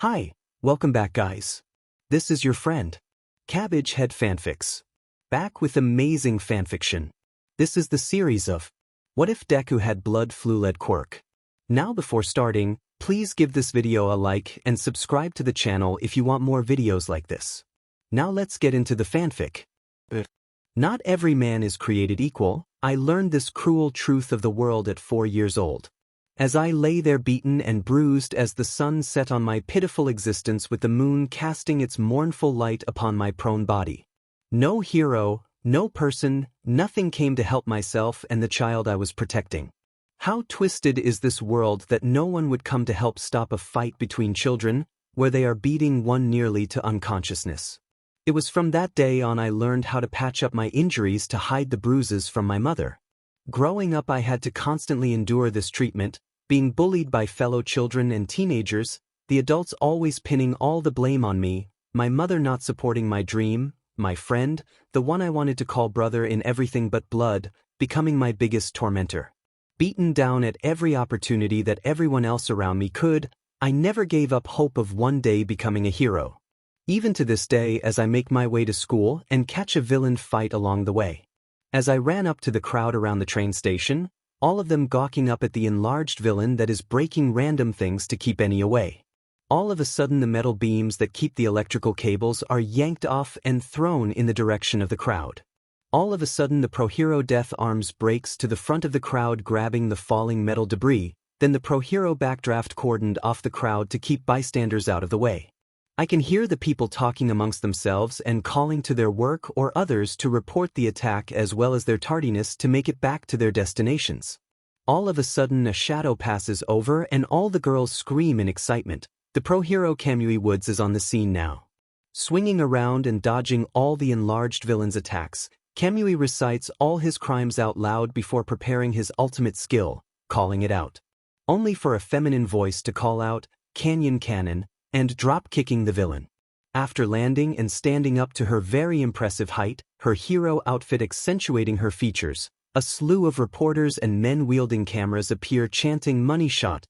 Hi, welcome back guys. This is your friend, Cabbage Head Fanfics. Back with amazing fanfiction. This is the series of What If Deku Had Blood Flu-Led Quirk. Now before starting, please give this video a like and subscribe to the channel if you want more videos like this. Now let's get into the fanfic. Not every man is created equal. I learned this cruel truth of the world at 4 years old. As I lay there beaten and bruised as the sun set on my pitiful existence with the moon casting its mournful light upon my prone body. No hero, no person, nothing came to help myself and the child I was protecting. How twisted is this world that no one would come to help stop a fight between children, where they are beating one nearly to unconsciousness. It was from that day on I learned how to patch up my injuries to hide the bruises from my mother. Growing up I had to constantly endure this treatment, being bullied by fellow children and teenagers, the adults always pinning all the blame on me, my mother not supporting my dream, my friend, the one I wanted to call brother in everything but blood, becoming my biggest tormentor. Beaten down at every opportunity that everyone else around me could, I never gave up hope of one day becoming a hero. Even to this day as I make my way to school and catch a villain fight along the way. As I ran up to the crowd around the train station, all of them gawking up at the enlarged villain that is breaking random things to keep any away. All of a sudden the metal beams that keep the electrical cables are yanked off and thrown in the direction of the crowd. All of a sudden the pro-hero death arms breaks to the front of the crowd grabbing the falling metal debris, then the pro-hero backdraft cordoned off the crowd to keep bystanders out of the way. I can hear the people talking amongst themselves and calling to their work or others to report the attack as well as their tardiness to make it back to their destinations. All of a sudden a shadow passes over and all the girls scream in excitement. The pro-hero Kamui Woods is on the scene now. Swinging around and dodging all the enlarged villain's attacks, Kamui recites all his crimes out loud before preparing his ultimate skill, calling it out. Only for a feminine voice to call out, Canyon Cannon, and drop-kicking the villain. After landing and standing up to her very impressive height, her hero outfit accentuating her features, a slew of reporters and men wielding cameras appear chanting money shot,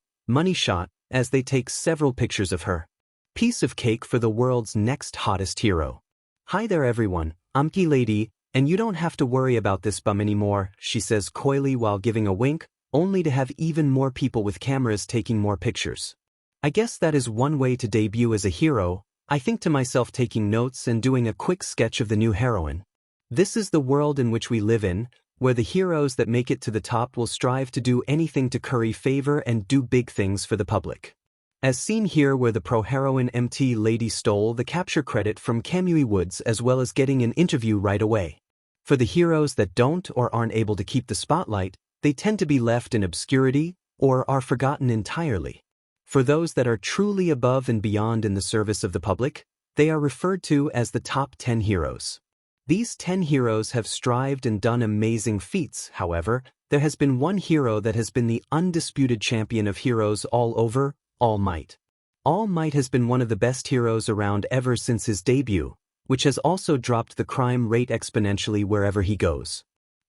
as they take several pictures of her. Piece of cake for the world's next hottest hero. Hi there everyone, I'm Key Lady, and you don't have to worry about this bum anymore, she says coyly while giving a wink, only to have even more people with cameras taking more pictures. I guess that is one way to debut as a hero, I think to myself taking notes and doing a quick sketch of the new heroine. This is the world in which we live in, where the heroes that make it to the top will strive to do anything to curry favor and do big things for the public. As seen here where the pro-heroine MT Lady stole the capture credit from Kamui Woods as well as getting an interview right away. For the heroes that don't or aren't able to keep the spotlight, they tend to be left in obscurity or are forgotten entirely. For those that are truly above and beyond in the service of the public, they are referred to as the top 10 heroes. These 10 heroes have strived and done amazing feats, however, there has been one hero that has been the undisputed champion of heroes all over, All Might. All Might has been one of the best heroes around ever since his debut, which has also dropped the crime rate exponentially wherever he goes.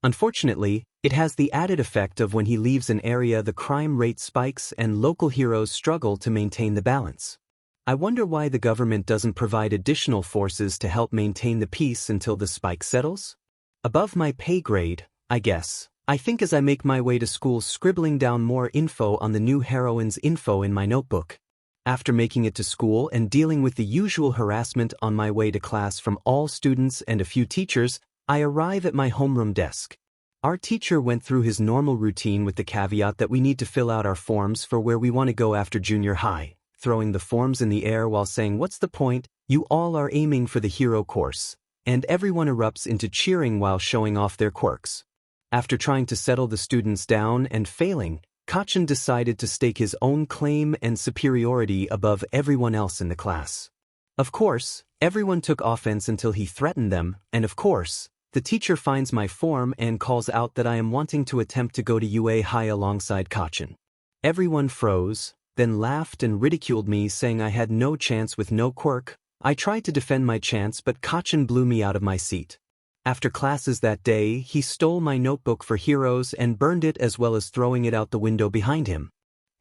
Unfortunately, it has the added effect of when he leaves an area the crime rate spikes and local heroes struggle to maintain the balance. I wonder why the government doesn't provide additional forces to help maintain the peace until the spike settles? Above my pay grade, I guess. I think as I make my way to school scribbling down more info on the new heroine's info in my notebook. After making it to school and dealing with the usual harassment on my way to class from all students and a few teachers, I arrive at my homeroom desk. Our teacher went through his normal routine with the caveat that we need to fill out our forms for where we want to go after junior high, throwing the forms in the air while saying, "What's the point? You all are aiming for the hero course." And everyone erupts into cheering while showing off their quirks. After trying to settle the students down and failing, Kachin decided to stake his own claim and superiority above everyone else in the class. Of course, everyone took offense until he threatened them, and of course, the teacher finds my form and calls out that I am wanting to attempt to go to UA High alongside Kachin. Everyone froze, then laughed and ridiculed me saying I had no chance with no quirk. I tried to defend my chance but Kachin blew me out of my seat. After classes that day, he stole my notebook for heroes and burned it as well as throwing it out the window behind him.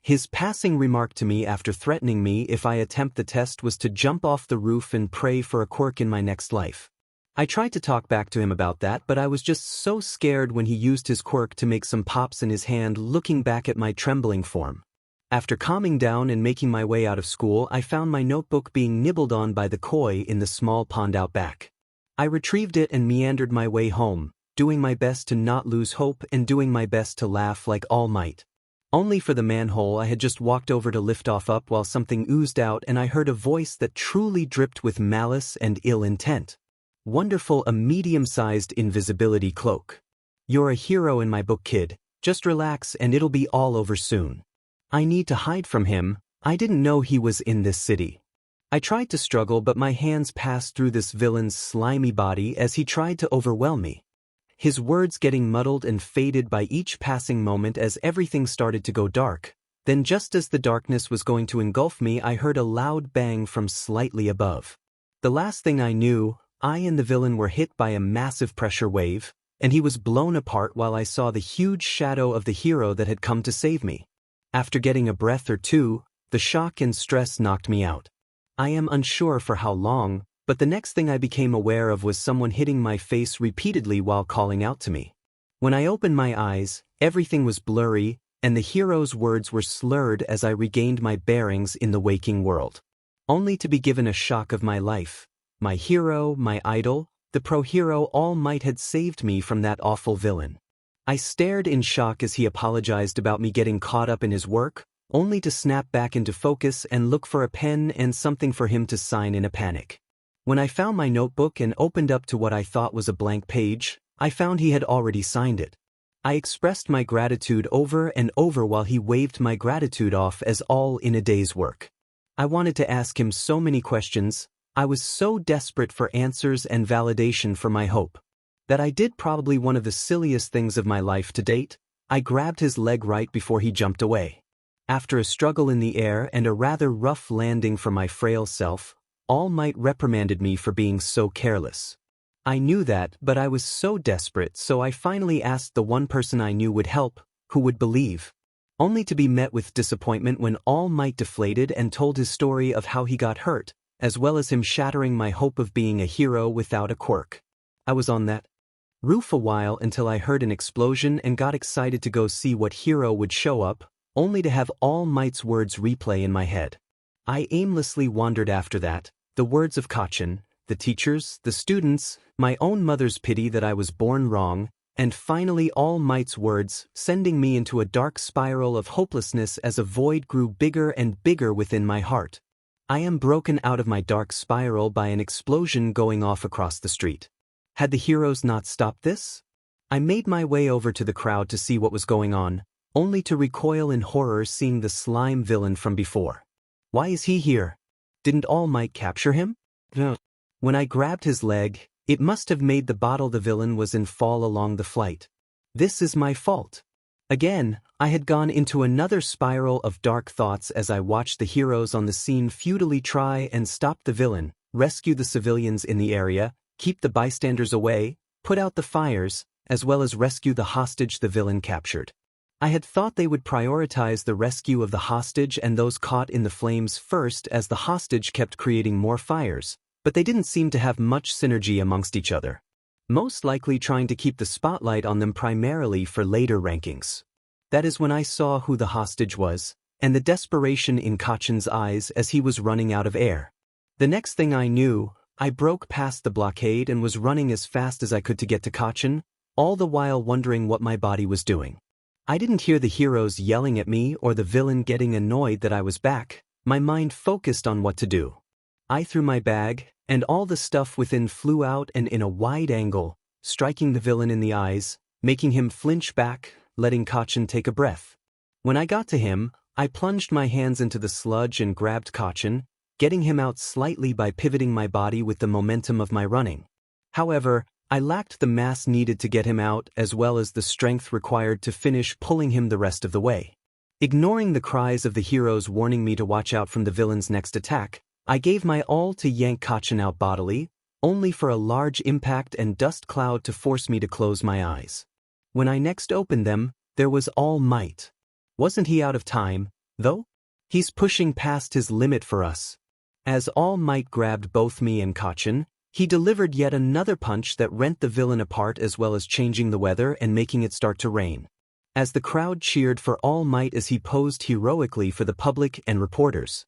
His passing remark to me after threatening me if I attempt the test was to jump off the roof and pray for a quirk in my next life. I tried to talk back to him about that, but I was just so scared when he used his quirk to make some pops in his hand, looking back at my trembling form. After calming down and making my way out of school, I found my notebook being nibbled on by the koi in the small pond out back. I retrieved it and meandered my way home, doing my best to not lose hope and doing my best to laugh like All Might. Only for the manhole I had just walked over to lift off up while something oozed out and I heard a voice that truly dripped with malice and ill intent. Wonderful, a medium-sized invisibility cloak. You're a hero in my book, kid. Just relax and it'll be all over soon. I need to hide from him. I didn't know he was in this city. I tried to struggle, but my hands passed through this villain's slimy body as he tried to overwhelm me. His words getting muddled and faded by each passing moment as everything started to go dark. Then just as the darkness was going to engulf me, I heard a loud bang from slightly above. The last thing I knew, I and the villain were hit by a massive pressure wave, and he was blown apart while I saw the huge shadow of the hero that had come to save me. After getting a breath or two, the shock and stress knocked me out. I am unsure for how long, but the next thing I became aware of was someone hitting my face repeatedly while calling out to me. When I opened my eyes, everything was blurry, and the hero's words were slurred as I regained my bearings in the waking world. Only to be given a shock of my life. My hero, my idol, the pro-hero All Might had saved me from that awful villain. I stared in shock as he apologized about me getting caught up in his work, only to snap back into focus and look for a pen and something for him to sign in a panic. When I found my notebook and opened up to what I thought was a blank page, I found he had already signed it. I expressed my gratitude over and over while he waved my gratitude off as all in a day's work. I wanted to ask him so many questions. I was so desperate for answers and validation for my hope that I did probably one of the silliest things of my life to date. I grabbed his leg right before he jumped away. After a struggle in the air and a rather rough landing for my frail self, All Might reprimanded me for being so careless. I knew that, but I was so desperate, so I finally asked the one person I knew would help, who would believe. Only to be met with disappointment when All Might deflated and told his story of how he got hurt, as well as him shattering my hope of being a hero without a quirk. I was on that roof a while until I heard an explosion and got excited to go see what hero would show up, only to have All Might's words replay in my head. I aimlessly wandered after that. The words of Kachin, the teachers, the students, my own mother's pity that I was born wrong, and finally All Might's words, sending me into a dark spiral of hopelessness as a void grew bigger and bigger within my heart. I am broken out of my dark spiral by an explosion going off across the street. Had the heroes not stopped this? I made my way over to the crowd to see what was going on, only to recoil in horror seeing the slime villain from before. Why is he here? Didn't All Might capture him? No. When I grabbed his leg, it must have made the bottle the villain was in fall along the flight. This is my fault. Again, I had gone into another spiral of dark thoughts as I watched the heroes on the scene futilely try and stop the villain, rescue the civilians in the area, keep the bystanders away, put out the fires, as well as rescue the hostage the villain captured. I had thought they would prioritize the rescue of the hostage and those caught in the flames first as the hostage kept creating more fires, but they didn't seem to have much synergy amongst each other. Most likely trying to keep the spotlight on them primarily for later rankings. That is when I saw who the hostage was, and the desperation in Kachin's eyes as he was running out of air. The next thing I knew, I broke past the blockade and was running as fast as I could to get to Kachin, all the while wondering what my body was doing. I didn't hear the heroes yelling at me or the villain getting annoyed that I was back. My mind focused on what to do. I threw my bag, and all the stuff within flew out and in a wide angle, striking the villain in the eyes, making him flinch back, letting Kachin take a breath. When I got to him, I plunged my hands into the sludge and grabbed Kachin, getting him out slightly by pivoting my body with the momentum of my running. However, I lacked the mass needed to get him out as well as the strength required to finish pulling him the rest of the way. Ignoring the cries of the heroes warning me to watch out from the villain's next attack, I gave my all to yank Kachin out bodily, only for a large impact and dust cloud to force me to close my eyes. When I next opened them, there was All Might. Wasn't he out of time? though? He's pushing past his limit for us. As All Might grabbed both me and Kacchan, he delivered yet another punch that rent the villain apart as well as changing the weather and making it start to rain. As the crowd cheered for All Might as he posed heroically for the public and reporters.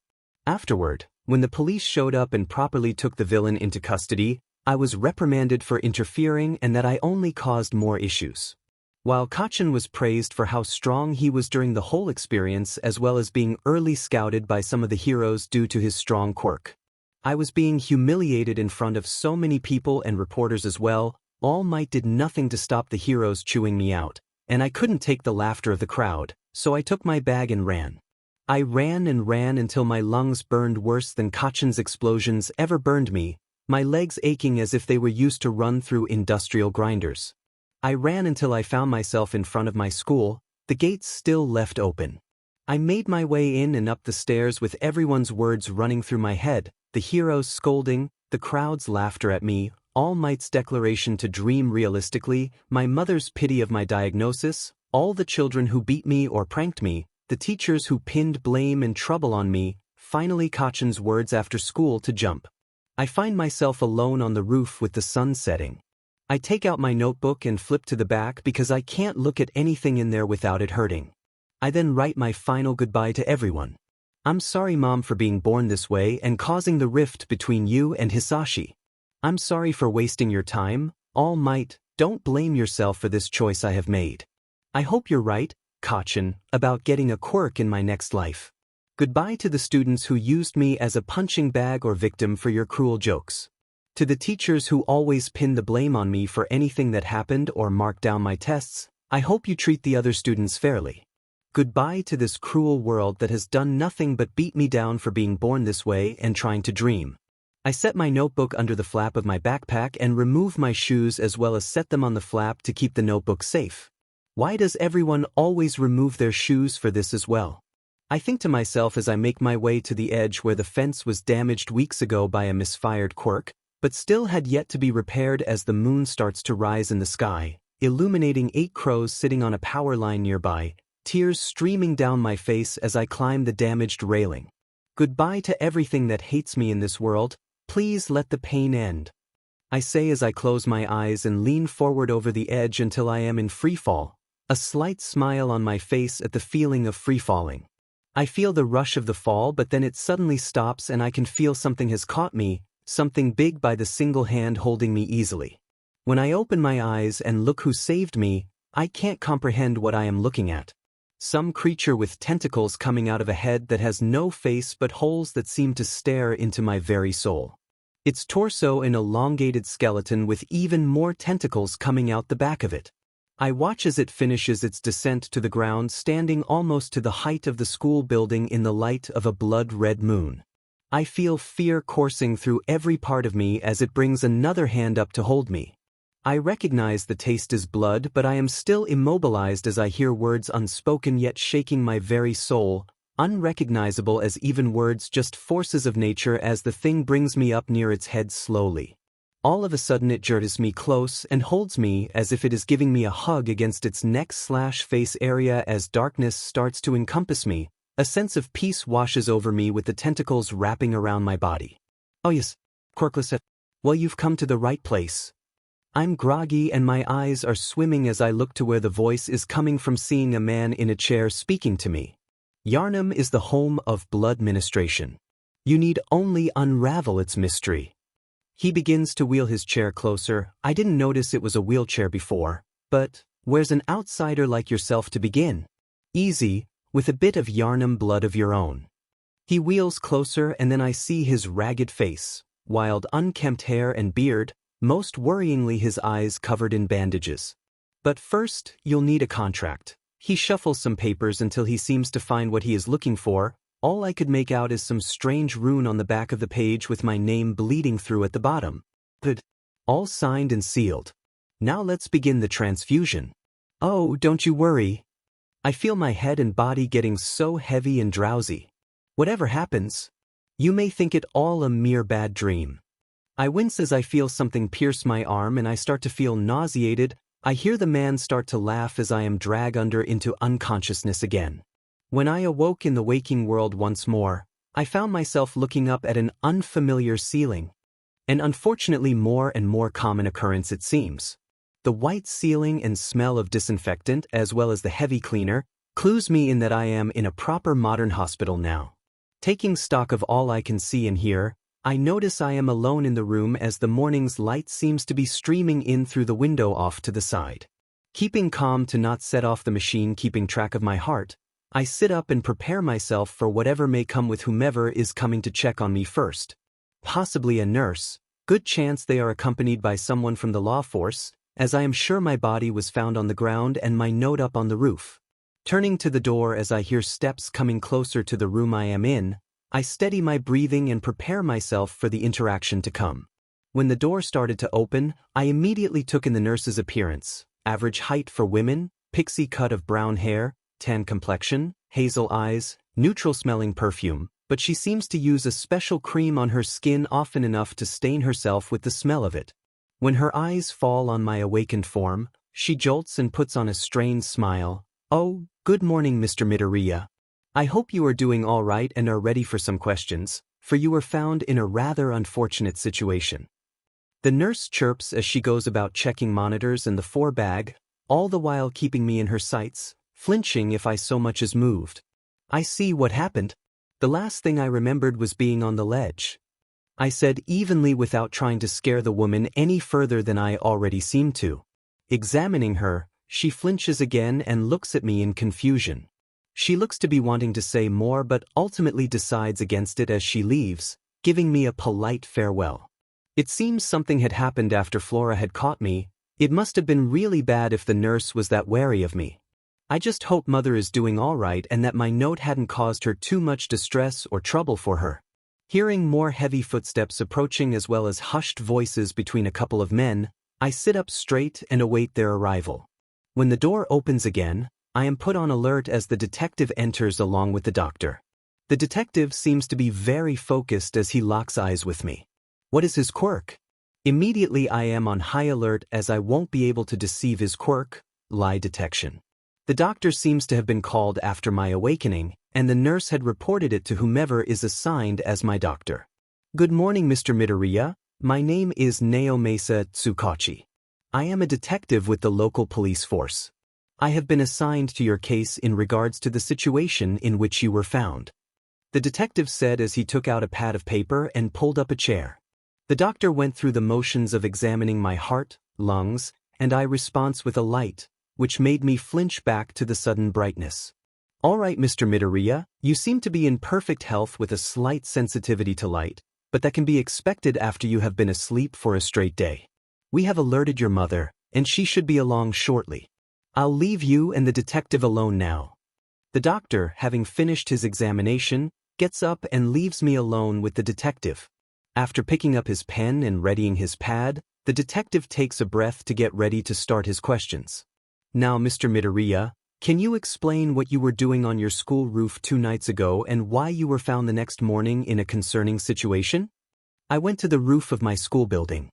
Afterward, when the police showed up and properly took the villain into custody, I was reprimanded for interfering and that I only caused more issues. While Kacchan was praised for how strong he was during the whole experience as well as being early scouted by some of the heroes due to his strong quirk, I was being humiliated in front of so many people and reporters as well. All Might did nothing to stop the heroes chewing me out, and I couldn't take the laughter of the crowd, so I took my bag and ran. I ran and ran until my lungs burned worse than Kacchan's explosions ever burned me, my legs aching as if they were used to run through industrial grinders. I ran until I found myself in front of my school, the gates still left open. I made my way in and up the stairs with everyone's words running through my head, the heroes scolding, the crowd's laughter at me, All Might's declaration to dream realistically, my mother's pity of my diagnosis, all the children who beat me or pranked me, the teachers who pinned blame and trouble on me, finally Kacchan's words after school to jump. I find myself alone on the roof with the sun setting. I take out my notebook and flip to the back because I can't look at anything in there without it hurting. I then write my final goodbye to everyone. I'm sorry, Mom, for being born this way and causing the rift between you and Hisashi. I'm sorry for wasting your time, All Might. Don't blame yourself for this choice I have made. I hope you're right, Kacchan, about getting a quirk in my next life. Goodbye to the students who used me as a punching bag or victim for your cruel jokes. To the teachers who always pin the blame on me for anything that happened or mark down my tests, I hope you treat the other students fairly. Goodbye to this cruel world that has done nothing but beat me down for being born this way and trying to dream. I set my notebook under the flap of my backpack and remove my shoes as well as set them on the flap to keep the notebook safe. Why does everyone always remove their shoes for this as well? I think to myself as I make my way to the edge where the fence was damaged weeks ago by a misfired quirk, but still had yet to be repaired as the moon starts to rise in the sky, illuminating 8 crows sitting on a power line nearby, tears streaming down my face as I climb the damaged railing. Goodbye to everything that hates me in this world, please let the pain end. I say as I close my eyes and lean forward over the edge until I am in freefall, a slight smile on my face at the feeling of free-falling. I feel the rush of the fall, but then it suddenly stops and I can feel something has caught me, something big by the single hand holding me easily. When I open my eyes and look who saved me, I can't comprehend what I am looking at. Some creature with tentacles coming out of a head that has no face but holes that seem to stare into my very soul. Its torso an elongated skeleton with even more tentacles coming out the back of it. I watch as it finishes its descent to the ground, standing almost to the height of the school building in the light of a blood-red moon. I feel fear coursing through every part of me as it brings another hand up to hold me. I recognize the taste is blood, but I am still immobilized as I hear words unspoken yet shaking my very soul, unrecognizable as even words, just forces of nature as the thing brings me up near its head slowly. All of a sudden it jerks me close and holds me as if it is giving me a hug against its neck/face area as darkness starts to encompass me. A sense of peace washes over me with the tentacles wrapping around my body. Oh yes, quirkless. Well, you've come to the right place. I'm groggy and my eyes are swimming as I look to where the voice is coming from, seeing a man in a chair speaking to me. Yharnam is the home of blood ministration. You need only unravel its mystery. He begins to wheel his chair closer. I didn't notice it was a wheelchair before, but where's an outsider like yourself to begin? Easy, with a bit of Yharnam blood of your own. He wheels closer and then I see his ragged face, wild unkempt hair and beard, most worryingly his eyes covered in bandages. But first, you'll need a contract. He shuffles some papers until he seems to find what he is looking for. All I could make out is some strange rune on the back of the page with my name bleeding through at the bottom. Good. All signed and sealed. Now let's begin the transfusion. Oh, don't you worry. I feel my head and body getting so heavy and drowsy. Whatever happens, you may think it all a mere bad dream. I wince as I feel something pierce my arm and I start to feel nauseated. I hear the man start to laugh as I am dragged under into unconsciousness again. When I awoke in the waking world once more, I found myself looking up at an unfamiliar ceiling. An unfortunately more and more common occurrence it seems. The white ceiling and smell of disinfectant as well as the heavy cleaner clues me in that I am in a proper modern hospital now. Taking stock of all I can see and hear, I notice I am alone in the room as the morning's light seems to be streaming in through the window off to the side. Keeping calm to not set off the machine keeping track of my heart, I sit up and prepare myself for whatever may come with whomever is coming to check on me first. Possibly a nurse, good chance they are accompanied by someone from the law force, as I am sure my body was found on the ground and my note up on the roof. Turning to the door as I hear steps coming closer to the room I am in, I steady my breathing and prepare myself for the interaction to come. When the door started to open, I immediately took in the nurse's appearance. Average height for women, pixie cut of brown hair, tan complexion, hazel eyes, neutral-smelling perfume, but she seems to use a special cream on her skin often enough to stain herself with the smell of it. When her eyes fall on my awakened form, she jolts and puts on a strained smile. "Oh, good morning, Mr. Midoriya. I hope you are doing all right and are ready for some questions, for you were found in a rather unfortunate situation." The nurse chirps as she goes about checking monitors and the 4-bag, all the while keeping me in her sights, flinching if I so much as moved. "I see what happened. The last thing I remembered was being on the ledge," I said evenly without trying to scare the woman any further than I already seemed to. Examining her, she flinches again and looks at me in confusion. She looks to be wanting to say more but ultimately decides against it as she leaves, giving me a polite farewell. It seems something had happened after Flora had caught me. It must have been really bad if the nurse was that wary of me. I just hope Mother is doing all right and that my note hadn't caused her too much distress or trouble for her. Hearing more heavy footsteps approaching as well as hushed voices between a couple of men, I sit up straight and await their arrival. When the door opens again, I am put on alert as the detective enters along with the doctor. The detective seems to be very focused as he locks eyes with me. What is his quirk? Immediately I am on high alert as I won't be able to deceive his quirk, lie detection. The doctor seems to have been called after my awakening, and the nurse had reported it to whomever is assigned as my doctor. "Good morning, Mr. Midoriya. My name is Naomasa Tsukachi. I am a detective with the local police force. I have been assigned to your case in regards to the situation in which you were found," the detective said as he took out a pad of paper and pulled up a chair. The doctor went through the motions of examining my heart, lungs, and eye response with a light, which made me flinch back to the sudden brightness. "All right, Mr. Midoriya, you seem to be in perfect health with a slight sensitivity to light, but that can be expected after you have been asleep for a straight day. We have alerted your mother, and she should be along shortly. I'll leave you and the detective alone now." The doctor, having finished his examination, gets up and leaves me alone with the detective. After picking up his pen and readying his pad, the detective takes a breath to get ready to start his questions. "Now, Mr. Midoriya, can you explain what you were doing on your school roof 2 nights ago and why you were found the next morning in a concerning situation?" "I went to the roof of my school building.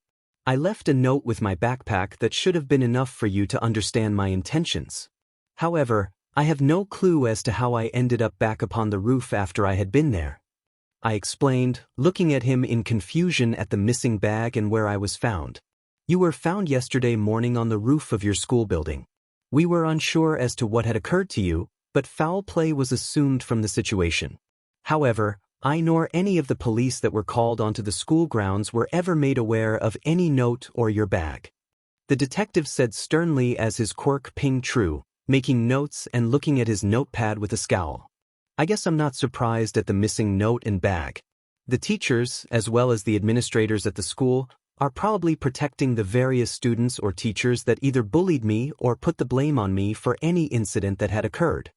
I left a note with my backpack that should have been enough for you to understand my intentions. However, I have no clue as to how I ended up back upon the roof after I had been there," I explained, looking at him in confusion at the missing bag and where I was found. "You were found yesterday morning on the roof of your school building. We were unsure as to what had occurred to you, but foul play was assumed from the situation. However, I nor any of the police that were called onto the school grounds were ever made aware of any note or your bag," the detective said sternly as his quirk pinged true, making notes and looking at his notepad with a scowl. I guess I'm not surprised at the missing note and bag. The teachers, as well as the administrators at the school, are probably protecting the various students or teachers that either bullied me or put the blame on me for any incident that had occurred,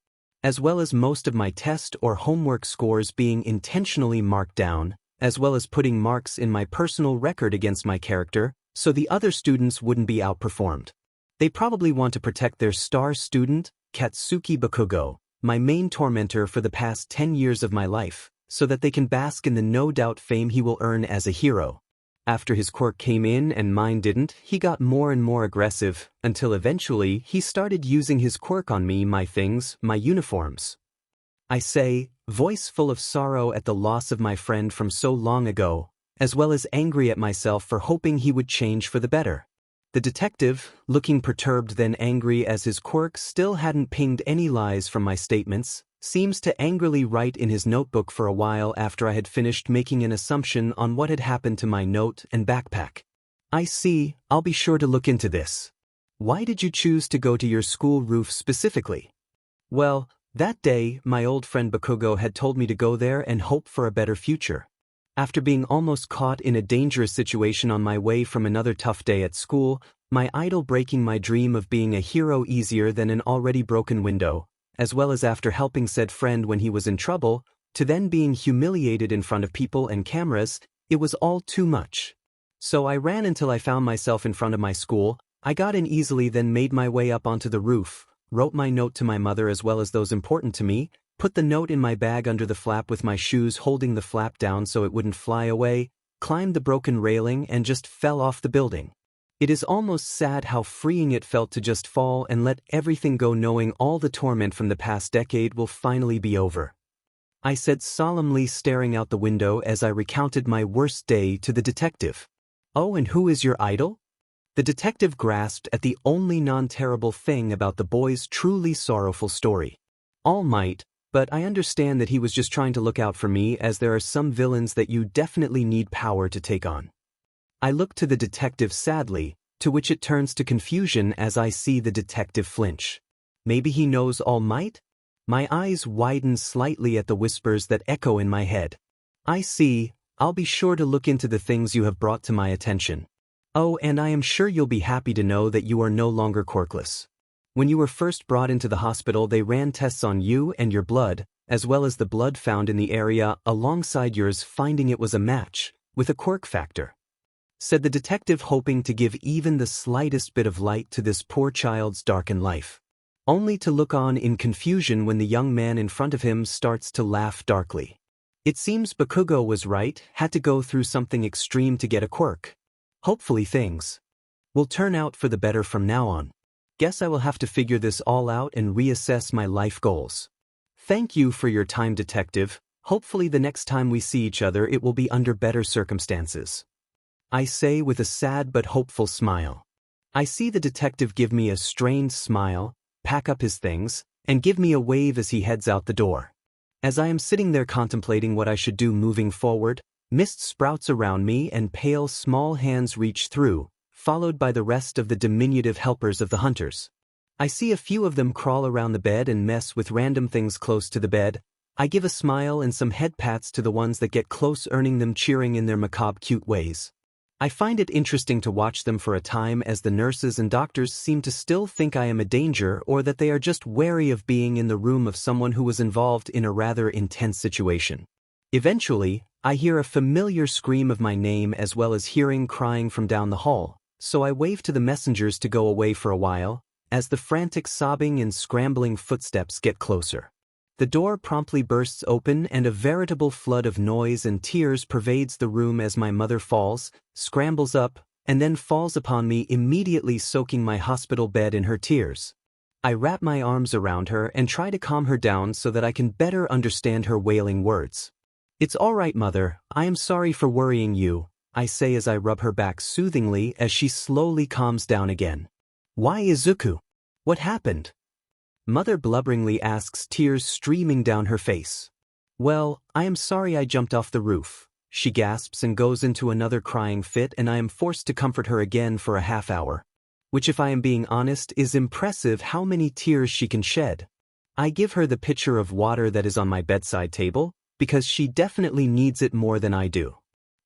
as well as most of my test or homework scores being intentionally marked down, as well as putting marks in my personal record against my character, so the other students wouldn't be outperformed. They probably want to protect their star student, Katsuki Bakugo, my main tormentor for the past 10 years of my life, so that they can bask in the no-doubt fame he will earn as a hero. After his quirk came in and mine didn't, he got more and more aggressive, until eventually he started using his quirk on me, my things, my uniforms. I say, voice full of sorrow at the loss of my friend from so long ago, as well as angry at myself for hoping he would change for the better. The detective, looking perturbed then angry as his quirk still hadn't pinged any lies from my statements, seems to angrily write in his notebook for a while after I had finished making an assumption on what had happened to my note and backpack. I see, I'll be sure to look into this. Why did you choose to go to your school roof specifically? Well, that day, my old friend Bakugo had told me to go there and hope for a better future. After being almost caught in a dangerous situation on my way from another tough day at school, my idol breaking my dream of being a hero easier than an already broken window, as well as after helping said friend when he was in trouble, to then being humiliated in front of people and cameras, it was all too much. So I ran until I found myself in front of my school. I got in easily, then made my way up onto the roof, wrote my note to my mother as well as those important to me, put the note in my bag under the flap with my shoes holding the flap down so it wouldn't fly away, climbed the broken railing and just fell off the building. It is almost sad how freeing it felt to just fall and let everything go, knowing all the torment from the past decade will finally be over. I said solemnly, staring out the window as I recounted my worst day to the detective. Oh, and who is your idol? The detective grasped at the only non-terrible thing about the boy's truly sorrowful story. All Might, but I understand that he was just trying to look out for me, as there are some villains that you definitely need power to take on. I look to the detective sadly, to which it turns to confusion as I see the detective flinch. Maybe he knows All Might? My eyes widen slightly at the whispers that echo in my head. I see, I'll be sure to look into the things you have brought to my attention. Oh, and I am sure you'll be happy to know that you are no longer quirkless. When you were first brought into the hospital, they ran tests on you and your blood, as well as the blood found in the area alongside yours, finding it was a match, with a quirk factor. Said the detective, hoping to give even the slightest bit of light to this poor child's darkened life. Only to look on in confusion when the young man in front of him starts to laugh darkly. It seems Bakugo was right, had to go through something extreme to get a quirk. Hopefully things will turn out for the better from now on. Guess I will have to figure this all out and reassess my life goals. Thank you for your time, detective. Hopefully the next time we see each other it will be under better circumstances. I say with a sad but hopeful smile. I see the detective give me a strained smile, pack up his things, and give me a wave as he heads out the door. As I am sitting there contemplating what I should do moving forward, mist sprouts around me and pale small hands reach through, followed by the rest of the diminutive helpers of the hunters. I see a few of them crawl around the bed and mess with random things close to the bed. I give a smile and some head pats to the ones that get close, earning them cheering in their macabre cute ways. I find it interesting to watch them for a time, as the nurses and doctors seem to still think I am a danger, or that they are just wary of being in the room of someone who was involved in a rather intense situation. Eventually, I hear a familiar scream of my name as well as hearing crying from down the hall, so I wave to the messengers to go away for a while, as the frantic sobbing and scrambling footsteps get closer. The door promptly bursts open and a veritable flood of noise and tears pervades the room as my mother falls, scrambles up, and then falls upon me, immediately soaking my hospital bed in her tears. I wrap my arms around her and try to calm her down so that I can better understand her wailing words. It's all right, mother, I am sorry for worrying you, I say as I rub her back soothingly as she slowly calms down again. Why, Izuku? What happened? Mother blubberingly asks, tears streaming down her face. Well, I am sorry I jumped off the roof, she gasps and goes into another crying fit, and I am forced to comfort her again for a half hour. Which, if I am being honest, is impressive how many tears she can shed. I give her the pitcher of water that is on my bedside table, because she definitely needs it more than I do.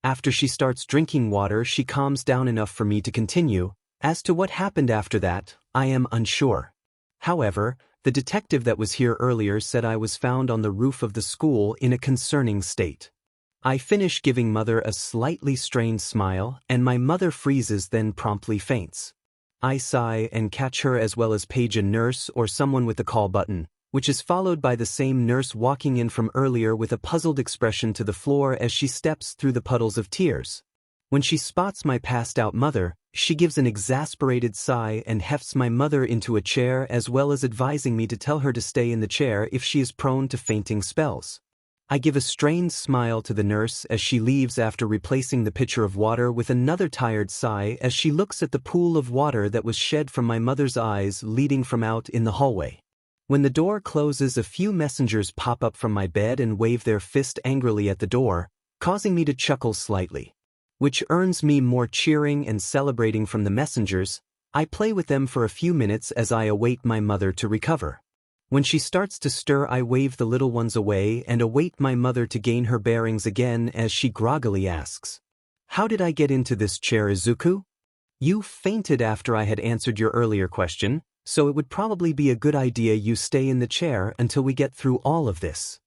After she starts drinking water, she calms down enough for me to continue. As to what happened after that, I am unsure. However, the detective that was here earlier said I was found on the roof of the school in a concerning state. I finish, giving mother a slightly strained smile, and my mother freezes, then promptly faints. I sigh and catch her as well as page a nurse or someone with the call button, which is followed by the same nurse walking in from earlier with a puzzled expression to the floor as she steps through the puddles of tears. When she spots my passed out mother, She gives an exasperated sigh and hefts my mother into a chair as well as advising me to tell her to stay in the chair if she is prone to fainting spells. I give a strained smile to the nurse as she leaves after replacing the pitcher of water with another tired sigh as she looks at the pool of water that was shed from my mother's eyes leading from out in the hallway. When the door closes, a few messengers pop up from my bed and wave their fist angrily at the door, causing me to chuckle slightly. Which earns me more cheering and celebrating from the messengers. I play with them for a few minutes as I await my mother to recover. When she starts to stir, I wave the little ones away and await my mother to gain her bearings again as she groggily asks, "How did I get into this chair, Izuku?" "You fainted after I had answered your earlier question, so it would probably be a good idea you stay in the chair until we get through all of this,"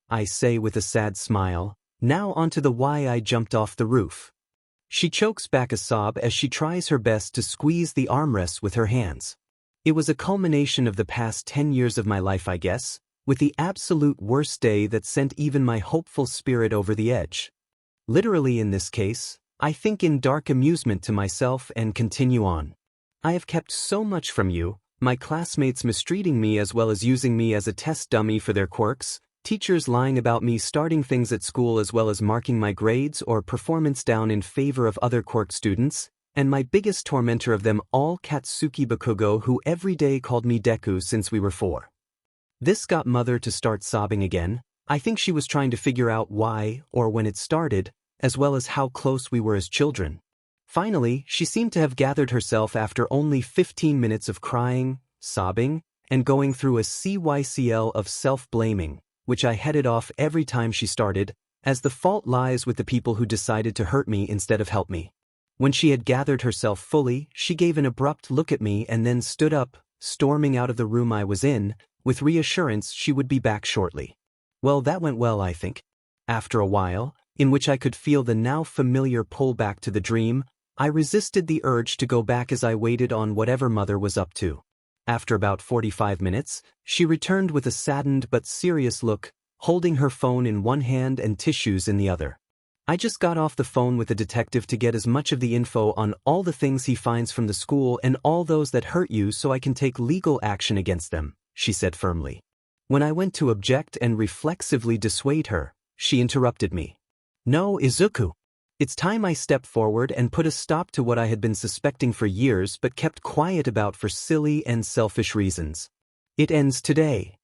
I say with a sad smile. Now onto the why I jumped off the roof. She chokes back a sob as she tries her best to squeeze the armrests with her hands. It was a culmination of the past 10 years of my life, I guess, with the absolute worst day that sent even my hopeful spirit over the edge. Literally in this case, I think in dark amusement to myself and continue on. "I have kept so much from you, my classmates mistreating me as well as using me as a test dummy for their quirks, teachers lying about me starting things at school as well as marking my grades or performance down in favor of other quirk students, and my biggest tormentor of them all, Katsuki Bakugo, who every day called me Deku since we were 4. This got mother to start sobbing again. I think she was trying to figure out why or when it started, as well as how close we were as children. Finally, she seemed to have gathered herself after only 15 minutes of crying, sobbing, and going through a CYCL of self-blaming, which I headed off every time she started, as the fault lies with the people who decided to hurt me instead of help me. When she had gathered herself fully, she gave an abrupt look at me and then stood up, storming out of the room I was in, with reassurance she would be back shortly. Well, that went well, I think. After a while, in which I could feel the now familiar pull back to the dream, I resisted the urge to go back as I waited on whatever mother was up to. After about 45 minutes, she returned with a saddened but serious look, holding her phone in one hand and tissues in the other. "I just got off the phone with the detective to get as much of the info on all the things he finds from the school and all those that hurt you so I can take legal action against them," she said firmly. When I went to object and reflexively dissuade her, she interrupted me. "No, Izuku. It's time I stepped forward and put a stop to what I had been suspecting for years but kept quiet about for silly and selfish reasons. It ends today."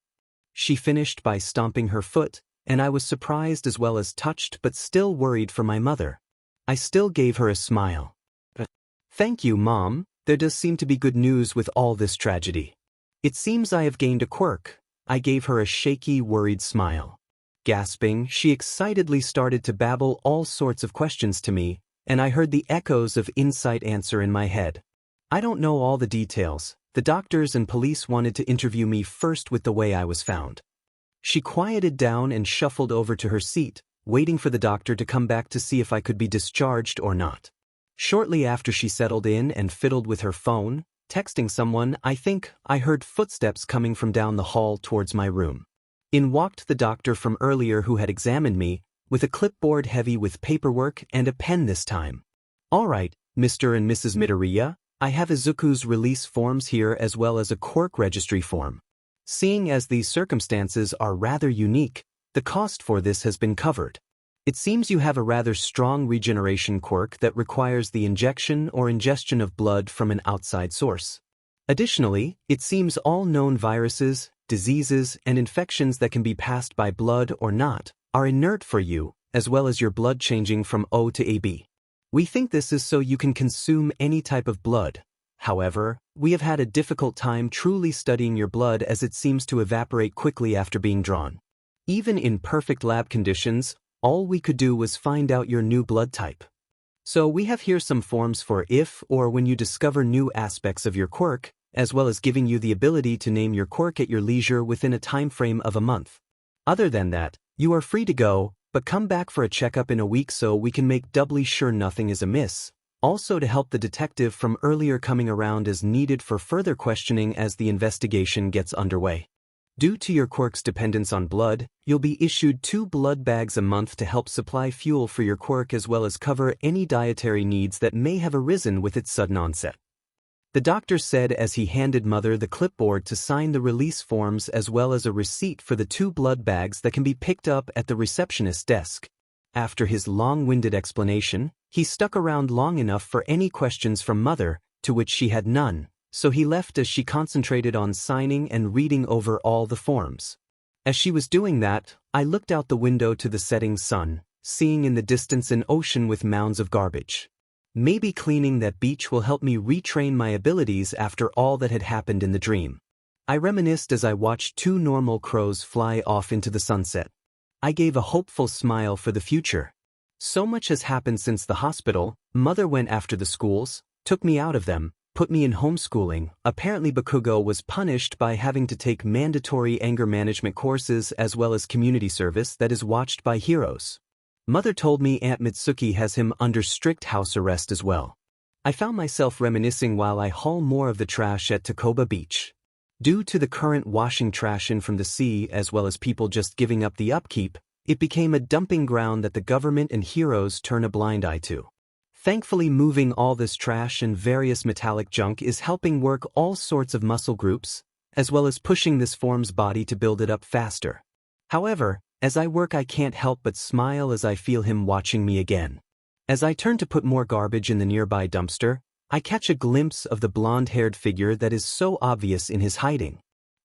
She finished by stomping her foot, and I was surprised as well as touched but still worried for my mother. I still gave her a smile. "Thank you, Mom. There does seem to be good news with all this tragedy. It seems I have gained a quirk." I gave her a shaky, worried smile. Gasping, she excitedly started to babble all sorts of questions to me, and I heard the echoes of insight answer in my head. "I don't know all the details. The doctors and police wanted to interview me first with the way I was found." She quieted down and shuffled over to her seat, waiting for the doctor to come back to see if I could be discharged or not. Shortly after she settled in and fiddled with her phone, texting someone, I think I heard footsteps coming from down the hall towards my room. In walked the doctor from earlier who had examined me, with a clipboard heavy with paperwork and a pen this time. "All right, Mr. and Mrs. Midoriya, I have Izuku's release forms here as well as a quirk registry form. Seeing as these circumstances are rather unique, the cost for this has been covered. It seems you have a rather strong regeneration quirk that requires the injection or ingestion of blood from an outside source. Additionally, it seems all known viruses, diseases, and infections that can be passed by blood or not are inert for you, as well as your blood changing from O to AB. We think this is so you can consume any type of blood. However, we have had a difficult time truly studying your blood as it seems to evaporate quickly after being drawn. Even in perfect lab conditions, all we could do was find out your new blood type. So we have here some forms for if or when you discover new aspects of your quirk, as well as giving you the ability to name your quirk at your leisure within a time frame of a month. Other than that, you are free to go, but come back for a checkup in a week so we can make doubly sure nothing is amiss. Also to help the detective from earlier coming around as needed for further questioning as the investigation gets underway." Due to your quirk's dependence on blood, you'll be issued 2 blood bags a month to help supply fuel for your quirk as well as cover any dietary needs that may have arisen with its sudden onset. The doctor said as he handed Mother the clipboard to sign the release forms as well as a receipt for the 2 blood bags that can be picked up at the receptionist's desk. After his long-winded explanation, he stuck around long enough for any questions from Mother, to which she had none, so he left as she concentrated on signing and reading over all the forms. As she was doing that, I looked out the window to the setting sun, seeing in the distance an ocean with mounds of garbage. Maybe cleaning that beach will help me retrain my abilities after all that had happened in the dream. I reminisced as I watched 2 normal crows fly off into the sunset. I gave a hopeful smile for the future. So much has happened since the hospital. Mother went after the schools, took me out of them, put me in homeschooling. Apparently Bakugo was punished by having to take mandatory anger management courses as well as community service that is watched by heroes. Mother told me Aunt Mitsuki has him under strict house arrest as well. I found myself reminiscing while I haul more of the trash at Toga Beach. Due to the current washing trash in from the sea as well as people just giving up the upkeep, it became a dumping ground that the government and heroes turn a blind eye to. Thankfully, moving all this trash and various metallic junk is helping work all sorts of muscle groups, as well as pushing this form's body to build it up faster. However, as I work I can't help but smile as I feel him watching me again. As I turn to put more garbage in the nearby dumpster, I catch a glimpse of the blonde-haired figure that is so obvious in his hiding.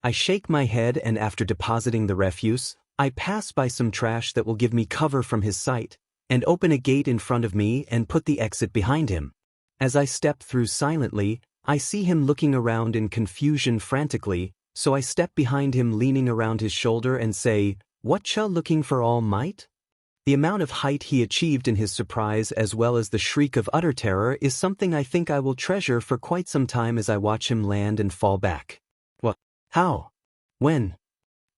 I shake my head and after depositing the refuse, I pass by some trash that will give me cover from his sight, and open a gate in front of me and put the exit behind him. As I step through silently, I see him looking around in confusion frantically, so I step behind him leaning around his shoulder and say, "Whatcha looking for All Might?" The amount of height he achieved in his surprise as well as the shriek of utter terror is something I think I will treasure for quite some time as I watch him land and fall back. What? How? When?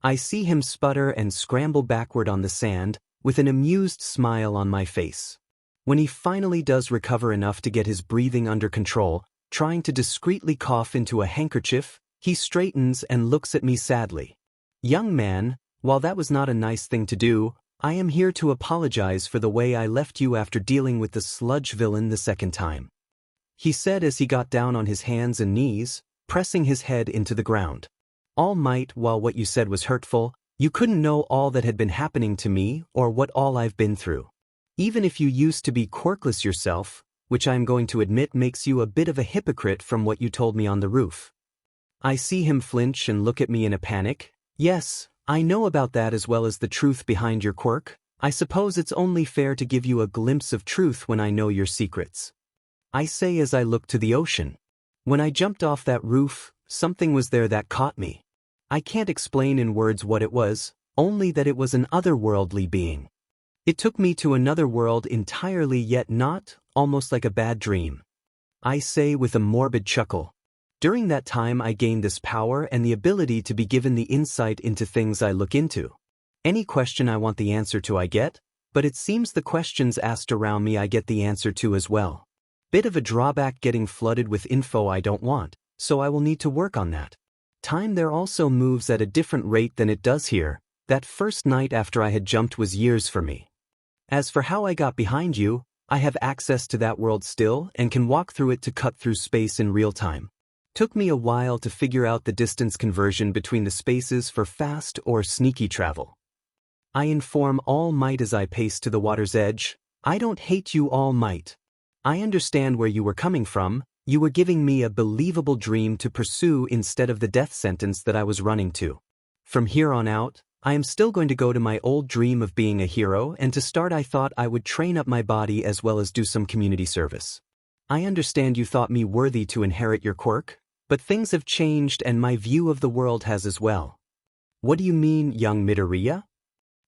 I see him sputter and scramble backward on the sand, with an amused smile on my face. When he finally does recover enough to get his breathing under control, trying to discreetly cough into a handkerchief, he straightens and looks at me sadly. "Young man, while that was not a nice thing to do, I am here to apologize for the way I left you after dealing with the sludge villain the second time," he said as he got down on his hands and knees, pressing his head into the ground. "All Might, while what you said was hurtful, you couldn't know all that had been happening to me or what all I've been through. Even if you used to be quirkless yourself, which I am going to admit makes you a bit of a hypocrite from what you told me on the roof." I see him flinch and look at me in a panic. "Yes, I know about that as well as the truth behind your quirk. I suppose it's only fair to give you a glimpse of truth when I know your secrets," I say as I look to the ocean. When I jumped off that roof, something was there that caught me. I can't explain in words what it was, only that it was an otherworldly being. It took me to another world entirely yet not, almost like a bad dream, I say with a morbid chuckle. During that time I gained this power and the ability to be given the insight into things I look into. Any question I want the answer to I get, but it seems the questions asked around me I get the answer to as well. Bit of a drawback getting flooded with info I don't want, so I will need to work on that. Time there also moves at a different rate than it does here. That first night after I had jumped was years for me. As for how I got behind you, I have access to that world still and can walk through it to cut through space in real time. Took me a while to figure out the distance conversion between the spaces for fast or sneaky travel. I inform All Might as I pace to the water's edge. "I don't hate you, All Might. I understand where you were coming from. You were giving me a believable dream to pursue instead of the death sentence that I was running to. From here on out, I am still going to go to my old dream of being a hero, and to start I thought I would train up my body as well as do some community service. I understand you thought me worthy to inherit your quirk, but things have changed and my view of the world has as well." "What do you mean, young Midoriya?"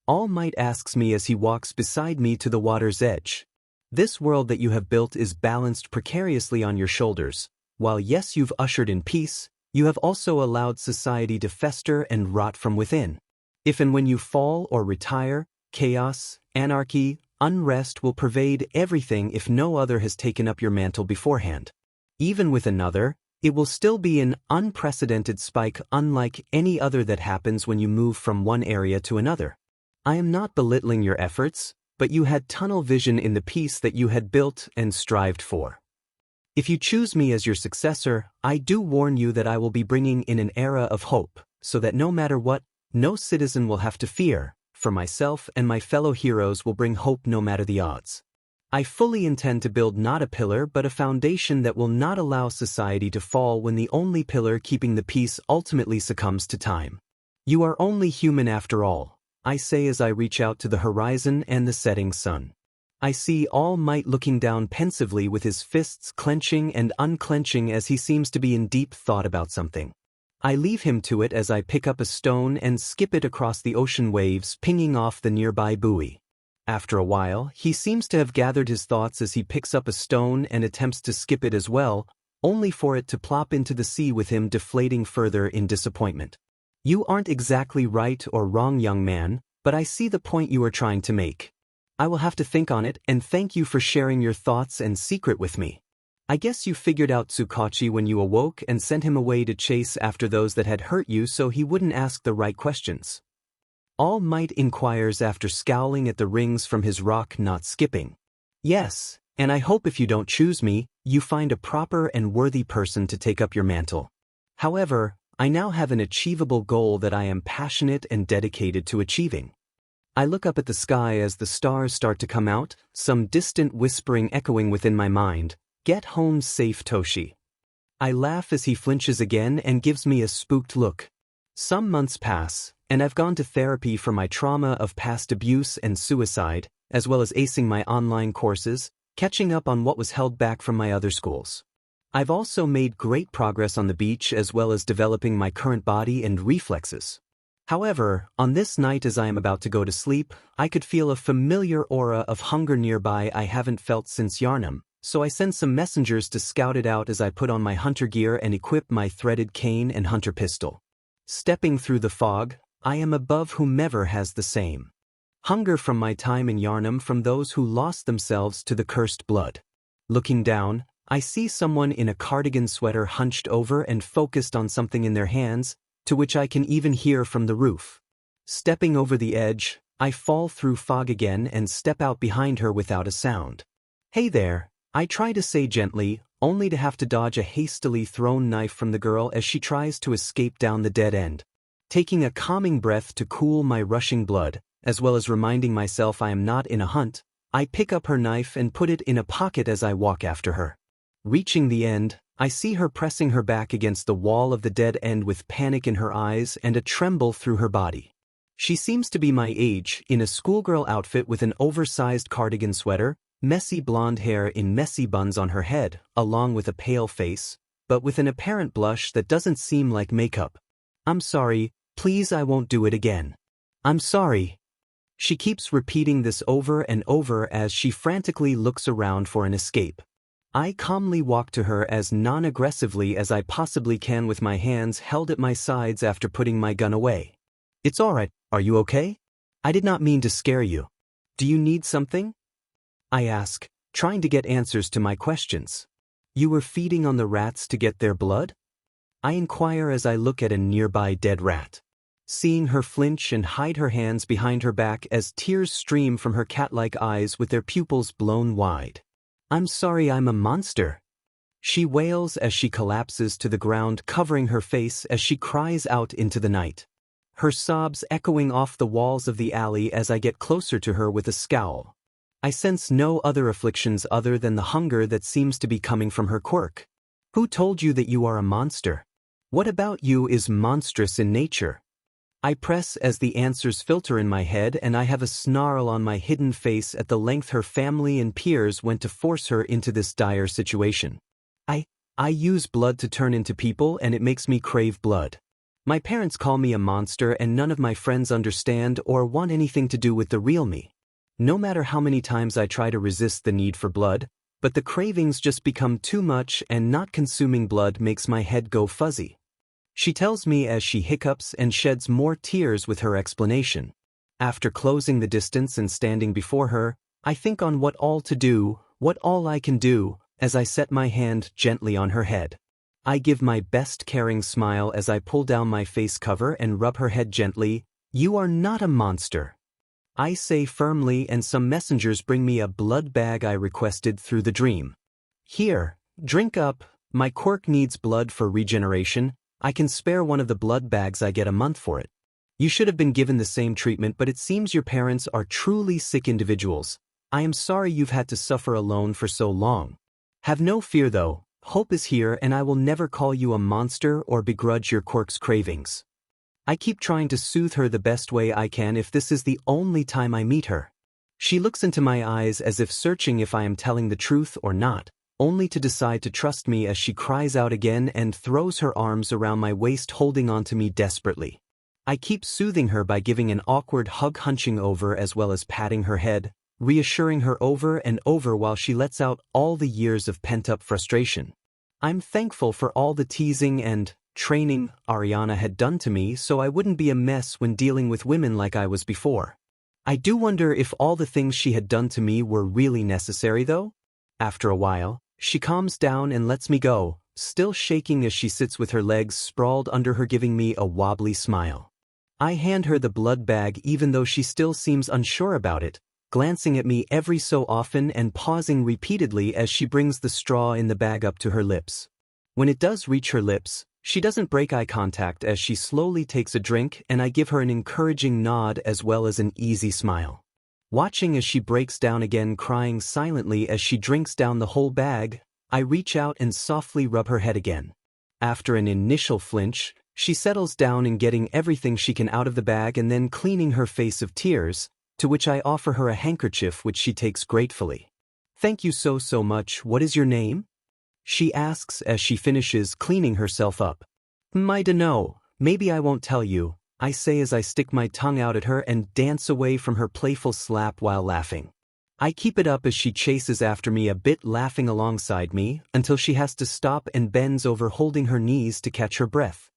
All Might asks me as he walks beside me to the water's edge. "This world that you have built is balanced precariously on your shoulders. While yes, you've ushered in peace, you have also allowed society to fester and rot from within. If and when you fall or retire, chaos, anarchy, unrest will pervade everything if no other has taken up your mantle beforehand. Even with another, It will still be an unprecedented spike unlike any other that happens when you move from one area to another. I am not belittling your efforts, but you had tunnel vision in the piece that you had built and strived for. If you choose me as your successor, I do warn you that I will be bringing in an era of hope, so that no matter what, no citizen will have to fear. For myself and my fellow heroes will bring hope no matter the odds. I fully intend to build not a pillar but a foundation that will not allow society to fall when the only pillar keeping the peace ultimately succumbs to time. You are only human after all, I say as I reach out to the horizon and the setting sun. I see All Might looking down pensively with his fists clenching and unclenching as he seems to be in deep thought about something. I leave him to it as I pick up a stone and skip it across the ocean waves, pinging off the nearby buoy. After a while, he seems to have gathered his thoughts as he picks up a stone and attempts to skip it as well, only for it to plop into the sea with him deflating further in disappointment. You aren't exactly right or wrong, young man, but I see the point you are trying to make. I will have to think on it, and thank you for sharing your thoughts and secret with me. I guess you figured out Tsukachi when you awoke and sent him away to chase after those that had hurt you so he wouldn't ask the right questions. All Might inquires after scowling at the rings from his rock not skipping. Yes, and I hope if you don't choose me, you find a proper and worthy person to take up your mantle. However, I now have an achievable goal that I am passionate and dedicated to achieving. I look up at the sky as the stars start to come out, some distant whispering echoing within my mind, "Get home safe, Toshi." I laugh as he flinches again and gives me a spooked look. Some months pass, and I've gone to therapy for my trauma of past abuse and suicide, as well as acing my online courses, catching up on what was held back from my other schools. I've also made great progress on the beach as well as developing my current body and reflexes. However, on this night as I am about to go to sleep, I could feel a familiar aura of hunger nearby I haven't felt since Yarnum, so I send some messengers to scout it out as I put on my hunter gear and equip my threaded cane and hunter pistol. Stepping through the fog, I am above whomever has the same hunger from my time in Yarnum, from those who lost themselves to the cursed blood. Looking down, I see someone in a cardigan sweater hunched over and focused on something in their hands, to which I can even hear from the roof. Stepping over the edge, I fall through fog again and step out behind her without a sound. "Hey there," I try to say gently, only to have to dodge a hastily thrown knife from the girl as she tries to escape down the dead end. Taking a calming breath to cool my rushing blood, as well as reminding myself I am not in a hunt, I pick up her knife and put it in a pocket as I walk after her. Reaching the end, I see her pressing her back against the wall of the dead end with panic in her eyes and a tremble through her body. She seems to be my age, in a schoolgirl outfit with an oversized cardigan sweater, messy blonde hair in messy buns on her head, along with a pale face, but with an apparent blush that doesn't seem like makeup. "I'm sorry, please, I won't do it again. I'm sorry." She keeps repeating this over and over as she frantically looks around for an escape. I calmly walk to her as non-aggressively as I possibly can with my hands held at my sides after putting my gun away. "It's alright, are you okay? I did not mean to scare you. Do you need something?" I ask, trying to get answers to my questions. "You were feeding on the rats to get their blood?" I inquire as I look at a nearby dead rat. Seeing her flinch and hide her hands behind her back as tears stream from her cat-like eyes with their pupils blown wide. "I'm sorry, I'm a monster," she wails as she collapses to the ground, covering her face as she cries out into the night. Her sobs echoing off the walls of the alley as I get closer to her with a scowl. I sense no other afflictions other than the hunger that seems to be coming from her quirk. "Who told you that you are a monster? What about you is monstrous in nature?" I press as the answers filter in my head, and I have a snarl on my hidden face at the length her family and peers went to force her into this dire situation. I use blood to turn into people, and it makes me crave blood. My parents call me a monster, and none of my friends understand or want anything to do with the real me. No matter how many times I try to resist the need for blood, but the cravings just become too much, and not consuming blood makes my head go fuzzy. She tells me as she hiccups and sheds more tears with her explanation. After closing the distance and standing before her, I think on what all to do, what all I can do, as I set my hand gently on her head. I give my best caring smile as I pull down my face cover and rub her head gently. You are not a monster, I say firmly, and some messengers bring me a blood bag I requested through the dream. Here, drink up, my quirk needs blood for regeneration. I can spare one of the blood bags I get a month for it. You should have been given the same treatment, but it seems your parents are truly sick individuals. I am sorry you've had to suffer alone for so long. Have no fear though, hope is here and I will never call you a monster or begrudge your quirk's cravings. I keep trying to soothe her the best way I can if this is the only time I meet her. She looks into my eyes as if searching if I am telling the truth or not, only to decide to trust me as she cries out again and throws her arms around my waist, holding on to me desperately. I keep soothing her by giving an awkward hug, hunching over as well as patting her head, reassuring her over and over while she lets out all the years of pent-up frustration. I'm thankful for all the teasing and training Ariana had done to me so I wouldn't be a mess when dealing with women like I was before. I do wonder if all the things she had done to me were really necessary though. After a while, she calms down and lets me go, still shaking as she sits with her legs sprawled under her, giving me a wobbly smile. I hand her the blood bag even though she still seems unsure about it, glancing at me every so often and pausing repeatedly as she brings the straw in the bag up to her lips. When it does reach her lips, she doesn't break eye contact as she slowly takes a drink, and I give her an encouraging nod as well as an easy smile. Watching as she breaks down again, crying silently as she drinks down the whole bag, I reach out and softly rub her head again. After an initial flinch, she settles down in getting everything she can out of the bag and then cleaning her face of tears, to which I offer her a handkerchief which she takes gratefully. Thank you so much. What is your name? She asks as she finishes cleaning herself up. I dunno, maybe I won't tell you, I say as I stick my tongue out at her and dance away from her playful slap while laughing. I keep it up as she chases after me a bit, laughing alongside me, until she has to stop and bends over, holding her knees to catch her breath.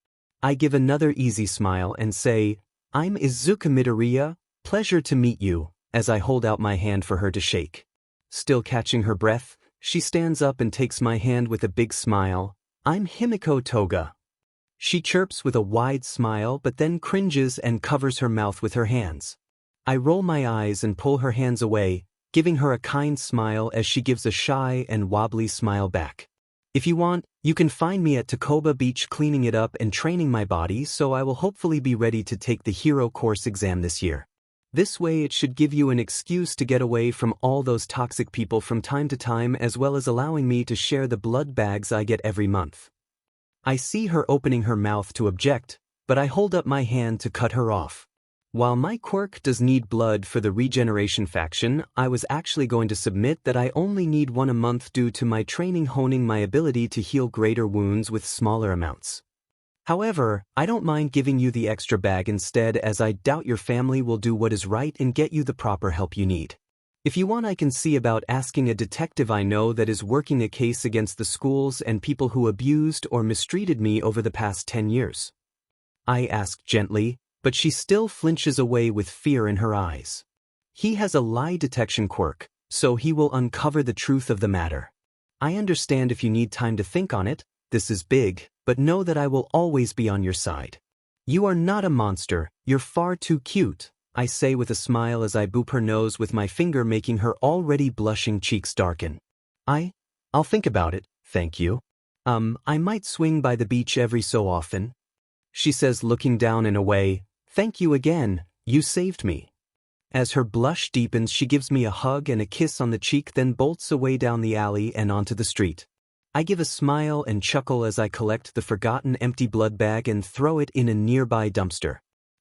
I give another easy smile and say, I'm Izuku Midoriya, pleasure to meet you, as I hold out my hand for her to shake. Still catching her breath, she stands up and takes my hand with a big smile. I'm Himiko Toga. She chirps with a wide smile but then cringes and covers her mouth with her hands. I roll my eyes and pull her hands away, giving her a kind smile as she gives a shy and wobbly smile back. If you want, you can find me at Takoba Beach cleaning it up and training my body, so I will hopefully be ready to take the hero course exam this year. This way it should give you an excuse to get away from all those toxic people from time to time, as well as allowing me to share the blood bags I get every month. I see her opening her mouth to object, but I hold up my hand to cut her off. While my quirk does need blood for the regeneration faction, I was actually going to submit that I only need one a month due to my training honing my ability to heal greater wounds with smaller amounts. However, I don't mind giving you the extra bag instead, as I doubt your family will do what is right and get you the proper help you need. If you want, I can see about asking a detective I know that is working a case against the schools and people who abused or mistreated me over the past 10 years. I ask gently, but she still flinches away with fear in her eyes. He has a lie detection quirk, so he will uncover the truth of the matter. I understand if you need time to think on it. This is big, but know that I will always be on your side. You are not a monster, you're far too cute, I say with a smile as I boop her nose with my finger, making her already blushing cheeks darken. I'll think about it, thank you. I might swing by the beach every so often. She says, looking down and away. Thank you again, you saved me. As her blush deepens, she gives me a hug and a kiss on the cheek, then bolts away down the alley and onto the street. I give a smile and chuckle as I collect the forgotten empty blood bag and throw it in a nearby dumpster.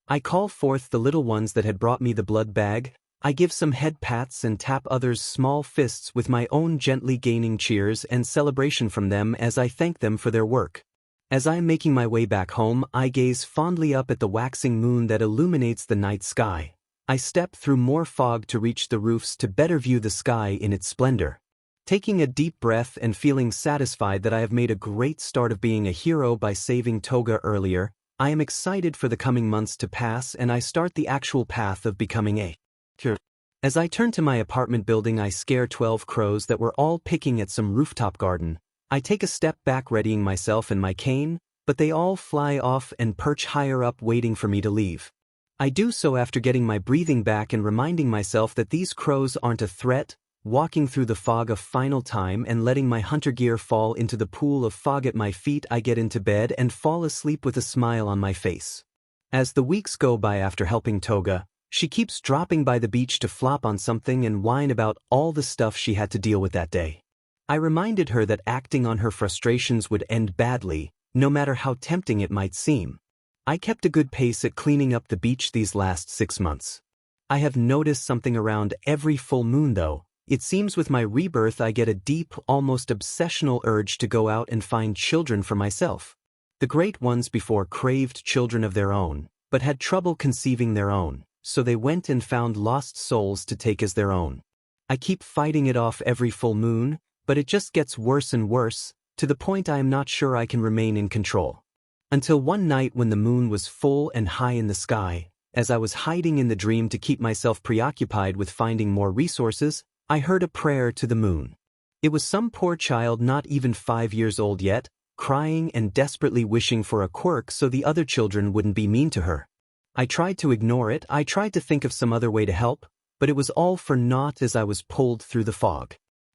I call forth the little ones that had brought me the blood bag. I give some head pats and tap others' small fists with my own, gently gaining cheers and celebration from them as I thank them for their work. As I am making my way back home, I gaze fondly up at the waxing moon that illuminates the night sky. I step through more fog to reach the roofs to better view the sky in its splendor. Taking a deep breath and feeling satisfied that I have made a great start of being a hero by saving Toga earlier, I am excited for the coming months to pass and I start the actual path of becoming a hero. As I turn to my apartment building, I scare 12 crows that were all picking at some rooftop garden, I take a step back readying myself and my cane, but they all fly off and perch higher up waiting for me to leave. I do so after getting my breathing back and reminding myself that these crows aren't a threat, walking through the fog a final time and letting my hunter gear fall into the pool of fog at my feet. I get into bed and fall asleep with a smile on my face. As the weeks go by after helping Toga, she keeps dropping by the beach to flop on something and whine about all the stuff she had to deal with that day. I reminded her that acting on her frustrations would end badly, no matter how tempting it might seem. I kept a good pace at cleaning up the beach these last 6 months. I have noticed something around every full moon though. It seems with my rebirth I get a deep, almost obsessional urge to go out and find children for myself. The great ones before craved children of their own, but had trouble conceiving their own, so they went and found lost souls to take as their own. I keep fighting it off every full moon, but it just gets worse and worse, to the point I am not sure I can remain in control. Until one night when the moon was full and high in the sky, as I was hiding in the dream to keep myself preoccupied with finding more resources, I heard a prayer to the moon. It was some poor child not even 5 years old yet, crying and desperately wishing for a quirk so the other children wouldn't be mean to her. I tried to ignore it, I tried to think of some other way to help, but it was all for naught as I was pulled through the fog.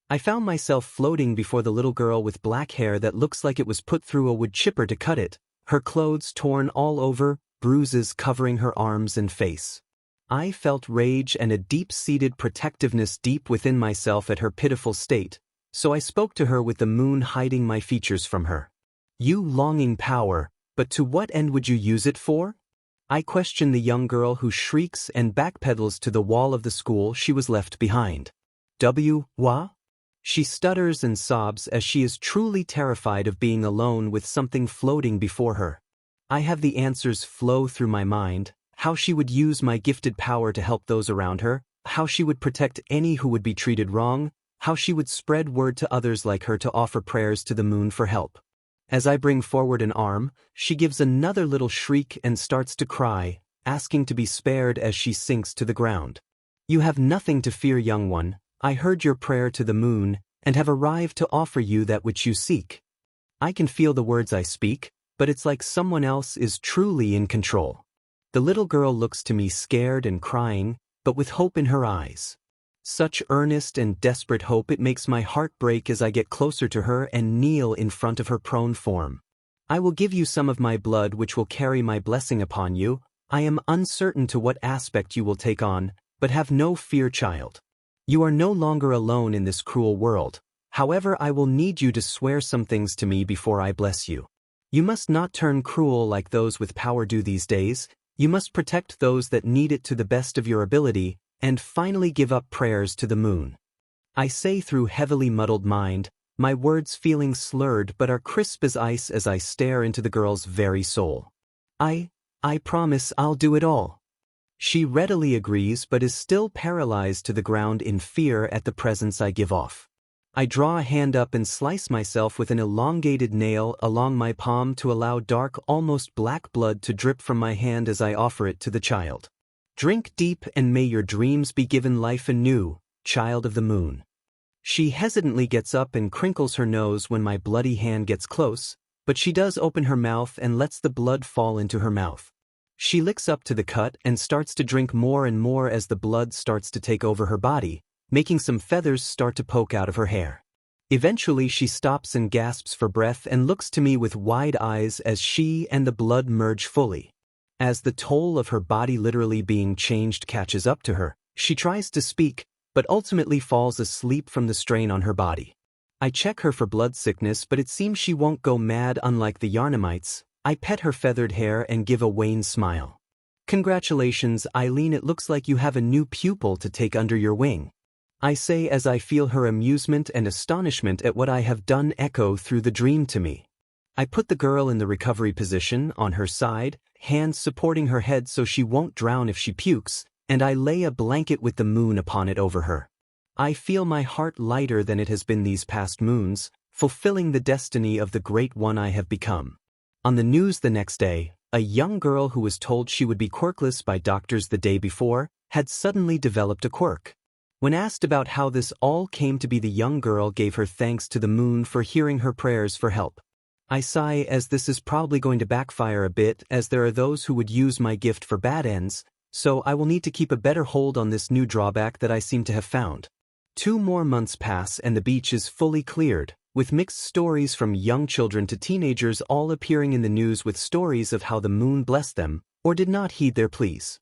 I found myself floating before the little girl with black hair that looks like it was put through a wood chipper to cut it, her clothes torn all over, bruises covering her arms and face. I felt rage and a deep-seated protectiveness deep within myself at her pitiful state, so I spoke to her with the moon hiding my features from her. You longing power, but to what end would you use it for? I question the young girl who shrieks and backpedals to the wall of the school she was left behind. What? She stutters and sobs as she is truly terrified of being alone with something floating before her. I have the answers flow through my mind, how she would use my gifted power to help those around her, how she would protect any who would be treated wrong, how she would spread word to others like her to offer prayers to the moon for help. As I bring forward an arm, she gives another little shriek and starts to cry, asking to be spared as she sinks to the ground. You have nothing to fear, young one. I heard your prayer to the moon, and have arrived to offer you that which you seek. I can feel the words I speak, but it's like someone else is truly in control. The little girl looks to me scared and crying, but with hope in her eyes. Such earnest and desperate hope it makes my heart break as I get closer to her and kneel in front of her prone form. I will give you some of my blood which will carry my blessing upon you. I am uncertain to what aspect you will take on, but have no fear, child. You are no longer alone in this cruel world. However, I will need you to swear some things to me before I bless you. You must not turn cruel like those with power do these days. You must protect those that need it to the best of your ability, and finally give up prayers to the moon. I say through heavily muddled mind, my words feeling slurred but are crisp as ice as I stare into the girl's very soul. I promise I'll do it all. She readily agrees but is still paralyzed to the ground in fear at the presence I give off. I draw a hand up and slice myself with an elongated nail along my palm to allow dark, almost black blood to drip from my hand as I offer it to the child. Drink deep and may your dreams be given life anew, child of the moon. She hesitantly gets up and crinkles her nose when my bloody hand gets close, but she does open her mouth and lets the blood fall into her mouth. She licks up to the cut and starts to drink more and more as the blood starts to take over her body, making some feathers start to poke out of her hair. Eventually she stops and gasps for breath and looks to me with wide eyes as she and the blood merge fully. As the toll of her body literally being changed catches up to her, she tries to speak, but ultimately falls asleep from the strain on her body. I check her for blood sickness, but it seems she won't go mad unlike the Yarnamites. I pet her feathered hair and give a wan smile. Congratulations, Eileen, it looks like you have a new pupil to take under your wing. I say as I feel her amusement and astonishment at what I have done echo through the dream to me. I put the girl in the recovery position, on her side, hands supporting her head so she won't drown if she pukes, and I lay a blanket with the moon upon it over her. I feel my heart lighter than it has been these past moons, fulfilling the destiny of the great one I have become. On the news the next day, a young girl who was told she would be quirkless by doctors the day before, had suddenly developed a quirk. When asked about how this all came to be, the young girl gave her thanks to the moon for hearing her prayers for help. I sigh, as this is probably going to backfire a bit, as there are those who would use my gift for bad ends, so I will need to keep a better hold on this new drawback that I seem to have found. 2 more months pass and the beach is fully cleared, with mixed stories from young children to teenagers all appearing in the news with stories of how the moon blessed them, or did not heed their pleas.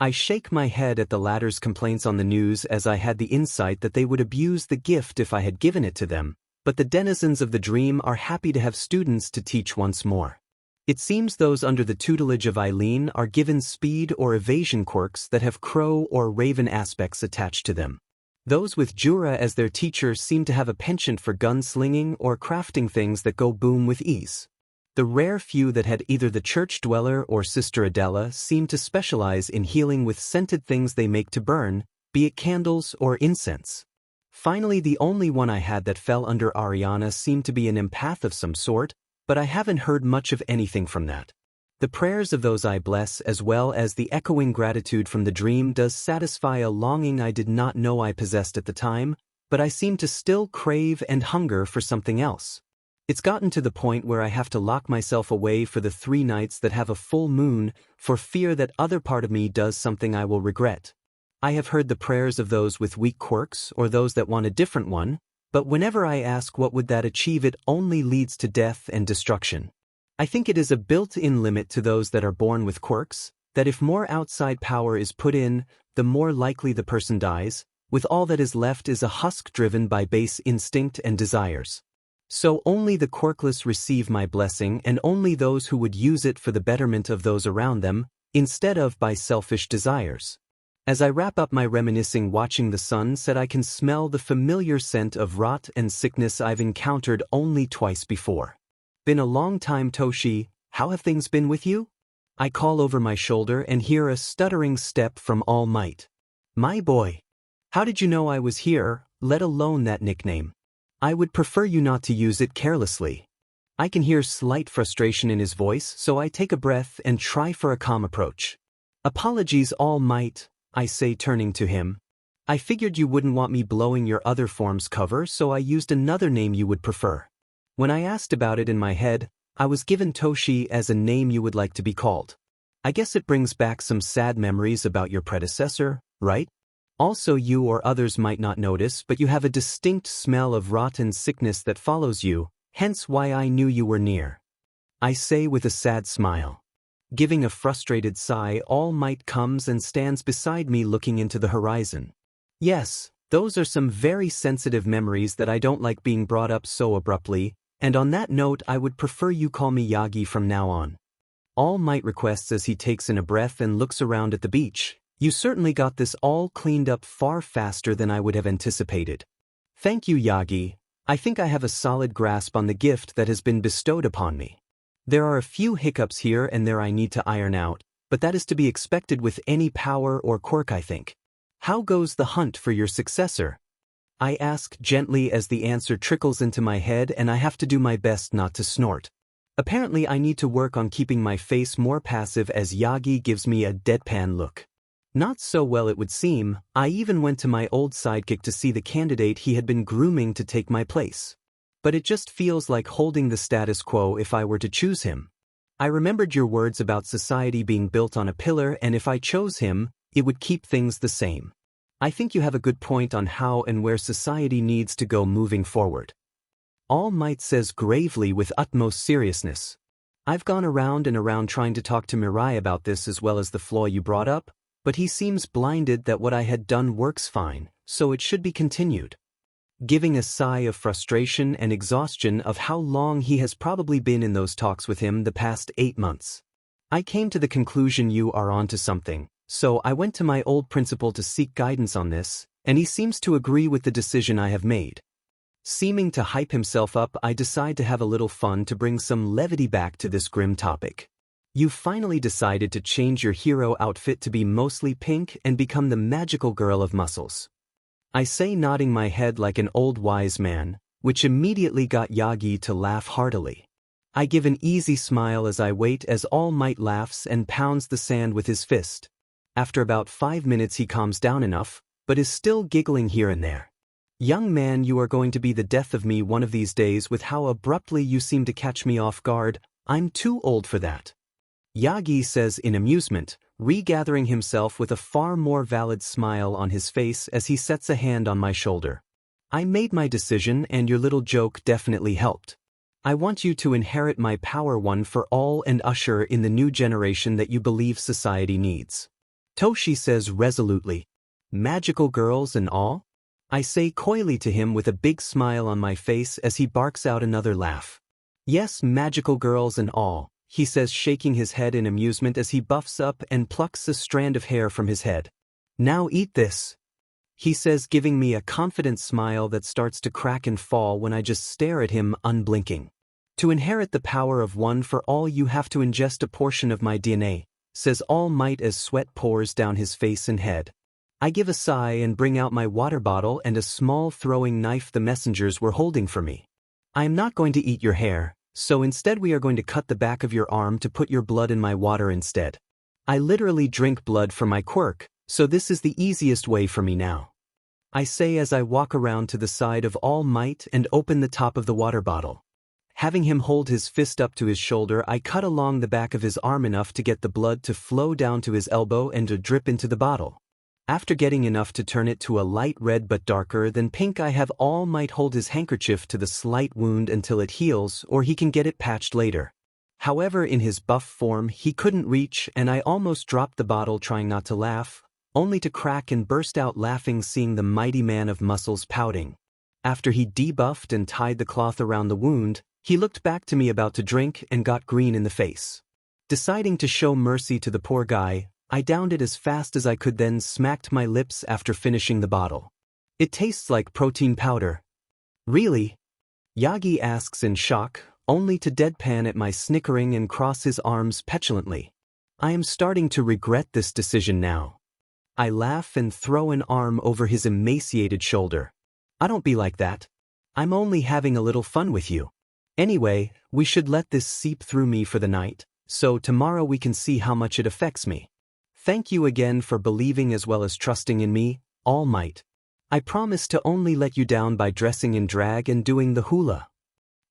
I shake my head at the latter's complaints on the news, as I had the insight that they would abuse the gift if I had given it to them, but the denizens of the dream are happy to have students to teach once more. It seems those under the tutelage of Eileen are given speed or evasion quirks that have crow or raven aspects attached to them. Those with Jura as their teacher seem to have a penchant for gunslinging or crafting things that go boom with ease. The rare few that had either the church dweller or Sister Adela seem to specialize in healing with scented things they make to burn, be it candles or incense. Finally, the only one I had that fell under Ariana seemed to be an empath of some sort, but I haven't heard much of anything from that. The prayers of those I bless, as well as the echoing gratitude from the dream, does satisfy a longing I did not know I possessed at the time, but I seem to still crave and hunger for something else. It's gotten to the point where I have to lock myself away for the 3 nights that have a full moon, for fear that other part of me does something I will regret. I have heard the prayers of those with weak quirks or those that want a different one, but whenever I ask what would that achieve, it only leads to death and destruction. I think it is a built-in limit to those that are born with quirks, that if more outside power is put in, the more likely the person dies, with all that is left is a husk driven by base instinct and desires. So only the quirkless receive my blessing, and only those who would use it for the betterment of those around them, instead of by selfish desires. As I wrap up my reminiscing watching the sun set, I can smell the familiar scent of rot and sickness I've encountered only twice before. Been a long time, Toshi, how have things been with you? I call over my shoulder and hear a stuttering step from All Might. My boy. How did you know I was here, let alone that nickname? I would prefer you not to use it carelessly. I can hear slight frustration in his voice, so I take a breath and try for a calm approach. Apologies, All Might, I say, turning to him. I figured you wouldn't want me blowing your other form's cover, so I used another name you would prefer. When I asked about it in my head, I was given Toshi as a name you would like to be called. I guess it brings back some sad memories about your predecessor, right? Also, you or others might not notice, but you have a distinct smell of rotten sickness that follows you, hence why I knew you were near. I say with a sad smile. Giving a frustrated sigh, All Might comes and stands beside me, looking into the horizon. Yes, those are some very sensitive memories that I don't like being brought up so abruptly, and on that note I would prefer you call me Yagi from now on. All Might requests as he takes in a breath and looks around at the beach. You certainly got this all cleaned up far faster than I would have anticipated. Thank you, Yagi. I think I have a solid grasp on the gift that has been bestowed upon me. There are a few hiccups here and there I need to iron out, but that is to be expected with any power or quirk, I think. How goes the hunt for your successor? I ask gently as the answer trickles into my head and I have to do my best not to snort. Apparently I need to work on keeping my face more passive as Yagi gives me a deadpan look. Not so well, it would seem. I even went to my old sidekick to see the candidate he had been grooming to take my place. But it just feels like holding the status quo if I were to choose him. I remembered your words about society being built on a pillar, and if I chose him, it would keep things the same. I think you have a good point on how and where society needs to go moving forward. All Might says gravely with utmost seriousness. I've gone around and around trying to talk to Mirai about this as well as the flaw you brought up, but he seems blinded that what I had done works fine, so it should be continued. Giving a sigh of frustration and exhaustion of how long he has probably been in those talks with him the past 8 months. I came to the conclusion you are onto something, so I went to my old principal to seek guidance on this, and he seems to agree with the decision I have made. Seeming to hype himself up, I decide to have a little fun to bring some levity back to this grim topic. You finally decided to change your hero outfit to be mostly pink and become the magical girl of muscles. I say, nodding my head like an old wise man, which immediately got Yagi to laugh heartily. I give an easy smile as I wait as All Might laughs and pounds the sand with his fist. After about 5 minutes he calms down enough, but is still giggling here and there. Young man, you are going to be the death of me one of these days with how abruptly you seem to catch me off guard. I'm too old for that. Yagi says in amusement, regathering himself with a far more valid smile on his face as he sets a hand on my shoulder. I made my decision and your little joke definitely helped. I want you to inherit my power one for all and usher in the new generation that you believe society needs. Toshi says resolutely, magical girls and all? I say coyly to him with a big smile on my face as he barks out another laugh. Yes, magical girls and all, he says, shaking his head in amusement as he buffs up and plucks a strand of hair from his head. Now eat this, he says, giving me a confident smile that starts to crack and fall when I just stare at him unblinking. To inherit the power of one for all you have to ingest a portion of my DNA, says All Might as sweat pours down his face and head. I give a sigh and bring out my water bottle and a small throwing knife the messengers were holding for me. I am not going to eat your hair, so instead we are going to cut the back of your arm to put your blood in my water instead. I literally drink blood for my quirk, so this is the easiest way for me now. I say as I walk around to the side of All Might and open the top of the water bottle. Having him hold his fist up to his shoulder, I cut along the back of his arm enough to get the blood to flow down to his elbow and to drip into the bottle. After getting enough to turn it to a light red but darker than pink, I have All Might hold his handkerchief to the slight wound until it heals, or he can get it patched later. However, in his buff form he couldn't reach, and I almost dropped the bottle trying not to laugh, only to crack and burst out laughing seeing the mighty man of muscles pouting. After he debuffed and tied the cloth around the wound, he looked back to me about to drink and got green in the face. Deciding to show mercy to the poor guy, I downed it as fast as I could, then smacked my lips after finishing the bottle. It tastes like protein powder. Really? Yagi asks in shock, only to deadpan at my snickering and cross his arms petulantly. I am starting to regret this decision now. I laugh and throw an arm over his emaciated shoulder. I don't be like that. I'm only having a little fun with you. Anyway, we should let this seep through me for the night, so tomorrow we can see how much it affects me. Thank you again for believing as well as trusting in me, All Might. I promise to only let you down by dressing in drag and doing the hula.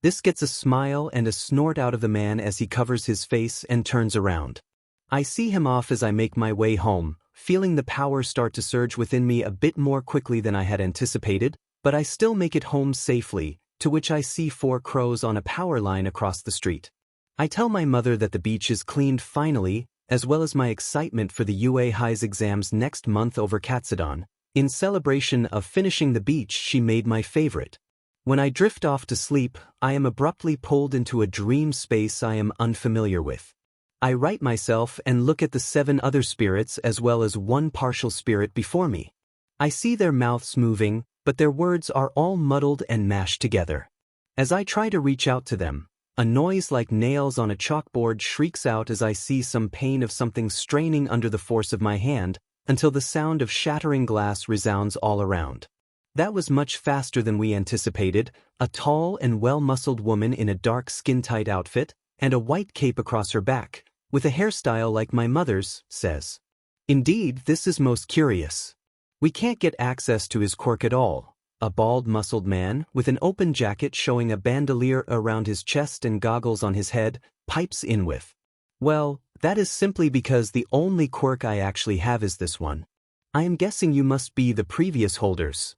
This gets a smile and a snort out of the man as he covers his face and turns around. I see him off as I make my way home, feeling the power start to surge within me a bit more quickly than I had anticipated, but I still make it home safely, to which I see 4 crows on a power line across the street. I tell my mother that the beach is cleaned finally, as well as my excitement for the Rowdyhay's exams next month over Katsudon. In celebration of finishing the beach she made my favorite. When I drift off to sleep, I am abruptly pulled into a dream space I am unfamiliar with. I right myself and look at the 7 other spirits as well as 1 partial spirit before me. I see their mouths moving, but their words are all muddled and mashed together. As I try to reach out to them, a noise like nails on a chalkboard shrieks out as I see some pain of something straining under the force of my hand, until the sound of shattering glass resounds all around. That was much faster than we anticipated. A tall and well-muscled woman in a dark skin-tight outfit, and a white cape across her back, with a hairstyle like my mother's, says. Indeed, this is most curious. We can't get access to his quirk at all. A bald-muscled man, with an open jacket showing a bandolier around his chest and goggles on his head, pipes in with, "Well, that is simply because the only quirk I actually have is this one. I am guessing you must be the previous holders."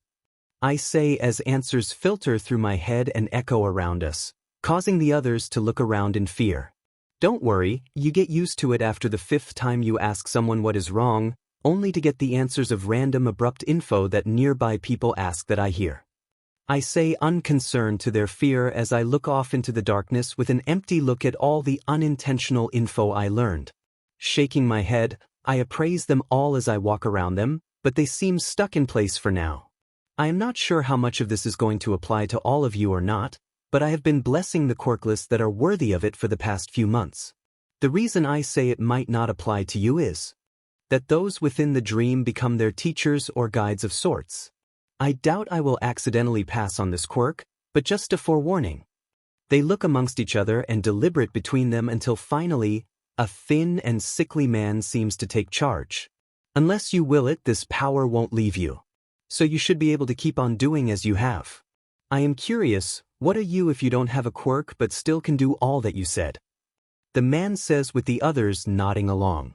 I say as answers filter through my head and echo around us, causing the others to look around in fear. Don't worry, you get used to it after the 5th time you ask someone what is wrong, only to get the answers of random abrupt info that nearby people ask that I hear. I say unconcerned to their fear as I look off into the darkness with an empty look at all the unintentional info I learned. Shaking my head, I appraise them all as I walk around them, but they seem stuck in place for now. I am not sure how much of this is going to apply to all of you or not, but I have been blessing the quirkless that are worthy of it for the past few months. The reason I say it might not apply to you is that those within the dream become their teachers or guides of sorts. I doubt I will accidentally pass on this quirk, but just a forewarning. They look amongst each other and deliberate between them until finally, a thin and sickly man seems to take charge. Unless you will it, this power won't leave you. so you should be able to keep on doing as you have. I am curious, what are you if you don't have a quirk but still can do all that you said? The man says with the others nodding along.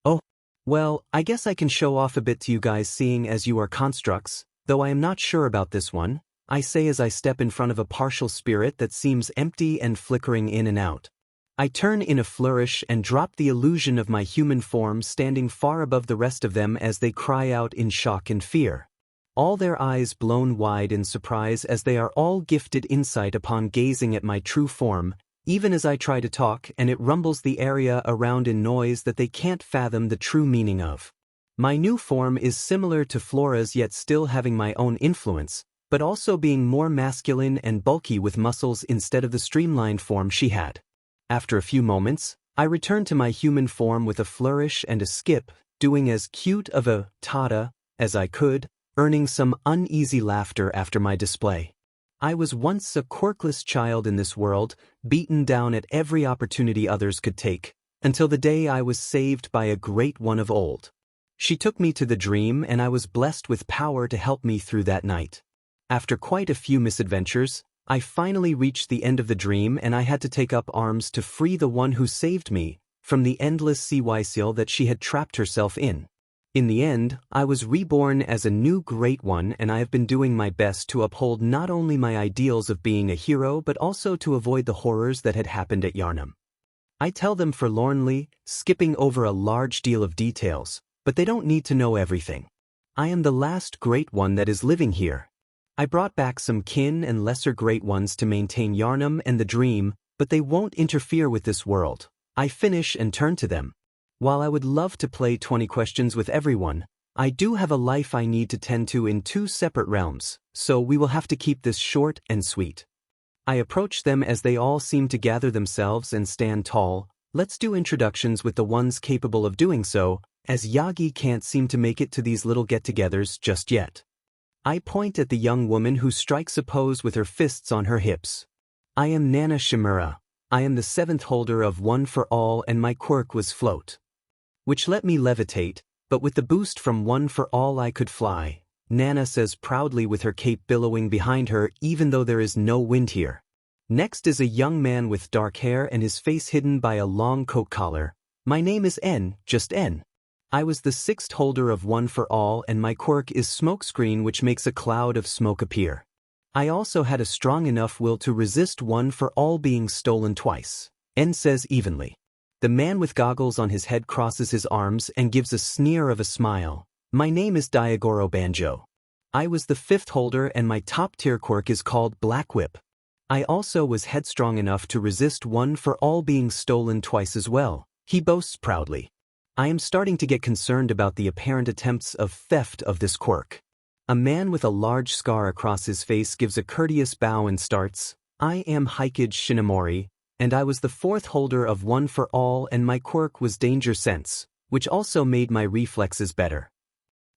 Oh, well, I guess I can show off a bit to you guys seeing as you are constructs, though I am not sure about this one, I say as I step in front of a partial spirit that seems empty and flickering in and out. I turn in a flourish and drop the illusion of my human form standing far above the rest of them as they cry out in shock and fear. All their eyes blown wide in surprise as they are all gifted insight upon gazing at my true form, even as I try to talk and it rumbles the area around in noise that they can't fathom the true meaning of. My new form is similar to Flora's yet still having my own influence, but also being more masculine and bulky with muscles instead of the streamlined form she had. After a few moments, I return to my human form with a flourish and a skip, doing as cute of a tada as I could, earning some uneasy laughter after my display. I was once a quirkless child in this world, beaten down at every opportunity others could take, until the day I was saved by a great one of old. She took me to the dream and I was blessed with power to help me through that night. After quite a few misadventures, I finally reached the end of the dream and I had to take up arms to free the one who saved me from the endless sea cycle that she had trapped herself in. In the end, I was reborn as a new great one and I have been doing my best to uphold not only my ideals of being a hero but also to avoid the horrors that had happened at Yharnam. I tell them forlornly, skipping over a large deal of details, but they don't need to know everything. I am the last great one that is living here. I brought back some kin and lesser great ones to maintain Yharnam and the dream, but they won't interfere with this world. I finish and turn to them. While I would love to play 20 questions with everyone, I do have a life I need to tend to in 2 separate realms, so we will have to keep this short and sweet. I approach them as they all seem to gather themselves and stand tall. Let's do introductions with the ones capable of doing so, as Yagi can't seem to make it to these little get-togethers just yet. I point at the young woman who strikes a pose with her fists on her hips. I am Nana Shimura. I am the 7th holder of One for All and my quirk was Float, which let me levitate, but with the boost from One for All I could fly, Nana says proudly with her cape billowing behind her even though there is no wind here. Next is a young man with dark hair and his face hidden by a long coat collar. My name is N, just N. I was the 6th holder of One for All and my quirk is Smokescreen which makes a cloud of smoke appear. I also had a strong enough will to resist One for All being stolen twice, N says evenly. The man with goggles on his head crosses his arms and gives a sneer of a smile. My name is Diagoro Banjo. I was the 5th holder and my top-tier quirk is called Black Whip. I also was headstrong enough to resist One for All being stolen twice as well, he boasts proudly. I am starting to get concerned about the apparent attempts of theft of this quirk. A man with a large scar across his face gives a courteous bow and starts. I am Hikage Shinomori, and I was the 4th holder of One for All and my quirk was Danger Sense, which also made my reflexes better.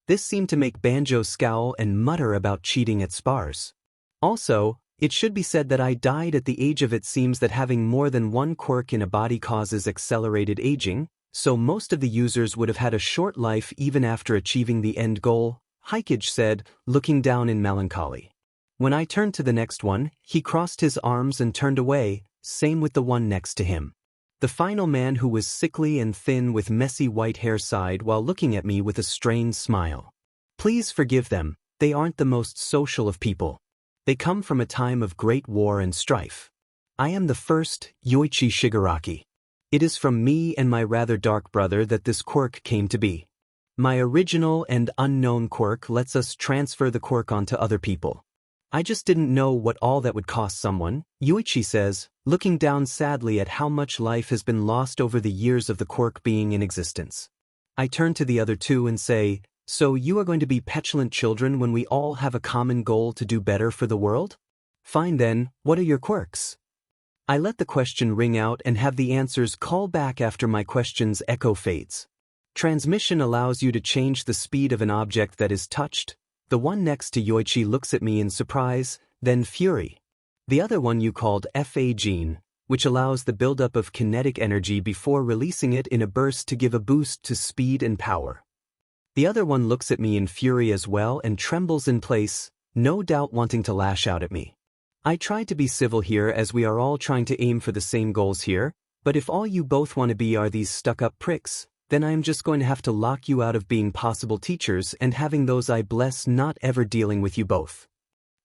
This seemed to make Banjo scowl and mutter about cheating at spars. Also, it should be said that I died at the age of it seems that having more than one quirk in a body causes accelerated aging, so most of the users would have had a short life even after achieving the end goal, Hikage said, looking down in melancholy. When I turned to the next one, he crossed his arms and turned away, same with the one next to him. The final man who was sickly and thin with messy white hair sighed while looking at me with a strained smile. Please forgive them, they aren't the most social of people. They come from a time of great war and strife. I am the first, Yoichi Shigaraki. It is from me and my rather dark brother that this quirk came to be. My original and unknown quirk lets us transfer the quirk onto other people. I just didn't know what all that would cost someone, Yoichi says, looking down sadly at how much life has been lost over the years of the quirk being in existence. I turn to the other two and say, so you are going to be petulant children when we all have a common goal to do better for the world? Fine then, what are your quirks? I let the question ring out and have the answers call back after my question's echo fades. Transmission allows you to change the speed of an object that is touched. The one next to Yoichi looks at me in surprise, then fury. The other one you called FA gene, which allows the buildup of kinetic energy before releasing it in a burst to give a boost to speed and power. The other one looks at me in fury as well and trembles in place, no doubt wanting to lash out at me. I tried to be civil here as we are all trying to aim for the same goals here, but if all you both want to be are these stuck-up pricks, then I am just going to have to lock you out of being possible teachers and having those I bless not ever dealing with you both.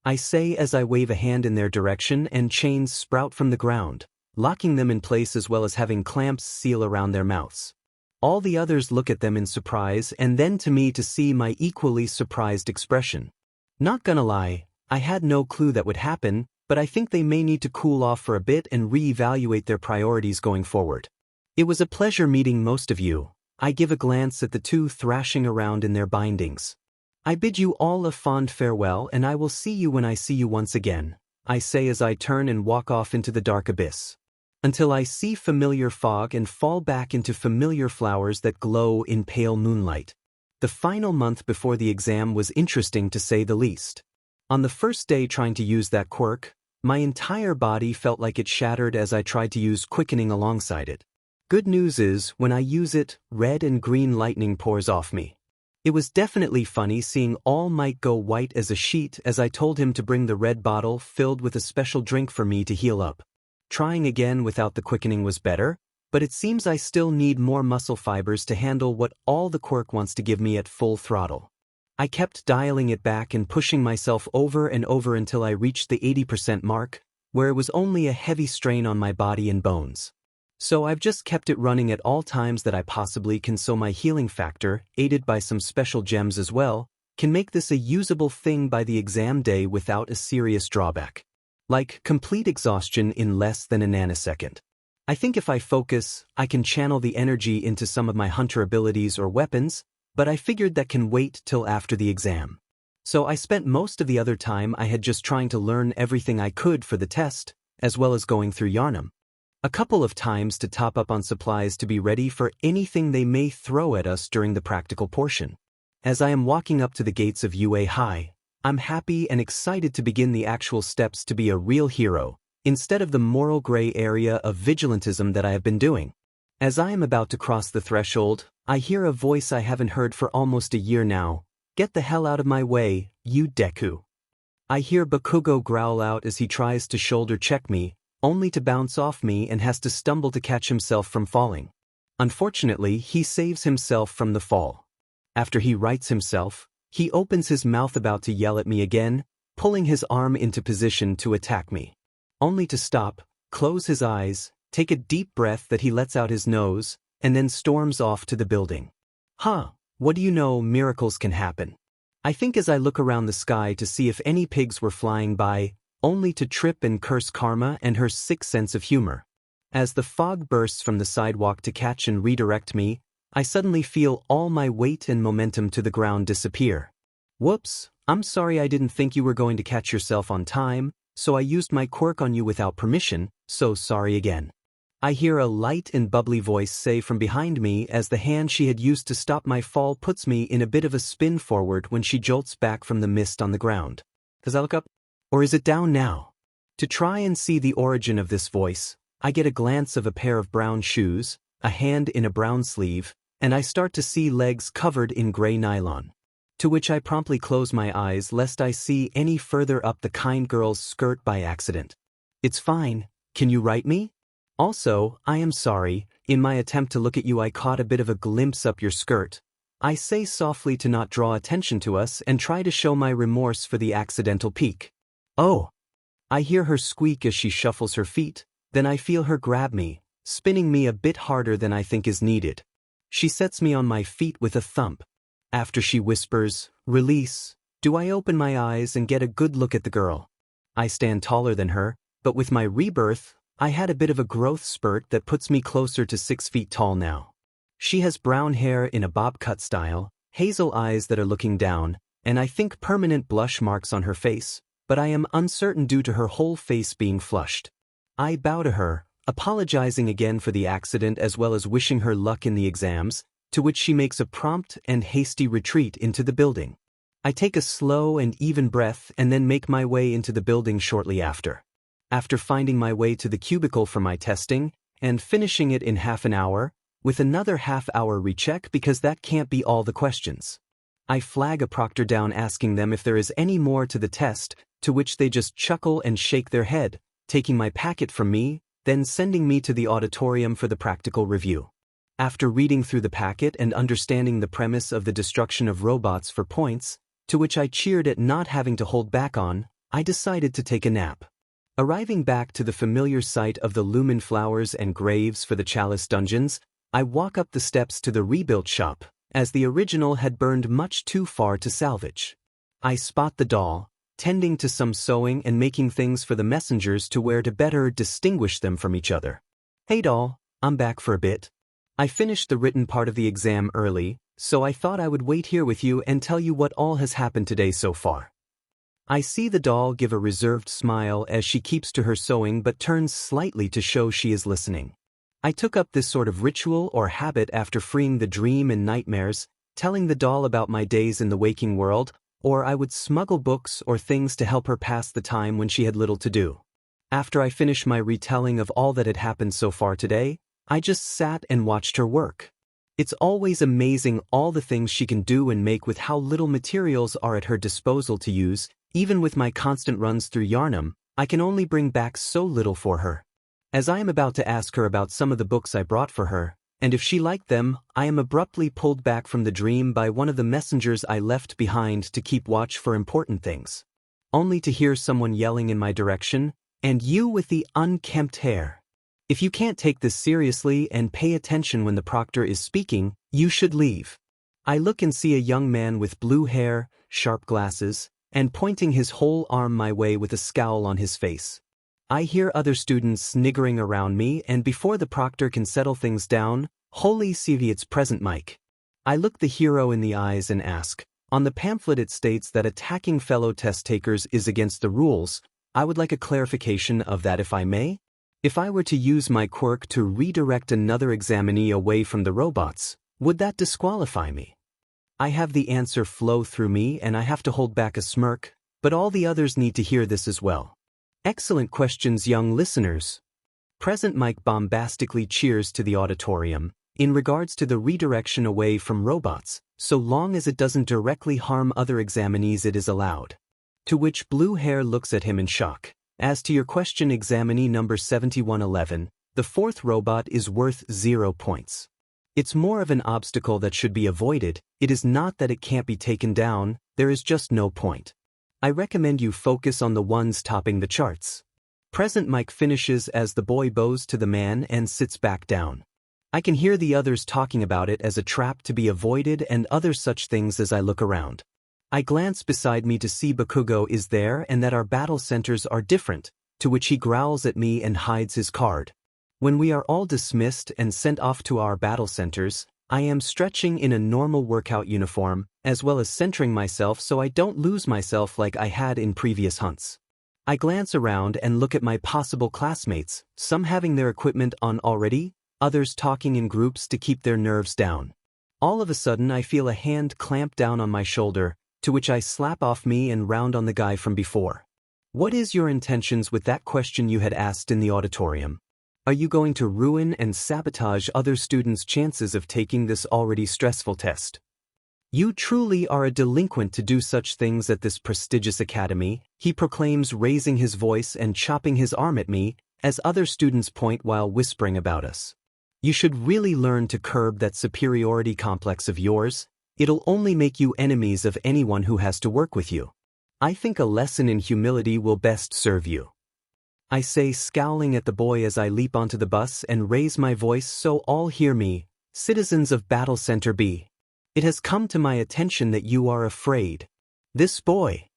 I say as I wave a hand in their direction and chains sprout from the ground, locking them in place as well as having clamps seal around their mouths. All the others look at them in surprise and then to me to see my equally surprised expression. Not gonna lie, I had no clue that would happen, but I think they may need to cool off for a bit and re-evaluate their priorities going forward. It was a pleasure meeting most of you. I give a glance at the two thrashing around in their bindings. I bid you all a fond farewell and I will see you when I see you once again, I say as I turn and walk off into the dark abyss. Until I see familiar fog and fall back into familiar flowers that glow in pale moonlight. The final month before the exam was interesting to say the least. On the first day trying to use that quirk, my entire body felt like it shattered as I tried to use quickening alongside it. Good news is, when I use it, red and green lightning pours off me. It was definitely funny seeing All Might go white as a sheet as I told him to bring the red bottle filled with a special drink for me to heal up. Trying again without the quickening was better, but it seems I still need more muscle fibers to handle what all the quirk wants to give me at full throttle. I kept dialing it back and pushing myself over and over until I reached the 80% mark, where it was only a heavy strain on my body and bones. So I've just kept it running at all times that I possibly can so my healing factor, aided by some special gems as well, can make this a usable thing by the exam day without a serious drawback. Like complete exhaustion in less than a nanosecond. I think if I focus, I can channel the energy into some of my hunter abilities or weapons, but I figured that can wait till after the exam. So I spent most of the other time I had just trying to learn everything I could for the test, as well as going through Yarnum. A couple of times to top up on supplies to be ready for anything they may throw at us during the practical portion. As I am walking up to the gates of UA High, I'm happy and excited to begin the actual steps to be a real hero, instead of the moral gray area of vigilantism that I have been doing. As I am about to cross the threshold, I hear a voice I haven't heard for almost a year now. Get the hell out of my way, you Deku. I hear Bakugo growl out as he tries to shoulder check me, only to bounce off me and has to stumble to catch himself from falling. Unfortunately, he saves himself from the fall. After he rights himself, he opens his mouth about to yell at me again, pulling his arm into position to attack me. Only to stop, close his eyes, take a deep breath that he lets out his nose, and then storms off to the building. What do you know, miracles can happen. I think as I look around the sky to see if any pigs were flying by, only to trip and curse Karma and her sick sense of humor. As the fog bursts from the sidewalk to catch and redirect me, I suddenly feel all my weight and momentum to the ground disappear. Whoops, I'm sorry, I didn't think you were going to catch yourself on time, so I used my quirk on you without permission, so sorry again. I hear a light and bubbly voice say from behind me as the hand she had used to stop my fall puts me in a bit of a spin forward when she jolts back from the mist on the ground. Does that look up? Or is it down now? To try and see the origin of this voice, I get a glance of a pair of brown shoes, a hand in a brown sleeve, and I start to see legs covered in gray nylon. To which I promptly close my eyes lest I see any further up the kind girl's skirt by accident. It's fine, can you write me? Also, I am sorry, in my attempt to look at you I caught a bit of a glimpse up your skirt. I say softly to not draw attention to us and try to show my remorse for the accidental peek. Oh! I hear her squeak as she shuffles her feet, then I feel her grab me, spinning me a bit harder than I think is needed. She sets me on my feet with a thump. After she whispers, "Release," do I open my eyes and get a good look at the girl. I stand taller than her, but with my rebirth, I had a bit of a growth spurt that puts me closer to 6 feet tall now. She has brown hair in a bob cut style, hazel eyes that are looking down, and I think permanent blush marks on her face, but I am uncertain due to her whole face being flushed. I bow to her, apologizing again for the accident as well as wishing her luck in the exams, to which she makes a prompt and hasty retreat into the building. I take a slow and even breath and then make my way into the building shortly after. After finding my way to the cubicle for my testing, and finishing it in half an hour, with another half-hour recheck because that can't be all the questions. I flag a proctor down asking them if there is any more to the test, to which they just chuckle and shake their head, taking my packet from me, then sending me to the auditorium for the practical review. After reading through the packet and understanding the premise of the destruction of robots for points, to which I cheered at not having to hold back on, I decided to take a nap. Arriving back to the familiar site of the lumen flowers and graves for the chalice dungeons, I walk up the steps to the rebuilt shop, as the original had burned much too far to salvage. I spot the doll, tending to some sewing and making things for the messengers to wear to better distinguish them from each other. Hey doll, I'm back for a bit. I finished the written part of the exam early, so I thought I would wait here with you and tell you what all has happened today so far. I see the doll give a reserved smile as she keeps to her sewing but turns slightly to show she is listening. I took up this sort of ritual or habit after freeing the dream and nightmares, telling the doll about my days in the waking world, or I would smuggle books or things to help her pass the time when she had little to do. After I finished my retelling of all that had happened so far today, I just sat and watched her work. It's always amazing all the things she can do and make with how little materials are at her disposal to use. Even with my constant runs through Yarnum, I can only bring back so little for her. As I am about to ask her about some of the books I brought for her, and if she liked them, I am abruptly pulled back from the dream by one of the messengers I left behind to keep watch for important things. Only to hear someone yelling in my direction, "And you with the unkempt hair. If you can't take this seriously and pay attention when the proctor is speaking, you should leave." I look and see a young man with blue hair, sharp glasses, and pointing his whole arm my way with a scowl on his face. I hear other students sniggering around me, and before the proctor can settle things down, holy CV, it's present Mike. I look the hero in the eyes and ask, on the pamphlet it states that attacking fellow test takers is against the rules. I would like a clarification of that if I may. If I were to use my quirk to redirect another examinee away from the robots, would that disqualify me? I have the answer flow through me and I have to hold back a smirk, but all the others need to hear this as well. Excellent questions, young listeners. Present Mike bombastically cheers to the auditorium, in regards to the redirection away from robots, so long as it doesn't directly harm other examinees it is allowed. To which Blue Hair looks at him in shock. As to your question, examinee number 7111, the fourth robot is worth 0 points. It's more of an obstacle that should be avoided. It is not that it can't be taken down, there is just no point. I recommend you focus on the ones topping the charts. Present Mike finishes as the boy bows to the man and sits back down. I can hear the others talking about it as a trap to be avoided and other such things as I look around. I glance beside me to see Bakugo is there and that our battle centers are different, to which he growls at me and hides his card. When we are all dismissed and sent off to our battle centers, I am stretching in a normal workout uniform, as well as centering myself so I don't lose myself like I had in previous hunts. I glance around and look at my possible classmates, some having their equipment on already, others talking in groups to keep their nerves down. All of a sudden I feel a hand clamp down on my shoulder, to which I slap off me and round on the guy from before. What is your intentions with that question you had asked in the auditorium? Are you going to ruin and sabotage other students' chances of taking this already stressful test? You truly are a delinquent to do such things at this prestigious academy, he proclaims, raising his voice and chopping his arm at me, as other students point while whispering about us. You should really learn to curb that superiority complex of yours. It'll only make you enemies of anyone who has to work with you. I think a lesson in humility will best serve you. I say, scowling at the boy as I leap onto the bus and raise my voice so all hear me. Citizens of Battle Center B. It has come to my attention that you are afraid. This boy,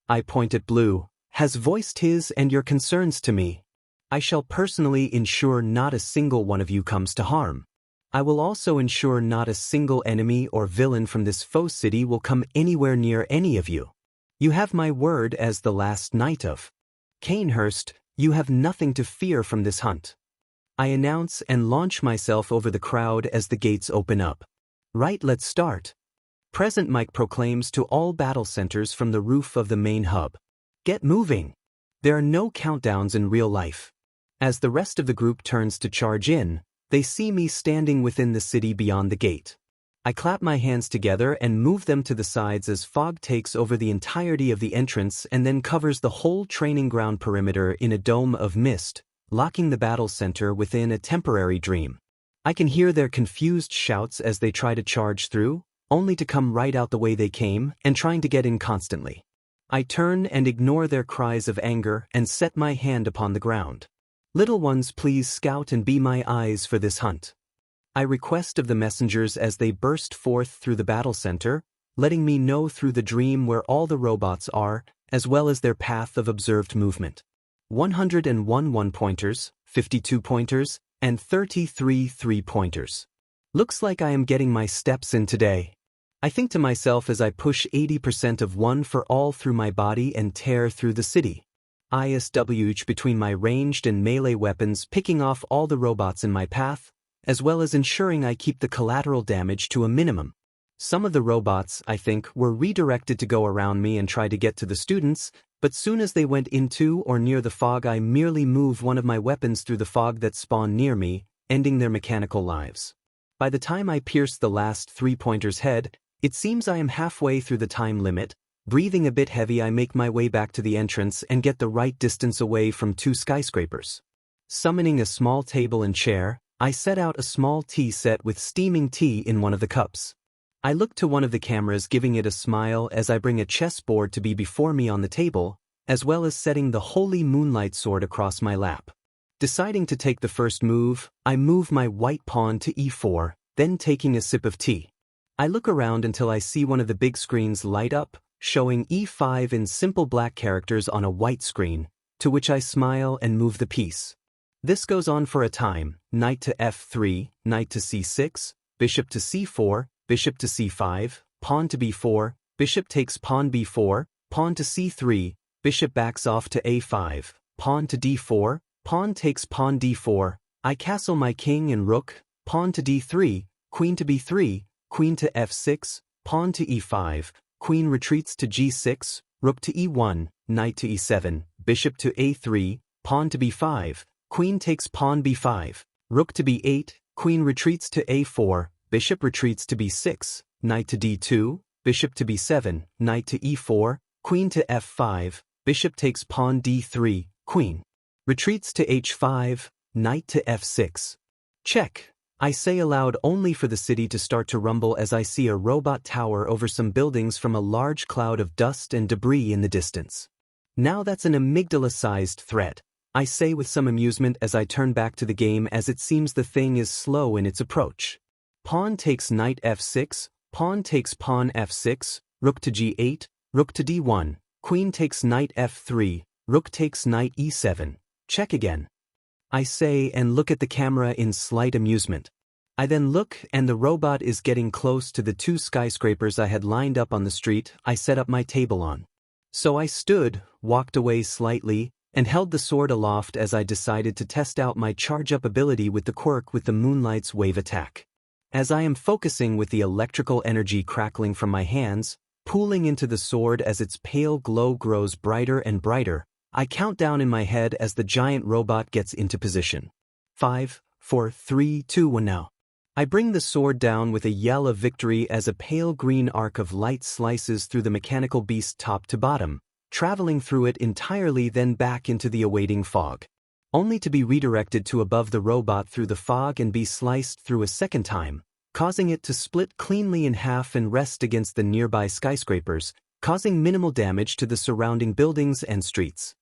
I point at Blue, has voiced his and your concerns to me. I shall personally ensure not a single one of you comes to harm. I will also ensure not a single enemy or villain from this foe city will come anywhere near any of you. You have my word as the last knight of Canehurst. You have nothing to fear from this hunt. I announce and launch myself over the crowd as the gates open up. Right, let's start. Present Mike proclaims to all battle centers from the roof of the main hub. Get moving. There are no countdowns in real life. As the rest of the group turns to charge in, They see me standing within the city beyond the gate. I clap my hands together and move them to the sides as fog takes over the entirety of the entrance and then covers the whole training ground perimeter in a dome of mist, locking the battle center within a temporary dream. I can hear their confused shouts as they try to charge through, only to come right out the way they came and trying to get in constantly. I turn and ignore their cries of anger and set my hand upon the ground. Little ones, please scout and be my eyes for this hunt. I request of the messengers as they burst forth through the battle center, letting me know through the dream where all the robots are, as well as their path of observed movement. 101 1-pointers, 52 pointers, and 33 3-pointers. Looks like I am getting my steps in today. I think to myself as I push 80% of 1 for all through my body and tear through the city. ISWH between my ranged and melee weapons, picking off all the robots in my path, as well as ensuring I keep the collateral damage to a minimum. Some of the robots, I think, were redirected to go around me and try to get to the students, but soon as they went into or near the fog, I merely move one of my weapons through the fog that spawned near me, ending their mechanical lives. By the time I pierce the last 3-pointer's head, it seems I am halfway through the time limit. Breathing a bit heavy, I make my way back to the entrance and get the right distance away from 2 skyscrapers. Summoning a small table and chair, I set out a small tea set with steaming tea in one of the cups. I look to one of the cameras, giving it a smile as I bring a chessboard to be before me on the table, as well as setting the holy moonlight sword across my lap. Deciding to take the first move, I move my white pawn to e4, then taking a sip of tea. I look around until I see one of the big screens light up, showing e5 in simple black characters on a white screen, to which I smile and move the piece. This goes on for a time: knight to f3, knight to c6, bishop to c4, bishop to c5, pawn to b4, bishop takes pawn b4, pawn to c3, bishop backs off to a5, pawn to d4, pawn takes pawn d4, I castle my king and rook, pawn to d3, queen to b3, queen to f6, pawn to e5, queen retreats to g6, rook to e1, knight to e7, bishop to a3, pawn to b5, queen takes pawn b5, rook to b8, queen retreats to a4, bishop retreats to b6, knight to d2, bishop to b7, knight to e4, queen to f5, bishop takes pawn d3, queen retreats to h5, knight to f6. Check. I say aloud, only for the city to start to rumble as I see a robot tower over some buildings from a large cloud of dust and debris in the distance. Now that's an amygdala-sized threat, I say with some amusement as I turn back to the game, as it seems the thing is slow in its approach. Pawn takes knight f6, pawn takes pawn f6, rook to g8, rook to d1, queen takes knight f3, rook takes knight e7. Check again, I say and look at the camera in slight amusement. I then look and the robot is getting close to the 2 skyscrapers I had lined up on the street I set up my table on. So I stood, walked away slightly, and held the sword aloft as I decided to test out my charge-up ability with the quirk with the moonlight's wave attack. As I am focusing with the electrical energy crackling from my hands, pooling into the sword as its pale glow grows brighter and brighter, I count down in my head as the giant robot gets into position. 5, 4, 3, 2, 1 now. I bring the sword down with a yell of victory as a pale green arc of light slices through the mechanical beast top to bottom, traveling through it entirely, then back into the awaiting fog, only to be redirected to above the robot through the fog and be sliced through a second time, causing it to split cleanly in half and rest against the nearby skyscrapers, causing minimal damage to the surrounding buildings and streets.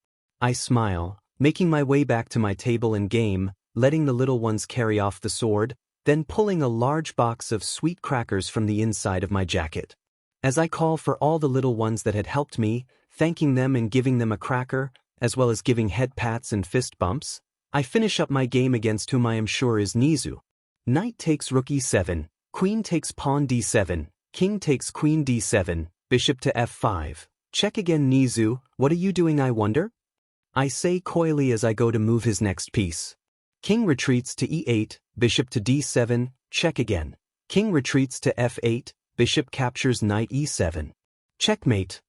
I smile, making my way back to my table and game, letting the little ones carry off the sword, then pulling a large box of sweet crackers from the inside of my jacket. As I call for all the little ones that had helped me, thanking them and giving them a cracker, as well as giving head pats and fist bumps, I finish up my game against whom I am sure is Nizu. Knight takes rook e7, queen takes pawn d7, king takes queen d7, bishop to f5. Check again, Nizu, what are you doing, I wonder? I say coyly as I go to move his next piece. King retreats to e8, bishop to d7, check again. King retreats to f8, bishop captures knight e7. Checkmate.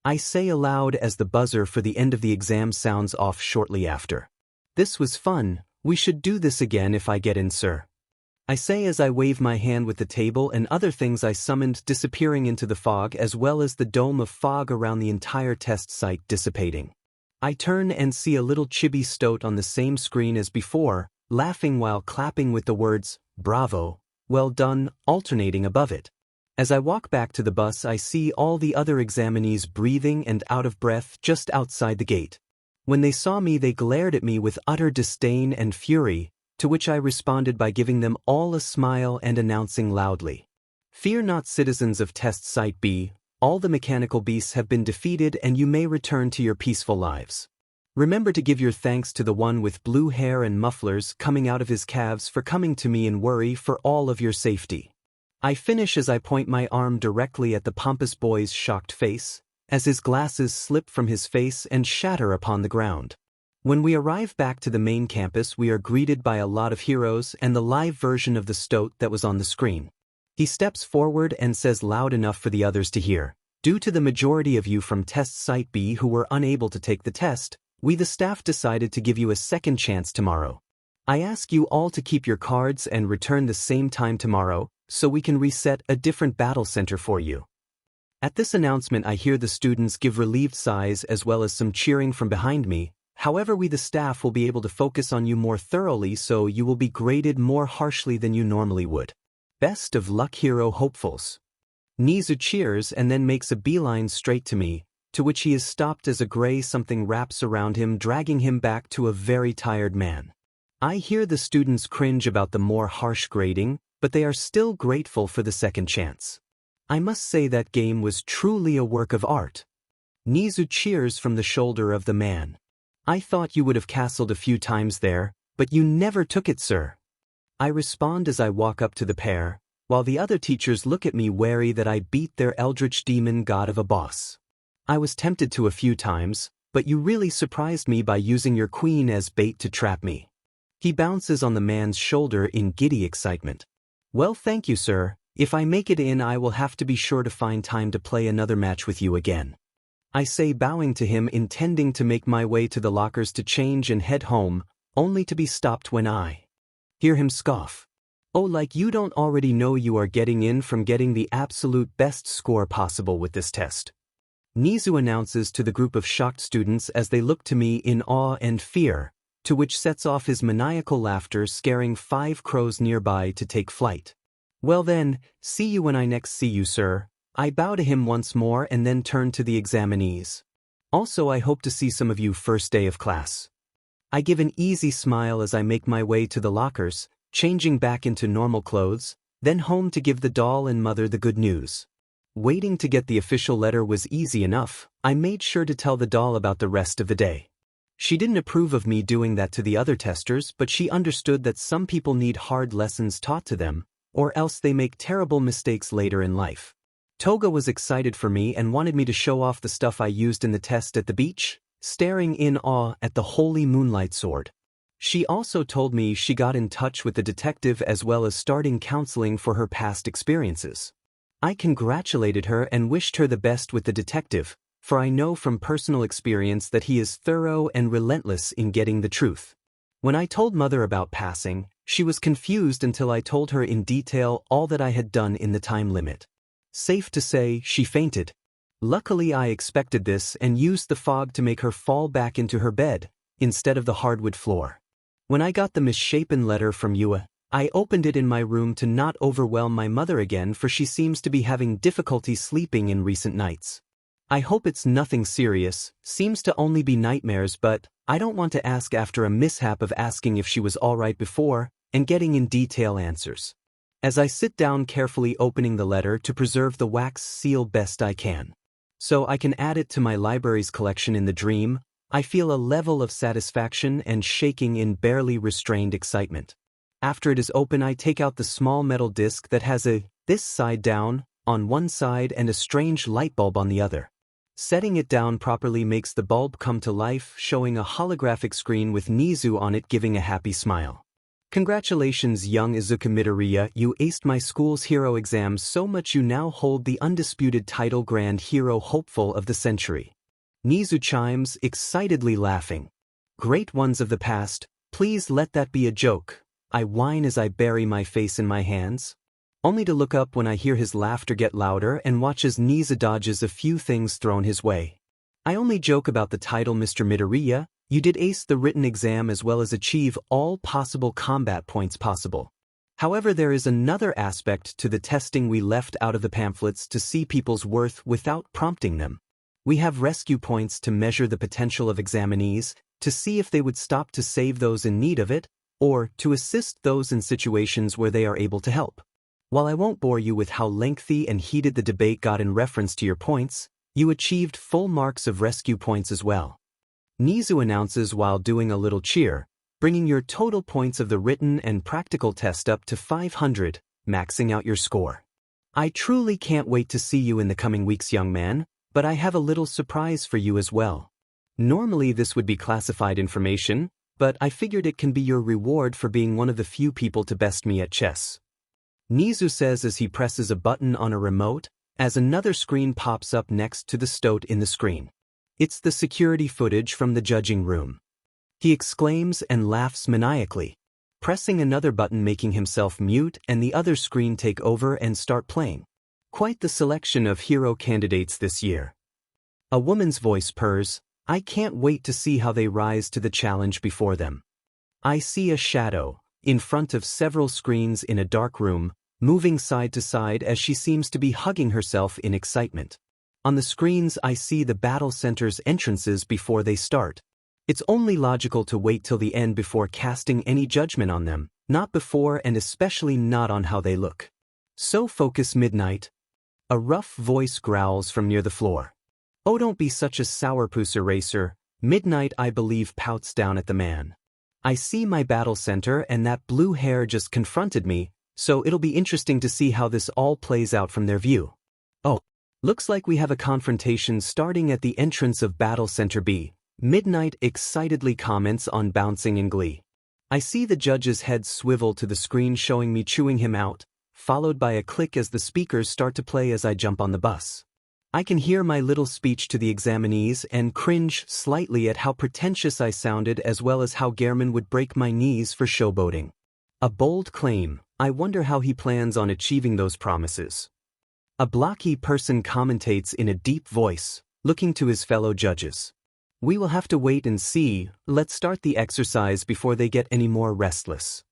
I say aloud as the buzzer for the end of the exam sounds off shortly after. This was fun, We should do this again if I get in, sir. I say as I wave my hand with the table and other things I summoned disappearing into the fog, as well as the dome of fog around the entire test site dissipating. I turn and see a little chibi stoat on the same screen as before, laughing while clapping with the words, "Bravo, well done," alternating above it. As I walk back to the bus, I see all the other examinees breathing and out of breath just outside the gate. When they saw me, they glared at me with utter disdain and fury, to which I responded by giving them all a smile and announcing loudly, "Fear not, citizens of Test Site B, all the mechanical beasts have been defeated and you may return to your peaceful lives. Remember to give your thanks to the one with blue hair and mufflers coming out of his calves for coming to me and worry for all of your safety." I finish as I point my arm directly at the pompous boy's shocked face, as his glasses slip from his face and shatter upon the ground. When we arrive back to the main campus, we are greeted by a lot of heroes and the live version of the stoat that was on the screen. He steps forward and says loud enough for the others to hear, "Due to the majority of you from Test Site B who were unable to take the test, we the staff decided to give you a second chance tomorrow. I ask you all to keep your cards and return the same time tomorrow, so we can reset a different battle center for you." At this announcement, I hear the students give relieved sighs as well as some cheering from behind me. However, we the staff will be able to focus on you more thoroughly, so you will be graded more harshly than you normally would. Best of luck, hero hopefuls. Nizu cheers and then makes a beeline straight to me, to which he is stopped as a gray something wraps around him, dragging him back to a very tired man. I hear the students cringe about the more harsh grading, but they are still grateful for the second chance. I must say that game was truly a work of art. Nizu cheers from the shoulder of the man. "I thought you would have castled a few times there, but you never took it, sir." I respond as I walk up to the pair, while the other teachers look at me wary that I beat their eldritch demon god of a boss. "I was tempted to a few times, but you really surprised me by using your queen as bait to trap me." He bounces on the man's shoulder in giddy excitement. "Well, thank you, sir. If I make it in, I will have to be sure to find time to play another match with you again." I say, bowing to him, intending to make my way to the lockers to change and head home, only to be stopped when I hear him scoff. "Oh, like you don't already know you are getting in from getting the absolute best score possible with this test," Nizu announces to the group of shocked students as they look to me in awe and fear, to which sets off his maniacal laughter, scaring 5 crows nearby to take flight. "Well then, see you when I next see you, sir." I bow to him once more and then turn to the examinees. "Also, I hope to see some of you first day of class." I give an easy smile as I make my way to the lockers, changing back into normal clothes, then home to give the doll and mother the good news. Waiting to get the official letter was easy enough. I made sure to tell the doll about the rest of the day. She didn't approve of me doing that to the other testers, but she understood that some people need hard lessons taught to them, or else they make terrible mistakes later in life. Toga was excited for me and wanted me to show off the stuff I used in the test at the beach, staring in awe at the holy moonlight sword. She also told me she got in touch with the detective as well as starting counseling for her past experiences. I congratulated her and wished her the best with the detective, for I know from personal experience that he is thorough and relentless in getting the truth. When I told Mother about passing, she was confused until I told her in detail all that I had done in the time limit. Safe to say, she fainted. Luckily, I expected this and used the fog to make her fall back into her bed, instead of the hardwood floor. When I got the misshapen letter from Yua, I opened it in my room to not overwhelm my mother again, for she seems to be having difficulty sleeping in recent nights. I hope it's nothing serious, seems to only be nightmares, but I don't want to ask after a mishap of asking if she was alright before, and getting in detail answers. As I sit down, carefully opening the letter to preserve the wax seal best I can, so I can add it to my library's collection in the dream, I feel a level of satisfaction and shaking in barely restrained excitement. After it is open, I take out the small metal disc that has a "this side down" on one side and a strange light bulb on the other. Setting it down properly makes the bulb come to life, showing a holographic screen with Nizu on it giving a happy smile. "Congratulations, young Izuku Midoriya, you aced my school's hero exam so much you now hold the undisputed title Grand Hero Hopeful of the Century." Nizu chimes, excitedly laughing. "Great ones of the past, Please let that be a joke, I whine as I bury my face in my hands. Only to look up when I hear his laughter get louder and watch as Nizu dodges a few things thrown his way. I only joke about the title, Mr. Midoriya. You did ace the written exam as well as achieve all possible combat points possible. However, there is another aspect to the testing we left out of the pamphlets to see people's worth without prompting them. We have rescue points to measure the potential of examinees, to see if they would stop to save those in need of it, or to assist those in situations where they are able to help. While I won't bore you with how lengthy and heated the debate got in reference to your points, you achieved full marks of rescue points as well. Nizu announces while doing a little cheer, bringing your total points of the written and practical test up to 500, maxing out your score. I truly can't wait to see you in the coming weeks, young man, but I have a little surprise for you as well. Normally this would be classified information, but I figured it can be your reward for being one of the few people to best me at chess. Nizu says as he presses a button on a remote, as another screen pops up next to the stoat in the screen. It's the security footage from the judging room. He exclaims and laughs maniacally, pressing another button making himself mute and the other screen take over and start playing. Quite the selection of hero candidates this year. A woman's voice purrs, I can't wait to see how they rise to the challenge before them. I see a shadow, in front of several screens in a dark room, moving side to side as she seems to be hugging herself in excitement. On the screens I see the battle center's entrances before they start. It's only logical to wait till the end before casting any judgment on them, not before and especially not on how they look. So focus, Midnight. A rough voice growls from near the floor. Oh, don't be such a sourpuss, Eraser. Midnight, I believe, pouts down at the man. I see my battle center and that blue hair just confronted me, so it'll be interesting to see how this all plays out from their view. Oh, looks like we have a confrontation starting at the entrance of Battle Center B. Midnight excitedly comments on bouncing in glee. I see the judge's head swivel to the screen showing me chewing him out, followed by a click as the speakers start to play as I jump on the bus. I can hear my little speech to the examinees and cringe slightly at how pretentious I sounded as well as how Gehrman would break my knees for showboating. A bold claim, I wonder how he plans on achieving those promises. A blocky person commentates in a deep voice, looking to his fellow judges. We will have to wait and see, let's start the exercise before they get any more restless.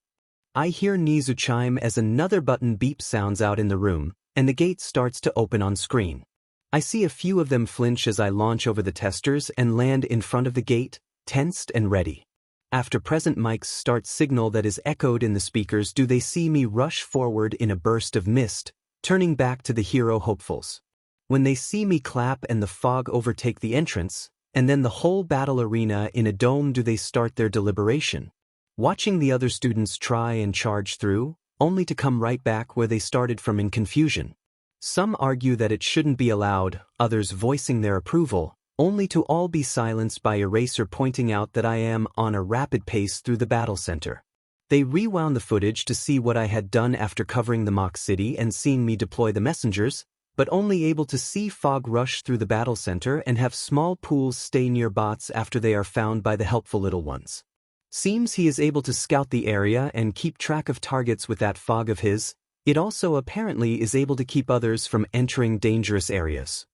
I hear Nizu chime as another button beep sounds out in the room, and the gate starts to open on screen. I see a few of them flinch as I launch over the testers and land in front of the gate, tensed and ready. After present mics start signal that is echoed in the speakers, do they see me rush forward in a burst of mist, turning back to the hero hopefuls. When they see me clap and the fog overtake the entrance, and then the whole battle arena in a dome, do they start their deliberation? Watching the other students try and charge through, only to come right back where they started from in confusion. Some argue that it shouldn't be allowed, others voicing their approval, only to all be silenced by Eraser pointing out that I am on a rapid pace through the battle center. They rewound the footage to see what I had done after covering the mock city and seeing me deploy the messengers, but only able to see fog rush through the battle center and have small pools stay near bots after they are found by the helpful little ones. Seems he is able to scout the area and keep track of targets with that fog of his. It also apparently is able to keep others from entering dangerous areas.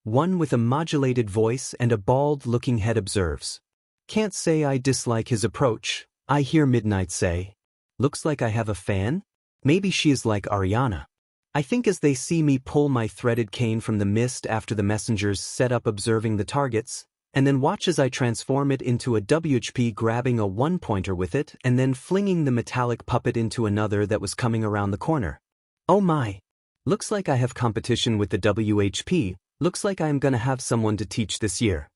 One with a modulated voice and a bald-looking head observes. Can't say I dislike his approach, I hear Midnight say. Looks like I have a fan? Maybe she is like Ariana. I think as they see me pull my threaded cane from the mist after the messengers set up observing the targets, and then watch as I transform it into a WHP, grabbing a one-pointer with it and then flinging the metallic puppet into another that was coming around the corner. Oh my! Looks like I have competition with the WHP, looks like I am gonna have someone to teach this year.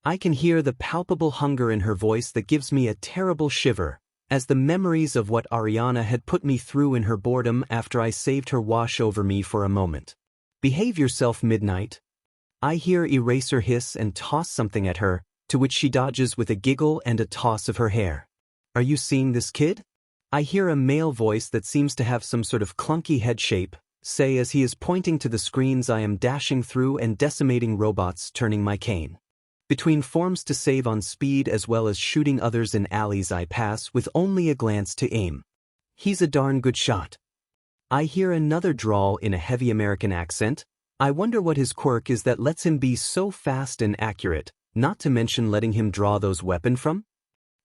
I can hear the palpable hunger in her voice that gives me a terrible shiver, as the memories of what Ariana had put me through in her boredom after I saved her wash over me for a moment. Behave yourself, Midnight. I hear Eraser hiss and toss something at her, to which she dodges with a giggle and a toss of her hair. Are you seeing this, kid? I hear a male voice that seems to have some sort of clunky head shape, say as he is pointing to the screens I am dashing through and decimating robots turning my cane. Between forms to save on speed as well as shooting others in alleys I pass with only a glance to aim. He's a darn good shot. I hear another drawl in a heavy American accent. I wonder what his quirk is that lets him be so fast and accurate, not to mention letting him draw those weapons from.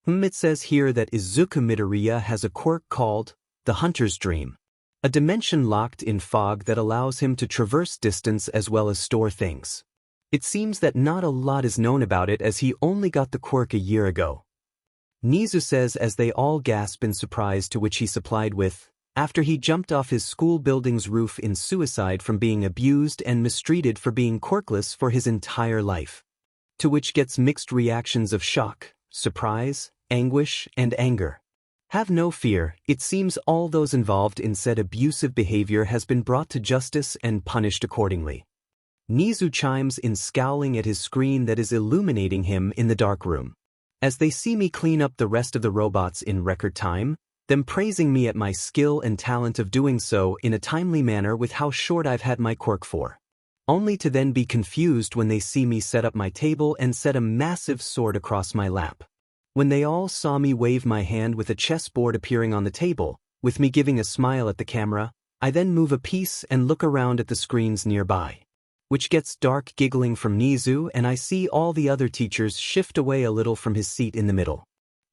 It says here that Izuku Midoriya has a quirk called the Hunter's Dream. A dimension locked in fog that allows him to traverse distance as well as store things. It seems that not a lot is known about it as he only got the quirk a year ago. Nizu says as they all gasp in surprise, to which he supplied with, after he jumped off his school building's roof in suicide from being abused and mistreated for being quirkless for his entire life. To which gets mixed reactions of shock, surprise, anguish, and anger. Have no fear, it seems all those involved in said abusive behavior has been brought to justice and punished accordingly. Nizu chimes in, scowling at his screen that is illuminating him in the dark room. As they see me clean up the rest of the robots in record time, them praising me at my skill and talent of doing so in a timely manner with how short I've had my quirk for. Only to then be confused when they see me set up my table and set a massive sword across my lap. When they all saw me wave my hand with a chessboard appearing on the table, with me giving a smile at the camera, I then move a piece and look around at the screens nearby. Which gets dark giggling from Nizu, and I see all the other teachers shift away a little from his seat in the middle.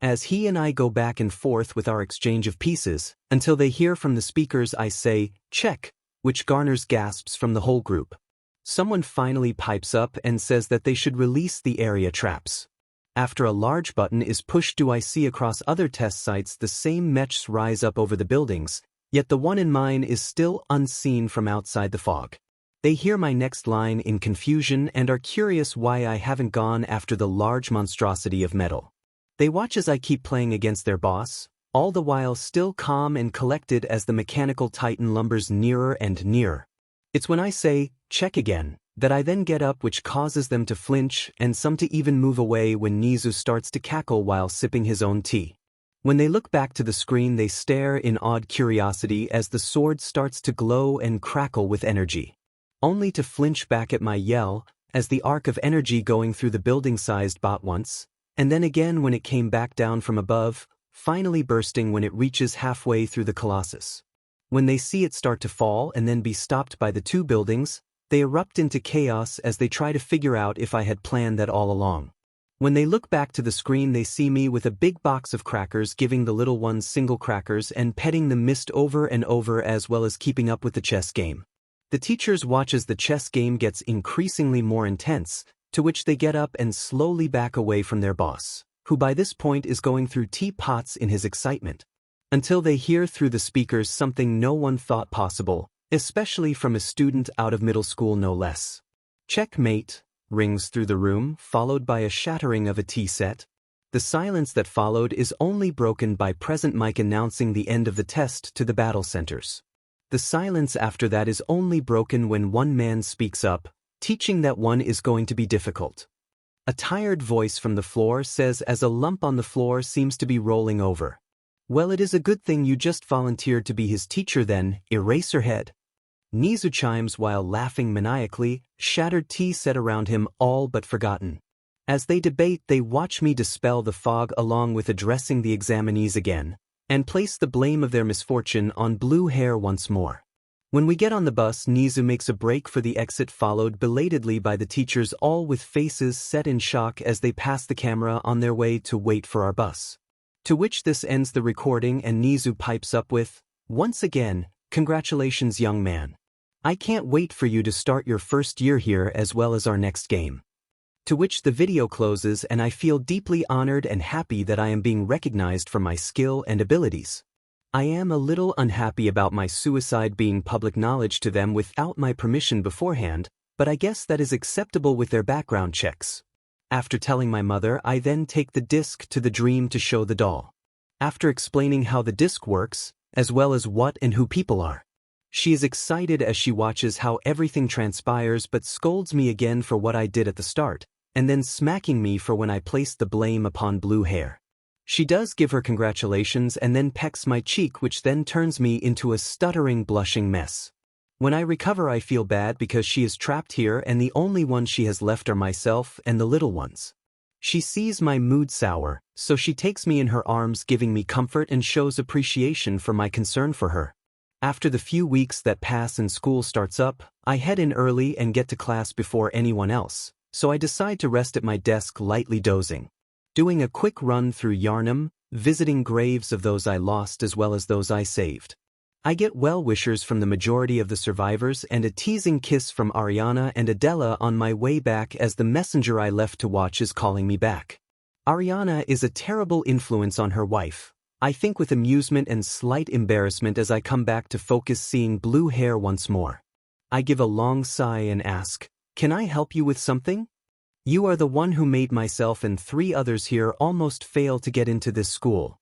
As he and I go back and forth with our exchange of pieces, until they hear from the speakers I say, check, which garners gasps from the whole group. Someone finally pipes up and says that they should release the area traps. After a large button is pushed, do I see across other test sites the same mechs rise up over the buildings, yet the one in mine is still unseen from outside the fog. They hear my next line in confusion and are curious why I haven't gone after the large monstrosity of metal. They watch as I keep playing against their boss, all the while still calm and collected as the mechanical titan lumbers nearer and nearer. It's when I say, check again, that I then get up, which causes them to flinch and some to even move away when Nizu starts to cackle while sipping his own tea. When they look back to the screen, they stare in awed curiosity as the sword starts to glow and crackle with energy. Only to flinch back at my yell, as the arc of energy going through the building-sized bot once, and then again when it came back down from above, finally bursting when it reaches halfway through the Colossus. When they see it start to fall and then be stopped by the two buildings, they erupt into chaos as they try to figure out if I had planned that all along. When they look back to the screen, they see me with a big box of crackers, giving the little ones single crackers and petting the mist over and over, as well as keeping up with the chess game. The teachers watch as the chess game gets increasingly more intense, to which they get up and slowly back away from their boss, who by this point is going through teapots in his excitement, until they hear through the speakers something no one thought possible, especially from a student out of middle school no less. Checkmate rings through the room, followed by a shattering of a tea set. The silence that followed is only broken by present mic announcing the end of the test to the battle centers. The silence after that is only broken when one man speaks up, teaching that one is going to be difficult. A tired voice from the floor says as a lump on the floor seems to be rolling over. Well, it is a good thing you just volunteered to be his teacher then, Eraserhead. Nizu chimes while laughing maniacally, shattered tea set around him all but forgotten. As they debate, they watch me dispel the fog along with addressing the examinees again, and place the blame of their misfortune on blue hair once more. When we get on the bus, Nizu makes a break for the exit, followed belatedly by the teachers, all with faces set in shock as they pass the camera on their way to wait for our bus. To which this ends the recording and Nizu pipes up with, "Once again, congratulations young man. I can't wait for you to start your first year here as well as our next game." To which the video closes and I feel deeply honored and happy that I am being recognized for my skill and abilities. I am a little unhappy about my suicide being public knowledge to them without my permission beforehand, but I guess that is acceptable with their background checks. After telling my mother, I then take the disc to the dream to show the doll. After explaining how the disc works, as well as what and who people are, she is excited as she watches how everything transpires but scolds me again for what I did at the start, and then smacking me for when I placed the blame upon blue hair. She does give her congratulations and then pecks my cheek, which then turns me into a stuttering, blushing mess. When I recover I feel bad because she is trapped here and the only ones she has left are myself and the little ones. She sees my mood sour, so she takes me in her arms giving me comfort and shows appreciation for my concern for her. After the few weeks that pass and school starts up, I head in early and get to class before anyone else, so I decide to rest at my desk lightly dozing. Doing a quick run through Yarnum, visiting graves of those I lost as well as those I saved. I get well-wishers from the majority of the survivors and a teasing kiss from Ariana and Adela on my way back as the messenger I left to watch is calling me back. Ariana is a terrible influence on her wife. I think with amusement and slight embarrassment as I come back to focus seeing blue hair once more. I give a long sigh and ask, "Can I help you with something? You are the one who made myself and 3 others here almost fail to get into this school,"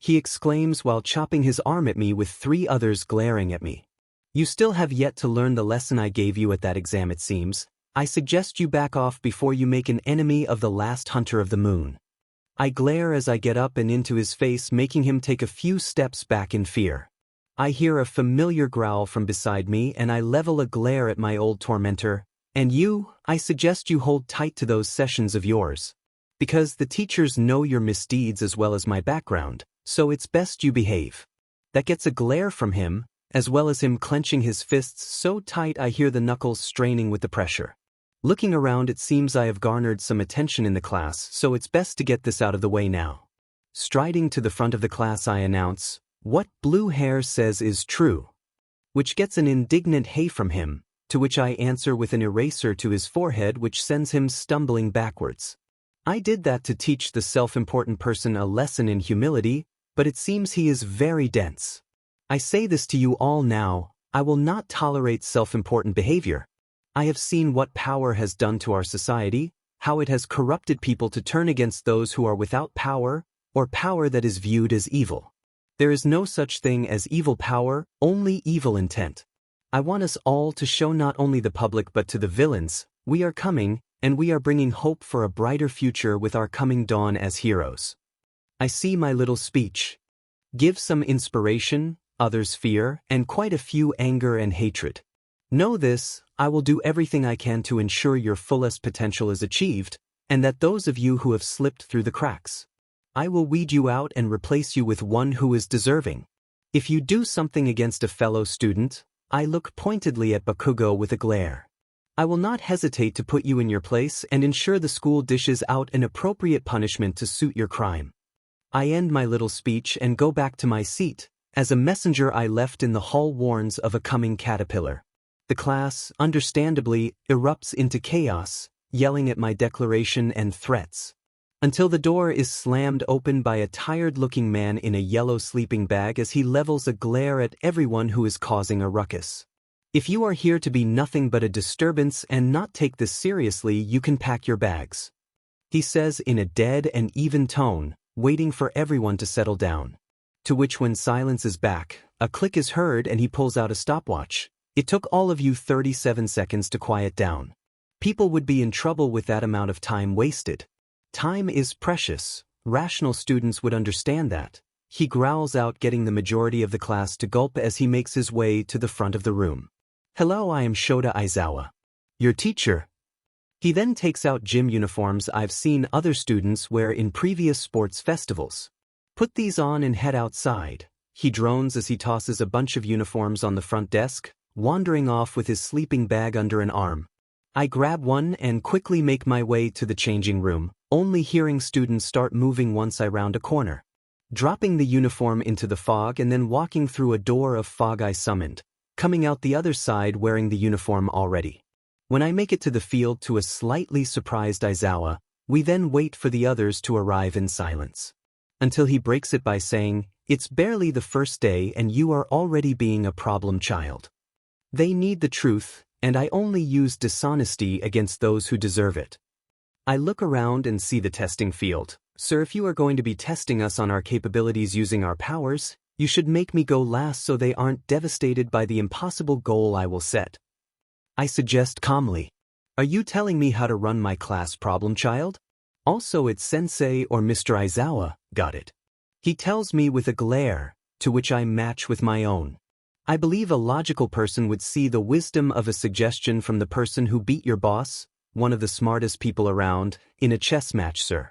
he exclaims while chopping his arm at me with 3 others glaring at me. "You still have yet to learn the lesson I gave you at that exam it seems. I suggest you back off before you make an enemy of the last hunter of the moon." I glare as I get up and into his face making him take a few steps back in fear. I hear a familiar growl from beside me and I level a glare at my old tormentor. "And you, I suggest you hold tight to those sessions of yours. Because the teachers know your misdeeds as well as my background, so it's best you behave." That gets a glare from him, as well as him clenching his fists so tight I hear the knuckles straining with the pressure. Looking around it seems I have garnered some attention in the class, so it's best to get this out of the way now. Striding to the front of the class I announce, "What blue hair says is true," which gets an indignant hey from him, to which I answer with an eraser to his forehead which sends him stumbling backwards. I did that to teach the self-important person a lesson in humility, but it seems he is very dense. I say this to you all now, I will not tolerate self-important behavior. I have seen what power has done to our society, how it has corrupted people to turn against those who are without power, or power that is viewed as evil. There is no such thing as evil power, only evil intent. I want us all to show not only the public but to the villains, we are coming, and we are bringing hope for a brighter future with our coming dawn as heroes. I see my little speech. Give some inspiration, others fear, and quite a few anger and hatred. Know this, I will do everything I can to ensure your fullest potential is achieved, and that those of you who have slipped through the cracks, I will weed you out and replace you with one who is deserving. If you do something against a fellow student, I look pointedly at Bakugo with a glare. I will not hesitate to put you in your place and ensure the school dishes out an appropriate punishment to suit your crime. I end my little speech and go back to my seat, as a messenger I left in the hall warns of a coming caterpillar. The class, understandably, erupts into chaos, yelling at my declaration and threats. Until the door is slammed open by a tired-looking man in a yellow sleeping bag as he levels a glare at everyone who is causing a ruckus. "If you are here to be nothing but a disturbance and not take this seriously, you can pack your bags," he says in a dead and even tone, waiting for everyone to settle down. To which when silence is back, a click is heard and he pulls out a stopwatch. "It took all of you 37 seconds to quiet down. People would be in trouble with that amount of time wasted. Time is precious, rational students would understand that," he growls out, getting the majority of the class to gulp as he makes his way to the front of the room. "Hello, I am Shota Aizawa, your teacher." He then takes out gym uniforms I've seen other students wear in previous sports festivals. "Put these on and head outside," he drones as he tosses a bunch of uniforms on the front desk, wandering off with his sleeping bag under an arm. I grab one and quickly make my way to the changing room, only hearing students start moving once I round a corner. Dropping the uniform into the fog and then walking through a door of fog I summoned, coming out the other side wearing the uniform already. When I make it to the field to a slightly surprised Aizawa, we then wait for the others to arrive in silence. Until he breaks it by saying, "It's barely the first day and you are already being a problem child. They need the truth, and I only use dishonesty against those who deserve it." I look around and see the testing field. "Sir, if you are going to be testing us on our capabilities using our powers, you should make me go last so they aren't devastated by the impossible goal I will set," I suggest calmly. "Are you telling me how to run my class, problem child? Also it's Sensei or Mr. Aizawa, got it?" He tells me with a glare, to which I match with my own. I believe a logical person would see the wisdom of a suggestion from the person who beat your boss, one of the smartest people around, in a chess match, sir.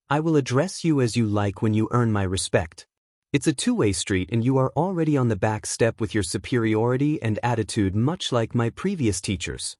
I will address you as you like when you earn my respect. It's a two-way street and you are already on the back step with your superiority and attitude, much like my previous teachers.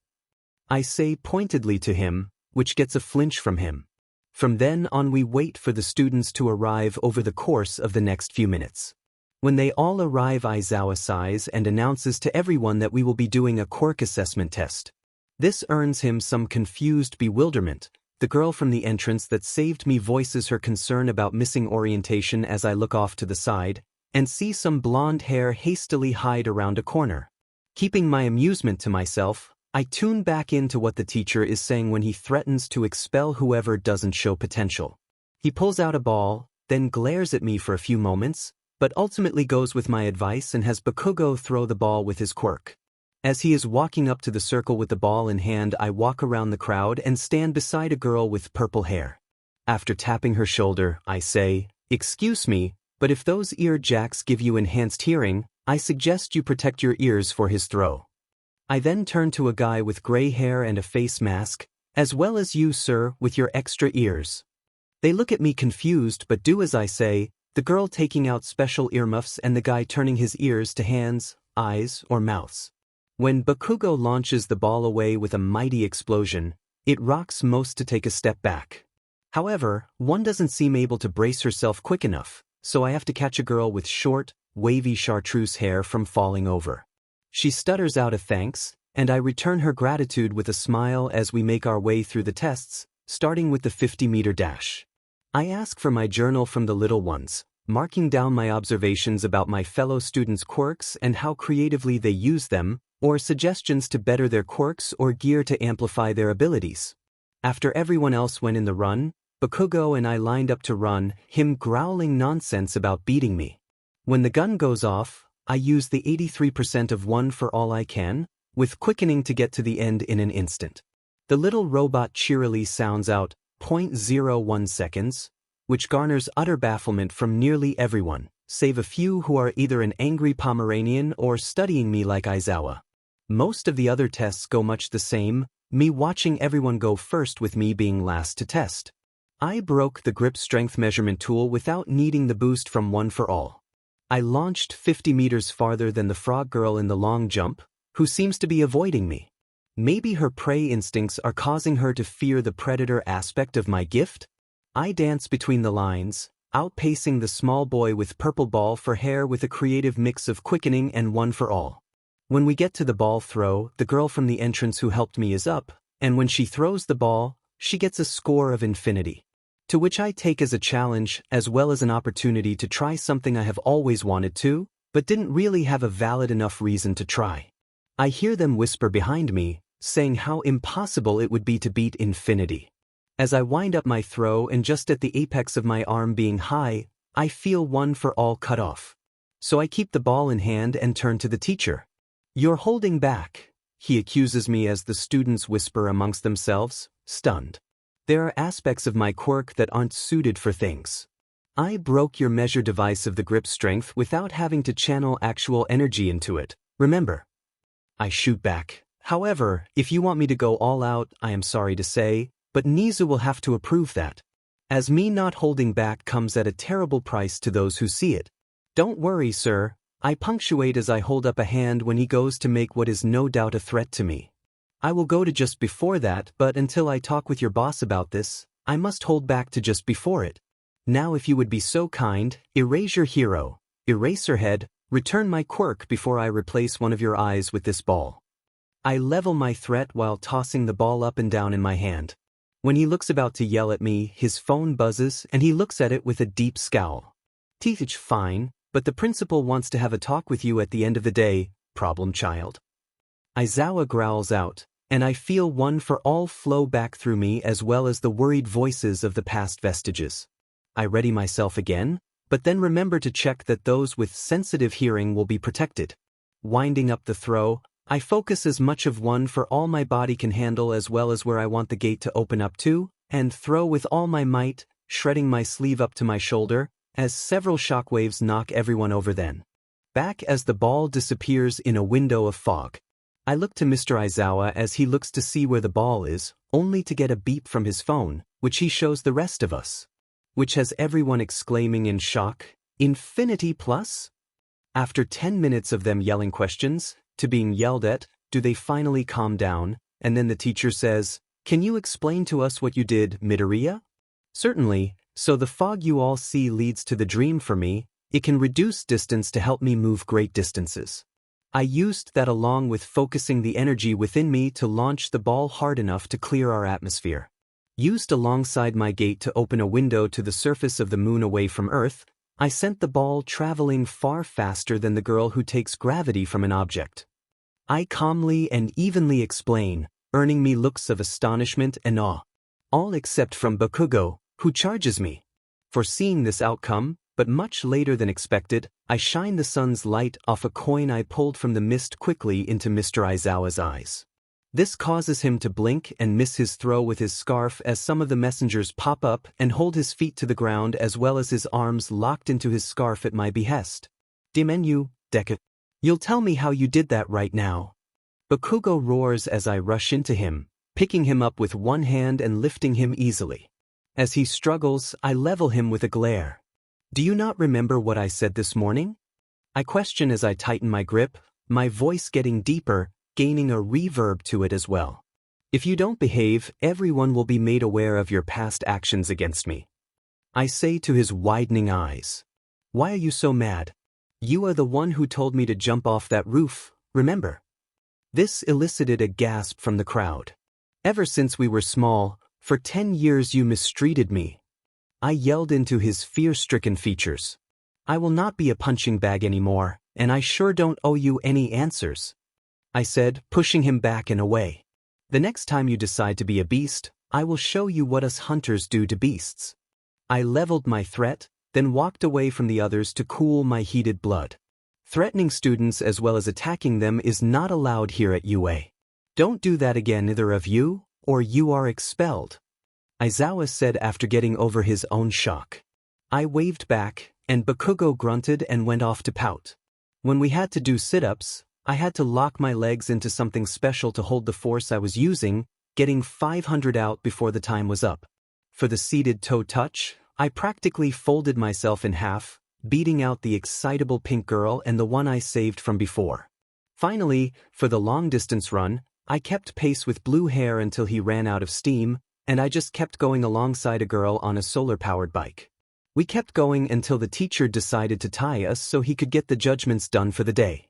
I say pointedly to him, which gets a flinch from him. From then on we wait for the students to arrive over the course of the next few minutes. When they all arrive, Aizawa sighs and announces to everyone that we will be doing a quirk assessment test. This earns him some confused bewilderment. The girl from the entrance that saved me voices her concern about missing orientation as I look off to the side, and see some blonde hair hastily hide around a corner. Keeping my amusement to myself, I tune back into what the teacher is saying when he threatens to expel whoever doesn't show potential. He pulls out a ball, then glares at me for a few moments, but ultimately goes with my advice and has Bakugo throw the ball with his quirk. As he is walking up to the circle with the ball in hand, I walk around the crowd and stand beside a girl with purple hair. After tapping her shoulder, I say, "Excuse me, but if those ear jacks give you enhanced hearing, I suggest you protect your ears for his throw." I then turn to a guy with gray hair and a face mask, "As well as you, sir, with your extra ears." They look at me confused but do as I say, the girl taking out special earmuffs and the guy turning his ears to hands, eyes, or mouths. When Bakugo launches the ball away with a mighty explosion, it rocks most to take a step back. However, one doesn't seem able to brace herself quick enough, so I have to catch a girl with short, wavy chartreuse hair from falling over. She stutters out a thanks, and I return her gratitude with a smile as we make our way through the tests, starting with the 50-meter dash. I ask for my journal from the little ones, marking down my observations about my fellow students' quirks and how creatively they use them, or suggestions to better their quirks or gear to amplify their abilities. After everyone else went in the run, Bakugo and I lined up to run, him growling nonsense about beating me. When the gun goes off, I use the 83% of one for all I can, with quickening to get to the end in an instant. The little robot cheerily sounds out 0.01 seconds, which garners utter bafflement from nearly everyone, save a few who are either an angry Pomeranian or studying me like Aizawa. Most of the other tests go much the same, me watching everyone go first with me being last to test. I broke the grip strength measurement tool without needing the boost from one for all. I launched 50 meters farther than the frog girl in the long jump, who seems to be avoiding me. Maybe her prey instincts are causing her to fear the predator aspect of my gift? I dance between the lines, outpacing the small boy with purple ball for hair with a creative mix of quickening and one for all. When we get to the ball throw, the girl from the entrance who helped me is up, and when she throws the ball, she gets a score of infinity. To which I take as a challenge as well as an opportunity to try something I have always wanted to, but didn't really have a valid enough reason to try. I hear them whisper behind me, saying how impossible it would be to beat infinity. As I wind up my throw and just at the apex of my arm being high, I feel one for all cut off. So I keep the ball in hand and turn to the teacher. "You're holding back," he accuses me as the students whisper amongst themselves, stunned. There are aspects of my quirk that aren't suited for things. I broke your measure device of the grip strength without having to channel actual energy into it, remember? I shoot back. "However, if you want me to go all out, I am sorry to say, but Nizu will have to approve that. As me not holding back comes at a terrible price to those who see it." "Don't worry, sir," I punctuate as I hold up a hand when he goes to make what is no doubt a threat to me. "I will go to just before that, but until I talk with your boss about this, I must hold back to just before it. Now if you would be so kind, erase your hero, Eraserhead, return my quirk before I replace one of your eyes with this ball." I level my threat while tossing the ball up and down in my hand. When he looks about to yell at me, his phone buzzes and he looks at it with a deep scowl. "Teach fine, but the principal wants to have a talk with you at the end of the day, problem child." Aizawa growls out, and I feel one for all flow back through me as well as the worried voices of the past vestiges. I ready myself again, but then remember to check that those with sensitive hearing will be protected. Winding up the throw, I focus as much of one for all my body can handle as well as where I want the gate to open up to, and throw with all my might, shredding my sleeve up to my shoulder, as several shockwaves knock everyone over then. back as the ball disappears in a window of fog. I look to Mr. Aizawa as he looks to see where the ball is, only to get a beep from his phone, which he shows the rest of us. Which has everyone exclaiming in shock, "Infinity Plus?" After 10 minutes of them yelling questions, to being yelled at, do they finally calm down, and then the teacher says, "Can you explain to us what you did, Midoriya?" Certainly, so the fog you all see leads to the dream for me. It can reduce distance to help me move great distances. I used that along with focusing the energy within me to launch the ball hard enough to clear our atmosphere. Used alongside my gate to open a window to the surface of the moon away from Earth, I sent the ball traveling far faster than the girl who takes gravity from an object. I calmly and evenly explain, earning me looks of astonishment and awe. All except from Bakugo, who charges me. For seeing this outcome, but much later than expected, I shine the sun's light off a coin I pulled from the mist quickly into Mr. Aizawa's eyes. This causes him to blink and miss his throw with his scarf as some of the messengers pop up and hold his feet to the ground as well as his arms locked into his scarf at my behest. Dimenu, Deku. You'll tell me how you did that right now. Bakugo roars as I rush into him, picking him up with one hand and lifting him easily. As he struggles, I level him with a glare. Do you not remember what I said this morning? I question as I tighten my grip, my voice getting deeper, gaining a reverb to it as well. If you don't behave, everyone will be made aware of your past actions against me. I say to his widening eyes. Why are you so mad? You are the one who told me to jump off that roof, remember? This elicited a gasp from the crowd. Ever since we were small, for 10 years you mistreated me. I yelled into his fear-stricken features. I will not be a punching bag anymore, and I sure don't owe you any answers. I said, pushing him back and away. The next time you decide to be a beast, I will show you what us hunters do to beasts. I leveled my threat, then walked away from the others to cool my heated blood. Threatening students as well as attacking them is not allowed here at UA. Don't do that again, either of you, or you are expelled. Aizawa said after getting over his own shock. I waved back, and Bakugo grunted and went off to pout. When we had to do sit-ups, I had to lock my legs into something special to hold the force I was using, getting 500 out before the time was up. For the seated toe touch, I practically folded myself in half, beating out the excitable pink girl and the one I saved from before. Finally, for the long-distance run, I kept pace with blue hair until he ran out of steam, and I just kept going alongside a girl on a solar-powered bike. We kept going until the teacher decided to tie us so he could get the judgments done for the day.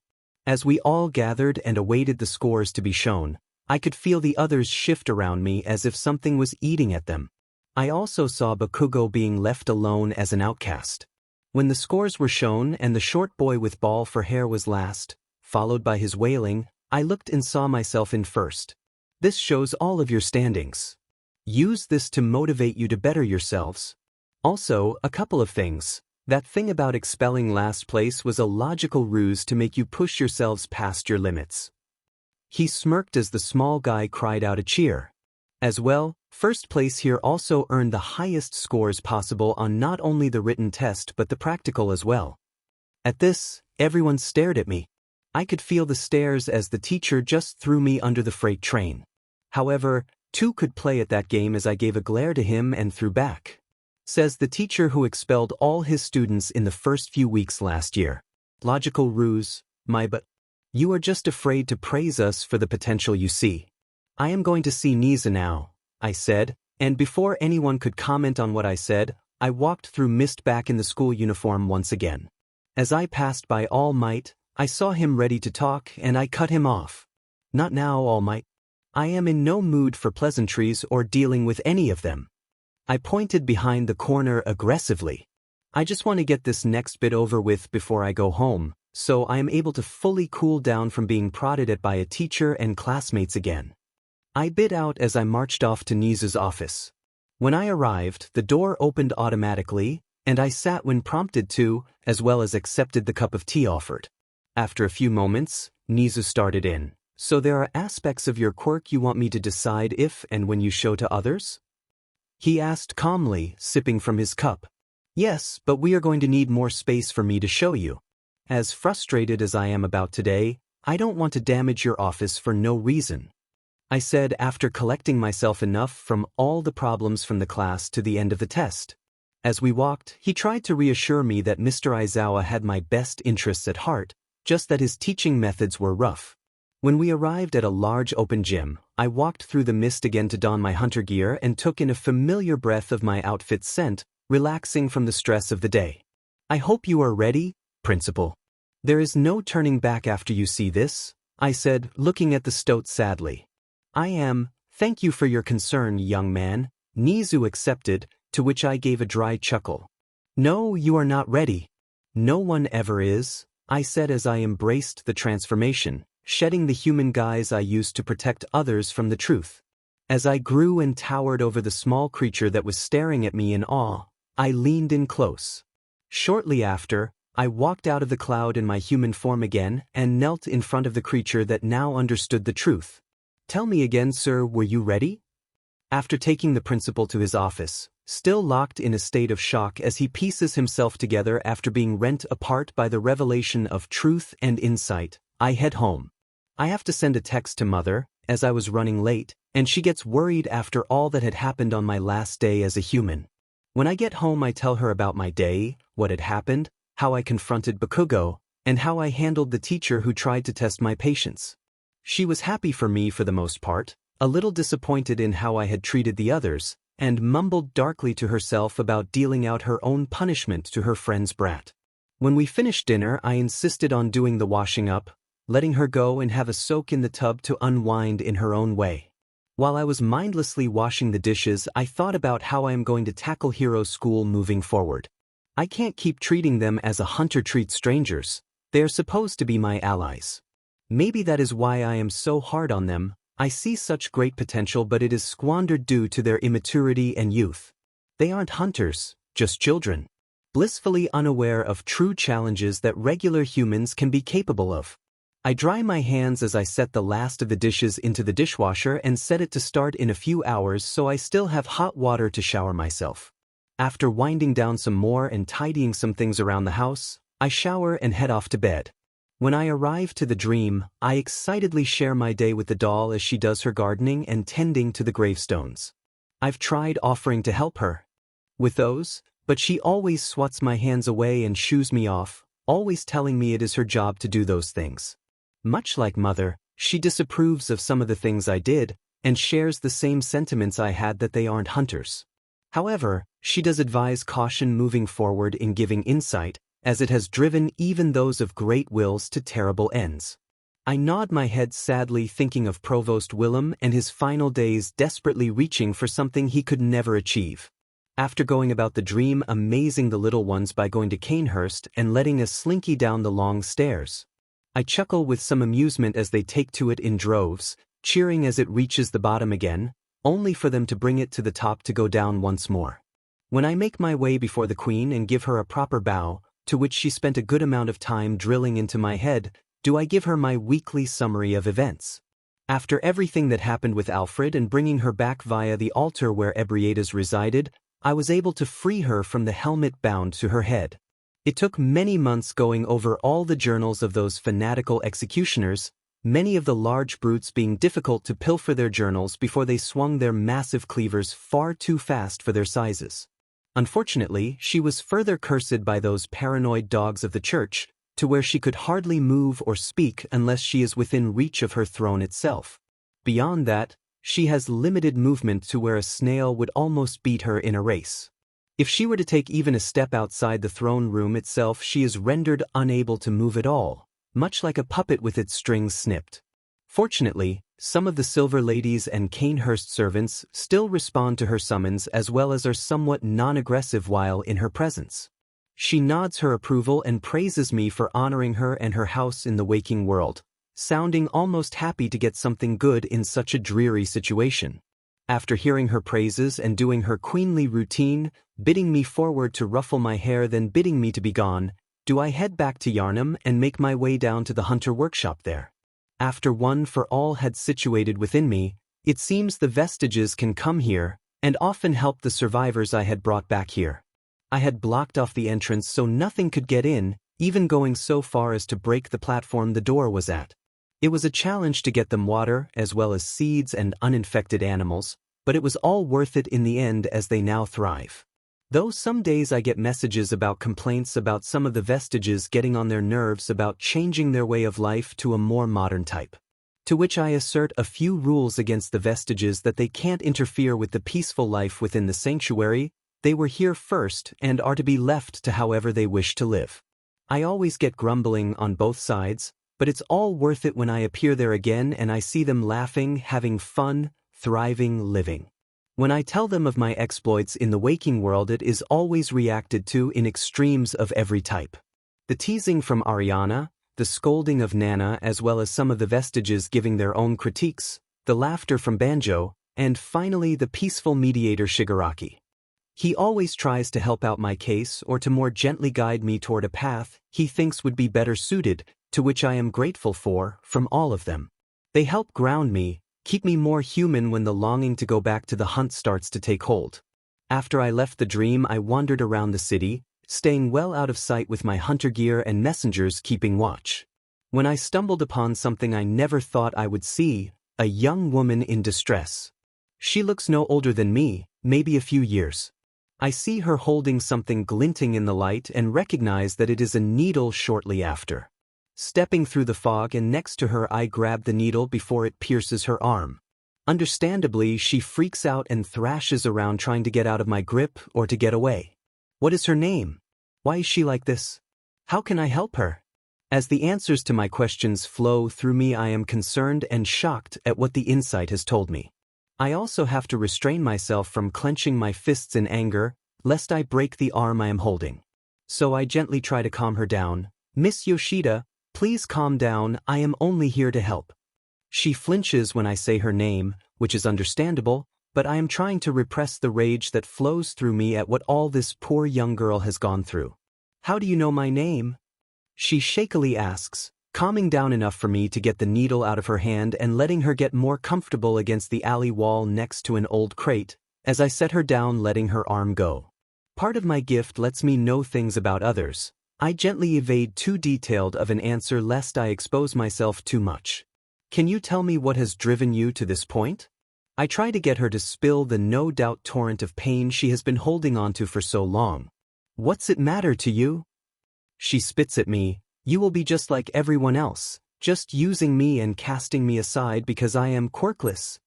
As we all gathered and awaited the scores to be shown, I could feel the others shift around me as if something was eating at them. I also saw Bakugo being left alone as an outcast. When the scores were shown and the short boy with ball for hair was last, followed by his wailing, I looked and saw myself in first. This shows all of your standings. Use this to motivate you to better yourselves. Also, a couple of things. That thing about expelling last place was a logical ruse to make you push yourselves past your limits. He smirked as the small guy cried out a cheer. As well, first place here also earned the highest scores possible on not only the written test but the practical as well. At this, everyone stared at me. I could feel the stares as the teacher just threw me under the freight train. However, two could play at that game as I gave a glare to him and threw back. Says the teacher who expelled all his students in the first few weeks last year. Logical ruse, but you are just afraid to praise us for the potential you see. I am going to see Nisa now, I said, and before anyone could comment on what I said, I walked through mist back in the school uniform once again. As I passed by All Might, I saw him ready to talk and I cut him off. Not now, All Might. I am in no mood for pleasantries or dealing with any of them. I pointed behind the corner aggressively. I just want to get this next bit over with before I go home, so I am able to fully cool down from being prodded at by a teacher and classmates again. I bit out as I marched off to Nisa's office. When I arrived, the door opened automatically, and I sat when prompted to, as well as accepted the cup of tea offered. After a few moments, Nisa started in. So there are aspects of your quirk you want me to decide if and when you show to others? He asked calmly, sipping from his cup. Yes, but we are going to need more space for me to show you. As frustrated as I am about today, I don't want to damage your office for no reason," I said after collecting myself enough from all the problems from the class to the end of the test. As we walked, he tried to reassure me that Mr. Aizawa had my best interests at heart, just that his teaching methods were rough. When we arrived at a large open gym, I walked through the mist again to don my hunter gear and took in a familiar breath of my outfit's scent, relaxing from the stress of the day. "I hope you are ready, Principal. There is no turning back after you see this," I said, looking at the stoat sadly. "I am. Thank you for your concern, young man," Nizu accepted, to which I gave a dry chuckle. "No, you are not ready. No one ever is," I said as I embraced the transformation, shedding the human guise I used to protect others from the truth. As I grew and towered over the small creature that was staring at me in awe, I leaned in close. Shortly after, I walked out of the cloud in my human form again and knelt in front of the creature that now understood the truth. "Tell me again, sir, were you ready?" After taking the principal to his office, still locked in a state of shock as he pieces himself together after being rent apart by the revelation of truth and insight, I head home. I have to send a text to Mother, as I was running late, and she gets worried after all that had happened on my last day as a human. When I get home, I tell her about my day, what had happened, how I confronted Bakugo, and how I handled the teacher who tried to test my patience. She was happy for me for the most part, a little disappointed in how I had treated the others, and mumbled darkly to herself about dealing out her own punishment to her friend's brat. When we finished dinner, I insisted on doing the washing up, letting her go and have a soak in the tub to unwind in her own way. While I was mindlessly washing the dishes, I thought about how I am going to tackle Hero School moving forward. I can't keep treating them as a hunter treats strangers. They are supposed to be my allies. Maybe that is why I am so hard on them. I see such great potential, but it is squandered due to their immaturity and youth. They aren't hunters, just children, blissfully unaware of true challenges that regular humans can be capable of. I dry my hands as I set the last of the dishes into the dishwasher and set it to start in a few hours so I still have hot water to shower myself. After winding down some more and tidying some things around the house, I shower and head off to bed. When I arrive to the dream, I excitedly share my day with the doll as she does her gardening and tending to the gravestones. I've tried offering to help her with those, but she always swats my hands away and shoos me off, always telling me it is her job to do those things. Much like Mother, she disapproves of some of the things I did, and shares the same sentiments I had that they aren't hunters. However, she does advise caution moving forward in giving insight, as it has driven even those of great wills to terrible ends. I nod my head sadly, thinking of Provost Willem and his final days desperately reaching for something he could never achieve. After going about the dream amazing the little ones by going to Canehurst and letting us slinky down the long stairs, I chuckle with some amusement as they take to it in droves, cheering as it reaches the bottom again, only for them to bring it to the top to go down once more. When I make my way before the Queen and give her a proper bow, to which she spent a good amount of time drilling into my head, do I give her my weekly summary of events. After everything that happened with Alfred and bringing her back via the altar where Ebrietas resided, I was able to free her from the helmet bound to her head. It took many months going over all the journals of those fanatical executioners, many of the large brutes being difficult to pilfer their journals before they swung their massive cleavers far too fast for their sizes. Unfortunately, she was further cursed by those paranoid dogs of the church, to where she could hardly move or speak unless she is within reach of her throne itself. Beyond that, she has limited movement to where a snail would almost beat her in a race. If she were to take even a step outside the throne room itself, she is rendered unable to move at all, much like a puppet with its strings snipped. Fortunately, some of the Silver Ladies and Canehurst servants still respond to her summons as well as are somewhat non-aggressive while in her presence. She nods her approval and praises me for honoring her and her house in the waking world, sounding almost happy to get something good in such a dreary situation. After hearing her praises and doing her queenly routine, bidding me forward to ruffle my hair then bidding me to be gone, do I head back to Yarnum and make my way down to the hunter workshop there. After one for all had situated within me, it seems the vestiges can come here, and often help the survivors I had brought back here. I had blocked off the entrance so nothing could get in, even going so far as to break the platform the door was at. It was a challenge to get them water as well as seeds and uninfected animals, but it was all worth it in the end as they now thrive. Though some days I get messages about complaints about some of the vestiges getting on their nerves about changing their way of life to a more modern type. To which I assert a few rules against the vestiges that they can't interfere with the peaceful life within the sanctuary, they were here first and are to be left to however they wish to live. I always get grumbling on both sides, but it's all worth it when I appear there again and I see them laughing, having fun, thriving, living. When I tell them of my exploits in the waking world, it is always reacted to in extremes of every type. The teasing from Ariana, the scolding of Nana as well as some of the vestiges giving their own critiques, the laughter from Banjo, and finally the peaceful mediator Shigaraki. He always tries to help out my case or to more gently guide me toward a path he thinks would be better suited, to which I am grateful for, from all of them. They help ground me, keep me more human when the longing to go back to the hunt starts to take hold. After I left the dream, I wandered around the city, staying well out of sight with my hunter gear and messengers keeping watch. When I stumbled upon something I never thought I would see, a young woman in distress. She looks no older than me, maybe a few years. I see her holding something glinting in the light and recognize that it is a needle shortly after. Stepping through the fog and next to her I grab the needle before it pierces her arm. Understandably, she freaks out and thrashes around trying to get out of my grip or to get away. What is her name? Why is she like this? How can I help her? As the answers to my questions flow through me, I am concerned and shocked at what the insight has told me. I also have to restrain myself from clenching my fists in anger, lest I break the arm I am holding. So I gently try to calm her down. Miss Yoshida, please calm down, I am only here to help. She flinches when I say her name, which is understandable, but I am trying to repress the rage that flows through me at what all this poor young girl has gone through. How do you know my name? She shakily asks, calming down enough for me to get the needle out of her hand and letting her get more comfortable against the alley wall next to an old crate, as I set her down letting her arm go. Part of my gift lets me know things about others. I gently evade too detailed of an answer lest I expose myself too much. Can you tell me what has driven you to this point? I try to get her to spill the no doubt torrent of pain she has been holding onto for so long. What's it matter to you? She spits at me. You will be just like everyone else, just using me and casting me aside because I am quirkless.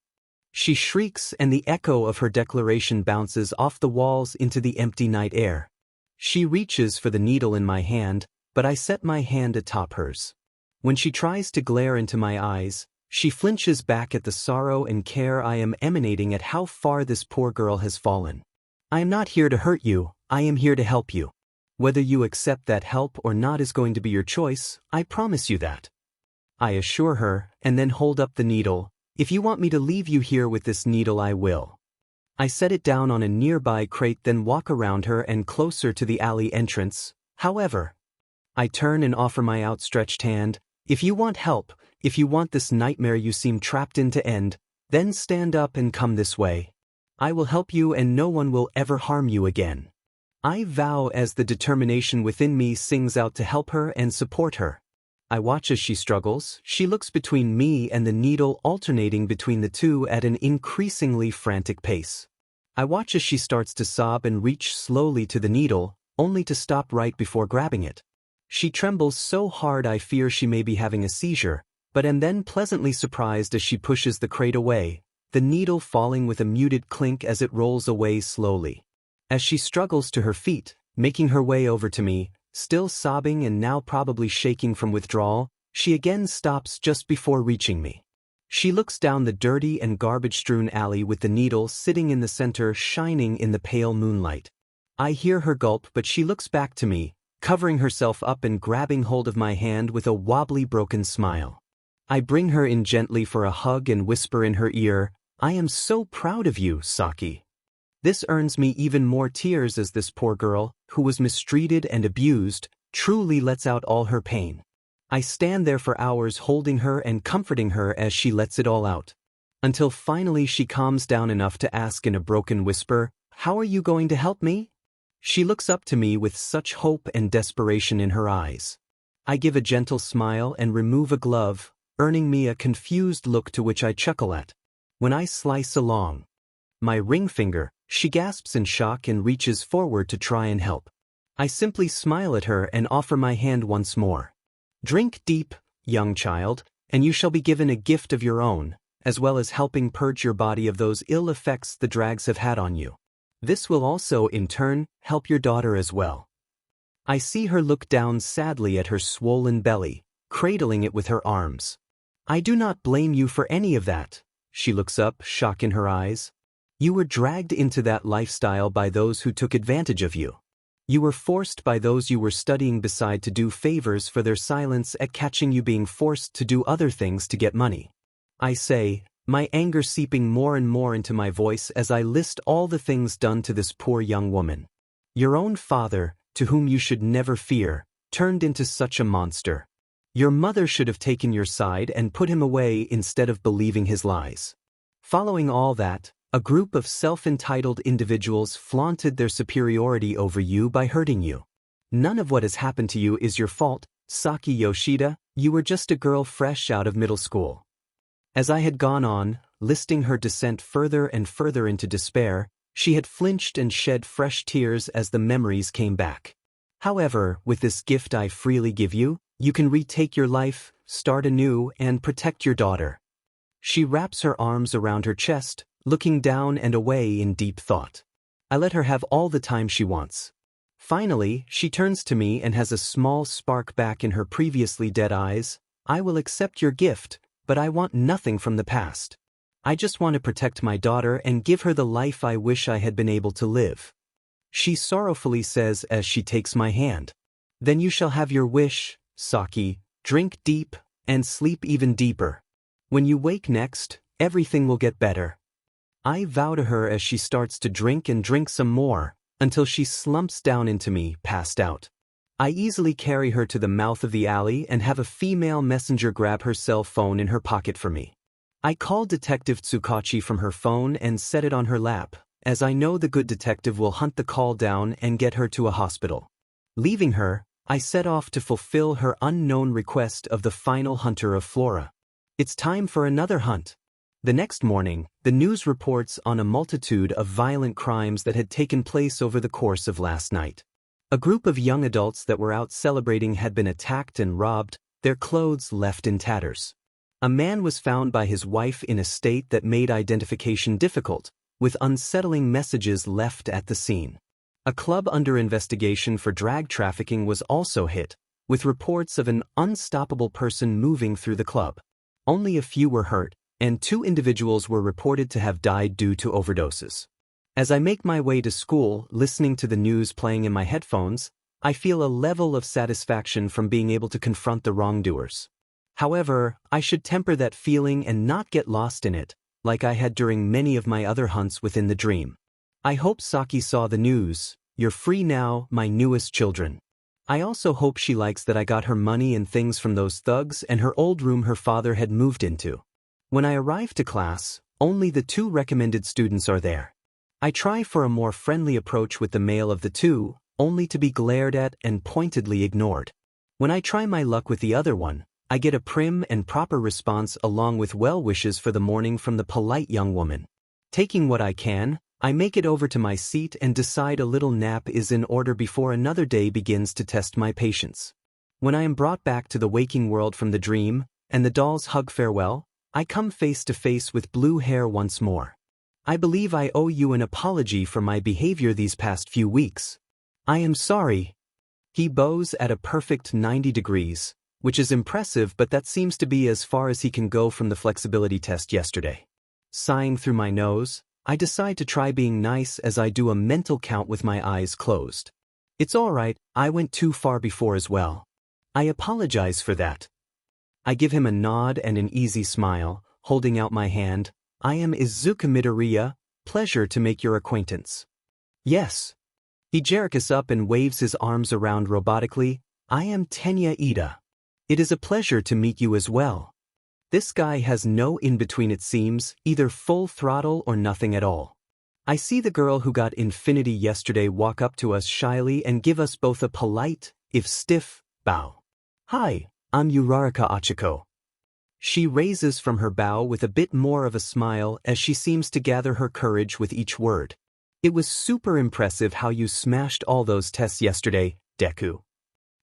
She shrieks and the echo of her declaration bounces off the walls into the empty night air. She reaches for the needle in my hand, but I set my hand atop hers. When she tries to glare into my eyes, she flinches back at the sorrow and care I am emanating at how far this poor girl has fallen. I am not here to hurt you, I am here to help you. Whether you accept that help or not is going to be your choice, I promise you that. I assure her, and then hold up the needle. If you want me to leave you here with this needle, I will. I set it down on a nearby crate, then walk around her and closer to the alley entrance. However, I turn and offer my outstretched hand. If you want help, if you want this nightmare you seem trapped in to end, then stand up and come this way. I will help you and no one will ever harm you again. I vow as the determination within me sings out to help her and support her. I watch as she struggles. She looks between me and the needle, alternating between the two at an increasingly frantic pace. I watch as she starts to sob and reach slowly to the needle, only to stop right before grabbing it. She trembles so hard I fear she may be having a seizure, but am then pleasantly surprised as she pushes the crate away, the needle falling with a muted clink as it rolls away slowly. As she struggles to her feet, making her way over to me, still sobbing and now probably shaking from withdrawal, she again stops just before reaching me. She looks down the dirty and garbage-strewn alley with the needle sitting in the center, shining in the pale moonlight. I hear her gulp, but she looks back to me, covering herself up and grabbing hold of my hand with a wobbly, broken smile. I bring her in gently for a hug and whisper in her ear, "I am so proud of you, Saki." This earns me even more tears as this poor girl, who was mistreated and abused, truly lets out all her pain. I stand there for hours holding her and comforting her as she lets it all out. Until finally she calms down enough to ask in a broken whisper, "How are you going to help me?" She looks up to me with such hope and desperation in her eyes. I give a gentle smile and remove a glove, earning me a confused look to which I chuckle at. When I slice along my ring finger, she gasps in shock and reaches forward to try and help. I simply smile at her and offer my hand once more. Drink deep, young child, and you shall be given a gift of your own, as well as helping purge your body of those ill effects the drags have had on you. This will also, in turn, help your daughter as well. I see her look down sadly at her swollen belly, cradling it with her arms. I do not blame you for any of that. She looks up, shock in her eyes. You were dragged into that lifestyle by those who took advantage of you. You were forced by those you were studying beside to do favors for their silence at catching you being forced to do other things to get money. I say, my anger seeping more and more into my voice as I list all the things done to this poor young woman. Your own father, to whom you should never fear, turned into such a monster. Your mother should have taken your side and put him away instead of believing his lies. Following all that, a group of self-entitled individuals flaunted their superiority over you by hurting you. None of what has happened to you is your fault, Saki Yoshida, you were just a girl fresh out of middle school. As I had gone on, listing her descent further and further into despair, she had flinched and shed fresh tears as the memories came back. However, with this gift I freely give you, you can retake your life, start anew, and protect your daughter. She wraps her arms around her chest, looking down and away in deep thought. I let her have all the time she wants. Finally, she turns to me and has a small spark back in her previously dead eyes. I will accept your gift, but I want nothing from the past. I just want to protect my daughter and give her the life I wish I had been able to live. She sorrowfully says as she takes my hand. Then you shall have your wish, Saki, drink deep, and sleep even deeper. When you wake next, everything will get better. I vow to her as she starts to drink and drink some more, until she slumps down into me, passed out. I easily carry her to the mouth of the alley and have a female messenger grab her cell phone in her pocket for me. I call Detective Tsukachi from her phone and set it on her lap, as I know the good detective will hunt the call down and get her to a hospital. Leaving her, I set off to fulfill her unknown request of the final hunter of Flora. It's time for another hunt. The next morning, the news reports on a multitude of violent crimes that had taken place over the course of last night. A group of young adults that were out celebrating had been attacked and robbed, their clothes left in tatters. A man was found by his wife in a state that made identification difficult, with unsettling messages left at the scene. A club under investigation for drag trafficking was also hit, with reports of an unstoppable person moving through the club. Only a few were hurt, and 2 individuals were reported to have died due to overdoses. As I make my way to school, listening to the news playing in my headphones, I feel a level of satisfaction from being able to confront the wrongdoers. However, I should temper that feeling and not get lost in it, like I had during many of my other hunts within the dream. I hope Saki saw the news. You're free now, my newest children. I also hope she likes that I got her money and things from those thugs and her old room her father had moved into. When I arrive to class, only the 2 recommended students are there. I try for a more friendly approach with the male of the 2, only to be glared at and pointedly ignored. When I try my luck with the other one, I get a prim and proper response along with well wishes for the morning from the polite young woman. Taking what I can, I make it over to my seat and decide a little nap is in order before another day begins to test my patience. When I am brought back to the waking world from the dream, and the dolls hug farewell, I come face to face with Blue Hair once more. I believe I owe you an apology for my behavior these past few weeks. I am sorry. He bows at a perfect 90 degrees, which is impressive, but that seems to be as far as he can go from the flexibility test yesterday. Sighing through my nose, I decide to try being nice as I do a mental count with my eyes closed. It's alright, I went too far before as well. I apologize for that. I give him a nod and an easy smile, holding out my hand. I am Izuku Midoriya, pleasure to make your acquaintance. Yes. He jerks up and waves his arms around robotically. I am Tenya Ida. It is a pleasure to meet you as well. This guy has no in-between it seems, either full throttle or nothing at all. I see the girl who got infinity yesterday walk up to us shyly and give us both a polite, if stiff, bow. Hi, I'm Uraraka Achiko. She raises from her bow with a bit more of a smile as she seems to gather her courage with each word. It was super impressive how you smashed all those tests yesterday, Deku.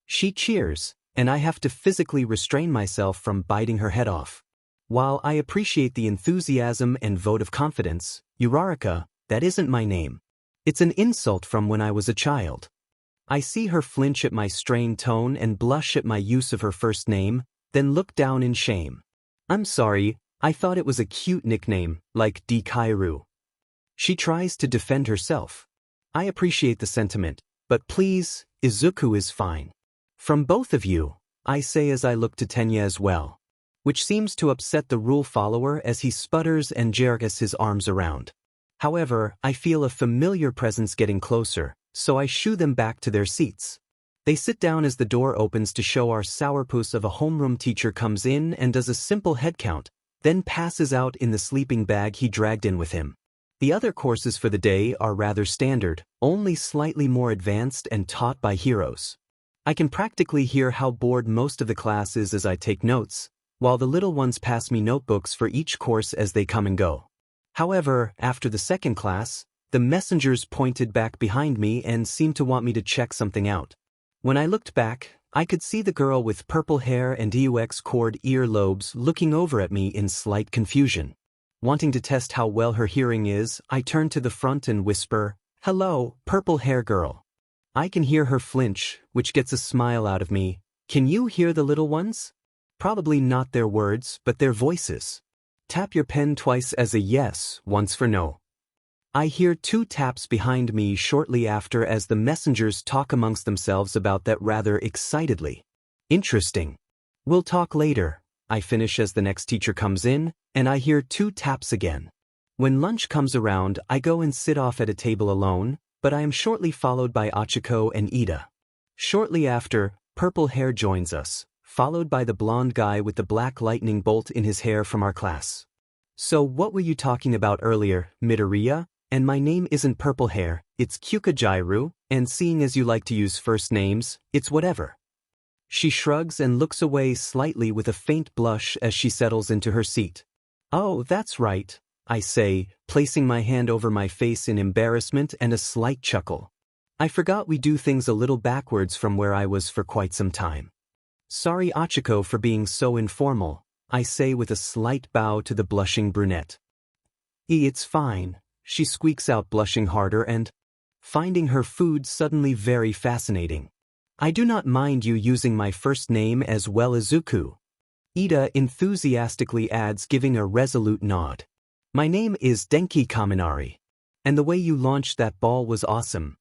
She cheers, and I have to physically restrain myself from biting her head off. While I appreciate the enthusiasm and vote of confidence, Uraraka, that isn't my name. It's an insult from when I was a child. I see her flinch at my strained tone and blush at my use of her first name, then look down in shame. I'm sorry, I thought it was a cute nickname, like Dikairu. She tries to defend herself. I appreciate the sentiment, but please, Izuku is fine. From both of you, I say as I look to Tenya as well, which seems to upset the rule follower as he sputters and jerks his arms around. However, I feel a familiar presence getting closer, so I shoo them back to their seats. They sit down as the door opens to show our sourpuss of a homeroom teacher comes in and does a simple head count, then passes out in the sleeping bag he dragged in with him. The other courses for the day are rather standard, only slightly more advanced and taught by heroes. I can practically hear how bored most of the class is as I take notes, while the little ones pass me notebooks for each course as they come and go. However, after the second class, the messengers pointed back behind me and seemed to want me to check something out. When I looked back, I could see the girl with purple hair and EUX cord ear lobes looking over at me in slight confusion. Wanting to test how well her hearing is, I turn to the front and whisper, "Hello, purple hair girl." I can hear her flinch, which gets a smile out of me. Can you hear the little ones? Probably not their words, but their voices. Tap your pen twice as a yes, once for no. I hear 2 taps behind me shortly after as the messengers talk amongst themselves about that rather excitedly. Interesting. We'll talk later, I finish as the next teacher comes in, and I hear 2 taps again. When lunch comes around, I go and sit off at a table alone, but I am shortly followed by Achiko and Ida. Shortly after, purple hair joins us, followed by the blonde guy with the black lightning bolt in his hair from our class. So what were you talking about earlier, Midoriya? And my name isn't purple hair, it's Kyukajairu, and seeing as you like to use first names, it's whatever. She shrugs and looks away slightly with a faint blush as she settles into her seat. Oh, that's right, I say, placing my hand over my face in embarrassment and a slight chuckle. I forgot we do things a little backwards from where I was for quite some time. Sorry Achiko for being so informal, I say with a slight bow to the blushing brunette. It's fine, she squeaks out blushing harder and finding her food suddenly very fascinating. I do not mind you using my first name as well as Izuku. Ida enthusiastically adds, giving a resolute nod. My name is Denki Kaminari. And the way you launched that ball was awesome.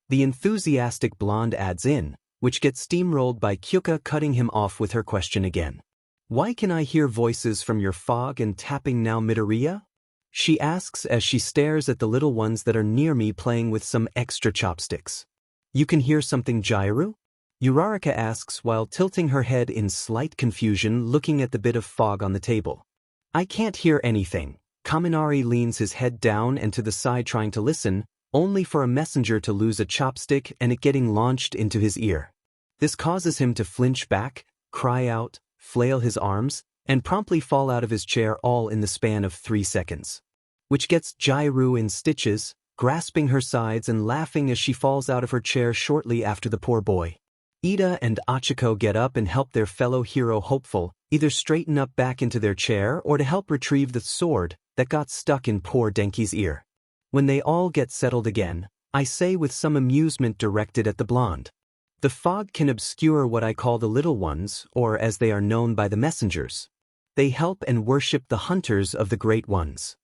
The enthusiastic blonde adds in, which gets steamrolled by Kyuka cutting him off with her question again. Why can I hear voices from your fog and tapping now, Midoriya? She asks as she stares at the little ones that are near me playing with some extra chopsticks. You can hear something, Jairu? Uraraka asks while tilting her head in slight confusion looking at the bit of fog on the table. I can't hear anything. Kaminari leans his head down and to the side trying to listen, only for a messenger to lose a chopstick and it getting launched into his ear. This causes him to flinch back, cry out, flail his arms, and promptly fall out of his chair all in the span of 3 seconds. Which gets Jairu in stitches, grasping her sides and laughing as she falls out of her chair shortly after the poor boy. Ida and Achiko get up and help their fellow hero hopeful either straighten up back into their chair or to help retrieve the sword that got stuck in poor Denki's ear. When they all get settled again, I say with some amusement directed at the blonde. The fog can obscure what I call the little ones, or as they are known by the messengers. They help and worship the hunters of the great ones.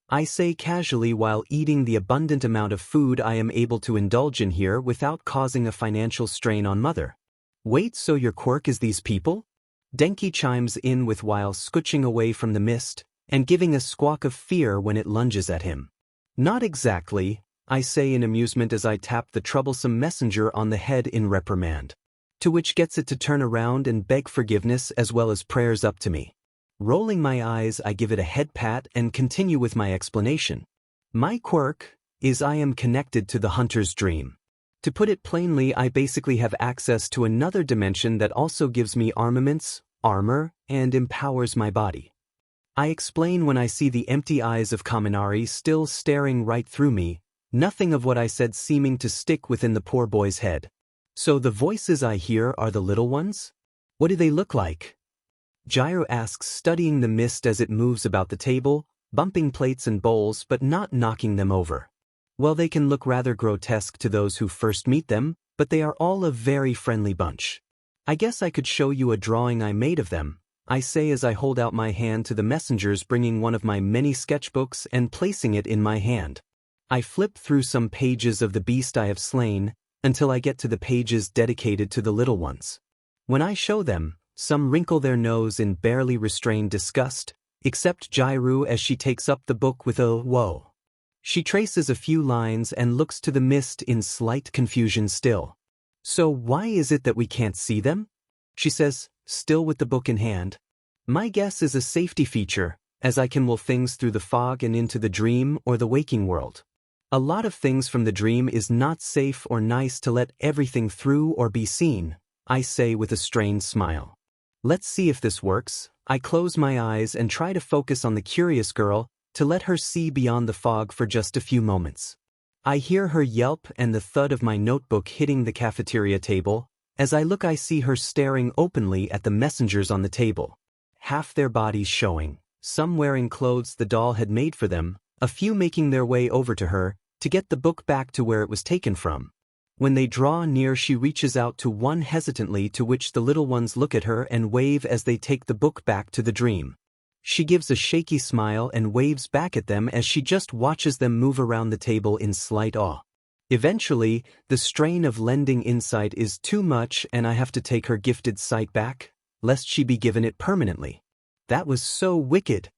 I say casually while eating the abundant amount of food I am able to indulge in here without causing a financial strain on Mother. Wait, so your quirk is these people? Denki chimes in with while scooching away from the mist and giving a squawk of fear when it lunges at him. Not exactly, I say in amusement as I tap the troublesome messenger on the head in reprimand. To which gets it to turn around and beg forgiveness as well as prayers up to me. Rolling my eyes, I give it a head pat and continue with my explanation. My quirk, is I am connected to the hunter's dream. To put it plainly, I basically have access to another dimension that also gives me armaments, armor, and empowers my body. I explain when I see the empty eyes of Kaminari still staring right through me, nothing of what I said seeming to stick within the poor boy's head. So the voices I hear are the little ones? What do they look like? Gyro asks, studying the mist as it moves about the table, bumping plates and bowls but not knocking them over. Well, they can look rather grotesque to those who first meet them, but they are all a very friendly bunch. I guess I could show you a drawing I made of them, I say as I hold out my hand to the messengers, bringing one of my many sketchbooks and placing it in my hand. I flip through some pages of the beast I have slain, until I get to the pages dedicated to the little ones. When I show them, some wrinkle their nose in barely restrained disgust, except Gyru as she takes up the book with a whoa. She traces a few lines and looks to the mist in slight confusion still. So why is it that we can't see them? She says, still with the book in hand. My guess is a safety feature, as I can will things through the fog and into the dream or the waking world. A lot of things from the dream is not safe or nice to let everything through or be seen, I say with a strained smile. Let's see if this works. I close my eyes and try to focus on the curious girl, to let her see beyond the fog for just a few moments. I hear her yelp and the thud of my notebook hitting the cafeteria table. As I look, I see her staring openly at the messengers on the table. Half their bodies showing, some wearing clothes the doll had made for them, a few making their way over to her, to get the book back to where it was taken from. When they draw near, she reaches out to one hesitantly, to which the little ones look at her and wave as they take the book back to the dream. She gives a shaky smile and waves back at them as she just watches them move around the table in slight awe. Eventually, the strain of lending insight is too much and I have to take her gifted sight back, lest she be given it permanently. That was so wicked.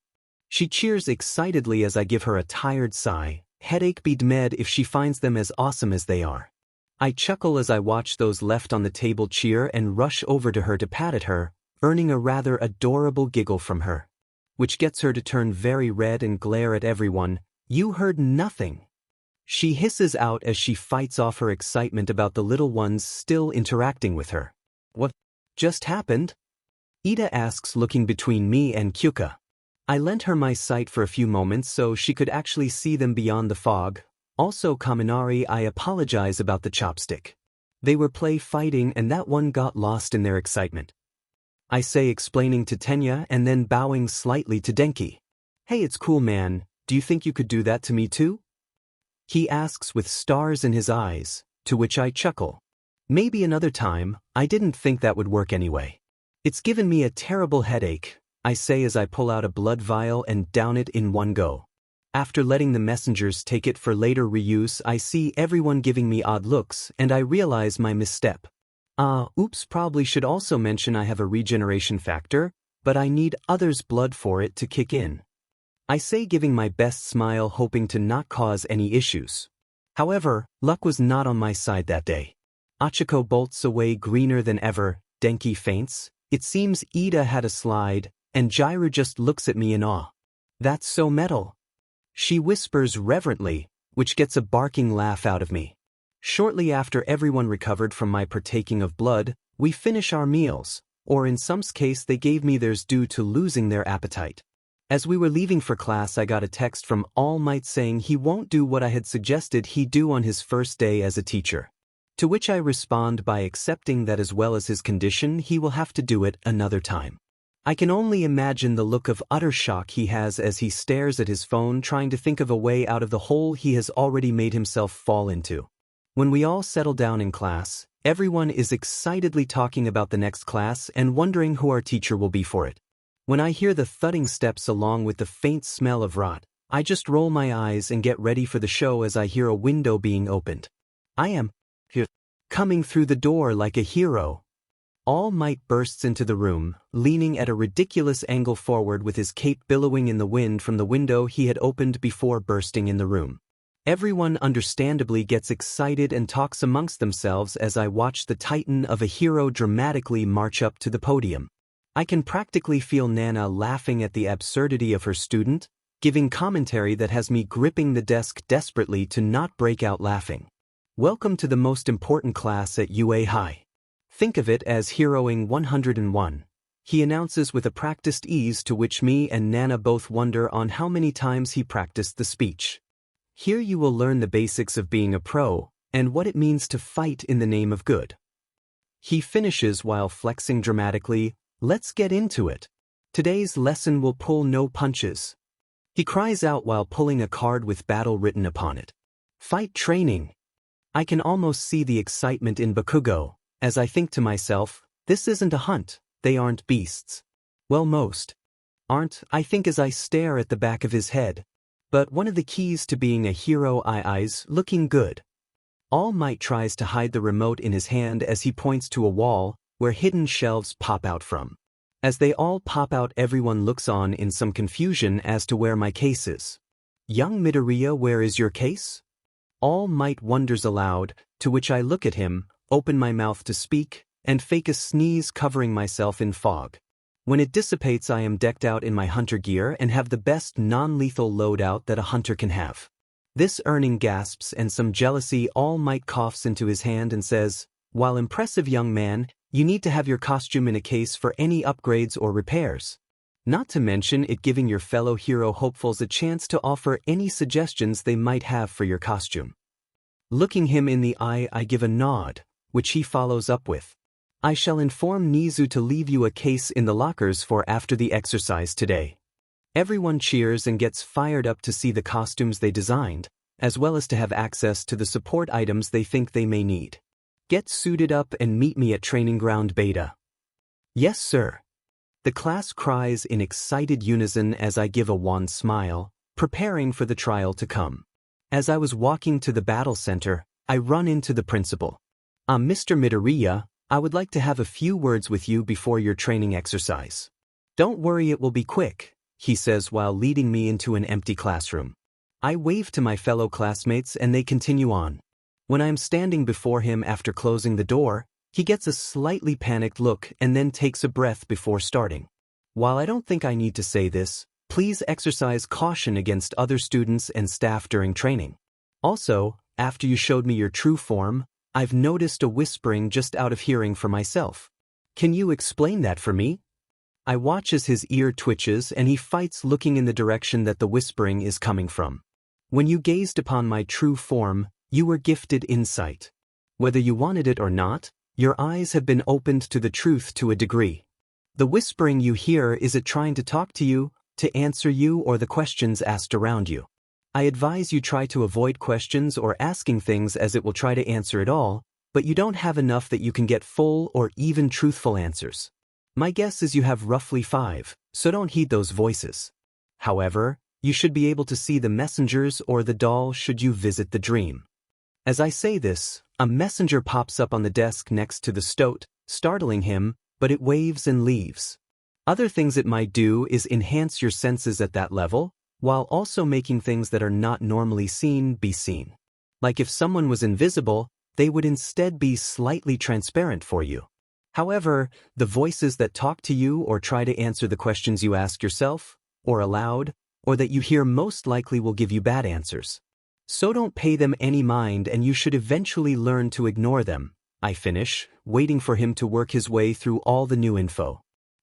She cheers excitedly as I give her a tired sigh, headache be med if she finds them as awesome as they are. I chuckle as I watch those left on the table cheer and rush over to her to pat at her, earning a rather adorable giggle from her, which gets her to turn very red and glare at everyone. You heard nothing. She hisses out as she fights off her excitement about the little ones still interacting with her. What just happened? Ida asks, looking between me and Kyuka. I lent her my sight for a few moments so she could actually see them beyond the fog. Also, Kaminari, I apologize about the chopstick. They were fighting and that one got lost in their excitement, I say, explaining to Tenya and then bowing slightly to Denki. Hey, it's cool, man. Do you think you could do that to me too? He asks with stars in his eyes, to which I chuckle. Maybe another time. I didn't think that would work anyway. It's given me a terrible headache, I say as I pull out a blood vial and down it in one go. After letting the messengers take it for later reuse, I see everyone giving me odd looks and I realize my misstep. Oops, probably should also mention I have a regeneration factor, but I need others' blood for it to kick in, I say, giving my best smile, hoping to not cause any issues. However, luck was not on my side that day. Achiko bolts away greener than ever, Denki faints, it seems Ida had a slide, and Gyru just looks at me in awe. That's so metal, she whispers reverently, which gets a barking laugh out of me. Shortly after everyone recovered from my partaking of blood, we finish our meals, or in some case they gave me theirs due to losing their appetite. As we were leaving for class, I got a text from All Might saying he won't do what I had suggested he do on his first day as a teacher. To which I respond by accepting that as well as his condition, he will have to do it another time. I can only imagine the look of utter shock he has as he stares at his phone, trying to think of a way out of the hole he has already made himself fall into. When we all settle down in class, everyone is excitedly talking about the next class and wondering who our teacher will be for it. When I hear the thudding steps along with the faint smell of rot, I just roll my eyes and get ready for the show as I hear a window being opened. I am here, coming through the door like a hero. All Might bursts into the room, leaning at a ridiculous angle forward with his cape billowing in the wind from the window he had opened before bursting in the room. Everyone understandably gets excited and talks amongst themselves as I watch the titan of a hero dramatically march up to the podium. I can practically feel Nana laughing at the absurdity of her student, giving commentary that has me gripping the desk desperately to not break out laughing. Welcome to the most important class at UA High. Think of it as Heroing 101. He announces with a practiced ease to which me and Nana both wonder on how many times he practiced the speech. Here you will learn the basics of being a pro, and what it means to fight in the name of good. He finishes while flexing dramatically, "Let's get into it. Today's lesson will pull no punches." He cries out while pulling a card with battle written upon it. Fight training. I can almost see the excitement in Bakugo, as I think to myself, this isn't a hunt, they aren't beasts. Well, most aren't, I think, as I stare at the back of his head. But one of the keys to being a hero is looking good. All Might tries to hide the remote in his hand as he points to a wall, where hidden shelves pop out from. As they all pop out, everyone looks on in some confusion as to where my case is. "Young Midoriya, where is your case?" All Might wonders aloud, to which I look at him, open my mouth to speak, and fake a sneeze covering myself in fog. When it dissipates, I am decked out in my hunter gear and have the best non-lethal loadout that a hunter can have. This earning gasps and some jealousy. All Might coughs into his hand and says, "While impressive, young man, you need to have your costume in a case for any upgrades or repairs. Not to mention it giving your fellow hero hopefuls a chance to offer any suggestions they might have for your costume." Looking him in the eye, I give a nod, which he follows up with, "I shall inform Nizu to leave you a case in the lockers for after the exercise today." Everyone cheers and gets fired up to see the costumes they designed, as well as to have access to the support items they think they may need. "Get suited up and meet me at Training Ground Beta." "Yes, sir." The class cries in excited unison as I give a wan smile, preparing for the trial to come. As I was walking to the battle center, I run into the principal. Mr. Midoriya, I would like to have a few words with you before your training exercise." "Don't worry, it will be quick," he says while leading me into an empty classroom. I wave to my fellow classmates and they continue on. When I am standing before him after closing the door, he gets a slightly panicked look and then takes a breath before starting. "While I don't think I need to say this, please exercise caution against other students and staff during training. Also, after you showed me your true form, I've noticed a whispering just out of hearing for myself. Can you explain that for me?" I watch as his ear twitches and he fights, looking in the direction that the whispering is coming from. "When you gazed upon my true form, you were gifted insight. Whether you wanted it or not, your eyes have been opened to the truth to a degree. The whispering you hear, is it trying to talk to you, to answer you, or the questions asked around you? I advise you try to avoid questions or asking things, as it will try to answer it all, but you don't have enough that you can get full or even truthful answers. My guess is you have roughly 5, so don't heed those voices. However, you should be able to see the messengers or the doll should you visit the dream." As I say this, a messenger pops up on the desk next to the stoat, startling him, but it waves and leaves. Other things it might do is enhance your senses at that level, while also making things that are not normally seen be seen. Like if someone was invisible, they would instead be slightly transparent for you. However, the voices that talk to you or try to answer the questions you ask yourself, or aloud, or that you hear, most likely will give you bad answers. So don't pay them any mind, and you should eventually learn to ignore them. I finish, waiting for him to work his way through all the new info.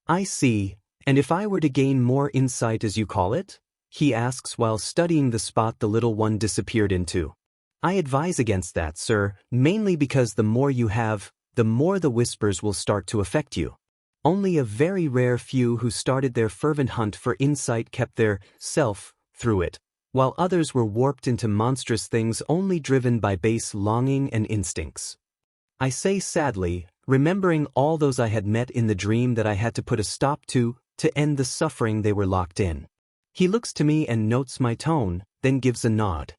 "I see, and if I were to gain more insight, as you call it?" he asks while studying the spot the little one disappeared into. "I advise against that, sir, mainly because the more you have, the more the whispers will start to affect you. Only a very rare few who started their fervent hunt for insight kept their self through it, while others were warped into monstrous things only driven by base longing and instincts." I say sadly, remembering all those I had met in the dream that I had to put a stop to end the suffering they were locked in. He looks to me and notes my tone, then gives a nod.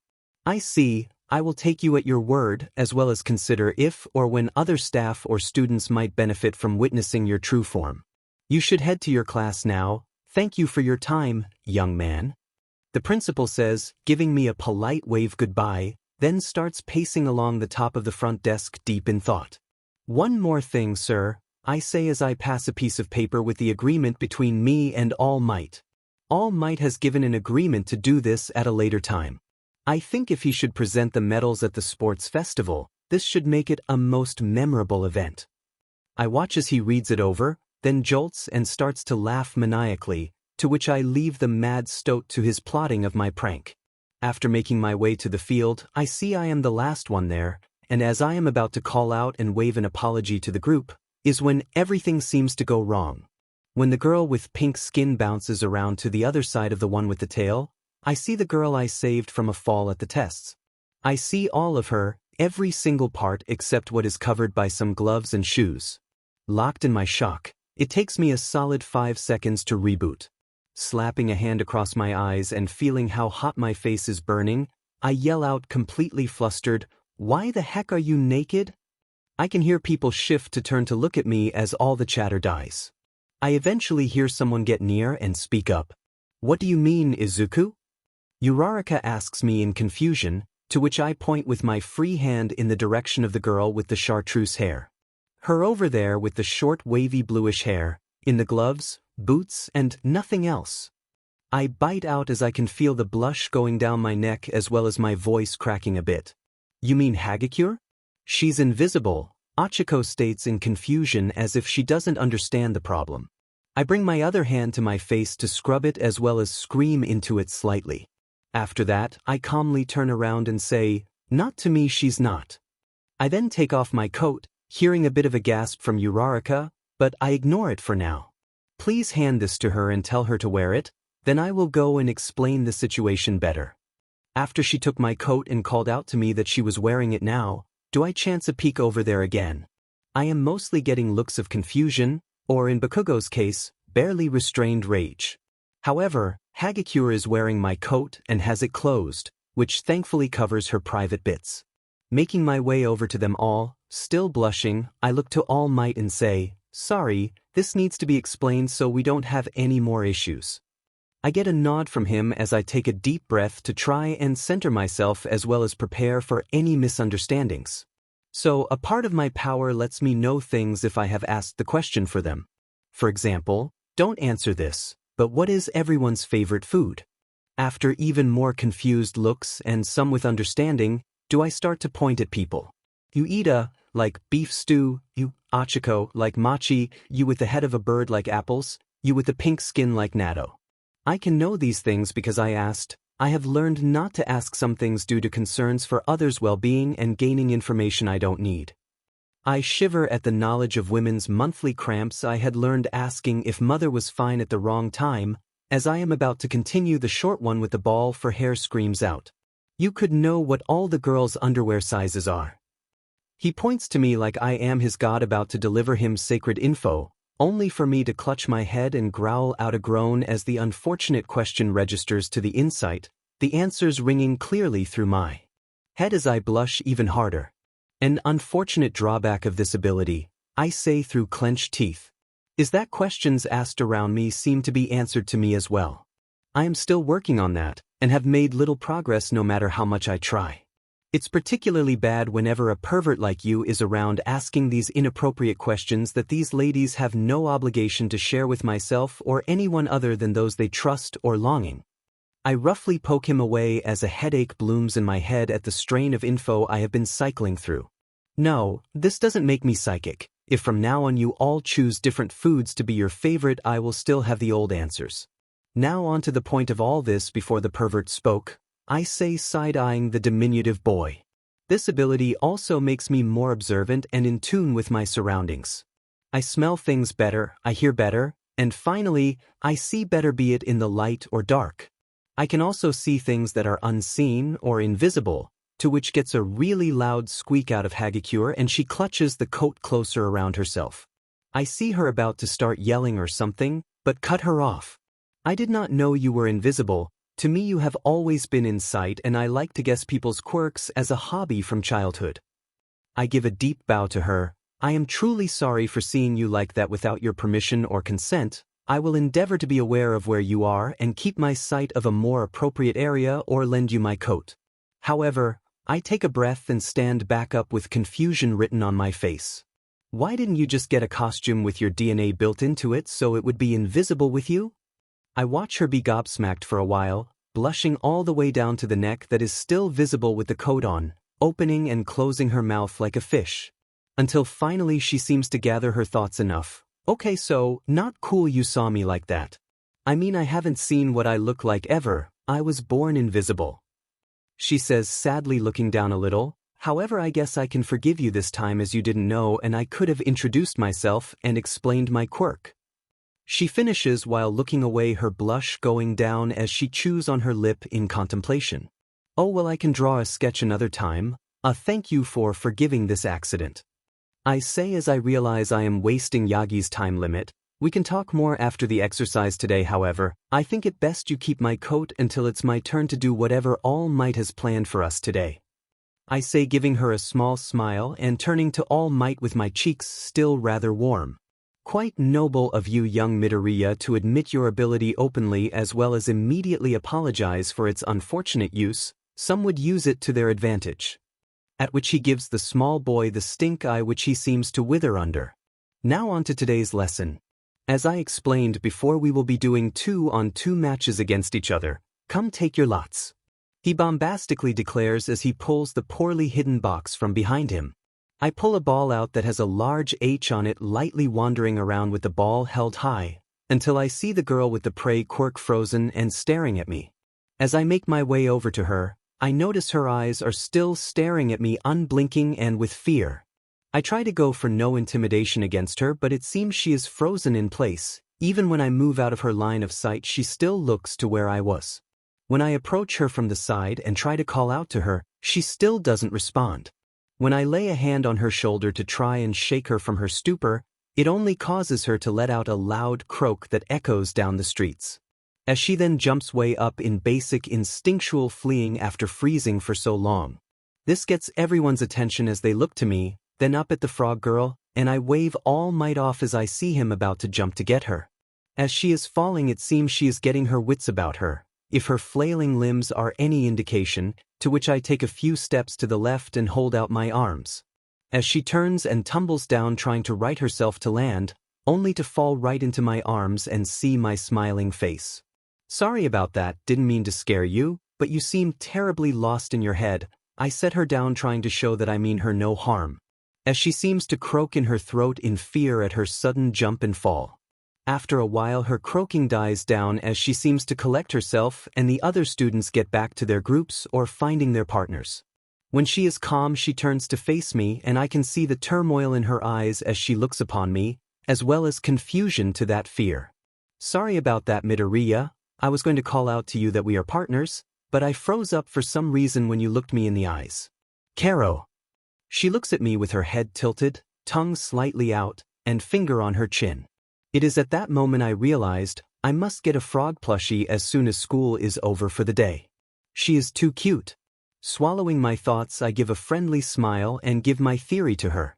"I see, I will take you at your word, as well as consider if or when other staff or students might benefit from witnessing your true form. You should head to your class now. Thank you for your time, young man." The principal says, giving me a polite wave goodbye, then starts pacing along the top of the front desk, deep in thought. "One more thing, sir," I say as I pass a piece of paper with the agreement between me and All Might. All Might has given an agreement to do this at a later time. I think if he should present the medals at the sports festival, this should make it a most memorable event. I watch as he reads it over, then jolts and starts to laugh maniacally, to which I leave the mad stoat to his plotting of my prank. After making my way to the field, I see I am the last one there, and as I am about to call out and wave an apology to the group, is when everything seems to go wrong. When the girl with pink skin bounces around to the other side of the one with the tail, I see the girl I saved from a fall at the tests. I see all of her, every single part except what is covered by some gloves and shoes. Locked in my shock, it takes me a solid 5 seconds to reboot. Slapping a hand across my eyes and feeling how hot my face is burning, I yell out completely flustered, "Why the heck are you naked?" I can hear people shift to turn to look at me as all the chatter dies. I eventually hear someone get near and speak up. "What do you mean, Izuku?" Uraraka asks me in confusion, to which I point with my free hand in the direction of the girl with the chartreuse hair. Her over there with the short wavy bluish hair, in the gloves, boots, and nothing else. I bite out as I can feel the blush going down my neck as well as my voice cracking a bit. "You mean Hagakure?" "She's invisible," Achiko states in confusion as if she doesn't understand the problem. I bring my other hand to my face to scrub it as well as scream into it slightly. After that, I calmly turn around and say, "Not to me, she's not." I then take off my coat, hearing a bit of a gasp from Uraraka, but I ignore it for now. "Please hand this to her and tell her to wear it, then I will go and explain the situation better." After she took my coat and called out to me that she was wearing it now, do I chance a peek over there again? I am mostly getting looks of confusion, or in Bakugo's case, barely restrained rage. However, Hagakure is wearing my coat and has it closed, which thankfully covers her private bits. Making my way over to them all, still blushing, I look to All Might and say, "Sorry, this needs to be explained so we don't have any more issues." I get a nod from him as I take a deep breath to try and center myself as well as prepare for any misunderstandings. So, a part of my power lets me know things if I have asked the question for them. For example, "Don't answer this, but what is everyone's favorite food?" After even more confused looks and some with understanding, do I start to point at people. "You eat like beef stew, you, Achiko, like mochi, you with the head of a bird like apples, you with the pink skin like natto." I can know these things because I asked. I have learned not to ask some things due to concerns for others' well-being and gaining information I don't need. I shiver at the knowledge of women's monthly cramps I had learned asking if mother was fine at the wrong time, as I am about to continue the short one with the ball for hair screams out. "You could know what all the girls' underwear sizes are." He points to me like I am his god about to deliver him sacred info, only for me to clutch my head and growl out a groan as the unfortunate question registers to the insight, the answers ringing clearly through my head as I blush even harder. An unfortunate drawback of this ability, I say through clenched teeth, is that questions asked around me seem to be answered to me as well. I am still working on that, and have made little progress no matter how much I try. It's particularly bad whenever a pervert like you is around asking these inappropriate questions that these ladies have no obligation to share with myself or anyone other than those they trust or longing. I roughly poke him away as a headache blooms in my head at the strain of info I have been cycling through. "No, this doesn't make me psychic. If from now on you all choose different foods to be your favorite, I will still have the old answers." Now on to the point of all this before the pervert spoke, I say side-eyeing the diminutive boy. This ability also makes me more observant and in tune with my surroundings. I smell things better, I hear better, and finally, I see better, be it in the light or dark. I can also see things that are unseen or invisible, to which gets a really loud squeak out of Hagakure and she clutches the coat closer around herself. I see her about to start yelling or something, but cut her off. "I did not know you were invisible. To me you have always been in sight, and I like to guess people's quirks as a hobby from childhood." I give a deep bow to her. "I am truly sorry for seeing you like that without your permission or consent. I will endeavor to be aware of where you are and keep my sight of a more appropriate area or lend you my coat." However, I take a breath and stand back up with confusion written on my face. "Why didn't you just get a costume with your DNA built into it so it would be invisible with you?" I watch her be gobsmacked for a while, blushing all the way down to the neck that is still visible with the coat on, opening and closing her mouth like a fish. Until finally she seems to gather her thoughts enough. Okay, so, not cool you saw me like that. I mean, I haven't seen what I look like ever. I was born invisible. She says, sadly, looking down a little. However, I guess I can forgive you this time, as you didn't know, and I could have introduced myself and explained my quirk. She finishes while looking away, her blush going down as she chews on her lip in contemplation. Oh well, I can draw a sketch another time. Thank you for forgiving this accident. I say as I realize I am wasting Yagi's time limit. We can talk more after the exercise today, however. I think it best you keep my coat until it's my turn to do whatever All Might has planned for us today. I say, giving her a small smile and turning to All Might with my cheeks still rather warm. Quite noble of you, young Midoriya, to admit your ability openly as well as immediately apologize for its unfortunate use. Some would use it to their advantage. At which he gives the small boy the stink eye which he seems to wither under. Now on to today's lesson. As I explained before, we will be doing 2-on-2 matches against each other. Come take your lots. He bombastically declares as he pulls the poorly hidden box from behind him. I pull a ball out that has a large H on it, lightly wandering around with the ball held high, until I see the girl with the prey quirk frozen and staring at me. As I make my way over to her, I notice her eyes are still staring at me, unblinking and with fear. I try to go for no intimidation against her, but it seems she is frozen in place. Even when I move out of her line of sight, she still looks to where I was. When I approach her from the side and try to call out to her, she still doesn't respond. When I lay a hand on her shoulder to try and shake her from her stupor, it only causes her to let out a loud croak that echoes down the streets. As she then jumps way up in basic instinctual fleeing after freezing for so long. This gets everyone's attention as they look to me, then up at the frog girl, and I wave All Might off as I see him about to jump to get her. As she is falling, it seems she is getting her wits about her, if her flailing limbs are any indication, to which I take a few steps to the left and hold out my arms. As she turns and tumbles down trying to right herself to land, only to fall right into my arms and see my smiling face. Sorry about that, didn't mean to scare you, but you seem terribly lost in your head. I set her down, trying to show that I mean her no harm. As she seems to croak in her throat in fear at her sudden jump and fall. After a while her croaking dies down as she seems to collect herself and the other students get back to their groups or finding their partners. When she is calm, she turns to face me and I can see the turmoil in her eyes as she looks upon me, as well as confusion to that fear. Sorry about that, Midoriya. I was going to call out to you that we are partners, but I froze up for some reason when you looked me in the eyes. Karo. She looks at me with her head tilted, tongue slightly out, and finger on her chin. It is at that moment I realized I must get a frog plushie as soon as school is over for the day. She is too cute. Swallowing my thoughts, I give a friendly smile and give my theory to her.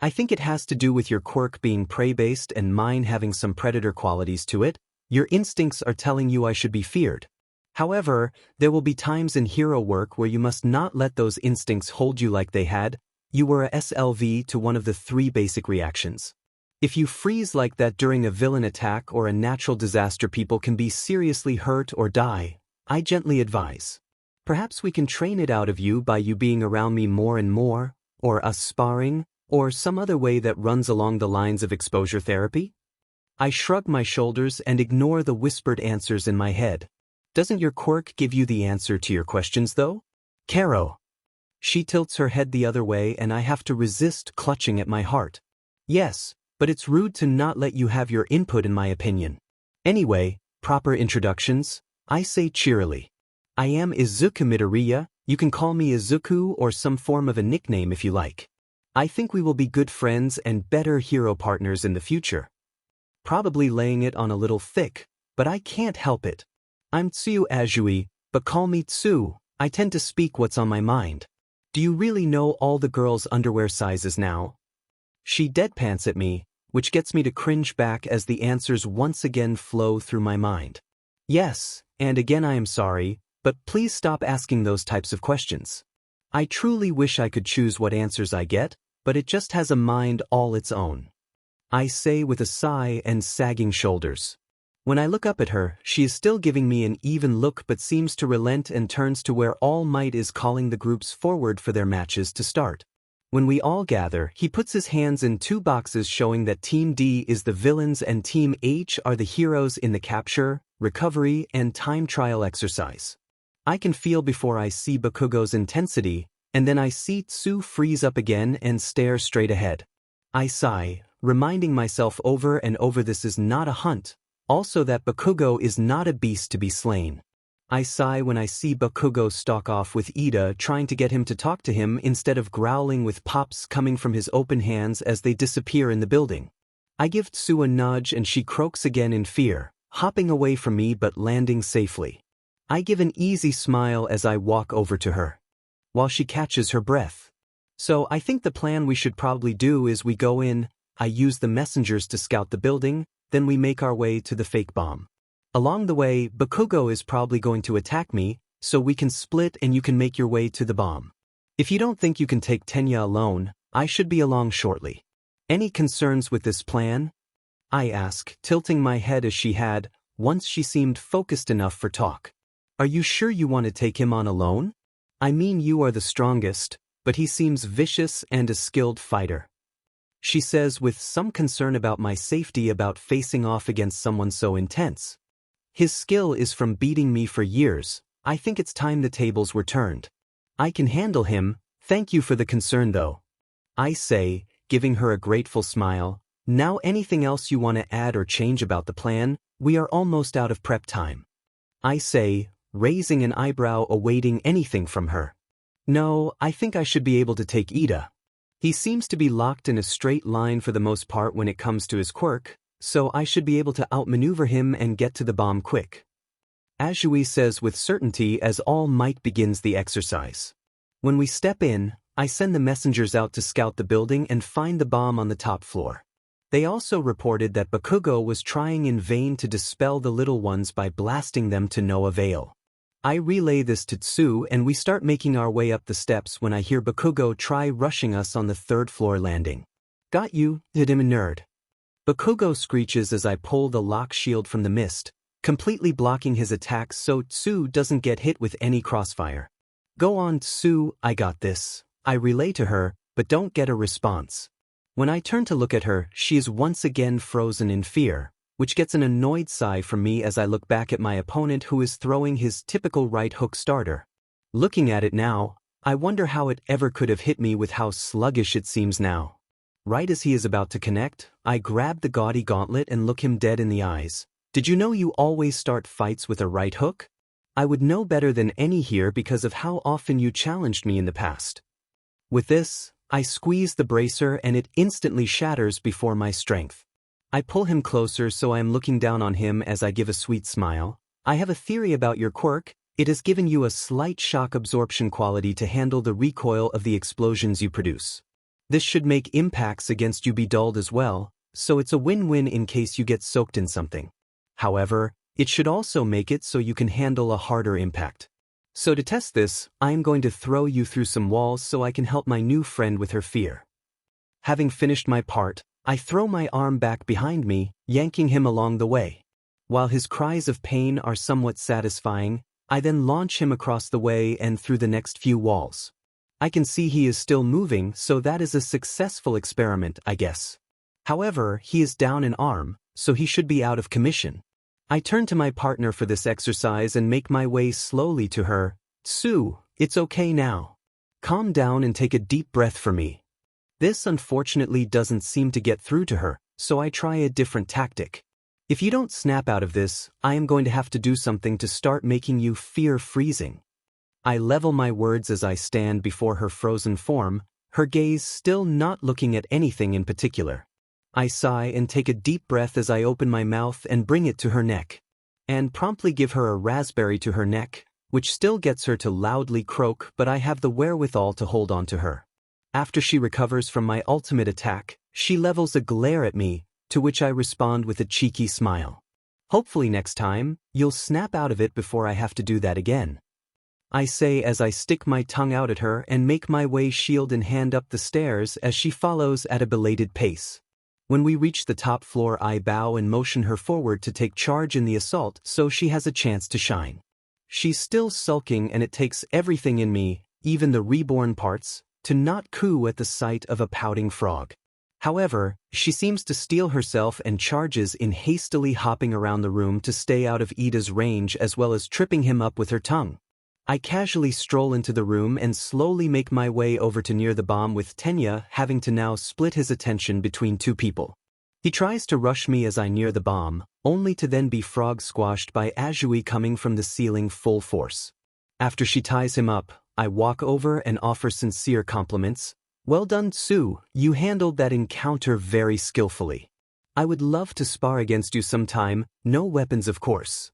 I think it has to do with your quirk being prey-based and mine having some predator qualities to it. Your instincts are telling you I should be feared. However, there will be times in hero work where you must not let those instincts hold you like they had. You were a SLV to one of the 3 basic reactions. If you freeze like that during a villain attack or a natural disaster, people can be seriously hurt or die. I gently advise. Perhaps we can train it out of you by you being around me more and more, or us sparring, or some other way that runs along the lines of exposure therapy? I shrug my shoulders and ignore the whispered answers in my head. Doesn't your quirk give you the answer to your questions, though? Karo. She tilts her head the other way and I have to resist clutching at my heart. Yes, but it's rude to not let you have your input in my opinion. Anyway, proper introductions, I say cheerily. I am Izuku Midoriya. You can call me Izuku or some form of a nickname if you like. I think we will be good friends and better hero partners in the future. Probably laying it on a little thick, but I can't help it. I'm Tsuyu Azui, but call me Tsu. I tend to speak what's on my mind. Do you really know all the girls' underwear sizes now? She deadpans at me, which gets me to cringe back as the answers once again flow through my mind. Yes, and again I am sorry, but please stop asking those types of questions. I truly wish I could choose what answers I get, but it just has a mind all its own. I say with a sigh and sagging shoulders. When I look up at her, she is still giving me an even look but seems to relent and turns to where All Might is calling the groups forward for their matches to start. When we all gather, he puts his hands in two boxes showing that Team D is the villains and Team H are the heroes in the capture, recovery, and time trial exercise. I can feel before I see Bakugo's intensity, and then I see Tsu freeze up again and stare straight ahead. I sigh, reminding myself over and over this is not a hunt, also that Bakugo is not a beast to be slain. I sigh when I see Bakugo stalk off with Ida trying to get him to talk to him instead of growling with pops coming from his open hands as they disappear in the building. I give Tsu a nudge and she croaks again in fear, hopping away from me but landing safely. I give an easy smile as I walk over to her, while she catches her breath. So I think the plan we should probably do is we go in, I use the messengers to scout the building, then we make our way to the fake bomb. Along the way, Bakugo is probably going to attack me, so we can split and you can make your way to the bomb. If you don't think you can take Tenya alone, I should be along shortly. Any concerns with this plan? I ask, tilting my head as she had, once she seemed focused enough for talk. Are you sure you want to take him on alone? I mean you are the strongest, but he seems vicious and a skilled fighter. She says with some concern about my safety about facing off against someone so intense. His skill is from beating me for years, I think it's time the tables were turned. I can handle him, thank you for the concern though. I say, giving her a grateful smile, now anything else you want to add or change about the plan, we are almost out of prep time. I say, raising an eyebrow awaiting anything from her. No, I think I should be able to take Ida. He seems to be locked in a straight line for the most part when it comes to his quirk, so I should be able to outmaneuver him and get to the bomb quick. Azui says with certainty as All Might begins the exercise. When we step in, I send the messengers out to scout the building and find the bomb on the top floor. They also reported that Bakugo was trying in vain to dispel the little ones by blasting them to no avail. I relay this to Tsu and we start making our way up the steps when I hear Bakugo try rushing us on the third floor landing. Got you, did him a nerd. Bakugo screeches as I pull the lock shield from the mist, completely blocking his attacks so Tsu doesn't get hit with any crossfire. Go on Tsu, I got this. I relay to her, but don't get a response. When I turn to look at her, she is once again frozen in fear, which gets an annoyed sigh from me as I look back at my opponent who is throwing his typical right hook starter. Looking at it now, I wonder how it ever could have hit me with how sluggish it seems now. Right as he is about to connect, I grab the gaudy gauntlet and look him dead in the eyes. Did you know you always start fights with a right hook? I would know better than any here because of how often you challenged me in the past. With this, I squeeze the bracer and it instantly shatters before my strength. I pull him closer so I am looking down on him as I give a sweet smile. I have a theory about your quirk. It has given you a slight shock absorption quality to handle the recoil of the explosions you produce. This should make impacts against you be dulled as well, so it's a win-win in case you get soaked in something. However, it should also make it so you can handle a harder impact. So to test this, I am going to throw you through some walls so I can help my new friend with her fear. Having finished my part, I throw my arm back behind me, yanking him along the way. While his cries of pain are somewhat satisfying, I then launch him across the way and through the next few walls. I can see he is still moving, so that is a successful experiment, I guess. However, he is down an arm, so he should be out of commission. I turn to my partner for this exercise and make my way slowly to her. Tsu, it's okay now. Calm down and take a deep breath for me. This unfortunately doesn't seem to get through to her, so I try a different tactic. If you don't snap out of this, I am going to have to do something to start making you fear freezing. I level my words as I stand before her frozen form, her gaze still not looking at anything in particular. I sigh and take a deep breath as I open my mouth and bring it to her neck, and promptly give her a raspberry to her neck, which still gets her to loudly croak, but I have the wherewithal to hold on to her. After she recovers from my ultimate attack, she levels a glare at me, to which I respond with a cheeky smile. Hopefully next time, you'll snap out of it before I have to do that again. I say as I stick my tongue out at her and make my way shield in hand up the stairs as she follows at a belated pace. When we reach the top floor, I bow and motion her forward to take charge in the assault so she has a chance to shine. She's still sulking, and it takes everything in me, even the reborn parts, to not coo at the sight of a pouting frog. However, she seems to steel herself and charges in, hastily hopping around the room to stay out of Ida's range as well as tripping him up with her tongue. I casually stroll into the room and slowly make my way over to near the bomb, with Tenya having to now split his attention between two people. He tries to rush me as I near the bomb, only to then be frog squashed by Azui coming from the ceiling full force. After she ties him up, I walk over and offer sincere compliments. "Well done, Tsu, you handled that encounter very skillfully. I would love to spar against you sometime, no weapons of course."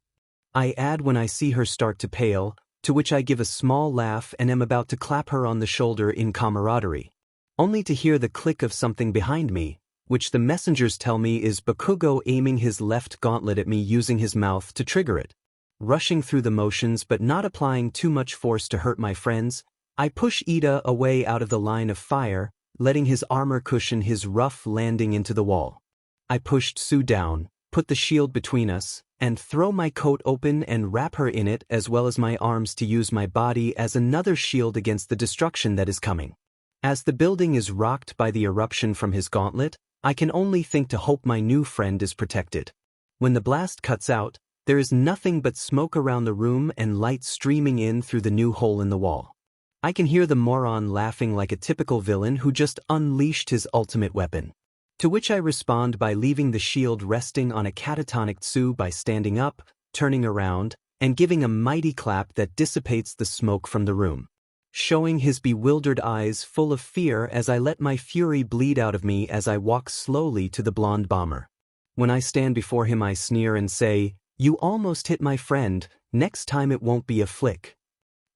I add when I see her start to pale, to which I give a small laugh and am about to clap her on the shoulder in camaraderie. Only to hear the click of something behind me, which the messengers tell me is Bakugo aiming his left gauntlet at me using his mouth to trigger it. Rushing through the motions but not applying too much force to hurt my friends, I push Ida away out of the line of fire, letting his armor cushion his rough landing into the wall. I pushed Tsu down, put the shield between us, and throw my coat open and wrap her in it as well as my arms to use my body as another shield against the destruction that is coming. As the building is rocked by the eruption from his gauntlet, I can only think to hope my new friend is protected. When the blast cuts out, there is nothing but smoke around the room and light streaming in through the new hole in the wall. I can hear the moron laughing like a typical villain who just unleashed his ultimate weapon. To which I respond by leaving the shield resting on a catatonic Tsu by standing up, turning around, and giving a mighty clap that dissipates the smoke from the room, showing his bewildered eyes full of fear as I let my fury bleed out of me as I walk slowly to the blonde bomber. When I stand before him, I sneer and say, "You almost hit my friend, next time it won't be a flick."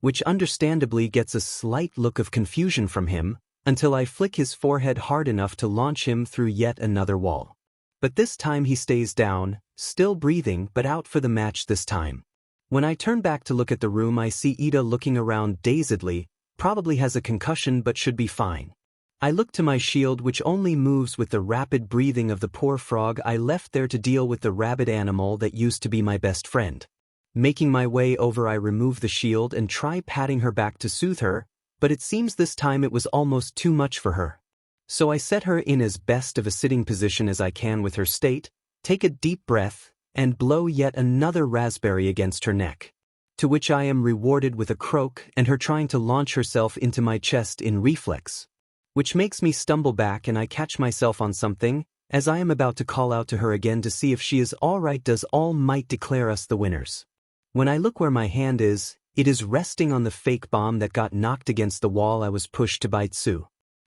Which understandably gets a slight look of confusion from him, until I flick his forehead hard enough to launch him through yet another wall. But this time he stays down, still breathing but out for the match this time. When I turn back to look at the room, I see Ida looking around dazedly, probably has a concussion but should be fine. I look to my shield, which only moves with the rapid breathing of the poor frog I left there to deal with the rabid animal that used to be my best friend. Making my way over, I remove the shield and try patting her back to soothe her, but it seems this time it was almost too much for her. So I set her in as best of a sitting position as I can with her state, take a deep breath, and blow yet another raspberry against her neck. To which I am rewarded with a croak and her trying to launch herself into my chest in reflex. Which makes me stumble back and I catch myself on something, as I am about to call out to her again to see if she is alright. Does All Might declare us the winners? When I look where my hand is, it is resting on the fake bomb that got knocked against the wall I was pushed to by Tsu.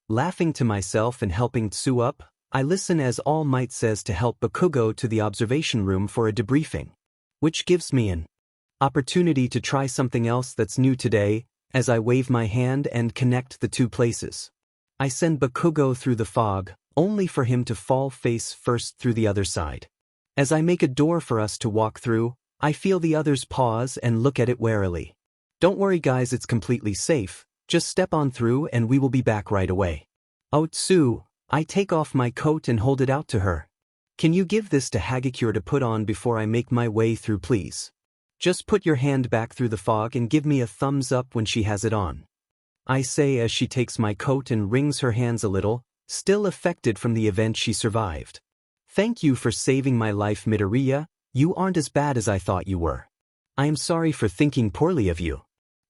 Laughing to myself and helping Tsu up, I listen as All Might says to help Bakugo to the observation room for a debriefing. Which gives me an opportunity to try something else that's new today, as I wave my hand and connect the two places. I send Bakugo through the fog, only for him to fall face first through the other side. As I make a door for us to walk through, I feel the others pause and look at it warily. "Don't worry guys, it's completely safe, just step on through and we will be back right away." "Oh Tsu," I take off my coat and hold it out to her. "Can you give this to Hagakure to put on before I make my way through, please? Just put your hand back through the fog and give me a thumbs up when she has it on," I say as she takes my coat and wrings her hands a little, still affected from the event she survived. "Thank you for saving my life, Midoriya. You aren't as bad as I thought you were. I am sorry for thinking poorly of you."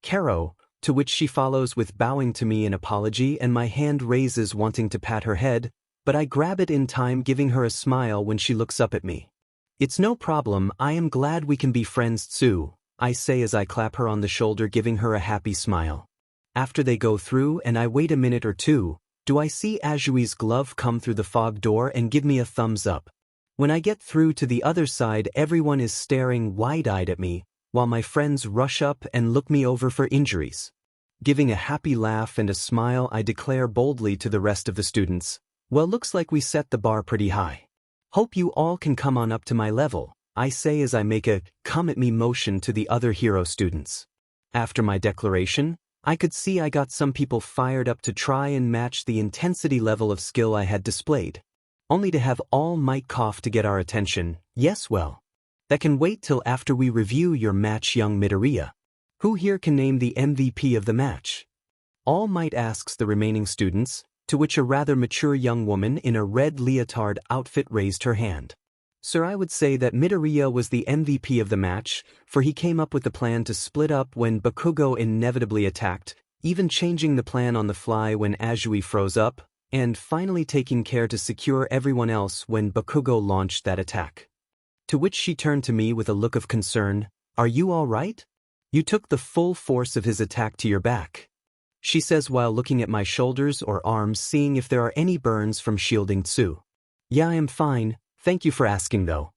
Karo, to which she follows with bowing to me in apology, and my hand raises wanting to pat her head, but I grab it in time, giving her a smile when she looks up at me. "It's no problem, I am glad we can be friends Tsu," I say as I clap her on the shoulder, giving her a happy smile. After they go through and I wait a minute or two, do I see Azui's glove come through the fog door and give me a thumbs up. When I get through to the other side, everyone is staring wide-eyed at me, while my friends rush up and look me over for injuries. Giving a happy laugh and a smile, I declare boldly to the rest of the students, "Well, looks like we set the bar pretty high. Hope you all can come on up to my level," I say as I make a come-at-me motion to the other hero students. After my declaration, I could see I got some people fired up to try and match the intensity level of skill I had displayed. only to have All Might cough to get our attention. Yes, well. That can wait till after we review your match, young Midoriya. Who here can name the MVP of the match? All Might asks the remaining students, to which a rather mature young woman in a red leotard outfit raised her hand. Sir, I would say that Midoriya was the MVP of the match, for he came up with the plan to split up when Bakugo inevitably attacked, even changing the plan on the fly when Aizawa froze up, and finally taking care to secure everyone else when Bakugo launched that attack. To which she turned to me with a look of concern. Are you all right? You took the full force of his attack to your back, she says while looking at my shoulders or arms, seeing if there are any burns from shielding Tsu. Yeah, I am fine, thank you for asking though.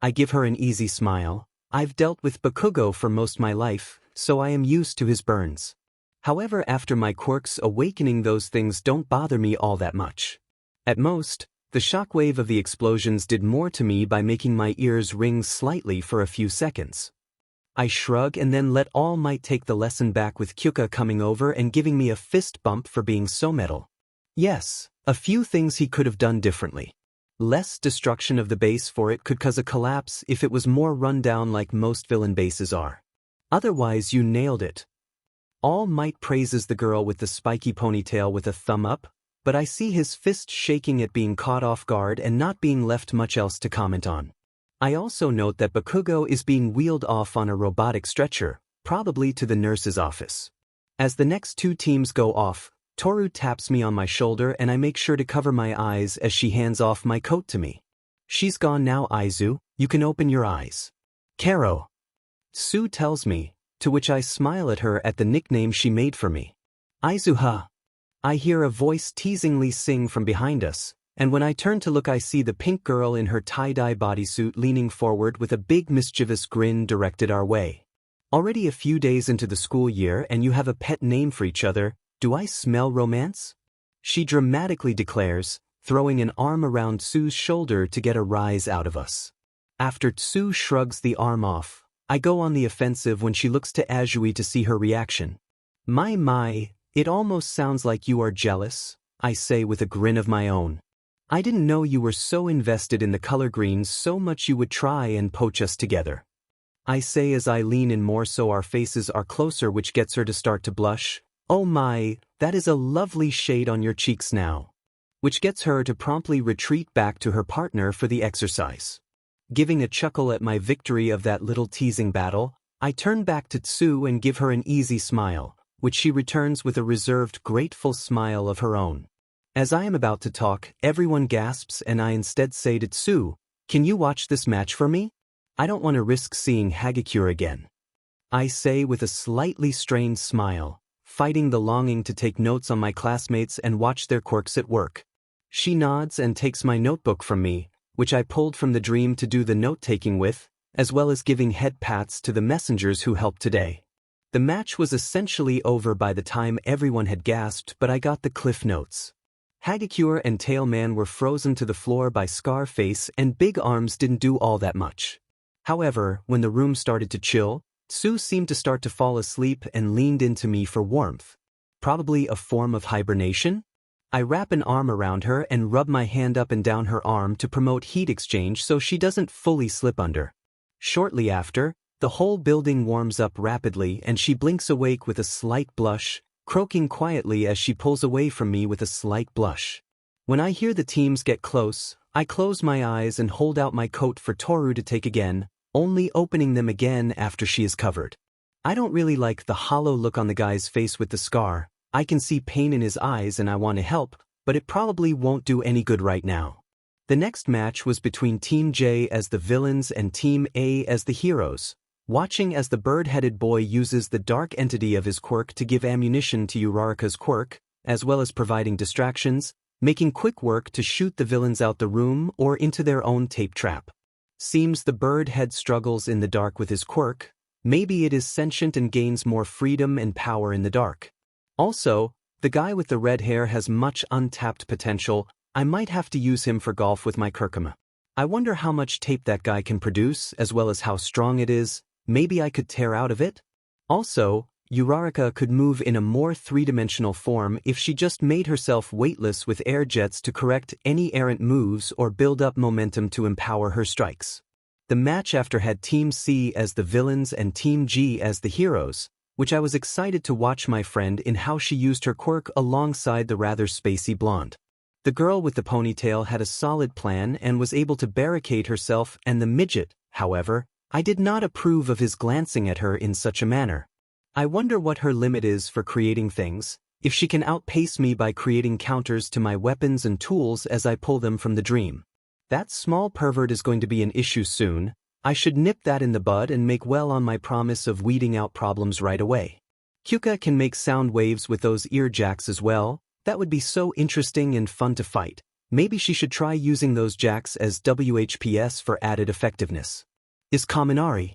I give her an easy smile. I've dealt with Bakugo for most my life, so I am used to his burns. However, after my quirk's awakening, those things don't bother me all that much. At most, the shockwave of the explosions did more to me by making my ears ring slightly for a few seconds. I shrug and then let All Might take the lesson back with Kyuka coming over and giving me a fist bump for being so metal. Yes, a few things he could have done differently. Less destruction of the base, for it could cause a collapse if it was more run down like most villain bases are. Otherwise, you nailed it. All Might praises the girl with the spiky ponytail with a thumb up, but I see his fist shaking at being caught off guard and not being left much else to comment on. I also note that Bakugo is being wheeled off on a robotic stretcher, probably to the nurse's office. As the next two teams go off, Toru taps me on my shoulder and I make sure to cover my eyes as she hands off my coat to me. She's gone now, Aizu, you can open your eyes. Karo. Tsu tells me, to which I smile at her at the nickname she made for me. Aizu. I hear a voice teasingly sing from behind us, and when I turn to look I see the pink girl in her tie-dye bodysuit leaning forward with a big mischievous grin directed our way. Already a few days into the school year and you have a pet name for each other, do I smell romance? She dramatically declares, throwing an arm around Tsu's shoulder to get a rise out of us. After Tsu shrugs the arm off, I go on the offensive when she looks to Aizawa to see her reaction. My, it almost sounds like you are jealous, I say with a grin of my own. I didn't know you were so invested in the color greens so much you would try and poach us together. I say as I lean in more so our faces are closer, which gets her to start to blush. Oh my, that is a lovely shade on your cheeks now. Which gets her to promptly retreat back to her partner for the exercise. Giving a chuckle at my victory of that little teasing battle, I turn back to Tsu and give her an easy smile, which she returns with a reserved, grateful smile of her own. As I am about to talk, everyone gasps and I instead say to Tsu, can you watch this match for me? I don't want to risk seeing Hagakure again. I say with a slightly strained smile, fighting the longing to take notes on my classmates and watch their quirks at work. She nods and takes my notebook from me, which I pulled from the dream to do the note-taking with, as well as giving head pats to the messengers who helped today. The match was essentially over by the time everyone had gasped, but I got the cliff notes. Hagakure and Tailman were frozen to the floor by Scarface and Big Arms didn't do all that much. However, when the room started to chill, Tsu seemed to start to fall asleep and leaned into me for warmth. Probably a form of hibernation? I wrap an arm around her and rub my hand up and down her arm to promote heat exchange so she doesn't fully slip under. Shortly after, the whole building warms up rapidly and she blinks awake with a slight blush, croaking quietly as she pulls away from me with a slight blush. When I hear the teams get close, I close my eyes and hold out my coat for Toru to take again, only opening them again after she is covered. I don't really like the hollow look on the guy's face with the scar. I can see pain in his eyes and I want to help, but it probably won't do any good right now. The next match was between Team J as the villains and Team A as the heroes. Watching as the bird-headed boy uses the dark entity of his quirk to give ammunition to Uraraka's quirk, as well as providing distractions, making quick work to shoot the villains out the room or into their own tape trap. Seems the bird-head struggles in the dark with his quirk. Maybe it is sentient and gains more freedom and power in the dark. Also, the guy with the red hair has much untapped potential. I might have to use him for golf with my Kurkuma. I wonder how much tape that guy can produce as well as how strong it is. Maybe I could tear out of it? Also, Uraraka could move in a more three-dimensional form if she just made herself weightless with air jets to correct any errant moves or build up momentum to empower her strikes. The match after had Team C as the villains and Team G as the heroes, which I was excited to watch my friend in how she used her quirk alongside the rather spacey blonde. The girl with the ponytail had a solid plan and was able to barricade herself, and the midget, however, I did not approve of his glancing at her in such a manner. I wonder what her limit is for creating things, if she can outpace me by creating counters to my weapons and tools as I pull them from the dream. That small pervert is going to be an issue soon. I should nip that in the bud and make well on my promise of weeding out problems right away. Hyuka can make sound waves with those ear jacks as well. That would be so interesting and fun to fight. Maybe she should try using those jacks as WHPS for added effectiveness. Is Kaminari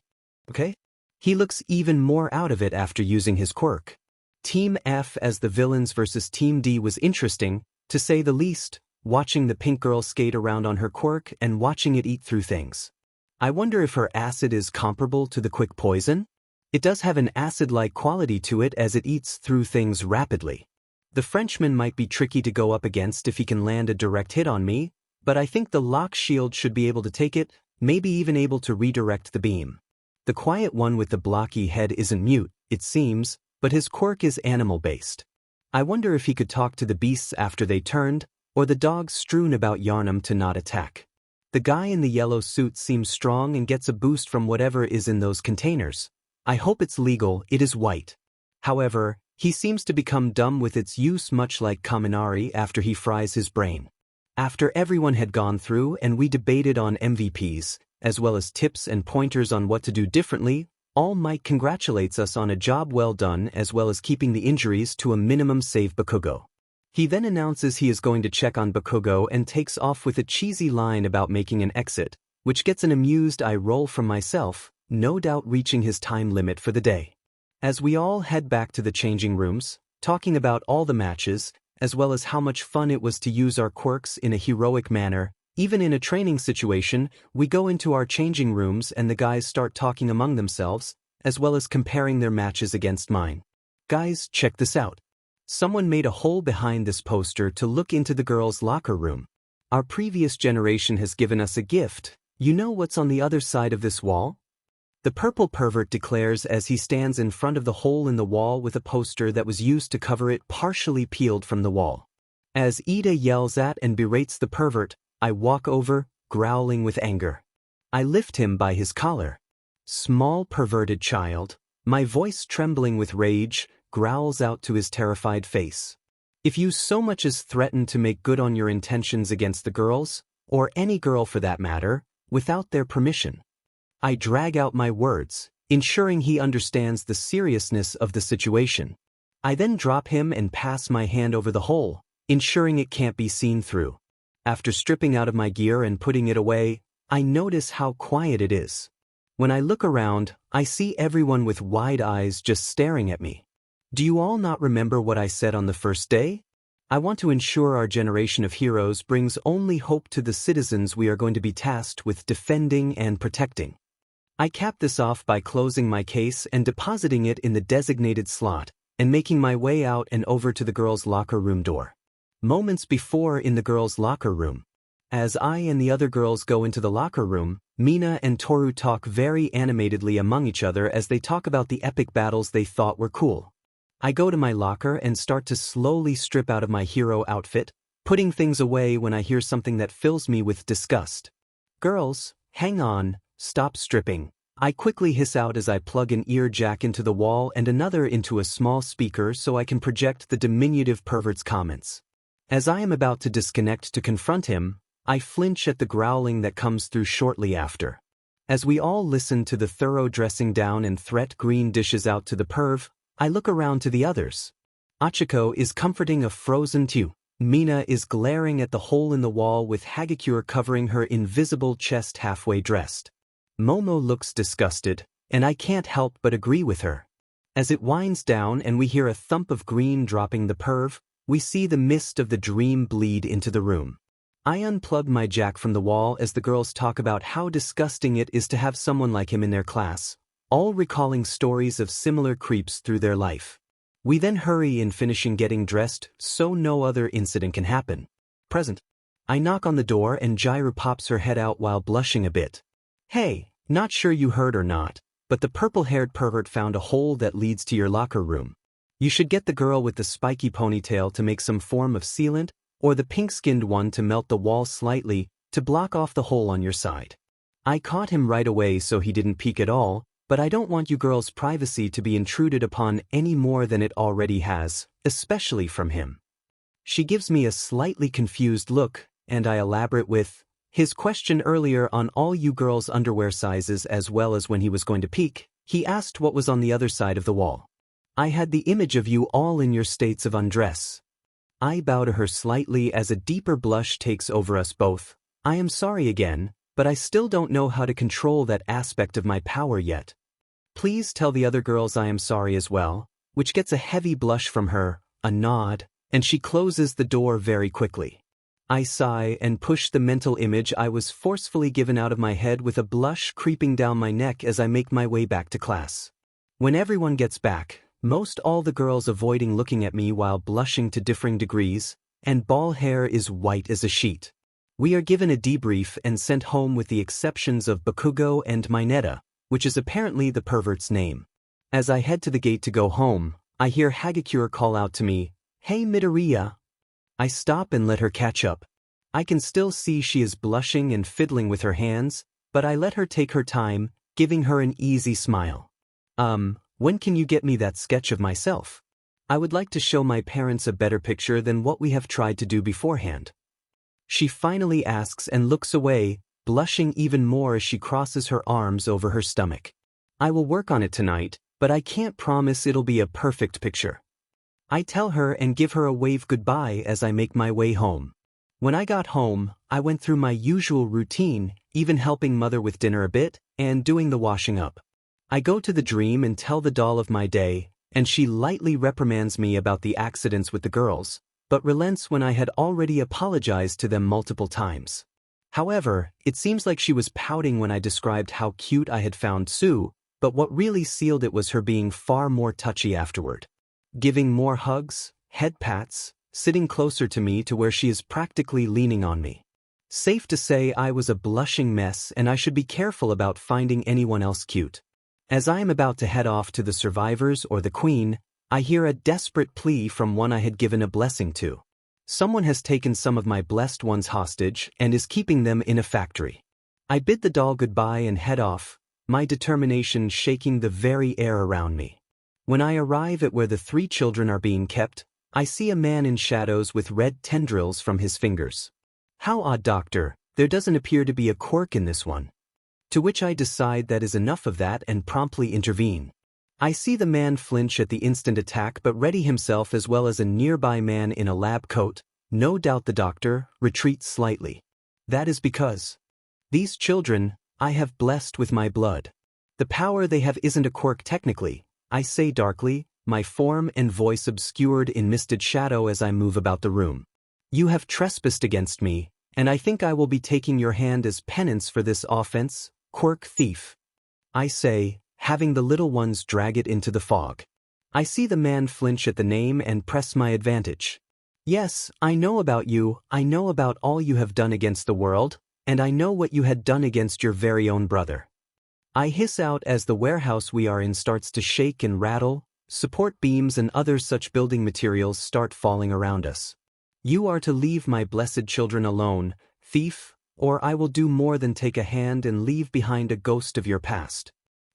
okay? He looks even more out of it after using his quirk. Team F as the villains versus Team D was interesting, to say the least, watching the pink girl skate around on her quirk and watching it eat through things. I wonder if her acid is comparable to the quick poison? It does have an acid-like quality to it as it eats through things rapidly. The Frenchman might be tricky to go up against if he can land a direct hit on me, but I think the lock shield should be able to take it, maybe even able to redirect the beam. The quiet one with the blocky head isn't mute, it seems, but his quirk is animal-based. I wonder if he could talk to the beasts after they turned, or the dogs strewn about Yarnum to not attack. The guy in the yellow suit seems strong and gets a boost from whatever is in those containers. I hope it's legal, it is white. However, he seems to become dumb with its use, much like Kaminari after he fries his brain. After everyone had gone through and we debated on MVPs, as well as tips and pointers on what to do differently, All Might congratulates us on a job well done as well as keeping the injuries to a minimum save Bakugo. He then announces he is going to check on Bakugo and takes off with a cheesy line about making an exit, which gets an amused eye roll from myself, no doubt reaching his time limit for the day. As we all head back to the changing rooms, talking about all the matches, as well as how much fun it was to use our quirks in a heroic manner, even in a training situation, we go into our changing rooms and the guys start talking among themselves, as well as comparing their matches against mine. Guys, check this out. Someone made a hole behind this poster to look into the girls' locker room. Our previous generation has given us a gift. You know what's on the other side of this wall? The purple pervert declares as he stands in front of the hole in the wall with a poster that was used to cover it partially peeled from the wall. As Ida yells at and berates the pervert, I walk over, growling with anger. I lift him by his collar. Small perverted child, my voice trembling with rage, growls out to his terrified face. If you so much as threaten to make good on your intentions against the girls, or any girl for that matter, without their permission. I drag out my words, ensuring he understands the seriousness of the situation. I then drop him and pass my hand over the hole, ensuring it can't be seen through. After stripping out of my gear and putting it away, I notice how quiet it is. When I look around, I see everyone with wide eyes just staring at me. Do you all not remember what I said on the first day? I want to ensure our generation of heroes brings only hope to the citizens we are going to be tasked with defending and protecting. I cap this off by closing my case and depositing it in the designated slot, and making my way out and over to the girls' locker room door. Moments before in the girls' locker room. As I and the other girls go into the locker room, Mina and Toru talk very animatedly among each other as they talk about the epic battles they thought were cool. I go to my locker and start to slowly strip out of my hero outfit, putting things away when I hear something that fills me with disgust. Girls, hang on, stop stripping. I quickly hiss out as I plug an ear jack into the wall and another into a small speaker so I can project the diminutive pervert's comments. As I am about to disconnect to confront him, I flinch at the growling that comes through shortly after. As we all listen to the thorough dressing down and threat Green dishes out to the perv, I look around to the others. Achiko is comforting a frozen Tew. Mina is glaring at the hole in the wall with Hagakure covering her invisible chest halfway dressed. Momo looks disgusted, and I can't help but agree with her. As it winds down and we hear a thump of Green dropping the perv, we see the mist of the dream bleed into the room. I unplug my jack from the wall as the girls talk about how disgusting it is to have someone like him in their class, all recalling stories of similar creeps through their life. We then hurry in finishing getting dressed so no other incident can happen. Present. I knock on the door and Jiru pops her head out while blushing a bit. Hey, not sure you heard or not, but the purple-haired pervert found a hole that leads to your locker room. You should get the girl with the spiky ponytail to make some form of sealant, or the pink-skinned one to melt the wall slightly to block off the hole on your side. I caught him right away so he didn't peek at all, but I don't want you girls' privacy to be intruded upon any more than it already has, especially from him. She gives me a slightly confused look, and I elaborate with his question earlier on all you girls' underwear sizes as well as when he was going to peek. He asked what was on the other side of the wall. I had the image of you all in your states of undress. I bow to her slightly as a deeper blush takes over us both. I am sorry again, but I still don't know how to control that aspect of my power yet. Please tell the other girls I am sorry as well, which gets a heavy blush from her, a nod, and she closes the door very quickly. I sigh and push the mental image I was forcefully given out of my head with a blush creeping down my neck as I make my way back to class. When everyone gets back, most all the girls avoiding looking at me while blushing to differing degrees, and ball hair is white as a sheet. We are given a debrief and sent home with the exceptions of Bakugo and Mineta, which is apparently the pervert's name. As I head to the gate to go home, I hear Hagakure call out to me, "Hey Midoriya." I stop and let her catch up. I can still see she is blushing and fiddling with her hands, but I let her take her time, giving her an easy smile. When can you get me that sketch of myself? I would like to show my parents a better picture than what we have tried to do beforehand. She finally asks and looks away, blushing even more as she crosses her arms over her stomach. I will work on it tonight, but I can't promise it'll be a perfect picture. I tell her and give her a wave goodbye as I make my way home. When I got home, I went through my usual routine, even helping mother with dinner a bit, and doing the washing up. I go to the dream and tell the doll of my day, and she lightly reprimands me about the accidents with the girls, but relents when I had already apologized to them multiple times. However, it seems like she was pouting when I described how cute I had found Sue, but what really sealed it was her being far more touchy afterward. Giving more hugs, head pats, sitting closer to me to where she is practically leaning on me. Safe to say I was a blushing mess and I should be careful about finding anyone else cute. As I am about to head off to the survivors or the queen, I hear a desperate plea from one I had given a blessing to. Someone has taken some of my blessed ones hostage and is keeping them in a factory. I bid the doll goodbye and head off, my determination shaking the very air around me. When I arrive at where the 3 children are being kept, I see a man in shadows with red tendrils from his fingers. How odd, doctor, there doesn't appear to be a quirk in this one. To which I decide that is enough of that and promptly intervene. I see the man flinch at the instant attack but ready himself as well as a nearby man in a lab coat, no doubt the doctor, retreats slightly. That is because these children, I have blessed with my blood. The power they have isn't a quirk technically, I say darkly, my form and voice obscured in misted shadow as I move about the room. You have trespassed against me, and I think I will be taking your hand as penance for this offense, quirk thief. I say, having the little ones drag it into the fog. I see the man flinch at the name and press my advantage. Yes, I know about you, I know about all you have done against the world, and I know what you had done against your very own brother. I hiss out as the warehouse we are in starts to shake and rattle, support beams and other such building materials start falling around us. You are to leave my blessed children alone, thief, or I will do more than take a hand and leave behind a ghost of your past.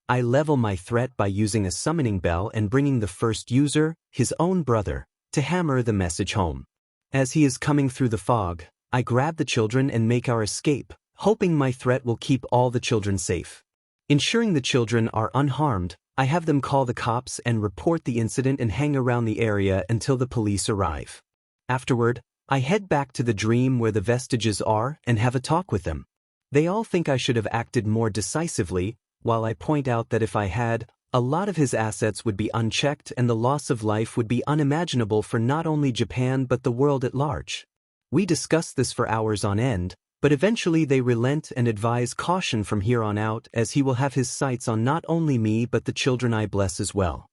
I level my threat by using a summoning bell and bringing the first user, his own brother, to hammer the message home. As he is coming through the fog, I grab the children and make our escape, hoping my threat will keep all the children safe. Ensuring the children are unharmed, I have them call the cops and report the incident and hang around the area until the police arrive. Afterward, I head back to the dream where the vestiges are and have a talk with them. They all think I should have acted more decisively, while I point out that if I had, a lot of his assets would be unchecked and the loss of life would be unimaginable for not only Japan but the world at large. We discuss this for hours on end, But eventually they relent and advise caution from here on out, as he will have his sights on not only me but the children I bless as well.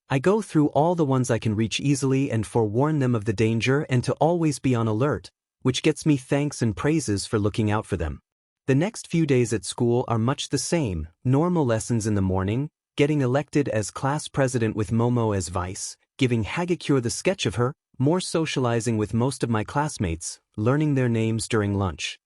I go through all the ones I can reach easily and forewarn them of the danger and to always be on alert, which gets me thanks and praises for looking out for them. The next few days at school are much the same: normal lessons in the morning, getting elected as class president with Momo as vice, giving Hagakure the sketch of her, more socializing with most of my classmates, learning their names during lunch.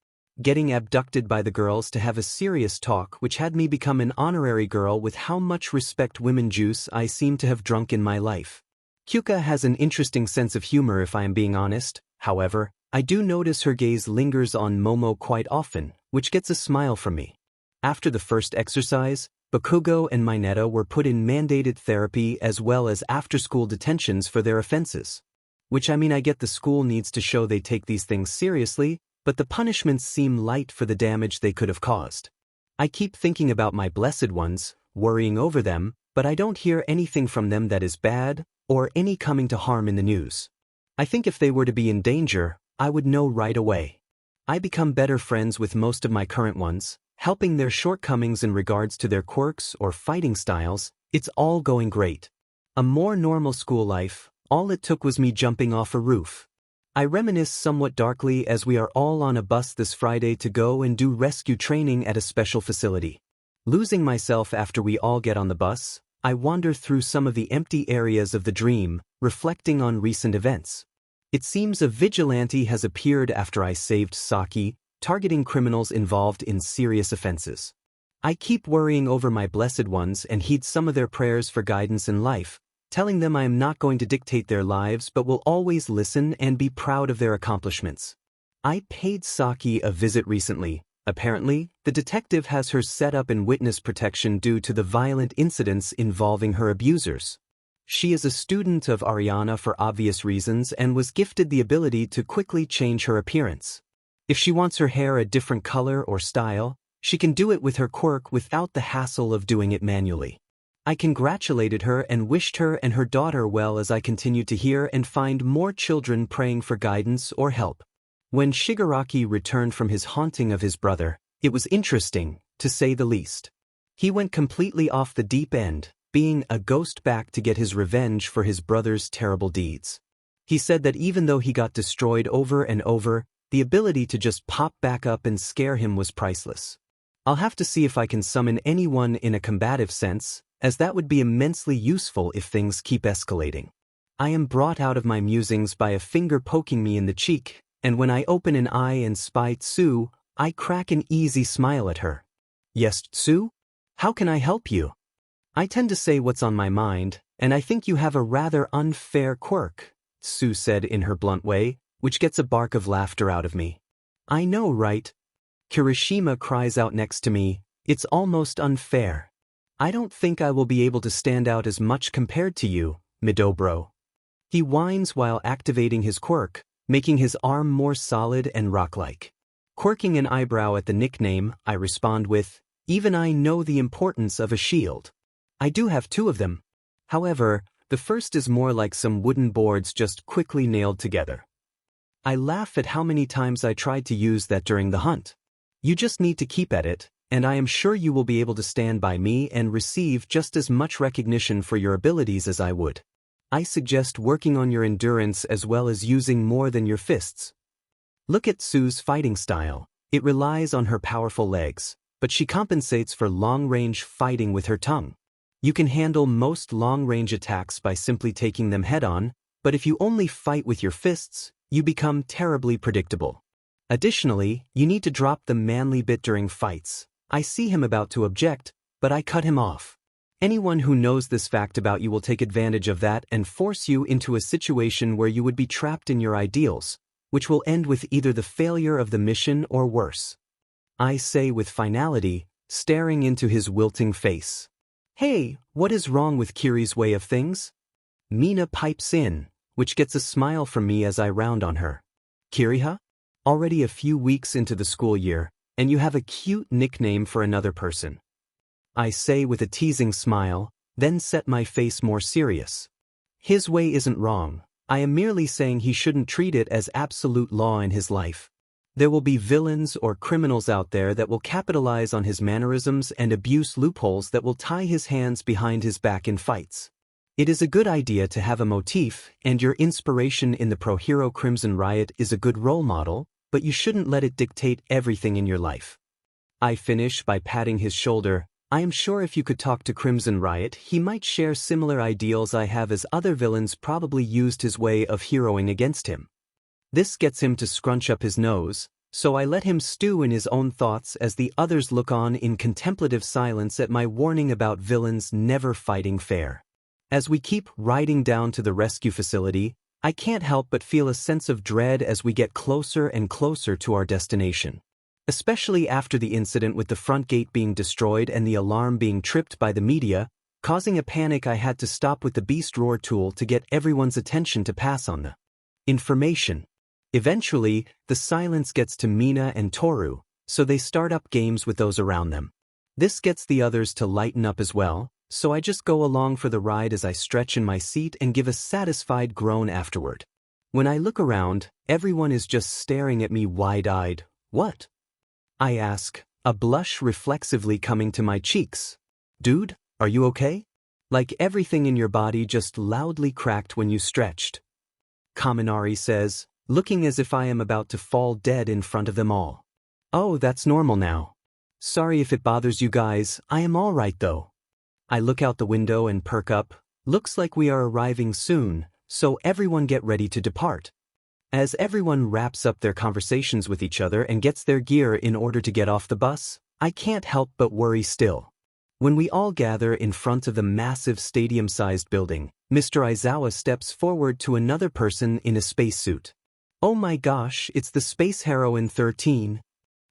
Getting abducted by the girls to have a serious talk, which had me become an honorary girl with how much respect women juice I seem to have drunk in my life. Kyuka has an interesting sense of humor if I am being honest. However, I do notice her gaze lingers on Momo quite often, which gets a smile from me. After the first exercise, Bakugo and Mineta were put in mandated therapy as well as after-school detentions for their offenses. Which I get the school needs to show they take these things seriously, but the punishments seem light for the damage they could have caused. I keep thinking about my blessed ones, worrying over them, but I don't hear anything from them that is bad, or any coming to harm in the news. I think if they were to be in danger, I would know right away. I become better friends with most of my current ones, helping their shortcomings in regards to their quirks or fighting styles. It's all going great. A more normal school life, all it took was me jumping off a roof. I reminisce somewhat darkly as we are all on a bus this Friday to go and do rescue training at a special facility. Losing myself after we all get on the bus, I wander through some of the empty areas of the dream, reflecting on recent events. It seems a vigilante has appeared after I saved Saki, targeting criminals involved in serious offenses. I keep worrying over my blessed ones and heed some of their prayers for guidance in life, telling them I am not going to dictate their lives but will always listen and be proud of their accomplishments. I paid Saki a visit recently. Apparently, the detective has her set up in witness protection due to the violent incidents involving her abusers. She is a student of Ariana for obvious reasons and was gifted the ability to quickly change her appearance. If she wants her hair a different color or style, she can do it with her quirk without the hassle of doing it manually. I congratulated her and wished her and her daughter well as I continued to hear and find more children praying for guidance or help. When Shigaraki returned from his haunting of his brother, it was interesting, to say the least. He went completely off the deep end, being a ghost back to get his revenge for his brother's terrible deeds. He said that even though he got destroyed over and over, the ability to just pop back up and scare him was priceless. I'll have to see if I can summon anyone in a combative sense, as that would be immensely useful if things keep escalating. I am brought out of my musings by a finger poking me in the cheek, and when I open an eye and spy Tsu, I crack an easy smile at her. Yes, Tsu? How can I help you? I tend to say what's on my mind, and I think you have a rather unfair quirk, Tsu said in her blunt way, which gets a bark of laughter out of me. I know, right? Kirishima cries out next to me, it's almost unfair. I don't think I will be able to stand out as much compared to you, Midobro. He whines while activating his quirk, making his arm more solid and rock-like. Quirking an eyebrow at the nickname, I respond with, even I know the importance of a shield. I do have 2 of them. However, the first is more like some wooden boards just quickly nailed together. I laugh at how many times I tried to use that during the hunt. You just need to keep at it, and I am sure you will be able to stand by me and receive just as much recognition for your abilities as I would. I suggest working on your endurance as well as using more than your fists. Look at Tsu's fighting style. It relies on her powerful legs, but she compensates for long-range fighting with her tongue. You can handle most long-range attacks by simply taking them head-on, but if you only fight with your fists, you become terribly predictable. Additionally, you need to drop the manly bit during fights. I see him about to object, but I cut him off. Anyone who knows this fact about you will take advantage of that and force you into a situation where you would be trapped in your ideals, which will end with either the failure of the mission or worse. I say with finality, staring into his wilting face. Hey, what is wrong with Kiri's way of things? Mina pipes in, which gets a smile from me as I round on her. Kiriha? Already a few weeks into the school year, and you have a cute nickname for another person. I say with a teasing smile, then set my face more serious. His way isn't wrong. I am merely saying he shouldn't treat it as absolute law in his life. There will be villains or criminals out there that will capitalize on his mannerisms and abuse loopholes that will tie his hands behind his back in fights. It is a good idea to have a motif, and your inspiration in the pro-hero Crimson Riot is a good role model, but you shouldn't let it dictate everything in your life. I finish by patting his shoulder. I am sure if you could talk to Crimson Riot, he might share similar ideals I have, as other villains probably used his way of heroing against him. This gets him to scrunch up his nose, so I let him stew in his own thoughts as the others look on in contemplative silence at my warning about villains never fighting fair. As we keep riding down to the rescue facility, I can't help but feel a sense of dread as we get closer and closer to our destination. Especially after the incident with the front gate being destroyed and the alarm being tripped by the media, causing a panic. I had to stop with the Beast Roar tool to get everyone's attention to pass on the information. Eventually, the silence gets to Mina and Toru, so they start up games with those around them. This gets the others to lighten up as well, so I just go along for the ride as I stretch in my seat and give a satisfied groan afterward. When I look around, everyone is just staring at me wide-eyed. What? I ask, a blush reflexively coming to my cheeks. Dude, are you okay? Like everything in your body just loudly cracked when you stretched. Kaminari says, looking as if I am about to fall dead in front of them all. Oh, that's normal now. Sorry if it bothers you guys, I am all right though. I look out the window and perk up. Looks like we are arriving soon, so everyone get ready to depart. As everyone wraps up their conversations with each other and gets their gear in order to get off the bus, I can't help but worry still. When we all gather in front of the massive stadium-sized building, Mr. Aizawa steps forward to another person in a spacesuit. Oh my gosh, it's the space heroine 13.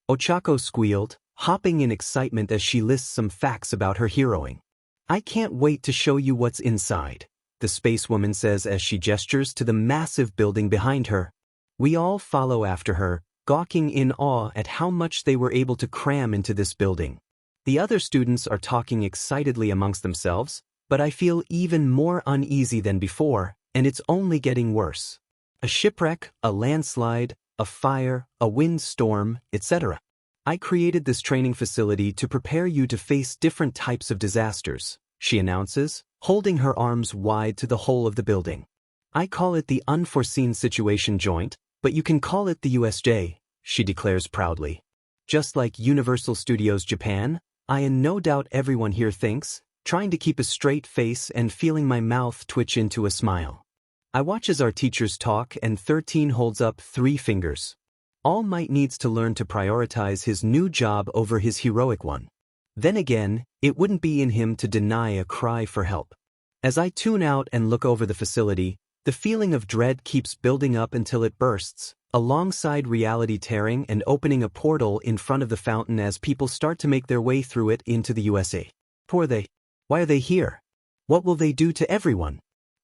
Ochako squealed, hopping in excitement as she lists some facts about her heroing. I can't wait to show you what's inside, the spacewoman says as she gestures to the massive building behind her. We all follow after her, gawking in awe at how much they were able to cram into this building. The other students are talking excitedly amongst themselves, but I feel even more uneasy than before, and it's only getting worse. A shipwreck, a landslide, a fire, a windstorm, etc. I created this training facility to prepare you to face different types of disasters, she announces, holding her arms wide to the whole of the building. I call it the Unforeseen Situation Joint, but you can call it the USJ, she declares proudly. Just like Universal Studios Japan, I and no doubt everyone here thinks, trying to keep a straight face and feeling my mouth twitch into a smile. I watch as our teachers talk and 13 holds up 3 fingers. All Might needs to learn to prioritize his new job over his heroic one. Then again, it wouldn't be in him to deny a cry for help. As I tune out and look over the facility, the feeling of dread keeps building up until it bursts, alongside reality tearing and opening a portal in front of the fountain as people start to make their way through it into the USA. Who are they? Why are they here? What will they do to everyone?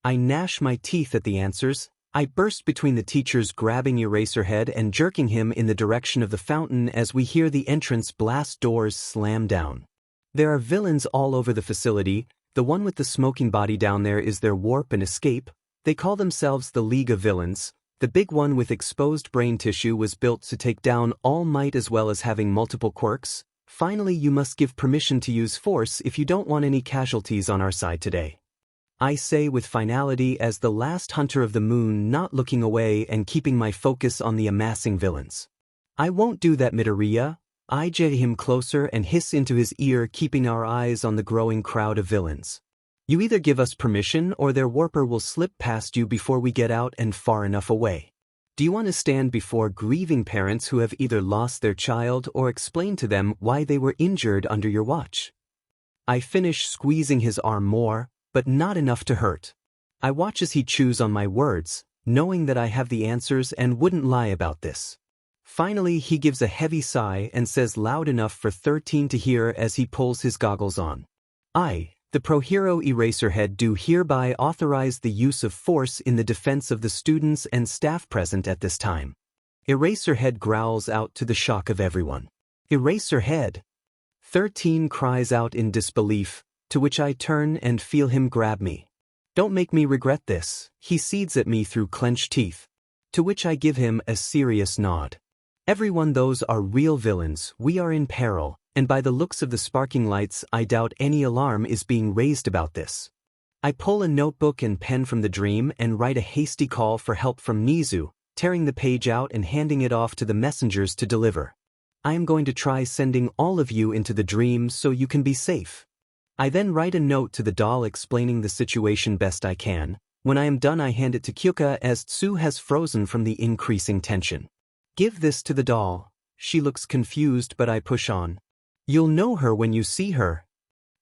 I gnash my teeth at the answers. I burst between the teachers grabbing Eraserhead and jerking him in the direction of the fountain as we hear the entrance blast doors slam down. There are villains all over the facility. The one with the smoking body down there is their warp and escape. They call themselves the League of Villains. The big one with exposed brain tissue was built to take down All Might as well as having multiple quirks. Finally, you must give permission to use force if you don't want any casualties on our side today. I say with finality as the last hunter of the moon, not looking away and keeping my focus on the amassing villains. I won't do that, Midoriya. I jay him closer and hiss into his ear, keeping our eyes on the growing crowd of villains. You either give us permission or their warper will slip past you before we get out and far enough away. Do you want to stand before grieving parents who have either lost their child or explain to them why they were injured under your watch? I finish squeezing his arm more, but not enough to hurt. I watch as he chews on my words, knowing that I have the answers and wouldn't lie about this. Finally, he gives a heavy sigh and says loud enough for 13 to hear as he pulls his goggles on. I, the pro-hero Eraserhead, do hereby authorize the use of force in the defense of the students and staff present at this time. Eraserhead growls out to the shock of everyone. Eraserhead! 13 cries out in disbelief, to which I turn and feel him grab me. Don't make me regret this, he cedes at me through clenched teeth, to which I give him a serious nod. Everyone, those are real villains, we are in peril, and by the looks of the sparking lights I doubt any alarm is being raised about this. I pull a notebook and pen from the dream and write a hasty call for help from Nizu, tearing the page out and handing it off to the messengers to deliver. I am going to try sending all of you into the dream so you can be safe. I then write a note to the doll explaining the situation best I can. When I am done I hand it to Kyuka as Tsu has frozen from the increasing tension. Give this to the doll. She looks confused but I push on. You'll know her when you see her.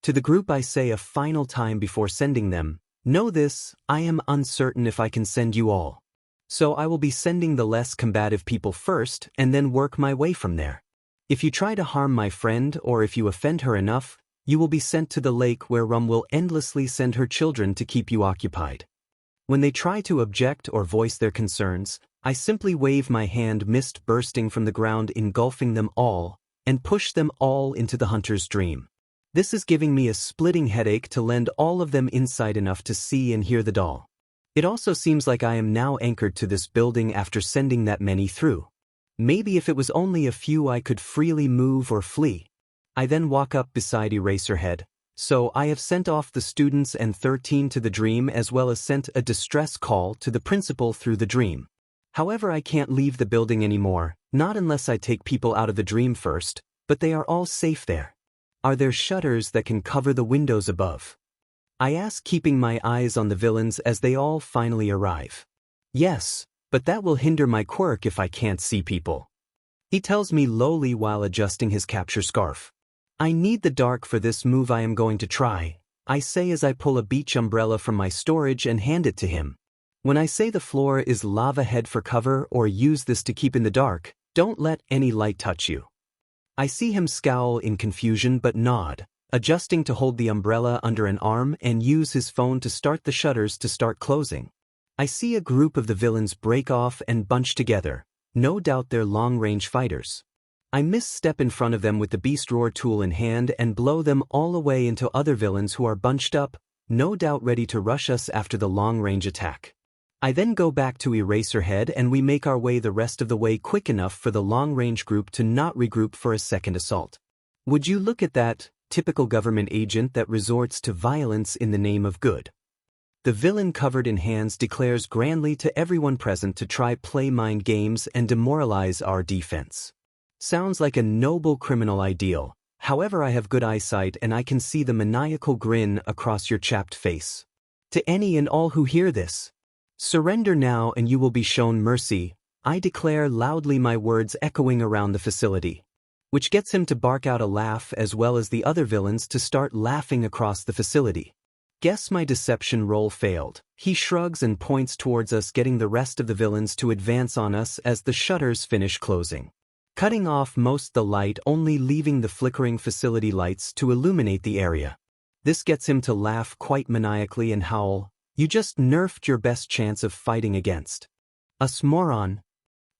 To the group I say a final time before sending them, know this, I am uncertain if I can send you all. So I will be sending the less combative people first and then work my way from there. If you try to harm my friend or if you offend her enough, you will be sent to the lake where Rum will endlessly send her children to keep you occupied. When they try to object or voice their concerns, I simply wave my hand, mist bursting from the ground engulfing them all, and push them all into the hunter's dream. This is giving me a splitting headache to lend all of them insight enough to see and hear the doll. It also seems like I am now anchored to this building after sending that many through. Maybe if it was only a few I could freely move or flee. I then walk up beside Eraserhead. So I have sent off the students and 13 to the dream as well as sent a distress call to the principal through the dream. However, I can't leave the building anymore, not unless I take people out of the dream first, but they are all safe there. Are there shutters that can cover the windows above? I ask, keeping my eyes on the villains as they all finally arrive. Yes, but that will hinder my quirk if I can't see people. He tells me lowly while adjusting his capture scarf. I need the dark for this move I am going to try, I say as I pull a beach umbrella from my storage and hand it to him. When I say the floor is lava, head for cover or use this to keep in the dark, don't let any light touch you. I see him scowl in confusion but nod, adjusting to hold the umbrella under an arm and use his phone to start the shutters to start closing. I see a group of the villains break off and bunch together, no doubt they're long-range fighters. I misstep in front of them with the Beast Roar tool in hand and blow them all away into other villains who are bunched up, no doubt ready to rush us after the long-range attack. I then go back to Eraserhead and we make our way the rest of the way quick enough for the long-range group to not regroup for a second assault. Would you look at that, typical government agent that resorts to violence in the name of good. The villain covered in hands declares grandly to everyone present to try play mind games and demoralize our defense. Sounds like a noble criminal ideal, however I have good eyesight and I can see the maniacal grin across your chapped face. To any and all who hear this, surrender now and you will be shown mercy, I declare loudly, my words echoing around the facility. Which gets him to bark out a laugh as well as the other villains to start laughing across the facility. Guess my deception roll failed. He shrugs and points towards us, getting the rest of the villains to advance on us as the shutters finish closing. Cutting off most the light, only leaving the flickering facility lights to illuminate the area. This gets him to laugh quite maniacally and howl, "You just nerfed your best chance of fighting against us, moron."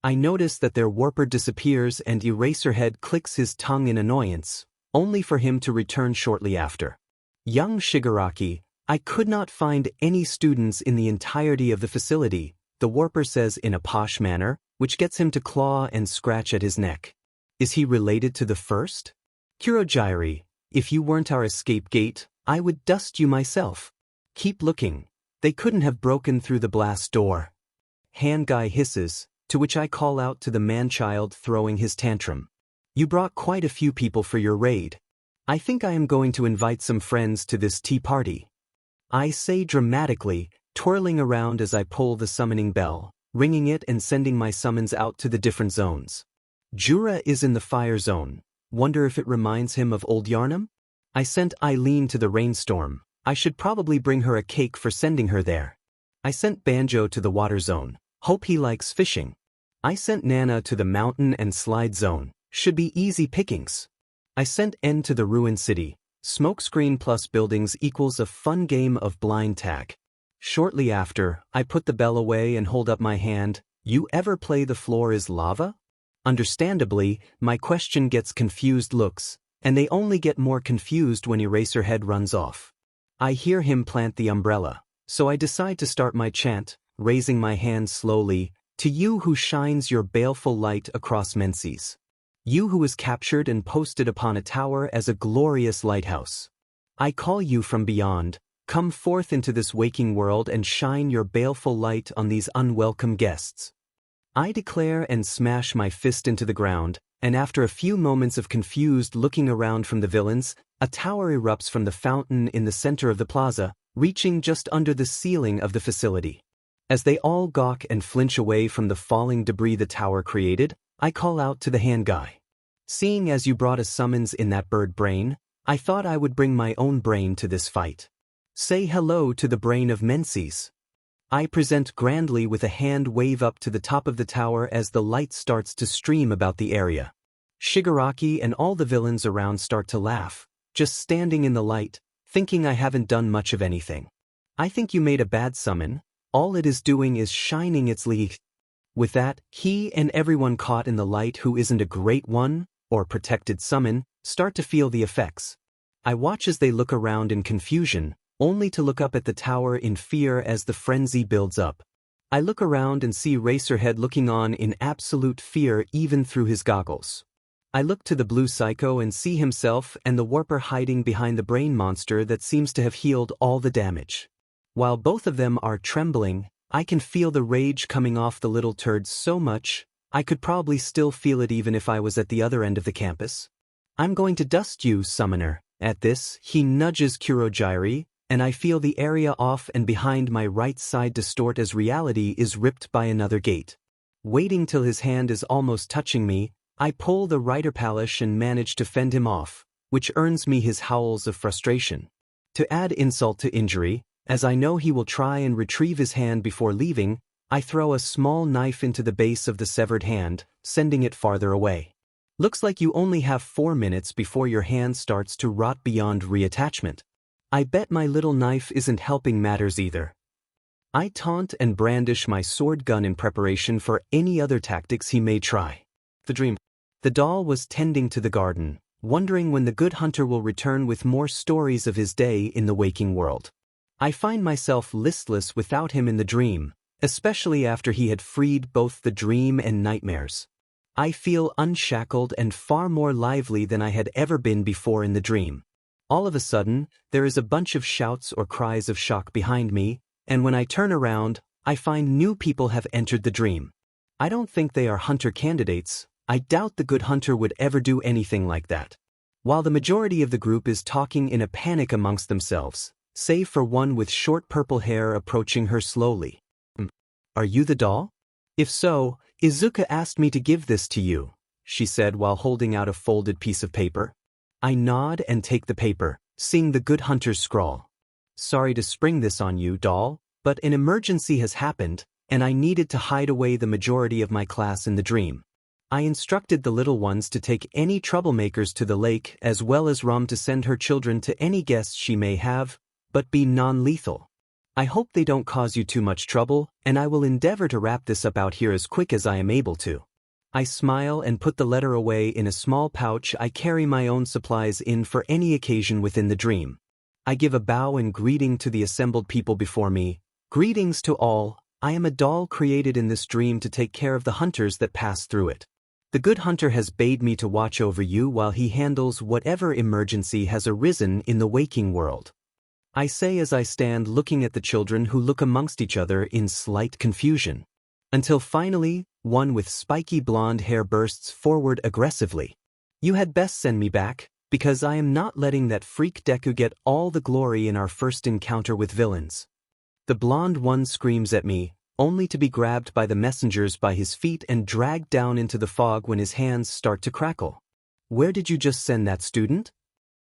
I notice that their warper disappears and Eraserhead clicks his tongue in annoyance, only for him to return shortly after. Young Shigaraki, I could not find any students in the entirety of the facility, the warper says in a posh manner, which gets him to claw and scratch at his neck. Is he related to the first? Kurogyri, if you weren't our escape gate, I would dust you myself. Keep looking. They couldn't have broken through the blast door. Hand guy hisses, to which I call out to the man-child throwing his tantrum. You brought quite a few people for your raid. I think I am going to invite some friends to this tea party. I say dramatically, twirling around as I pull the summoning bell, ringing it and sending my summons out to the different zones. Jura is in the fire zone. Wonder if it reminds him of old Yarnum? I sent Eileen to the rainstorm. I should probably bring her a cake for sending her there. I sent Banjo to the water zone. Hope he likes fishing. I sent Nana to the mountain and slide zone. Should be easy pickings. I sent N to the ruin city. Smokescreen plus buildings equals a fun game of blind tag. Shortly after, I put the bell away and hold up my hand. You ever play The Floor is Lava? Understandably, my question gets confused looks, and they only get more confused when Eraserhead runs off. I hear him plant the umbrella, so I decide to start my chant, raising my hand slowly, To you who shines your baleful light across menses. You who is captured and posted upon a tower as a glorious lighthouse. I call you from beyond, come forth into this waking world and shine your baleful light on these unwelcome guests. I declare and smash my fist into the ground, and after a few moments of confused looking around from the villains, a tower erupts from the fountain in the center of the plaza, reaching just under the ceiling of the facility. As they all gawk and flinch away from the falling debris the tower created, I call out to the hand guy. Seeing as you brought a summons in that bird brain, I thought I would bring my own brain to this fight. Say hello to the brain of menses. I present grandly with a hand wave up to the top of the tower as the light starts to stream about the area. Shigaraki and all the villains around start to laugh, just standing in the light, thinking I haven't done much of anything. I think you made a bad summon, all it is doing is shining its light. With that, he and everyone caught in the light who isn't a great one, or protected summon, start to feel the effects. I watch as they look around in confusion, only to look up at the tower in fear as the frenzy builds up. I look around and see Racerhead looking on in absolute fear even through his goggles. I look to the blue psycho and see himself and the warper hiding behind the brain monster that seems to have healed all the damage. While both of them are trembling, I can feel the rage coming off the little turds so much, I could probably still feel it even if I was at the other end of the campus. I'm going to dust you, summoner. At this, he nudges Kurogiri, and I feel the area off and behind my right side distort as reality is ripped by another gate. Waiting till his hand is almost touching me, I pull the rider palish and manage to fend him off, which earns me his howls of frustration. To add insult to injury, as I know he will try and retrieve his hand before leaving, I throw a small knife into the base of the severed hand, sending it farther away. Looks like you only have 4 minutes before your hand starts to rot beyond reattachment. I bet my little knife isn't helping matters either. I taunt and brandish my sword gun in preparation for any other tactics he may try. The doll was tending to the garden, wondering when the good hunter will return with more stories of his day in the waking world. I find myself listless without him in the dream, especially after he had freed both the dream and nightmares. I feel unshackled and far more lively than I had ever been before in the dream. All of a sudden, there is a bunch of shouts or cries of shock behind me, and when I turn around, I find new people have entered the dream. I don't think they are hunter candidates. I doubt the good hunter would ever do anything like that. While the majority of the group is talking in a panic amongst themselves, save for one with short purple hair approaching her slowly. Are you the doll? If so, Izuku asked me to give this to you, she said while holding out a folded piece of paper. I nod and take the paper, seeing the good hunter's scrawl. Sorry to spring this on you, doll, but an emergency has happened, and I needed to hide away the majority of my class in the dream. I instructed the little ones to take any troublemakers to the lake as well as Rum to send her children to any guests she may have, but be non-lethal. I hope they don't cause you too much trouble, and I will endeavor to wrap this up out here as quick as I am able to. I smile and put the letter away in a small pouch I carry my own supplies in for any occasion within the dream. I give a bow and greeting to the assembled people before me. Greetings to all, I am a doll created in this dream to take care of the hunters that pass through it. The good hunter has bade me to watch over you while he handles whatever emergency has arisen in the waking world. I say as I stand looking at the children who look amongst each other in slight confusion. Until finally, one with spiky blonde hair bursts forward aggressively. You had best send me back, because I am not letting that freak Deku get all the glory in our first encounter with villains. The blonde one screams at me, only to be grabbed by the messengers by his feet and dragged down into the fog when his hands start to crackle. Where did you just send that student?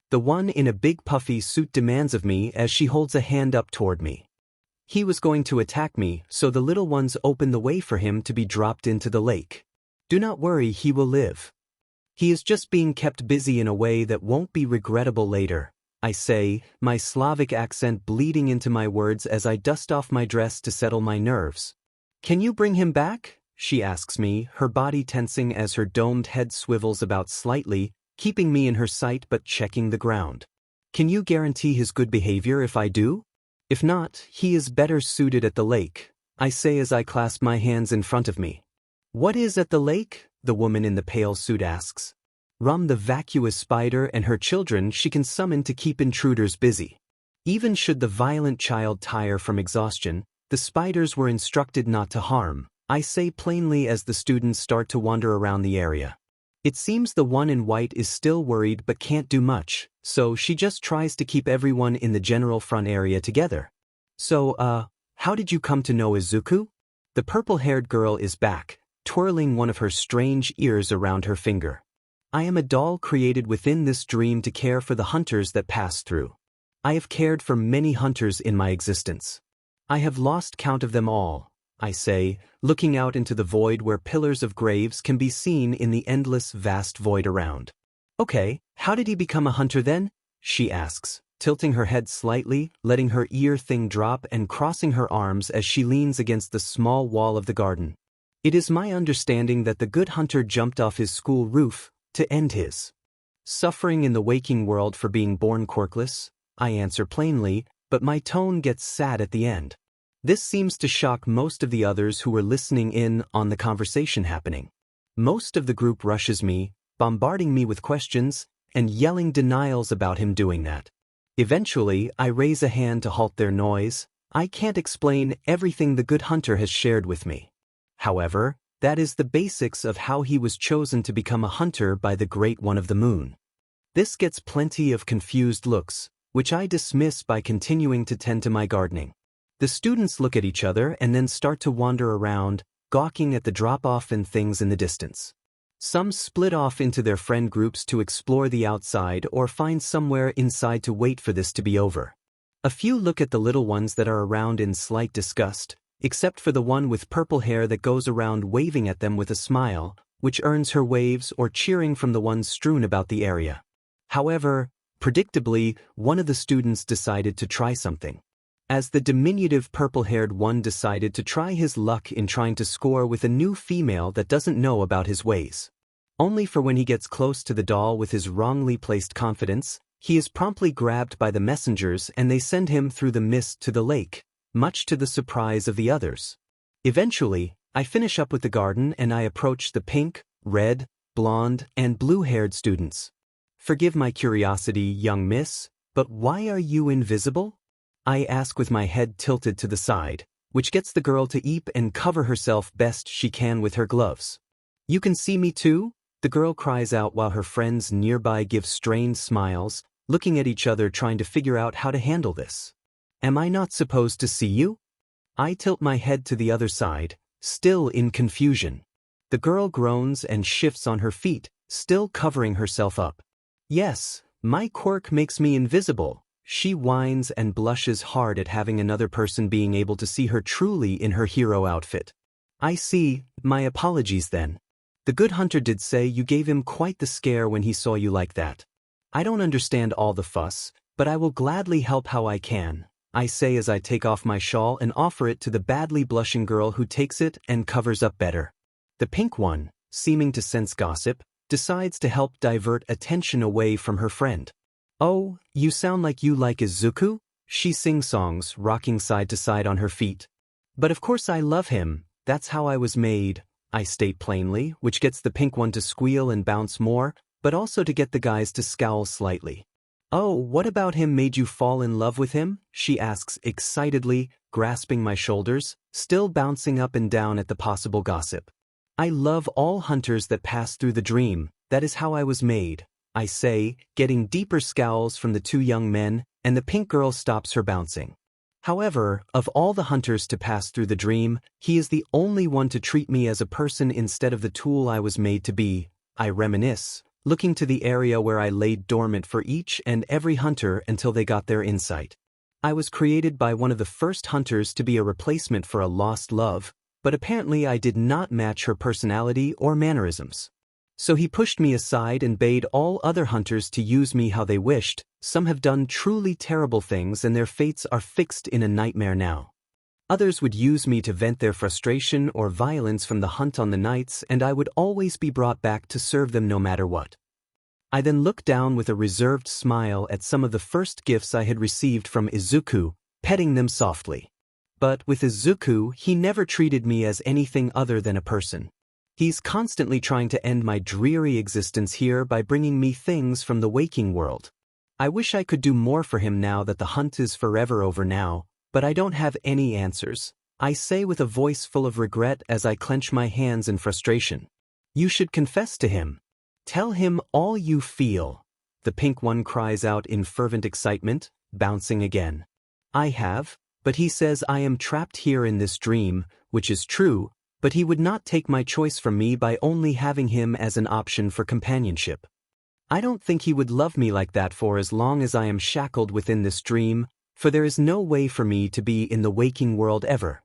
The one in a big puffy suit demands of me as she holds a hand up toward me. He was going to attack me, so the little ones open the way for him to be dropped into the lake. Do not worry, he will live. He is just being kept busy in a way that won't be regrettable later, I say, my Slavic accent bleeding into my words as I dust off my dress to settle my nerves. Can you bring him back? She asks me, her body tensing as her domed head swivels about slightly, keeping me in her sight but checking the ground. Can you guarantee his good behavior if I do? If not, he is better suited at the lake. I say as I clasp my hands in front of me. What is at the lake? The woman in the pale suit asks. The vacuous spider and her children she can summon to keep intruders busy. Even should the violent child tire from exhaustion, the spiders were instructed not to harm, I say plainly as the students start to wander around the area. It seems the one in white is still worried but can't do much, so she just tries to keep everyone in the general front area together. So, how did you come to know Izuku? The purple-haired girl is back, twirling one of her strange ears around her finger. I am a doll created within this dream to care for the hunters that pass through. I have cared for many hunters in my existence. I have lost count of them all, I say, looking out into the void where pillars of graves can be seen in the endless vast void around. Okay, how did he become a hunter then? She asks, tilting her head slightly, letting her ear thing drop and crossing her arms as she leans against the small wall of the garden. It is my understanding that the good hunter jumped off his school roof to end his suffering in the waking world for being born quirkless, I answer plainly, but my tone gets sad at the end. This seems to shock most of the others who were listening in on the conversation happening. Most of the group rushes me, bombarding me with questions, and yelling denials about him doing that. Eventually, I raise a hand to halt their noise. I can't explain everything the good hunter has shared with me. However, that is the basics of how he was chosen to become a hunter by the Great One of the Moon. This gets plenty of confused looks, which I dismiss by continuing to tend to my gardening. The students look at each other and then start to wander around, gawking at the drop-off and things in the distance. Some split off into their friend groups to explore the outside or find somewhere inside to wait for this to be over. A few look at the little ones that are around in slight disgust, except for the one with purple hair that goes around waving at them with a smile, which earns her waves or cheering from the ones strewn about the area. However, predictably, one of the students decided to try something. As the diminutive purple-haired one decided to try his luck in trying to score with a new female that doesn't know about his ways. Only for when he gets close to the doll with his wrongly placed confidence, he is promptly grabbed by the messengers and they send him through the mist to the lake, much to the surprise of the others. Eventually, I finish up with the garden and I approach the pink, red, blonde, and blue-haired students. Forgive my curiosity, young miss, but why are you invisible? I ask with my head tilted to the side, which gets the girl to eep and cover herself best she can with her gloves. You can see me too? The girl cries out while her friends nearby give strained smiles, looking at each other trying to figure out how to handle this. Am I not supposed to see you? I tilt my head to the other side, still in confusion. The girl groans and shifts on her feet, still covering herself up. Yes, my quirk makes me invisible. She whines and blushes hard at having another person being able to see her truly in her hero outfit. I see, my apologies then. The good hunter did say you gave him quite the scare when he saw you like that. I don't understand all the fuss, but I will gladly help how I can, I say as I take off my shawl and offer it to the badly blushing girl who takes it and covers up better. The pink one, seeming to sense gossip, decides to help divert attention away from her friend. Oh, you sound like you like Izuku? She sing-songs, rocking side to side on her feet. But of course I love him, that's how I was made, I state plainly, which gets the pink one to squeal and bounce more, but also to get the guys to scowl slightly. Oh, what about him made you fall in love with him? She asks excitedly, grasping my shoulders, still bouncing up and down at the possible gossip. I love all hunters that pass through the dream, that is how I was made, I say, getting deeper scowls from the two young men, and the pink girl stops her bouncing. However, of all the hunters to pass through the dream, he is the only one to treat me as a person instead of the tool I was made to be, I reminisce, looking to the area where I laid dormant for each and every hunter until they got their insight. I was created by one of the first hunters to be a replacement for a lost love, but apparently I did not match her personality or mannerisms. So he pushed me aside and bade all other hunters to use me how they wished. Some have done truly terrible things and their fates are fixed in a nightmare now. Others would use me to vent their frustration or violence from the hunt on the nights, and I would always be brought back to serve them no matter what. I then looked down with a reserved smile at some of the first gifts I had received from Izuku, petting them softly. But with Izuku, he never treated me as anything other than a person. He's constantly trying to end my dreary existence here by bringing me things from the waking world. I wish I could do more for him now that the hunt is forever over now, but I don't have any answers. I say with a voice full of regret as I clench my hands in frustration. You should confess to him. Tell him all you feel. The pink one cries out in fervent excitement, bouncing again. I have, but he says I am trapped here in this dream, which is true, but he would not take my choice from me by only having him as an option for companionship. I don't think he would love me like that for as long as I am shackled within this dream, for there is no way for me to be in the waking world ever.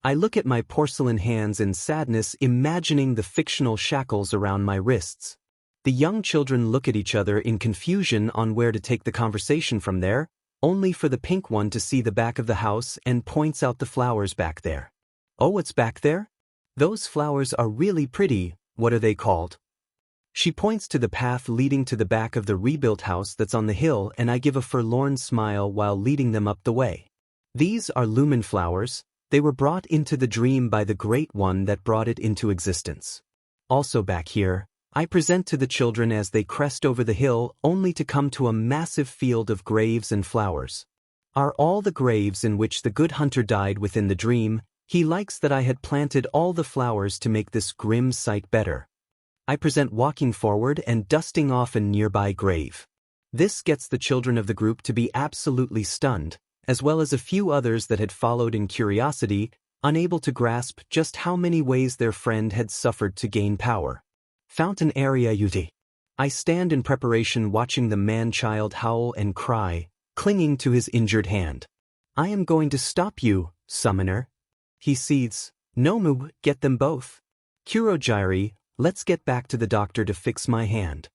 I look at my porcelain hands in sadness, imagining the fictional shackles around my wrists. The young children look at each other in confusion on where to take the conversation from there, only for the pink one to see the back of the house and points out the flowers back there. Oh, what's back there? Those flowers are really pretty. What are they called? She points to the path leading to the back of the rebuilt house that's on the hill, and I give a forlorn smile while leading them up the way. These are lumen flowers. They were brought into the dream by the Great One that brought it into existence. Also back here, I present to the children as they crest over the hill, only to come to a massive field of graves and flowers. Are all the graves in which the good hunter died within the dream? He likes that I had planted all the flowers to make this grim sight better. I present walking forward and dusting off a nearby grave. This gets the children of the group to be absolutely stunned, as well as a few others that had followed in curiosity, unable to grasp just how many ways their friend had suffered to gain power. Fountain area Yuti. I stand in preparation watching the man-child howl and cry, clinging to his injured hand. I am going to stop you, summoner. He seethes. Nomu, get them both. Kurogyri, let's get back to the doctor to fix my hand.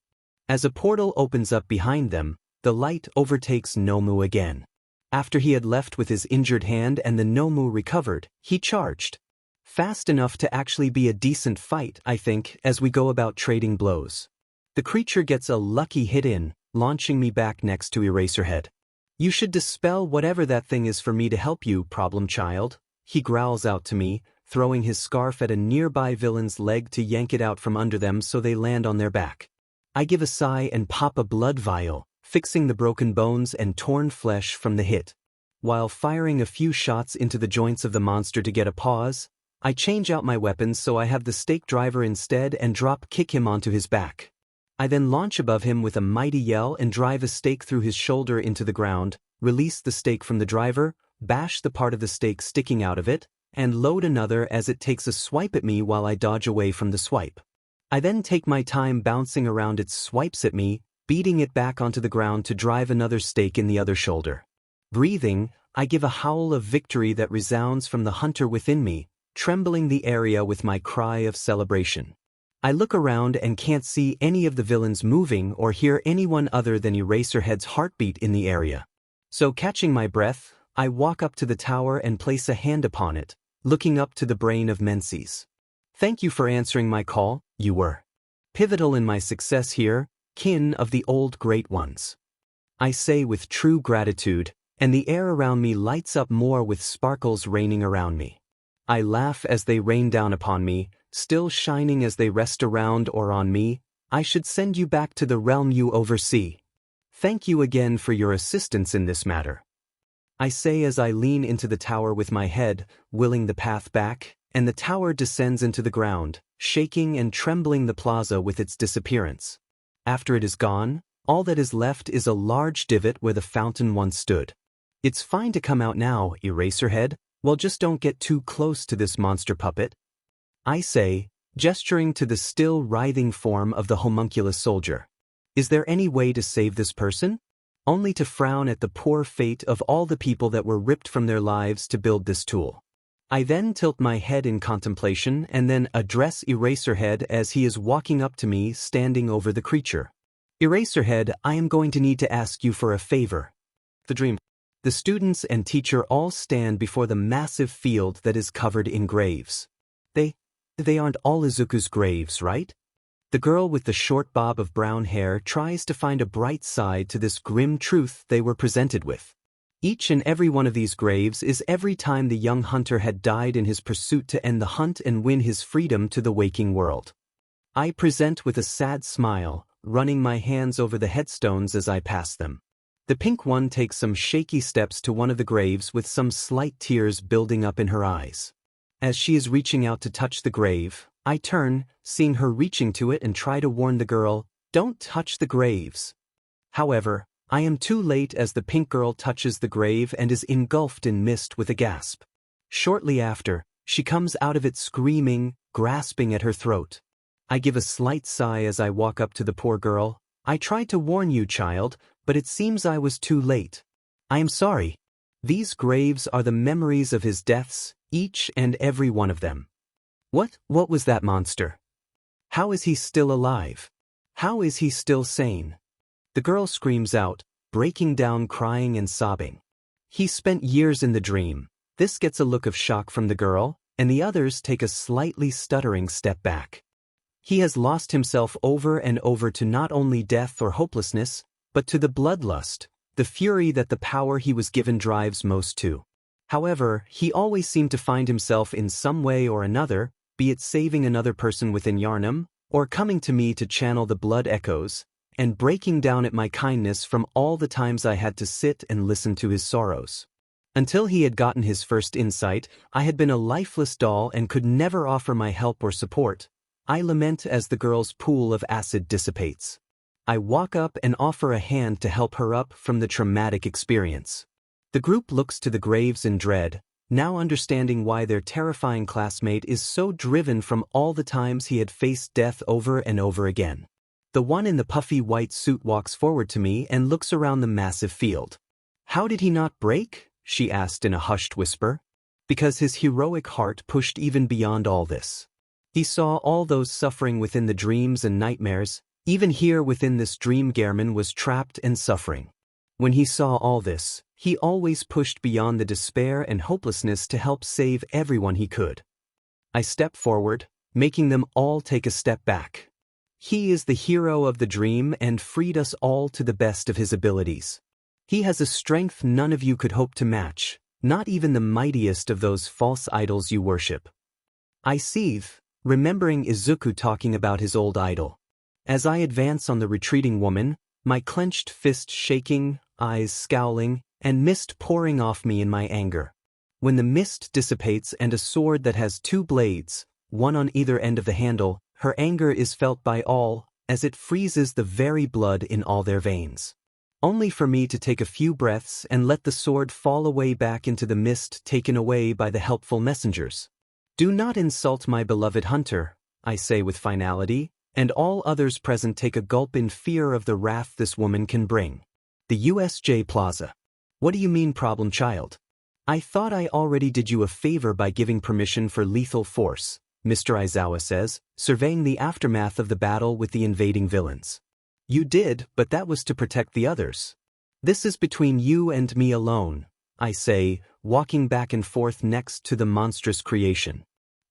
As a portal opens up behind them, the light overtakes Nomu again. After he had left with his injured hand and the Nomu recovered, he charged. Fast enough to actually be a decent fight, I think, as we go about trading blows. The creature gets a lucky hit in, launching me back next to Eraserhead. You should dispel whatever that thing is for me to help you, problem child. He growls out to me, throwing his scarf at a nearby villain's leg to yank it out from under them so they land on their back. I give a sigh and pop a blood vial, fixing the broken bones and torn flesh from the hit. While firing a few shots into the joints of the monster to get a pause, I change out my weapons so I have the stake driver instead and drop kick him onto his back. I then launch above him with a mighty yell and drive a stake through his shoulder into the ground, release the stake from the driver, bash the part of the stake sticking out of it, and load another as it takes a swipe at me while I dodge away from the swipe. I then take my time bouncing around its swipes at me, beating it back onto the ground to drive another stake in the other shoulder. Breathing, I give a howl of victory that resounds from the hunter within me, trembling the area with my cry of celebration. I look around and can't see any of the villains moving or hear anyone other than Eraserhead's heartbeat in the area. So catching my breath, I walk up to the tower and place a hand upon it, looking up to the brain of Menses. Thank you for answering my call, you were pivotal in my success here, kin of the old great ones. I say with true gratitude, and the air around me lights up more with sparkles raining around me. I laugh as they rain down upon me, still shining as they rest around or on me. I should send you back to the realm you oversee. Thank you again for your assistance in this matter. I say as I lean into the tower with my head, willing the path back, and the tower descends into the ground, shaking and trembling the plaza with its disappearance. After it is gone, all that is left is a large divot where the fountain once stood. It's fine to come out now, Eraserhead. Well, just don't get too close to this monster puppet. I say, gesturing to the still writhing form of the homunculus soldier. Is there any way to save this person? Only to frown at the poor fate of all the people that were ripped from their lives to build this tool. I then tilt my head in contemplation and then address Eraserhead as he is walking up to me, standing over the creature. Eraserhead, I am going to need to ask you for a favor. The dream. The students and teacher all stand before the massive field that is covered in graves. They aren't all Izuku's graves, right? The girl with the short bob of brown hair tries to find a bright side to this grim truth they were presented with. Each and every one of these graves is every time the young hunter had died in his pursuit to end the hunt and win his freedom to the waking world. I present with a sad smile, running my hands over the headstones as I pass them. The pink one takes some shaky steps to one of the graves with some slight tears building up in her eyes. As she is reaching out to touch the grave, I turn, seeing her reaching to it and try to warn the girl, "Don't touch the graves." However, I am too late as the pink girl touches the grave and is engulfed in mist with a gasp. Shortly after, she comes out of it screaming, grasping at her throat. I give a slight sigh as I walk up to the poor girl. "I tried to warn you, child, but it seems I was too late. I am sorry. These graves are the memories of his deaths, each and every one of them." What was that monster? How is he still alive? How is he still sane? The girl screams out, breaking down crying and sobbing. He spent years in the dream. This gets a look of shock from the girl, and the others take a slightly stuttering step back. He has lost himself over and over to not only death or hopelessness, but to the bloodlust, the fury that the power he was given drives most to. However, he always seemed to find himself in some way or another, be it saving another person within Yarnum, or coming to me to channel the blood echoes, and breaking down at my kindness from all the times I had to sit and listen to his sorrows. Until he had gotten his first insight, I had been a lifeless doll and could never offer my help or support. I lament as the girl's pool of acid dissipates. I walk up and offer a hand to help her up from the traumatic experience. The group looks to the graves in dread, now understanding why their terrifying classmate is so driven from all the times he had faced death over and over again. The one in the puffy white suit walks forward to me and looks around the massive field. "How did he not break?" she asked in a hushed whisper. Because his heroic heart pushed even beyond all this. He saw all those suffering within the dreams and nightmares. Even here within this dream Gehrman was trapped and suffering. When he saw all this, he always pushed beyond the despair and hopelessness to help save everyone he could. I step forward, making them all take a step back. He is the hero of the dream and freed us all to the best of his abilities. He has a strength none of you could hope to match, not even the mightiest of those false idols you worship. I seethe, remembering Izuku talking about his old idol. As I advance on the retreating woman, my clenched fist shaking, eyes scowling, and mist pouring off me in my anger. When the mist dissipates and a sword that has two blades, one on either end of the handle, her anger is felt by all, as it freezes the very blood in all their veins. Only for me to take a few breaths and let the sword fall away back into the mist taken away by the helpful messengers. "Do not insult my beloved hunter," I say with finality, and all others present take a gulp in fear of the wrath this woman can bring. The USJ Plaza. "What do you mean, problem child? I thought I already did you a favor by giving permission for lethal force," Mr. Aizawa says, surveying the aftermath of the battle with the invading villains. "You did, but that was to protect the others. This is between you and me alone," I say, walking back and forth next to the monstrous creation.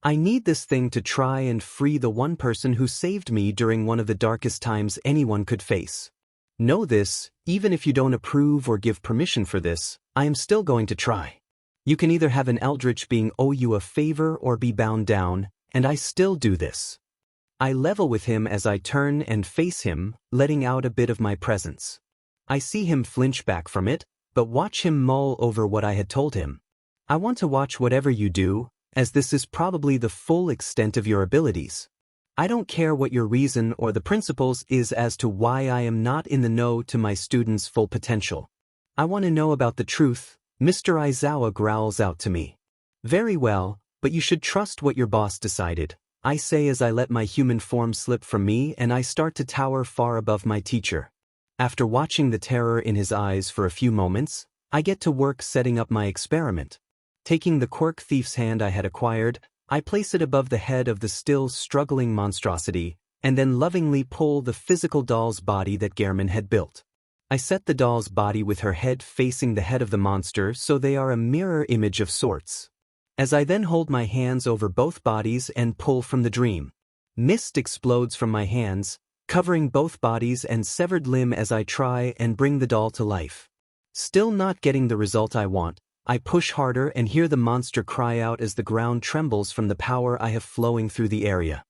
"I need this thing to try and free the one person who saved me during one of the darkest times anyone could face. Know this, even if you don't approve or give permission for this, I am still going to try. You can either have an eldritch being owe you a favor or be bound down, and I still do this." I level with him as I turn and face him, letting out a bit of my presence. I see him flinch back from it, but watch him mull over what I had told him. "I want to watch whatever you do, as this is probably the full extent of your abilities. I don't care what your reason or the principles is as to why I am not in the know to my students' full potential. I want to know about the truth," Mr. Aizawa growls out to me. "Very well, but you should trust what your boss decided," I say as I let my human form slip from me and I start to tower far above my teacher. After watching the terror in his eyes for a few moments, I get to work setting up my experiment. Taking the Quirk thief's hand I had acquired, I place it above the head of the still struggling monstrosity, and then lovingly pull the physical doll's body that Gehrman had built. I set the doll's body with her head facing the head of the monster so they are a mirror image of sorts. As I then hold my hands over both bodies and pull from the dream, mist explodes from my hands, covering both bodies and severed limb as I try and bring the doll to life. Still not getting the result I want, I push harder and hear the monster cry out as the ground trembles from the power I have flowing through the area.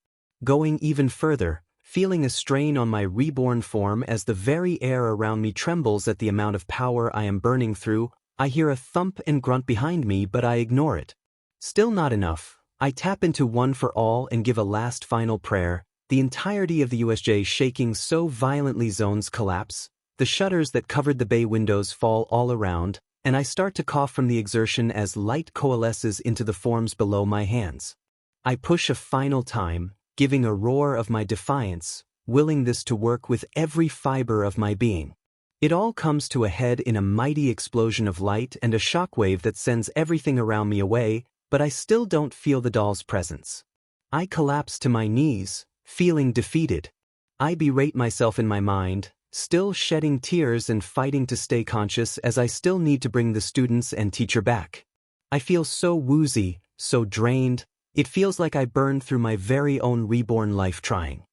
Going even further, feeling a strain on my reborn form as the very air around me trembles at the amount of power I am burning through, I hear a thump and grunt behind me, but I ignore it. Still not enough, I tap into One for All and give a last final prayer, the entirety of the USJ shaking so violently zones collapse, the shutters that covered the bay windows fall all around, and I start to cough from the exertion as light coalesces into the forms below my hands. I push a final time, giving a roar of my defiance, willing this to work with every fiber of my being. It all comes to a head in a mighty explosion of light and a shockwave that sends everything around me away, but I still don't feel the doll's presence. I collapse to my knees, feeling defeated. I berate myself in my mind, still shedding tears and fighting to stay conscious as I still need to bring the students and teacher back. I feel so woozy, so drained. It feels like I burned through my very own reborn life trying.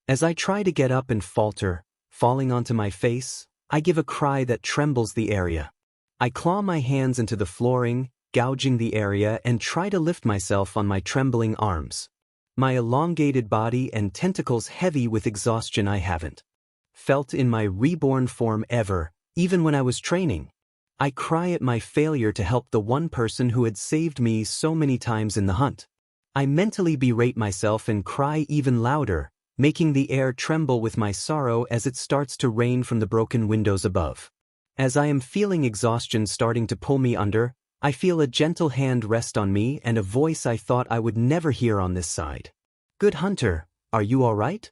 As I try to get up and falter, falling onto my face, I give a cry that trembles the area. I claw my hands into the flooring, gouging the area, and try to lift myself on my trembling arms. My elongated body and tentacles heavy with exhaustion I haven't felt in my reborn form ever, even when I was training. I cry at my failure to help the one person who had saved me so many times in the hunt. I mentally berate myself and cry even louder, making the air tremble with my sorrow as it starts to rain from the broken windows above. As I am feeling exhaustion starting to pull me under, I feel a gentle hand rest on me and a voice I thought I would never hear on this side. "Good hunter, are you all right?"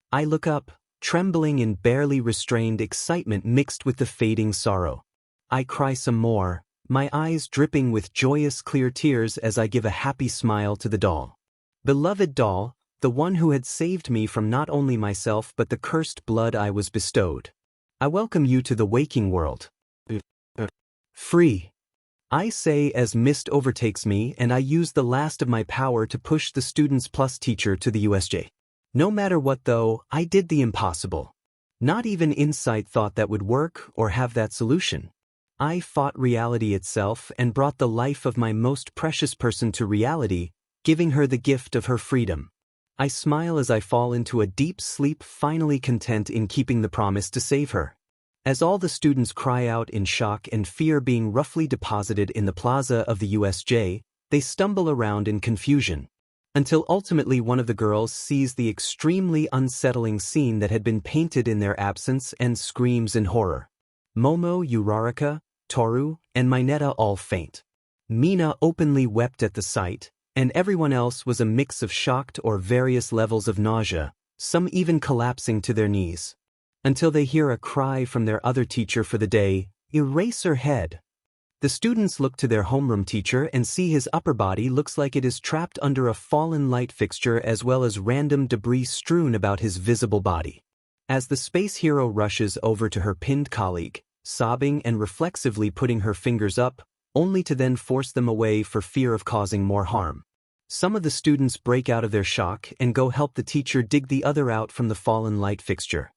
I look up, trembling in barely restrained excitement mixed with the fading sorrow. I cry some more, my eyes dripping with joyous clear tears as I give a happy smile to the doll. Beloved doll, the one who had saved me from not only myself but the cursed blood I was bestowed. I welcome you to the waking world. Free. I say as mist overtakes me and I use the last of my power to push the students plus teacher to the USJ. No matter what though, I did the impossible. Not even Insight thought that would work or have that solution. I fought reality itself and brought the life of my most precious person to reality, giving her the gift of her freedom. I smile as I fall into a deep sleep, finally content in keeping the promise to save her. As all the students cry out in shock and fear being roughly deposited in the plaza of the USJ, they stumble around in confusion. Until ultimately one of the girls sees the extremely unsettling scene that had been painted in their absence and screams in horror. Momo, Uraraka, Toru, and Mineta all faint. Mina openly wept at the sight, and everyone else was a mix of shocked or various levels of nausea, some even collapsing to their knees. Until they hear a cry from their other teacher for the day, Eraserhead. The students look to their homeroom teacher and see his upper body looks like it is trapped under a fallen light fixture as well as random debris strewn about his visible body. As the space hero rushes over to her pinned colleague, sobbing and reflexively putting her fingers up, only to then force them away for fear of causing more harm. Some of the students break out of their shock and go help the teacher dig the other out from the fallen light fixture.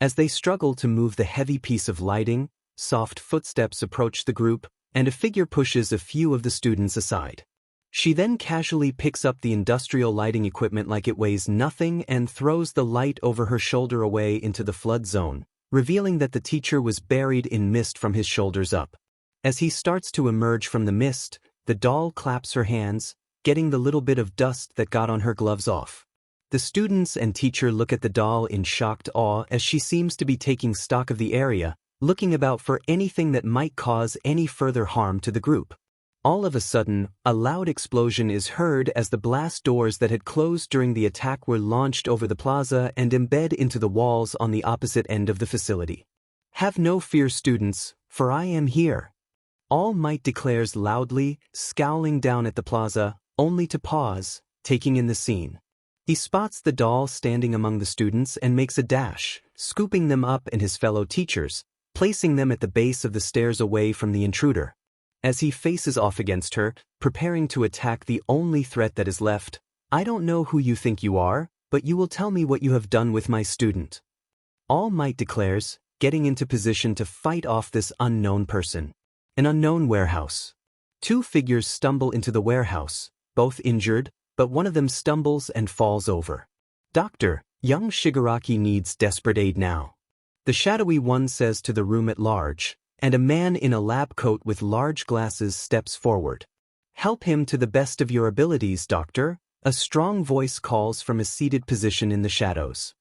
As they struggle to move the heavy piece of lighting, soft footsteps approach the group, and a figure pushes a few of the students aside. She then casually picks up the industrial lighting equipment like it weighs nothing and throws the light over her shoulder away into the flood zone, revealing that the teacher was buried in mist from his shoulders up. As he starts to emerge from the mist, the doll claps her hands, getting the little bit of dust that got on her gloves off. The students and teacher look at the doll in shocked awe as she seems to be taking stock of the area, looking about for anything that might cause any further harm to the group. All of a sudden, a loud explosion is heard as the blast doors that had closed during the attack were launched over the plaza and embed into the walls on the opposite end of the facility. "Have no fear, students, for I am here." All Might declares loudly, scowling down at the plaza, only to pause, taking in the scene. He spots the doll standing among the students and makes a dash, scooping them up and his fellow teachers, placing them at the base of the stairs away from the intruder. As he faces off against her, preparing to attack the only threat that is left, "I don't know who you think you are, but you will tell me what you have done with my student." All Might declares, getting into position to fight off this unknown person. An unknown warehouse. Two figures stumble into the warehouse, both injured, but one of them stumbles and falls over. "Doctor, young Shigaraki needs desperate aid now," the shadowy one says to the room at large, and a man in a lab coat with large glasses steps forward. "Help him to the best of your abilities, doctor," a strong voice calls from a seated position in the shadows.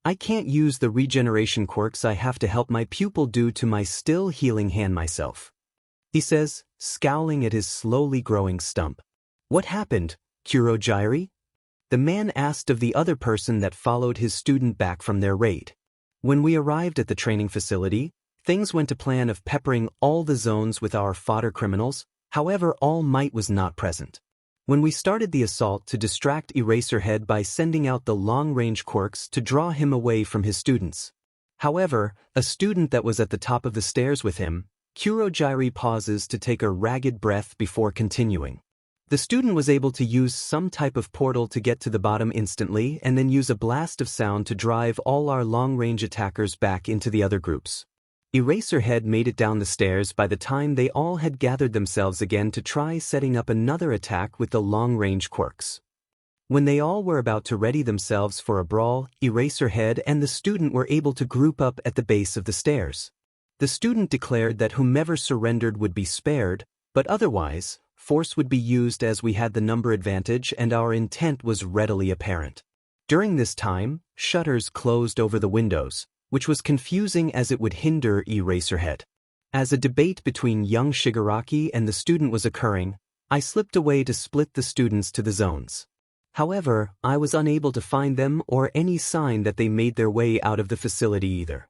"I can't use the regeneration quirks I have to help my pupil due to my still healing hand myself," he says, scowling at his slowly growing stump. "What happened, Kurogyri?" the man asked of the other person that followed his student back from their raid. "When we arrived at the training facility, things went to plan of peppering all the zones with our fodder criminals, however All Might was not present. When we started the assault to distract Eraserhead by sending out the long-range quirks to draw him away from his students. However, a student that was at the top of the stairs with him, Kurogyri pauses to take a ragged breath before continuing. The student was able to use some type of portal to get to the bottom instantly and then use a blast of sound to drive all our long-range attackers back into the other groups. Eraserhead made it down the stairs by the time they all had gathered themselves again to try setting up another attack with the long-range quirks. When they all were about to ready themselves for a brawl, Eraserhead and the student were able to group up at the base of the stairs. The student declared that whomever surrendered would be spared, but otherwise, force would be used as we had the number advantage and our intent was readily apparent. During this time, shutters closed over the windows, which was confusing as it would hinder Eraserhead. As a debate between young Shigaraki and the student was occurring, I slipped away to split the students to the zones. However, I was unable to find them or any sign that they made their way out of the facility either.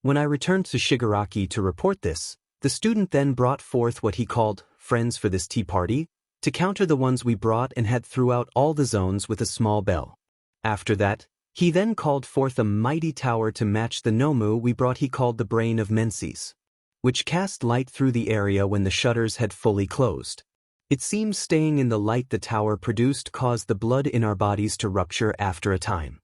When I returned to Shigaraki to report this, the student then brought forth what he called friends for this tea party, to counter the ones we brought and had throughout all the zones with a small bell. After that, he then called forth a mighty tower to match the Nomu we brought he called the Brain of Menses, which cast light through the area when the shutters had fully closed. It seems staying in the light the tower produced caused the blood in our bodies to rupture after a time.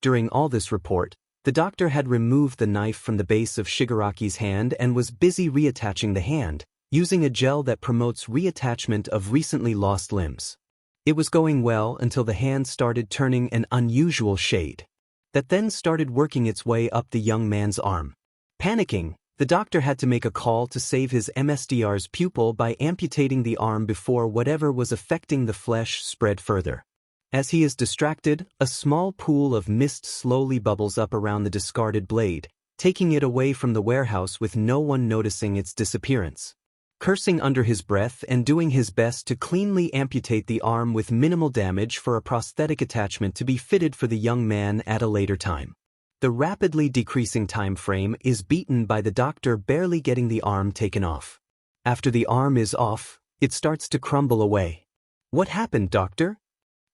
During all this report, the doctor had removed the knife from the base of Shigaraki's hand and was busy reattaching the hand, using a gel that promotes reattachment of recently lost limbs. It was going well until the hand started turning an unusual shade. That then started working its way up the young man's arm. Panicking, the doctor had to make a call to save his MSDR's pupil by amputating the arm before whatever was affecting the flesh spread further. As he is distracted, a small pool of mist slowly bubbles up around the discarded blade, taking it away from the warehouse with no one noticing its disappearance. Cursing under his breath and doing his best to cleanly amputate the arm with minimal damage for a prosthetic attachment to be fitted for the young man at a later time. The rapidly decreasing time frame is beaten by the doctor barely getting the arm taken off. After the arm is off, it starts to crumble away. "What happened, doctor?"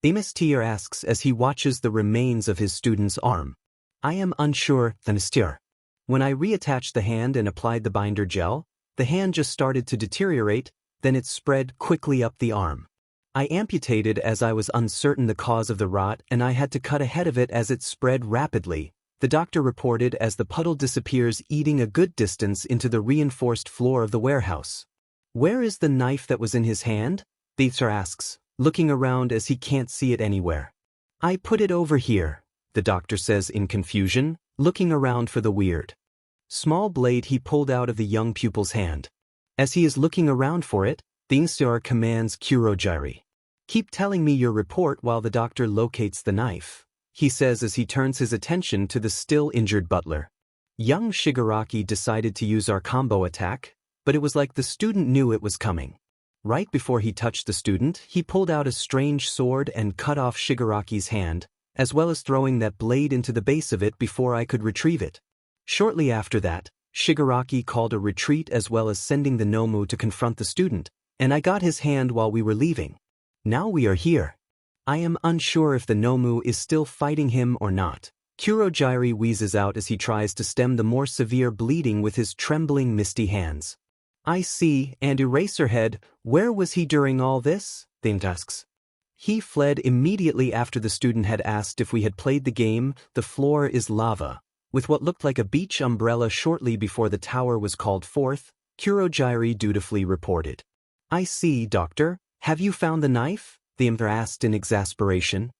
Amistier asks as he watches the remains of his student's arm. "I am unsure, Thanistier. When I reattached the hand and applied the binder gel, the hand just started to deteriorate, then it spread quickly up the arm. I amputated as I was uncertain the cause of the rot and I had to cut ahead of it as it spread rapidly," the doctor reported as the puddle disappears eating a good distance into the reinforced floor of the warehouse. "Where is the knife that was in his hand?" Thieser asks, looking around as he can't see it anywhere. "I put it over here," the doctor says in confusion, looking around for the weird small blade he pulled out of the young pupil's hand. As he is looking around for it, the Instar commands Kurogyri. "Keep telling me your report while the doctor locates the knife," he says as he turns his attention to the still injured butler. Young Shigaraki decided to use our combo attack, but it was like the student knew it was coming. Right before he touched the student, he pulled out a strange sword and cut off Shigaraki's hand, as well as throwing that blade into the base of it before I could retrieve it. Shortly after that, Shigaraki called a retreat as well as sending the Nomu to confront the student, and I got his hand while we were leaving. Now we are here. I am unsure if the Nomu is still fighting him or not. Kurogyri wheezes out as he tries to stem the more severe bleeding with his trembling misty hands. "I see, and Eraserhead, where was he during all this?" Thane asks. "He fled immediately after the student had asked if we had played the game, The Floor is Lava," With what looked like a beach umbrella shortly before the tower was called forth, Kurogiri dutifully reported. "I see, Doctor. Have you found the knife?" the Emperor asked in exasperation.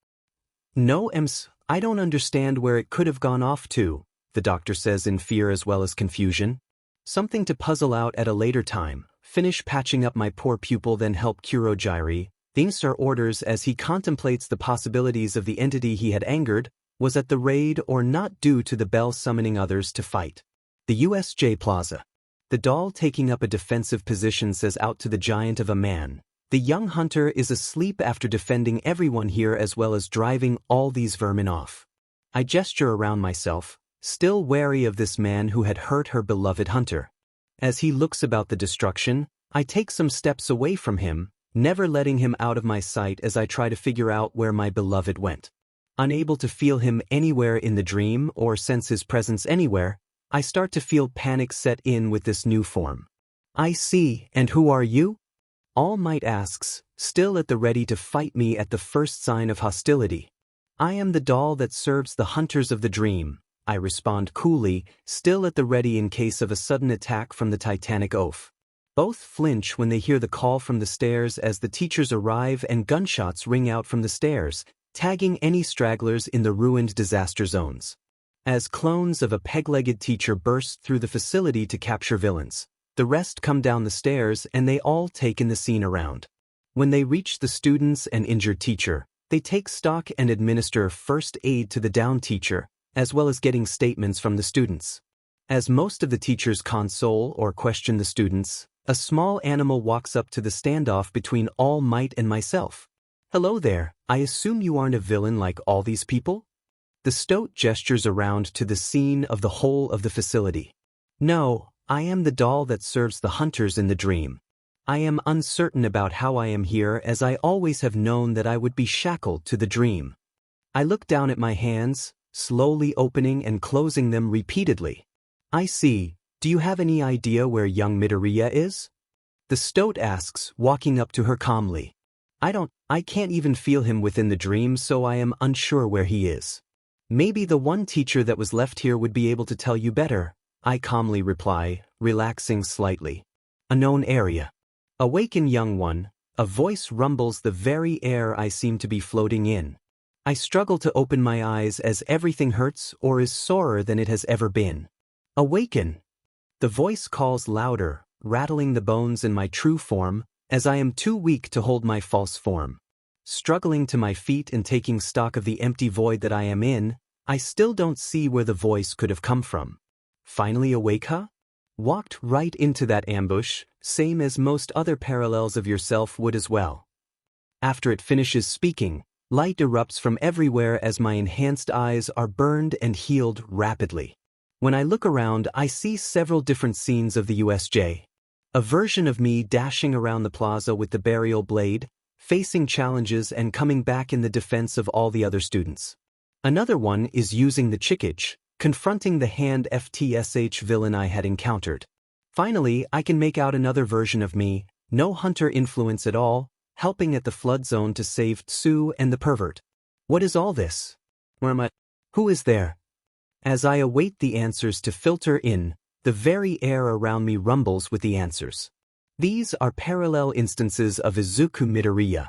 "No, Ems, I don't understand where it could have gone off to," the doctor says in fear as well as confusion. "Something to puzzle out at a later time. Finish patching up my poor pupil, then help Kurogiri," the Emperor orders as he contemplates the possibilities of the entity he had angered was at the raid or not due to the bell summoning others to fight. The USJ Plaza. The doll taking up a defensive position says out to the giant of a man, "The young hunter is asleep after defending everyone here as well as driving all these vermin off." I gesture around myself, still wary of this man who had hurt her beloved hunter. As he looks about the destruction, I take some steps away from him, never letting him out of my sight as I try to figure out where my beloved went. Unable to feel him anywhere in the dream or sense his presence anywhere, I start to feel panic set in with this new form. "I see, and who are you?" All Might asks, still at the ready to fight me at the first sign of hostility. "I am the doll that serves the hunters of the dream," I respond coolly, still at the ready in case of a sudden attack from the Titanic oaf. Both flinch when they hear the call from the stairs as the teachers arrive and gunshots ring out from the stairs, tagging any stragglers in the ruined disaster zones. As clones of a peg-legged teacher burst through the facility to capture villains, the rest come down the stairs and they all take in the scene around. When they reach the students and injured teacher, they take stock and administer first aid to the downed teacher, as well as getting statements from the students. As most of the teachers console or question the students, a small animal walks up to the standoff between All Might and myself. "Hello there, I assume you aren't a villain like all these people?" The stoat gestures around to the scene of the whole of the facility. "No, I am the doll that serves the hunters in the dream. I am uncertain about how I am here as I always have known that I would be shackled to the dream." I look down at my hands, slowly opening and closing them repeatedly. "I see. Do you have any idea where young Midoriya is?" The stoat asks, walking up to her calmly. I can't even feel him within the dream, so I am unsure where he is." "Maybe the one teacher that was left here would be able to tell you better," I calmly reply, relaxing slightly. A known area. "Awaken, young one," a voice rumbles the very air I seem to be floating in. I struggle to open my eyes as everything hurts or is sorer than it has ever been. "Awaken." The voice calls louder, rattling the bones in my true form, as I am too weak to hold my false form. Struggling to my feet and taking stock of the empty void that I am in, I still don't see where the voice could have come from. "Finally awake, huh? Walked right into that ambush, same as most other parallels of yourself would as well." After it finishes speaking, light erupts from everywhere as my enhanced eyes are burned and healed rapidly. When I look around, I see several different scenes of the USJ. A version of me dashing around the plaza with the burial blade, facing challenges and coming back in the defense of all the other students. Another one is using the chickage, confronting the hand FTSH villain I had encountered. Finally, I can make out another version of me, no hunter influence at all, helping at the flood zone to save Tsu and the pervert. What is all this? Where am I? Who is there? As I await the answers to filter in, the very air around me rumbles with the answers. These are parallel instances of Izuku Midoriya.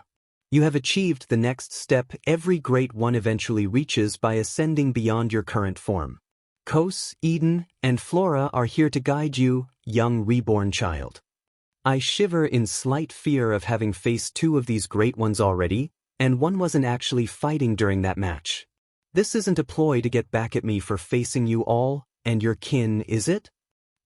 You have achieved the next step every great one eventually reaches by ascending beyond your current form. Kos, Eden, and Flora are here to guide you, young reborn child. I shiver in slight fear of having faced two of these great ones already, and one wasn't actually fighting during that match. This isn't a ploy to get back at me for facing you all and your kin, is it?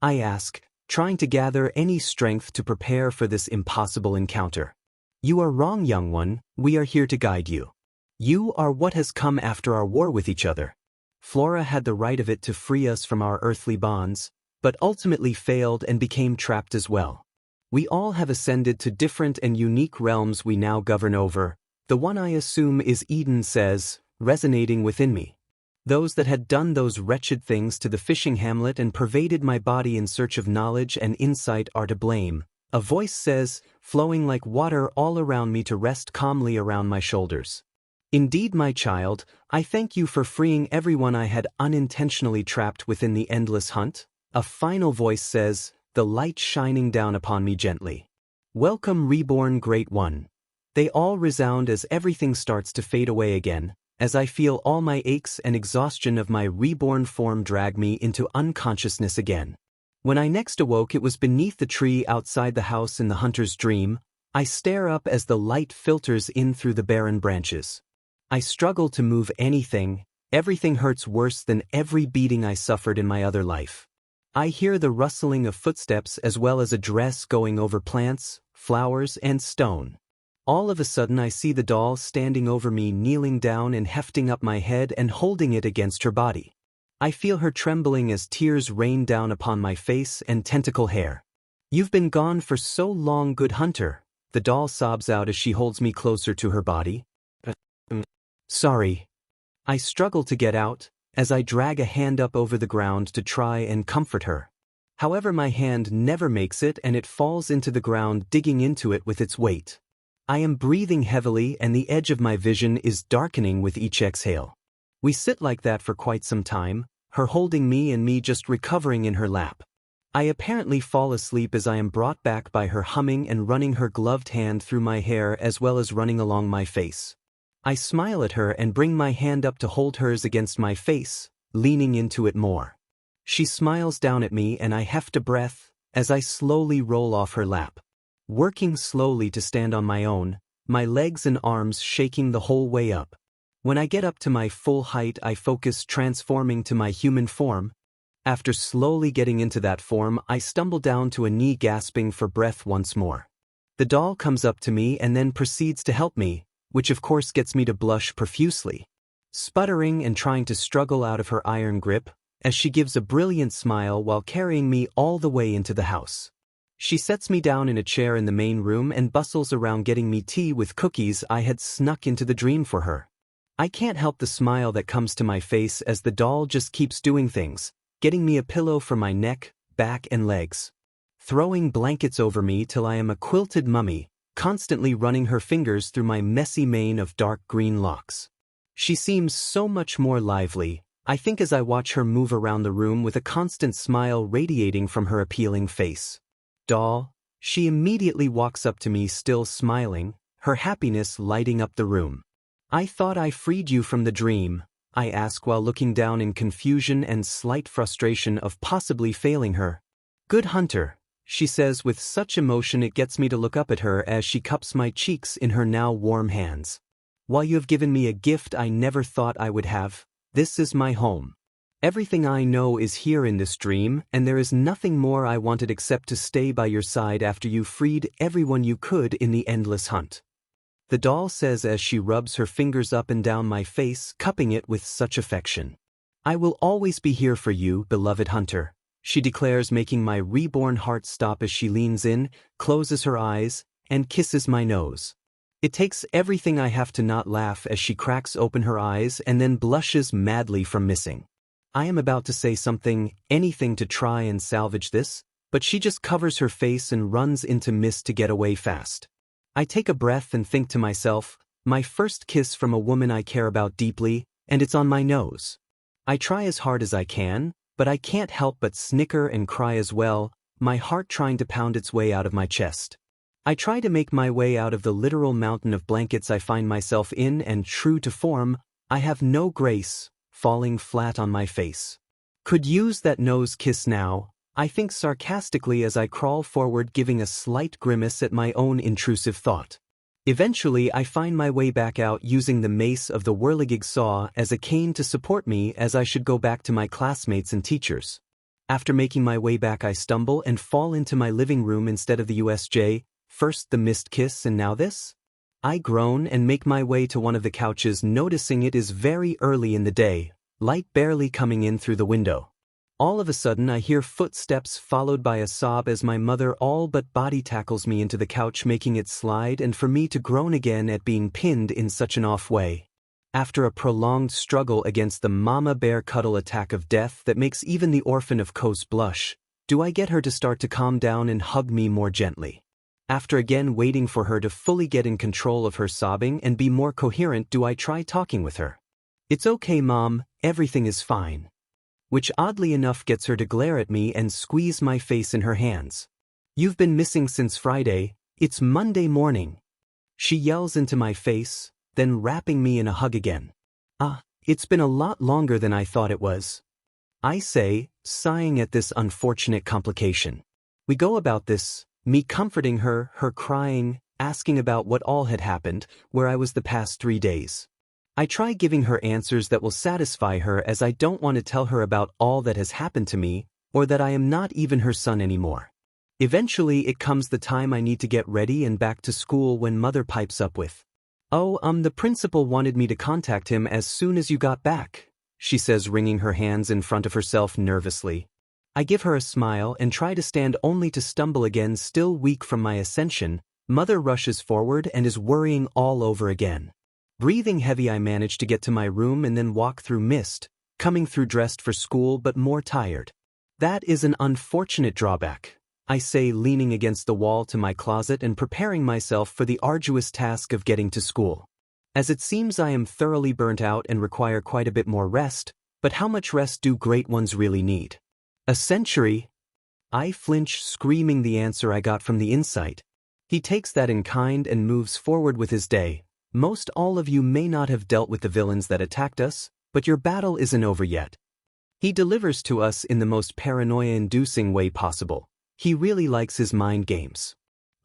I ask, trying to gather any strength to prepare for this impossible encounter. You are wrong, young one, we are here to guide you. You are what has come after our war with each other. Flora had the right of it to free us from our earthly bonds, but ultimately failed and became trapped as well. We all have ascended to different and unique realms we now govern over. The one I assume is Eden says, resonating within me. Those that had done those wretched things to the fishing hamlet and pervaded my body in search of knowledge and insight are to blame, a voice says, flowing like water all around me to rest calmly around my shoulders. Indeed, my child, I thank you for freeing everyone I had unintentionally trapped within the endless hunt. A final voice says, the light shining down upon me gently. Welcome, reborn Great One. They all resound as everything starts to fade away again, as I feel all my aches and exhaustion of my reborn form drag me into unconsciousness again. When I next awoke, it was beneath the tree outside the house in the hunter's dream. I stare up as the light filters in through the barren branches. I struggle to move anything. Everything hurts worse than every beating I suffered in my other life. I hear the rustling of footsteps as well as a dress going over plants, flowers, and stone. All of a sudden I see the doll standing over me, kneeling down and hefting up my head and holding it against her body. I feel her trembling as tears rain down upon my face and tentacle hair. You've been gone for so long, good hunter, the doll sobs out as she holds me closer to her body. Sorry. I struggle to get out, as I drag a hand up over the ground to try and comfort her. However, my hand never makes it and it falls into the ground, digging into it with its weight. I am breathing heavily and the edge of my vision is darkening with each exhale. We sit like that for quite some time, her holding me and me just recovering in her lap. I apparently fall asleep as I am brought back by her humming and running her gloved hand through my hair as well as running along my face. I smile at her and bring my hand up to hold hers against my face, leaning into it more. She smiles down at me and I heft a breath as I slowly roll off her lap. Working slowly to stand on my own, my legs and arms shaking the whole way up. When I get up to my full height, I focus transforming to my human form. After slowly getting into that form, I stumble down to a knee, gasping for breath once more. The doll comes up to me and then proceeds to help me, which of course gets me to blush profusely. Sputtering and trying to struggle out of her iron grip, as she gives a brilliant smile while carrying me all the way into the house. She sets me down in a chair in the main room and bustles around getting me tea with cookies I had snuck into the dream for her. I can't help the smile that comes to my face as the doll just keeps doing things, getting me a pillow for my neck, back and legs. Throwing blankets over me till I am a quilted mummy, constantly running her fingers through my messy mane of dark green locks. She seems so much more lively, I think, as I watch her move around the room with a constant smile radiating from her appealing face. Doll, she immediately walks up to me, still smiling, her happiness lighting up the room. I thought I freed you from the dream, I ask while looking down in confusion and slight frustration of possibly failing her. Good hunter, she says with such emotion it gets me to look up at her as she cups my cheeks in her now warm hands. While you have given me a gift I never thought I would have, this is my home. Everything I know is here in this dream, and there is nothing more I wanted except to stay by your side after you freed everyone you could in the endless hunt. The doll says as she rubs her fingers up and down my face, cupping it with such affection. I will always be here for you, beloved hunter, she declares, making my reborn heart stop as she leans in, closes her eyes, and kisses my nose. It takes everything I have to not laugh as she cracks open her eyes and then blushes madly from missing. I am about to say something, anything to try and salvage this, but she just covers her face and runs into mist to get away fast. I take a breath and think to myself, my first kiss from a woman I care about deeply, and it's on my nose. I try as hard as I can, but I can't help but snicker and cry as well, my heart trying to pound its way out of my chest. I try to make my way out of the literal mountain of blankets I find myself in, and true to form, I have no grace, falling flat on my face. Could use that nose kiss now, I think sarcastically as I crawl forward, giving a slight grimace at my own intrusive thought. Eventually I find my way back out using the mace of the whirligig saw as a cane to support me as I should go back to my classmates and teachers. After making my way back I stumble and fall into my living room instead of the USJ, first the missed kiss and now this? I groan and make my way to one of the couches, noticing it is very early in the day, light barely coming in through the window. All of a sudden I hear footsteps followed by a sob as my mother all but body tackles me into the couch, making it slide, and for me to groan again at being pinned in such an off way. After a prolonged struggle against the mama bear cuddle attack of death that makes even the orphan of Coast blush, do I get her to start to calm down and hug me more gently. After again waiting for her to fully get in control of her sobbing and be more coherent, do I try talking with her. It's okay, Mom, everything is fine. Which oddly enough gets her to glare at me and squeeze my face in her hands. You've been missing since Friday, it's Monday morning. She yells into my face, then wrapping me in a hug again. It's been a lot longer than I thought it was. I say, sighing at this unfortunate complication. We go about this, me comforting her, her crying, asking about what all had happened, where I was the past 3 days. I try giving her answers that will satisfy her, as I don't want to tell her about all that has happened to me, or that I am not even her son anymore. Eventually it comes the time I need to get ready and back to school when Mother pipes up with, the principal wanted me to contact him as soon as you got back, she says, wringing her hands in front of herself nervously. I give her a smile and try to stand, only to stumble again. Still weak from my ascension, Mother rushes forward and is worrying all over again. Breathing heavy, I manage to get to my room and then walk through mist, coming through dressed for school but more tired. That is an unfortunate drawback, I say, leaning against the wall to my closet and preparing myself for the arduous task of getting to school. As it seems I am thoroughly burnt out and require quite a bit more rest, but how much rest do great ones really need? A century? I flinch, screaming the answer I got from the insight. He takes that in kind and moves forward with his day. Most all of you may not have dealt with the villains that attacked us, but your battle isn't over yet. He delivers to us in the most paranoia-inducing way possible. He really likes his mind games.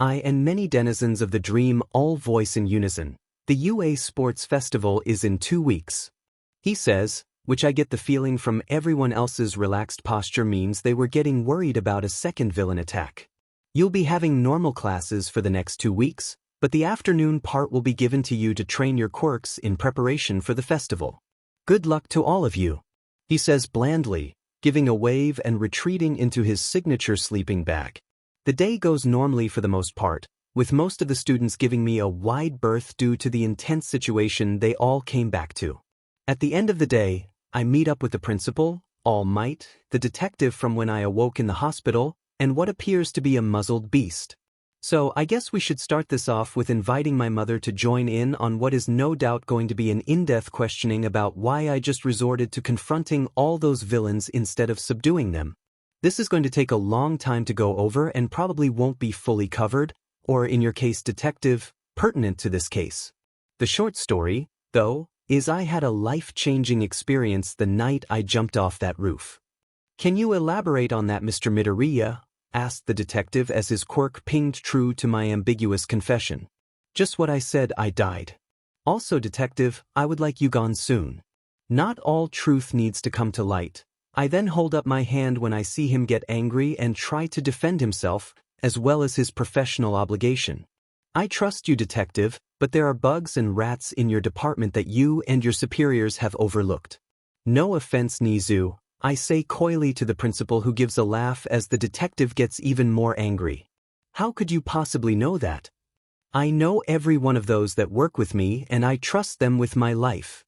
I and many denizens of the dream all voice in unison. The UA Sports Festival is in 2 weeks. He says, which I get the feeling from everyone else's relaxed posture means they were getting worried about a second villain attack. You'll be having normal classes for the next 2 weeks, but the afternoon part will be given to you to train your quirks in preparation for the festival. Good luck to all of you, he says blandly, giving a wave and retreating into his signature sleeping bag. The day goes normally for the most part, with most of the students giving me a wide berth due to the intense situation they all came back to. At the end of the day, I meet up with the principal, All Might, the detective from when I awoke in the hospital, and what appears to be a muzzled beast. So I guess we should start this off with inviting my mother to join in on what is no doubt going to be an in-depth questioning about why I just resorted to confronting all those villains instead of subduing them. This is going to take a long time to go over and probably won't be fully covered, or in your case, detective, pertinent to this case. The short story, though, is I had a life-changing experience the night I jumped off that roof. Can you elaborate on that, Mr. Midoriya? Asked the detective as his quirk pinged true to my ambiguous confession. Just what I said, I died. Also, detective, I would like you gone soon. Not all truth needs to come to light. I then hold up my hand when I see him get angry and try to defend himself, as well as his professional obligation. I trust you, detective, but there are bugs and rats in your department that you and your superiors have overlooked. No offense, Nizu, I say coyly to the principal, who gives a laugh as the detective gets even more angry. How could you possibly know that? I know every one of those that work with me and I trust them with my life.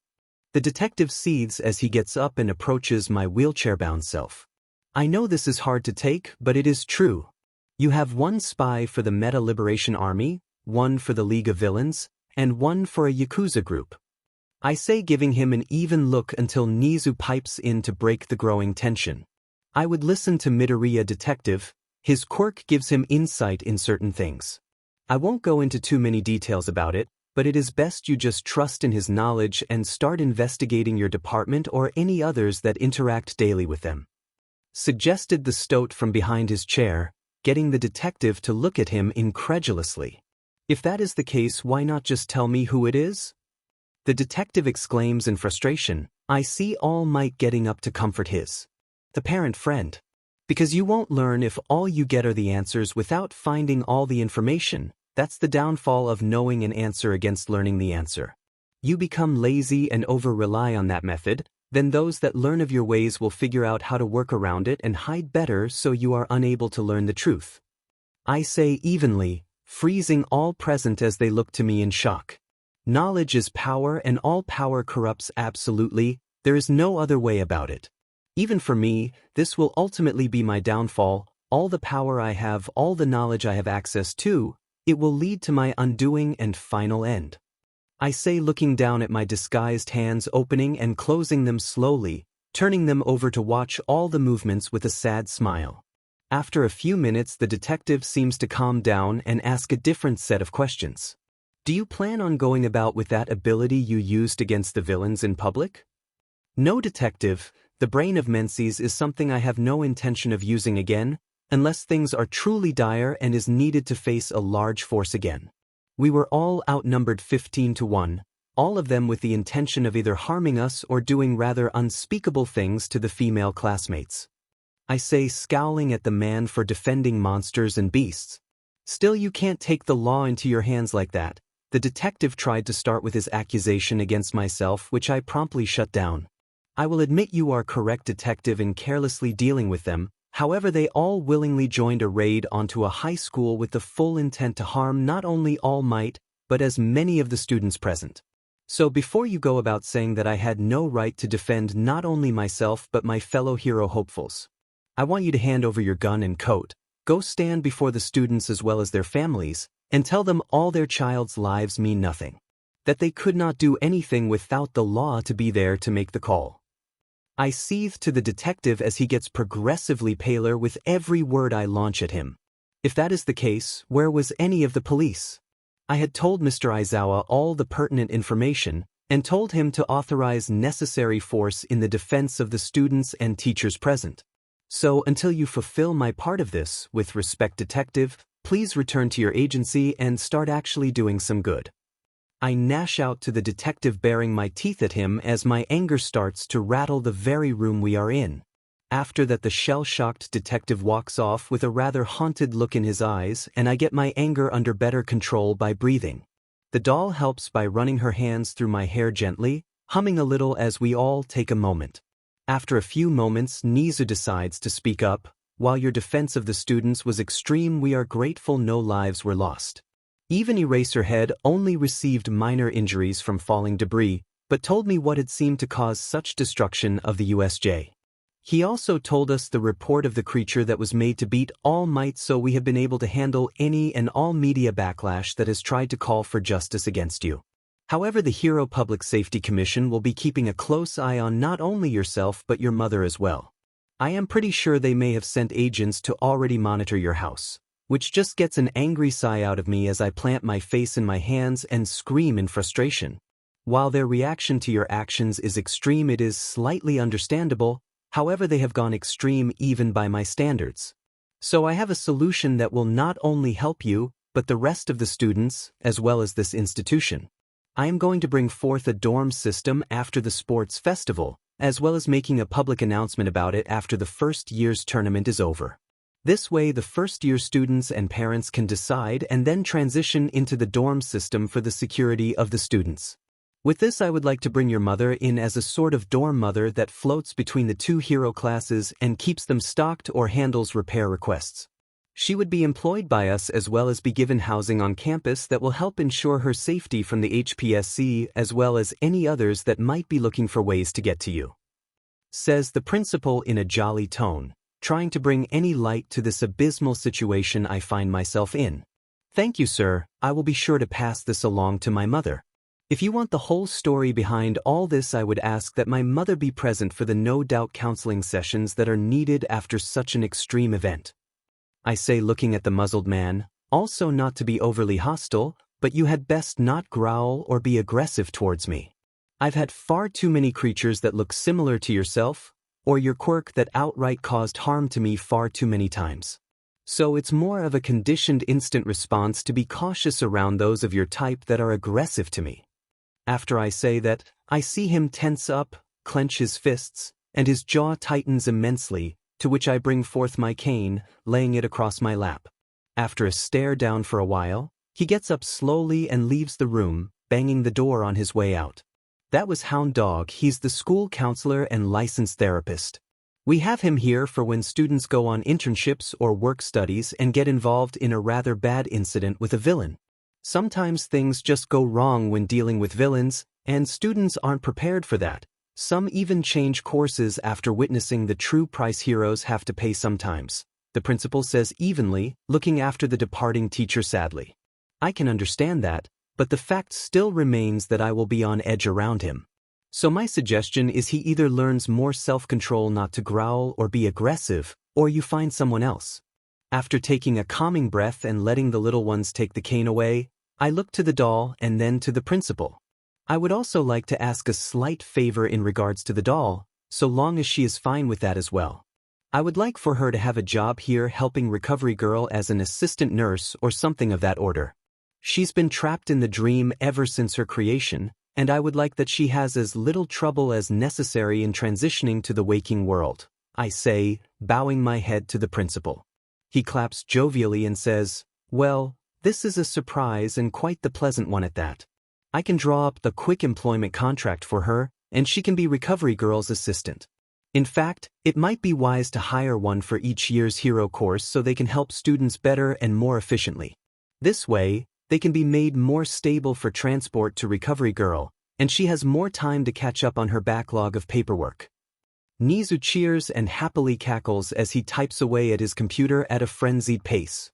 The detective seethes as he gets up and approaches my wheelchair-bound self. I know this is hard to take, but it is true. You have 1 spy for the Meta Liberation Army, 1 for the League of Villains, and 1 for a Yakuza group. I say, giving him an even look until Nizu pipes in to break the growing tension. I would listen to Midoriya, detective. His quirk gives him insight in certain things. I won't go into too many details about it, but it is best you just trust in his knowledge and start investigating your department or any others that interact daily with them. Suggested the stoat from behind his chair, getting the detective to look at him incredulously. If that is the case, why not just tell me who it is? The detective exclaims in frustration. I see All Might getting up to comfort his apparent friend. Because you won't learn if all you get are the answers without finding all the information. That's the downfall of knowing an answer against learning the answer. You become lazy and over-rely on that method, then those that learn of your ways will figure out how to work around it and hide better, so you are unable to learn the truth. I say evenly, freezing all present as they look to me in shock. Knowledge is power, and all power corrupts absolutely. There is no other way about it. Even for me, this will ultimately be my downfall. All the power I have, all the knowledge I have access to, It will lead to my undoing and final end. I say, looking down at my disguised hands, opening and closing them slowly, turning them over to watch all the movements with a sad smile. After a few minutes, the detective seems to calm down and ask a different set of questions. Do you plan on going about with that ability you used against the villains in public? No, detective, the brain of Menzies is something I have no intention of using again, unless things are truly dire and is needed to face a large force again. We were all outnumbered 15-1, all of them with the intention of either harming us or doing rather unspeakable things to the female classmates. I say, scowling at the man for defending monsters and beasts. Still, you can't take the law into your hands like that. The detective tried to start with his accusation against myself, which I promptly shut down. I will admit you are correct, detective, in carelessly dealing with them. However, they all willingly joined a raid onto a high school with the full intent to harm not only All Might, but as many of the students present. So before you go about saying that I had no right to defend not only myself but my fellow hero hopefuls, I want you to hand over your gun and coat, go stand before the students as well as their families, and tell them all their child's lives mean nothing. That they could not do anything without the law to be there to make the call. I seethe to the detective as he gets progressively paler with every word I launch at him. If that is the case, where was any of the police? I had told Mr. Aizawa all the pertinent information, and told him to authorize necessary force in the defense of the students and teachers present. So, until you fulfill my part of this, with respect, detective, please return to your agency and start actually doing some good. I gnash out to the detective, baring my teeth at him as my anger starts to rattle the very room we are in. After that, the shell-shocked detective walks off with a rather haunted look in his eyes, and I get my anger under better control by breathing. The doll helps by running her hands through my hair gently, humming a little as we all take a moment. After a few moments, Nizu decides to speak up. While your defense of the students was extreme, we are grateful no lives were lost. Even Eraserhead only received minor injuries from falling debris, but told me what had seemed to cause such destruction of the USJ. He also told us the report of the creature that was made to beat All Might, so we have been able to handle any and all media backlash that has tried to call for justice against you. However, the Hero Public Safety Commission will be keeping a close eye on not only yourself but your mother as well. I am pretty sure they may have sent agents to already monitor your house, which just gets an angry sigh out of me as I plant my face in my hands and scream in frustration. While their reaction to your actions is extreme, it is slightly understandable. However, they have gone extreme even by my standards. So I have a solution that will not only help you, but the rest of the students, as well as this institution. I am going to bring forth a dorm system after the sports festival, as well as making a public announcement about it after the first year's tournament is over. This way, the first-year students and parents can decide and then transition into the dorm system for the security of the students. With this, I would like to bring your mother in as a sort of dorm mother that floats between the two hero classes and keeps them stocked or handles repair requests. She would be employed by us as well as be given housing on campus that will help ensure her safety from the HPSC as well as any others that might be looking for ways to get to you. Says the principal in a jolly tone, trying to bring any light to this abysmal situation I find myself in. Thank you, sir. I will be sure to pass this along to my mother. If you want the whole story behind all this, I would ask that my mother be present for the no-doubt counseling sessions that are needed after such an extreme event. I say, looking at the muzzled man, also not to be overly hostile, but you had best not growl or be aggressive towards me. I've had far too many creatures that look similar to yourself, or your quirk that outright caused harm to me far too many times. So it's more of a conditioned instant response to be cautious around those of your type that are aggressive to me. After I say that, I see him tense up, clench his fists, and his jaw tightens immensely, to which I bring forth my cane, laying it across my lap. After a stare down for a while, he gets up slowly and leaves the room, banging the door on his way out. That was Hound Dog. He's the school counselor and licensed therapist. We have him here for when students go on internships or work studies and get involved in a rather bad incident with a villain. Sometimes things just go wrong when dealing with villains, and students aren't prepared for that. Some even change courses after witnessing the true price heroes have to pay sometimes, the principal says evenly, looking after the departing teacher sadly. I can understand that, but the fact still remains that I will be on edge around him. So my suggestion is he either learns more self-control not to growl or be aggressive, or you find someone else. After taking a calming breath and letting the little ones take the cane away, I look to the doll and then to the principal. I would also like to ask a slight favor in regards to the doll, so long as she is fine with that as well. I would like for her to have a job here helping Recovery Girl as an assistant nurse or something of that order. She's been trapped in the dream ever since her creation, and I would like that she has as little trouble as necessary in transitioning to the waking world, I say, bowing my head to the principal. He claps jovially and says, "Well, this is a surprise and quite the pleasant one at that. I can draw up the quick employment contract for her, and she can be Recovery Girl's assistant. In fact, it might be wise to hire one for each year's hero course so they can help students better and more efficiently. This way, they can be made more stable for transport to Recovery Girl, and she has more time to catch up on her backlog of paperwork." Nizu cheers and happily cackles as he types away at his computer at a frenzied pace.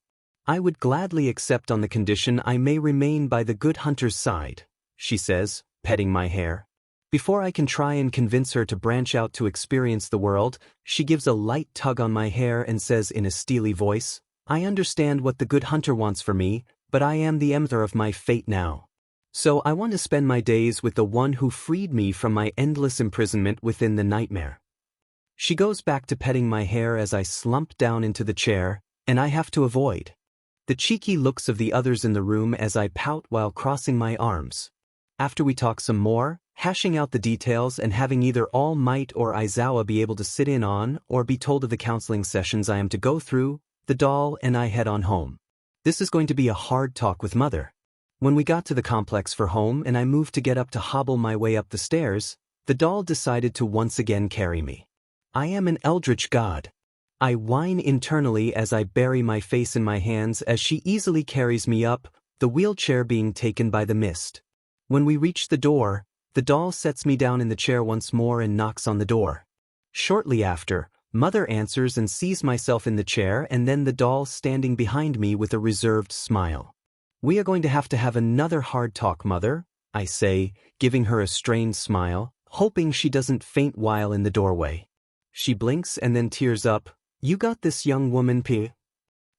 "I would gladly accept on the condition I may remain by the good hunter's side," she says, petting my hair. Before I can try and convince her to branch out to experience the world, she gives a light tug on my hair and says in a steely voice, "I understand what the good hunter wants for me, but I am the emperor of my fate now. So I want to spend my days with the one who freed me from my endless imprisonment within the nightmare." She goes back to petting my hair as I slump down into the chair, and I have to avoid the cheeky looks of the others in the room as I pout while crossing my arms. After we talk some more, hashing out the details and having either All Might or Aizawa be able to sit in on or be told of the counseling sessions I am to go through, the doll and I head on home. This is going to be a hard talk with Mother. When we got to the complex for home and I moved to get up to hobble my way up the stairs, the doll decided to once again carry me. I am an eldritch god. I whine internally as I bury my face in my hands as she easily carries me up, the wheelchair being taken by the mist. When we reach the door, the doll sets me down in the chair once more and knocks on the door. Shortly after, Mother answers and sees myself in the chair and then the doll standing behind me with a reserved smile. "We are going to have another hard talk, Mother," I say, giving her a strained smile, hoping she doesn't faint while in the doorway. She blinks and then tears up. "You got this, young woman, P."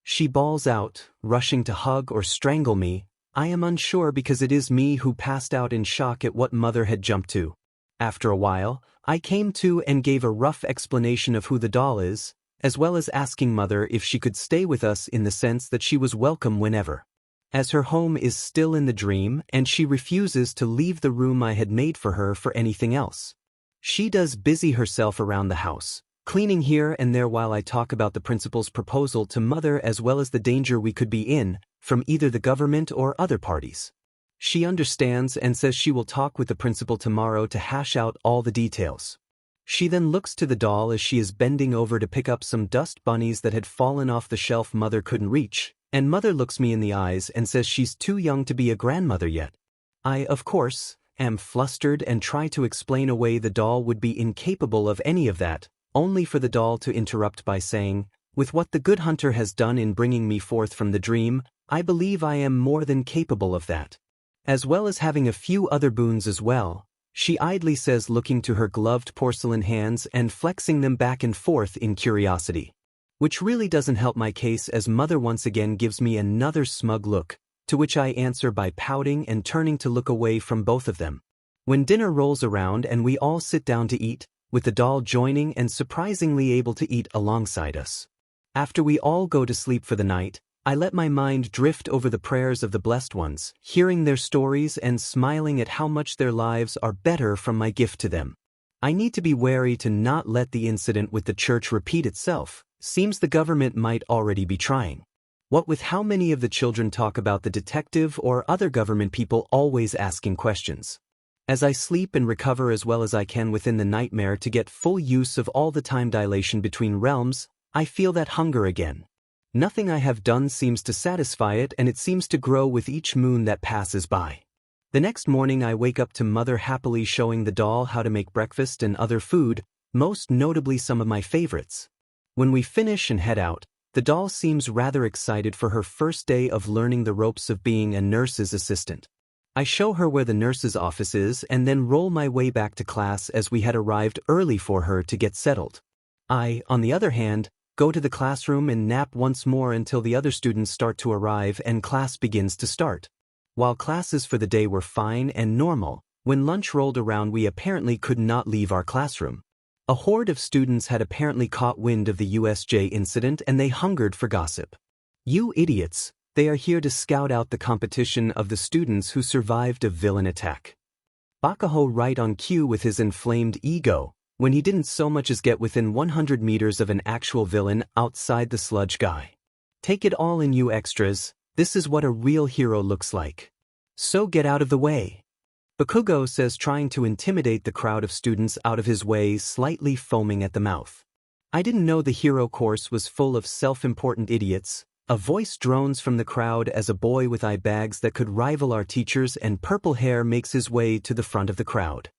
She bawls out, rushing to hug or strangle me. I am unsure because it is me who passed out in shock at what Mother had jumped to. After a while, I came to and gave a rough explanation of who the doll is, as well as asking Mother if she could stay with us in the sense that she was welcome whenever, as her home is still in the dream and she refuses to leave the room I had made for her for anything else. She does busy herself around the house, cleaning here and there while I talk about the principal's proposal to Mother as well as the danger we could be in from either the government or other parties. She understands and says she will talk with the principal tomorrow to hash out all the details. She then looks to the doll as she is bending over to pick up some dust bunnies that had fallen off the shelf Mother couldn't reach, and Mother looks me in the eyes and says she's too young to be a grandmother yet. I, of course, am flustered and try to explain away the doll would be incapable of any of that, only for the doll to interrupt by saying, "With what the good hunter has done in bringing me forth from the dream, I believe I am more than capable of that. As well as having a few other boons as well," she idly says, looking to her gloved porcelain hands and flexing them back and forth in curiosity. Which really doesn't help my case as Mother once again gives me another smug look, to which I answer by pouting and turning to look away from both of them. When dinner rolls around and we all sit down to eat, with the doll joining and surprisingly able to eat alongside us. After we all go to sleep for the night, I let my mind drift over the prayers of the blessed ones, hearing their stories and smiling at how much their lives are better from my gift to them. I need to be wary to not let the incident with the church repeat itself. Seems the government might already be trying. What with how many of the children talk about the detective or other government people always asking questions. As I sleep and recover as well as I can within the nightmare to get full use of all the time dilation between realms, I feel that hunger again. Nothing I have done seems to satisfy it, and it seems to grow with each moon that passes by. The next morning I wake up to Mother happily showing the doll how to make breakfast and other food, most notably some of my favorites. When we finish and head out, The doll seems rather excited for her first day of learning the ropes of being a nurse's assistant. I show her where the nurse's office is and then roll my way back to class as we had arrived early for her to get settled. I, on the other hand, go to the classroom and nap once more until the other students start to arrive and class begins to start. While classes for the day were fine and normal, when lunch rolled around we apparently could not leave our classroom. A horde of students had apparently caught wind of the USJ incident and they hungered for gossip. You idiots, they are here to scout out the competition of the students who survived a villain attack. Bakugo right on cue with his inflamed ego, when he didn't so much as get within 100 meters of an actual villain outside the sludge guy. Take it all in, you extras, this is what a real hero looks like. So get out of the way. Bakugo says, trying to intimidate the crowd of students out of his way, slightly foaming at the mouth. I didn't know the hero course was full of self-important idiots. A voice drones from the crowd as a boy with eye bags that could rival our teachers and purple hair makes his way to the front of the crowd.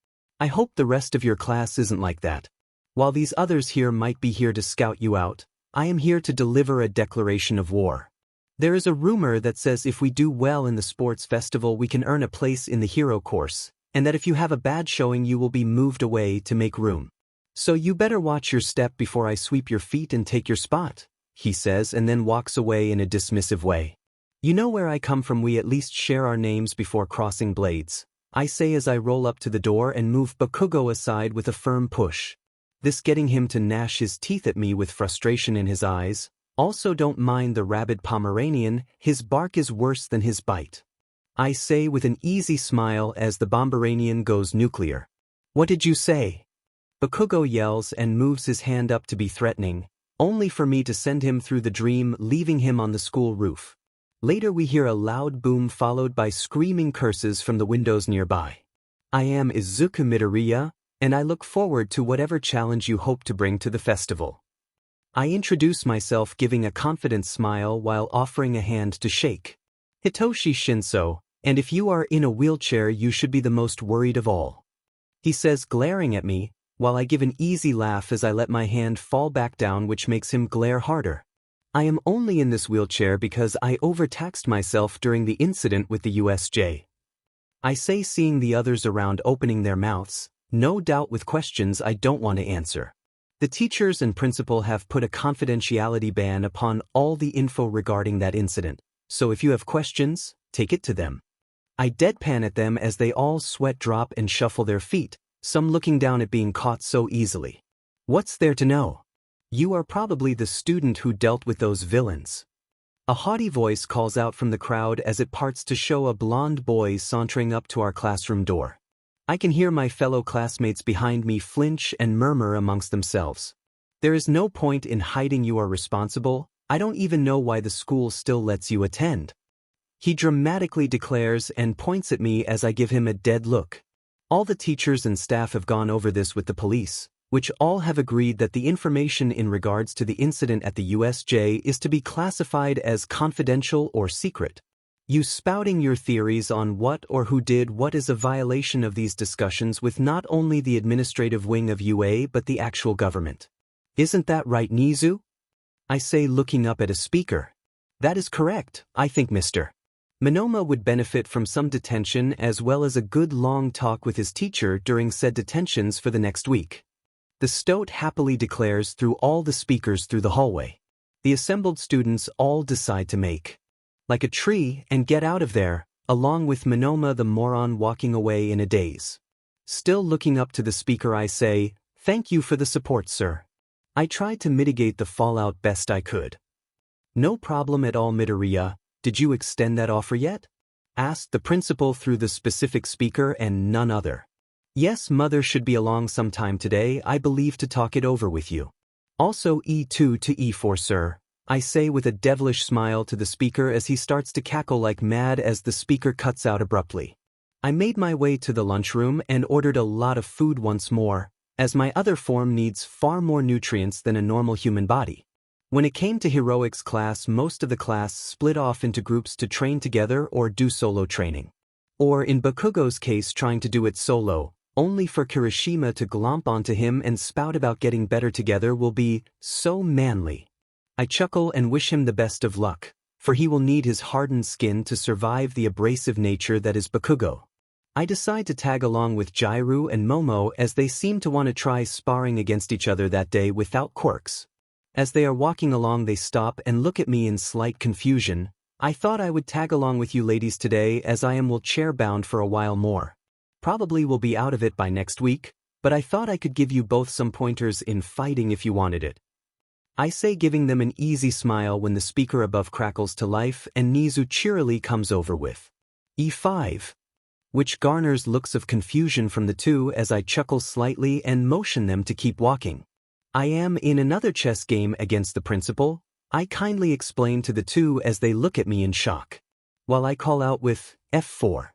I hope the rest of your class isn't like that. While these others here might be here to scout you out, I am here to deliver a declaration of war. There is a rumor that says if we do well in the sports festival we can earn a place in the hero course, and that if you have a bad showing you will be moved away to make room. So you better watch your step before I sweep your feet and take your spot, he says and then walks away in a dismissive way. You know where I come from, we at least share our names before crossing blades, I say as I roll up to the door and move Bakugo aside with a firm push. This getting him to gnash his teeth at me with frustration in his eyes. Also don't mind the rabid Pomeranian, his bark is worse than his bite. I say with an easy smile as the Bomberanian goes nuclear. What did you say? Bakugo yells and moves his hand up to be threatening, only for me to send him through the dream, leaving him on the school roof. Later we hear a loud boom followed by screaming curses from the windows nearby. I am Izuku Midoriya, and I look forward to whatever challenge you hope to bring to the festival. I introduce myself giving a confident smile while offering a hand to shake. Hitoshi Shinszo, and if you are in a wheelchair you should be the most worried of all. He says, glaring at me, while I give an easy laugh as I let my hand fall back down, which makes him glare harder. I am only in this wheelchair because I overtaxed myself during the incident with the USJ. I say, seeing the others around opening their mouths, no doubt with questions I don't want to answer. The teachers and principal have put a confidentiality ban upon all the info regarding that incident, so if you have questions, take it to them. I deadpan at them as they all sweat drop and shuffle their feet, some looking down at being caught so easily. What's there to know? You are probably the student who dealt with those villains. A haughty voice calls out from the crowd as it parts to show a blonde boy sauntering up to our classroom door. I can hear my fellow classmates behind me flinch and murmur amongst themselves. There is no point in hiding you are responsible, I don't even know why the school still lets you attend. He dramatically declares and points at me as I give him a dead look. All the teachers and staff have gone over this with the police, which all have agreed that the information in regards to the incident at the USJ is to be classified as confidential or secret. You spouting your theories on what or who did what is a violation of these discussions with not only the administrative wing of UA but the actual government. Isn't that right, Nizu? I say, looking up at a speaker. That is correct, I think Mr. Monoma would benefit from some detention as well as a good long talk with his teacher during said detentions for the next week. The stoat happily declares through all the speakers through the hallway. The assembled students all decide to make like a tree and get out of there, along with Monoma the moron walking away in a daze. Still looking up to the speaker I say, thank you for the support, sir. I tried to mitigate the fallout best I could. No problem at all, Midoriya, did you extend that offer yet? Asked the principal through the specific speaker and none other. Yes, mother should be along sometime today, I believe, to talk it over with you. Also E2 to E4, sir. I say with a devilish smile to the speaker as he starts to cackle like mad as the speaker cuts out abruptly. I made my way to the lunchroom and ordered a lot of food once more, as my other form needs far more nutrients than a normal human body. When it came to heroics class, most of the class split off into groups to train together or do solo training. Or in Bakugo's case, trying to do it solo, only for Kirishima to glomp onto him and spout about getting better together will be so manly. I chuckle and wish him the best of luck, for he will need his hardened skin to survive the abrasive nature that is Bakugo. I decide to tag along with Jiraiya and Momo as they seem to want to try sparring against each other that day without quirks. As they are walking along they stop and look at me in slight confusion. I thought I would tag along with you ladies today as I am wheelchair bound for a while more. Probably will be out of it by next week, but I thought I could give you both some pointers in fighting if you wanted it. I say, giving them an easy smile when the speaker above crackles to life and Nizu cheerily comes over with E5, which garners looks of confusion from the two as I chuckle slightly and motion them to keep walking. I am in another chess game against the principal, I kindly explain to the two as they look at me in shock. While I call out with F4.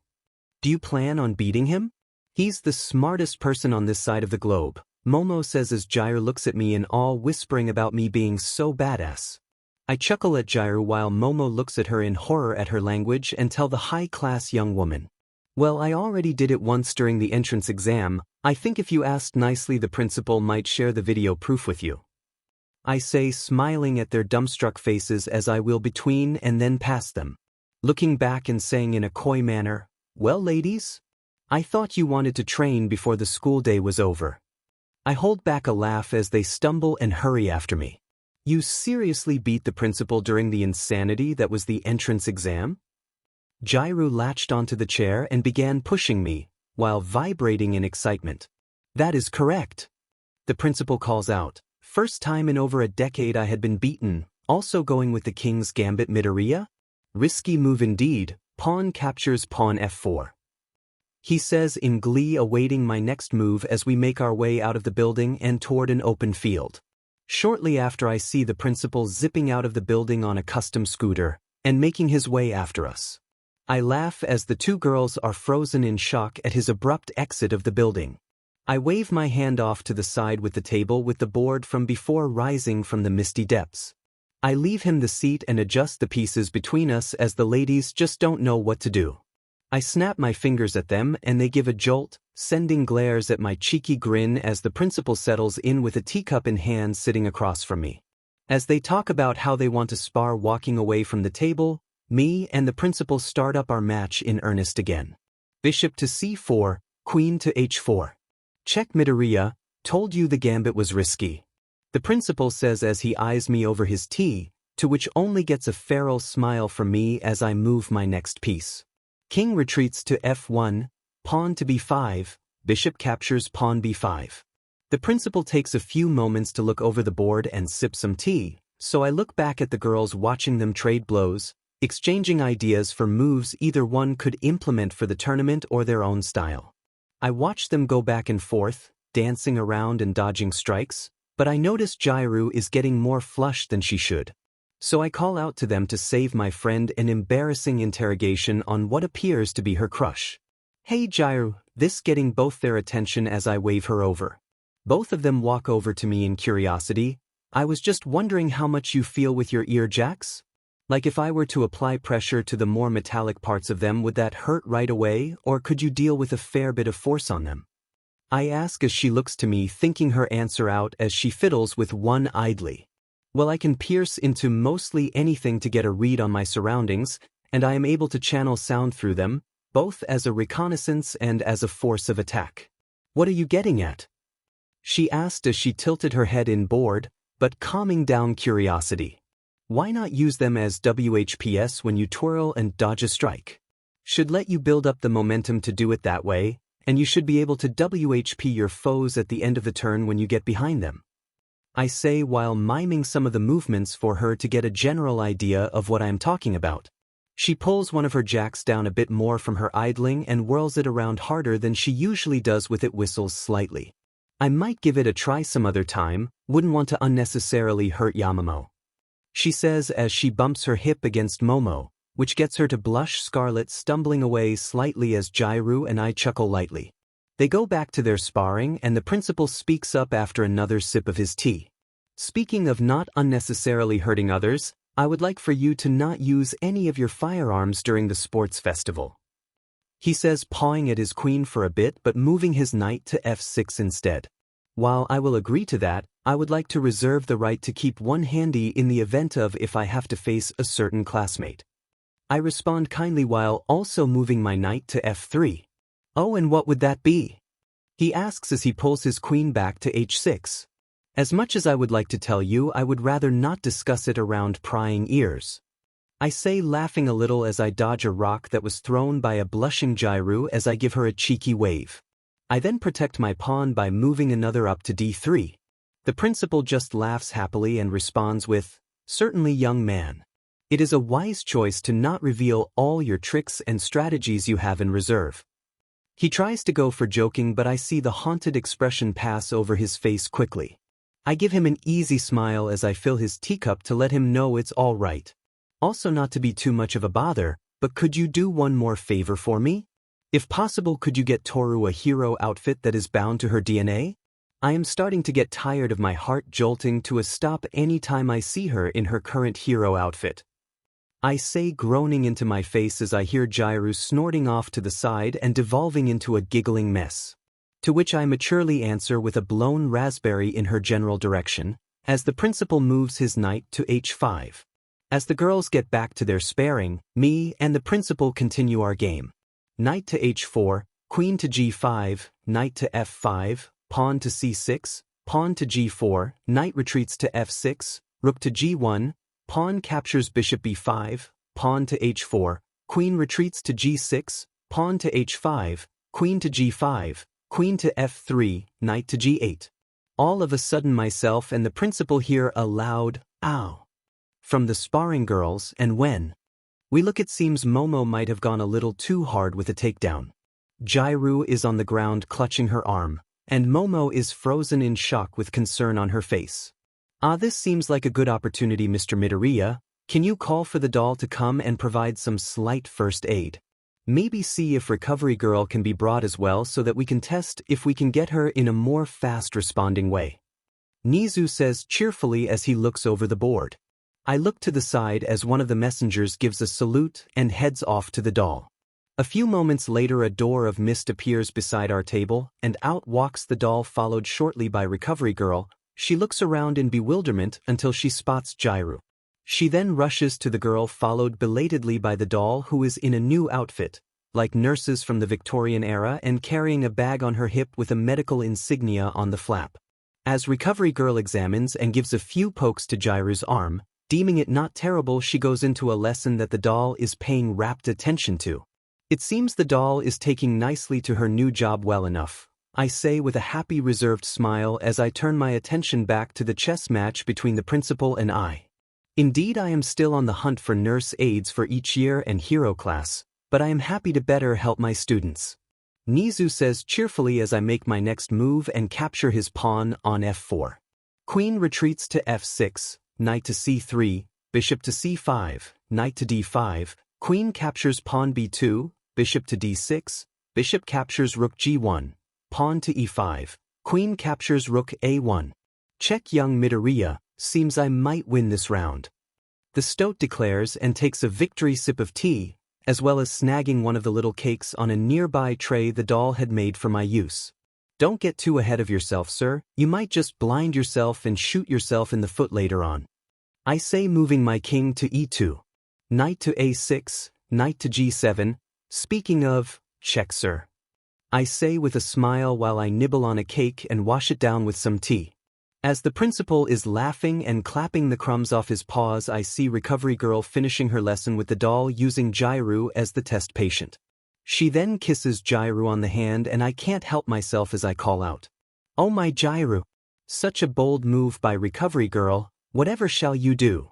Do you plan on beating him? He's the smartest person on this side of the globe, Momo says as Jiraiya looks at me in awe, whispering about me being so badass. I chuckle at Jiraiya while Momo looks at her in horror at her language and tell the high-class young woman. Well, I already did it once during the entrance exam. I think if you asked nicely the principal might share the video proof with you. I say, smiling at their dumbstruck faces as I wheel between and then past them. Looking back and saying in a coy manner, well ladies? I thought you wanted to train before the school day was over. I hold back a laugh as they stumble and hurry after me. You seriously beat the principal during the insanity that was the entrance exam? Jiraiya latched onto the chair and began pushing me, while vibrating in excitement. That is correct. The principal calls out. First time in over a decade I had been beaten, also going with the king's gambit Midoriya? Risky move indeed, pawn captures pawn f4. He says in glee, awaiting my next move as we make our way out of the building and toward an open field. Shortly after I see the principal zipping out of the building on a custom scooter, and making his way after us. I laugh as the two girls are frozen in shock at his abrupt exit of the building. I wave my hand off to the side with the table with the board from before rising from the misty depths. I leave him the seat and adjust the pieces between us as the ladies just don't know what to do. I snap my fingers at them and they give a jolt, sending glares at my cheeky grin as the principal settles in with a teacup in hand sitting across from me. As they talk about how they want to spar walking away from the table, me and the principal start up our match in earnest again. Bishop to c4, queen to h4. Check Midoriya, told you the gambit was risky. The principal says as he eyes me over his tea, to which only gets a feral smile from me as I move my next piece. King retreats to f1, pawn to b5, bishop captures pawn b5. The principal takes a few moments to look over the board and sip some tea, so I look back at the girls watching them trade blows, exchanging ideas for moves either one could implement for the tournament or their own style. I watch them go back and forth, dancing around and dodging strikes, but I notice Jiraiya is getting more flushed than she should. So I call out to them to save my friend an embarrassing interrogation on what appears to be her crush. Hey Jiraiya, this getting both their attention as I wave her over. Both of them walk over to me in curiosity. I was just wondering how much you feel with your ear jacks? Like if I were to apply pressure to the more metallic parts of them, would that hurt right away, or could you deal with a fair bit of force on them? I ask as she looks to me, thinking her answer out as she fiddles with one idly. Well, I can pierce into mostly anything to get a read on my surroundings, and I am able to channel sound through them, both as a reconnaissance and as a force of attack. What are you getting at? She asked as she tilted her head in bored, but calming down curiosity. Why not use them as WHPS when you twirl and dodge a strike? Should let you build up the momentum to do it that way, and you should be able to WHP your foes at the end of the turn when you get behind them. I say while miming some of the movements for her to get a general idea of what I am talking about. She pulls one of her jacks down a bit more from her idling and whirls it around harder than she usually does with it, whistles slightly. I might give it a try some other time, wouldn't want to unnecessarily hurt Yamamoto. She says as she bumps her hip against Momo, which gets her to blush scarlet, stumbling away slightly as Jiraiya and I chuckle lightly. They go back to their sparring and the principal speaks up after another sip of his tea. Speaking of not unnecessarily hurting others, I would like for you to not use any of your firearms during the sports festival. He says, pawing at his queen for a bit but moving his knight to f6 instead. While I will agree to that, I would like to reserve the right to keep one handy in the event of if I have to face a certain classmate. I respond kindly while also moving my knight to f3. Oh, and what would that be? He asks as he pulls his queen back to h6. As much as I would like to tell you, I would rather not discuss it around prying ears. I say, laughing a little as I dodge a rock that was thrown by a blushing Jiru as I give her a cheeky wave. I then protect my pawn by moving another up to d3. The principal just laughs happily and responds with, "Certainly, young man. It is a wise choice to not reveal all your tricks and strategies you have in reserve." He tries to go for joking, but I see the haunted expression pass over his face quickly. I give him an easy smile as I fill his teacup to let him know it's all right. Also, not to be too much of a bother, but could you do one more favor for me? If possible, could you get Toru a hero outfit that is bound to her DNA? I am starting to get tired of my heart jolting to a stop any time I see her in her current hero outfit. I say, groaning into my face as I hear Jiru snorting off to the side and devolving into a giggling mess. To which I maturely answer with a blown raspberry in her general direction, as the principal moves his knight to h5. As the girls get back to their sparring, me and the principal continue our game. Knight to h4, queen to g5, knight to f5, pawn to c6, pawn to g4, knight retreats to f6, rook to g1, pawn captures bishop b5, pawn to h4, queen retreats to g6, pawn to h5, queen to g5, queen to f3, knight to g8. All of a sudden myself and the principal hear a loud, "Ow!" from the sparring girls, and when we look, it seems Momo might have gone a little too hard with a takedown. Jiru is on the ground clutching her arm, and Momo is frozen in shock with concern on her face. This seems like a good opportunity, Mr. Midoriya. Can you call for the doll to come and provide some slight first aid? Maybe see if Recovery Girl can be brought as well so that we can test if we can get her in a more fast-responding way. Nizu says cheerfully as he looks over the board. I look to the side as one of the messengers gives a salute and heads off to the doll. A few moments later, a door of mist appears beside our table, and out walks the doll, followed shortly by Recovery Girl. She looks around in bewilderment until she spots Jiru. She then rushes to the girl, followed belatedly by the doll, who is in a new outfit, like nurses from the Victorian era, and carrying a bag on her hip with a medical insignia on the flap. As Recovery Girl examines and gives a few pokes to Jiru's arm, deeming it not terrible, she goes into a lesson that the doll is paying rapt attention to. It seems the doll is taking nicely to her new job well enough, I say with a happy reserved smile as I turn my attention back to the chess match between the principal and I. Indeed, I am still on the hunt for nurse aides for each year and hero class, but I am happy to better help my students. Nizu says cheerfully as I make my next move and capture his pawn on f4. Queen retreats to f6, knight to c3, bishop to c5, knight to d5, queen captures pawn b2, bishop to d6, bishop captures rook g1, pawn to e5, queen captures rook a1. Check, young Midoriya, seems I might win this round. The stoat declares and takes a victory sip of tea, as well as snagging one of the little cakes on a nearby tray the doll had made for my use. Don't get too ahead of yourself, sir. You might just blind yourself and shoot yourself in the foot later on. I say, moving my king to e2. Knight to a6, knight to g7. Speaking of, check, sir. I say with a smile while I nibble on a cake and wash it down with some tea. As the principal is laughing and clapping the crumbs off his paws, I see Recovery Girl finishing her lesson with the doll using Jiru as the test patient. She then kisses Jiru on the hand, and I can't help myself as I call out, "Oh my Jiru!" Such a bold move by Recovery Girl. Whatever shall you do?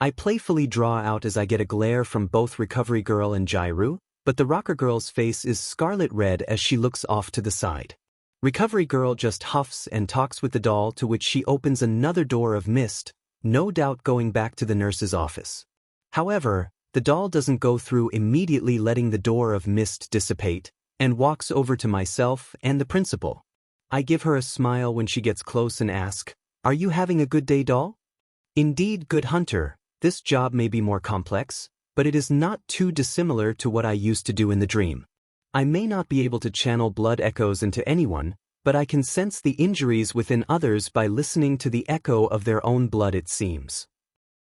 I playfully draw out as I get a glare from both Recovery Girl and Jiru, but the rocker girl's face is scarlet red as she looks off to the side. Recovery Girl just huffs and talks with the doll, to which she opens another door of mist, no doubt going back to the nurse's office. However, the doll doesn't go through immediately, letting the door of mist dissipate, and walks over to myself and the principal. I give her a smile when she gets close and ask, "Are you having a good day, doll?" "Indeed, good hunter. This job may be more complex, but it is not too dissimilar to what I used to do in the dream. I may not be able to channel blood echoes into anyone, but I can sense the injuries within others by listening to the echo of their own blood, it seems.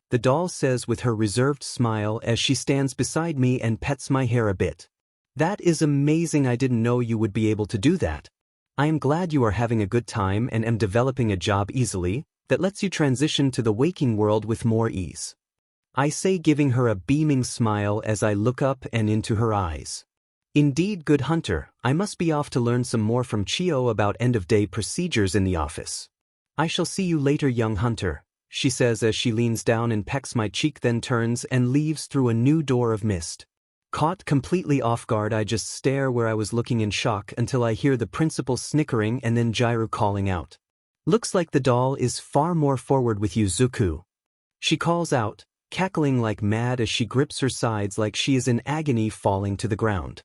The doll says with her reserved smile as she stands beside me and pets my hair a bit. That is amazing, I didn't know you would be able to do that. I am glad you are having a good time and am developing a job easily that lets you transition to the waking world with more ease. I say, giving her a beaming smile as I look up and into her eyes. Indeed, good hunter, I must be off to learn some more from Chio about end-of-day procedures in the office. I shall see you later, young hunter, she says as she leans down and pecks my cheek, then turns and leaves through a new door of mist. Caught completely off guard, I just stare where I was looking in shock until I hear the principal snickering and then Jairu calling out. Looks like the doll is far more forward with you, Izuku. She calls out, cackling like mad as she grips her sides like she is in agony, falling to the ground.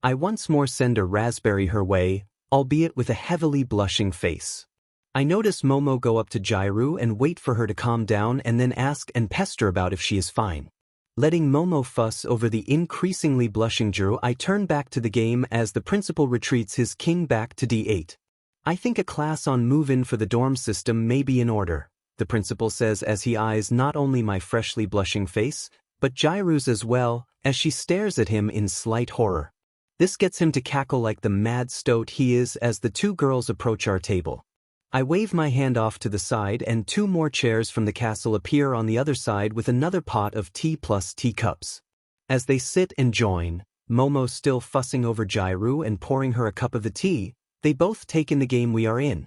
I once more send a raspberry her way, albeit with a heavily blushing face. I notice Momo go up to Jairu and wait for her to calm down and then ask and pester about if she is fine. Letting Momo fuss over the increasingly blushing Jairu, I turn back to the game as the principal retreats his king back to D8. I think a class on move-in for the dorm system may be in order, the principal says as he eyes not only my freshly blushing face, but Jairu's as well, as she stares at him in slight horror. This gets him to cackle like the mad stoat he is as the two girls approach our table. I wave my hand off to the side and two more chairs from the castle appear on the other side with another pot of tea plus teacups. As they sit and join, Momo still fussing over Jairu and pouring her a cup of the tea, they both take in the game we are in.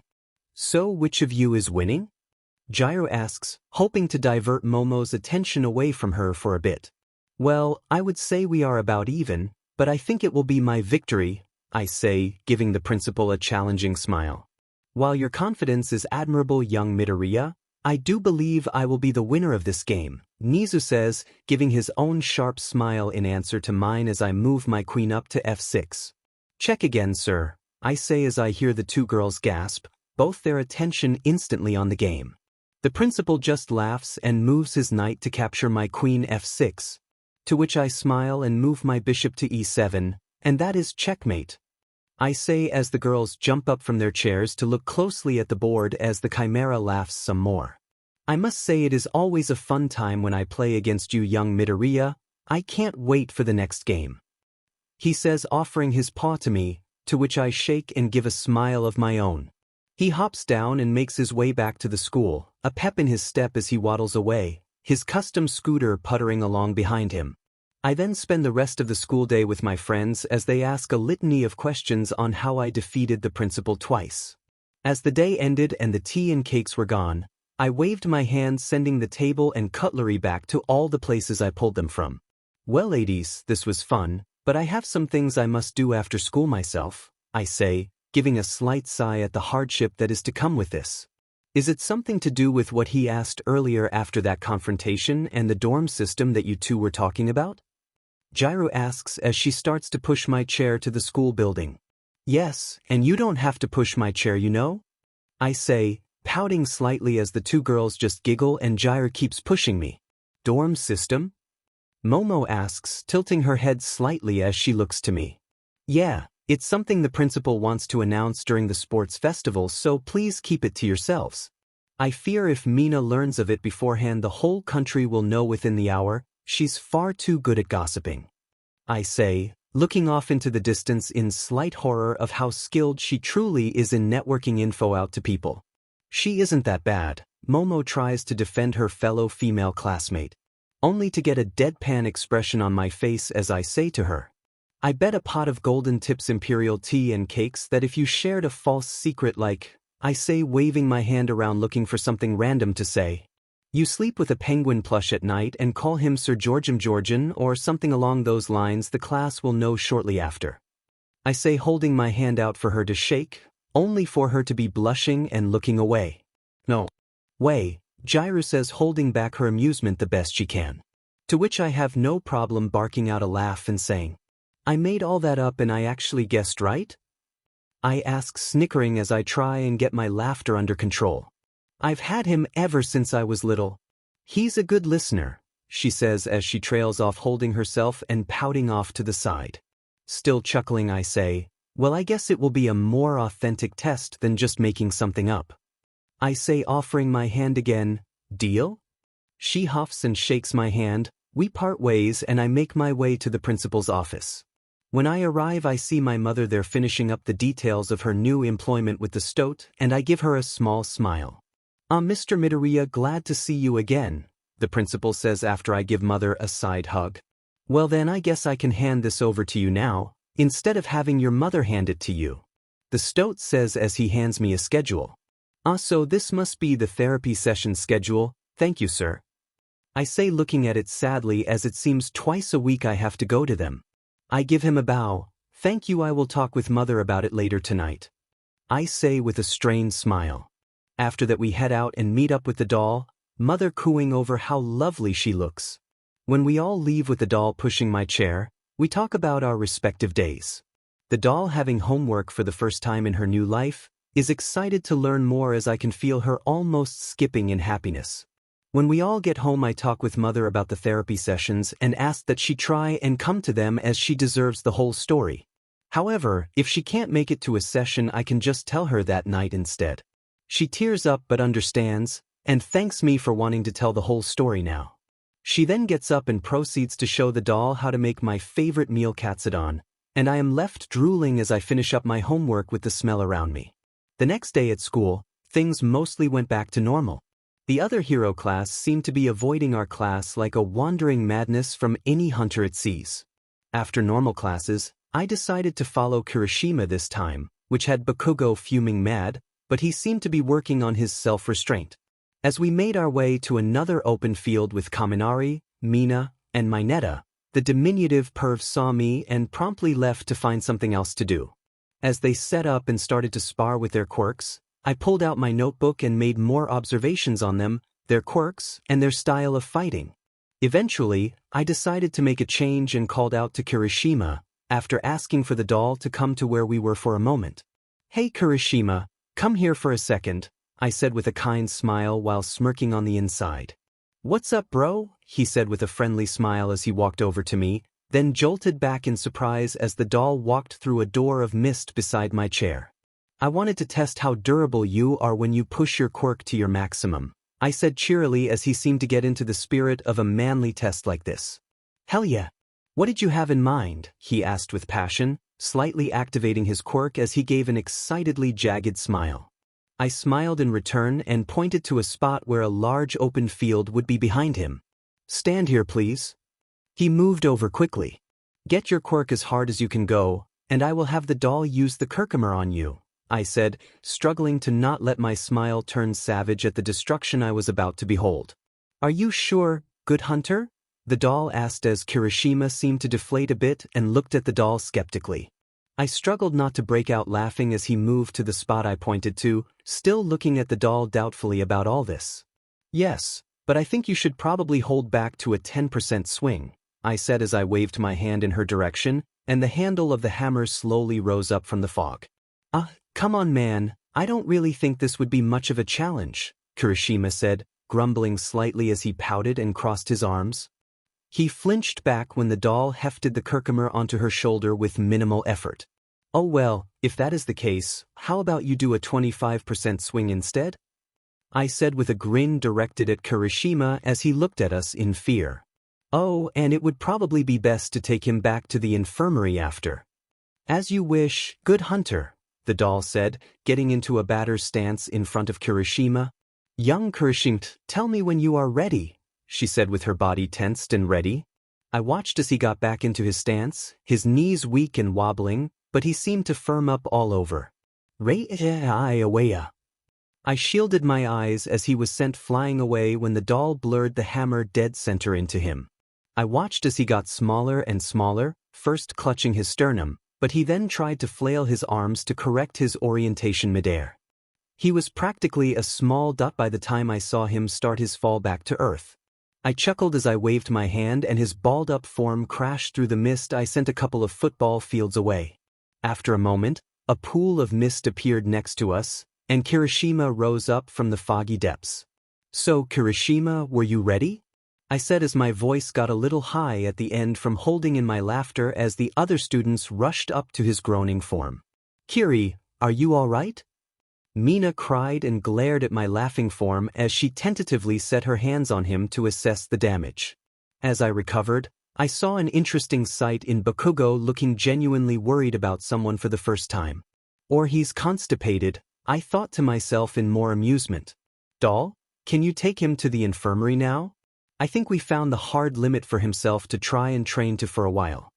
So which of you is winning? Jairu asks, hoping to divert Momo's attention away from her for a bit. Well, I would say we are about even, but I think it will be my victory, I say, giving the principal a challenging smile. While your confidence is admirable, young Midoriya, I do believe I will be the winner of this game, Nizu says, giving his own sharp smile in answer to mine as I move my queen up to F6. Check again, sir, I say as I hear the two girls gasp, both their attention instantly on the game. The principal just laughs and moves his knight to capture my queen F6. To which I smile and move my bishop to E7, and that is checkmate. I say as the girls jump up from their chairs to look closely at the board as the chimera laughs some more. I must say it is always a fun time when I play against you, young Midoriya. I can't wait for the next game. He says, offering his paw to me, to which I shake and give a smile of my own. He hops down and makes his way back to the school, a pep in his step as he waddles away, his custom scooter puttering along behind him. I then spend the rest of the school day with my friends as they ask a litany of questions on how I defeated the principal twice. As the day ended and the tea and cakes were gone, I waved my hand, sending the table and cutlery back to all the places I pulled them from. Well, ladies, this was fun, but I have some things I must do after school myself, I say, giving a slight sigh at the hardship that is to come with this. Is it something to do with what he asked earlier after that confrontation and the dorm system that you two were talking about? Jairu asks as she starts to push my chair to the school building. Yes, and you don't have to push my chair, you know? I say, pouting slightly as the two girls just giggle and Jairu keeps pushing me. Dorm system? Momo asks, tilting her head slightly as she looks to me. Yeah, it's something the principal wants to announce during the sports festival, so please keep it to yourselves. I fear if Mina learns of it beforehand, the whole country will know within the hour. She's far too good at gossiping. I say, looking off into the distance in slight horror of how skilled she truly is in networking info out to people. She isn't that bad, Momo tries to defend her fellow female classmate, only to get a deadpan expression on my face as I say to her, I bet a pot of golden tips imperial tea and cakes that if you shared a false secret like, I say, waving my hand around looking for something random to say. You sleep with a penguin plush at night and call him Sir Georgian or something along those lines, the class will know shortly after. I say, holding my hand out for her to shake, only for her to be blushing and looking away. No way, Jairu says, holding back her amusement the best she can. To which I have no problem barking out a laugh and saying, I made all that up and I actually guessed right? I ask, snickering as I try and get my laughter under control. I've had him ever since I was little. He's a good listener, she says as she trails off, holding herself and pouting off to the side. Still chuckling, I say, Well, I guess it will be a more authentic test than just making something up. I say, offering my hand again. Deal? She huffs and shakes my hand, we part ways, and I make my way to the principal's office. When I arrive, I see my mother there finishing up the details of her new employment with the stoat, and I give her a small smile. Mr. Midoriya, glad to see you again, the principal says after I give mother a side hug. Well then, I guess I can hand this over to you now, instead of having your mother hand it to you, the stoat says as he hands me a schedule. So this must be the therapy session schedule, thank you, sir. I say, looking at it sadly, as it seems twice a week I have to go to them. I give him a bow. Thank you, I will talk with mother about it later tonight, I say with a strained smile. After that we head out and meet up with the doll, mother cooing over how lovely she looks. When we all leave with the doll pushing my chair, we talk about our respective days. The doll, having homework for the first time in her new life, is excited to learn more as I can feel her almost skipping in happiness. When we all get home, I talk with mother about the therapy sessions and ask that she try and come to them as she deserves the whole story. However, if she can't make it to a session, I can just tell her that night instead. She tears up but understands, and thanks me for wanting to tell the whole story now. She then gets up and proceeds to show the doll how to make my favorite meal, katsudon, and I am left drooling as I finish up my homework with the smell around me. The next day at school, things mostly went back to normal. The other hero class seemed to be avoiding our class like a wandering madness from any hunter it sees. After normal classes, I decided to follow Kirishima this time, which had Bakugo fuming mad, but he seemed to be working on his self-restraint. As we made our way to another open field with Kaminari, Mina, and Mineta, the diminutive perv saw me and promptly left to find something else to do. As they set up and started to spar with their quirks, I pulled out my notebook and made more observations on them, their quirks, and their style of fighting. Eventually, I decided to make a change and called out to Kirishima, after asking for the doll to come to where we were for a moment. Hey Kirishima, come here for a second, I said with a kind smile while smirking on the inside. What's up, bro? He said with a friendly smile as he walked over to me, then jolted back in surprise as the doll walked through a door of mist beside my chair. I wanted to test how durable you are when you push your quirk to your maximum, I said cheerily as he seemed to get into the spirit of a manly test like this. Hell yeah. What did you have in mind? He asked with passion, slightly activating his quirk as he gave an excitedly jagged smile. I smiled in return and pointed to a spot where a large open field would be behind him. Stand here, please. He moved over quickly. Get your quirk as hard as you can go, and I will have the doll use the Kirkimer on you, I said, struggling to not let my smile turn savage at the destruction I was about to behold. Are you sure, good hunter? The doll asked as Kirishima seemed to deflate a bit and looked at the doll skeptically. I struggled not to break out laughing as he moved to the spot I pointed to, still looking at the doll doubtfully about all this. Yes, but I think you should probably hold back to a 10% swing, I said as I waved my hand in her direction, and the handle of the hammer slowly rose up from the fog. Come on man, I don't really think this would be much of a challenge, Kirishima said, grumbling slightly as he pouted and crossed his arms. He flinched back when the doll hefted the Kirkimer onto her shoulder with minimal effort. Oh well, if that is the case, how about you do a 25% swing instead? I said with a grin directed at Kirishima as he looked at us in fear. Oh, and it would probably be best to take him back to the infirmary after. As you wish, good hunter, the doll said, getting into a batter's stance in front of Kirishima. Young Kirishima, tell me when you are ready, she said with her body tensed and ready. I watched as he got back into his stance, his knees weak and wobbling, but he seemed to firm up all over. Rowdyhay. I shielded my eyes as he was sent flying away when the doll blurred the hammer dead center into him. I watched as he got smaller and smaller, first clutching his sternum, but he then tried to flail his arms to correct his orientation midair. He was practically a small dot by the time I saw him start his fall back to earth. I chuckled as I waved my hand and his balled-up form crashed through the mist I sent a couple of football fields away. After a moment, a pool of mist appeared next to us, and Kirishima rose up from the foggy depths. So, Kirishima, were you ready? I said as my voice got a little high at the end from holding in my laughter as the other students rushed up to his groaning form. Kiri, are you alright? Mina cried and glared at my laughing form as she tentatively set her hands on him to assess the damage. As I recovered, I saw an interesting sight in Bakugo looking genuinely worried about someone for the first time. Or he's constipated, I thought to myself in more amusement. Doll, can you take him to the infirmary now? I think we found the hard limit for himself to try and train to for a while.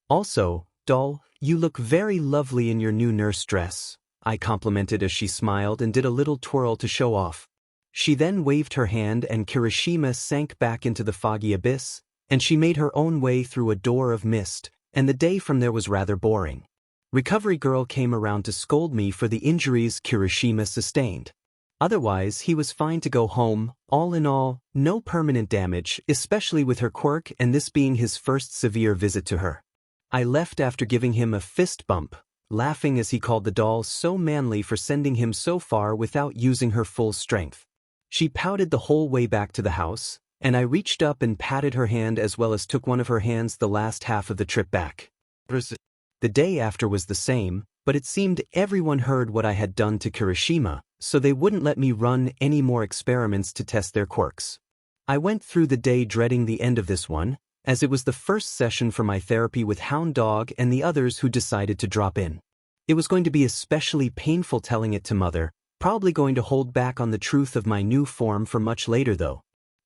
Also, Doll, you look very lovely in your new nurse dress, I complimented as she smiled and did a little twirl to show off. She then waved her hand and Kirishima sank back into the foggy abyss, and she made her own way through a door of mist, and the day from there was rather boring. Recovery Girl came around to scold me for the injuries Kirishima sustained. Otherwise, he was fine to go home. All in all, no permanent damage, especially with her quirk and this being his first severe visit to her. I left after giving him a fist bump, laughing as he called the doll so manly for sending him so far without using her full strength. She pouted the whole way back to the house, and I reached up and patted her hand as well as took one of her hands the last half of the trip back. The day after was the same, but it seemed everyone heard what I had done to Kirishima, so they wouldn't let me run any more experiments to test their quirks. I went through the day dreading the end of this one, as it was the first session for my therapy with Hound Dog and the others who decided to drop in. It was going to be especially painful telling it to Mother, probably going to hold back on the truth of my new form for much later though.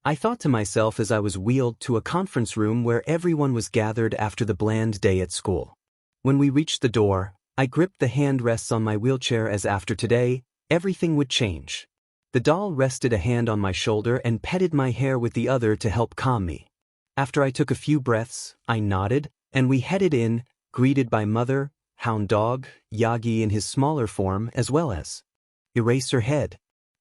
I thought to myself as I was wheeled to a conference room where everyone was gathered after the bland day at school. When we reached the door, I gripped the handrests on my wheelchair as after today, everything would change. The doll rested a hand on my shoulder and petted my hair with the other to help calm me. After I took a few breaths, I nodded, and we headed in, greeted by Mother, Hound Dog, Yagi in his smaller form as well as Eraserhead.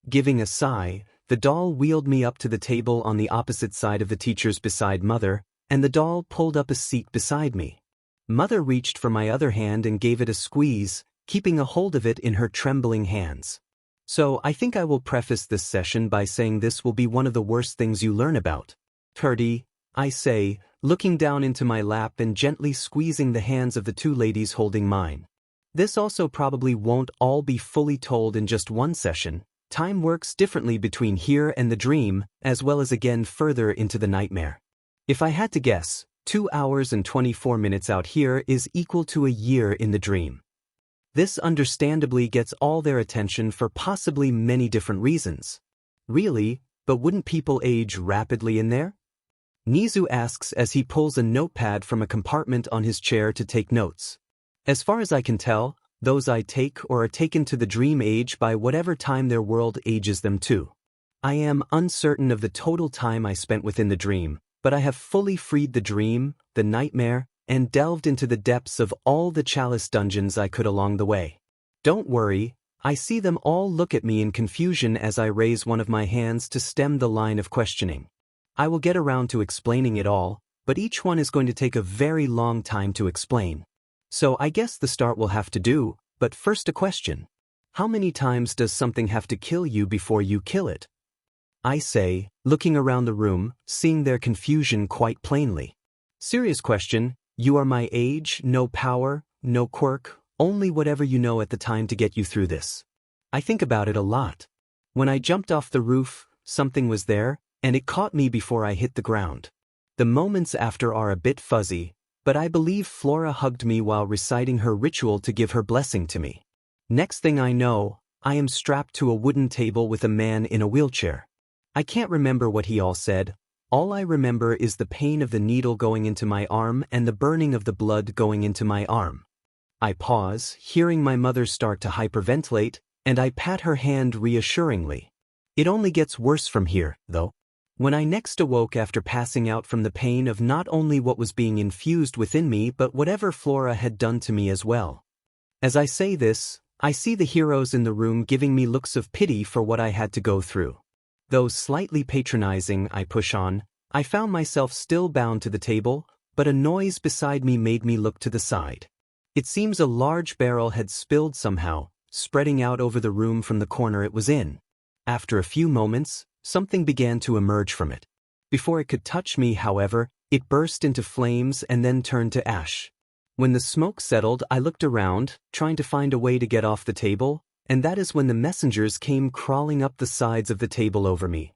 Giving a sigh, the doll wheeled me up to the table on the opposite side of the teachers beside Mother, and the doll pulled up a seat beside me. Mother reached for my other hand and gave it a squeeze, keeping a hold of it in her trembling hands. So I think I will preface this session by saying this will be one of the worst things you learn about. Turdy, I say, looking down into my lap and gently squeezing the hands of the two ladies holding mine. This also probably won't all be fully told in just one session. Time works differently between here and the dream, as well as again further into the nightmare. If I had to guess, 2 hours and 24 minutes out here is equal to a year in the dream. This understandably gets all their attention for possibly many different reasons. Really, but wouldn't people age rapidly in there? Nizu asks as he pulls a notepad from a compartment on his chair to take notes. As far as I can tell, those I take or are taken to the dream age by whatever time their world ages them to. I am uncertain of the total time I spent within the dream, but I have fully freed the dream, the nightmare, and delved into the depths of all the chalice dungeons I could along the way. Don't worry, I see them all look at me in confusion as I raise one of my hands to stem the line of questioning. I will get around to explaining it all, but each one is going to take a very long time to explain. So I guess the start will have to do, but first a question. How many times does something have to kill you before you kill it? I say, looking around the room, seeing their confusion quite plainly. Serious question, you are my age, no power, no quirk, only whatever you know at the time to get you through this. I think about it a lot. When I jumped off the roof, something was there, and it caught me before I hit the ground. The moments after are a bit fuzzy, but I believe Flora hugged me while reciting her ritual to give her blessing to me. Next thing I know, I am strapped to a wooden table with a man in a wheelchair. I can't remember what he all said. All I remember is the pain of the needle going into my arm and the burning of the blood going into my arm. I pause, hearing my mother start to hyperventilate, and I pat her hand reassuringly. It only gets worse from here, though. When I next awoke after passing out from the pain of not only what was being infused within me but whatever Flora had done to me as well. As I say this, I see the heroes in the room giving me looks of pity for what I had to go through. Though slightly patronizing, I push on. I found myself still bound to the table, but a noise beside me made me look to the side. It seems a large barrel had spilled somehow, spreading out over the room from the corner it was in. After a few moments, something began to emerge from it. Before it could touch me, however, it burst into flames and then turned to ash. When the smoke settled, I looked around, trying to find a way to get off the table, and that is when the messengers came crawling up the sides of the table over me.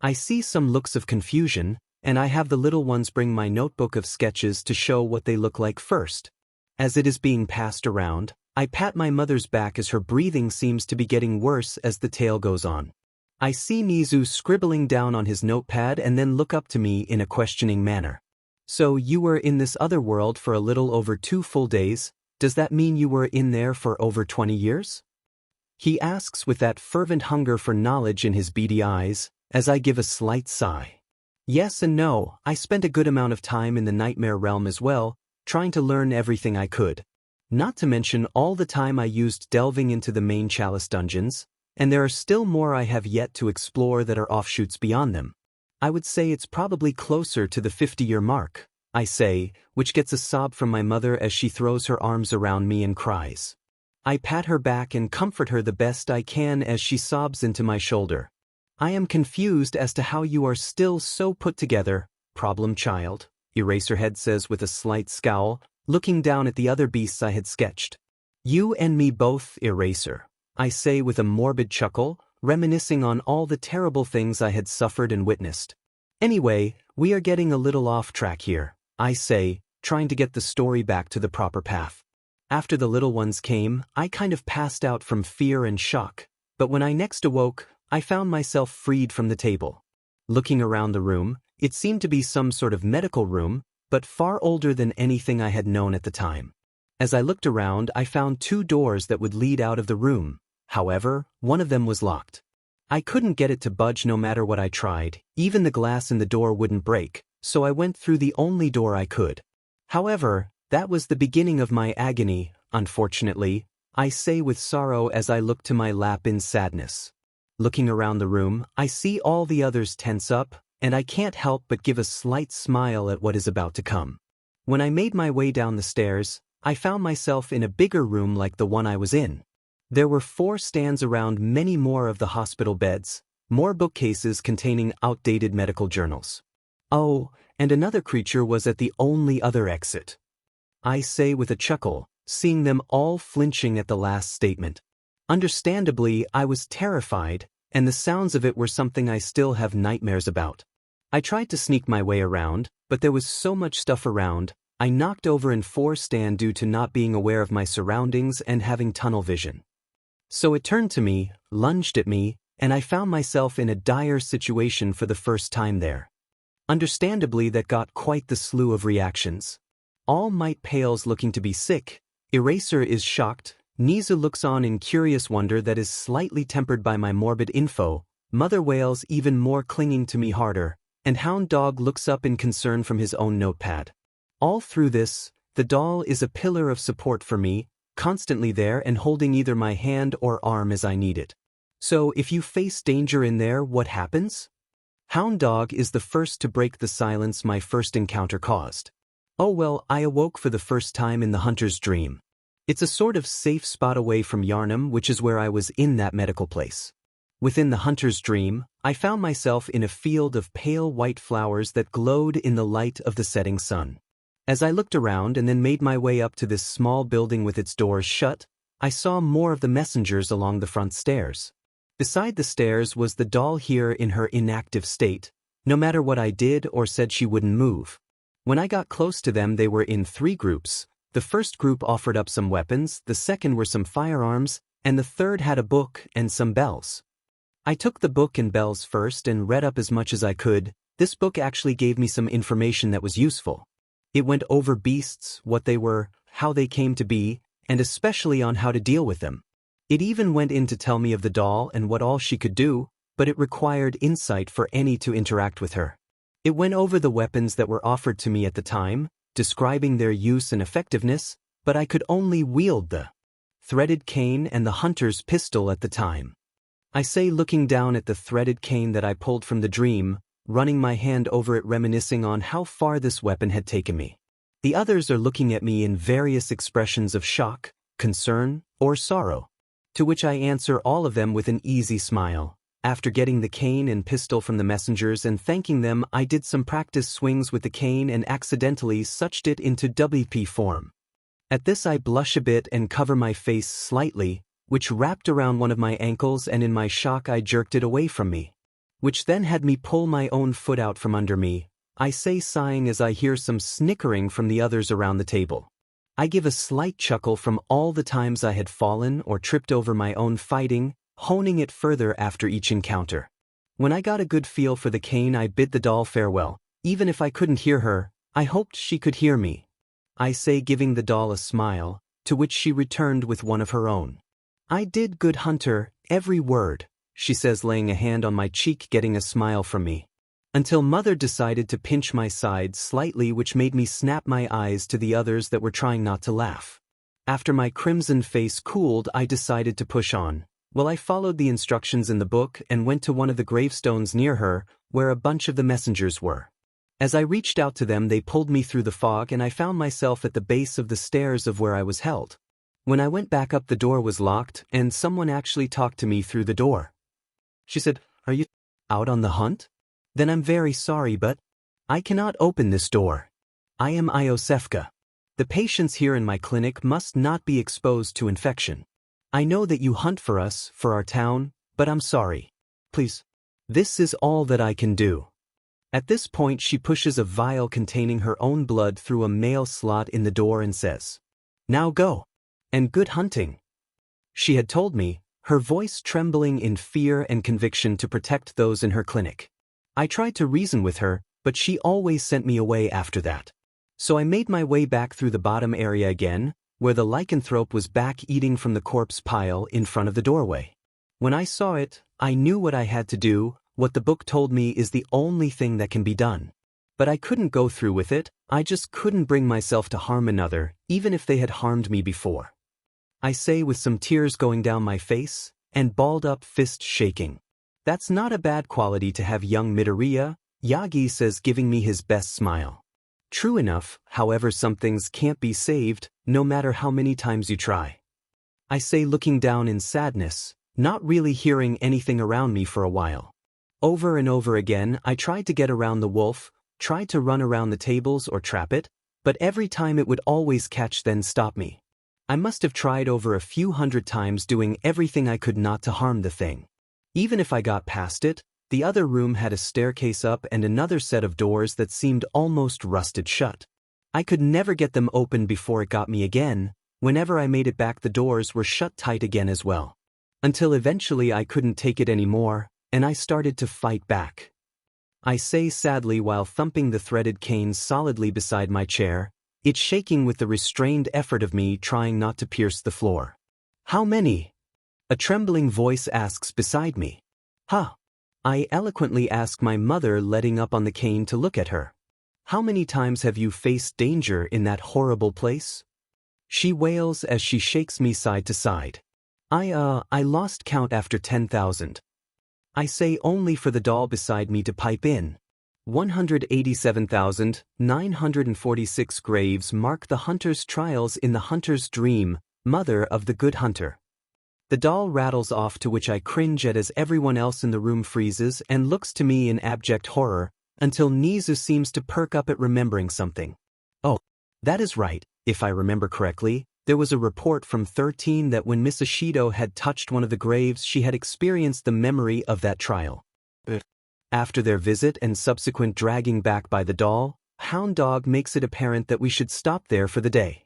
I see some looks of confusion, and I have the little ones bring my notebook of sketches to show what they look like first. As it is being passed around, I pat my mother's back as her breathing seems to be getting worse as the tale goes on. I see Mizu scribbling down on his notepad and then look up to me in a questioning manner. So you were in this other world for a little over 2 full days, does that mean you were in there for over 20 years? He asks with that fervent hunger for knowledge in his beady eyes, as I give a slight sigh. Yes and no, I spent a good amount of time in the nightmare realm as well, trying to learn everything I could. Not to mention all the time I used delving into the main chalice dungeons, and there are still more I have yet to explore that are offshoots beyond them. I would say it's probably closer to the 50-year mark, I say, which gets a sob from my mother as she throws her arms around me and cries. I pat her back and comfort her the best I can as she sobs into my shoulder. I am confused as to how you are still so put together, problem child, Eraserhead says with a slight scowl, looking down at the other beasts I had sketched. You and me both, Eraser, I say with a morbid chuckle, reminiscing on all the terrible things I had suffered and witnessed. Anyway, we are getting a little off track here, I say, trying to get the story back to the proper path. After the little ones came, I kind of passed out from fear and shock, but when I next awoke, I found myself freed from the table. Looking around the room, it seemed to be some sort of medical room, but far older than anything I had known at the time. As I looked around, I found 2 doors that would lead out of the room. However, one of them was locked. I couldn't get it to budge no matter what I tried, even the glass in the door wouldn't break, so I went through the only door I could. However, that was the beginning of my agony, unfortunately, I say with sorrow as I look to my lap in sadness. Looking around the room, I see all the others tense up, and I can't help but give a slight smile at what is about to come. When I made my way down the stairs, I found myself in a bigger room like the one I was in. There were 4 stands around many more of the hospital beds, more bookcases containing outdated medical journals. Oh, and another creature was at the only other exit. I say with a chuckle, seeing them all flinching at the last statement. Understandably, I was terrified, and the sounds of it were something I still have nightmares about. I tried to sneak my way around, but there was so much stuff around, I knocked over in 4 stand due to not being aware of my surroundings and having tunnel vision. So it turned to me, lunged at me, and I found myself in a dire situation for the first time there. Understandably, that got quite the slew of reactions. All Might pales looking to be sick, Eraser is shocked, Nizu looks on in curious wonder that is slightly tempered by my morbid info, Mother wails even more clinging to me harder, and Hound Dog looks up in concern from his own notepad. All through this, the doll is a pillar of support for me, constantly there and holding either my hand or arm as I need it. So if you face danger in there, what happens? Hound Dog is the first to break the silence my first encounter caused. Oh well, I awoke for the first time in the hunter's dream. It's a sort of safe spot away from Yarnum, which is where I was in that medical place. Within the hunter's dream, I found myself in a field of pale white flowers that glowed in the light of the setting sun. As I looked around and then made my way up to this small building with its doors shut, I saw more of the messengers along the front stairs. Beside the stairs was the doll here in her inactive state. No matter what I did or said, she wouldn't move. When I got close to them, they were in 3 groups. The first group offered up some weapons, the second were some firearms, and the third had a book and some bells. I took the book and bells first and read up as much as I could. This book actually gave me some information that was useful. It went over beasts, what they were, how they came to be, and especially on how to deal with them. It even went in to tell me of the doll and what all she could do, but it required insight for any to interact with her. It went over the weapons that were offered to me at the time, describing their use and effectiveness, but I could only wield the threaded cane and the hunter's pistol at the time. I say, looking down at the threaded cane that I pulled from the dream, running my hand over it, reminiscing on how far this weapon had taken me. The others are looking at me in various expressions of shock, concern, or sorrow. To which I answer all of them with an easy smile. After getting the cane and pistol from the messengers and thanking them, I did some practice swings with the cane and accidentally suched it into WP form. At this I blush a bit and cover my face slightly, which wrapped around one of my ankles, and in my shock I jerked it away from me, which then had me pull my own foot out from under me, I say, sighing as I hear some snickering from the others around the table. I give a slight chuckle from all the times I had fallen or tripped over my own fighting, honing it further after each encounter. When I got a good feel for the cane, I bid the doll farewell. Even if I couldn't hear her, I hoped she could hear me, I say, giving the doll a smile, to which she returned with one of her own. I did good, hunter, every word, she says, laying a hand on my cheek, getting a smile from me. Until Mother decided to pinch my side slightly, which made me snap my eyes to the others that were trying not to laugh. After my crimson face cooled, I decided to push on. Well, I followed the instructions in the book and went to one of the gravestones near her, where a bunch of the messengers were. As I reached out to them, they pulled me through the fog, and I found myself at the base of the stairs of where I was held. When I went back up, the door was locked, and someone actually talked to me through the door. She said, "Are you out on the hunt? Then I'm very sorry, but I cannot open this door. I am Iosefka. The patients here in my clinic must not be exposed to infection. I know that you hunt for us, for our town, but I'm sorry. Please. This is all that I can do." At this point, she pushes a vial containing her own blood through a mail slot in the door and says, "Now go. And good hunting." She had told me, her voice trembling in fear and conviction, to protect those in her clinic. I tried to reason with her, but she always sent me away after that. So I made my way back through the bottom area again, where the lycanthrope was back eating from the corpse pile in front of the doorway. When I saw it, I knew what I had to do. What the book told me is the only thing that can be done. But I couldn't go through with it. I just couldn't bring myself to harm another, even if they had harmed me before, I say, with some tears going down my face, and balled-up fist shaking. That's not a bad quality to have, young Midoriya, Yagi says, giving me his best smile. True enough, however, some things can't be saved, no matter how many times you try, I say, looking down in sadness, not really hearing anything around me for a while. Over and over again, I tried to get around the wolf, tried to run around the tables or trap it, but every time it would always catch, then stop me. I must have tried over a few hundred times, doing everything I could not to harm the thing. Even if I got past it, the other room had a staircase up and another set of doors that seemed almost rusted shut. I could never get them open before it got me again. Whenever I made it back, the doors were shut tight again as well. Until eventually I couldn't take it anymore, and I started to fight back, I say sadly, while thumping the threaded cane solidly beside my chair, it shaking with the restrained effort of me trying not to pierce the floor. "How many?" a trembling voice asks beside me. "Huh?" I eloquently ask my mother, letting up on the cane to look at her. "How many times have you faced danger in that horrible place?" She wails as she shakes me side to side. I lost count after 10,000. I say, only for the doll beside me to pipe in. 187,946 graves mark the hunter's trials in the hunter's dream, mother of the good hunter. The doll rattles off, to which I cringe at as everyone else in the room freezes and looks to me in abject horror, until Nizu seems to perk up at remembering something. "Oh, that is right, if I remember correctly, there was a report from 13 that when Miss Ishido had touched one of the graves, she had experienced the memory of that trial." After their visit and subsequent dragging back by the doll, Hound Dog makes it apparent that we should stop there for the day.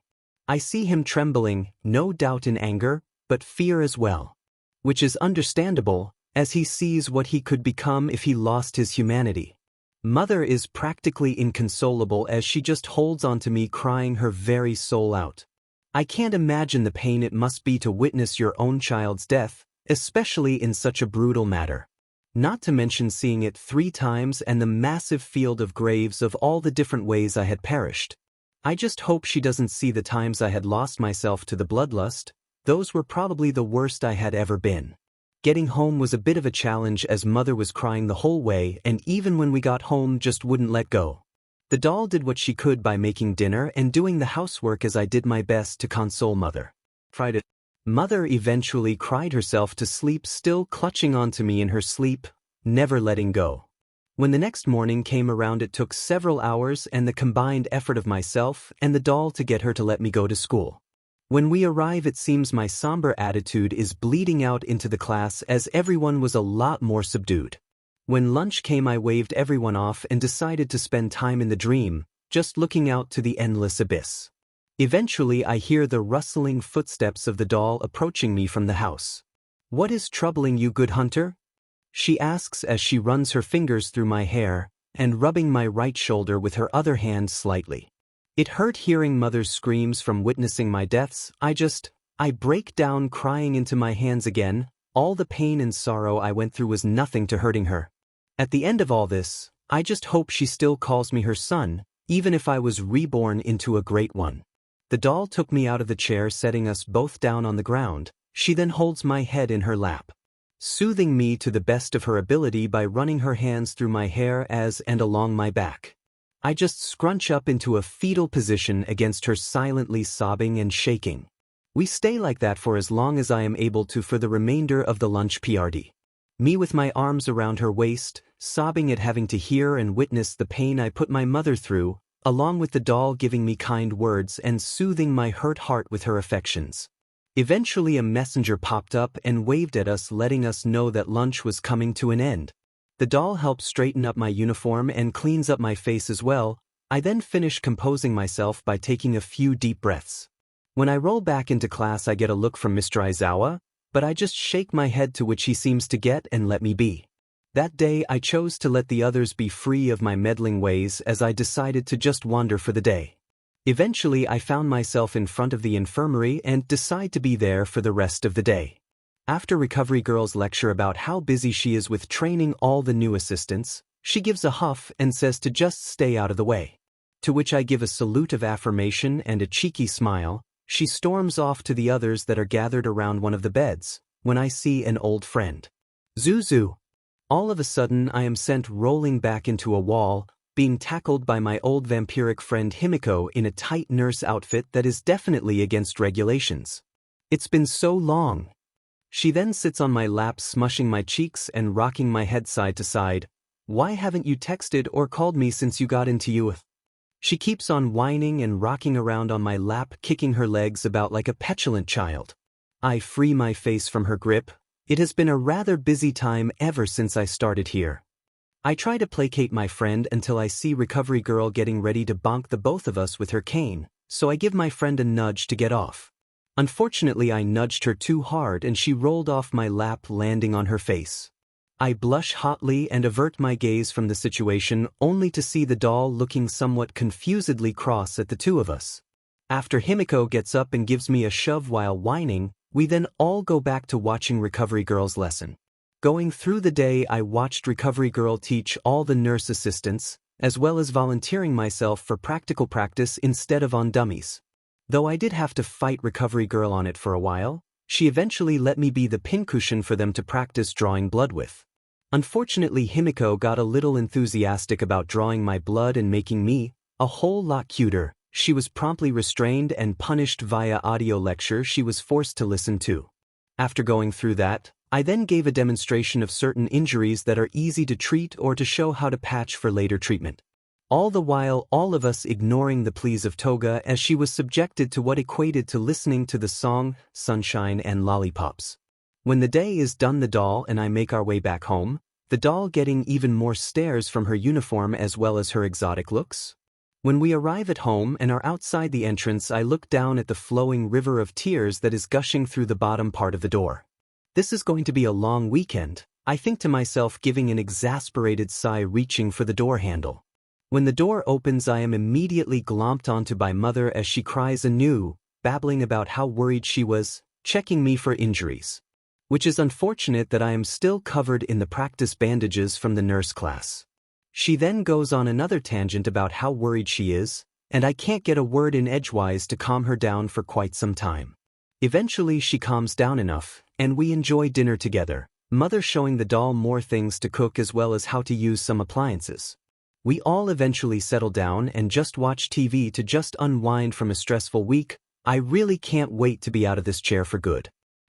I see him trembling, no doubt in anger, but fear as well. Which is understandable, as he sees what he could become if he lost his humanity. Mother is practically inconsolable as she just holds on to me, crying her very soul out. I can't imagine the pain it must be to witness your own child's death, especially in such a brutal matter. Not to mention seeing it 3 times and the massive field of graves of all the different ways I had perished. I just hope she doesn't see the times I had lost myself to the bloodlust. Those were probably the worst I had ever been. Getting home was a bit of a challenge as Mother was crying the whole way, and even when we got home just wouldn't let go. The doll did what she could by making dinner and doing the housework as I did my best to console Mother. Mother eventually cried herself to sleep, still clutching onto me in her sleep, never letting go. When the next morning came around, it took several hours and the combined effort of myself and the doll to get her to let me go to school. When we arrive, it seems my somber attitude is bleeding out into the class as everyone was a lot more subdued. When lunch came, I waved everyone off and decided to spend time in the dream, just looking out to the endless abyss. Eventually, I hear the rustling footsteps of the doll approaching me from the house. "What is troubling you, good hunter?" she asks as she runs her fingers through my hair and rubbing my right shoulder with her other hand slightly. It hurt hearing Mother's screams from witnessing my deaths. I break down crying into my hands again. All the pain and sorrow I went through was nothing to hurting her. At the end of all this, I just hope she still calls me her son, even if I was reborn into a great one. The doll took me out of the chair, setting us both down on the ground. She then holds my head in her lap, soothing me to the best of her ability by running her hands through my hair and along my back. I just scrunch up into a fetal position against her, silently sobbing and shaking. We stay like that for as long as I am able to for the remainder of the lunch period. Me with my arms around her waist, sobbing at having to hear and witness the pain I put my mother through, along with the doll giving me kind words and soothing my hurt heart with her affections. Eventually a messenger popped up and waved at us, letting us know that lunch was coming to an end. The doll helps straighten up my uniform and cleans up my face as well. I then finish composing myself by taking a few deep breaths. When I roll back into class, I get a look from Mr. Aizawa, but I just shake my head, to which he seems to get and let me be. That day I chose to let the others be free of my meddling ways, as I decided to just wander for the day. Eventually I found myself in front of the infirmary and decide to be there for the rest of the day. After Recovery Girl's lecture about how busy she is with training all the new assistants, she gives a huff and says to just stay out of the way. To which I give a salute of affirmation and a cheeky smile. She storms off to the others that are gathered around one of the beds, when I see an old friend, Zuzu. All of a sudden I am sent rolling back into a wall, being tackled by my old vampiric friend Himiko in a tight nurse outfit that is definitely against regulations. "It's been so long." She then sits on my lap, smushing my cheeks and rocking my head side to side. "Why haven't you texted or called me since you got into youth?" She keeps on whining and rocking around on my lap, kicking her legs about like a petulant child. I free my face from her grip. It has been a rather busy time ever since I started here. I try to placate my friend until I see Recovery Girl getting ready to bonk the both of us with her cane, so I give my friend a nudge to get off. Unfortunately, I nudged her too hard and she rolled off my lap, landing on her face. I blush hotly and avert my gaze from the situation, only to see the doll looking somewhat confusedly cross at the two of us. After Himiko gets up and gives me a shove while whining, we then all go back to watching Recovery Girl's lesson. Going through the day, I watched Recovery Girl teach all the nurse assistants, as well as volunteering myself for practical practice instead of on dummies. Though I did have to fight Recovery Girl on it for a while, she eventually let me be the pincushion for them to practice drawing blood with. Unfortunately, Himiko got a little enthusiastic about drawing my blood and making me a whole lot cuter. She was promptly restrained and punished via audio lecture she was forced to listen to. After going through that, I then gave a demonstration of certain injuries that are easy to treat or to show how to patch for later treatment. All the while, all of us ignoring the pleas of Toga, as she was subjected to what equated to listening to the song Sunshine and Lollipops. When the day is done, the doll and I make our way back home, the doll getting even more stares from her uniform as well as her exotic looks. When we arrive at home and are outside the entrance, I look down at the flowing river of tears that is gushing through the bottom part of the door. This is going to be a long weekend, I think to myself, giving an exasperated sigh, reaching for the door handle. When the door opens, I am immediately glomped onto by Mother as she cries anew, babbling about how worried she was, checking me for injuries. Which is unfortunate that I am still covered in the practice bandages from the nurse class. She then goes on another tangent about how worried she is, and I can't get a word in edgewise to calm her down for quite some time. Eventually she calms down enough, and we enjoy dinner together, Mother showing the doll more things to cook as well as how to use some appliances. We all eventually settle down and just watch TV to just unwind from a stressful week. I really can't wait to be out of this chair for good.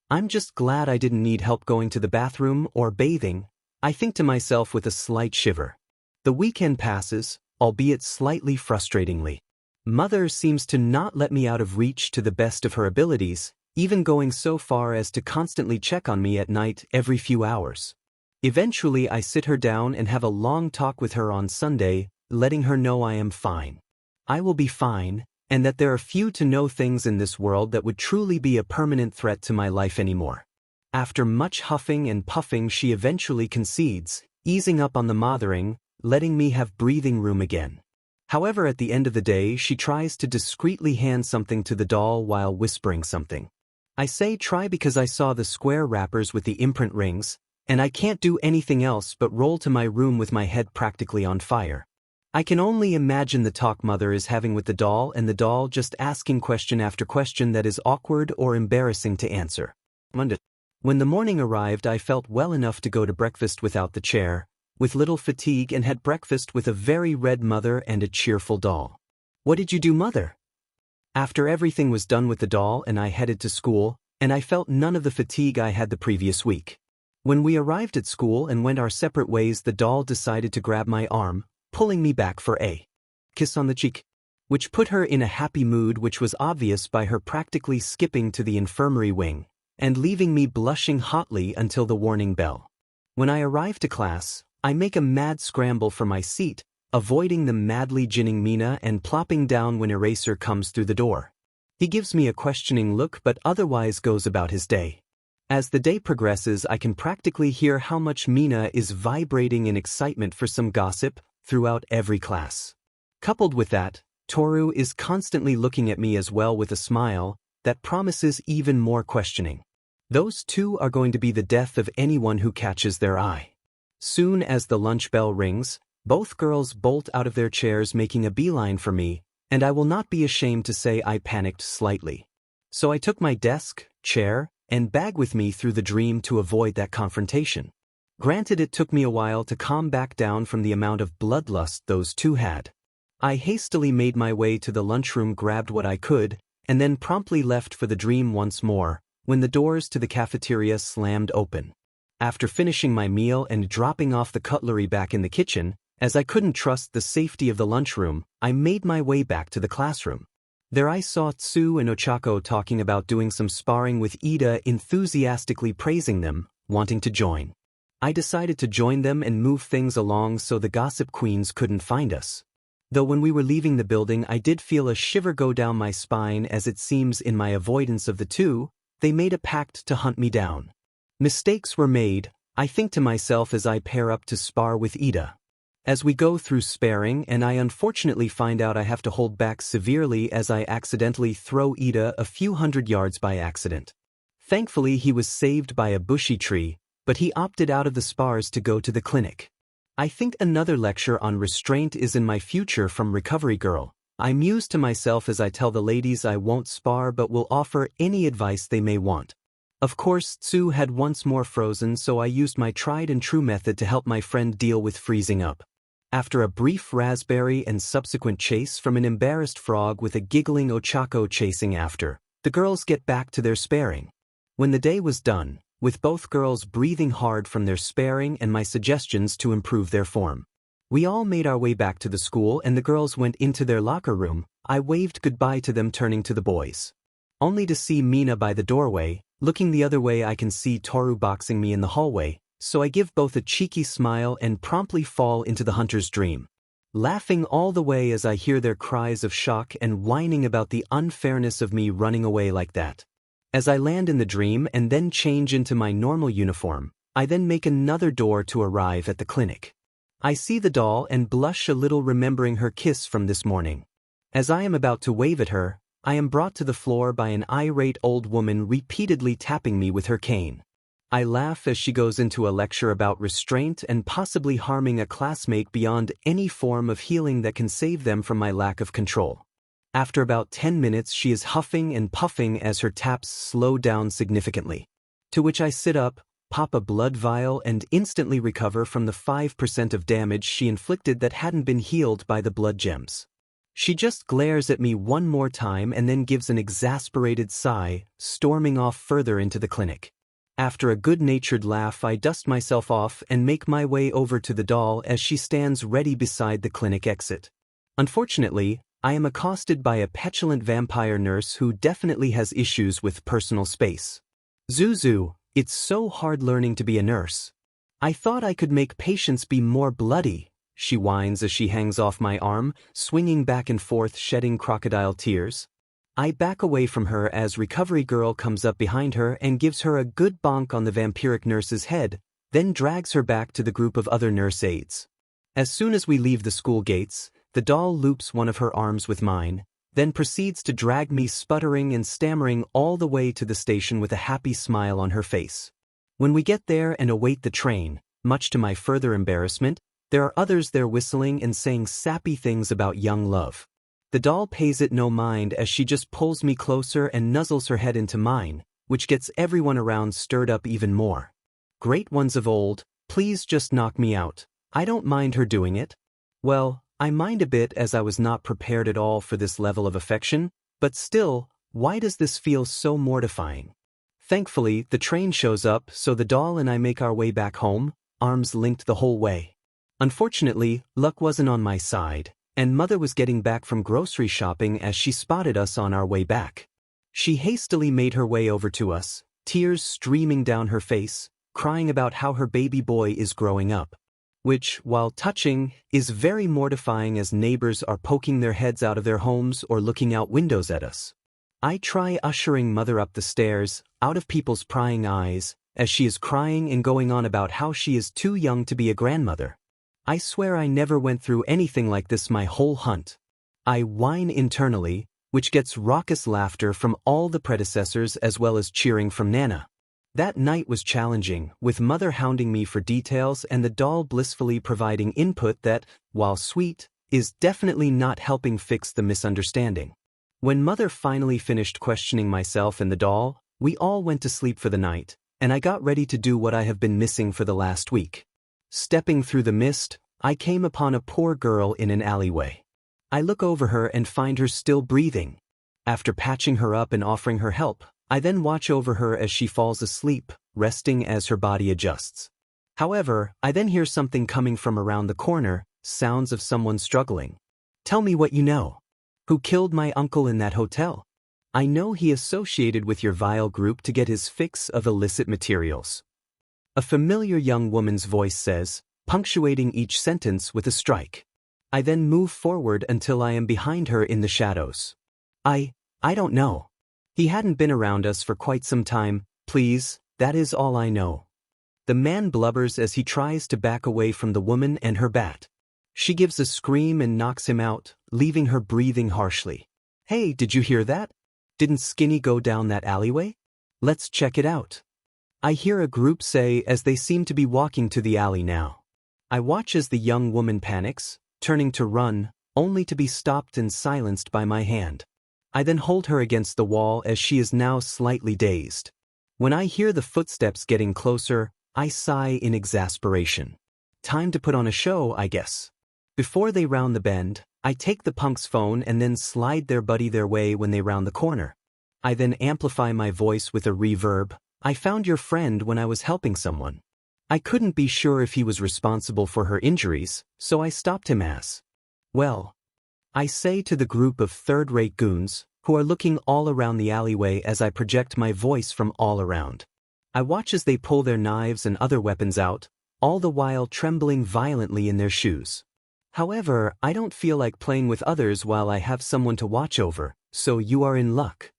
I'm just glad I didn't need help going to the bathroom or bathing, I think to myself with a slight shiver. The weekend passes, albeit slightly frustratingly. Mother seems to not let me out of reach to the best of her abilities, even going so far as to constantly check on me at night every few hours. Eventually I sit her down and have a long talk with her on Sunday, letting her know I am fine. I will be fine, and that there are few to no things in this world that would truly be a permanent threat to my life anymore. After much huffing and puffing, she eventually concedes, easing up on the mothering, letting me have breathing room again. However, at the end of the day, she tries to discreetly hand something to the doll while whispering something. I say try because I saw the square wrappers with the imprint rings, and I can't do anything else but roll to my room with my head practically on fire. I can only imagine the talk mother is having with the doll, and the doll just asking question after question that is awkward or embarrassing to answer. When the morning arrived, I felt well enough to go to breakfast without the chair, with little fatigue, and had breakfast with a very red mother and a cheerful doll. What did you do, mother? After everything was done with the doll and I headed to school, and I felt none of the fatigue I had the previous week. When we arrived at school and went our separate ways, the doll decided to grab my arm, pulling me back for a kiss on the cheek, which put her in a happy mood, which was obvious by her practically skipping to the infirmary wing, and leaving me blushing hotly until the warning bell. When I arrive to class, I make a mad scramble for my seat, avoiding the madly ginning Mina and plopping down when Eraser comes through the door. He gives me a questioning look but otherwise goes about his day. As the day progresses, I can practically hear how much Mina is vibrating in excitement for some gossip throughout every class. Coupled with that, Toru is constantly looking at me as well with a smile that promises even more questioning. Those two are going to be the death of anyone who catches their eye. Soon as the lunch bell rings, both girls bolt out of their chairs making a beeline for me, and I will not be ashamed to say I panicked slightly. So I took my desk, chair, and bag with me through the dream to avoid that confrontation. Granted, it took me a while to calm back down from the amount of bloodlust those two had. I hastily made my way to the lunchroom, grabbed what I could, and then promptly left for the dream once more, when the doors to the cafeteria slammed open. After finishing my meal and dropping off the cutlery back in the kitchen, as I couldn't trust the safety of the lunchroom, I made my way back to the classroom. There I saw Tsu and Ochako talking about doing some sparring with Ida, enthusiastically praising them, wanting to join. I decided to join them and move things along so the gossip queens couldn't find us. Though when we were leaving the building, I did feel a shiver go down my spine, as it seems in my avoidance of the two, they made a pact to hunt me down. Mistakes were made, I think to myself as I pair up to spar with Ida. As we go through sparring, and I unfortunately find out I have to hold back severely as I accidentally throw Ida a few hundred yards by accident. Thankfully he was saved by a bushy tree, but he opted out of the spars to go to the clinic. I think another lecture on restraint is in my future from Recovery Girl. I muse to myself as I tell the ladies I won't spar but will offer any advice they may want. Of course, Tsu had once more frozen, so I used my tried and true method to help my friend deal with freezing up. After a brief raspberry and subsequent chase from an embarrassed frog with a giggling Ochako chasing after, the girls get back to their sparring. When the day was done, with both girls breathing hard from their sparring and my suggestions to improve their form, we all made our way back to the school and the girls went into their locker room. I waved goodbye to them, turning to the boys, only to see Mina by the doorway. Looking the other way, I can see Toru boxing me in the hallway, so I give both a cheeky smile and promptly fall into the hunter's dream, laughing all the way as I hear their cries of shock and whining about the unfairness of me running away like that. As I land in the dream and then change into my normal uniform, I then make another door to arrive at the clinic. I see the doll and blush a little, remembering her kiss from this morning. As I am about to wave at her, I am brought to the floor by an irate old woman repeatedly tapping me with her cane. I laugh as she goes into a lecture about restraint and possibly harming a classmate beyond any form of healing that can save them from my lack of control. After about 10 minutes, she is huffing and puffing as her taps slow down significantly, to which I sit up, pop a blood vial, and instantly recover from the 5% of damage she inflicted that hadn't been healed by the blood gems. She just glares at me one more time and then gives an exasperated sigh, storming off further into the clinic. After a good-natured laugh, I dust myself off and make my way over to the doll as she stands ready beside the clinic exit. Unfortunately, I am accosted by a petulant vampire nurse who definitely has issues with personal space. Zuzu, it's so hard learning to be a nurse. I thought I could make patients be more bloody, she whines as she hangs off my arm, swinging back and forth, shedding crocodile tears. I back away from her as Recovery Girl comes up behind her and gives her a good bonk on the vampiric nurse's head, then drags her back to the group of other nurse aides. As soon as we leave the school gates, the doll loops one of her arms with mine, then proceeds to drag me sputtering and stammering all the way to the station with a happy smile on her face. When we get there and await the train, much to my further embarrassment, there are others there whistling and saying sappy things about young love. The doll pays it no mind as she just pulls me closer and nuzzles her head into mine, which gets everyone around stirred up even more. Great ones of old, please just knock me out. I don't mind her doing it. Well, I mind a bit as I was not prepared at all for this level of affection, but still, why does this feel so mortifying? Thankfully, the train shows up, so the doll and I make our way back home, arms linked the whole way. Unfortunately, luck wasn't on my side, and Mother was getting back from grocery shopping as she spotted us on our way back. She hastily made her way over to us, tears streaming down her face, crying about how her baby boy is growing up. Which, while touching, is very mortifying as neighbors are poking their heads out of their homes or looking out windows at us. I try ushering Mother up the stairs, out of people's prying eyes, as she is crying and going on about how she is too young to be a grandmother. I swear I never went through anything like this my whole hunt. I whine internally, which gets raucous laughter from all the predecessors as well as cheering from Nana. That night was challenging, with Mother hounding me for details and the doll blissfully providing input that, while sweet, is definitely not helping fix the misunderstanding. When Mother finally finished questioning myself and the doll, we all went to sleep for the night, and I got ready to do what I have been missing for the last week. Stepping through the mist, I came upon a poor girl in an alleyway. I look over her and find her still breathing. After patching her up and offering her help, I then watch over her as she falls asleep, resting as her body adjusts. However, I then hear something coming from around the corner, sounds of someone struggling. Tell me what you know. Who killed my uncle in that hotel? I know he associated with your vile group to get his fix of illicit materials. A familiar young woman's voice says, punctuating each sentence with a strike. I then move forward until I am behind her in the shadows. I don't know. He hadn't been around us for quite some time, please, that is all I know. The man blubbers as he tries to back away from the woman and her bat. She gives a scream and knocks him out, leaving her breathing harshly. Hey, did you hear that? Didn't Skinny go down that alleyway? Let's check it out. I hear a group say as they seem to be walking to the alley now. I watch as the young woman panics, turning to run, only to be stopped and silenced by my hand. I then hold her against the wall as she is now slightly dazed. When I hear the footsteps getting closer, I sigh in exasperation. Time to put on a show, I guess. Before they round the bend, I take the punk's phone and then slide their buddy their way when they round the corner. I then amplify my voice with a reverb. I found your friend when I was helping someone. I couldn't be sure if he was responsible for her injuries, so I stopped him as. Well, I say to the group of third-rate goons, who are looking all around the alleyway as I project my voice from all around. I watch as they pull their knives and other weapons out, all the while trembling violently in their shoes. However, I don't feel like playing with others while I have someone to watch over, so you are in luck.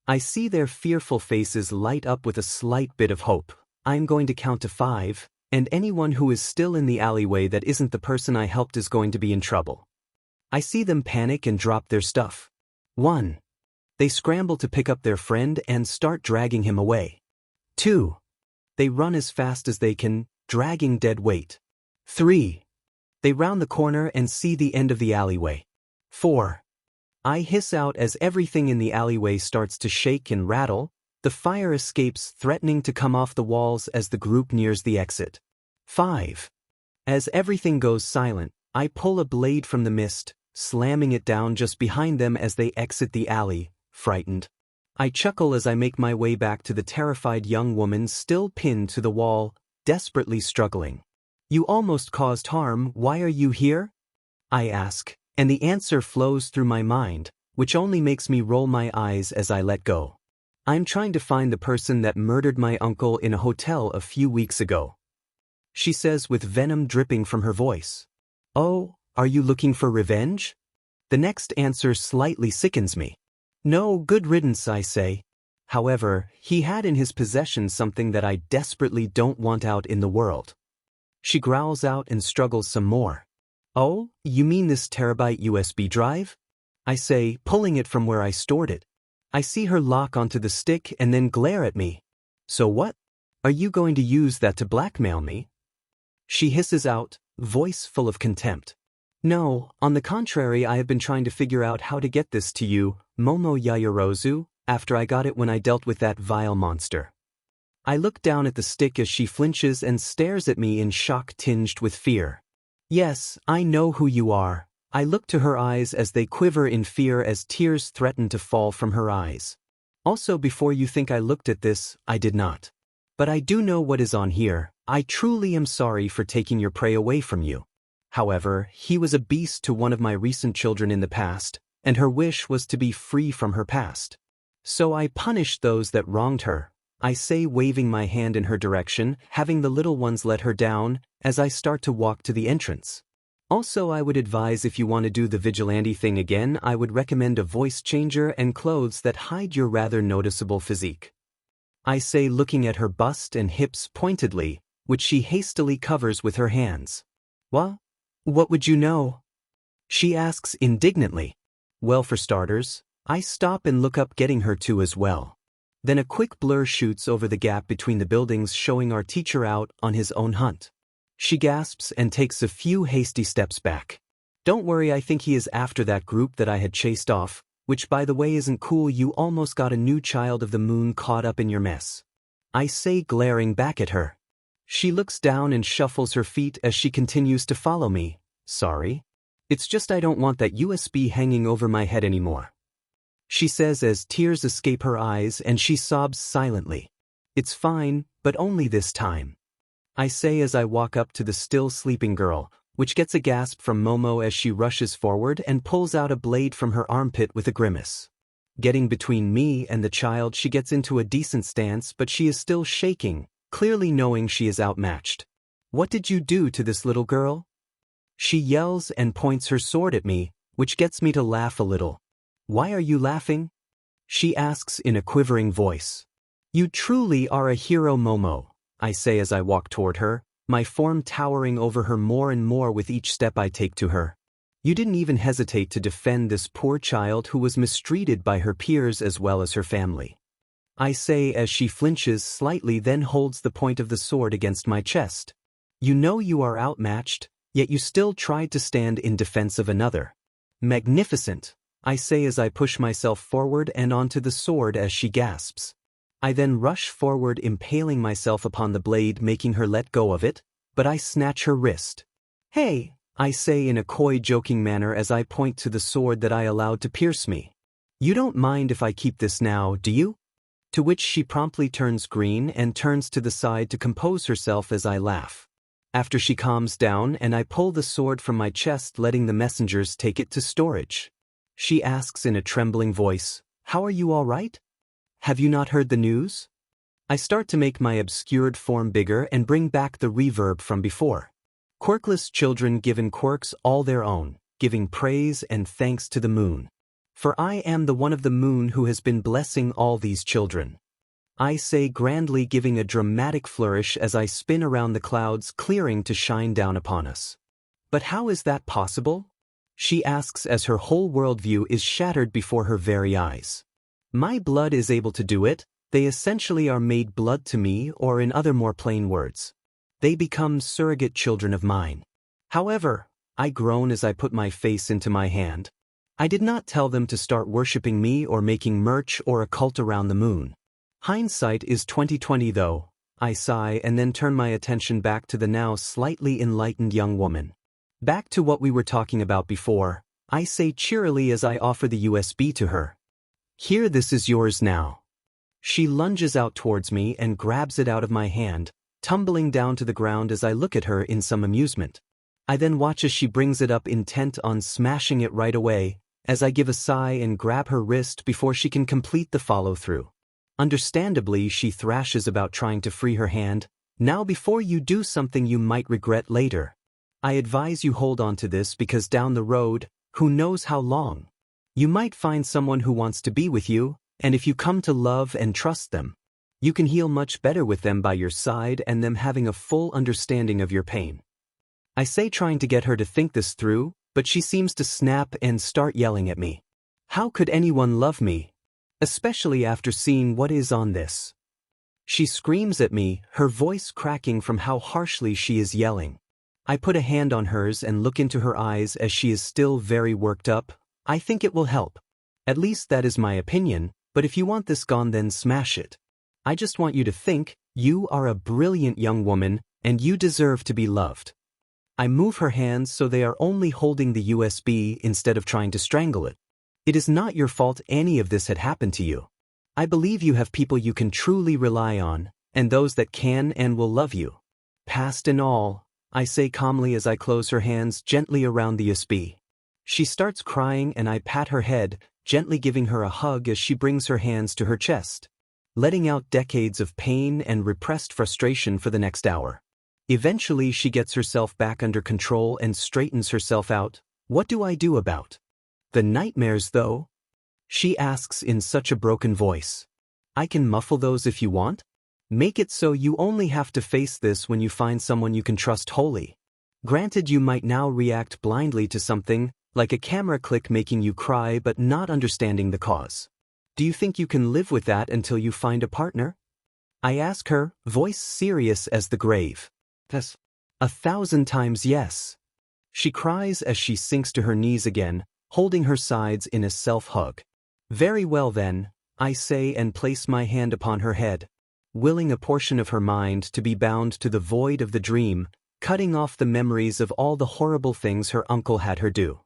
I see their fearful faces light up with a slight bit of hope. I'm going to count to 5, and anyone who is still in the alleyway that isn't the person I helped is going to be in trouble. I see them panic and drop their stuff. 1. They scramble to pick up their friend and start dragging him away. 2. They run as fast as they can, dragging dead weight. 3. They round the corner and see the end of the alleyway. 4. I hiss out as everything in the alleyway starts to shake and rattle, the fire escapes threatening to come off the walls as the group nears the exit. 5. As everything goes silent, I pull a blade from the mist, slamming it down just behind them as they exit the alley, frightened. I chuckle as I make my way back to the terrified young woman still pinned to the wall, desperately struggling. You almost caused harm, why are you here? I ask, and the answer flows through my mind, which only makes me roll my eyes as I let go. I'm trying to find the person that murdered my uncle in a hotel a few weeks ago. She says with venom dripping from her voice. Oh, are you looking for revenge? The next answer slightly sickens me. No, good riddance, I say. However, he had in his possession something that I desperately don't want out in the world. She growls out and struggles some more. Oh, you mean this terabyte USB drive? I say, pulling it from where I stored it. I see her lock onto the stick and then glare at me. So what? Are you going to use that to blackmail me? She hisses out, voice full of contempt. No, on the contrary, I have been trying to figure out how to get this to you, Momo Yayorozu, after I got it when I dealt with that vile monster. I look down at the stick as she flinches and stares at me in shock tinged with fear. Yes, I know who you are. I look to her eyes as they quiver in fear as tears threaten to fall from her eyes. Also, before you think I looked at this, I did not. But I do know what is on here. I truly am sorry for taking your prey away from you. However, he was a beast to one of my recent children in the past, and her wish was to be free from her past. So I punished those that wronged her, I say, waving my hand in her direction, having the little ones let her down, as I start to walk to the entrance. Also, I would advise if you want to do the vigilante thing again, I would recommend a voice changer and clothes that hide your rather noticeable physique. I say, looking at her bust and hips pointedly, which she hastily covers with her hands. What would you know? She asks indignantly. Well, for starters, I stop and look up, getting her to as well. Then a quick blur shoots over the gap between the buildings, showing our teacher out on his own hunt. She gasps and takes a few hasty steps back. Don't worry, I think he is after that group that I had chased off, which by the way isn't cool. You almost got a new child of the moon caught up in your mess. I say, glaring back at her. She looks down and shuffles her feet as she continues to follow me. Sorry. It's just I don't want that USB hanging over my head anymore. She says as tears escape her eyes and she sobs silently. It's fine, but only this time. I say as I walk up to the still sleeping girl, which gets a gasp from Momo as she rushes forward and pulls out a blade from her armpit with a grimace. Getting between me and the child, she gets into a decent stance, but she is still shaking, clearly knowing she is outmatched. What did you do to this little girl? She yells and points her sword at me, which gets me to laugh a little. Why are you laughing? She asks in a quivering voice. You truly are a hero, Momo, I say as I walk toward her, my form towering over her more and more with each step I take to her. You didn't even hesitate to defend this poor child who was mistreated by her peers as well as her family. I say as she flinches slightly, then holds the point of the sword against my chest. You know you are outmatched, yet you still tried to stand in defense of another. Magnificent, I say as I push myself forward and onto the sword as she gasps. I then rush forward, impaling myself upon the blade, making her let go of it, but I snatch her wrist. Hey, I say in a coy, joking manner as I point to the sword that I allowed to pierce me. You don't mind if I keep this now, do you? To which she promptly turns green and turns to the side to compose herself as I laugh. After she calms down and I pull the sword from my chest, letting the messengers take it to storage. She asks in a trembling voice, How are you, all right? Have you not heard the news? I start to make my obscured form bigger and bring back the reverb from before. Quirkless children given quirks all their own, giving praise and thanks to the moon. For I am the one of the moon who has been blessing all these children. I say grandly, giving a dramatic flourish as I spin around the clouds, clearing to shine down upon us. But how is that possible? She asks as her whole worldview is shattered before her very eyes. My blood is able to do it. They essentially are made blood to me, or in other more plain words, they become surrogate children of mine. However, I groan as I put my face into my hand. I did not tell them to start worshipping me or making merch or a cult around the moon. Hindsight is 20/20 though. I sigh and then turn my attention back to the now slightly enlightened young woman. Back to what we were talking about before, I say cheerily as I offer the USB to her. Here, this is yours now. She lunges out towards me and grabs it out of my hand, tumbling down to the ground as I look at her in some amusement. I then watch as she brings it up, intent on smashing it right away, as I give a sigh and grab her wrist before she can complete the follow-through. Understandably, she thrashes about trying to free her hand. Now, before you do something you might regret later. I advise you hold on to this because down the road, who knows how long, you might find someone who wants to be with you, and if you come to love and trust them, you can heal much better with them by your side and them having a full understanding of your pain. I say, trying to get her to think this through, but she seems to snap and start yelling at me. How could anyone love me? Especially after seeing what is on this. She screams at me, her voice cracking from how harshly she is yelling. I put a hand on hers and look into her eyes as she is still very worked up. I think it will help. At least that is my opinion, but if you want this gone, then smash it. I just want you to think, you are a brilliant young woman, and you deserve to be loved. I move her hands so they are only holding the USB instead of trying to strangle it. It is not your fault any of this had happened to you. I believe you have people you can truly rely on, and those that can and will love you. Past and all, I say calmly as I close her hands gently around the USB. She starts crying and I pat her head, gently giving her a hug as she brings her hands to her chest, letting out decades of pain and repressed frustration for the next hour. Eventually she gets herself back under control and straightens herself out. What do I do about the nightmares though? She asks in such a broken voice. I can muffle those if you want. Make it so you only have to face this when you find someone you can trust wholly. Granted, you might now react blindly to something, like a camera click making you cry but not understanding the cause. Do you think you can live with that until you find a partner? I ask her, voice serious as the grave. Yes. 1,000 times yes. She cries as she sinks to her knees again, holding her sides in a self-hug. Very well then, I say and place my hand upon her head, willing a portion of her mind to be bound to the void of the dream, cutting off the memories of all the horrible things her uncle had her do.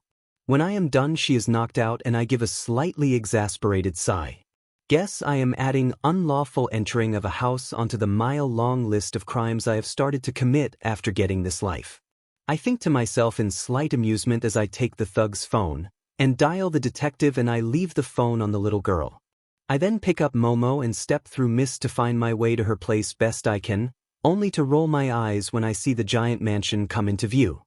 When I am done, she is knocked out and I give a slightly exasperated sigh. Guess I am adding unlawful entering of a house onto the mile-long list of crimes I have started to commit after getting this life. I think to myself in slight amusement as I take the thug's phone and dial the detective, and I leave the phone on the little girl. I then pick up Momo and step through mist to find my way to her place best I can, only to roll my eyes when I see the giant mansion come into view.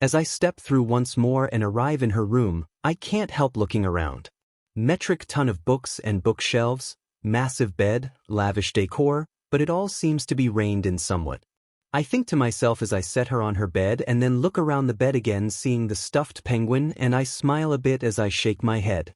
As I step through once more and arrive in her room, I can't help looking around. Metric ton of books and bookshelves, massive bed, lavish decor, but it all seems to be reined in somewhat. I think to myself as I set her on her bed and then look around the bed again, seeing the stuffed penguin, and I smile a bit as I shake my head.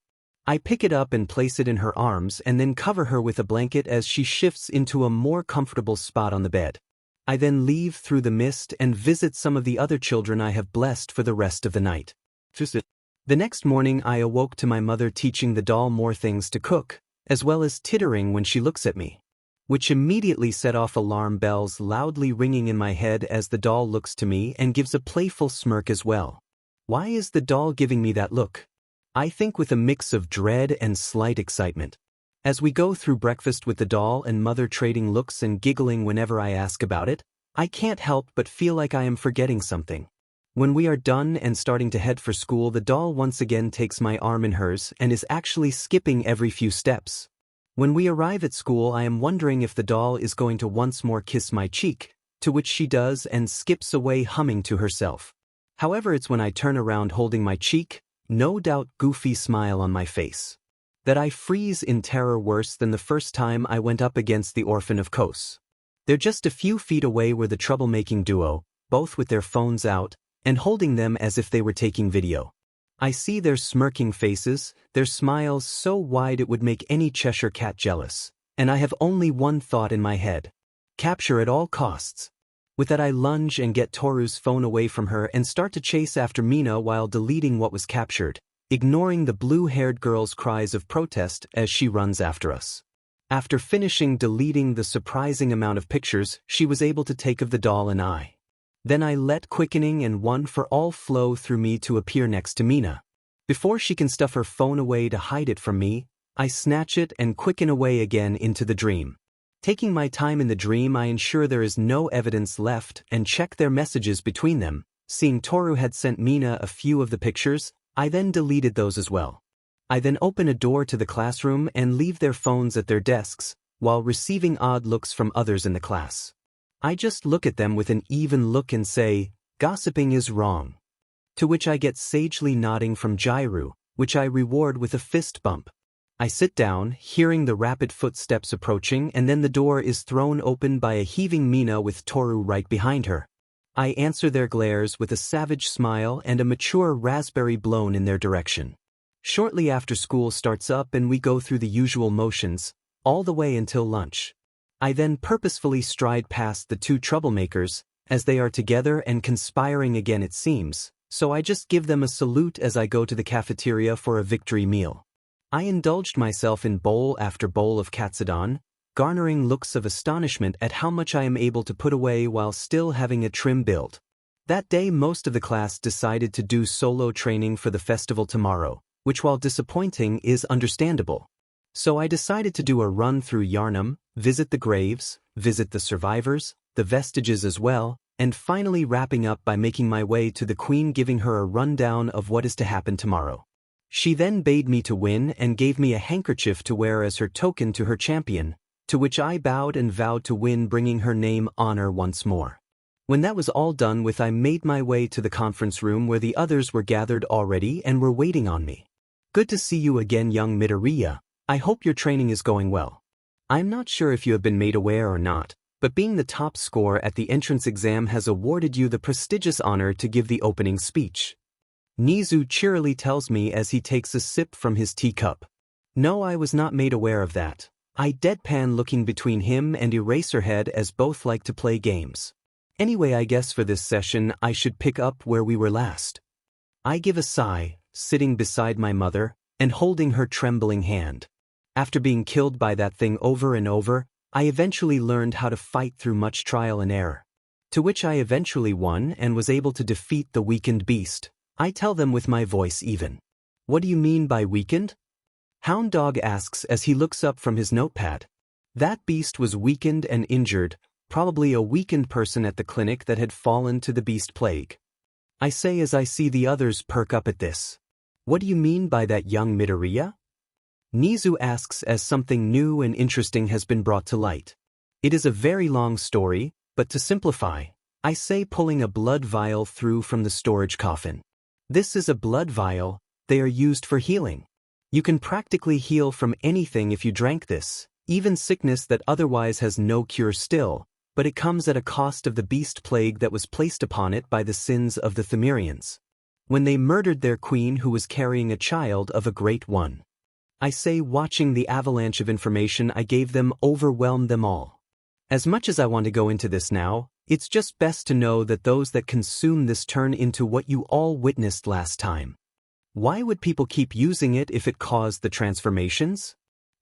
I pick it up and place it in her arms and then cover her with a blanket as she shifts into a more comfortable spot on the bed. I then leave through the mist and visit some of the other children I have blessed for the rest of the night. The next morning I awoke to my mother teaching the doll more things to cook, as well as tittering when she looks at me, which immediately set off alarm bells loudly ringing in my head as the doll looks to me and gives a playful smirk as well. Why is the doll giving me that look? I think with a mix of dread and slight excitement. As we go through breakfast with the doll and mother trading looks and giggling whenever I ask about it, I can't help but feel like I am forgetting something. When we are done and starting to head for school, the doll once again takes my arm in hers and is actually skipping every few steps. When we arrive at school, I am wondering if the doll is going to once more kiss my cheek, to which she does and skips away humming to herself. However, it's when I turn around holding my cheek, no doubt goofy smile on my face, that I freeze in terror worse than the first time I went up against the orphan of Kos. They're just a few feet away were the troublemaking duo, both with their phones out, and holding them as if they were taking video. I see their smirking faces, their smiles so wide it would make any Cheshire cat jealous, and I have only one thought in my head: capture at all costs. With that I lunge and get Toru's phone away from her and start to chase after Mina while deleting what was captured, ignoring the blue-haired girl's cries of protest as she runs after us. After finishing deleting the surprising amount of pictures she was able to take of the doll and I, then I let quickening and one for all flow through me to appear next to Mina. Before she can stuff her phone away to hide it from me, I snatch it and quicken away again into the dream. Taking my time in the dream, I ensure there is no evidence left and check their messages between them. Seeing Toru had sent Mina a few of the pictures, I then deleted those as well. I then open a door to the classroom and leave their phones at their desks, while receiving odd looks from others in the class. I just look at them with an even look and say, "Gossiping is wrong." To which I get sagely nodding from Jairu, which I reward with a fist bump. I sit down, hearing the rapid footsteps approaching, and then the door is thrown open by a heaving Mina with Toru right behind her. I answer their glares with a savage smile and a mature raspberry blown in their direction. Shortly after school starts up and we go through the usual motions, all the way until lunch. I then purposefully stride past the two troublemakers, as they are together and conspiring again it seems, so I just give them a salute as I go to the cafeteria for a victory meal. I indulged myself in bowl after bowl of katsudon, garnering looks of astonishment at how much I am able to put away while still having a trim build. That day most of the class decided to do solo training for the festival tomorrow, which while disappointing is understandable. So I decided to do a run through Yarnum, visit the graves, visit the survivors, the vestiges as well, and finally wrapping up by making my way to the queen, giving her a rundown of what is to happen tomorrow. She then bade me to win and gave me a handkerchief to wear as her token to her champion, to which I bowed and vowed to win, bringing her name honor once more. When that was all done with, I made my way to the conference room where the others were gathered already and were waiting on me. "Good to see you again, young Midoriya. I hope your training is going well. I'm not sure if you have been made aware or not, but being the top score at the entrance exam has awarded you the prestigious honor to give the opening speech." Nizu cheerily tells me as he takes a sip from his teacup. No, I was not made aware of that. I deadpan, looking between him and Eraserhead as both like to play games. Anyway, I guess for this session I should pick up where we were last. I give a sigh, sitting beside my mother, and holding her trembling hand. After being killed by that thing over and over, I eventually learned how to fight through much trial and error. To which I eventually won and was able to defeat the weakened beast. I tell them with my voice even. "What do you mean by weakened?" Hound Dog asks as he looks up from his notepad. That beast was weakened and injured, probably a weakened person at the clinic that had fallen to the beast plague. I say as I see the others perk up at this. "What do you mean by that, young Midoriya?" Nizu asks as something new and interesting has been brought to light. It is a very long story, but to simplify, I say, pulling a blood vial through from the storage coffin. This is a blood vial. They are used for healing. You can practically heal from anything if you drank this, even sickness that otherwise has no cure still, but it comes at a cost of the beast plague that was placed upon it by the sins of the Themerians, when they murdered their queen who was carrying a child of a great one. I say, watching the avalanche of information I gave them overwhelmed them all. As much as I want to go into this now, it's just best to know that those that consume this turn into what you all witnessed last time. Why would people keep using it if it caused the transformations?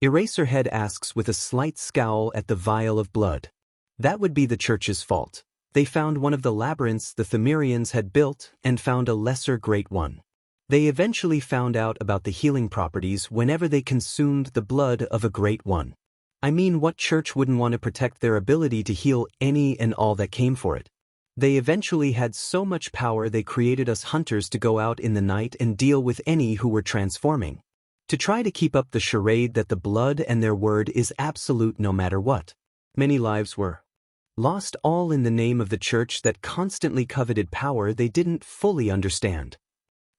Eraserhead asks with a slight scowl at the vial of blood. That would be the church's fault. They found one of the labyrinths the Themerians had built and found a lesser great one. They eventually found out about the healing properties whenever they consumed the blood of a great one. I mean, what church wouldn't want to protect their ability to heal any and all that came for it? They eventually had so much power they created us hunters to go out in the night and deal with any who were transforming. To try to keep up the charade that the blood and their word is absolute no matter what. Many lives were lost, all in the name of the church that constantly coveted power they didn't fully understand.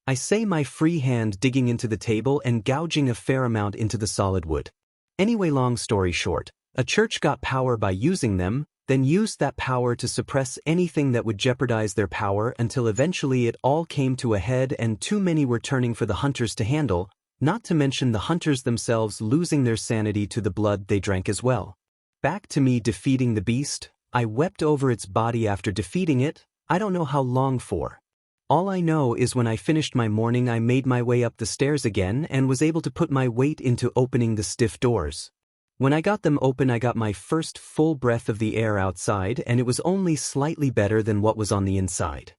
I say, my free hand digging into the table and gouging a fair amount into the solid wood. Anyway, long story short, a church got power by using them, then used that power to suppress anything that would jeopardize their power until eventually it all came to a head and too many were turning for the hunters to handle, not to mention the hunters themselves losing their sanity to the blood they drank as well. Back to me defeating the beast. I wept over its body after defeating it, I don't know how long for. All I know is when I finished my morning I made my way up the stairs again and was able to put my weight into opening the stiff doors. When I got them open I got my first full breath of the air outside and it was only slightly better than what was on the inside.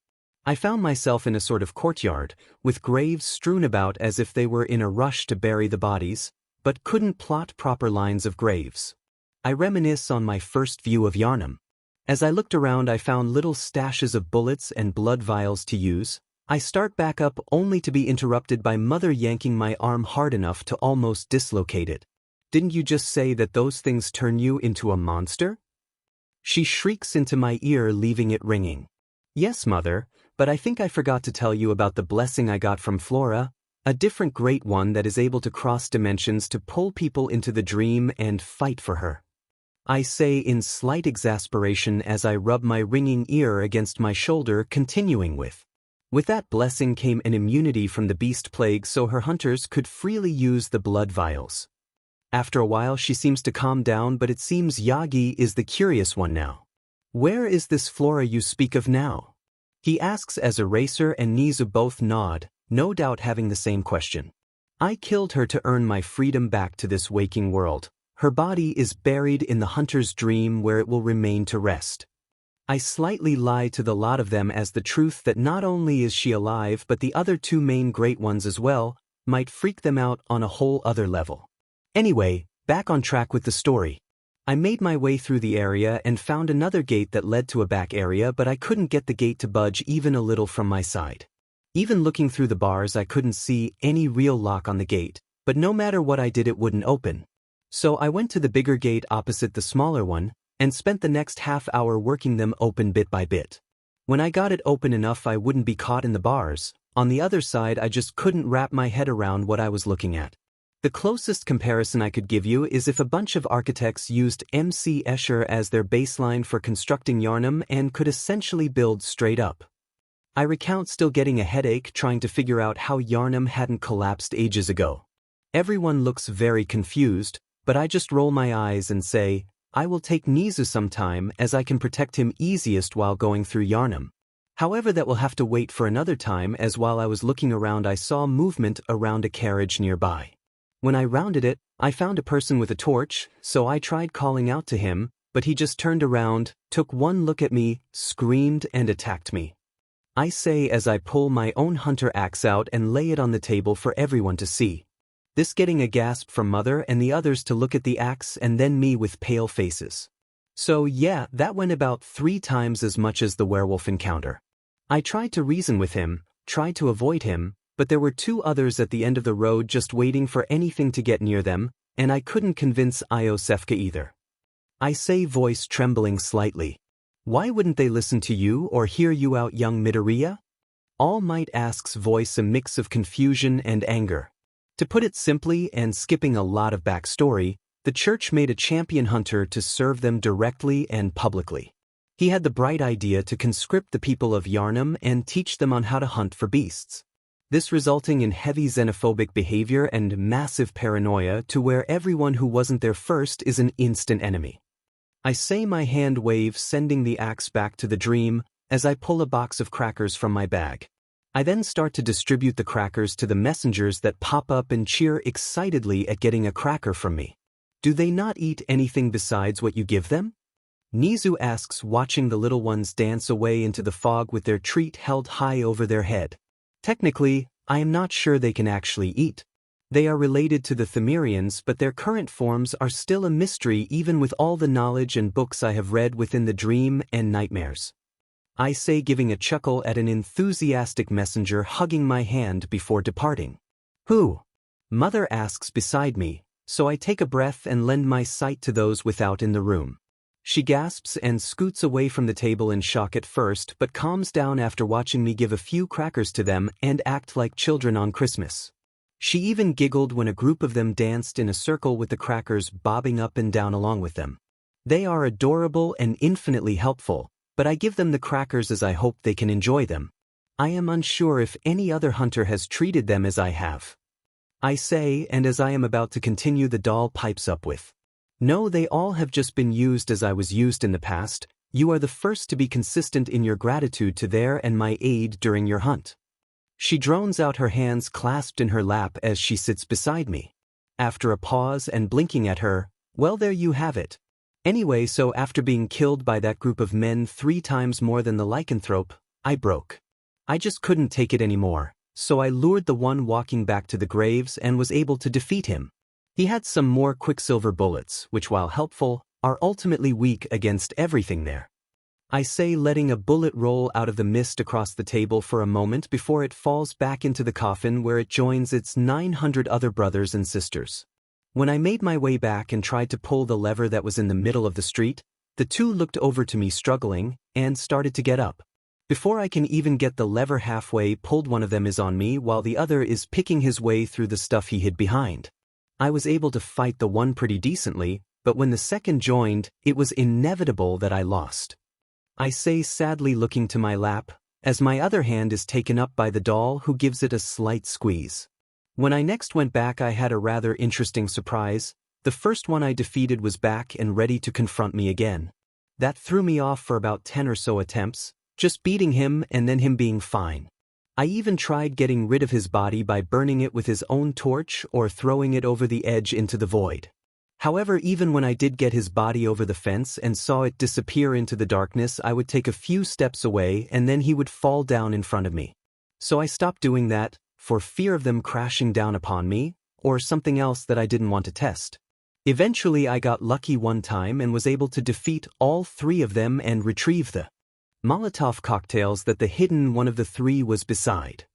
I found myself in a sort of courtyard, with graves strewn about as if they were in a rush to bury the bodies, but couldn't plot proper lines of graves. I reminisce on my first view of Yharnam. As I looked around, I found little stashes of bullets and blood vials to use. I start back up only to be interrupted by Mother yanking my arm hard enough to almost dislocate it. "Didn't you just say that those things turn you into a monster?" She shrieks into my ear, leaving it ringing. "Yes, Mother, but I think I forgot to tell you about the blessing I got from Flora, a different great one that is able to cross dimensions to pull people into the dream and fight for her," I say in slight exasperation as I rub my ringing ear against my shoulder, continuing with that blessing came an immunity from the beast plague so her hunters could freely use the blood vials. After a while she seems to calm down, but it seems Yagi is the curious one now. "Where is this Flora you speak of now?" he asks as Eraser and Nizu both nod, no doubt having the same question. "I killed her to earn my freedom back to this waking world. Her body is buried in the hunter's dream where it will remain to rest." I slightly lie to the lot of them as the truth that not only is she alive but the other two main great ones as well might freak them out on a whole other level. Anyway, back on track with the story. I made my way through the area and found another gate that led to a back area, but I couldn't get the gate to budge even a little from my side. Even looking through the bars I couldn't see any real lock on the gate, but no matter what I did it wouldn't open. So I went to the bigger gate opposite the smaller one, and spent the next half hour working them open bit by bit. When I got it open enough I wouldn't be caught in the bars, on the other side I just couldn't wrap my head around what I was looking at. The closest comparison I could give you is if a bunch of architects used MC Escher as their baseline for constructing Yharnam and could essentially build straight up. I recount still getting a headache trying to figure out how Yharnam hadn't collapsed ages ago. Everyone looks very confused, but I just roll my eyes and say, I will take Nizu some time as I can protect him easiest while going through Yharnam. However, that will have to wait for another time, as while I was looking around I saw movement around a carriage nearby. When I rounded it, I found a person with a torch, so I tried calling out to him, but he just turned around, took one look at me, screamed and attacked me. I say as I pull my own hunter axe out and lay it on the table for everyone to see. This getting a gasp from Mother and the others to look at the axe and then me with pale faces. So yeah, that went about 3 times as much as the werewolf encounter. I tried to reason with him, tried to avoid him, but there were 2 others at the end of the road just waiting for anything to get near them, and I couldn't convince Iosefka either. I say, voice trembling slightly. Why wouldn't they listen to you or hear you out, young Midoriya? All Might asks, voice a mix of confusion and anger. To put it simply and skipping a lot of backstory, the church made a champion hunter to serve them directly and publicly. He had the bright idea to conscript the people of Yharnam and teach them on how to hunt for beasts. This resulting in heavy xenophobic behavior and massive paranoia to where everyone who wasn't there first is an instant enemy. I say, my hand waves, sending the axe back to the dream as I pull a box of crackers from my bag. I then start to distribute the crackers to the messengers that pop up and cheer excitedly at getting a cracker from me. Do they not eat anything besides what you give them? Nizu asks, watching the little ones dance away into the fog with their treat held high over their head. Technically, I am not sure they can actually eat. They are related to the Themerians, but their current forms are still a mystery even with all the knowledge and books I have read within the dream and nightmares. I say, giving a chuckle at an enthusiastic messenger hugging my hand before departing. Who? Mother asks beside me, so I take a breath and lend my sight to those without in the room. She gasps and scoots away from the table in shock at first, but calms down after watching me give a few crackers to them and act like children on Christmas. She even giggled when a group of them danced in a circle with the crackers bobbing up and down along with them. They are adorable and infinitely helpful, but I give them the crackers as I hope they can enjoy them. I am unsure if any other hunter has treated them as I have. I say, and as I am about to continue, the doll pipes up with, no, they all have just been used as I was used in the past. You are the first to be consistent in your gratitude to their and my aid during your hunt. She drones out, her hands clasped in her lap as she sits beside me. After a pause and blinking at her, well, there you have it. Anyway, so after being killed by that group of men 3 times more than the lycanthrope, I broke. I just couldn't take it anymore, so I lured the one walking back to the graves and was able to defeat him. He had some more quicksilver bullets, which while helpful, are ultimately weak against everything there. I say, letting a bullet roll out of the mist across the table for a moment before it falls back into the coffin where it joins its 900 other brothers and sisters. When I made my way back and tried to pull the lever that was in the middle of the street, the two looked over to me struggling and started to get up. Before I can even get the lever halfway pulled, one of them is on me while the other is picking his way through the stuff he hid behind. I was able to fight the one pretty decently, but when the second joined, it was inevitable that I lost. I say, sadly looking to my lap, as my other hand is taken up by the doll who gives it a slight squeeze. When I next went back, I had a rather interesting surprise. The first one I defeated was back and ready to confront me again. That threw me off for about 10 or so attempts, just beating him and then him being fine. I even tried getting rid of his body by burning it with his own torch or throwing it over the edge into the void. However, even when I did get his body over the fence and saw it disappear into the darkness, I would take a few steps away and then he would fall down in front of me. So I stopped doing that, for fear of them crashing down upon me, or something else that I didn't want to test. Eventually I got lucky one time and was able to defeat all three of them and retrieve the Molotov cocktails that the hidden one of the three was beside.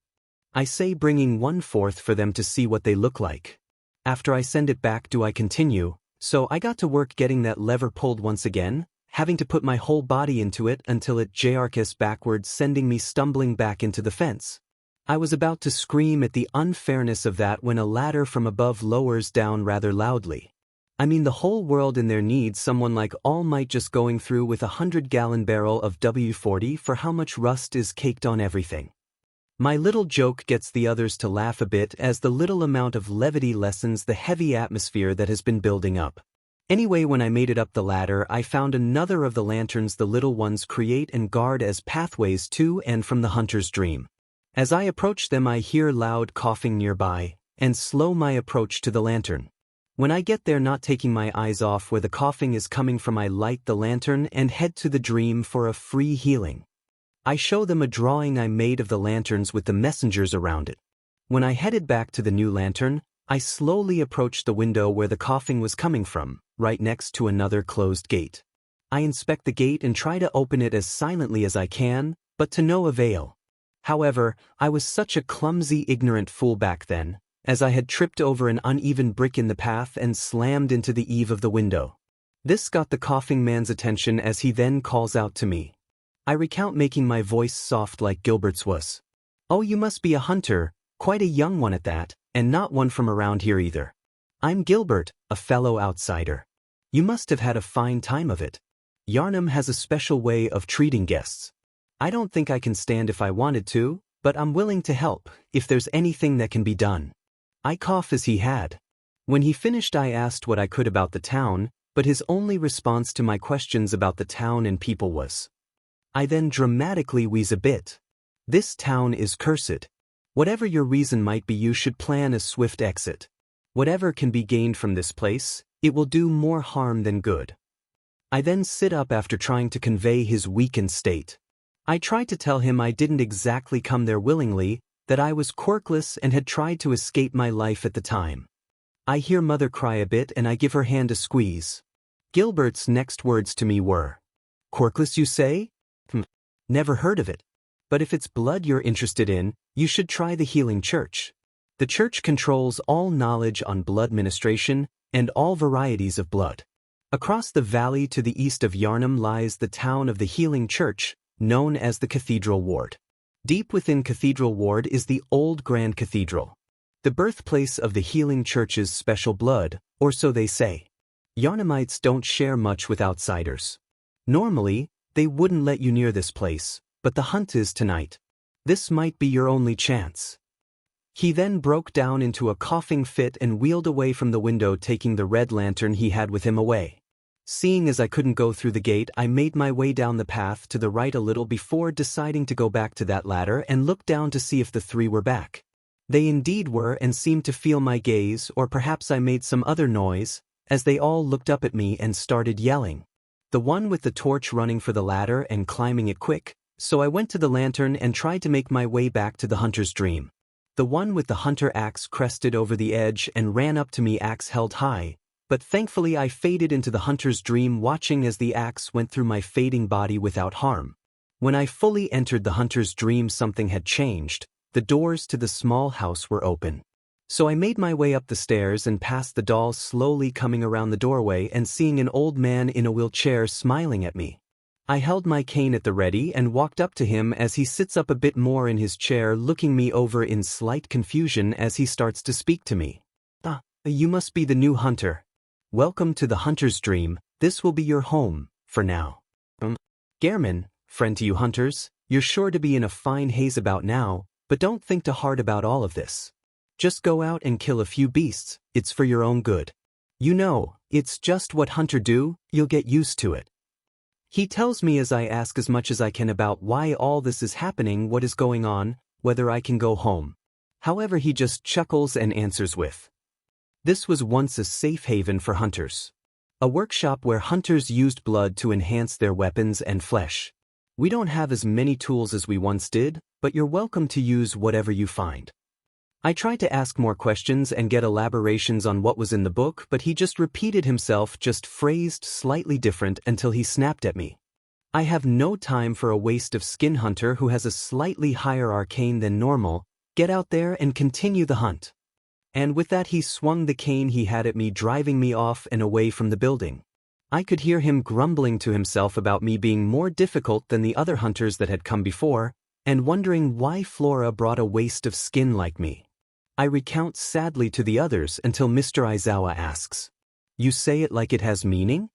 I say, bringing one forth for them to see what they look like. After I send it back, do I continue? So I got to work getting that lever pulled once again, having to put my whole body into it until it jerks backwards, sending me stumbling back into the fence. I was about to scream at the unfairness of that when a ladder from above lowers down rather loudly. I mean, the whole world in there needs someone like All Might just going through with a 100-gallon barrel of W40 for how much rust is caked on everything. My little joke gets the others to laugh a bit as the little amount of levity lessens the heavy atmosphere that has been building up. Anyway, when I made it up the ladder, I found another of the lanterns the little ones create and guard as pathways to and from the hunter's dream. As I approach them, I hear loud coughing nearby, and slow my approach to the lantern. When I get there, not taking my eyes off where the coughing is coming from, I light the lantern and head to the dream for a free healing. I show them a drawing I made of the lanterns with the messengers around it. When I headed back to the new lantern, I slowly approached the window where the coughing was coming from, right next to another closed gate. I inspect the gate and try to open it as silently as I can, but to no avail. However, I was such a clumsy, ignorant fool back then, as I had tripped over an uneven brick in the path and slammed into the eave of the window. This got the coughing man's attention as he then calls out to me. I recount, making my voice soft like Gilbert's was. "Oh, you must be a hunter, quite a young one at that, and not one from around here either. I'm Gilbert, a fellow outsider. You must have had a fine time of it. Yharnam has a special way of treating guests. I don't think I can stand if I wanted to, but I'm willing to help, if there's anything that can be done." I cough as he had. When he finished, I asked what I could about the town, but his only response to my questions about the town and people was, I then dramatically wheeze a bit. "This town is cursed. Whatever your reason might be, you should plan a swift exit. Whatever can be gained from this place, it will do more harm than good." I then sit up after trying to convey his weakened state. I tried to tell him I didn't exactly come there willingly, that I was quirkless and had tried to escape my life at the time. I hear Mother cry a bit and I give her hand a squeeze. Gilbert's next words to me were, "Quirkless, you say? Never heard of it. But if it's blood you're interested in, you should try the Healing Church. The church controls all knowledge on blood ministration and all varieties of blood. Across the valley to the east of Yharnam lies the town of the Healing Church, known as the Cathedral Ward. Deep within Cathedral Ward is the old Grand Cathedral, the birthplace of the Healing Church's special blood, or so they say. Yharnamites don't share much with outsiders. Normally, they wouldn't let you near this place, but the hunt is tonight. This might be your only chance." He then broke down into a coughing fit and wheeled away from the window, taking the red lantern he had with him away. Seeing as I couldn't go through the gate, I made my way down the path to the right a little before deciding to go back to that ladder and look down to see if the three were back. They indeed were and seemed to feel my gaze, or perhaps I made some other noise, as they all looked up at me and started yelling. The one with the torch running for the ladder and climbing it quick, so I went to the lantern and tried to make my way back to the hunter's dream. The one with the hunter axe crested over the edge and ran up to me, axe held high, but thankfully I faded into the hunter's dream, watching as the axe went through my fading body without harm. When I fully entered the hunter's dream, something had changed. The doors to the small house were open. So I made my way up the stairs and past the doll, slowly coming around the doorway and seeing an old man in a wheelchair smiling at me. I held my cane at the ready and walked up to him as he sits up a bit more in his chair, looking me over in slight confusion as he starts to speak to me. "Ah, you must be the new hunter. Welcome to the hunter's dream. This will be your home, for now." "Gehrman, friend to you hunters, you're sure to be in a fine haze about now, but don't think too hard about all of this. Just go out and kill a few beasts, it's for your own good. You know, it's just what hunter do, you'll get used to it." He tells me as I ask as much as I can about why all this is happening, what is going on, whether I can go home. However, he just chuckles and answers with, "This was once a safe haven for hunters. A workshop where hunters used blood to enhance their weapons and flesh. We don't have as many tools as we once did, but you're welcome to use whatever you find." I tried to ask more questions and get elaborations on what was in the book, but he just repeated himself, just phrased slightly different, until he snapped at me. "I have no time for a waste of skin hunter who has a slightly higher arcane than normal. Get out there and continue the hunt." And with that he swung the cane he had at me, driving me off and away from the building. I could hear him grumbling to himself about me being more difficult than the other hunters that had come before, and wondering why Flora brought a waste of skin like me. I recount sadly to the others until Mr. Aizawa asks, "You say it like it has meaning?"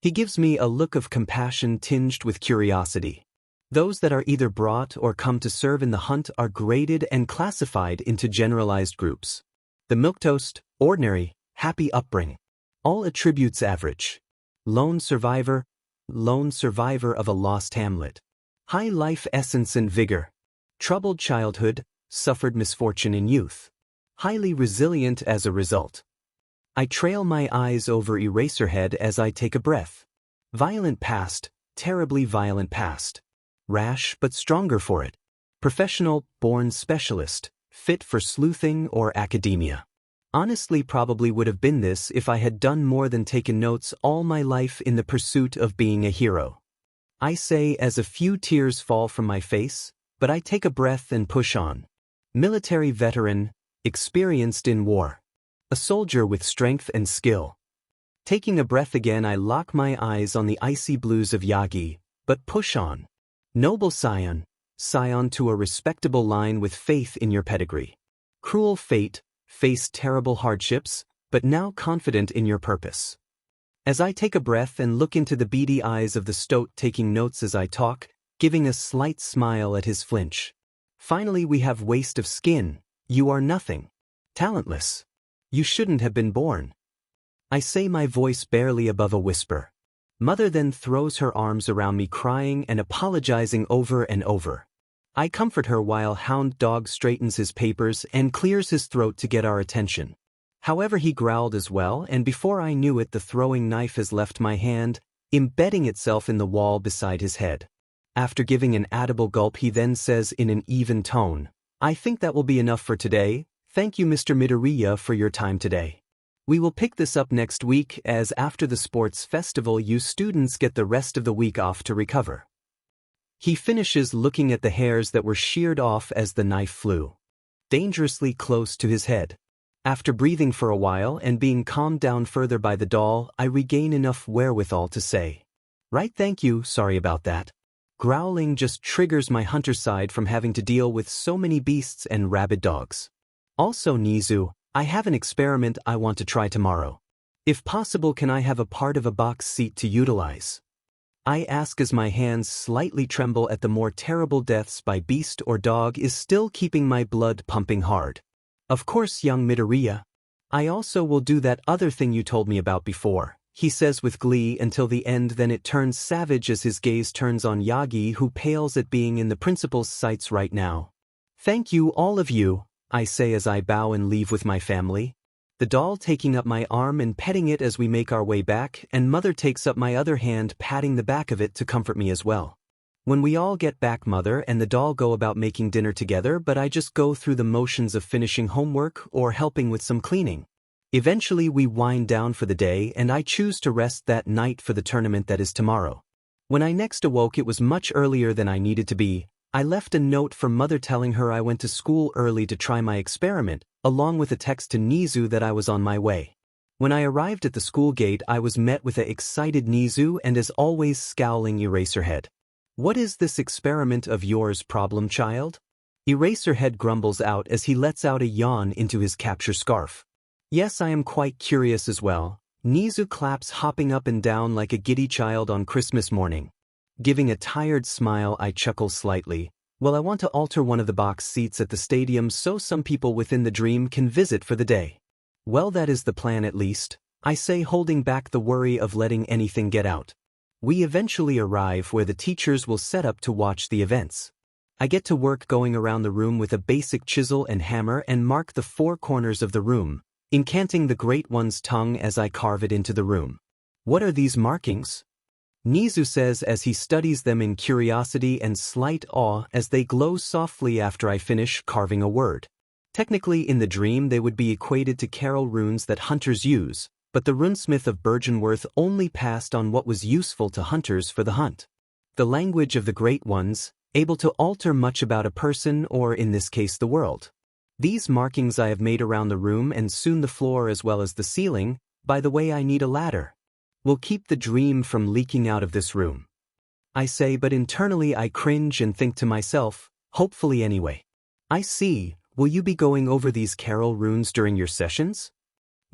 He gives me a look of compassion tinged with curiosity. Those that are either brought or come to serve in the hunt are graded and classified into generalized groups. The milquetoast, ordinary, happy upbringing. All attributes average. Lone survivor of a lost hamlet. High life essence and vigor. Troubled childhood, suffered misfortune in youth. Highly resilient as a result. I trail my eyes over Eraserhead as I take a breath. Violent past, terribly violent past. Rash but stronger for it. Professional, born specialist, fit for sleuthing or academia. Honestly, probably would have been this if I had done more than taken notes all my life in the pursuit of being a hero. I say as a few tears fall from my face, but I take a breath and push on. Military veteran, experienced in war. A soldier with strength and skill. Taking a breath again, I lock my eyes on the icy blues of Yagi, but push on. Noble scion to a respectable line with faith in your pedigree. Cruel fate, faced terrible hardships, but now confident in your purpose. As I take a breath and look into the beady eyes of the stoat, taking notes as I talk, giving a slight smile at his flinch. Finally, we have waste of skin. You are nothing. Talentless. You shouldn't have been born. I say, my voice barely above a whisper. Mother then throws her arms around me, crying and apologizing over and over. I comfort her while Hound Dog straightens his papers and clears his throat to get our attention. However, he growled as well, and before I knew it, the throwing knife has left my hand, embedding itself in the wall beside his head. After giving an audible gulp, he then says in an even tone, "I think that will be enough for today. Thank you, Mr. Midoriya, for your time today. We will pick this up next week, as after the sports festival you students get the rest of the week off to recover." He finishes, looking at the hairs that were sheared off as the knife flew dangerously close to his head. After breathing for a while and being calmed down further by the doll, I regain enough wherewithal to say, "Right, thank you, sorry about that." Growling just triggers my hunter side from having to deal with so many beasts and rabid dogs. Also, Nizu, I have an experiment I want to try tomorrow. If possible, can I have a part of a box seat to utilize? I ask as my hands slightly tremble at the more terrible deaths by beast or dog is still keeping my blood pumping hard. Of course, young Midoriya. I also will do that other thing you told me about before, he says with glee until the end. Then it turns savage as his gaze turns on Yagi, who pales at being in the principal's sights right now. "Thank you, all of you," I say as I bow and leave with my family. The doll taking up my arm and petting it as we make our way back, and Mother takes up my other hand, patting the back of it to comfort me as well. When we all get back, Mother and the doll go about making dinner together, but I just go through the motions of finishing homework or helping with some cleaning. Eventually we wind down for the day and I choose to rest that night for the tournament that is tomorrow. When I next awoke, it was much earlier than I needed to be. I left a note for Mother telling her I went to school early to try my experiment, along with a text to Nizu that I was on my way. When I arrived at the school gate, I was met with an excited Nizu and as always scowling Eraserhead. "What is this experiment of yours, problem child?" Eraserhead grumbles out as he lets out a yawn into his capture scarf. "Yes, I am quite curious as well." Nizu claps, hopping up and down like a giddy child on Christmas morning. Giving a tired smile, I chuckle slightly. "Well, I want to alter one of the box seats at the stadium so some people within the dream can visit for the day." "Well, that is the plan at least," I say, holding back the worry of letting anything get out. We eventually arrive where the teachers will set up to watch the events. I get to work going around the room with a basic chisel and hammer and mark the four corners of the room, incanting the Great One's tongue as I carve it into the room. "What are these markings?" Nizu says as he studies them in curiosity and slight awe as they glow softly after I finish carving a word. Technically, in the dream they would be equated to carol runes that hunters use, but the runesmith of Bergenworth only passed on what was useful to hunters for the hunt. The language of the Great Ones, able to alter much about a person or in this case the world. These markings I have made around the room and soon the floor as well as the ceiling. By the way, I need a ladder. Will keep the dream from leaking out of this room, I say, but internally I cringe and think to myself, hopefully anyway. "I see, will you be going over these carol runes during your sessions?"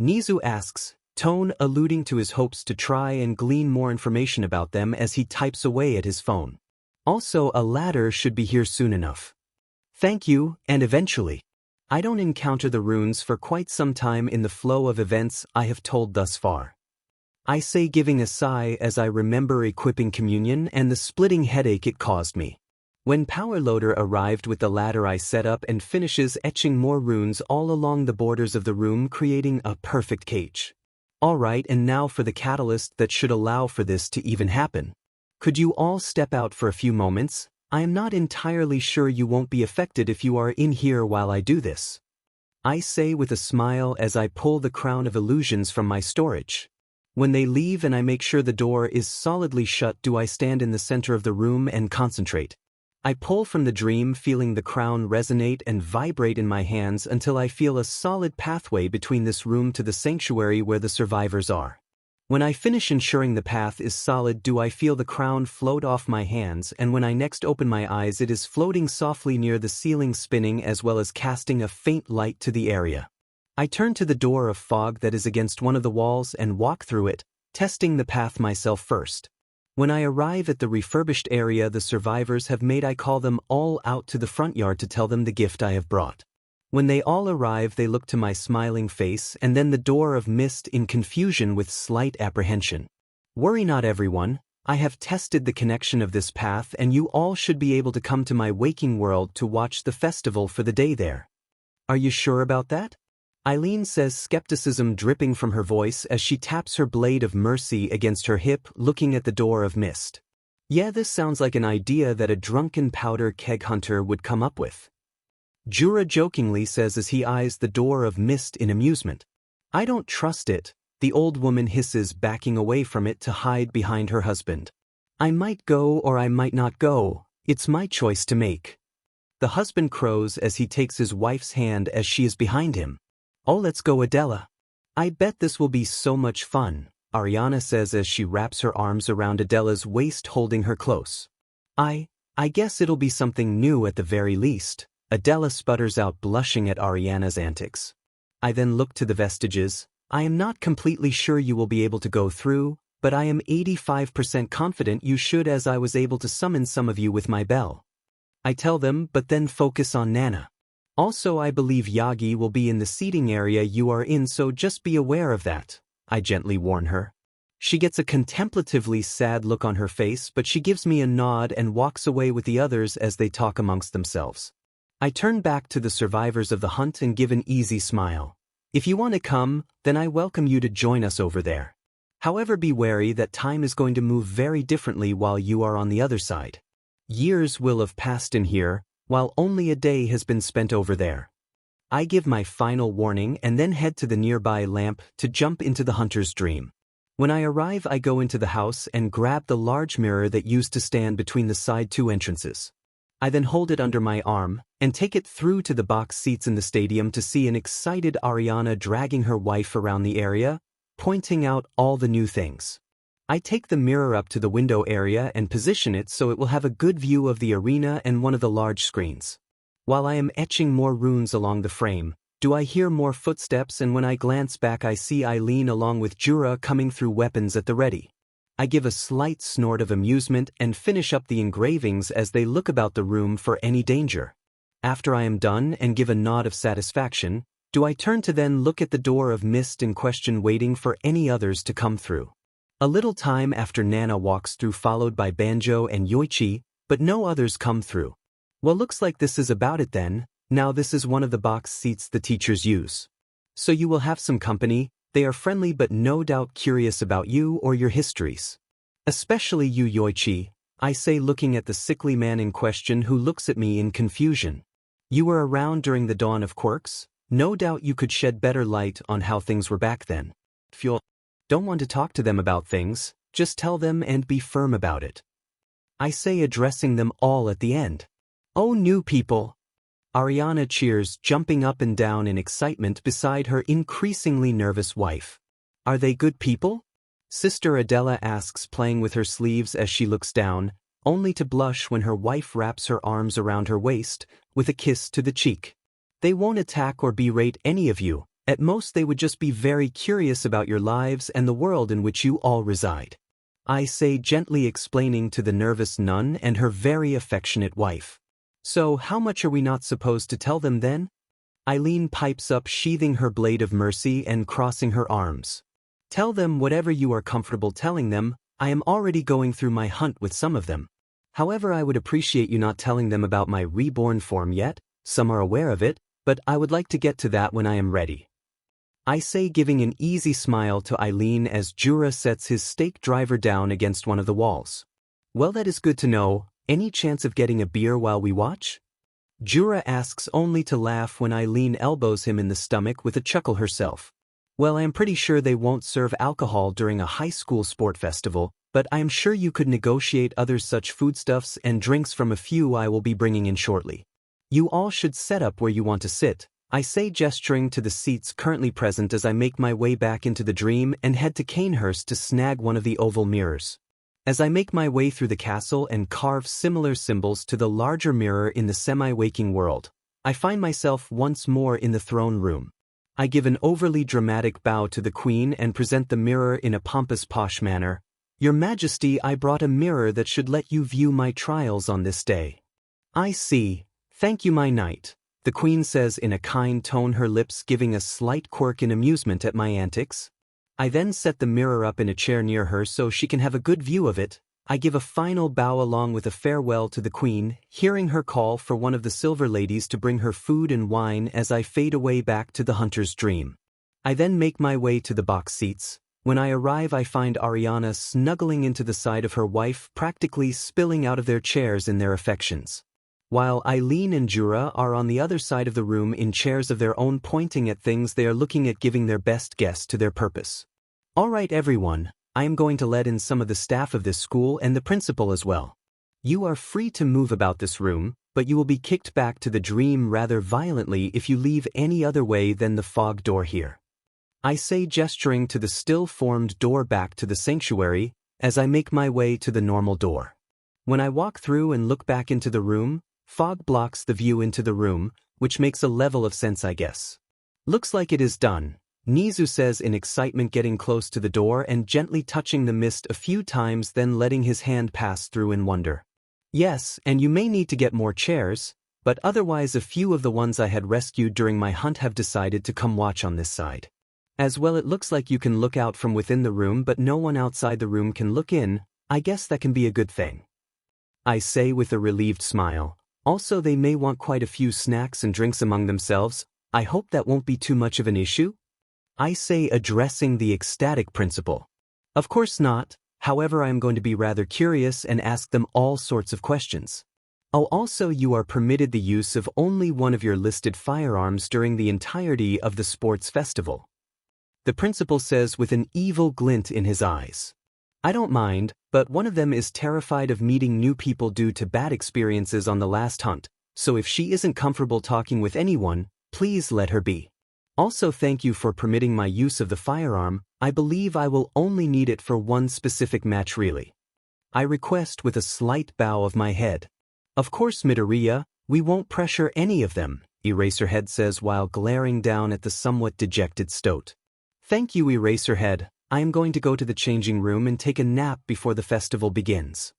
Nizu asks, tone alluding to his hopes to try and glean more information about them as he types away at his phone. "Also, a ladder should be here soon enough." "Thank you, and eventually." I don't encounter the runes for quite some time in the flow of events I have told thus far. I say, giving a sigh as I remember equipping communion and the splitting headache it caused me. When Power Loader arrived with the ladder, I set up and finishes etching more runes all along the borders of the room, creating a perfect cage. Alright, and now for the catalyst that should allow for this to even happen. Could you all step out for a few moments? I am not entirely sure you won't be affected if you are in here while I do this. I say with a smile as I pull the crown of illusions from my storage. When they leave and I make sure the door is solidly shut, do I stand in the center of the room and concentrate. I pull from the dream, feeling the crown resonate and vibrate in my hands until I feel a solid pathway between this room to the sanctuary where the survivors are. When I finish ensuring the path is solid, do I feel the crown float off my hands, and when I next open my eyes, it is floating softly near the ceiling, spinning as well as casting a faint light to the area. I turn to the door of fog that is against one of the walls and walk through it, testing the path myself first. When I arrive at the refurbished area the survivors have made, I call them all out to the front yard to tell them the gift I have brought. When they all arrive, they look to my smiling face and then the door of mist in confusion with slight apprehension. "Worry not, everyone. I have tested the connection of this path and you all should be able to come to my waking world to watch the festival for the day there." "Are you sure about that?" Eileen says, skepticism dripping from her voice as she taps her blade of mercy against her hip, looking at the door of mist. "Yeah, this sounds like an idea that a drunken powder keg hunter would come up with." Jura jokingly says as he eyes the door of mist in amusement. "I don't trust it," the old woman hisses, backing away from it to hide behind her husband. "I might go or I might not go. It's my choice to make." The husband crows as he takes his wife's hand as she is behind him. "Oh, let's go, Adela." "I bet this will be so much fun," Ariana says as she wraps her arms around Adela's waist, holding her close. I guess it'll be something new at the very least," Adela sputters out, blushing at Ariana's antics. I then look to the vestiges. "I am not completely sure you will be able to go through, but I am 85% confident you should, as I was able to summon some of you with my bell." I tell them, but then focus on Nana. "Also, I believe Yagi will be in the seating area you are in, so just be aware of that," I gently warn her. She gets a contemplatively sad look on her face, but she gives me a nod and walks away with the others as they talk amongst themselves. I turn back to the survivors of the hunt and give an easy smile. "If you want to come, then I welcome you to join us over there. However, be wary that time is going to move very differently while you are on the other side." Years will have passed in here, while only a day has been spent over there. I give my final warning and then head to the nearby lamp to jump into the hunter's dream. When I arrive, I go into the house and grab the large mirror that used to stand between the side two entrances. I then hold it under my arm and take it through to the box seats in the stadium to see an excited Ariana dragging her wife around the area, pointing out all the new things. I take the mirror up to the window area and position it so it will have a good view of the arena and one of the large screens. While I am etching more runes along the frame, do I hear more footsteps, and when I glance back I see Eileen along with Jura coming through, weapons at the ready. I give a slight snort of amusement and finish up the engravings as they look about the room for any danger. After I am done and give a nod of satisfaction, do I turn to then look at the door of mist and question, waiting for any others to come through. A little time after, Nana walks through followed by Banjo and Yoichi, but no others come through. Well, looks like this is about it then. Now this is one of the box seats the teachers use. So you will have some company. They are friendly but no doubt curious about you or your histories. Especially you, Yoichi, I say, looking at the sickly man in question who looks at me in confusion. You were around during the dawn of quirks. No doubt you could shed better light on how things were back then. If you don't want to talk to them about things, just tell them and be firm about it. I say, addressing them all at the end. Oh, new people! Ariana cheers, jumping up and down in excitement beside her increasingly nervous wife. Are they good people? Sister Adela asks, playing with her sleeves as she looks down, only to blush when her wife wraps her arms around her waist, with a kiss to the cheek. They won't attack or berate any of you. At most they would just be very curious about your lives and the world in which you all reside. I say, gently explaining to the nervous nun and her very affectionate wife. So how much are we not supposed to tell them then? Eileen pipes up, sheathing her blade of mercy and crossing her arms. Tell them whatever you are comfortable telling them. I am already going through my hunt with some of them. However, I would appreciate you not telling them about my reborn form yet. Some are aware of it, but I would like to get to that when I am ready. I say, giving an easy smile to Eileen as Jura sets his stake driver down against one of the walls. Well, that is good to know. Any chance of getting a beer while we watch? Jura asks, only to laugh when Eileen elbows him in the stomach with a chuckle herself. Well, I am pretty sure they won't serve alcohol during a high school sport festival, but I am sure you could negotiate other such foodstuffs and drinks from a few I will be bringing in shortly. You all should set up where you want to sit, I say, gesturing to the seats currently present as I make my way back into the dream and head to Canehurst to snag one of the oval mirrors. As I make my way through the castle and carve similar symbols to the larger mirror in the semi-waking world, I find myself once more in the throne room. I give an overly dramatic bow to the queen and present the mirror in a pompous, posh manner. Your Majesty, I brought a mirror that should let you view my trials on this day. I see. Thank you, my knight, the queen says in a kind tone, her lips giving a slight quirk in amusement at my antics. I then set the mirror up in a chair near her so she can have a good view of it. I give a final bow along with a farewell to the queen, hearing her call for one of the silver ladies to bring her food and wine as I fade away back to the hunter's dream. I then make my way to the box seats. When I arrive, I find Ariana snuggling into the side of her wife, practically spilling out of their chairs in their affections. While Eileen and Jura are on the other side of the room in chairs of their own, pointing at things they are looking at, giving their best guess to their purpose. All right, everyone, I am going to let in some of the staff of this school and the principal as well. You are free to move about this room, but you will be kicked back to the dream rather violently if you leave any other way than the fog door here. I say, gesturing to the still-formed door back to the sanctuary as I make my way to the normal door. When I walk through and look back into the room, fog blocks the view into the room, which makes a level of sense, I guess. Looks like it is done, Nizu says in excitement, getting close to the door and gently touching the mist a few times, then letting his hand pass through in wonder. Yes, and you may need to get more chairs, but otherwise a few of the ones I had rescued during my hunt have decided to come watch on this side. As well, it looks like you can look out from within the room but no one outside the room can look in. I guess that can be a good thing, I say with a relieved smile. Also, they may want quite a few snacks and drinks among themselves. I hope that won't be too much of an issue, I say, addressing the ecstatic principal. Of course not. However, I am going to be rather curious and ask them all sorts of questions. Oh, also you are permitted the use of only one of your listed firearms during the entirety of the sports festival. The principal says with an evil glint in his eyes. I don't mind, but one of them is terrified of meeting new people due to bad experiences on the last hunt, so if she isn't comfortable talking with anyone, please let her be. Also, thank you for permitting my use of the firearm. I believe I will only need it for one specific match really. I request with a slight bow of my head. Of course, Midoriya, we won't pressure any of them, Eraserhead says while glaring down at the somewhat dejected Stoat. Thank you, Eraserhead. I am going to go to the changing room and take a nap before the festival begins.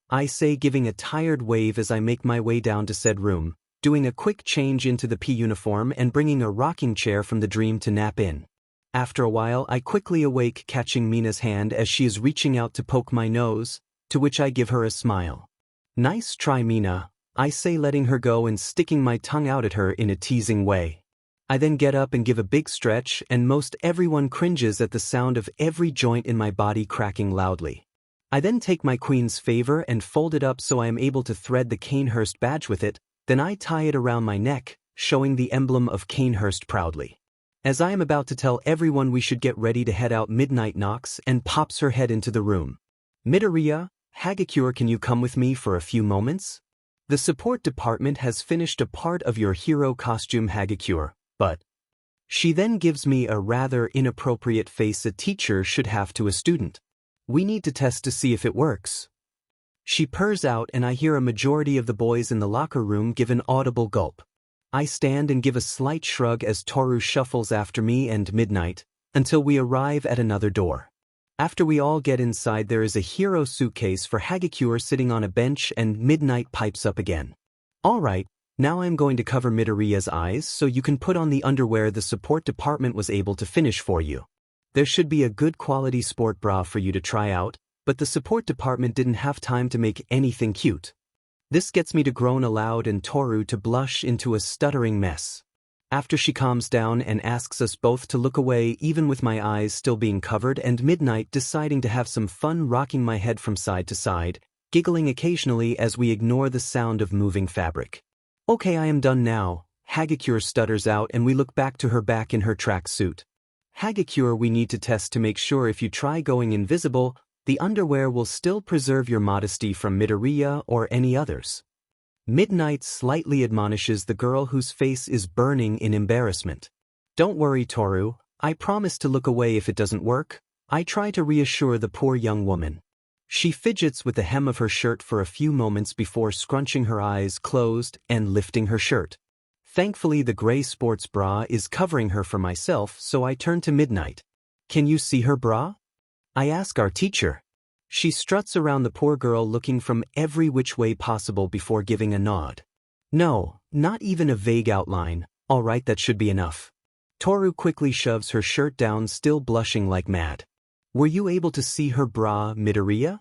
I say, giving a tired wave as I make my way down to said room, doing a quick change into the P uniform and bringing a rocking chair from the dream to nap in. After a while, I quickly awake, catching Mina's hand as she is reaching out to poke my nose, to which I give her a smile. Nice try, Mina, I say, letting her go and sticking my tongue out at her in a teasing way. I then get up and give a big stretch, and most everyone cringes at the sound of every joint in my body cracking loudly. I then take my queen's favor and fold it up so I am able to thread the Canehurst badge with it, then I tie it around my neck, showing the emblem of Canehurst proudly. As I am about to tell everyone we should get ready to head out, Midnight knocks and pops her head into the room. Midoriya, Hagakure, can you come with me for a few moments? The support department has finished a part of your hero costume, Hagakure, but... She then gives me a rather inappropriate face a teacher should have to a student. We need to test to see if it works. She purrs out and I hear a majority of the boys in the locker room give an audible gulp. I stand and give a slight shrug as Toru shuffles after me and Midnight, until we arrive at another door. After we all get inside, there is a hero suitcase for Hagakure sitting on a bench and Midnight pipes up again. Alright, now I'm going to cover Midoriya's eyes so you can put on the underwear the support department was able to finish for you. There should be a good quality sport bra for you to try out, but the support department didn't have time to make anything cute. This gets me to groan aloud and Toru to blush into a stuttering mess. After she calms down and asks us both to look away even with my eyes still being covered and Midnight deciding to have some fun rocking my head from side to side, giggling occasionally as we ignore the sound of moving fabric. Okay, I am done now, Hagakure stutters out and we look back to her back in her tracksuit. Hagakure, we need to test to make sure if you try going invisible, the underwear will still preserve your modesty from Midoriya or any others. Midnight slightly admonishes the girl whose face is burning in embarrassment. Don't worry, Toru, I promise to look away if it doesn't work. I try to reassure the poor young woman. She fidgets with the hem of her shirt for a few moments before scrunching her eyes closed and lifting her shirt. Thankfully, the gray sports bra is covering her for myself, so I turn to Midnight. Can you see her bra? I ask our teacher. She struts around the poor girl looking from every which way possible before giving a nod. No, not even a vague outline. All right, that should be enough. Toru quickly shoves her shirt down, still blushing like mad. Were you able to see her bra, Midoriya?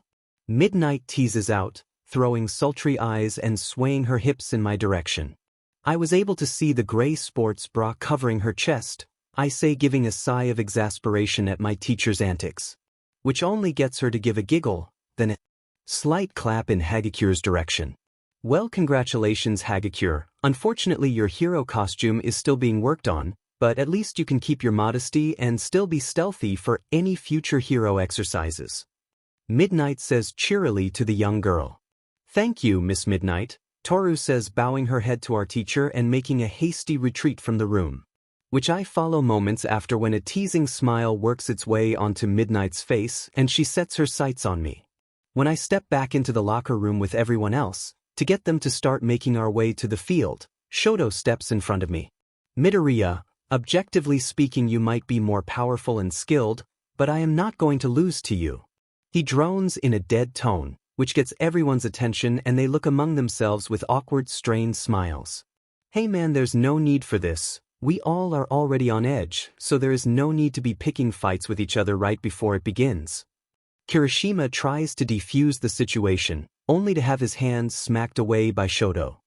Midnight teases out, throwing sultry eyes and swaying her hips in my direction. I was able to see the gray sports bra covering her chest, I say, giving a sigh of exasperation at my teacher's antics. Which only gets her to give a giggle, then a slight clap in Hagakure's direction. Well, congratulations, Hagakure. Unfortunately, your hero costume is still being worked on, but at least you can keep your modesty and still be stealthy for any future hero exercises. Midnight says cheerily to the young girl. Thank you, Miss Midnight, Toru says, bowing her head to our teacher and making a hasty retreat from the room. Which I follow moments after when a teasing smile works its way onto Midnight's face and she sets her sights on me. When I step back into the locker room with everyone else, to get them to start making our way to the field, Shoto steps in front of me. Midoriya, objectively speaking, you might be more powerful and skilled, but I am not going to lose to you. He drones in a dead tone, which gets everyone's attention and they look among themselves with awkward, strained smiles. Hey man, there's no need for this. We all are already on edge, so there is no need to be picking fights with each other right before it begins. Kirishima tries to defuse the situation, only to have his hands smacked away by Shoto.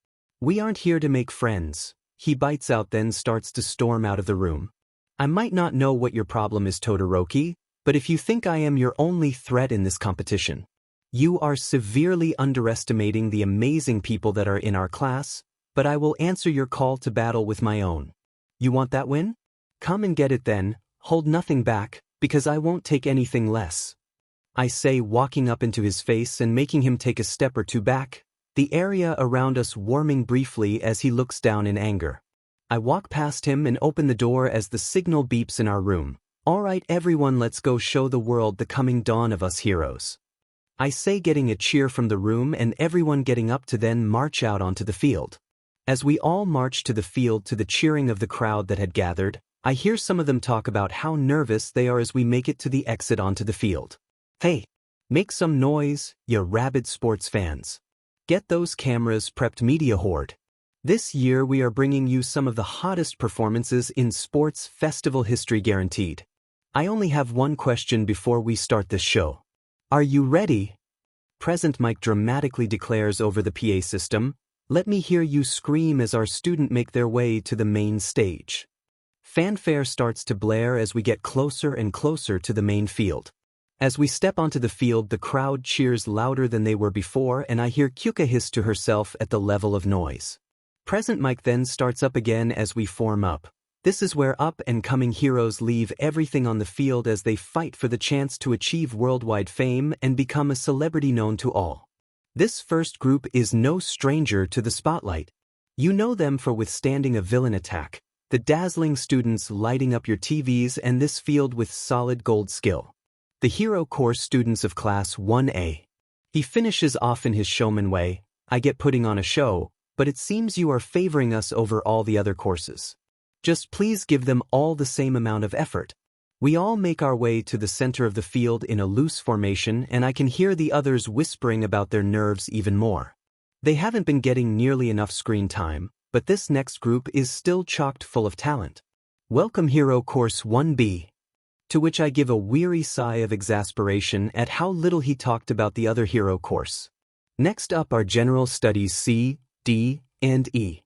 We aren't here to make friends, he bites out, then starts to storm out of the room. I might not know what your problem is, Todoroki, But if you think I am your only threat in this competition, you are severely underestimating the amazing people that are in our class, but I will answer your call to battle with my own. You want that win? Come and get it then, hold nothing back, because I won't take anything less. I say, walking up into his face and making him take a step or two back, the area around us warming briefly as he looks down in anger. I walk past him and open the door as the signal beeps in our room. All right everyone, let's go show the world the coming dawn of us heroes. I say, getting a cheer from the room and everyone getting up to then march out onto the field. As we all march to the field to the cheering of the crowd that had gathered, I hear some of them talk about how nervous they are as we make it to the exit onto the field. Hey, make some noise, you rabid sports fans. Get those cameras prepped, media horde. This year we are bringing you some of the hottest performances in sports festival history, guaranteed. I only have one question before we start this show. Are you ready? Present mic dramatically declares over the PA system. Let me hear you scream as our student make their way to the main stage. Fanfare starts to blare as we get closer and closer to the main field. As we step onto the field, the crowd cheers louder than they were before, and I hear Kyuka hiss to herself at the level of noise. Present mic then starts up again as we form up. This is where up-and-coming heroes leave everything on the field as they fight for the chance to achieve worldwide fame and become a celebrity known to all. This first group is no stranger to the spotlight. You know them for withstanding a villain attack, the dazzling students lighting up your TVs and this field with solid gold skill. The hero course students of Class 1A. He finishes off in his showman way. I get putting on a show, but it seems you are favoring us over all the other courses. Just please give them all the same amount of effort. We all make our way to the center of the field in a loose formation, and I can hear the others whispering about their nerves even more. They haven't been getting nearly enough screen time, but this next group is still chocked full of talent. Welcome Hero Course 1B. To which I give a weary sigh of exasperation at how little he talked about the other hero course. Next up are General Studies C, D, and E.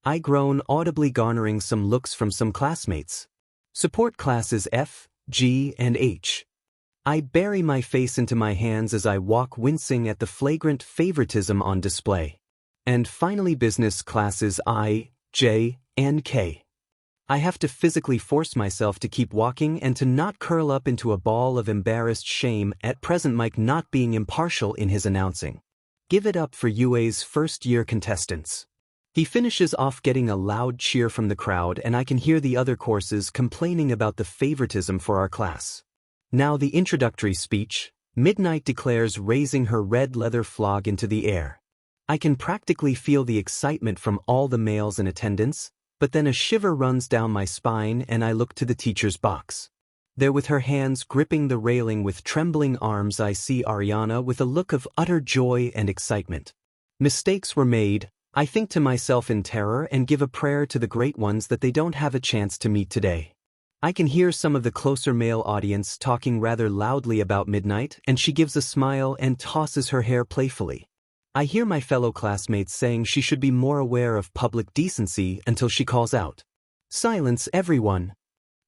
I groan audibly, garnering some looks from some classmates. Support classes F, G, and H. I bury my face into my hands as I walk, wincing at the flagrant favoritism on display. And finally business classes I, J, and K. I have to physically force myself to keep walking and to not curl up into a ball of embarrassed shame at present mic not being impartial in his announcing. Give it up for UA's first-year contestants. He finishes off getting a loud cheer from the crowd, and I can hear the other courses complaining about the favoritism for our class. Now the introductory speech, Midnight declares, raising her red leather flag into the air. I can practically feel the excitement from all the males in attendance, but then a shiver runs down my spine and I look to the teacher's box. There, with her hands gripping the railing with trembling arms, I see Ariana with a look of utter joy and excitement. Mistakes were made, I think to myself in terror, and give a prayer to the great ones that they don't have a chance to meet today. I can hear some of the closer male audience talking rather loudly about Midnight, and she gives a smile and tosses her hair playfully. I hear my fellow classmates saying she should be more aware of public decency until she calls out, "Silence everyone!"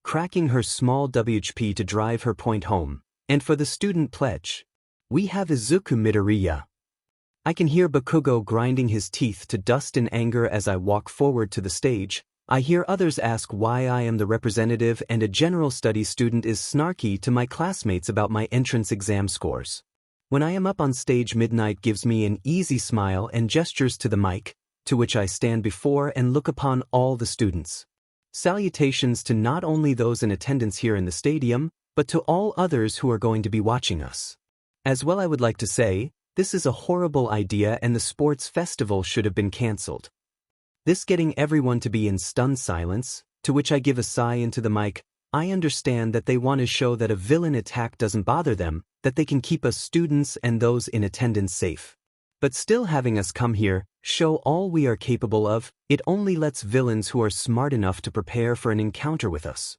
cracking her small WHP to drive her point home. And for the student pledge, we have Izuku Midoriya. I can hear Bakugo grinding his teeth to dust in anger as I walk forward to the stage. I hear others ask why I am the representative, and a general studies student is snarky to my classmates about my entrance exam scores. When I am up on stage, Midnight gives me an easy smile and gestures to the mic, to which I stand before and look upon all the students. Salutations to not only those in attendance here in the stadium, but to all others who are going to be watching us. As well, I would like to say, this is a horrible idea and the sports festival should have been cancelled. This getting everyone to be in stunned silence, to which I give a sigh into the mic. I understand that they want to show that a villain attack doesn't bother them, that they can keep us students and those in attendance safe. But still, having us come here, show all we are capable of, it only lets villains who are smart enough to prepare for an encounter with us.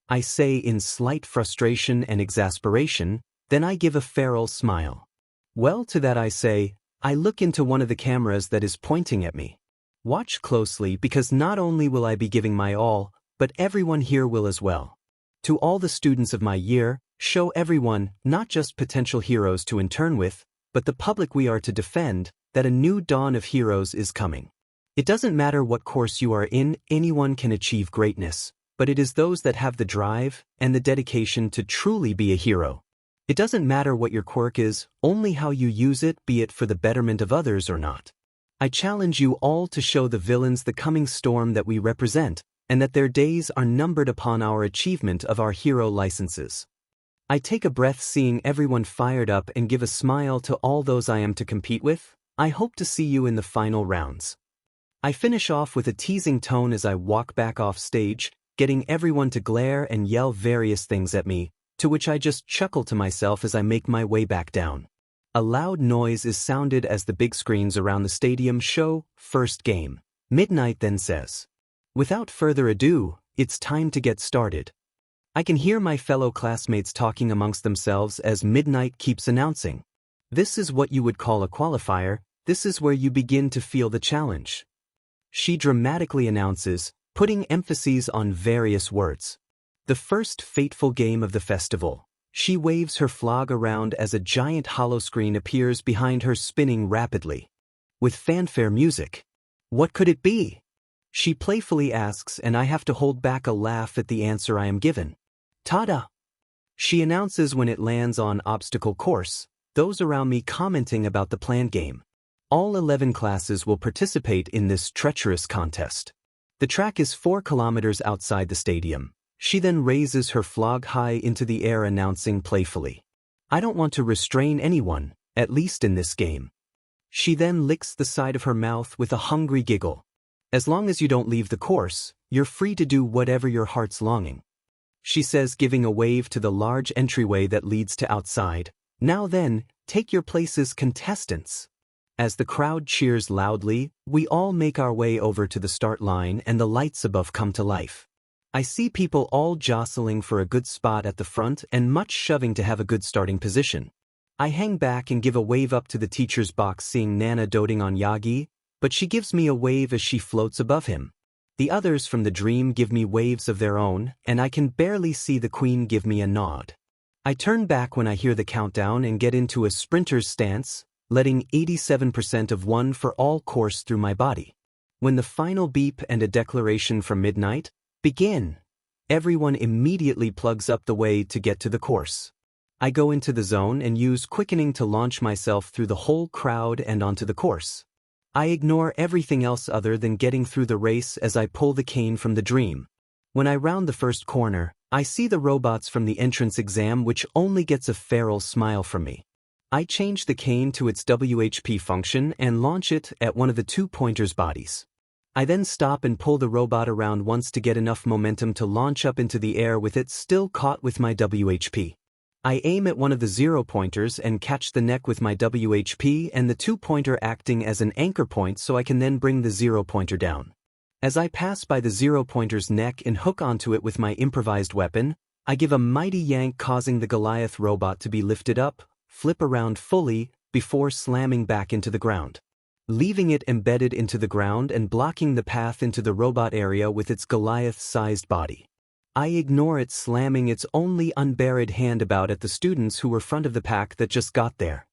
I say in slight frustration and exasperation, then I give a feral smile. Well, to that I say, I look into one of the cameras that is pointing at me. Watch closely, because not only will I be giving my all, but everyone here will as well. To all the students of my year, Show everyone, not just potential heroes to intern with, but the public we are to defend, that a new dawn of heroes is coming. It doesn't matter what course you are in, anyone can achieve greatness, but it is those that have the drive and the dedication to truly be a hero. It doesn't matter what your quirk is, only how you use it, be it for the betterment of others or not. I challenge you all to show the villains the coming storm that we represent, and that their days are numbered upon our achievement of our hero licenses. I take a breath seeing everyone fired up and give a smile to all those I am to compete with. I hope to see you in the final rounds. I finish off with a teasing tone as I walk back off stage, getting everyone to glare and yell various things at me, to which I just chuckle to myself as I make my way back down. A loud noise is sounded as the big screens around the stadium show first game. Midnight then says, "Without further ado, it's time to get started." I can hear my fellow classmates talking amongst themselves as Midnight keeps announcing, "This is what you would call a qualifier, this is where you begin to feel the challenge." She dramatically announces, putting emphases on various words. The first fateful game of the festival. She waves her flag around as a giant hollow screen appears behind her, spinning rapidly. With fanfare music. What could it be? She playfully asks, and I have to hold back a laugh at the answer I am given. "Tada!" She announces when it lands on obstacle course, those around me commenting about the planned game. All 11 classes will participate in this treacherous contest. The track is 4 kilometers outside the stadium. She then raises her flag high into the air, announcing playfully, "I don't want to restrain anyone, at least in this game." She then licks the side of her mouth with a hungry giggle. "As long as you don't leave the course, you're free to do whatever your heart's longing," she says, giving a wave to the large entryway that leads to outside. "Now then, take your places, contestants." As the crowd cheers loudly, we all make our way over to the start line and the lights above come to life. I see people all jostling for a good spot at the front and much shoving to have a good starting position. I hang back and give a wave up to the teacher's box, seeing Nana doting on Yagi, but she gives me a wave as she floats above him. The others from the dream give me waves of their own, and I can barely see the queen give me a nod. I turn back when I hear the countdown and get into a sprinter's stance, letting 87% of one for all course through my body. When the final beep and a declaration from Midnight, "Begin," everyone immediately plugs up the way to get to the course. I go into the zone and use quickening to launch myself through the whole crowd and onto the course. I ignore everything else other than getting through the race as I pull the cane from the dream. When I round the first corner, I see the robots from the entrance exam, which only gets a feral smile from me. I change the cane to its WHP function and launch it at one of the 2 pointers' bodies. I then stop and pull the robot around once to get enough momentum to launch up into the air with it still caught with my WHP. I aim at one of the 0 pointers and catch the neck with my WHP, and the 2 pointer acting as an anchor point so I can then bring the 0 pointer down. As I pass by the 0 pointer's neck and hook onto it with my improvised weapon, I give a mighty yank, causing the Goliath robot to be lifted up, flip around fully, before slamming back into the ground, leaving it embedded into the ground and blocking the path into the robot area with its Goliath-sized body. I ignore it, slamming its only unburied hand about at the students who were front of the pack that just got there.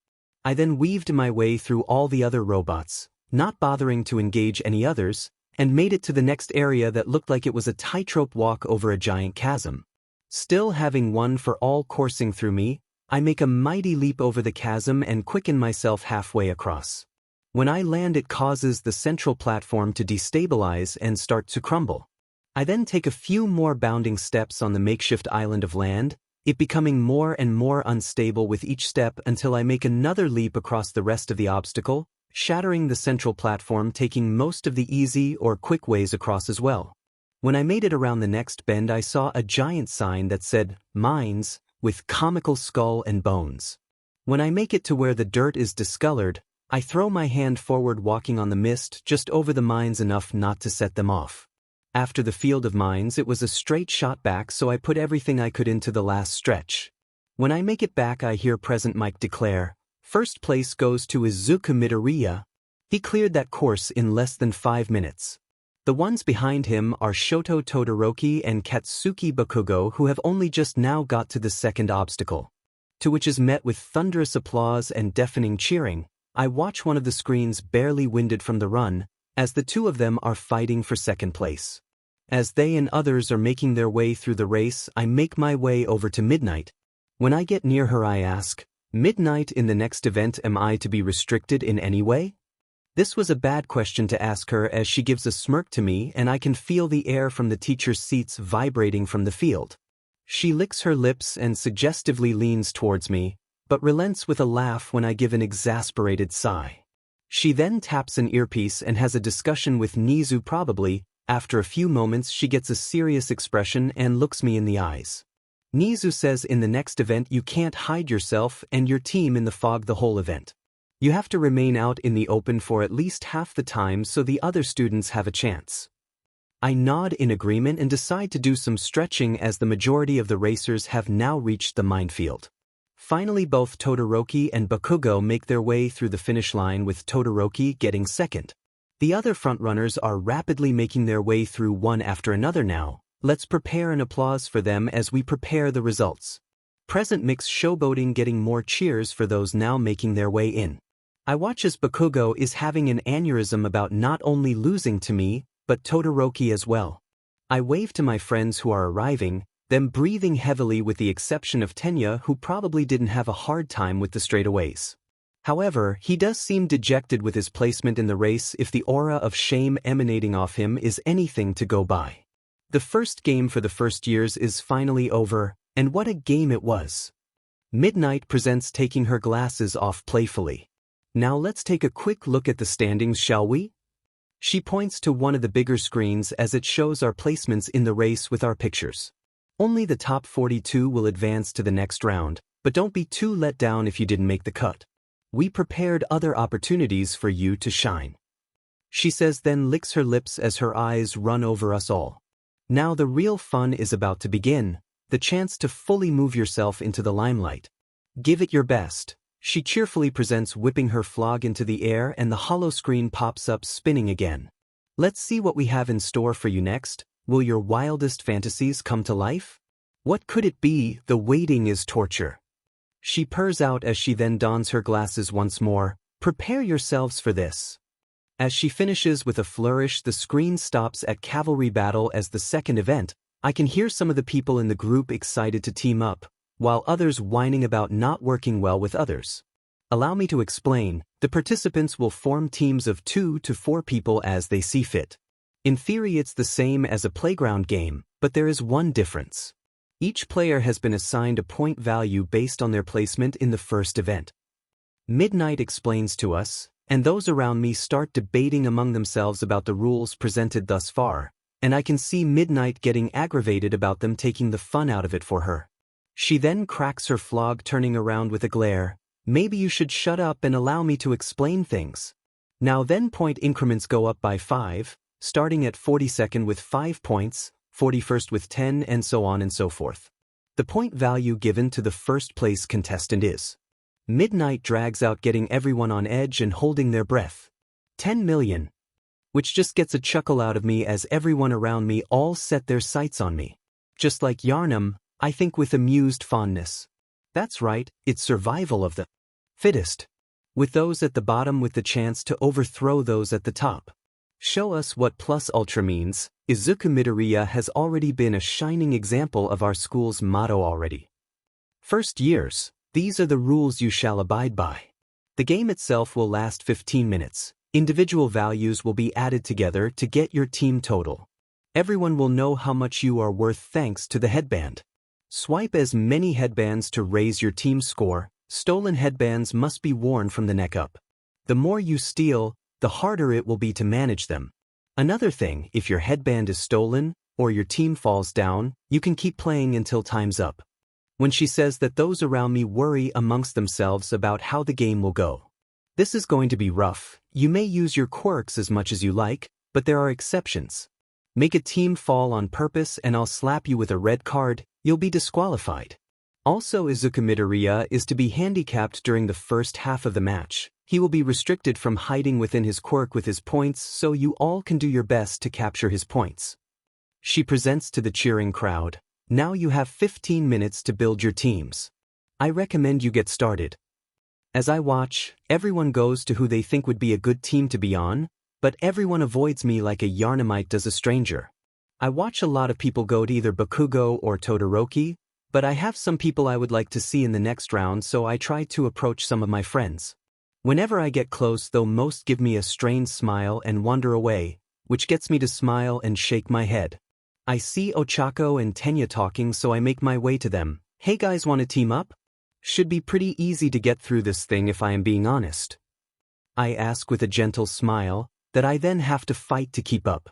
I then weaved my way through all the other robots, not bothering to engage any others, and made it to the next area that looked like it was a tightrope walk over a giant chasm. Still having one for all coursing through me, I make a mighty leap over the chasm and quicken myself halfway across. When I land, it causes the central platform to destabilize and start to crumble. I then take a few more bounding steps on the makeshift island of land, it becoming more and more unstable with each step until I make another leap across the rest of the obstacle, shattering the central platform, taking most of the easy or quick ways across as well. When I made it around the next bend, I saw a giant sign that said, "Mines," with comical skull and bones. When I make it to where the dirt is discolored, I throw my hand forward, walking on the mist just over the mines enough not to set them off. After the field of mines, it was a straight shot back, so I put everything I could into the last stretch. When I make it back, I hear Present Mike declare, "First place goes to Izuku Midoriya. He cleared that course in less than 5 minutes." The ones behind him are Shoto Todoroki and Katsuki Bakugo, who have only just now got to the second obstacle, to which is met with thunderous applause and deafening cheering. I watch one of the screens barely winded from the run, as the two of them are fighting for second place. As they and others are making their way through the race, I make my way over to Midnight. When I get near her, I ask, "Midnight, in the next event, am I to be restricted in any way?" This was a bad question to ask her, as she gives a smirk to me and I can feel the air from the teachers' seats vibrating from the field. She licks her lips and suggestively leans towards me, but relents with a laugh when I give an exasperated sigh. She then taps an earpiece and has a discussion with Nizu probably. After a few moments she gets a serious expression and looks me in the eyes. Nizu says in the next event you can't hide yourself and your team in the fog the whole event. You have to remain out in the open for at least half the time so the other students have a chance. I nod in agreement and decide to do some stretching, as the majority of the racers have now reached the minefield. Finally, both Todoroki and Bakugo make their way through the finish line, with Todoroki getting second. The other frontrunners are rapidly making their way through one after another now. Let's prepare an applause for them as we prepare the results. Present mix showboating, getting more cheers for those now making their way in. I watch as Bakugo is having an aneurysm about not only losing to me, but Todoroki as well. I wave to my friends who are arriving, them breathing heavily with the exception of Tenya, who probably didn't have a hard time with the straightaways. However, he does seem dejected with his placement in the race, if the aura of shame emanating off him is anything to go by. The first game for the first years is finally over, and what a game it was. Midnight presents, taking her glasses off playfully. "Now let's take a quick look at the standings, shall we?" She points to one of the bigger screens as it shows our placements in the race with our pictures. Only the top 42 will advance to the next round, but don't be too let down if you didn't make the cut. We prepared other opportunities for you to shine, she says, then licks her lips as her eyes run over us all. Now the real fun is about to begin, the chance to fully move yourself into the limelight. Give it your best, she cheerfully presents, whipping her flog into the air, and the hollow screen pops up, spinning again. Let's see what we have in store for you next. Will your wildest fantasies come to life? What could it be? The waiting is torture, she purrs out as she then dons her glasses once more. Prepare yourselves for this. As she finishes with a flourish, the screen stops at Cavalry Battle as the second event. I can hear some of the people in the group excited to team up, while others whining about not working well with others. Allow me to explain. The participants will form teams of 2 to 4 people as they see fit. In theory it's the same as a playground game, but there is one difference. Each player has been assigned a point value based on their placement in the first event. Midnight explains to us, and those around me start debating among themselves about the rules presented thus far, and I can see Midnight getting aggravated about them taking the fun out of it for her. She then cracks her flog, turning around with a glare. Maybe you should shut up and allow me to explain things. Now then, point increments go up by 5, starting at 42nd with 5 points, 41st with 10, and so on and so forth. The point value given to the first place contestant is. Midnight drags out, getting everyone on edge and holding their breath. 10 million. Which just gets a chuckle out of me as everyone around me all set their sights on me. Just like Yarnum, I think with amused fondness. That's right, it's survival of the fittest, with those at the bottom with the chance to overthrow those at the top. Show us what plus ultra means. Izuku Midoriya has already been a shining example of our school's motto already. First years, these are the rules you shall abide by. The game itself will last 15 minutes. Individual values will be added together to get your team total. Everyone will know how much you are worth thanks to the headband. Swipe as many headbands to raise your team score. Stolen headbands must be worn from the neck up. The more you steal, the harder it will be to manage them. Another thing, if your headband is stolen, or your team falls down, you can keep playing until time's up. When she says that, those around me worry amongst themselves about how the game will go. This is going to be rough. You may use your quirks as much as you like, but there are exceptions. Make a team fall on purpose and I'll slap you with a red card, you'll be disqualified. Also, Izuku Midoriya is to be handicapped during the first half of the match, He will be restricted from hiding within his quirk with his points, so you all can do your best to capture his points. She presents to the cheering crowd. Now you have 15 minutes to build your teams. I recommend you get started. As I watch, everyone goes to who they think would be a good team to be on, but everyone avoids me like a Yarnamite does a stranger. I watch a lot of people go to either Bakugo or Todoroki, but I have some people I would like to see in the next round, so I try to approach some of my friends. Whenever I get close, though, most give me a strained smile and wander away, which gets me to smile and shake my head. I see Ochako and Tenya talking, so I make my way to them. Hey guys, wanna team up? Should be pretty easy to get through this thing if I am being honest. I ask with a gentle smile, that I then have to fight to keep up.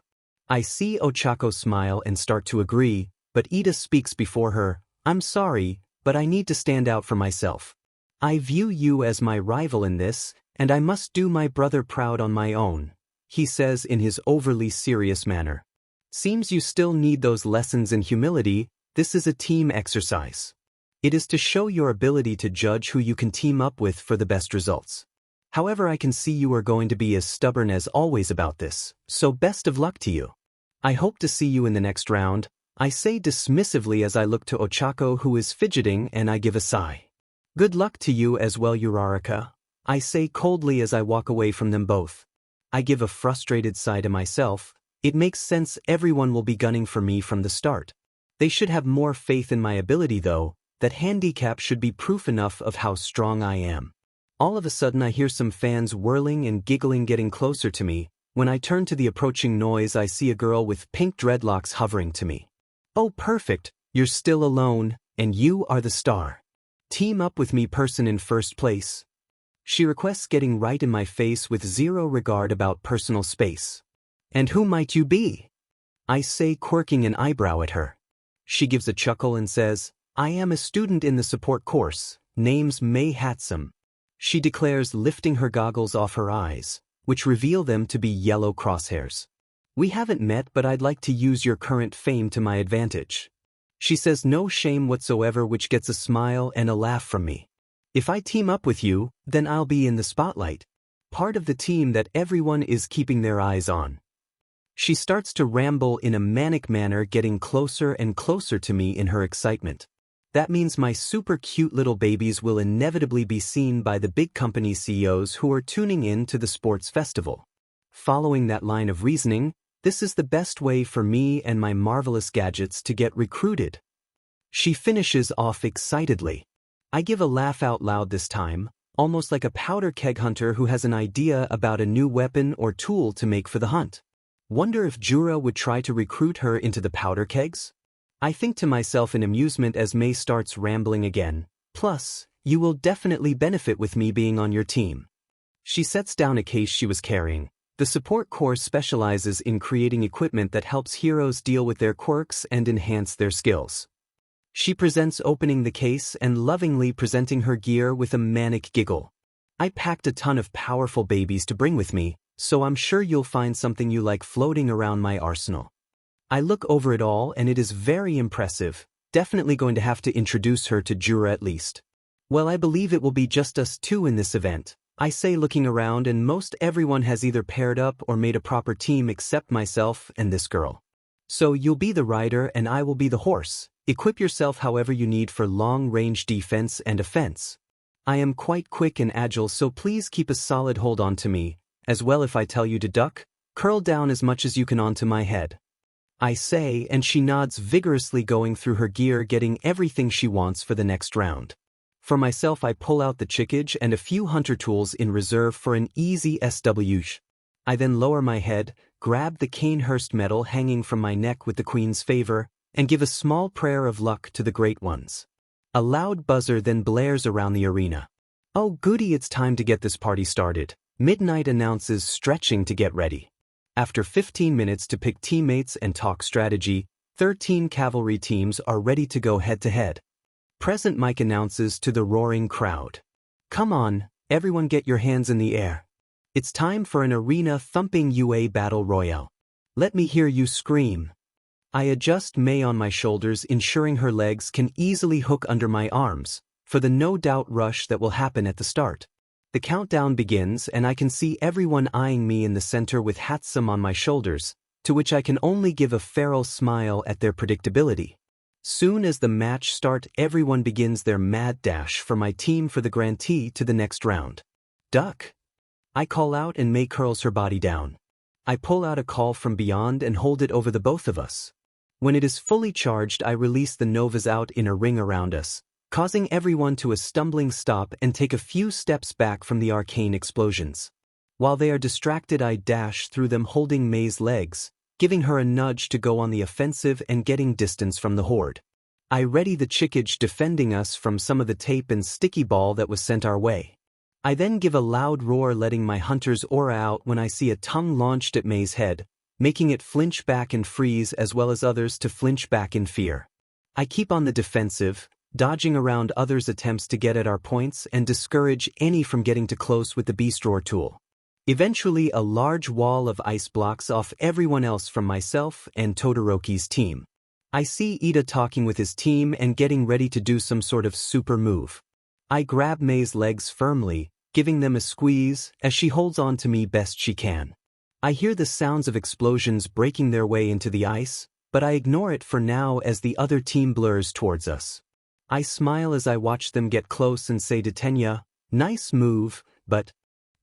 I see Ochako smile and start to agree, but Ida speaks before her. I'm sorry, but I need to stand out for myself. I view you as my rival in this, and I must do my brother proud on my own, he says in his overly serious manner. Seems you still need those lessons in humility. This is a team exercise. It is to show your ability to judge who you can team up with for the best results. However, I can see you are going to be as stubborn as always about this, so best of luck to you. I hope to see you in the next round, I say dismissively as I look to Ochako, who is fidgeting, and I give a sigh. Good luck to you as well, Uraraka, I say coldly as I walk away from them both. I give a frustrated sigh to myself. It makes sense, everyone will be gunning for me from the start. They should have more faith in my ability though. That handicap should be proof enough of how strong I am. All of a sudden I hear some fans whirling and giggling getting closer to me. When I turn to the approaching noise, I see a girl with pink dreadlocks hovering to me. Oh perfect, you're still alone, and you are the star. Team up with me, person in first place. She requests, getting right in my face with zero regard about personal space. And who might you be? I say, quirking an eyebrow at her. She gives a chuckle and says, I am a student in the support course, name's May Hatsum. She declares, lifting her goggles off her eyes, which reveal them to be yellow crosshairs. We haven't met, but I'd like to use your current fame to my advantage. She says no shame whatsoever, which gets a smile and a laugh from me. If I team up with you, then I'll be in the spotlight. Part of the team that everyone is keeping their eyes on. She starts to ramble in a manic manner, getting closer and closer to me in her excitement. That means my super cute little babies will inevitably be seen by the big company CEOs who are tuning in to the sports festival. Following that line of reasoning, this is the best way for me and my marvelous gadgets to get recruited. She finishes off excitedly. I give a laugh out loud this time, almost like a powder keg hunter who has an idea about a new weapon or tool to make for the hunt. Wonder if Jura would try to recruit her into the powder kegs? I think to myself in amusement as May starts rambling again. Plus, you will definitely benefit with me being on your team. She sets down a case she was carrying. The support course specializes in creating equipment that helps heroes deal with their quirks and enhance their skills. She presents, opening the case and lovingly presenting her gear with a manic giggle. I packed a ton of powerful babies to bring with me, so I'm sure you'll find something you like floating around my arsenal. I look over it all and it is very impressive, definitely going to have to introduce her to Jura at least. Well, I believe it will be just us two in this event, I say, looking around, and most everyone has either paired up or made a proper team except myself and this girl. So you'll be the rider and I will be the horse. Equip yourself however you need for long-range defense and offense. I am quite quick and agile, so please keep a solid hold on to me, as well if I tell you to duck, curl down as much as you can onto my head. I say, and she nods vigorously, going through her gear, getting everything she wants for the next round. For myself, I pull out the chickage and a few hunter tools in reserve for an easy SWsh. I then lower my head, grab the Canehurst medal hanging from my neck with the Queen's favor, and give a small prayer of luck to the Great Ones. A loud buzzer then blares around the arena. Oh goody, it's time to get this party started. Midnight announces, stretching to get ready. After 15 minutes to pick teammates and talk strategy, 13 cavalry teams are ready to go head-to-head. Present Mike announces to the roaring crowd. Come on, everyone, get your hands in the air. It's time for an arena-thumping UA battle royale. Let me hear you scream. I adjust May on my shoulders, ensuring her legs can easily hook under my arms, for the no-doubt rush that will happen at the start. The countdown begins and I can see everyone eyeing me in the center with Hatsum on my shoulders, to which I can only give a feral smile at their predictability. Soon as the match starts, everyone begins their mad dash for my team for the grantee to the next round. Duck! I call out and May curls her body down. I pull out a call from beyond and hold it over the both of us. When it is fully charged, I release the novas out in a ring around us, causing everyone to a stumbling stop and take a few steps back from the arcane explosions. While they are distracted, I dash through them holding May's legs, giving her a nudge to go on the offensive and getting distance from the horde. I ready the chickage defending us from some of the tape and sticky ball that was sent our way. I then give a loud roar, letting my hunter's aura out when I see a tongue launched at May's head, making it flinch back and freeze as well as others to flinch back in fear. I keep on the defensive, dodging around others' attempts to get at our points and discourage any from getting too close with the beast roar tool. Eventually, a large wall of ice blocks off everyone else from myself and Todoroki's team. I see Ida talking with his team and getting ready to do some sort of super move. I grab May's legs firmly, giving them a squeeze as she holds on to me best she can. I hear the sounds of explosions breaking their way into the ice, but I ignore it for now as the other team blurs towards us. I smile as I watch them get close and say to Tenya, "Nice move, but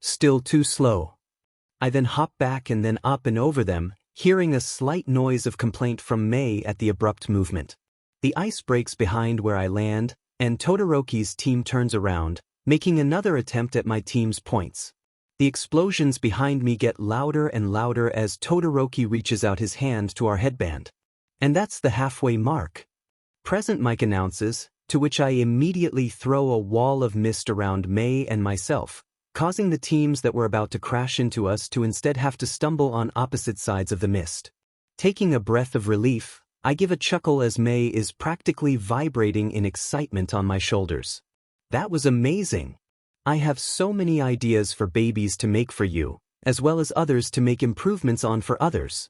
still too slow." I then hop back and then up and over them, hearing a slight noise of complaint from May at the abrupt movement. The ice breaks behind where I land, and Todoroki's team turns around, making another attempt at my team's points. The explosions behind me get louder and louder as Todoroki reaches out his hand to our headband. And that's the halfway mark. "Present," Mike announces, to which I immediately throw a wall of mist around May and myself, causing the teams that were about to crash into us to instead have to stumble on opposite sides of the mist. Taking a breath of relief, I give a chuckle as May is practically vibrating in excitement on my shoulders. "That was amazing. I have so many ideas for babies to make for you, as well as others to make improvements on for others."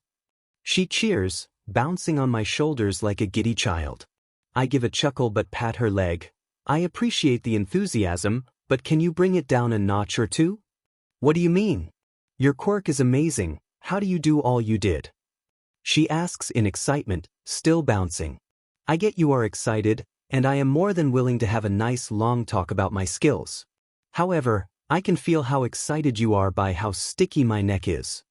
She cheers, bouncing on my shoulders like a giddy child. I give a chuckle but pat her leg. "I appreciate the enthusiasm, but can you bring it down a notch or two?" "What do you mean?" "Your quirk is amazing. How do you do all you did?" She asks in excitement, still bouncing. I get you are excited, and I am more than willing to have a nice long talk about my skills. However, I can feel how excited you are by how sticky my neck is.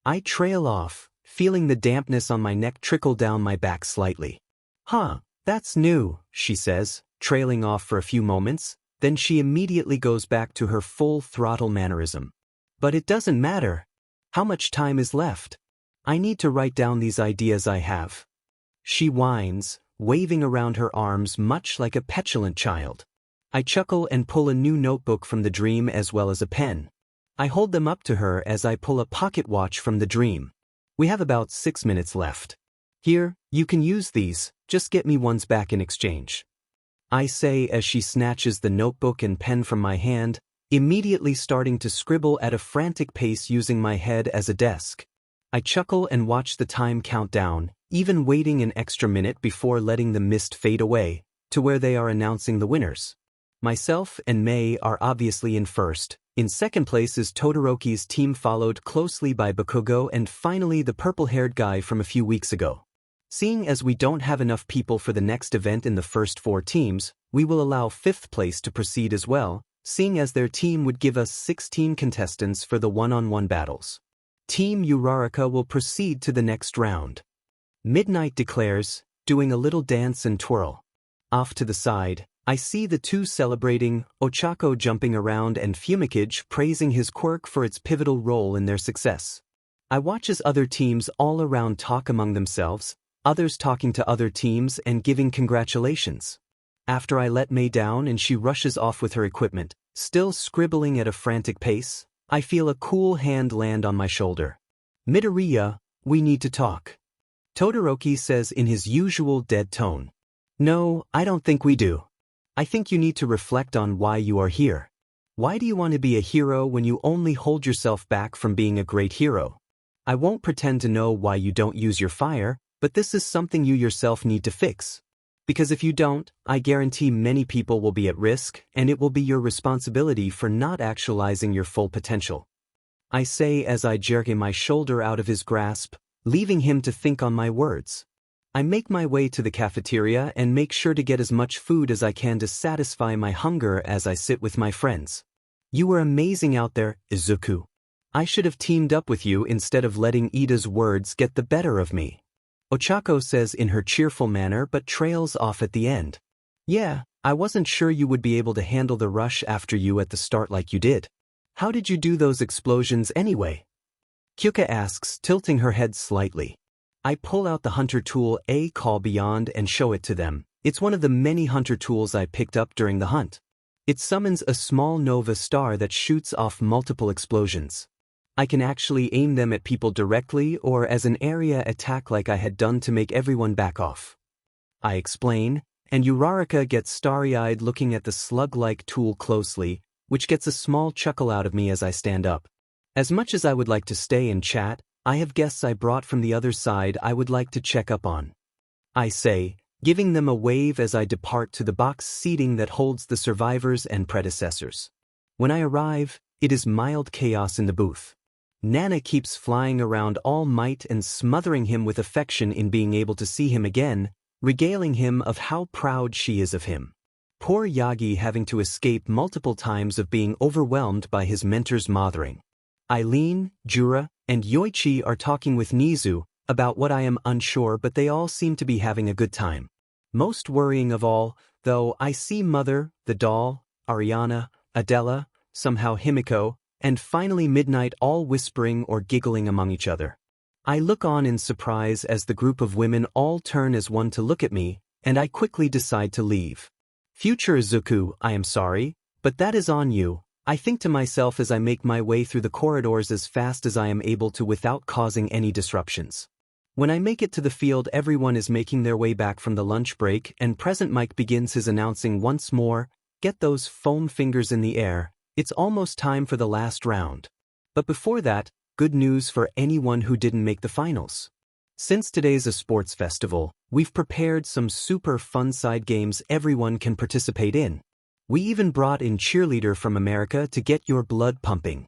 I trail off, feeling the dampness on my neck trickle down my back slightly. "Huh, that's new," she says, trailing off for a few moments, then she immediately goes back to her full throttle mannerism. "But it doesn't matter. How much time is left? I need to write down these ideas I have." She whines, waving around her arms much like a petulant child. I chuckle and pull a new notebook from the dream as well as a pen. I hold them up to her as I pull a pocket watch from the dream. "We have about 6 minutes left. Here, you can use these, just get me ones back in exchange," I say as she snatches the notebook and pen from my hand, immediately starting to scribble at a frantic pace using my head as a desk. I chuckle and watch the time count down, even waiting an extra minute before letting the mist fade away, to where they are announcing the winners. Myself and May are obviously in first. In second place is Todoroki's team, followed closely by Bakugo and finally the purple-haired guy from a few weeks ago. Seeing as we don't have enough people for the next event in the first 4 teams, we will allow 5th place to proceed as well, seeing as their team would give us 16 contestants for the one-on-one battles. Team Uraraka will proceed to the next round. Midnight declares, doing a little dance and twirl. Off to the side, I see the two celebrating, Ochako jumping around and Fumikage praising his quirk for its pivotal role in their success. I watch as other teams all around talk among themselves, others talking to other teams and giving congratulations. After I let May down and she rushes off with her equipment, still scribbling at a frantic pace, I feel a cool hand land on my shoulder. "Midoriya, we need to talk," Todoroki says in his usual dead tone. "No, I don't think we do. I think you need to reflect on why you are here. Why do you want to be a hero when you only hold yourself back from being a great hero? I won't pretend to know why you don't use your fire, but this is something you yourself need to fix. Because if you don't, I guarantee many people will be at risk, and it will be your responsibility for not actualizing your full potential. I say as I jerk my shoulder out of his grasp, leaving him to think on my words. I make my way to the cafeteria and make sure to get as much food as I can to satisfy my hunger as I sit with my friends. You were amazing out there, Izuku. I should have teamed up with you instead of letting Ida's words get the better of me. Ochako says in her cheerful manner but trails off at the end. Yeah, I wasn't sure you would be able to handle the rush after you at the start like you did. How did you do those explosions anyway? Kyuka asks, tilting her head slightly. I pull out the hunter tool Call Beyond and show it to them. It's one of the many hunter tools I picked up during the hunt. It summons a small nova star that shoots off multiple explosions. I can actually aim them at people directly or as an area attack like I had done to make everyone back off. I explain, and Uraraka gets starry-eyed looking at the slug-like tool closely, which gets a small chuckle out of me as I stand up. As much as I would like to stay and chat, I have guests I brought from the other side I would like to check up on. I say, giving them a wave as I depart to the box seating that holds the survivors and predecessors. When I arrive, it is mild chaos in the booth. Nana keeps flying around All Might and smothering him with affection in being able to see him again, regaling him of how proud she is of him. Poor Yagi having to escape multiple times of being overwhelmed by his mentor's mothering. Eileen, Jura, and Yoichi are talking with Nizu about what I am unsure, but they all seem to be having a good time. Most worrying of all, though, I see Mother, the doll, Ariana, Adela, somehow Himiko, and finally Midnight all whispering or giggling among each other. I look on in surprise as the group of women all turn as one to look at me, and I quickly decide to leave. Future Izuku, I am sorry, but that is on you, I think to myself as I make my way through the corridors as fast as I am able to without causing any disruptions. When I make it to the field, everyone is making their way back from the lunch break and Present Mike begins his announcing once more, get those foam fingers in the air, it's almost time for the last round. But before that, good news for anyone who didn't make the finals. Since today's a sports festival, we've prepared some super fun side games everyone can participate in. We even brought in cheerleader from America to get your blood pumping.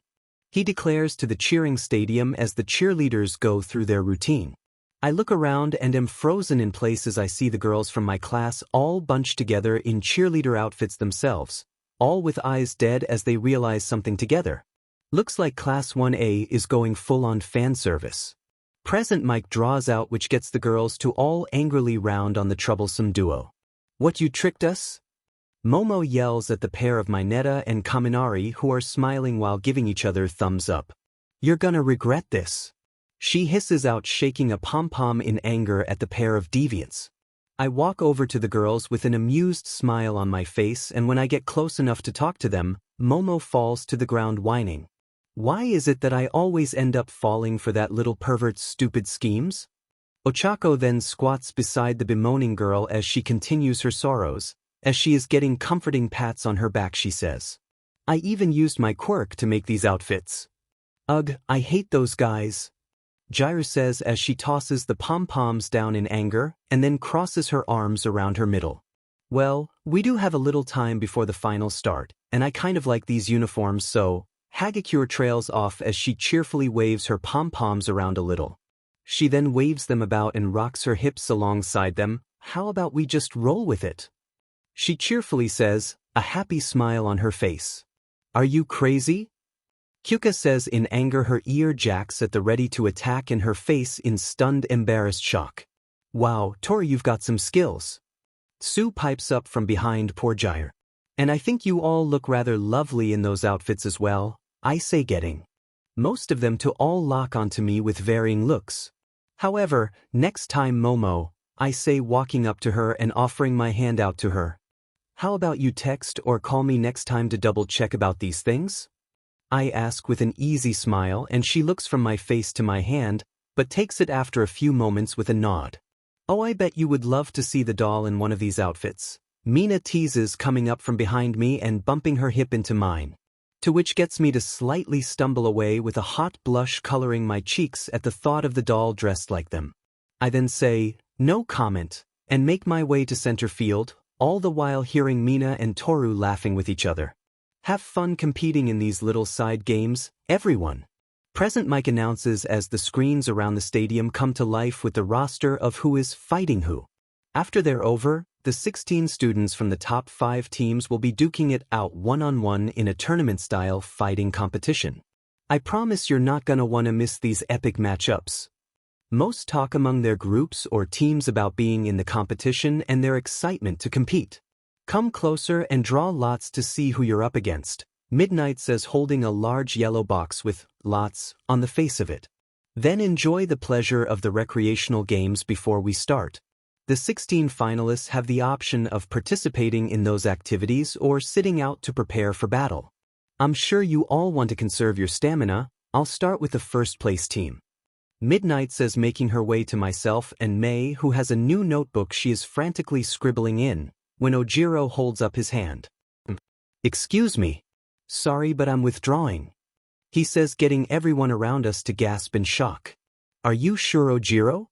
He declares to the cheering stadium as the cheerleaders go through their routine. I look around and am frozen in place as I see the girls from my class all bunched together in cheerleader outfits themselves, all with eyes dead as they realize something together. Looks like Class 1A is going full-on fan service. Present Mike draws out which gets the girls to all angrily round on the troublesome duo. What, you tricked us? Momo yells at the pair of Mineta and Kaminari who are smiling while giving each other thumbs up. You're gonna regret this. She hisses out, shaking a pom-pom in anger at the pair of deviants. I walk over to the girls with an amused smile on my face, and when I get close enough to talk to them, Momo falls to the ground whining. Why is it that I always end up falling for that little pervert's stupid schemes? Ochako then squats beside the bemoaning girl as she continues her sorrows. As she is getting comforting pats on her back, she says, I even used my quirk to make these outfits. Ugh, I hate those guys. Jiru says as she tosses the pom-poms down in anger and then crosses her arms around her middle. Well, we do have a little time before the finals start, and I kind of like these uniforms, so Hagakure trails off as she cheerfully waves her pom-poms around a little. She then waves them about and rocks her hips alongside them. How about we just roll with it? She cheerfully says, a happy smile on her face. Are you crazy? Kyuka says in anger, her ear jacks at the ready to attack and her face in stunned, embarrassed shock. Wow, Tori, you've got some skills. Sue pipes up from behind poor Jiru. And I think you all look rather lovely in those outfits as well, I say, getting most of them to all lock onto me with varying looks. However, next time, Momo, I say, walking up to her and offering my hand out to her. How about you text or call me next time to double check about these things? I ask with an easy smile, and she looks from my face to my hand, but takes it after a few moments with a nod. Oh, I bet you would love to see the doll in one of these outfits. Mina teases, coming up from behind me and bumping her hip into mine. To which gets me to slightly stumble away with a hot blush coloring my cheeks at the thought of the doll dressed like them. I then say, no comment, and make my way to center field, all the while hearing Mina and Toru laughing with each other. Have fun competing in these little side games, everyone. Present mic announces as the screens around the stadium come to life with the roster of who is fighting who. After they're over, the 16 students from the top 5 teams will be duking it out one-on-one in a tournament-style fighting competition. I promise you're not gonna wanna miss these epic matchups. Most talk among their groups or teams about being in the competition and their excitement to compete. Come closer and draw lots to see who you're up against, Midnight says, holding a large yellow box with lots on the face of it. Then enjoy the pleasure of the recreational games before we start. The 16 finalists have the option of participating in those activities or sitting out to prepare for battle. I'm sure you all want to conserve your stamina. I'll start with the first place team. Midnight says, making her way to myself and May, who has a new notebook she is frantically scribbling in, when Ojiro holds up his hand. Excuse me. Sorry, but I'm withdrawing. He says, getting everyone around us to gasp in shock. Are you sure, Ojiro?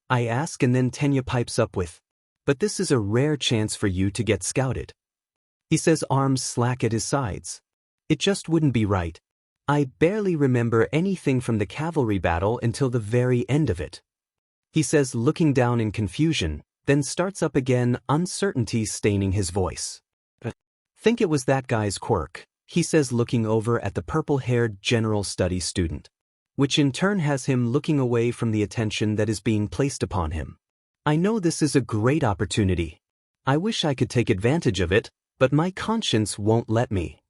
I ask, and then Tenya pipes up with, but this is a rare chance for you to get scouted. He says, arms slack at his sides. It just wouldn't be right. I barely remember anything from the cavalry battle until the very end of it. He says, looking down in confusion, then starts up again, uncertainty staining his voice. Think it was that guy's quirk, he says, looking over at the purple-haired general studies student, which in turn has him looking away from the attention that is being placed upon him. I know this is a great opportunity. I wish I could take advantage of it, but my conscience won't let me.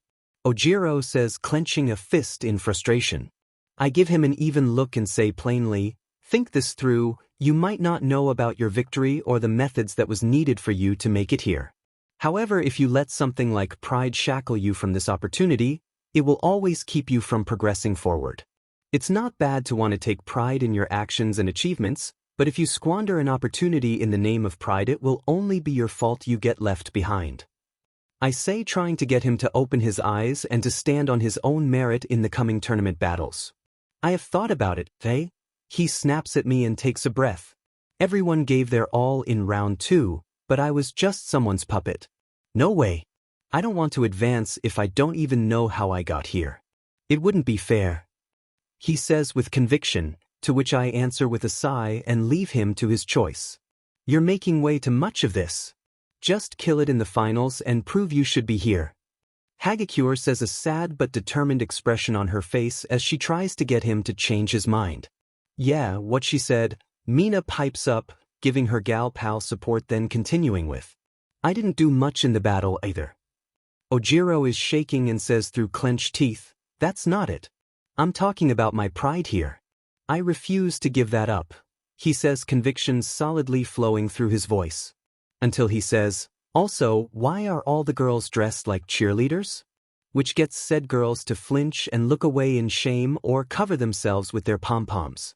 Ojiro says, clenching a fist in frustration. I give him an even look and say plainly, think this through. You might not know about your victory or the methods that was needed for you to make it here. However, if you let something like pride shackle you from this opportunity, it will always keep you from progressing forward. It's not bad to want to take pride in your actions and achievements, but if you squander an opportunity in the name of pride, it will only be your fault you get left behind. I say, trying to get him to open his eyes and to stand on his own merit in the coming tournament battles. I have thought about it, eh? He snaps at me and takes a breath. Everyone gave their all in round 2, but I was just someone's puppet. No way. I don't want to advance if I don't even know how I got here. It wouldn't be fair. He says with conviction, to which I answer with a sigh and leave him to his choice. You're making way to much of this. Just kill it in the finals and prove you should be here. Hagakure says, a sad but determined expression on her face as she tries to get him to change his mind. Yeah, what she said. Mina pipes up, giving her gal pal support, then continuing with, I didn't do much in the battle either. Ojiro is shaking and says through clenched teeth, that's not it. I'm talking about my pride here. I refuse to give that up, he says, conviction solidly flowing through his voice. Until he says, also, why are all the girls dressed like cheerleaders? Which gets said girls to flinch and look away in shame or cover themselves with their pom-poms.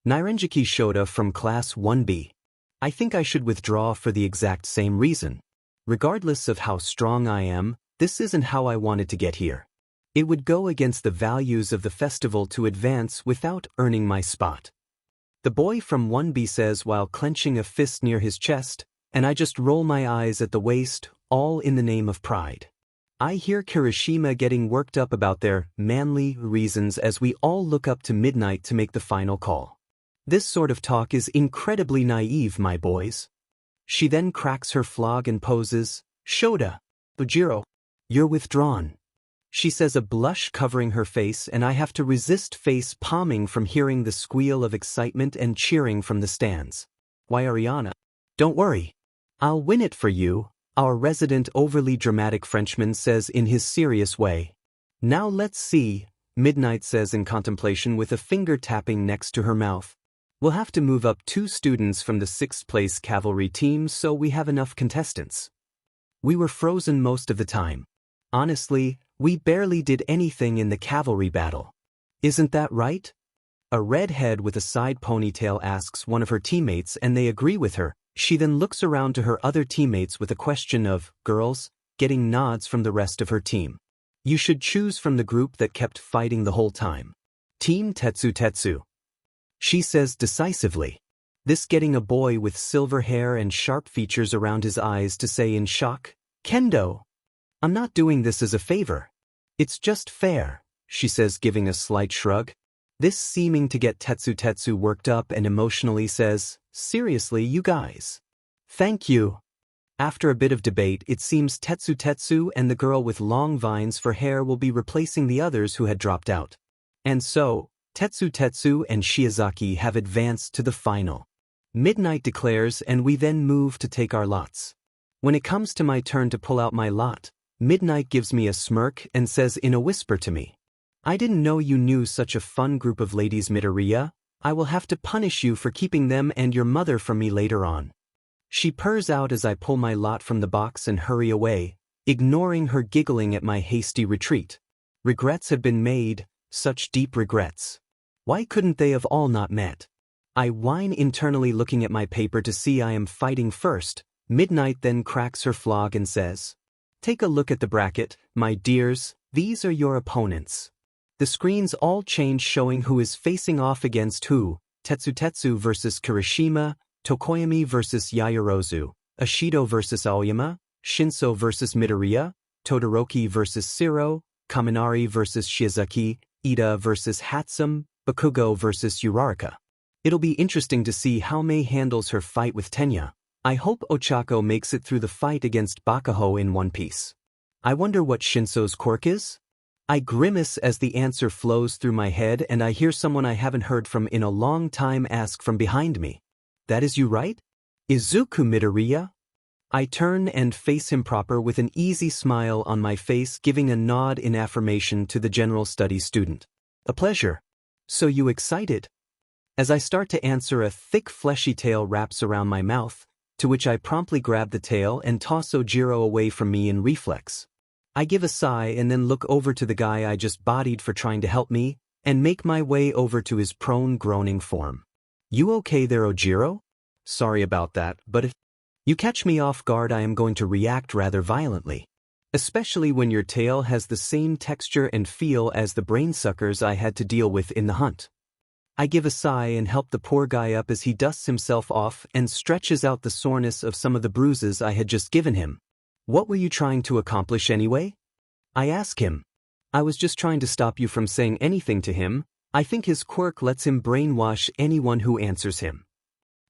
Nairenjiki Shota from Class 1B. I think I should withdraw for the exact same reason. Regardless of how strong I am, this isn't how I wanted to get here. It would go against the values of the festival to advance without earning my spot. The boy from 1B says while clenching a fist near his chest, and I just roll my eyes at the waist, all in the name of pride. I hear Kirishima getting worked up about their manly reasons as we all look up to Midnight to make the final call. This sort of talk is incredibly naive, my boys. She then cracks her flog and poses, Shota, Ojiro, you're withdrawn. She says, a blush covering her face, and I have to resist face palming from hearing the squeal of excitement and cheering from the stands. Why, Ariana? Don't worry. I'll win it for you, our resident overly dramatic Frenchman says in his serious way. Now let's see, Midnight says in contemplation with a finger tapping next to her mouth. We'll have to move up 2 students from the 6th place cavalry team so we have enough contestants. We were frozen most of the time. Honestly, we barely did anything in the cavalry battle. Isn't that right? A redhead with a side ponytail asks one of her teammates and they agree with her. She then looks around to her other teammates with a question of, girls, getting nods from the rest of her team. You should choose from the group that kept fighting the whole time. Team Tetsu Tetsu. She says decisively. This getting a boy with silver hair and sharp features around his eyes to say in shock, "Kendo. I'm not doing this as a favor. It's just fair," she says, giving a slight shrug. This seeming to get Tetsu worked up and emotionally says, "Seriously, you guys. Thank you." After a bit of debate, it seems Tetsu and the girl with long vines for hair will be replacing the others who had dropped out. And so, Tetsu and Shiozaki have advanced to the final. Midnight declares and we then move to take our lots. When it comes to my turn to pull out my lot, Midnight gives me a smirk and says in a whisper to me, "I didn't know you knew such a fun group of ladies, Midoriya. I will have to punish you for keeping them and your mother from me later on." She purrs out as I pull my lot from the box and hurry away, ignoring her giggling at my hasty retreat. Regrets have been made, such deep regrets. Why couldn't they have all not met? I whine internally, looking at my paper to see I am fighting first. Midnight then cracks her flog and says, "Take a look at the bracket, my dears, these are your opponents." The screens all change, showing who is facing off against who: Tetsu versus Kirishima, Tokoyami versus Yaoyorozu, Ashido versus Aoyama, Shinszo versus Midoriya, Todoroki versus Siro, Kaminari versus Shiozaki, Ida versus Hatsum, Bakugo versus Uraraka. It'll be interesting to see how Mei handles her fight with Tenya. I hope Ochako makes it through the fight against Bakugo in one piece. I wonder what Shinso's quirk is? I grimace as the answer flows through my head and I hear someone I haven't heard from in a long time ask from behind me, "That is you, right? Izuku, Midoriya?" I turn and face him proper with an easy smile on my face, giving a nod in affirmation to the general studies student. "A pleasure. So you excited?" As I start to answer, a thick fleshy tail wraps around my mouth, to which I promptly grab the tail and toss Ojiro away from me in reflex. I give a sigh and then look over to the guy I just bodied for trying to help me, and make my way over to his prone groaning form. "You okay there, Ojiro? Sorry about that, but if you catch me off guard I am going to react rather violently. Especially when your tail has the same texture and feel as the brainsuckers I had to deal with in the hunt." I give a sigh and help the poor guy up as he dusts himself off and stretches out the soreness of some of the bruises I had just given him. "What were you trying to accomplish anyway?" I ask him. "I was just trying to stop you from saying anything to him. I think his quirk lets him brainwash anyone who answers him,"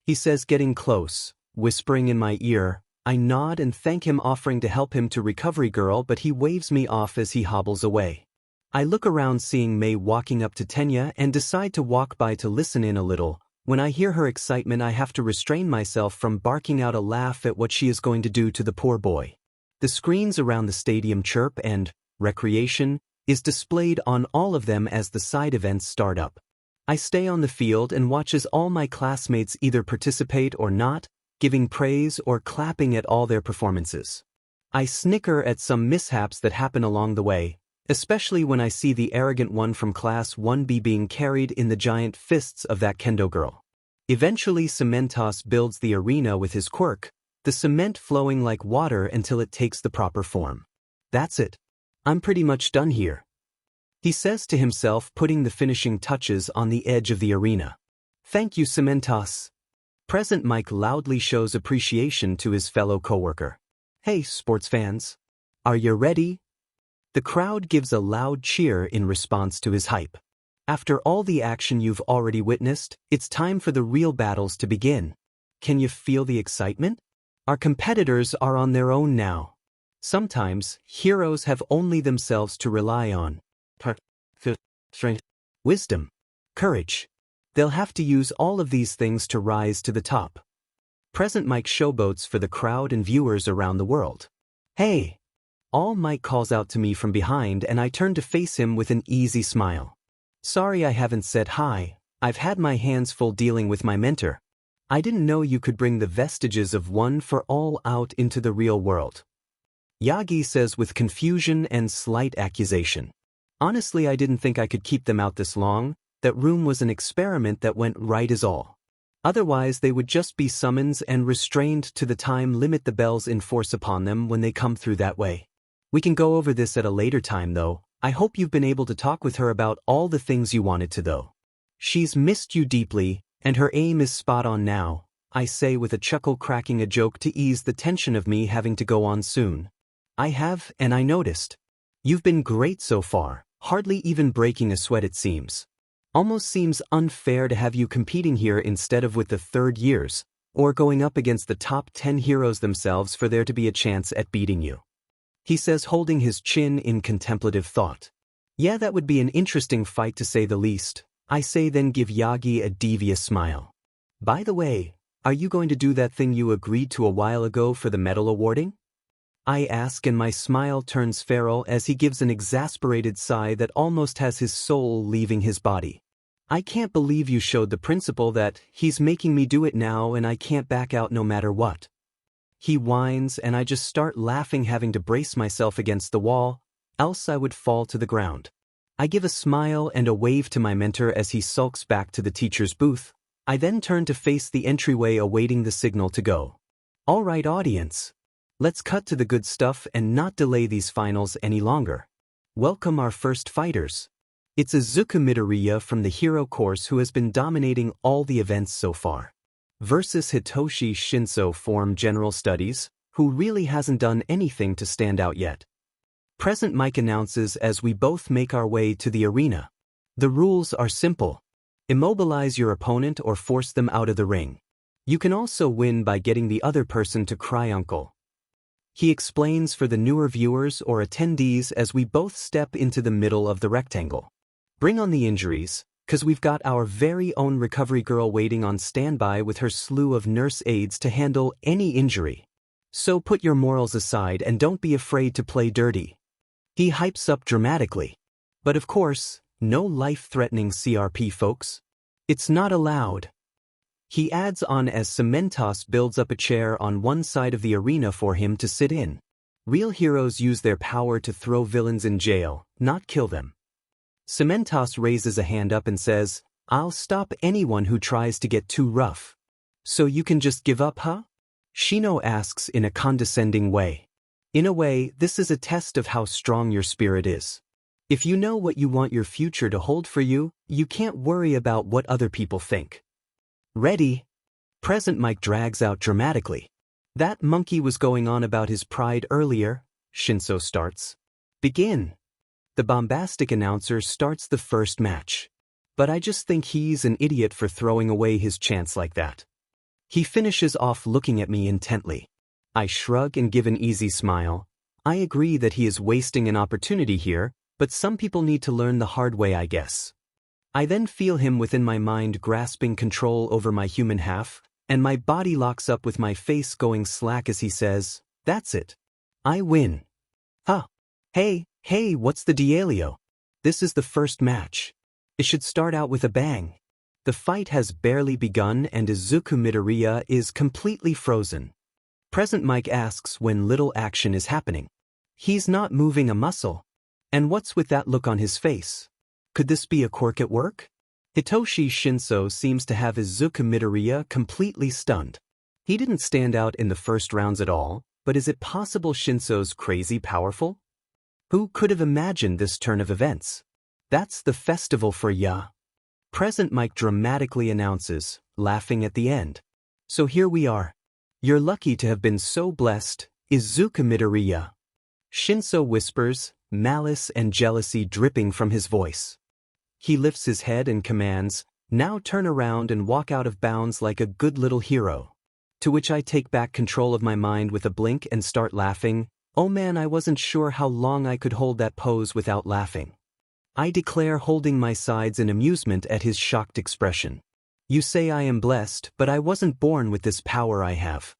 he says, getting close, whispering in my ear. I nod and thank him, offering to help him to Recovery Girl, but he waves me off as he hobbles away. I look around, seeing Mei walking up to Tenya, and decide to walk by to listen in a little. When I hear her excitement I have to restrain myself from barking out a laugh at what she is going to do to the poor boy. The screens around the stadium chirp and recreation is displayed on all of them as the side events start up. I stay on the field and watch as all my classmates either participate or not, giving praise or clapping at all their performances. I snicker at some mishaps that happen along the way, especially when I see the arrogant one from Class 1B being carried in the giant fists of that kendo girl. Eventually Cementos builds the arena with his quirk, the cement flowing like water until it takes the proper form. "That's it. I'm pretty much done here," he says to himself, putting the finishing touches on the edge of the arena. "Thank you, Cementos." Present Mike loudly shows appreciation to his fellow coworker. "Hey, sports fans. Are you ready?" The crowd gives a loud cheer in response to his hype. After all the action you've already witnessed, it's time for the real battles to begin. Can you feel the excitement? Our competitors are on their own now. Sometimes, heroes have only themselves to rely on. Strength, wisdom, courage. They'll have to use all of these things to rise to the top. Present Mike showboats for the crowd and viewers around the world. "Hey!" All Might calls out to me from behind, and I turn to face him with an easy smile. "Sorry I haven't said hi. I've had my hands full dealing with my mentor. I didn't know you could bring the vestiges of One for All out into the real world," Yagi says with confusion and slight accusation. "Honestly, I didn't think I could keep them out this long. That room was an experiment that went right is all. Otherwise they would just be summons and restrained to the time limit the bells enforce upon them when they come through that way. We can go over this at a later time though. I hope you've been able to talk with her about all the things you wanted to though. She's missed you deeply, And her aim is spot on now, I say with a chuckle, cracking a joke to ease the tension of me having to go on soon. I have, and I noticed. You've been great so far, hardly even breaking a sweat it seems. Almost seems unfair to have you competing here instead of with the third years, or going up against the top 10 heroes themselves for there to be a chance at beating you. He says, holding his chin in contemplative thought. Yeah, that would be an interesting fight to say the least, I say, then give Yagi a devious smile. By the way, are you going to do that thing you agreed to a while ago for the medal awarding? I ask, and my smile turns feral as he gives an exasperated sigh that almost has his soul leaving his body. I can't believe you showed the principal that he's making me do it now and I can't back out no matter what. He whines and I just start laughing, having to brace myself against the wall, else I would fall to the ground. I give a smile and a wave to my mentor as he sulks back to the teacher's booth. I then turn to face the entryway awaiting the signal to go. All right, audience. Let's cut to the good stuff and not delay these finals any longer. Welcome our first fighters. It's Izuku Midoriya from the hero course who has been dominating all the events so far. Versus Hitoshi Shinszo from general studies, who really hasn't done anything to stand out yet. Present Mike announces as we both make our way to the arena. The rules are simple. Immobilize your opponent or force them out of the ring. You can also win by getting the other person to cry uncle. He explains for the newer viewers or attendees as we both step into the middle of the rectangle. Bring on the injuries, 'cause we've got our very own recovery girl waiting on standby with her slew of nurse aides to handle any injury. So put your morals aside and don't be afraid to play dirty. He hypes up dramatically. But of course, no life-threatening CRP, folks. It's not allowed. He adds on as Cementos builds up a chair on one side of the arena for him to sit in. Real heroes use their power to throw villains in jail, not kill them. Cementos raises a hand up and says, I'll stop anyone who tries to get too rough. So you can just give up, huh? Shino asks in a condescending way. In a way, this is a test of how strong your spirit is. If you know what you want your future to hold for you, you can't worry about what other people think. Ready? Present Mike drags out dramatically. That monkey was going on about his pride earlier, Shinszo starts. Begin. The bombastic announcer starts the first match. But I just think he's an idiot for throwing away his chance like that. He finishes off looking at me intently. I shrug and give an easy smile. I agree that he is wasting an opportunity here, but some people need to learn the hard way, I guess. I then feel him within my mind grasping control over my human half, and my body locks up with my face going slack as he says, that's it. I win. Huh. Hey, what's the dealio? This is the first match. It should start out with a bang. The fight has barely begun and Izuku Midoriya is completely frozen. Present Mike asks when little action is happening. He's not moving a muscle. And what's with that look on his face? Could this be a quirk at work? Hitoshi Shinszo seems to have Izuku Midoriya completely stunned. He didn't stand out in the first rounds at all, but is it possible Shinszo's crazy powerful? Who could have imagined this turn of events? That's the festival for ya. Present Mike dramatically announces, laughing at the end. So here we are. You're lucky to have been so blessed, Izuku Midoriya. Shinszo whispers, malice and jealousy dripping from his voice. He lifts his head and commands, now turn around and walk out of bounds like a good little hero. To which I take back control of my mind with a blink and start laughing. Oh man, I wasn't sure how long I could hold that pose without laughing. I declare, holding my sides in amusement at his shocked expression. You say I am blessed, but I wasn't born with this power I have.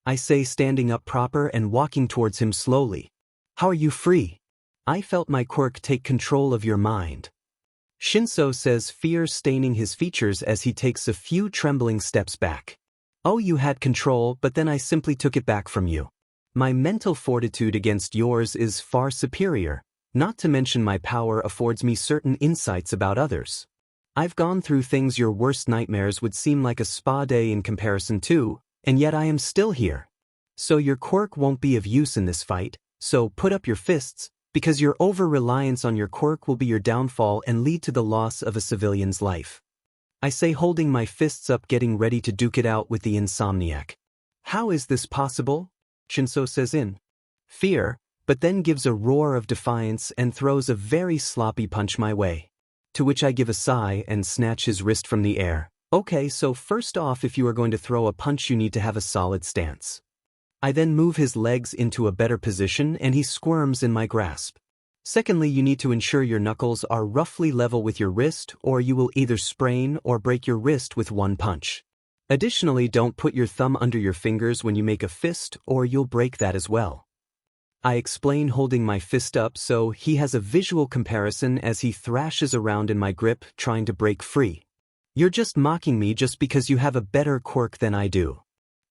I say, standing up proper and walking towards him slowly. How are you free? I felt my quirk take control of your mind. Shinszo says, fear staining his features as he takes a few trembling steps back. Oh, you had control, but then I simply took it back from you. My mental fortitude against yours is far superior, not to mention my power affords me certain insights about others. I've gone through things your worst nightmares would seem like a spa day in comparison to, and yet I am still here. So your quirk won't be of use in this fight, so put up your fists, because your over-reliance on your quirk will be your downfall and lead to the loss of a civilian's life. I say, holding my fists up, getting ready to duke it out with the insomniac. How is this possible? Shinszo says in fear, but then gives a roar of defiance and throws a very sloppy punch my way. To which I give a sigh and snatch his wrist from the air. Okay, so first off, if you are going to throw a punch, you need to have a solid stance. I then move his legs into a better position and he squirms in my grasp. Secondly, you need to ensure your knuckles are roughly level with your wrist, or you will either sprain or break your wrist with one punch. Additionally, don't put your thumb under your fingers when you make a fist, or you'll break that as well. I explain, holding my fist up so he has a visual comparison as he thrashes around in my grip, trying to break free. You're just mocking me just because you have a better quirk than I do.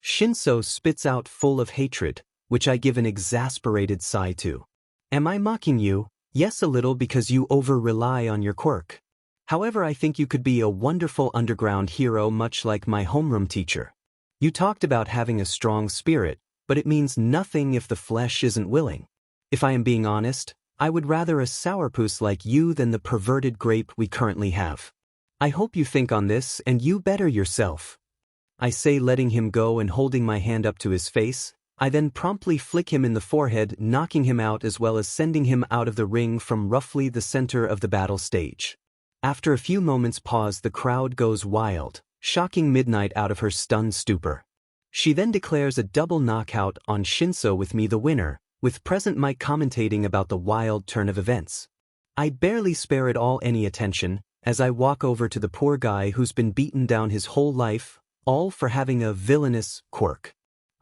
Shinszo spits out full of hatred, which I give an exasperated sigh to. Am I mocking you? Yes, a little, because you over-rely on your quirk. However, I think you could be a wonderful underground hero, much like my homeroom teacher. You talked about having a strong spirit, but it means nothing if the flesh isn't willing. If I am being honest, I would rather a sourpuss like you than the perverted grape we currently have. I hope you think on this and you better yourself. I say, letting him go and holding my hand up to his face. I then promptly flick him in the forehead, knocking him out as well as sending him out of the ring from roughly the center of the battle stage. After a few moments' pause, the crowd goes wild, shocking Midnight out of her stunned stupor. She then declares a double knockout on Shinszo with me the winner, with present Mike commentating about the wild turn of events. I barely spare it all any attention, as I walk over to the poor guy who's been beaten down his whole life, all for having a villainous quirk.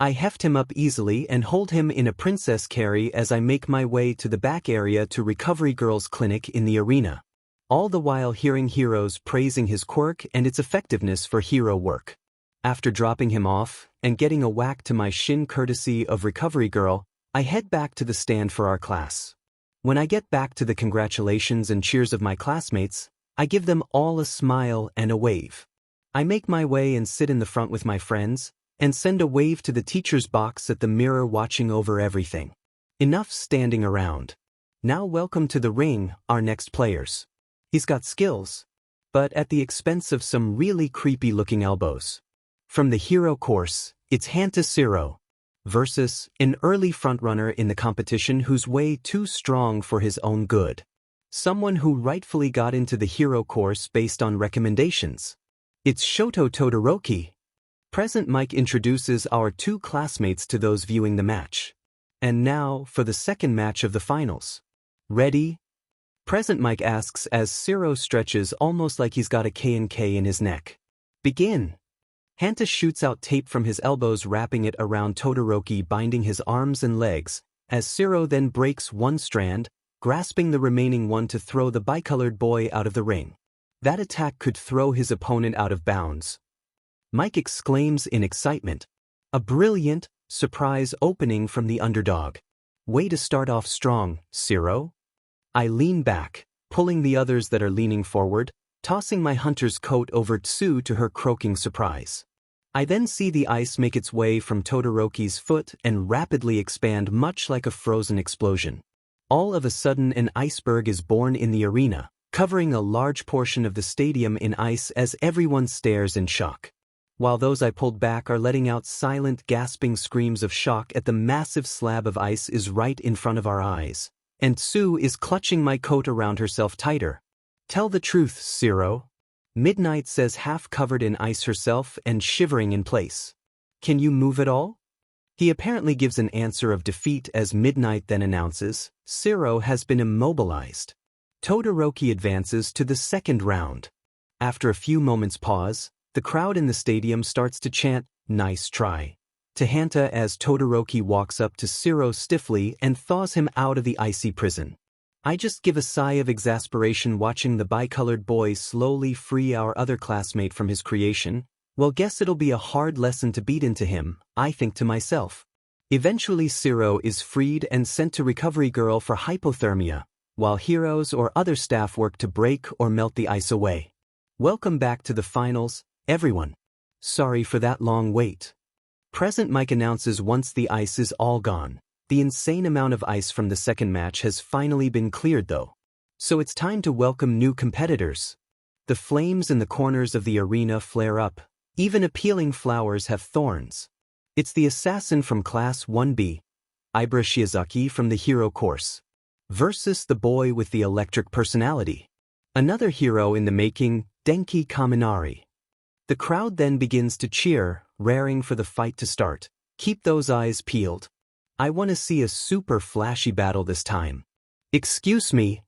I heft him up easily and hold him in a princess carry as I make my way to the back area to Recovery Girl's clinic in the arena. All the while hearing heroes praising his quirk and its effectiveness for hero work. After dropping him off and getting a whack to my shin courtesy of Recovery Girl, I head back to the stand for our class. When I get back to the congratulations and cheers of my classmates, I give them all a smile and a wave. I make my way and sit in the front with my friends, and send a wave to the teacher's box at the mirror watching over everything. Enough standing around. Now welcome to the ring, our next players. He's got skills, but at the expense of some really creepy looking elbows. From the hero course, it's Himiko versus an early frontrunner in the competition who's way too strong for his own good. Someone who rightfully got into the hero course based on recommendations. It's Shoto Todoroki. Present Mike introduces our two classmates to those viewing the match. And now for the second match of the finals. Ready? Present Mike asks as Shiro stretches almost like he's got a K&K in his neck. Begin. Hanta shoots out tape from his elbows, wrapping it around Todoroki, binding his arms and legs, as Shiro then breaks one strand, grasping the remaining one to throw the bicolored boy out of the ring. That attack could throw his opponent out of bounds. Mike exclaims in excitement. A brilliant, surprise opening from the underdog. Way to start off strong, Shiro. I lean back, pulling the others that are leaning forward, tossing my hunter's coat over Tsu to her croaking surprise. I then see the ice make its way from Todoroki's foot and rapidly expand, much like a frozen explosion. All of a sudden an iceberg is born in the arena, covering a large portion of the stadium in ice as everyone stares in shock. While those I pulled back are letting out silent, gasping screams of shock at the massive slab of ice is right in front of our eyes, and Tsu is clutching my coat around herself tighter. Tell the truth, Shiro. Midnight says, half covered in ice herself and shivering in place. Can you move at all? He apparently gives an answer of defeat as Midnight then announces, Shiro has been immobilized. Todoroki advances to the second round. After a few moments' pause, the crowd in the stadium starts to chant, "Nice try," to Hanta as Todoroki walks up to Shiro stiffly and thaws him out of the icy prison. I just give a sigh of exasperation watching the bicolored boy slowly free our other classmate from his creation. Well, guess it'll be a hard lesson to beat into him, I think to myself. Eventually Shiro is freed and sent to Recovery Girl for hypothermia, while heroes or other staff work to break or melt the ice away. Welcome back to the finals, everyone. Sorry for that long wait. Present Mike announces once the ice is all gone. The insane amount of ice from the second match has finally been cleared though. So it's time to welcome new competitors. The flames in the corners of the arena flare up. Even appealing flowers have thorns. It's the assassin from Class 1B, Ibra Shiozaki from the hero course, versus the boy with the electric personality. Another hero in the making, Denki Kaminari. The crowd then begins to cheer, raring for the fight to start. Keep those eyes peeled. I want to see a super flashy battle this time. Excuse me.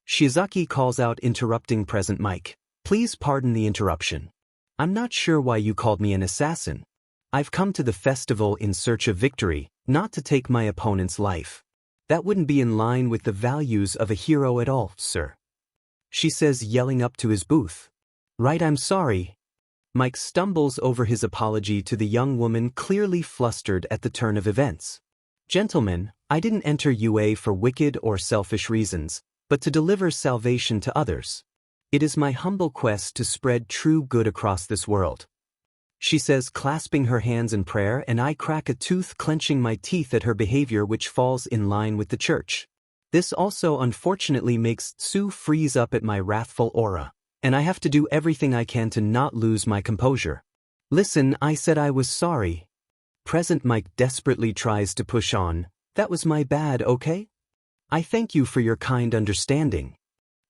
Shiozaki calls out, interrupting present mic. Please pardon the interruption. I'm not sure why you called me an assassin. I've come to the festival in search of victory, not to take my opponent's life. That wouldn't be in line with the values of a hero at all, sir. She says, yelling up to his booth. Right, I'm sorry. Mike stumbles over his apology to the young woman, clearly flustered at the turn of events. Gentlemen, I didn't enter UA for wicked or selfish reasons, but to deliver salvation to others. It is my humble quest to spread true good across this world. She says, clasping her hands in prayer, and I crack a tooth, clenching my teeth at her behavior, which falls in line with the church. This also unfortunately makes Tsu freeze up at my wrathful aura, and I have to do everything I can to not lose my composure. Listen, I said I was sorry. Present Mike desperately tries to push on. That was my bad, okay? I thank you for your kind understanding.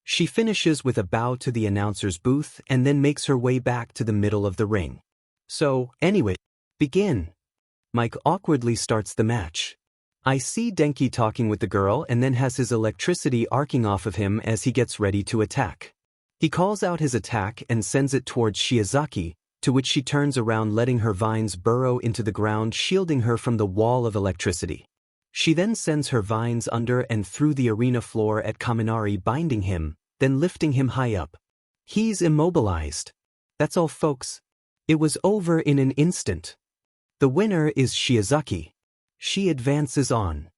She finishes with a bow to the announcer's booth and then makes her way back to the middle of the ring. So, anyway, begin. Mike awkwardly starts the match. I see Denki talking with the girl and then has his electricity arcing off of him as he gets ready to attack. He calls out his attack and sends it towards Shiozaki, to which she turns around, letting her vines burrow into the ground, shielding her from the wall of electricity. She then sends her vines under and through the arena floor at Kaminari, binding him, then lifting him high up. He's immobilized. That's all, folks. It was over in an instant. The winner is Shiozaki. She advances on.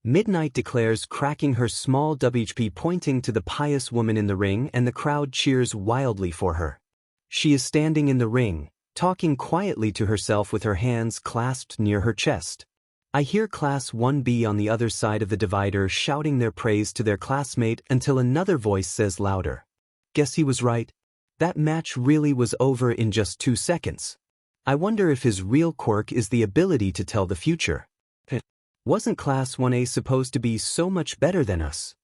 Midnight declares, cracking her small WHP, pointing to the pious woman in the ring, and the crowd cheers wildly for her. She is standing in the ring, talking quietly to herself with her hands clasped near her chest. I hear Class 1B on the other side of the divider shouting their praise to their classmate until another voice says louder. Guess he was right. That match really was over in just 2 seconds. I wonder if his real quirk is the ability to tell the future. Wasn't Class 1A supposed to be so much better than us?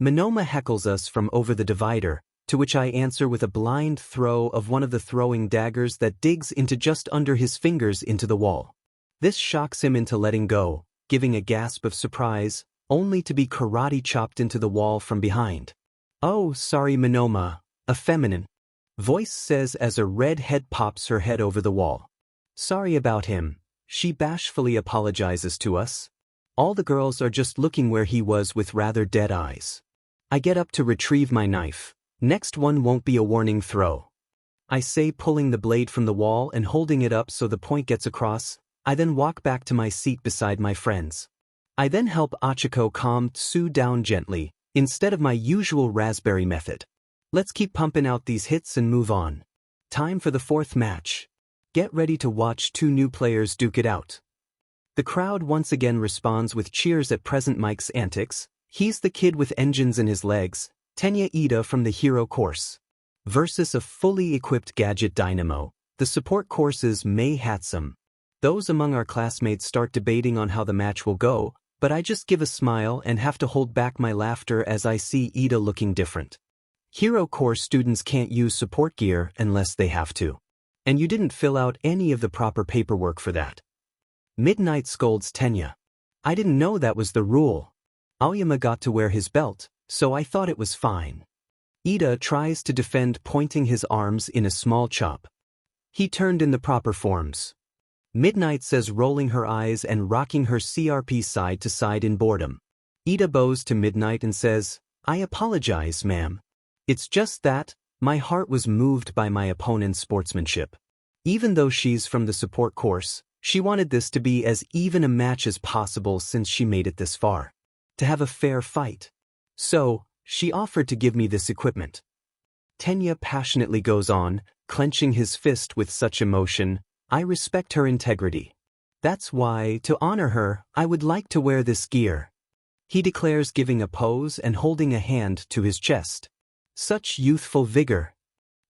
Monoma heckles us from over the divider, to which I answer with a blind throw of one of the throwing daggers that digs into just under his fingers into the wall. This shocks him into letting go, giving a gasp of surprise, only to be karate chopped into the wall from behind. Oh, sorry, Monoma, a feminine voice says as a red head pops her head over the wall. Sorry about him, she bashfully apologizes to us. All the girls are just looking where he was with rather dead eyes. I get up to retrieve my knife. Next one won't be a warning throw. I say, pulling the blade from the wall and holding it up so the point gets across. I then walk back to my seat beside my friends. I then help Achiko calm Tsu down gently, instead of my usual raspberry method. Let's keep pumping out these hits and move on. Time for the 4th match. Get ready to watch 2 new players duke it out. The crowd once again responds with cheers at present Mike's antics. He's the kid with engines in his legs, Tenya Ida from the hero course, versus a fully equipped gadget dynamo, the support course's Mei Hatsum. Those among our classmates start debating on how the match will go, but I just give a smile and have to hold back my laughter as I see Ida looking different. Hero course students can't use support gear unless they have to. And you didn't fill out any of the proper paperwork for that. Midnight scolds Tenya. I didn't know that was the rule. Aoyama got to wear his belt, so I thought it was fine. Ida tries to defend, pointing his arms in a small chop. He turned in the proper forms. Midnight says, rolling her eyes and rocking her CRP side to side in boredom. Ida bows to Midnight and says, I apologize, ma'am. It's just that, my heart was moved by my opponent's sportsmanship. Even though she's from the support course, she wanted this to be as even a match as possible since she made it this far. To have a fair fight. So, she offered to give me this equipment. Tenya passionately goes on, clenching his fist with such emotion. I respect her integrity. That's why, to honor her, I would like to wear this gear. He declares, giving a pose and holding a hand to his chest. Such youthful vigor.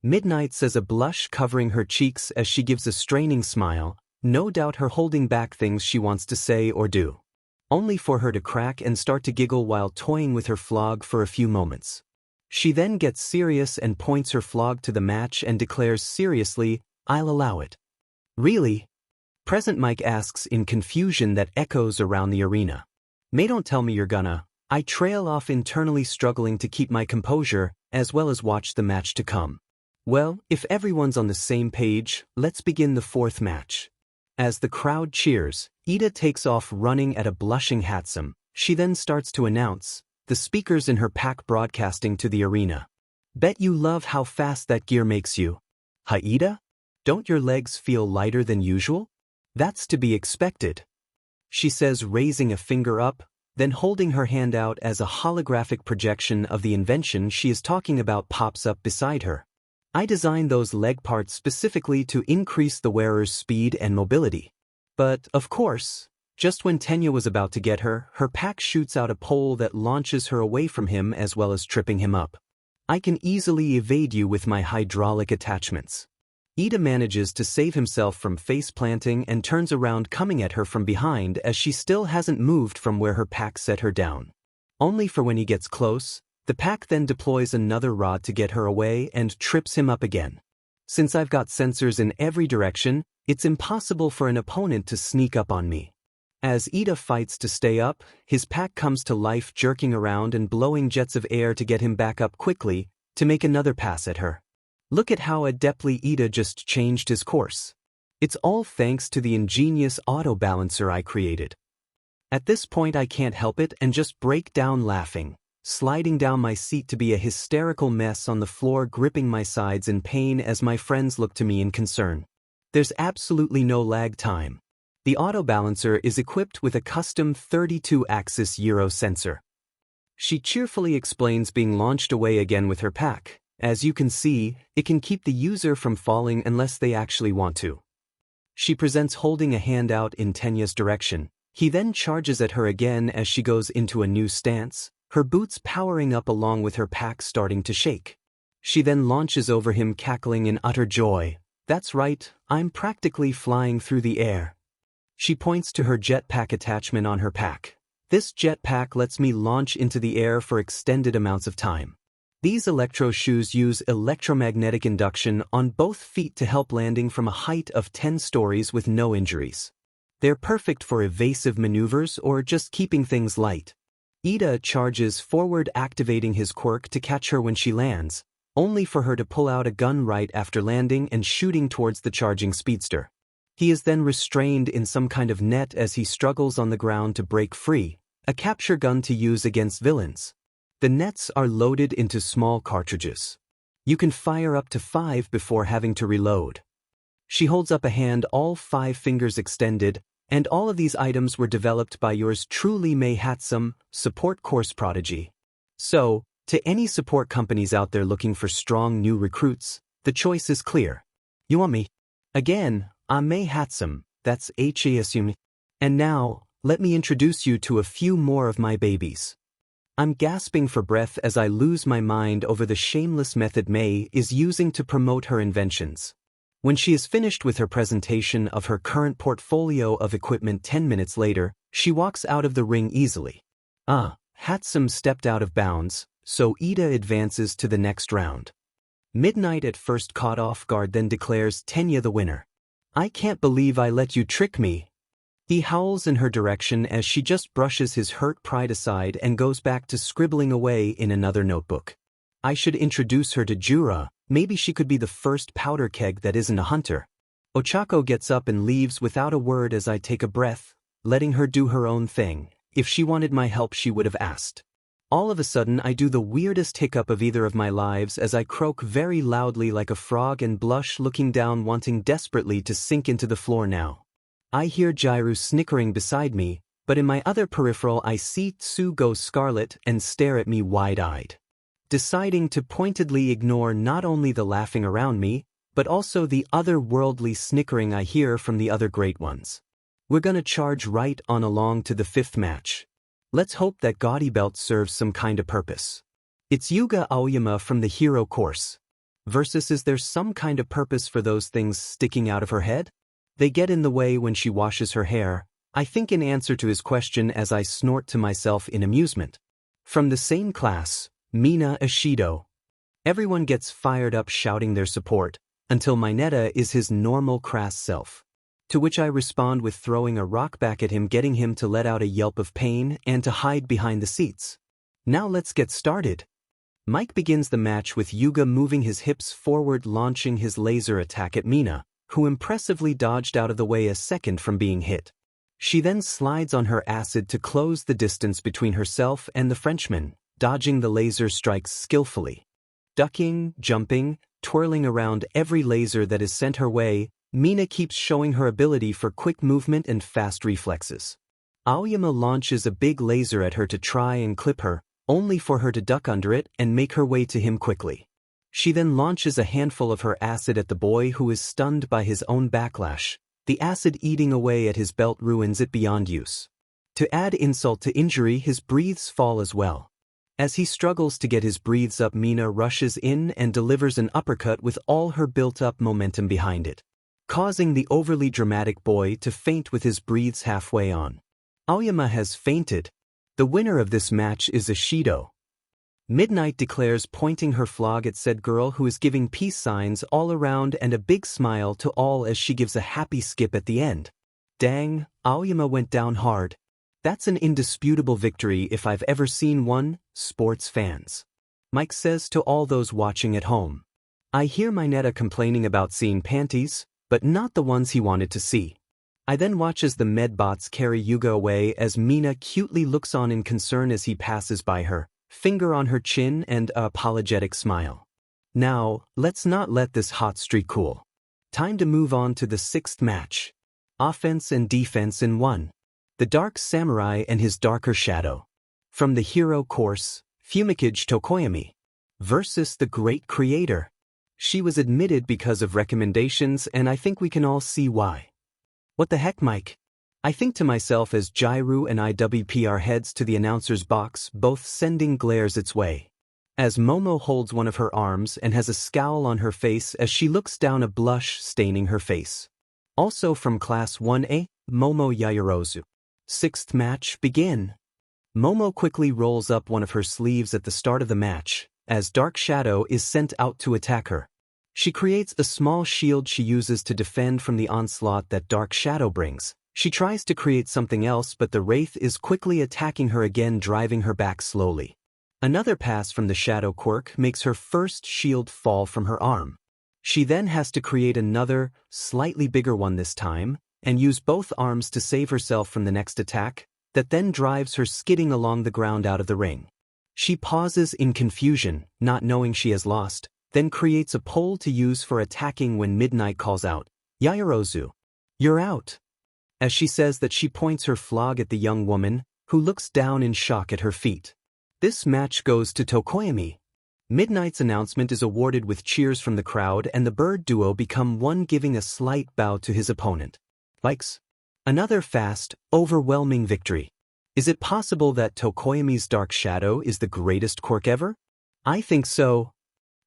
Midnight says, a blush covering her cheeks as she gives a straining smile, no doubt her holding back things she wants to say or do. Only for her to crack and start to giggle while toying with her flog for a few moments. She then gets serious and points her flog to the match and declares seriously, "I'll allow it." "Really?" Present Mike asks in confusion that echoes around the arena. "May, don't tell me you're gonna." I trail off internally, struggling to keep my composure, as well as watch the match to come. Well, if everyone's on the same page, let's begin the fourth match. As the crowd cheers, Ida takes off running at a blushing Hatsum. She then starts to announce, the speakers in her pack broadcasting to the arena. "Bet you love how fast that gear makes you. Huh, Ida? Don't your legs feel lighter than usual? That's to be expected," she says, raising a finger up, then holding her hand out as a holographic projection of the invention she is talking about pops up beside her. "I designed those leg parts specifically to increase the wearer's speed and mobility." But, of course, just when Tenya was about to get her, her pack shoots out a pole that launches her away from him as well as tripping him up. "I can easily evade you with my hydraulic attachments." Ida manages to save himself from face planting and turns around, coming at her from behind as she still hasn't moved from where her pack set her down. Only for when he gets close, the pack then deploys another rod to get her away and trips him up again. Since I've got sensors in every direction, it's impossible for an opponent to sneak up on me. As Ida fights to stay up, his pack comes to life, jerking around and blowing jets of air to get him back up quickly to make another pass at her. Look at how adeptly Ida just changed his course. It's all thanks to the ingenious auto-balancer I created. At this point I can't help it and just break down laughing, sliding down my seat to be a hysterical mess on the floor, gripping my sides in pain as my friends look to me in concern. There's absolutely no lag time. The auto-balancer is equipped with a custom 32-axis gyro sensor. She cheerfully explains, being launched away again with her pack. As you can see, it can keep the user from falling unless they actually want to. She presents, holding a hand out in Tenya's direction. He then charges at her again as she goes into a new stance, her boots powering up along with her pack starting to shake. She then launches over him, cackling in utter joy. "That's right, I'm practically flying through the air." She points to her jetpack attachment on her pack. "This jetpack lets me launch into the air for extended amounts of time. These electro shoes use electromagnetic induction on both feet to help landing from a height of 10 stories with no injuries. They're perfect for evasive maneuvers or just keeping things light." Ida charges forward, activating his quirk to catch her when she lands, only for her to pull out a gun right after landing and shooting towards the charging speedster. He is then restrained in some kind of net as he struggles on the ground to break free, a capture gun to use against villains. The nets are loaded into small cartridges. You can fire up to 5 before having to reload. She holds up a hand, all 5 fingers extended, and all of these items were developed by yours truly, May Hatsum, support course prodigy. So, to any support companies out there looking for strong new recruits, the choice is clear. You want me? Again, I'm May Hatsum, that's Hasum. And now, let me introduce you to a few more of my babies. I'm gasping for breath as I lose my mind over the shameless method May is using to promote her inventions. When she is finished with her presentation of her current portfolio of equipment 10 minutes later, she walks out of the ring easily. Hatsum stepped out of bounds, so Ida advances to the next round. Midnight at first caught off guard, then declares Tenya the winner. "I can't believe I let you trick me." He howls in her direction as she just brushes his hurt pride aside and goes back to scribbling away in another notebook. I should introduce her to Jura, maybe she could be the first powder keg that isn't a hunter. Ochako gets up and leaves without a word as I take a breath, letting her do her own thing. If she wanted my help she would have asked. All of a sudden I do the weirdest hiccup of either of my lives as I croak very loudly like a frog and blush, looking down, wanting desperately to sink into the floor now. I hear Jiru snickering beside me, but in my other peripheral I see Tsu go scarlet and stare at me wide-eyed. Deciding to pointedly ignore not only the laughing around me, but also the otherworldly snickering I hear from the other great ones. We're gonna charge right on along to the 5th match. Let's hope that gaudy belt serves some kind of purpose. It's Yuga Aoyama from the hero course. Versus is there some kind of purpose for those things sticking out of her head? They get in the way when she washes her hair, I think in answer to his question as I snort to myself in amusement. From the same class, Mina Ishido. Everyone gets fired up shouting their support, until Mineta is his normal crass self. To which I respond with throwing a rock back at him, getting him to let out a yelp of pain and to hide behind the seats. Now let's get started. Mike begins the match with Yuga moving his hips forward, launching his laser attack at Mina, who impressively dodged out of the way a second from being hit. She then slides on her acid to close the distance between herself and the Frenchman, dodging the laser strikes skillfully. Ducking, jumping, twirling around every laser that is sent her way, Mina keeps showing her ability for quick movement and fast reflexes. Aoyama launches a big laser at her to try and clip her, only for her to duck under it and make her way to him quickly. She then launches a handful of her acid at the boy, who is stunned by his own backlash. The acid eating away at his belt ruins it beyond use. To add insult to injury, his breathes fall as well. As he struggles to get his breathes up, Mina rushes in and delivers an uppercut with all her built-up momentum behind it, causing the overly dramatic boy to faint with his breathes halfway on. Aoyama has fainted. The winner of this match is Ishido. Midnight declares, pointing her flog at said girl, who is giving peace signs all around and a big smile to all as she gives a happy skip at the end. Dang, Aoyama went down hard. That's an indisputable victory if I've ever seen one, sports fans. Mike says to all those watching at home. I hear Mineta complaining about seeing panties, but not the ones he wanted to see. I then watch as the medbots carry Yuga away as Mina cutely looks on in concern as he passes by her, finger on her chin and a apologetic smile. Now, let's not let this hot streak cool. Time to move on to the sixth match. Offense and defense in one. The Dark Samurai and his darker shadow. From the hero course, Fumikage Tokoyami. Versus the Great Creator. She was admitted because of recommendations, and I think we can all see why. What the heck, Mike? I think to myself as Jairu and IWPR heads to the announcer's box, both sending glares its way. As Momo holds one of her arms and has a scowl on her face as she looks down, a blush staining her face. Also from Class 1A, Momo Yaoyorozu. Sixth match, begin. Momo quickly rolls up one of her sleeves at the start of the match, as Dark Shadow is sent out to attack her. She creates a small shield she uses to defend from the onslaught that Dark Shadow brings. She tries to create something else, but the Wraith is quickly attacking her again, driving her back slowly. Another pass from the Shadow Quirk makes her first shield fall from her arm. She then has to create another, slightly bigger one this time, and use both arms to save herself from the next attack, that then drives her skidding along the ground out of the ring. She pauses in confusion, not knowing she has lost, then creates a pole to use for attacking when Midnight calls out, "Yaoyorozu, you're out." As she says that, she points her flog at the young woman, who looks down in shock at her feet. This match goes to Tokoyami. Midnight's announcement is awarded with cheers from the crowd, and the bird duo become one, giving a slight bow to his opponent. Likes. Another fast, overwhelming victory. Is it possible that Tokoyami's Dark Shadow is the greatest quirk ever? I think so.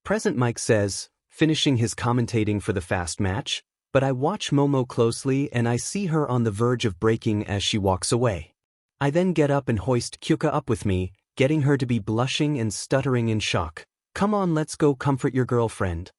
Present Mike says, finishing his commentating for the fast match, but I watch Momo closely and I see her on the verge of breaking as she walks away. I then get up and hoist Kyuka up with me, getting her to be blushing and stuttering in shock. Come on, let's go comfort your girlfriend.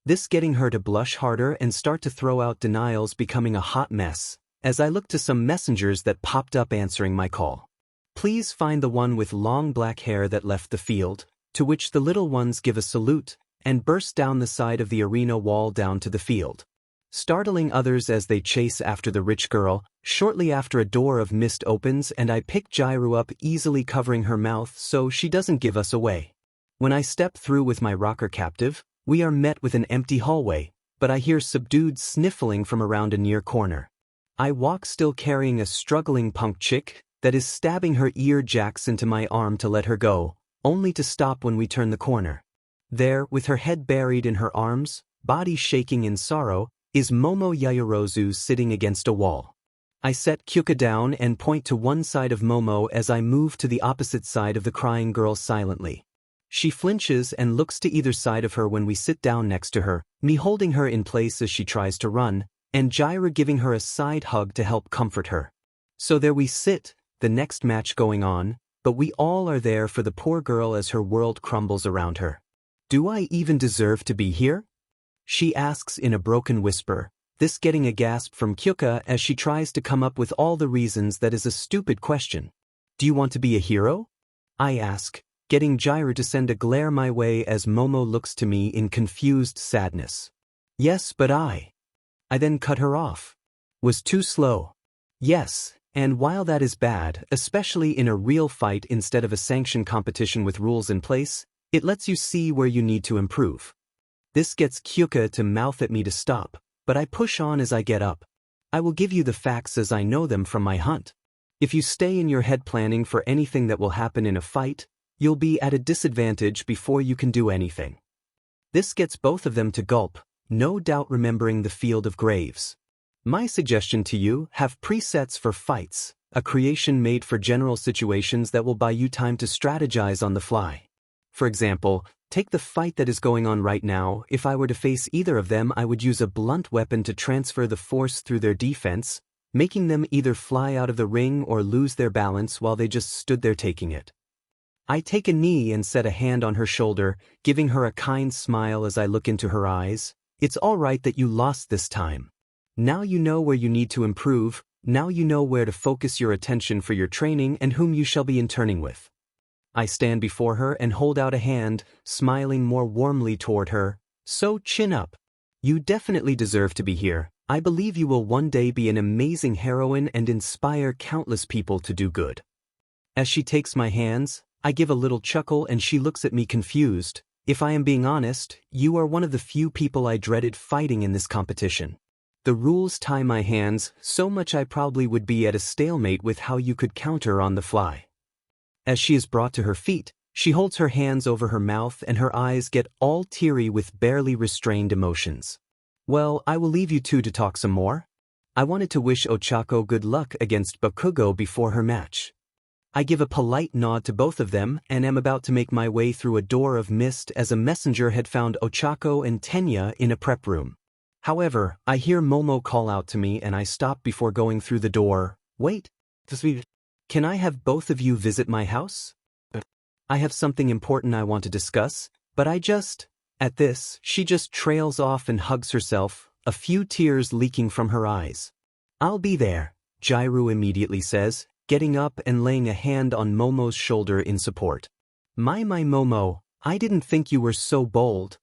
This getting her to blush harder and start to throw out denials, becoming a hot mess, as I look to some messengers that popped up answering my call. Please find the one with long black hair that left the field, to which the little ones give a salute, and burst down the side of the arena wall down to the field, startling others as they chase after the rich girl. Shortly after, a door of mist opens and I pick Jairu up, easily covering her mouth so she doesn't give us away. When I step through with my rocker captive, we are met with an empty hallway, but I hear subdued sniffling from around a near corner. I walk, still carrying a struggling punk chick that is stabbing her ear jacks into my arm to let her go, only to stop when we turn the corner. There, with her head buried in her arms, body shaking in sorrow, is Momo Yaoyorozu sitting against a wall. I set Kyuka down and point to one side of Momo as I move to the opposite side of the crying girl silently. She flinches and looks to either side of her when we sit down next to her, me holding her in place as she tries to run, and Jiraiya giving her a side hug to help comfort her. So there we sit, the next match going on, but we all are there for the poor girl as her world crumbles around her. Do I even deserve to be here? She asks in a broken whisper, this getting a gasp from Kyuka as she tries to come up with all the reasons that is a stupid question. Do you want to be a hero? I ask, getting Jiraiya to send a glare my way as Momo looks to me in confused sadness. Yes, but I then cut her off. Was too slow. Yes, and while that is bad, especially in a real fight instead of a sanctioned competition with rules in place, it lets you see where you need to improve. This gets Kyuka to mouth at me to stop, but I push on as I get up. I will give you the facts as I know them from my hunt. If you stay in your head planning for anything that will happen in a fight, you'll be at a disadvantage before you can do anything. This gets both of them to gulp, no doubt remembering the field of graves. My suggestion to you, have presets for fights, a creation made for general situations that will buy you time to strategize on the fly. For example, take the fight that is going on right now. If I were to face either of them, I would use a blunt weapon to transfer the force through their defense, making them either fly out of the ring or lose their balance while they just stood there taking it. I take a knee and set a hand on her shoulder, giving her a kind smile as I look into her eyes. It's all right that you lost this time. Now you know where you need to improve, now you know where to focus your attention for your training and whom you shall be interning with. I stand before her and hold out a hand, smiling more warmly toward her. So chin up. You definitely deserve to be here. I believe you will one day be an amazing heroine and inspire countless people to do good. As she takes my hands, I give a little chuckle and she looks at me confused. If I am being honest, you are one of the few people I dreaded fighting in this competition. The rules tie my hands so much I probably would be at a stalemate with how you could counter on the fly. As she is brought to her feet, she holds her hands over her mouth and her eyes get all teary with barely restrained emotions. Well, I will leave you two to talk some more. I wanted to wish Ochako good luck against Bakugo before her match. I give a polite nod to both of them and am about to make my way through a door of mist as a messenger had found Ochako and Tenya in a prep room. However, I hear Momo call out to me and I stop before going through the door. Wait. Can I have both of you visit my house? I have something important I want to discuss, but at this, she just trails off and hugs herself, a few tears leaking from her eyes. I'll be there, Jiraiya immediately says, getting up and laying a hand on Momo's shoulder in support. My Momo, I didn't think you were so bold.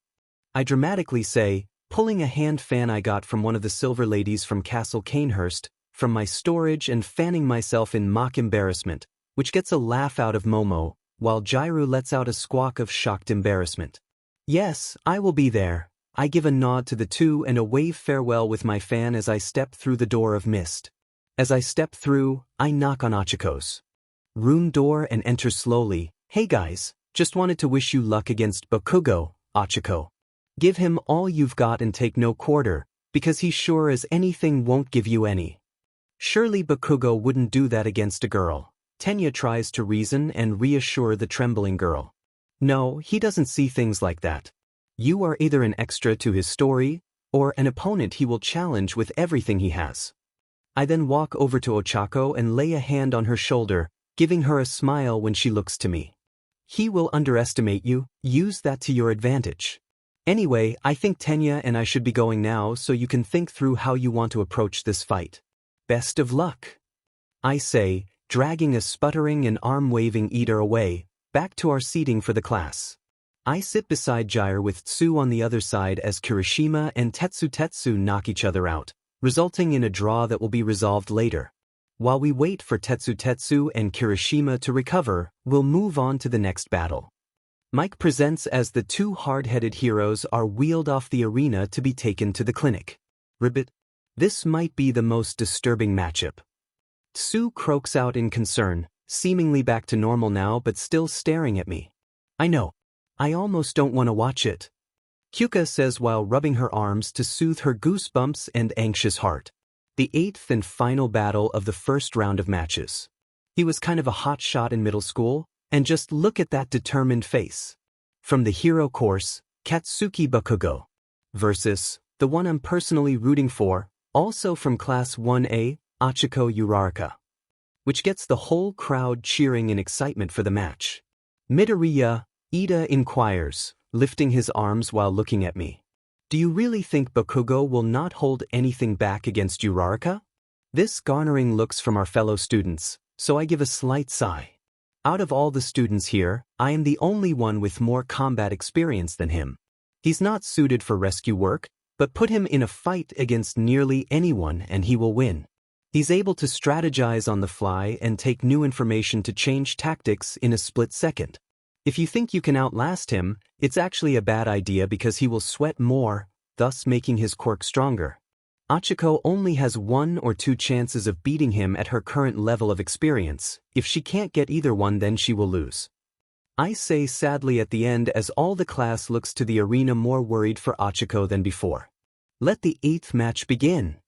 I dramatically say, pulling a hand fan I got from one of the silver ladies from Castle Canehurst, from my storage and fanning myself in mock embarrassment, which gets a laugh out of Momo, while Jiraiya lets out a squawk of shocked embarrassment. Yes, I will be there. I give a nod to the two and a wave farewell with my fan as I step through the door of mist. As I step through, I knock on Ochiko's room door and enter slowly. Hey guys, just wanted to wish you luck against Bakugo, Ochiko. Give him all you've got and take no quarter, because he sure as anything won't give you any. Surely Bakugo wouldn't do that against a girl. Tenya tries to reason and reassure the trembling girl. No, he doesn't see things like that. You are either an extra to his story, or an opponent he will challenge with everything he has. I then walk over to Ochako and lay a hand on her shoulder, giving her a smile when she looks to me. He will underestimate you, use that to your advantage. Anyway, I think Tenya and I should be going now so you can think through how you want to approach this fight. Best of luck. I say, dragging a sputtering and arm-waving eater away, back to our seating for the class. I sit beside Jiraiya with Tsu on the other side as Kirishima and Tetsu knock each other out, resulting in a draw that will be resolved later. While we wait for Tetsu and Kirishima to recover, we'll move on to the next battle. Mike presents as the two hard-headed heroes are wheeled off the arena to be taken to the clinic. Ribbit. This might be the most disturbing matchup. Tsu croaks out in concern, seemingly back to normal now but still staring at me. I know. I almost don't want to watch it. Kyuka says while rubbing her arms to soothe her goosebumps and anxious heart. The 8th and final battle of the first round of matches. He was kind of a hot shot in middle school, and just look at that determined face. From the hero course, Katsuki Bakugo. Versus the one I'm personally rooting for, also from Class 1A, Achiko Uraraka. Which gets the whole crowd cheering in excitement for the match. Midoriya, Ida inquires, lifting his arms while looking at me. Do you really think Bakugo will not hold anything back against Uraraka? This garnering looks from our fellow students, so I give a slight sigh. Out of all the students here, I am the only one with more combat experience than him. He's not suited for rescue work, but put him in a fight against nearly anyone and he will win. He's able to strategize on the fly and take new information to change tactics in a split second. If you think you can outlast him, it's actually a bad idea because he will sweat more, thus making his quirk stronger. Achiko only has 1 or 2 chances of beating him at her current level of experience. If she can't get either one, then she will lose. I say sadly at the end as all the class looks to the arena more worried for Achiko than before. Let the 8th match begin.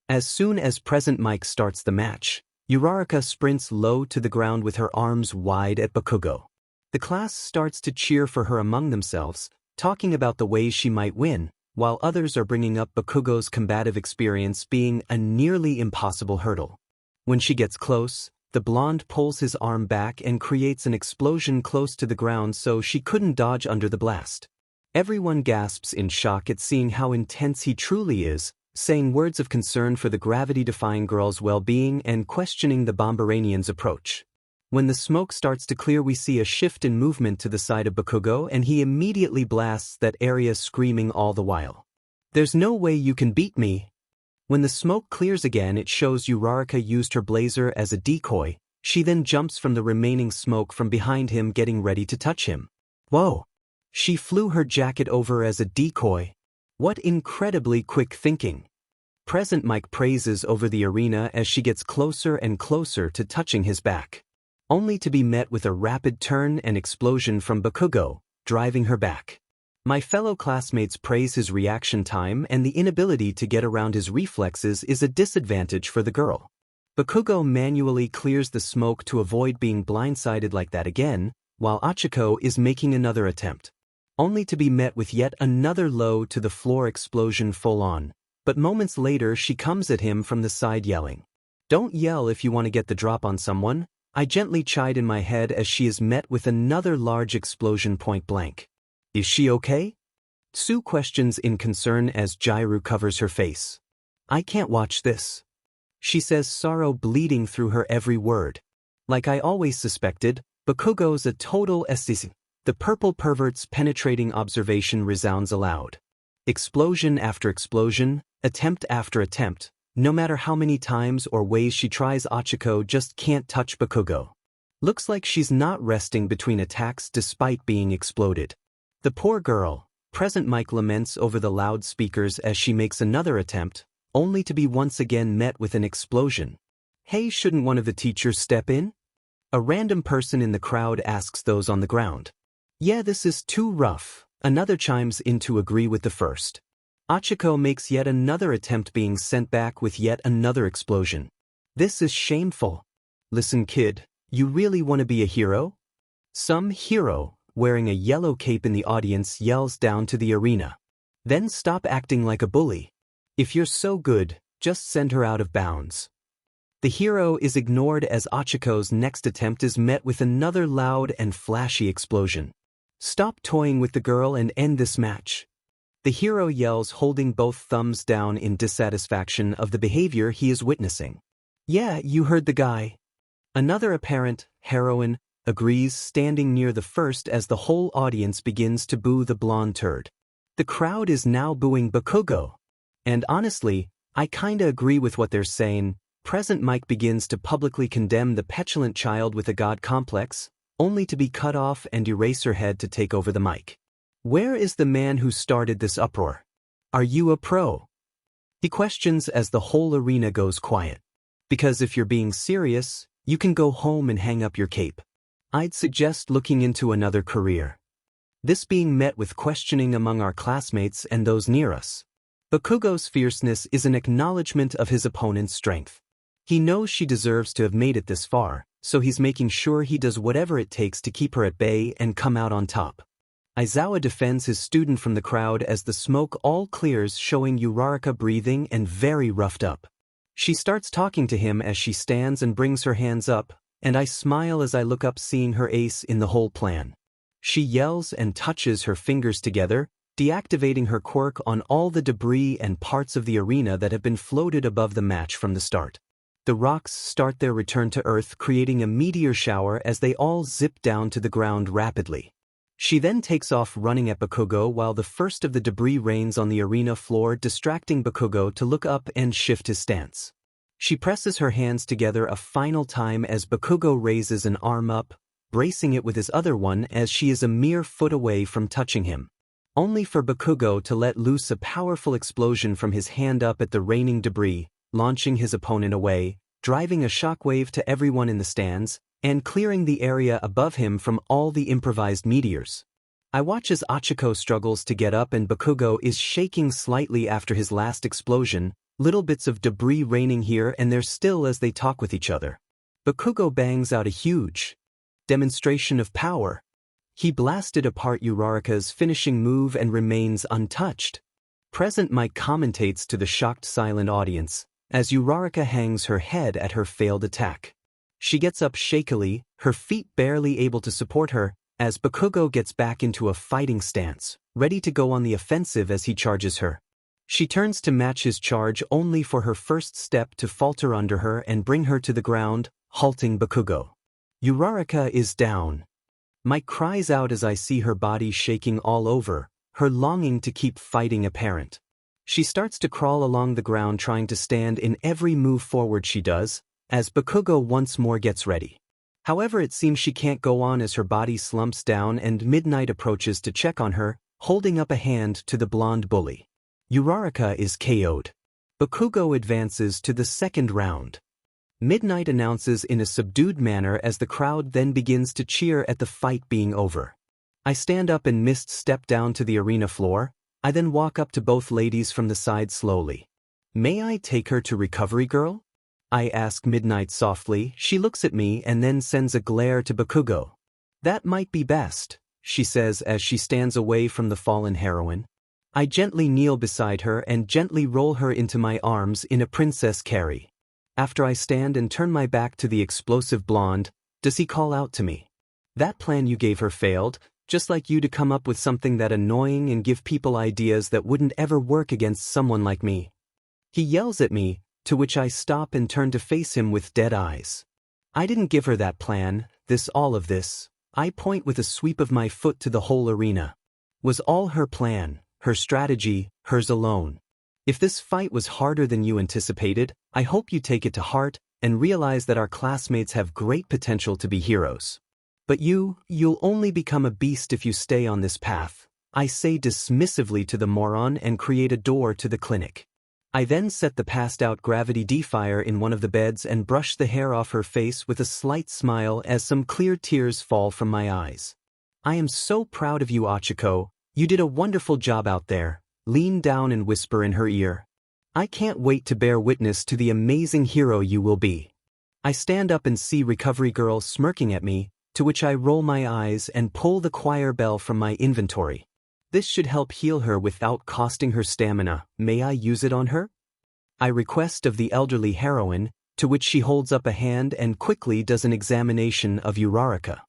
As soon as Present Mike starts the match, Uraraka sprints low to the ground with her arms wide at Bakugo. The class starts to cheer for her among themselves, talking about the ways she might win, while others are bringing up Bakugo's combative experience being a nearly impossible hurdle. When she gets close, the blonde pulls his arm back and creates an explosion close to the ground so she couldn't dodge under the blast. Everyone gasps in shock at seeing how intense he truly is, saying words of concern for the gravity-defying girl's well-being and questioning the Bomberanian's approach. When the smoke starts to clear, we see a shift in movement to the side of Bakugo and he immediately blasts that area, screaming all the while, "There's no way you can beat me!" When the smoke clears again, it shows Uraraka used her blazer as a decoy. She then jumps from the remaining smoke from behind him, getting ready to touch him. Whoa! She flew her jacket over as a decoy. What incredibly quick thinking! Present Mike praises over the arena as she gets closer and closer to touching his back, only to be met with a rapid turn and explosion from Bakugo, driving her back. My fellow classmates praise his reaction time, and the inability to get around his reflexes is a disadvantage for the girl. Bakugo manually clears the smoke to avoid being blindsided like that again, while Achiko is making another attempt, only to be met with yet another low-to-the-floor explosion full on, but moments later she comes at him from the side yelling, "Don't yell if you want to get the drop on someone," I gently chide in my head as she is met with another large explosion point blank. "Is she okay?" Sue questions in concern as Jairu covers her face. "I can't watch this," she says, sorrow bleeding through her every word. Like I always suspected, Bakugo's a total aesthetic. The purple pervert's penetrating observation resounds aloud. Explosion after explosion, attempt after attempt. No matter how many times or ways she tries, Achiko just can't touch Bakugo. Looks like she's not resting between attacks despite being exploded. The poor girl. Present Mike laments over the loudspeakers as she makes another attempt, only to be once again met with an explosion. "Hey, shouldn't one of the teachers step in?" A random person in the crowd asks those on the ground. "Yeah, this is too rough," another chimes in to agree with the first. Achiko makes yet another attempt, being sent back with yet another explosion. "This is shameful. Listen, kid, you really want to be a hero?" Some hero, wearing a yellow cape in the audience, yells down to the arena. "Then stop acting like a bully. If you're so good, just send her out of bounds." The hero is ignored as Achiko's next attempt is met with another loud and flashy explosion. "Stop toying with the girl and end this match." The hero yells, holding both thumbs down in dissatisfaction of the behavior he is witnessing. "Yeah, you heard the guy." Another apparent heroine agrees, standing near the first as the whole audience begins to boo the blonde turd. The crowd is now booing Bakugo. And honestly, I kinda agree with what they're saying. Present Mike begins to publicly condemn the petulant child with a god complex, only to be cut off and erase her head to take over the mic. "Where is the man who started this uproar? Are you a pro?" He questions as the whole arena goes quiet. Because if you're being serious, you can go home and hang up your cape. I'd suggest looking into another career. This being met with questioning among our classmates and those near us. Bakugo's fierceness is an acknowledgement of his opponent's strength. He knows she deserves to have made it this far, so he's making sure he does whatever it takes to keep her at bay and come out on top. Aizawa defends his student from the crowd as the smoke all clears, showing Uraraka breathing and very roughed up. She starts talking to him as she stands and brings her hands up, and I smile as I look up, seeing her ace in the whole plan. She yells and touches her fingers together, deactivating her quirk on all the debris and parts of the arena that have been floated above the match from the start. The rocks start their return to Earth, creating a meteor shower as they all zip down to the ground rapidly. She then takes off running at Bakugo while the first of the debris rains on the arena floor, distracting Bakugo to look up and shift his stance. She presses her hands together a final time as Bakugo raises an arm up, bracing it with his other one as she is a mere foot away from touching him. Only for Bakugo to let loose a powerful explosion from his hand up at the raining debris, launching his opponent away, driving a shockwave to everyone in the stands, and clearing the area above him from all the improvised meteors. I watch as Achiko struggles to get up and Bakugo is shaking slightly after his last explosion, little bits of debris raining here and there still as they talk with each other. Bakugo bangs out a huge demonstration of power. He blasted apart Uraraka's finishing move and remains untouched. Present Mike commentates to the shocked silent audience, as Uraraka hangs her head at her failed attack. She gets up shakily, her feet barely able to support her, as Bakugo gets back into a fighting stance, ready to go on the offensive as he charges her. She turns to match his charge only for her first step to falter under her and bring her to the ground, halting Bakugo. Uraraka is down. Mike cries out as I see her body shaking all over, her longing to keep fighting apparent. She starts to crawl along the ground, trying to stand in every move forward she does, as Bakugo once more gets ready. However, it seems she can't go on as her body slumps down and Midnight approaches to check on her, holding up a hand to the blonde bully. Uraraka is KO'd. Bakugo advances to the second round. Midnight announces in a subdued manner as the crowd then begins to cheer at the fight being over. I stand up and mist step down to the arena floor. I then walk up to both ladies from the side slowly. "May I take her to Recovery, girl?" I ask Midnight softly. She looks at me and then sends a glare to Bakugo. "That might be best," she says as she stands away from the fallen heroine. I gently kneel beside her and gently roll her into my arms in a princess carry. After I stand and turn my back to the explosive blonde, does he call out to me, "That plan you gave her failed, just like you to come up with something that annoying and give people ideas that wouldn't ever work against someone like me." He yells at me, to which I stop and turn to face him with dead eyes. "I didn't give her that plan, all of this," I point with a sweep of my foot to the whole arena, "was all her plan, her strategy, hers alone. If this fight was harder than you anticipated, I hope you take it to heart and realize that our classmates have great potential to be heroes. But you'll only become a beast if you stay on this path," I say dismissively to the moron and create a door to the clinic. I then set the passed-out Gravity Defier in one of the beds and brush the hair off her face with a slight smile as some clear tears fall from my eyes. "I am so proud of you, Achiko. You did a wonderful job out there." Lean down and whisper in her ear. "I can't wait to bear witness to the amazing hero you will be." I stand up and see Recovery Girl smirking at me, to which I roll my eyes and pull the choir bell from my inventory. "This should help heal her without costing her stamina. May I use it on her?" I request of the elderly heroine, to which she holds up a hand and quickly does an examination of Uraraka.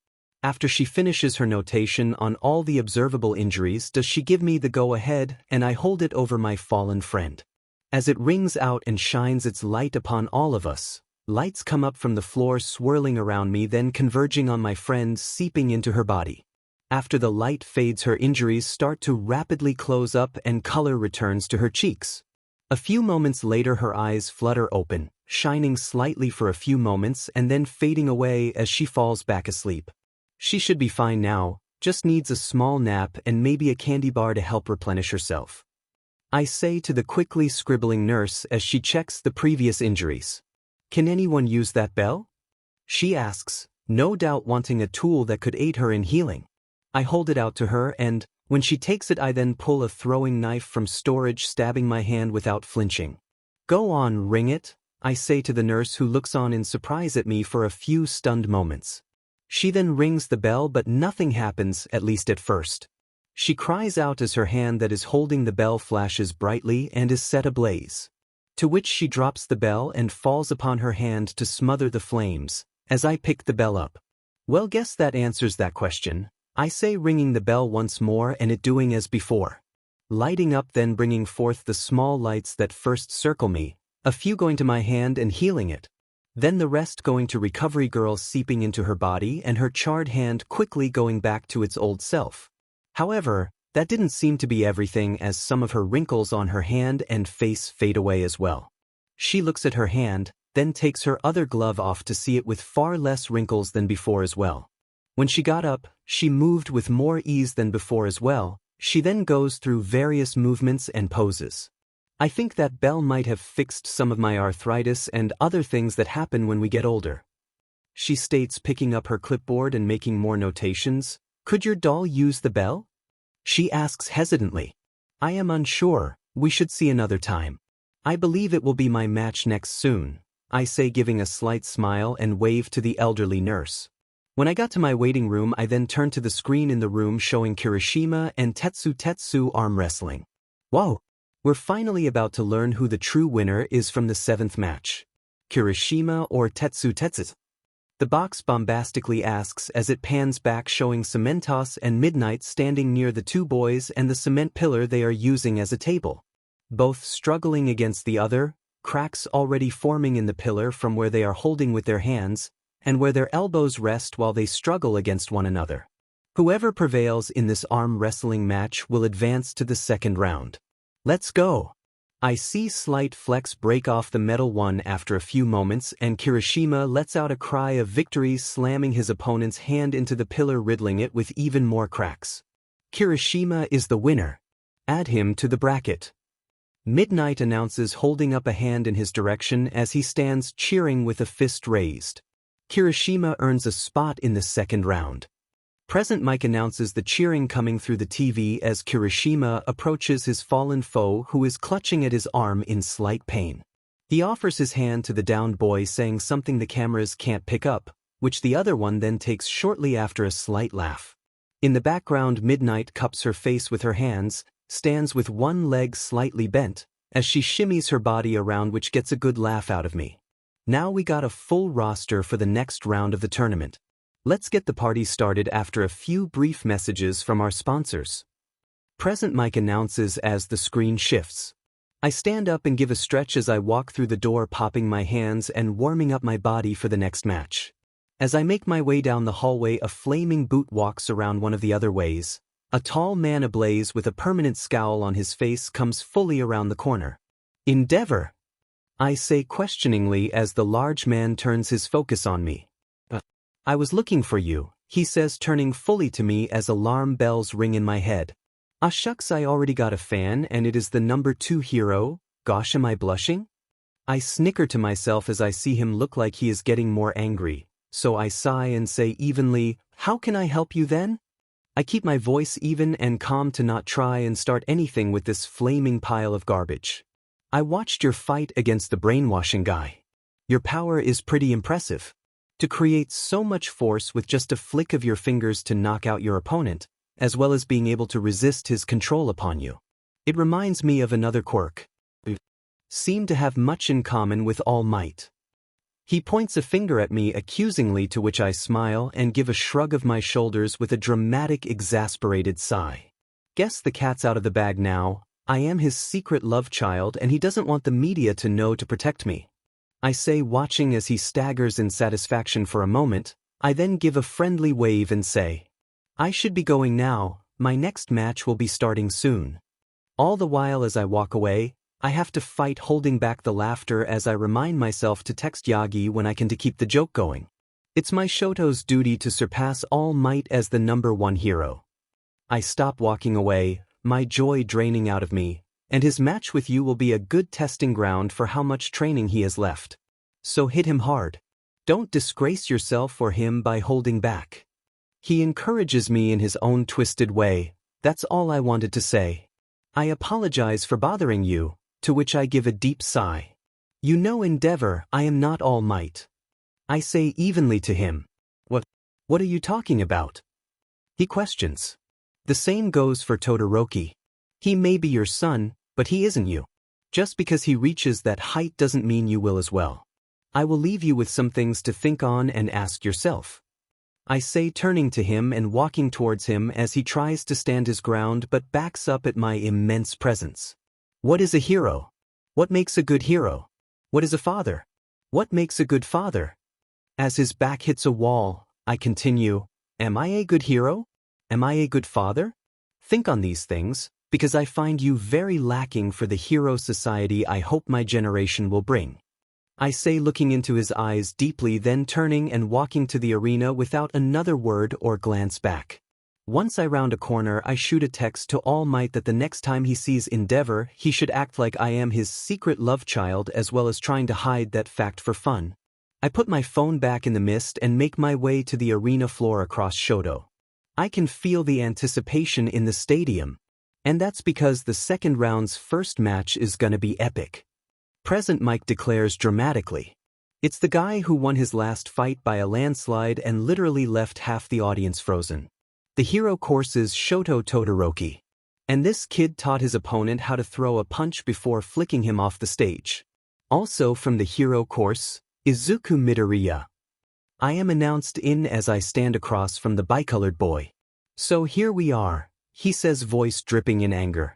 After she finishes her notation on all the observable injuries, does she give me the go-ahead, and I hold it over my fallen friend. As it rings out and shines its light upon all of us, lights come up from the floor swirling around me, then converging on my friend, seeping into her body. After the light fades, her injuries start to rapidly close up and color returns to her cheeks. A few moments later her eyes flutter open, shining slightly for a few moments and then fading away as she falls back asleep. She should be fine now, just needs a small nap and maybe a candy bar to help replenish herself. I say to the quickly scribbling nurse as she checks the previous injuries. "Can anyone use that bell?" she asks, no doubt wanting a tool that could aid her in healing. I hold it out to her and, when she takes it, I then pull a throwing knife from storage, stabbing my hand without flinching. "Go on, ring it," I say to the nurse, who looks on in surprise at me for a few stunned moments. She then rings the bell, but nothing happens, at least at first. She cries out as her hand that is holding the bell flashes brightly and is set ablaze. To which she drops the bell and falls upon her hand to smother the flames, as I pick the bell up. Well, guess that answers that question, I say, ringing the bell once more and it doing as before. Lighting up, then bringing forth the small lights that first circle me, a few going to my hand and healing it. Then the rest going to Recovery Girl, seeping into her body, and her charred hand quickly going back to its old self. However, that didn't seem to be everything, as some of her wrinkles on her hand and face fade away as well. She looks at her hand, then takes her other glove off to see it with far less wrinkles than before as well. When she got up, she moved with more ease than before as well. She then goes through various movements and poses. I think that bell might have fixed some of my arthritis and other things that happen when we get older. She states, picking up her clipboard and making more notations. Could your doll use the bell? She asks hesitantly. I am unsure, we should see another time. I believe it will be my match next soon, I say, giving a slight smile and wave to the elderly nurse. When I got to my waiting room, I then turned to the screen in the room showing Kirishima and Tetsu arm wrestling. Wow! We're finally about to learn who the true winner is from the 7th match. Kirishima or Tetsu? The box bombastically asks as it pans back, showing Cementos and Midnight standing near the two boys and the cement pillar they are using as a table. Both struggling against the other, cracks already forming in the pillar from where they are holding with their hands, and where their elbows rest while they struggle against one another. Whoever prevails in this arm wrestling match will advance to the 2nd round. Let's go! I see slight flex break off the metal one after a few moments, and Kirishima lets out a cry of victory, slamming his opponent's hand into the pillar, riddling it with even more cracks. Kirishima is the winner. Add him to the bracket. Midnight announces, holding up a hand in his direction as he stands cheering with a fist raised. Kirishima earns a spot in the 2nd round. Present Mike announces the cheering coming through the TV as Kirishima approaches his fallen foe, who is clutching at his arm in slight pain. He offers his hand to the downed boy, saying something the cameras can't pick up, which the other one then takes shortly after a slight laugh. In the background, Midnight cups her face with her hands, stands with one leg slightly bent, as she shimmies her body around, which gets a good laugh out of me. Now we got a full roster for the next round of the tournament. Let's get the party started after a few brief messages from our sponsors. Present Mike announces as the screen shifts. I stand up and give a stretch as I walk through the door, popping my hands and warming up my body for the next match. As I make my way down the hallway, a flaming boot walks around one of the other ways. A tall man ablaze with a permanent scowl on his face comes fully around the corner. Endeavor, I say questioningly as the large man turns his focus on me. I was looking for you, he says, turning fully to me as alarm bells ring in my head. Ah shucks, I already got a fan and it is the number 2 hero. Gosh, am I blushing? I snicker to myself as I see him look like he is getting more angry, so I sigh and say evenly, how can I help you then? I keep my voice even and calm to not try and start anything with this flaming pile of garbage. I watched your fight against the brainwashing guy. Your power is pretty impressive. To create so much force with just a flick of your fingers to knock out your opponent, as well as being able to resist his control upon you. It reminds me of another quirk. Seem to have much in common with All Might. He points a finger at me accusingly, to which I smile and give a shrug of my shoulders with a dramatic, exasperated sigh. Guess the cat's out of the bag now. I am his secret love child and he doesn't want the media to know to protect me. I say, watching as he staggers in satisfaction for a moment. I then give a friendly wave and say, I should be going now, my next match will be starting soon. All the while as I walk away, I have to fight holding back the laughter as I remind myself to text Yagi when I can to keep the joke going. It's my Shoto's duty to surpass All Might as the number 1 hero. I stop walking away, my joy draining out of me, and his match with you will be a good testing ground for how much training he has left. So hit him hard. Don't disgrace yourself for him by holding back. He encourages me in his own twisted way. That's all I wanted to say. I apologize for bothering you, to which I give a deep sigh. You know, Endeavor, I am not All Might. I say evenly to him. What are you talking about? He questions. The same goes for Todoroki. He may be your son, but he isn't you. Just because he reaches that height doesn't mean you will as well. I will leave you with some things to think on and ask yourself. I say, turning to him and walking towards him as he tries to stand his ground but backs up at my immense presence. What is a hero? What makes a good hero? What is a father? What makes a good father? As his back hits a wall, I continue, am I a good hero? Am I a good father? Think on these things, because I find you very lacking for the hero society I hope my generation will bring. I say, looking into his eyes deeply, then turning and walking to the arena without another word or glance back. Once I round a corner, I shoot a text to All Might that the next time he sees Endeavor, he should act like I am his secret love child, as well as trying to hide that fact for fun. I put my phone back in the mist and make my way to the arena floor across Shoto. I can feel the anticipation in the stadium. And that's because the second round's first match is gonna be epic. Present Mike declares dramatically. It's the guy who won his last fight by a landslide and literally left half the audience frozen. The hero course is Shoto Todoroki. And this kid taught his opponent how to throw a punch before flicking him off the stage. Also from the hero course, Izuku Midoriya. I am announced in as I stand across from the bicolored boy. So here we are, he says, voice dripping in anger.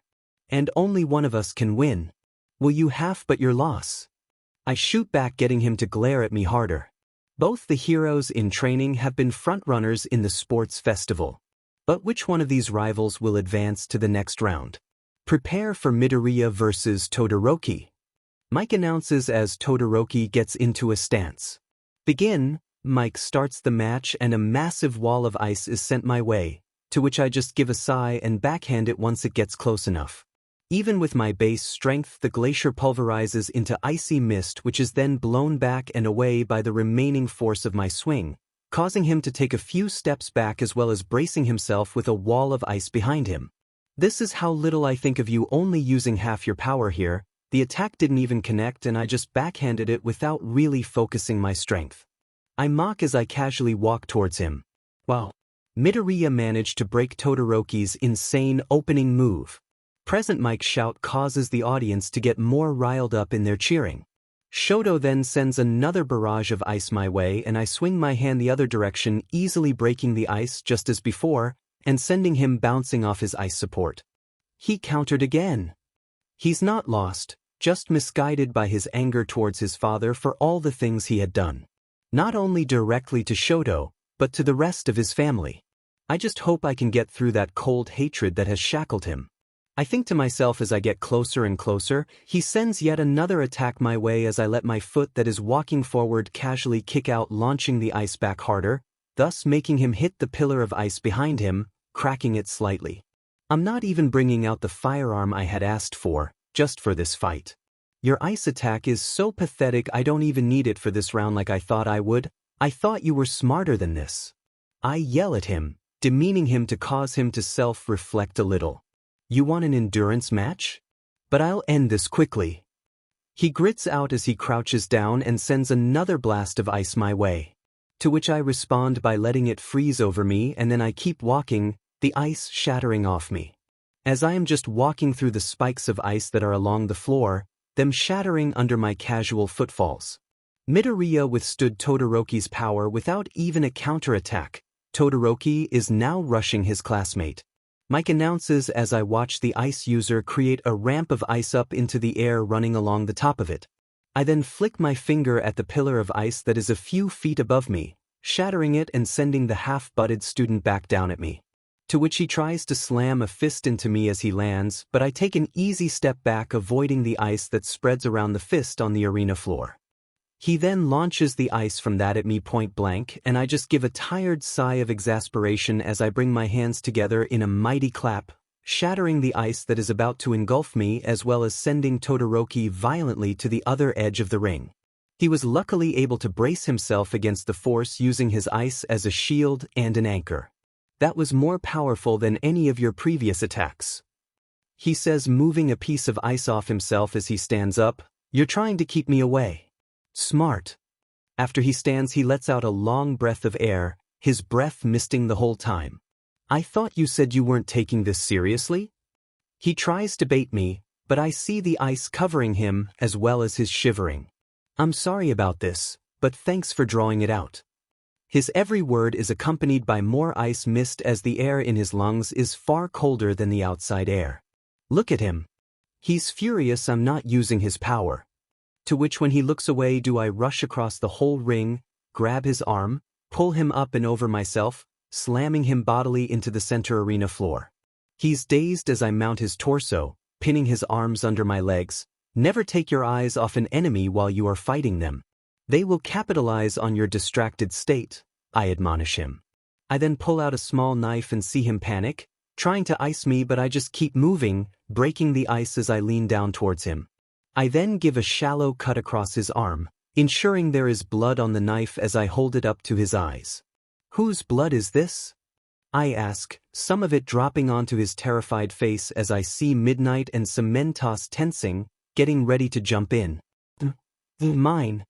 And only one of us can win. Will you half but your loss? I shoot back, getting him to glare at me harder. Both the heroes in training have been frontrunners in the sports festival. But which one of these rivals will advance to the next round? Prepare for Midoriya versus Todoroki. Mike announces as Todoroki gets into a stance. Begin. Mike starts the match and a massive wall of ice is sent my way, to which I just give a sigh and backhand it once it gets close enough. Even with my base strength, the glacier pulverizes into icy mist, which is then blown back and away by the remaining force of my swing, causing him to take a few steps back as well as bracing himself with a wall of ice behind him. This is how little I think of you, only using half your power here. The attack didn't even connect and I just backhanded it without really focusing my strength. I mock as I casually walk towards him. Wow. Midoriya managed to break Todoroki's insane opening move. Present Mike's shout causes the audience to get more riled up in their cheering. Shoto then sends another barrage of ice my way and I swing my hand the other direction, easily breaking the ice just as before and sending him bouncing off his ice support. He countered again. He's not lost, just misguided by his anger towards his father for all the things he had done. Not only directly to Shoto, but to the rest of his family. I just hope I can get through that cold hatred that has shackled him. I think to myself as I get closer and closer. He sends yet another attack my way as I let my foot that is walking forward casually kick out, launching the ice back harder, thus making him hit the pillar of ice behind him, cracking it slightly. I'm not even bringing out the firearm I had asked for, just for this fight. Your ice attack is so pathetic, I don't even need it for this round like I thought I would. I thought you were smarter than this. I yell at him, demeaning him to cause him to self-reflect a little. You want an endurance match? But I'll end this quickly. He grits out as he crouches down and sends another blast of ice my way. To which I respond by letting it freeze over me, and then I keep walking, the ice shattering off me. As I am just walking through the spikes of ice that are along the floor, them shattering under my casual footfalls. Midoriya withstood Todoroki's power without even a counterattack. Todoroki is now rushing his classmate. Mike announces as I watch the ice user create a ramp of ice up into the air, running along the top of it. I then flick my finger at the pillar of ice that is a few feet above me, shattering it and sending the half-butted student back down at me. To which he tries to slam a fist into me as he lands, but I take an easy step back, avoiding the ice that spreads around the fist on the arena floor. He then launches the ice from that at me point blank, and I just give a tired sigh of exasperation as I bring my hands together in a mighty clap, shattering the ice that is about to engulf me as well as sending Todoroki violently to the other edge of the ring. He was luckily able to brace himself against the force, using his ice as a shield and an anchor. That was more powerful than any of your previous attacks. He says, moving a piece of ice off himself as he stands up. You're trying to keep me away. Smart. After he stands, he lets out a long breath of air, his breath misting the whole time. I thought you said you weren't taking this seriously? He tries to bait me, but I see the ice covering him as well as his shivering. I'm sorry about this, but thanks for drawing it out. His every word is accompanied by more ice mist as the air in his lungs is far colder than the outside air. Look at him. He's furious I'm not using his power. To which when he looks away do I rush across the whole ring, grab his arm, pull him up and over myself, slamming him bodily into the center arena floor. He's dazed as I mount his torso, pinning his arms under my legs. Never take your eyes off an enemy while you are fighting them. They will capitalize on your distracted state, I admonish him. I then pull out a small knife and see him panic, trying to ice me, but I just keep moving, breaking the ice as I lean down towards him. I then give a shallow cut across his arm, ensuring there is blood on the knife as I hold it up to his eyes. Whose blood is this? I ask, some of it dropping onto his terrified face as I see Midnight and Cementos tensing, getting ready to jump in. Mine,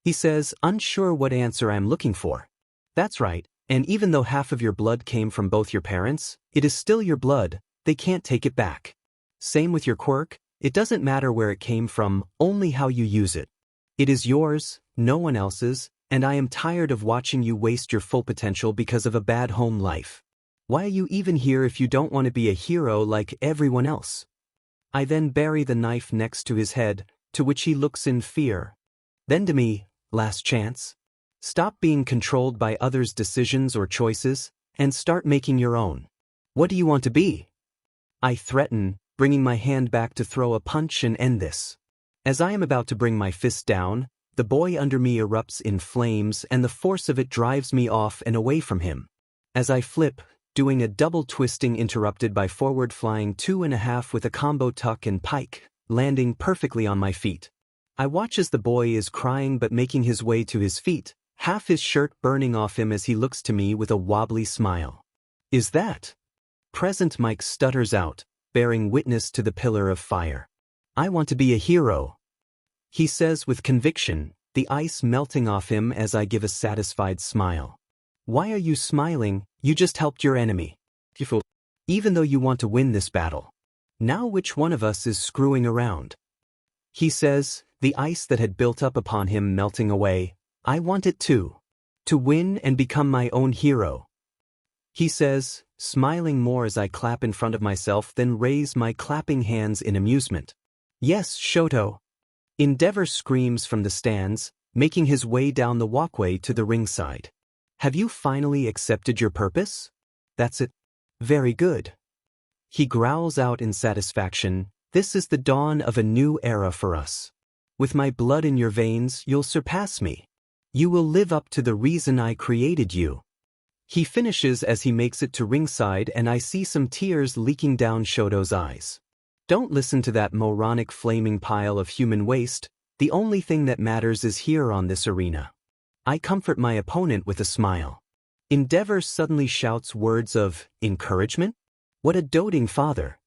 he says, unsure what answer I'm looking for. That's right, and even though half of your blood came from both your parents, it is still your blood, they can't take it back. Same with your quirk, it doesn't matter where it came from, only how you use it. It is yours, no one else's, and I am tired of watching you waste your full potential because of a bad home life. Why are you even here if you don't want to be a hero like everyone else? I then bury the knife next to his head, to which he looks in fear. Then to me, last chance. Stop being controlled by others' decisions or choices, and start making your own. What do you want to be? I threaten, bringing my hand back to throw a punch and end this. As I am about to bring my fist down, the boy under me erupts in flames and the force of it drives me off and away from him. As I flip, doing a double twisting interrupted by forward flying 2.5 with a combo tuck and pike, landing perfectly on my feet. I watch as the boy is crying but making his way to his feet, half his shirt burning off him as he looks to me with a wobbly smile. Is that? Present Mike stutters out, bearing witness to the pillar of fire. I want to be a hero. He says with conviction, the ice melting off him as I give a satisfied smile. Why are you smiling? You just helped your enemy. Even though you want to win this battle. Now which one of us is screwing around? He says, the ice that had built up upon him melting away. I want it too. To win and become my own hero. He says, smiling more as I clap in front of myself then raise my clapping hands in amusement. Yes, Shoto. Endeavor screams from the stands, making his way down the walkway to the ringside. Have you finally accepted your purpose? That's it. Very good. He growls out in satisfaction, this is the dawn of a new era for us. With my blood in your veins, you'll surpass me. You will live up to the reason I created you. He finishes as he makes it to ringside and I see some tears leaking down Shoto's eyes. Don't listen to that moronic flaming pile of human waste, the only thing that matters is here on this arena. I comfort my opponent with a smile. Endeavor suddenly shouts words of encouragement? What a doting father.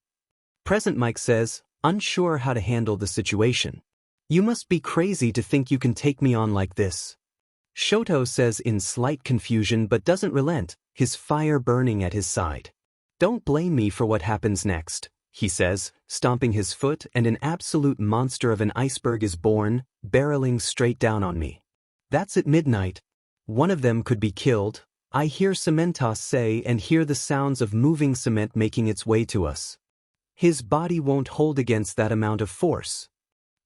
Present Mike says, unsure how to handle the situation. You must be crazy to think you can take me on like this. Shoto says in slight confusion but doesn't relent, his fire burning at his side. Don't blame me for what happens next, he says, stomping his foot, and an absolute monster of an iceberg is born, barreling straight down on me. That's at midnight. One of them could be killed, I hear Cementos say and hear the sounds of moving cement making its way to us. His body won't hold against that amount of force.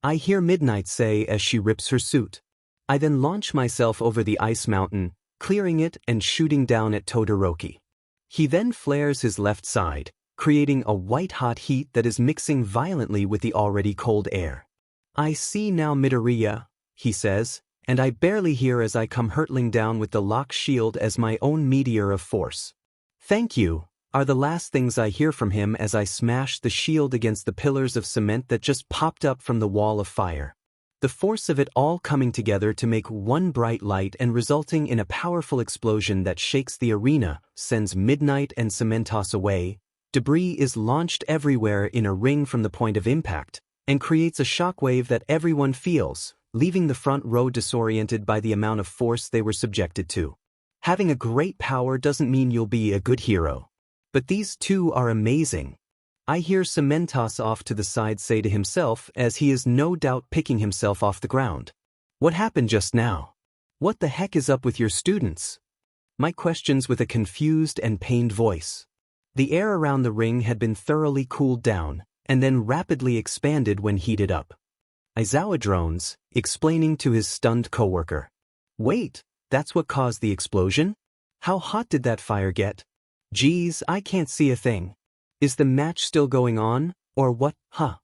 I hear Midnight say as she rips her suit. I then launch myself over the ice mountain, clearing it and shooting down at Todoroki. He then flares his left side, creating a white-hot heat that is mixing violently with the already cold air. I see now Midoriya, he says, and I barely hear as I come hurtling down with the lock shield as my own meteor of force. Thank you, are the last things I hear from him as I smash the shield against the pillars of cement that just popped up from the wall of fire. The force of it all coming together to make one bright light and resulting in a powerful explosion that shakes the arena, sends Midnight and Cementos away. Debris is launched everywhere in a ring from the point of impact, and creates a shockwave that everyone feels, leaving the front row disoriented by the amount of force they were subjected to. Having a great power doesn't mean you'll be a good hero. But these two are amazing. I hear Cementos off to the side say to himself as he is no doubt picking himself off the ground. What happened just now? What the heck is up with your students? My questions with a confused and pained voice. The air around the ring had been thoroughly cooled down, and then rapidly expanded when heated up. Aizawa drones, explaining to his stunned coworker. Wait, that's what caused the explosion? How hot did that fire get? Geez, I can't see a thing. Is the match still going on, or what, huh?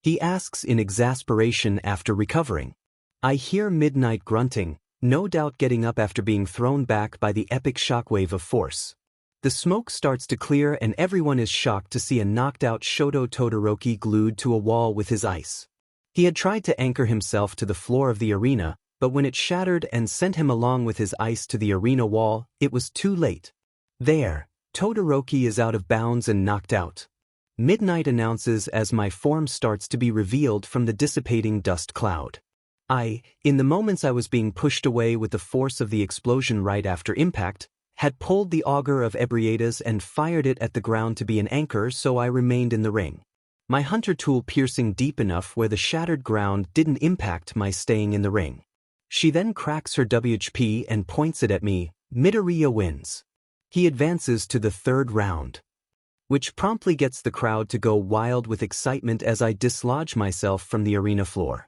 He asks in exasperation after recovering. I hear Midnight grunting, no doubt getting up after being thrown back by the epic shockwave of force. The smoke starts to clear and everyone is shocked to see a knocked-out Shoto Todoroki glued to a wall with his ice. He had tried to anchor himself to the floor of the arena, but when it shattered and sent him along with his ice to the arena wall, it was too late. There, Todoroki is out of bounds and knocked out. Midnight announces as my form starts to be revealed from the dissipating dust cloud. In the moments I was being pushed away with the force of the explosion right after impact, had pulled the auger of Ebrietas and fired it at the ground to be an anchor, so I remained in the ring. My hunter tool piercing deep enough where the shattered ground didn't impact my staying in the ring. She then cracks her WHP and points it at me. Midoriya wins. He advances to the third round, which promptly gets the crowd to go wild with excitement as I dislodge myself from the arena floor.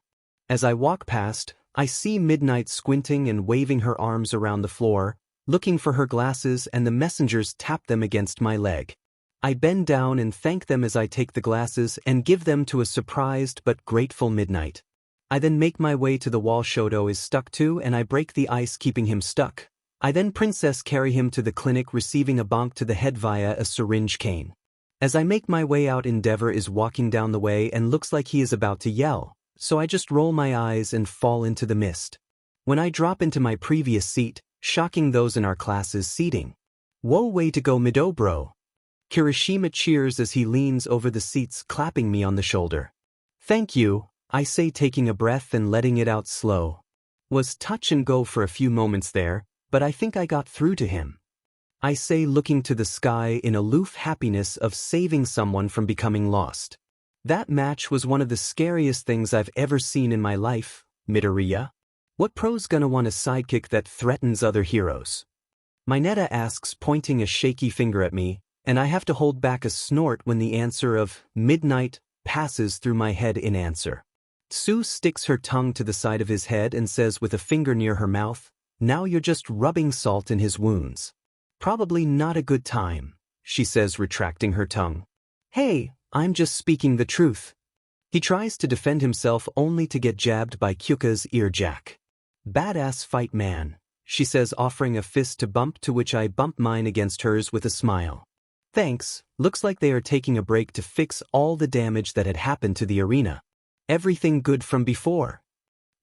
As I walk past, I see Midnight squinting and waving her arms around the floor, looking for her glasses, and the messengers tap them against my leg. I bend down and thank them as I take the glasses and give them to a surprised but grateful Midnight. I then make my way to the wall Shoto is stuck to and I break the ice keeping him stuck. I then princess carry him to the clinic, receiving a bonk to the head via a syringe cane. As I make my way out, Endeavor is walking down the way and looks like he is about to yell, so I just roll my eyes and fall into the mist. When I drop into my previous seat, shocking those in our class's seating. Whoa, way to go Midobro. Kirishima cheers as he leans over the seats, clapping me on the shoulder. Thank you, I say, taking a breath and letting it out slow. Was touch and go for a few moments there, but I think I got through to him. I say, looking to the sky in aloof happiness of saving someone from becoming lost. That match was one of the scariest things I've ever seen in my life, Midoriya. What pro's gonna want a sidekick that threatens other heroes? Mineta asks, pointing a shaky finger at me, and I have to hold back a snort when the answer of Midnight passes through my head in answer. Tsu sticks her tongue to the side of his head and says with a finger near her mouth, now you're just rubbing salt in his wounds. Probably not a good time, she says, retracting her tongue. Hey, I'm just speaking the truth. He tries to defend himself only to get jabbed by Kyuka's ear jack. Badass fight, man, she says, offering a fist to bump, to which I bump mine against hers with a smile. Thanks, looks like they are taking a break to fix all the damage that had happened to the arena. Everything good from before?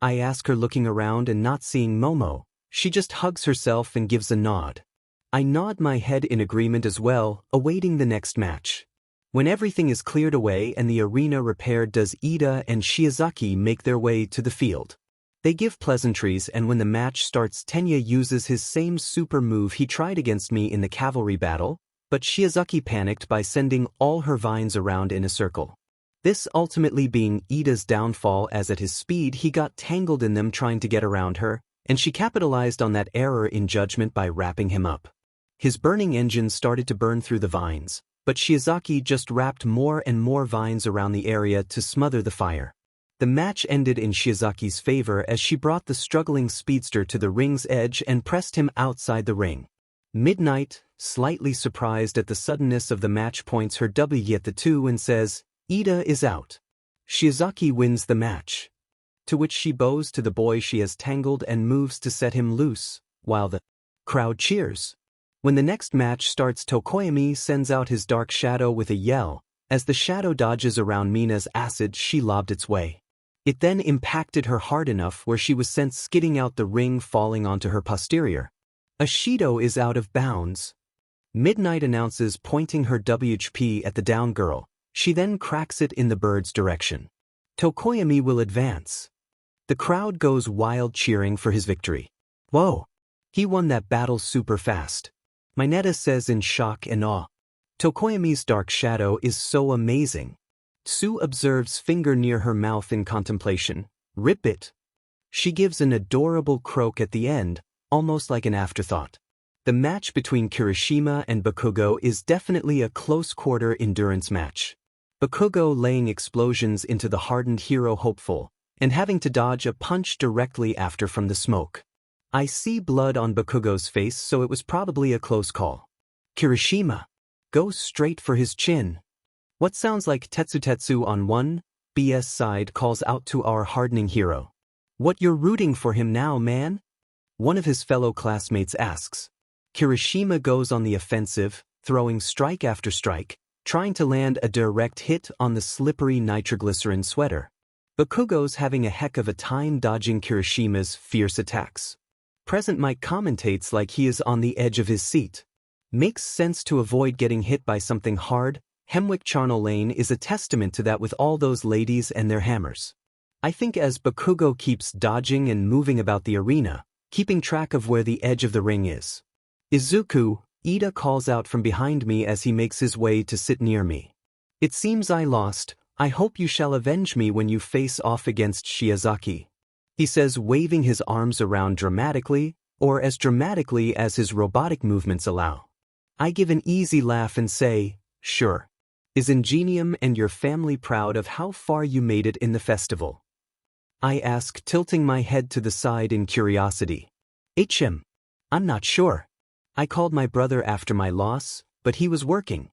I ask her, looking around and not seeing Momo. She just hugs herself and gives a nod. I nod my head in agreement as well, awaiting the next match. When everything is cleared away and the arena repaired, does Ida and Shiozaki make their way to the field. They give pleasantries, and when the match starts, Tenya uses his same super move he tried against me in the Cavalry battle, but Shiozaki panicked by sending all her vines around in a circle. This ultimately being Ida's downfall, as at his speed he got tangled in them trying to get around her, and she capitalized on that error in judgment by wrapping him up. His burning engine started to burn through the vines, but Shiozaki just wrapped more and more vines around the area to smother the fire. The match ended in Shiozaki's favor as she brought the struggling speedster to the ring's edge and pressed him outside the ring. Midnight, slightly surprised at the suddenness of the match, points her W at the two and says, Ida is out. Shiozaki wins the match. To which she bows to the boy she has tangled and moves to set him loose, while the crowd cheers. When the next match starts, Tokoyami sends out his dark shadow with a yell, as the shadow dodges around Mina's acid she lobbed its way. It then impacted her hard enough where she was sent skidding out the ring, falling onto her posterior. Ashido is out of bounds. Midnight announces, pointing her WHP at the down girl. She then cracks it in the bird's direction. Tokoyami will advance. The crowd goes wild, cheering for his victory. Whoa! He won that battle super fast. Mineta says in shock and awe. Tokoyami's dark shadow is so amazing. Tsu observes finger near her mouth in contemplation. Rip it. She gives an adorable croak at the end, almost like an afterthought. The match between Kirishima and Bakugo is definitely a close-quarter endurance match. Bakugo laying explosions into the hardened hero hopeful, and having to dodge a punch directly after from the smoke. I see blood on Bakugo's face, so it was probably a close call. Kirishima goes straight for his chin. What sounds like Tetsu on one BS side calls out to our hardening hero. What, you're rooting for him now, man? One of his fellow classmates asks. Kirishima goes on the offensive, throwing strike after strike, trying to land a direct hit on the slippery nitroglycerin sweater. Bakugo's having a heck of a time dodging Kirishima's fierce attacks. Present Mike commentates like he is on the edge of his seat. Makes sense to avoid getting hit by something hard. Hemwick Charnel Lane is a testament to that with all those ladies and their hammers. I think as Bakugo keeps dodging and moving about the arena, keeping track of where the edge of the ring is. Izuku, Ida calls out from behind me as he makes his way to sit near me. It seems I lost. I hope you shall avenge me when you face off against Shiozaki. He says, waving his arms around dramatically, or as dramatically as his robotic movements allow. I give an easy laugh and say, sure. Is Ingenium and your family proud of how far you made it in the festival? I ask, tilting my head to the side in curiosity. I'm not sure. I called my brother after my loss, but he was working.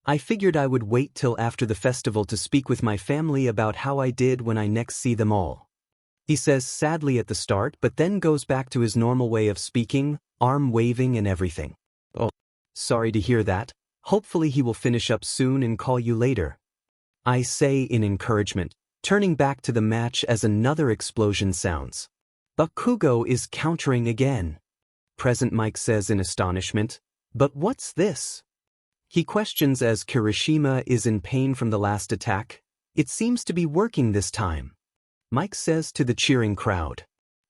I figured I would wait till after the festival to speak with my family about how I did when I next see them all. He says sadly at the start, but then goes back to his normal way of speaking, arm waving and everything. Oh, sorry to hear that. Hopefully he will finish up soon and call you later. I say in encouragement, turning back to the match as another explosion sounds. Bakugo is countering again. Present Mike says in astonishment, but what's this? He questions as Kirishima is in pain from the last attack. It seems to be working this time. Mike says to the cheering crowd.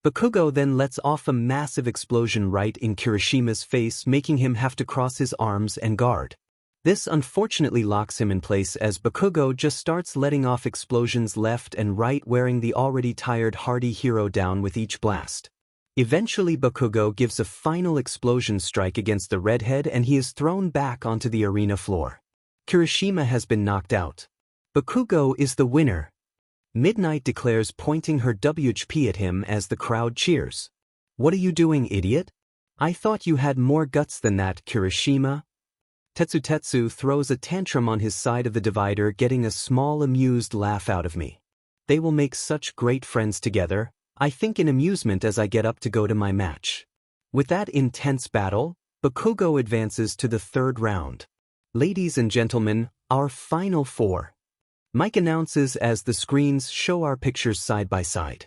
Bakugo then lets off a massive explosion right in Kirishima's face, making him have to cross his arms and guard. This unfortunately locks him in place as Bakugo just starts letting off explosions left and right, wearing the already tired hardy hero down with each blast. Eventually Bakugo gives a final explosion strike against the redhead and he is thrown back onto the arena floor. Kirishima has been knocked out. Bakugo is the winner. Midnight declares, pointing her WHP at him as the crowd cheers. What are you doing, idiot? I thought you had more guts than that, Kirishima. Tetsu throws a tantrum on his side of the divider, getting a small amused laugh out of me. They will make such great friends together, I think, in amusement as I get up to go to my match. With that intense battle, Bakugo advances to the third round. Ladies and gentlemen, our final four. Mike announces as the screens show our pictures side by side.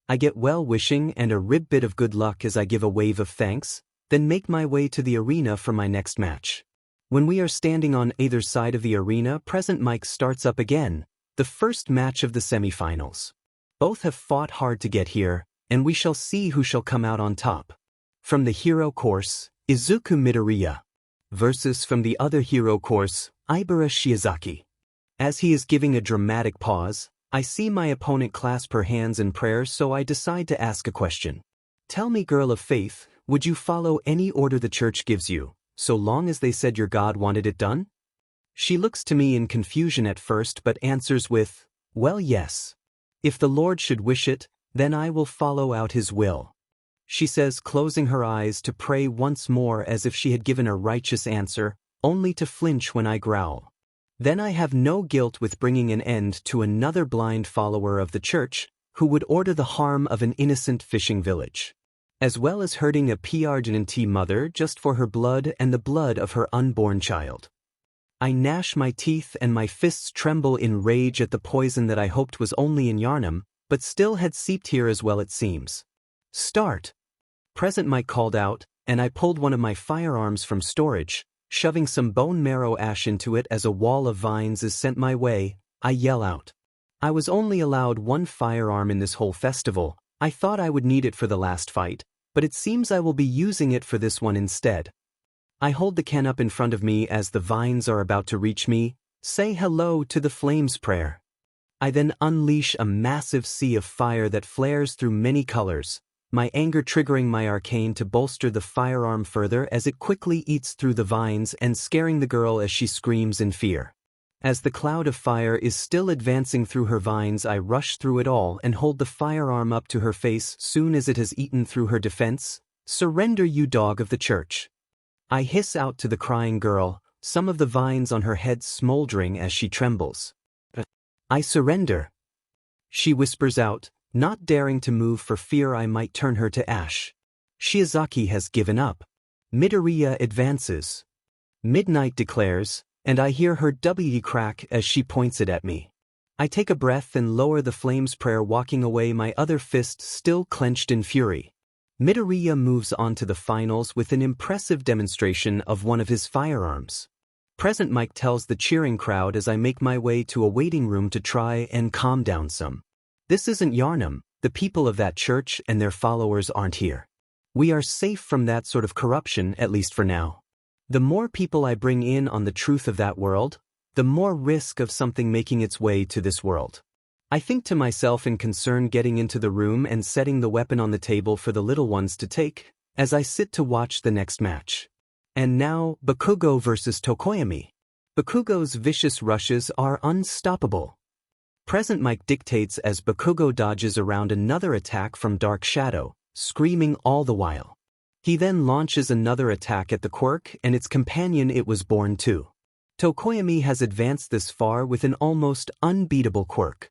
I get well-wishing and a rib bit of good luck as I give a wave of thanks, then make my way to the arena for my next match. When we are standing on either side of the arena, Present Mike starts up again, the first match of the semifinals. Both have fought hard to get here, and we shall see who shall come out on top. From the hero course, Izuku Midoriya versus from the other hero course, Ibara Shiozaki. As he is giving a dramatic pause, I see my opponent clasp her hands in prayer, so I decide to ask a question. Tell me, girl of faith, would you follow any order the church gives you, so long as they said your God wanted it done? She looks to me in confusion at first but answers with, well, yes. If the Lord should wish it, then I will follow out his will. She says, closing her eyes to pray once more as if she had given a righteous answer, only to flinch when I growl. Then I have no guilt with bringing an end to another blind follower of the church who would order the harm of an innocent fishing village, as well as hurting a PRGNT mother just for her blood and the blood of her unborn child. I gnash my teeth and my fists tremble in rage at the poison that I hoped was only in Yarnum, but still had seeped here as well, it seems. Start. Present Mike called out, and I pulled one of my firearms from storage, shoving some bone marrow ash into it as a wall of vines is sent my way. I yell out. I was only allowed one firearm in this whole festival. I thought I would need it for the last fight, but it seems I will be using it for this one instead. I hold the can up in front of me as the vines are about to reach me, say hello to the flames prayer. I then unleash a massive sea of fire that flares through many colors, my anger triggering my arcane to bolster the firearm further as it quickly eats through the vines and scaring the girl as she screams in fear. As the cloud of fire is still advancing through her vines, I rush through it all and hold the firearm up to her face soon as it has eaten through her defense. "Surrender, you dog of the church." I hiss out to the crying girl, some of the vines on her head smoldering as she trembles. "I surrender," she whispers out, not daring to move for fear I might turn her to ash. Shiozaki has given up. Midoriya advances. Midnight declares, and I hear her W crack as she points it at me. I take a breath and lower the flames prayer, walking away, my other fist still clenched in fury. Midoriya moves on to the finals with an impressive demonstration of one of his firearms. Present Mike tells the cheering crowd as I make my way to a waiting room to try and calm down some. "This isn't Yarnum, the people of that church and their followers aren't here. We are safe from that sort of corruption, at least for now. The more people I bring in on the truth of that world, the more risk of something making its way to this world." I think to myself in concern, getting into the room and setting the weapon on the table for the little ones to take, as I sit to watch the next match. And now, Bakugo versus Tokoyami. Bakugo's vicious rushes are unstoppable. Present Mike dictates as Bakugo dodges around another attack from Dark Shadow, screaming all the while. He then launches another attack at the Quirk and its companion It Was Born too. Tokoyami has advanced this far with an almost unbeatable Quirk.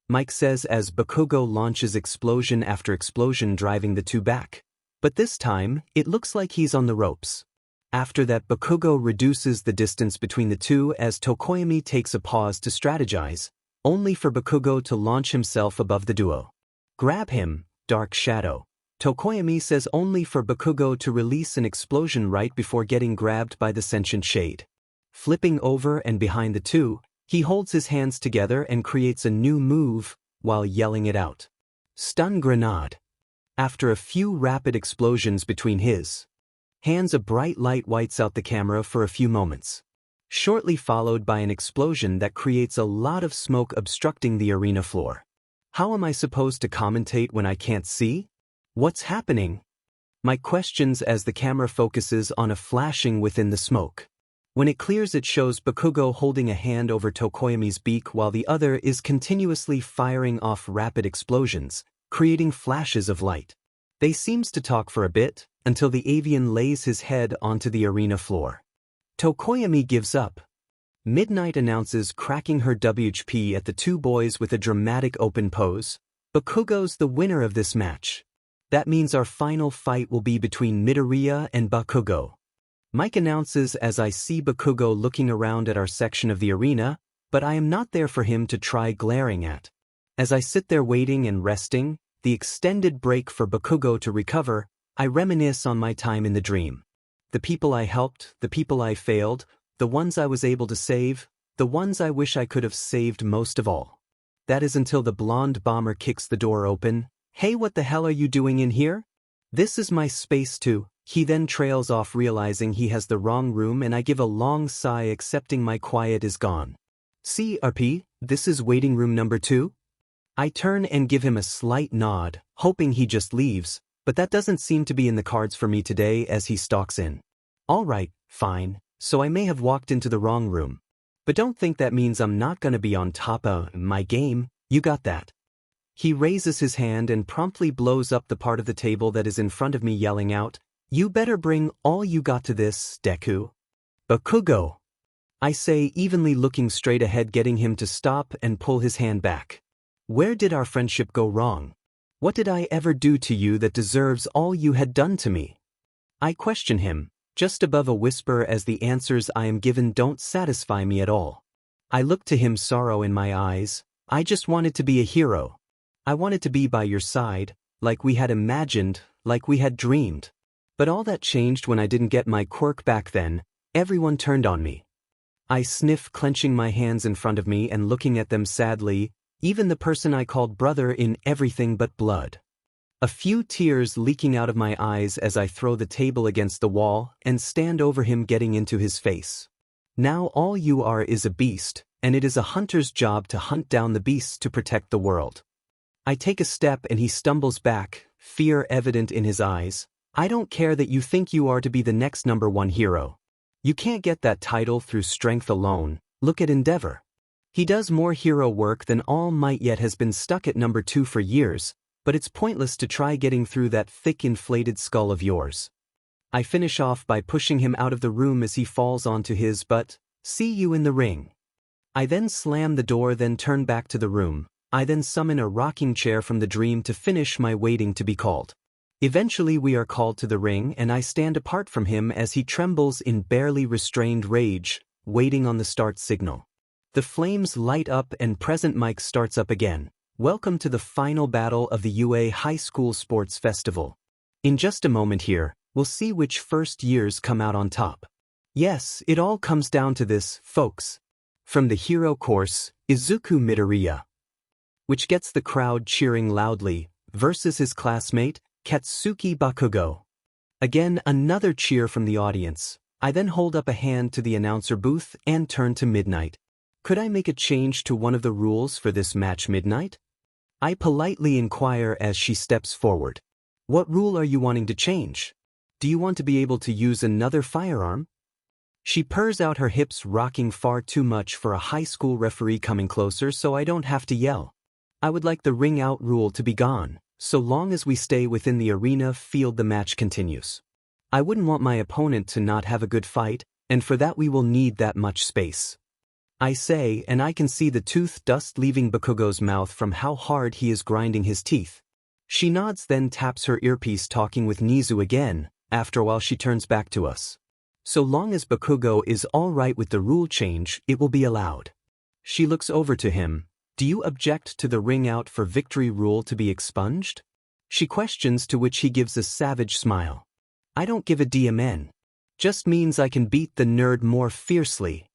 Mike says as Bakugo launches explosion after explosion, driving the two back. But this time, it looks like he's on the ropes. After that, Bakugo reduces the distance between the two as Tokoyami takes a pause to strategize, only for Bakugo to launch himself above the duo. "Grab him, Dark Shadow," Tokoyami says, only for Bakugo to release an explosion right before getting grabbed by the sentient shade. Flipping over and behind the two, he holds his hands together and creates a new move while yelling it out. "Stun Grenade." After a few rapid explosions between his hands, a bright light whites out the camera for a few moments, shortly followed by an explosion that creates a lot of smoke obstructing the arena floor. How am I supposed to commentate when I can't see? What's happening? My questions as the camera focuses on a flashing within the smoke. When it clears, it shows Bakugo holding a hand over Tokoyami's beak while the other is continuously firing off rapid explosions, creating flashes of light. They seems to talk for a bit, until the avian lays his head onto the arena floor. Tokoyami gives up. Midnight announces, cracking her WHP at the two boys with a dramatic open pose. "Bakugo's the winner of this match. That means our final fight will be between Midoriya and Bakugo." Mike announces as I see Bakugo looking around at our section of the arena, but I am not there for him to try glaring at. As I sit there waiting and resting, the extended break for Bakugo to recover, I reminisce on my time in the dream. The people I helped, the people I failed, the ones I was able to save, the ones I wish I could have saved most of all. That is until the blonde bomber kicks the door open. "Hey, what the hell are you doing in here? This is my space too." He then trails off, realizing he has the wrong room, and I give a long sigh, accepting my quiet is gone. "CRP, this is waiting room number 2? I turn and give him a slight nod, hoping he just leaves, but that doesn't seem to be in the cards for me today as he stalks in. "All right, fine, so I may have walked into the wrong room. But don't think that means I'm not gonna be on top of my game, you got that." He raises his hand and promptly blows up the part of the table that is in front of me, yelling out, "You better bring all you got to this, Deku." "Bakugo," I say, evenly, looking straight ahead, getting him to stop and pull his hand back. "Where did our friendship go wrong? What did I ever do to you that deserves all you had done to me?" I question him, just above a whisper, as the answers I am given don't satisfy me at all. I look to him, sorrow in my eyes. "I just wanted to be a hero. I wanted to be by your side, like we had imagined, like we had dreamed. But all that changed when I didn't get my quirk back then. Everyone turned on me." I sniff, clenching my hands in front of me and looking at them sadly, even the person I called brother in Everything But Blood. A few tears leaking out of my eyes as I throw the table against the wall and stand over him, getting into his face. Now all you are is a beast, and it is a hunter's job to hunt down the beasts to protect the world. I take a step and he stumbles back, fear evident in his eyes. I don't care that you think you are to be the next #1 hero. You can't get that title through strength alone. Look at Endeavor. He does more hero work than All Might, yet has been stuck at #2 for years, but it's pointless to try getting through that thick inflated skull of yours. I finish off by pushing him out of the room as he falls onto his butt. See you in the ring. I then slam the door, then turn back to the room. I then summon a rocking chair from the dream to finish my waiting to be called. Eventually we are called to the ring and I stand apart from him as he trembles in barely restrained rage, waiting on the start signal. The flames light up and present mic starts up again. Welcome to the final battle of the UA High School Sports Festival. In just a moment here, we'll see which first years come out on top. Yes, it all comes down to this, folks. From the hero course, Izuku Midoriya, which gets the crowd cheering loudly, versus his classmate, Katsuki Bakugo. Again, another cheer from the audience. I then hold up a hand to the announcer booth and turn to Midnight. Could I make a change to one of the rules for this match, Midnight? I politely inquire as she steps forward. What rule are you wanting to change? Do you want to be able to use another firearm? She purrs out her hips, rocking far too much for a high school referee coming closer, so I don't have to yell. I would like the ring out rule to be gone. So long as we stay within the arena field, the match continues. I wouldn't want my opponent to not have a good fight, and for that we will need that much space. I say, and I can see the tooth dust leaving Bakugo's mouth from how hard he is grinding his teeth. She nods, then taps her earpiece, talking with Nizu again. After a while she turns back to us. So long as Bakugo is all right with the rule change, it will be allowed. She looks over to him. Do you object to the ring out for victory rule to be expunged? She questions, to which he gives a savage smile. I don't give a damn. Just means I can beat the nerd more fiercely.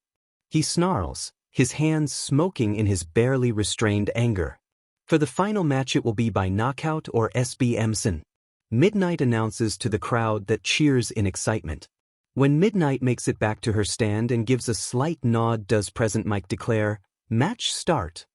He snarls, his hands smoking in his barely restrained anger. For the final match it will be by knockout or SBMson. Midnight announces to the crowd that cheers in excitement. When Midnight makes it back to her stand and gives a slight nod, does present mic declare, match start.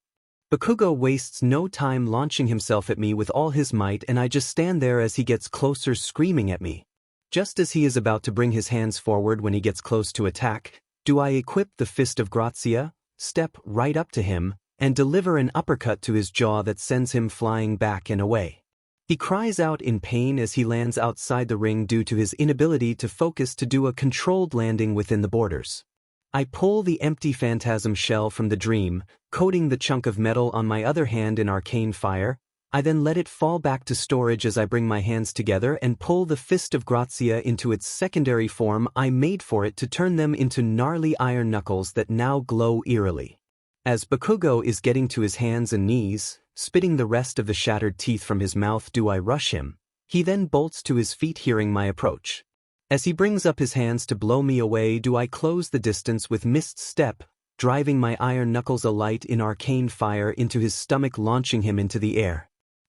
Bakugo wastes no time launching himself at me with all his might, and I just stand there as he gets closer, screaming at me. Just as he is about to bring his hands forward when he gets close to attack, do I equip the Fist of Grazia, step right up to him, and deliver an uppercut to his jaw that sends him flying back and away. He cries out in pain as he lands outside the ring due to his inability to focus to do a controlled landing within the borders. I pull the empty phantasm shell from the dream, coating the chunk of metal on my other hand in arcane fire. I then let it fall back to storage as I bring my hands together and pull the Fist of Grazia into its secondary form I made for it to turn them into gnarly iron knuckles that now glow eerily. As Bakugo is getting to his hands and knees, spitting the rest of the shattered teeth from his mouth, do I rush him. He then bolts to his feet, hearing my approach. As he brings up his hands to blow me away, do I close the distance with missed step, driving my iron knuckles alight in arcane fire into his stomach, launching him into the air.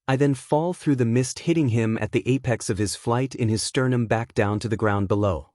I then fall through the mist, hitting him at the apex of his flight in his sternum back down to the ground below.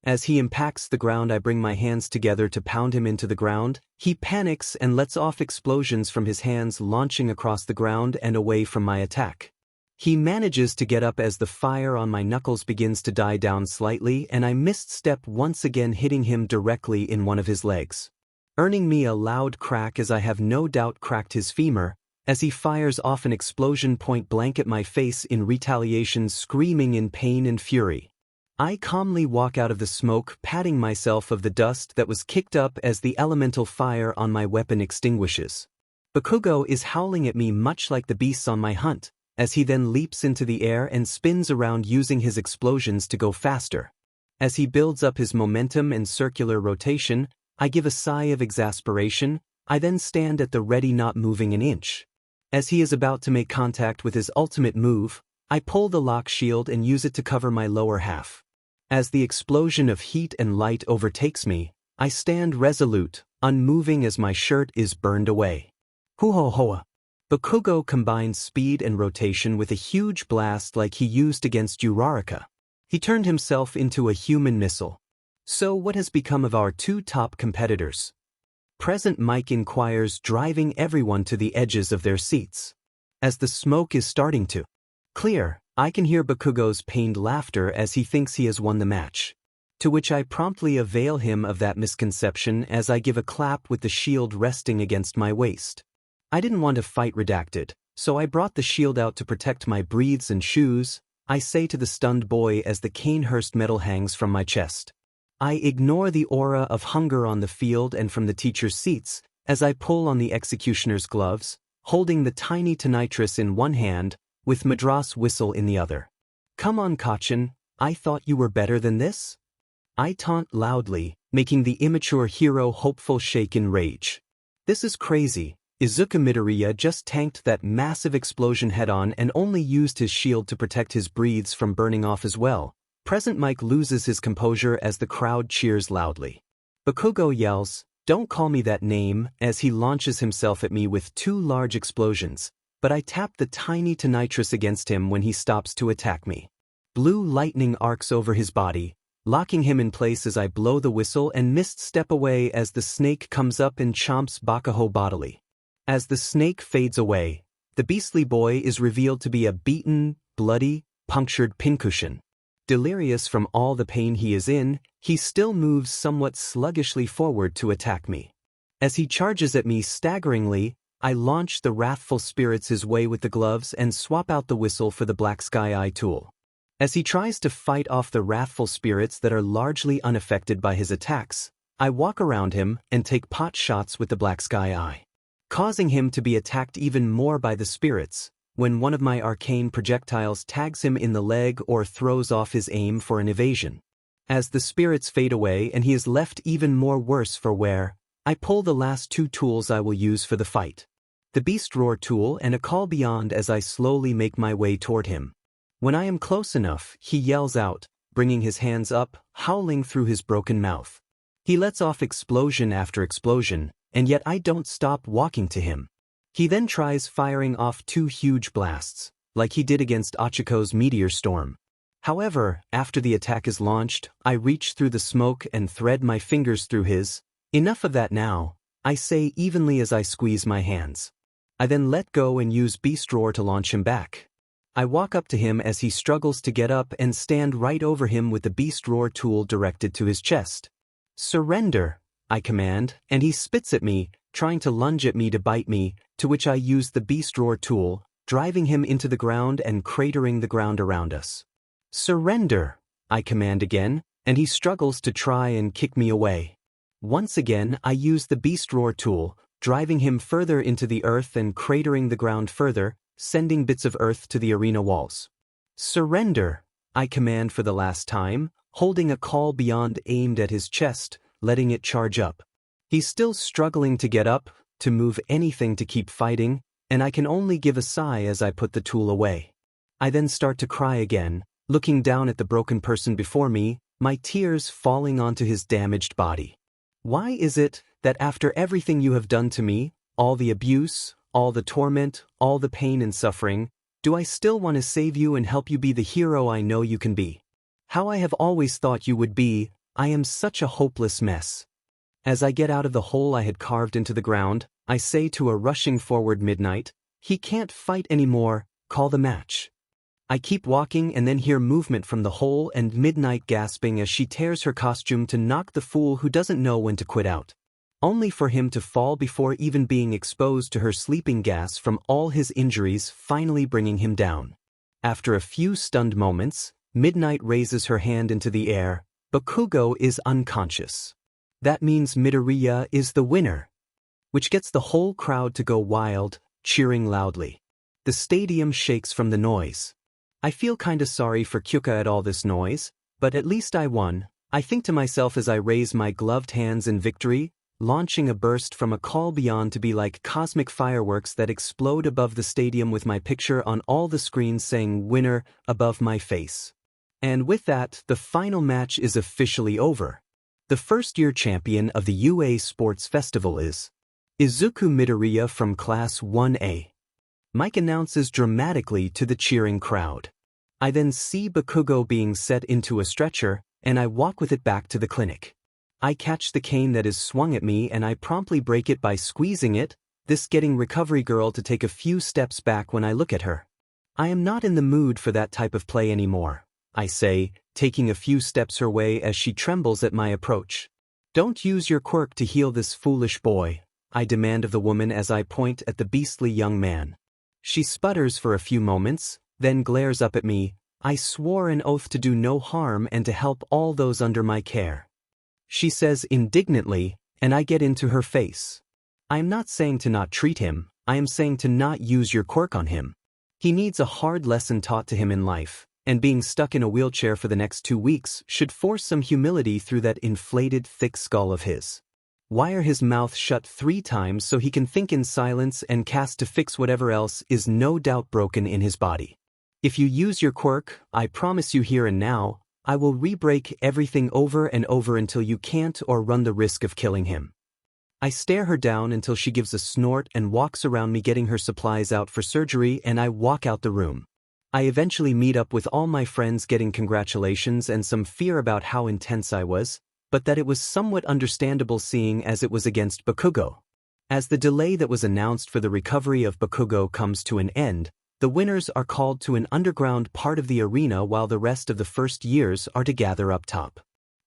As he impacts the ground, I bring my hands together to pound him into the ground. He panics and lets off explosions from his hands, launching across the ground and away from my attack. He manages to get up as the fire on my knuckles begins to die down slightly, and I missed step once again, hitting him directly in one of his legs, earning me a loud crack as I have no doubt cracked his femur, as he fires off an explosion point blank at my face in retaliation, screaming in pain and fury. I calmly walk out of the smoke, patting myself of the dust that was kicked up as the elemental fire on my weapon extinguishes. Bakugo is howling at me much like the beasts on my hunt, as he then leaps into the air and spins around, using his explosions to go faster. As he builds up his momentum and circular rotation, I give a sigh of exasperation. I then stand at the ready, not moving an inch. As he is about to make contact with his ultimate move, I pull the lock shield and use it to cover my lower half. As the explosion of heat and light overtakes me, I stand resolute, unmoving as my shirt is burned away. Hoo-ho-hoa. Bakugo combined speed and rotation with a huge blast like he used against Uraraka. He turned himself into a human missile. So what has become of our two top competitors? Present Mike inquires, driving everyone to the edges of their seats. As the smoke is starting to clear, I can hear Bakugo's pained laughter as he thinks he has won the match. To which I promptly avail him of that misconception as I give a clap with the shield resting against my waist. I didn't want to fight redacted, so I brought the shield out to protect my breathes and shoes, I say to the stunned boy as the Canehurst medal hangs from my chest. I ignore the aura of hunger on the field and from the teacher's seats as I pull on the executioner's gloves, holding the tiny tonitrus in one hand, with Madras whistle in the other. Come on, Kachin, I thought you were better than this? I taunt loudly, making the immature hero hopeful shake in rage. This is crazy. Izuku Midoriya just tanked that massive explosion head-on and only used his shield to protect his breathes from burning off as well. Present Mike loses his composure as the crowd cheers loudly. Bakugo yells, "Don't call me that name," as he launches himself at me with two large explosions, but I tap the tiny tonitrus against him when he stops to attack me. Blue lightning arcs over his body, locking him in place as I blow the whistle and mist step away as the snake comes up and chomps Bakugo bodily. As the snake fades away, the beastly boy is revealed to be a beaten, bloody, punctured pincushion. Delirious from all the pain he is in, he still moves somewhat sluggishly forward to attack me. As he charges at me staggeringly, I launch the wrathful spirits his way with the gloves and swap out the whistle for the Black Sky Eye tool. As he tries to fight off the wrathful spirits that are largely unaffected by his attacks, I walk around him and take pot shots with the Black Sky Eye, causing him to be attacked even more by the spirits, when one of my arcane projectiles tags him in the leg or throws off his aim for an evasion. As the spirits fade away and he is left even more worse for wear, I pull the last two tools I will use for the fight. The Beast Roar tool and a Call Beyond as I slowly make my way toward him. When I am close enough, he yells out, bringing his hands up, howling through his broken mouth. He lets off explosion after explosion, and yet I don't stop walking to him. He then tries firing off two huge blasts, like he did against Ochiko's meteor storm. However, after the attack is launched, I reach through the smoke and thread my fingers through his. Enough of that now, I say evenly as I squeeze my hands. I then let go and use Beast Roar to launch him back. I walk up to him as he struggles to get up and stand right over him with the Beast Roar tool directed to his chest. "Surrender," I command, and he spits at me, trying to lunge at me to bite me, to which I use the Beast Roar tool, driving him into the ground and cratering the ground around us. "Surrender," I command again, and he struggles to try and kick me away. Once again I use the Beast Roar tool, driving him further into the earth and cratering the ground further, sending bits of earth to the arena walls. "Surrender," I command for the last time, holding a Call Beyond aimed at his chest, letting it charge up. He's still struggling to get up, to move anything to keep fighting, and I can only give a sigh as I put the tool away. I then start to cry again, looking down at the broken person before me, my tears falling onto his damaged body. Why is it that after everything you have done to me, all the abuse, all the torment, all the pain and suffering, do I still want to save you and help you be the hero I know you can be? How I have always thought you would be. I am such a hopeless mess. As I get out of the hole I had carved into the ground, I say to a rushing forward Midnight, "He can't fight anymore, call the match." I keep walking and then hear movement from the hole and Midnight gasping as she tears her costume to knock the fool who doesn't know when to quit out. Only for him to fall before even being exposed to her sleeping gas from all his injuries, finally bringing him down. After a few stunned moments, Midnight raises her hand into the air. Bakugo is unconscious. That means Midoriya is the winner, which gets the whole crowd to go wild, cheering loudly. The stadium shakes from the noise. I feel kinda sorry for Kyuka at all this noise, but at least I won, I think to myself as I raise my gloved hands in victory, launching a burst from a Call Beyond to be like cosmic fireworks that explode above the stadium with my picture on all the screens saying "winner" above my face. And with that, the final match is officially over. The first-year champion of the UA Sports Festival is Izuku Midoriya from Class 1A. Mike announces dramatically to the cheering crowd. I then see Bakugo being set into a stretcher, and I walk with it back to the clinic. I catch the cane that is swung at me and I promptly break it by squeezing it, this getting recovery girl to take a few steps back when I look at her. I am not in the mood for that type of play anymore, I say, taking a few steps her way as she trembles at my approach. Don't use your quirk to heal this foolish boy, I demand of the woman as I point at the beastly young man. She sputters for a few moments, then glares up at me. I swore an oath to do no harm and to help all those under my care. She says indignantly, and I get into her face. I am not saying to not treat him, I am saying to not use your quirk on him. He needs a hard lesson taught to him in life, and being stuck in a wheelchair for the next 2 weeks should force some humility through that inflated thick skull of his. Wire his mouth shut 3 times so he can think in silence and cast to fix whatever else is no doubt broken in his body. If you use your quirk, I promise you here and now, I will re-break everything over and over until you can't or run the risk of killing him. I stare her down until she gives a snort and walks around me getting her supplies out for surgery, and I walk out the room. I eventually meet up with all my friends getting congratulations and some fear about how intense I was, but that it was somewhat understandable seeing as it was against Bakugo. As the delay that was announced for the recovery of Bakugo comes to an end, the winners are called to an underground part of the arena while the rest of the first years are to gather up top.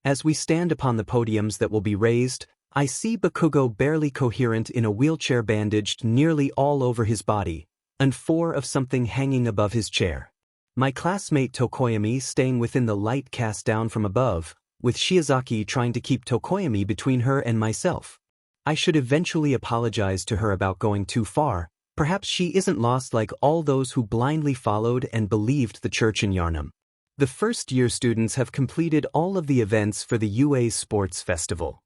As we stand upon the podiums that will be raised, I see Bakugo barely coherent in a wheelchair bandaged nearly all over his body, and 4 of something hanging above his chair. My classmate Tokoyami staying within the light cast down from above, with Shiozaki trying to keep Tokoyami between her and myself. I should eventually apologize to her about going too far. Perhaps she isn't lost like all those who blindly followed and believed the church in Yarnum. The first-year students have completed all of the events for the UA Sports Festival.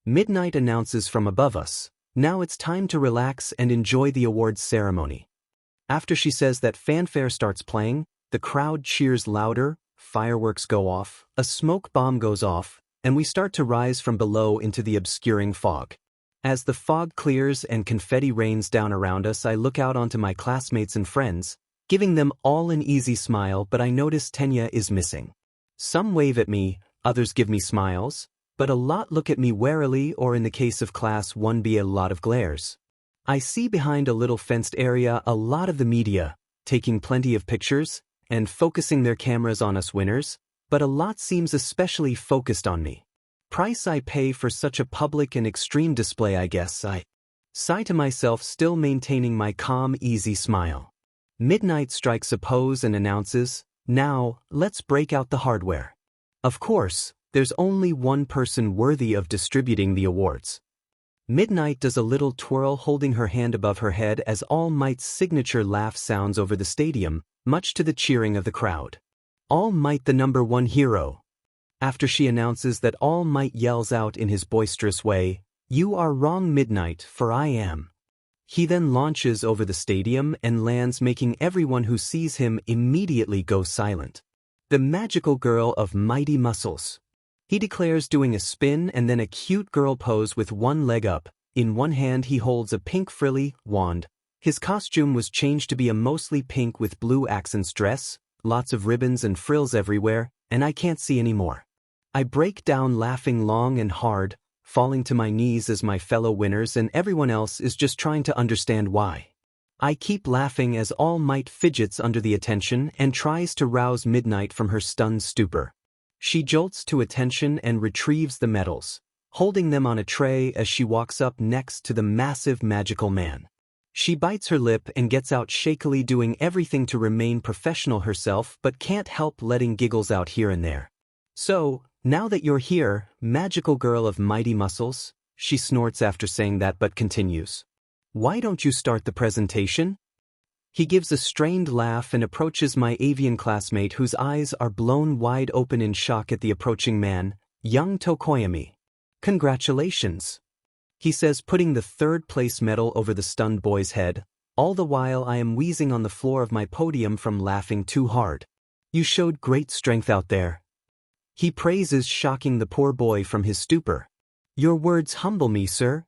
Midnight announces from above us, now it's time to relax and enjoy the awards ceremony. After she says that fanfare starts playing, the crowd cheers louder, fireworks go off, a smoke bomb goes off, and we start to rise from below into the obscuring fog. As the fog clears and confetti rains down around us, I look out onto my classmates and friends, giving them all an easy smile, but I notice Tenya is missing. Some wave at me, others give me smiles, but a lot look at me warily, or in the case of Class 1B a lot of glares. I see behind a little fenced area a lot of the media, taking plenty of pictures, and focusing their cameras on us winners, but a lot seems especially focused on me. Price I pay for such a public and extreme display, I guess. I sigh to myself, still maintaining my calm, easy smile. Midnight strikes a pose and announces, now, let's break out the hardware. Of course, there's only one person worthy of distributing the awards. Midnight does a little twirl holding her hand above her head as All Might's signature laugh sounds over the stadium, much to the cheering of the crowd. All Might the #1 hero. After she announces that, All Might yells out in his boisterous way, "You are wrong, Midnight, for I am." He then launches over the stadium and lands, making everyone who sees him immediately go silent. The magical girl of mighty muscles. He declares, doing a spin and then a cute girl pose with one leg up. In one hand he holds a pink frilly wand. His costume was changed to be a mostly pink with blue accents dress, lots of ribbons and frills everywhere, and I can't see anymore. I break down laughing long and hard, falling to my knees as my fellow winners and everyone else is just trying to understand why. I keep laughing as All Might fidgets under the attention and tries to rouse Midnight from her stunned stupor. She jolts to attention and retrieves the medals, holding them on a tray as she walks up next to the massive magical man. She bites her lip and gets out shakily, doing everything to remain professional herself, but can't help letting giggles out here and there. "So, now that you're here, magical girl of mighty muscles," she snorts after saying that but continues. "Why don't you start the presentation?" He gives a strained laugh and approaches my avian classmate, whose eyes are blown wide open in shock at the approaching man, young Tokoyami. "Congratulations," he says, putting the 3rd-place medal over the stunned boy's head. All the while I am wheezing on the floor of my podium from laughing too hard. "You showed great strength out there," he praises, shocking the poor boy from his stupor. "Your words humble me, sir."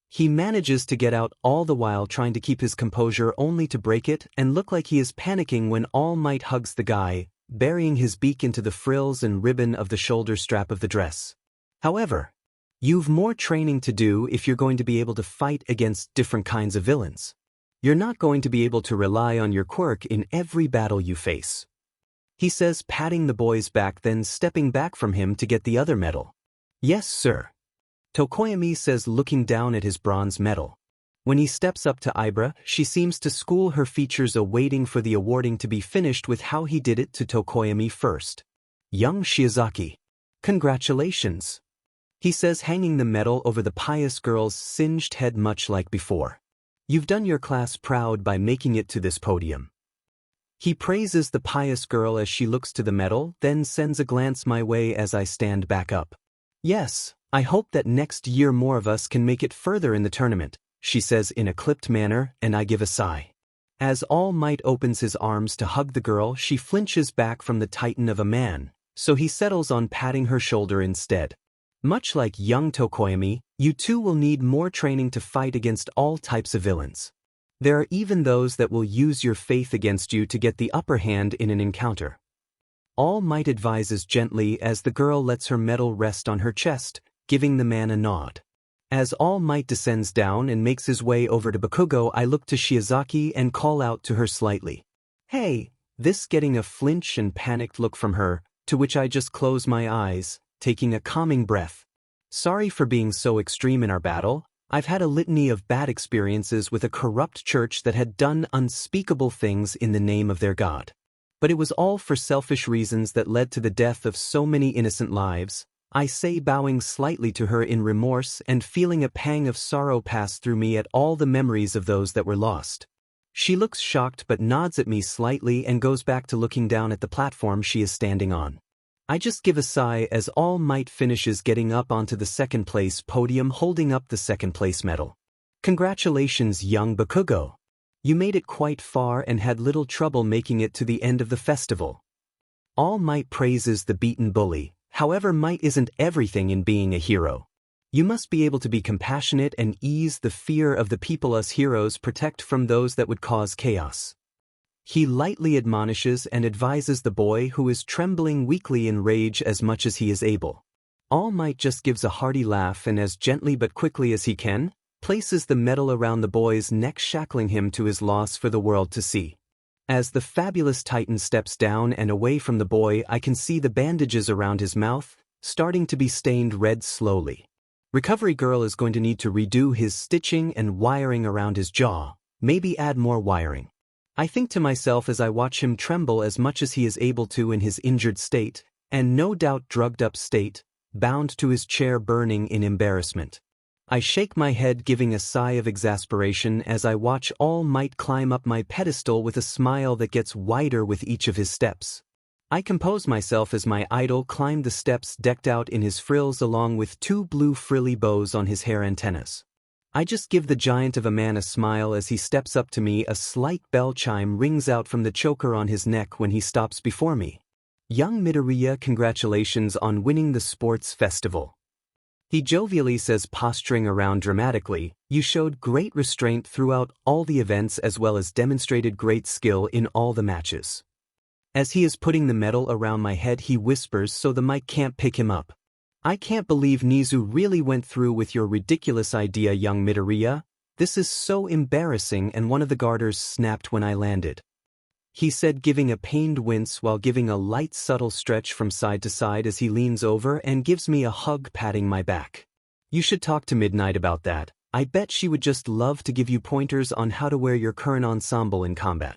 He manages to get out all the while trying to keep his composure only to break it and look like he is panicking when All Might hugs the guy, burying his beak into the frills and ribbon of the shoulder strap of the dress. However, you've more training to do if you're going to be able to fight against different kinds of villains. You're not going to be able to rely on your quirk in every battle you face. He says, patting the boy's back, then stepping back from him to get the other medal. Yes, sir. Tokoyami says, looking down at his bronze medal. When he steps up to Ibra, she seems to school her features awaiting for the awarding to be finished with how he did it to Tokoyami first. Young Shiozaki. Congratulations. He says, hanging the medal over the pious girl's singed head much like before. You've done your class proud by making it to this podium. He praises the pious girl as she looks to the medal, then sends a glance my way as I stand back up. Yes, I hope that next year more of us can make it further in the tournament, she says in a clipped manner, and I give a sigh. As All Might opens his arms to hug the girl, she flinches back from the titan of a man, so he settles on patting her shoulder instead. Much like young Tokoyami, you too will need more training to fight against all types of villains. There are even those that will use your faith against you to get the upper hand in an encounter. All Might advises gently as the girl lets her medal rest on her chest, giving the man a nod. As All Might descends down and makes his way over to Bakugo, I look to Shiozaki and call out to her slightly. Hey, this getting a flinch and panicked look from her, to which I just close my eyes, taking a calming breath. Sorry for being so extreme in our battle. I've had a litany of bad experiences with a corrupt church that had done unspeakable things in the name of their god. But it was all for selfish reasons that led to the death of so many innocent lives, I say, bowing slightly to her in remorse and feeling a pang of sorrow pass through me at all the memories of those that were lost. She looks shocked but nods at me slightly and goes back to looking down at the platform she is standing on. I just give a sigh as All Might finishes getting up onto the second place podium holding up the second place medal. Congratulations, young Bakugo. You made it quite far and had little trouble making it to the end of the festival. All Might praises the beaten bully. However, might isn't everything in being a hero. You must be able to be compassionate and ease the fear of the people us heroes protect from those that would cause chaos. He lightly admonishes and advises the boy who is trembling weakly in rage as much as he is able. All Might just gives a hearty laugh and as gently but quickly as he can, places the medal around the boy's neck, shackling him to his loss for the world to see. As the fabulous titan steps down and away from the boy, I can see the bandages around his mouth, starting to be stained red slowly. Recovery Girl is going to need to redo his stitching and wiring around his jaw, maybe add more wiring. I think to myself as I watch him tremble as much as he is able to in his injured state, and no doubt drugged up state, bound to his chair burning in embarrassment. I shake my head, giving a sigh of exasperation as I watch All Might climb up my pedestal with a smile that gets wider with each of his steps. I compose myself as my idol climbed the steps decked out in his frills along with two blue frilly bows on his hair antennas. I just give the giant of a man a smile as he steps up to me. A slight bell chime rings out from the choker on his neck when he stops before me. Young Midoriya, congratulations on winning the sports festival. He jovially says, posturing around dramatically, you showed great restraint throughout all the events as well as demonstrated great skill in all the matches. As he is putting the medal around my head, he whispers so the mic can't pick him up. I can't believe Nizu really went through with your ridiculous idea, young Midoriya. This is so embarrassing, and one of the garters snapped when I landed. He said, giving a pained wince while giving a light subtle stretch from side to side as he leans over and gives me a hug, patting my back. You should talk to Midnight about that. I bet she would just love to give you pointers on how to wear your current ensemble in combat.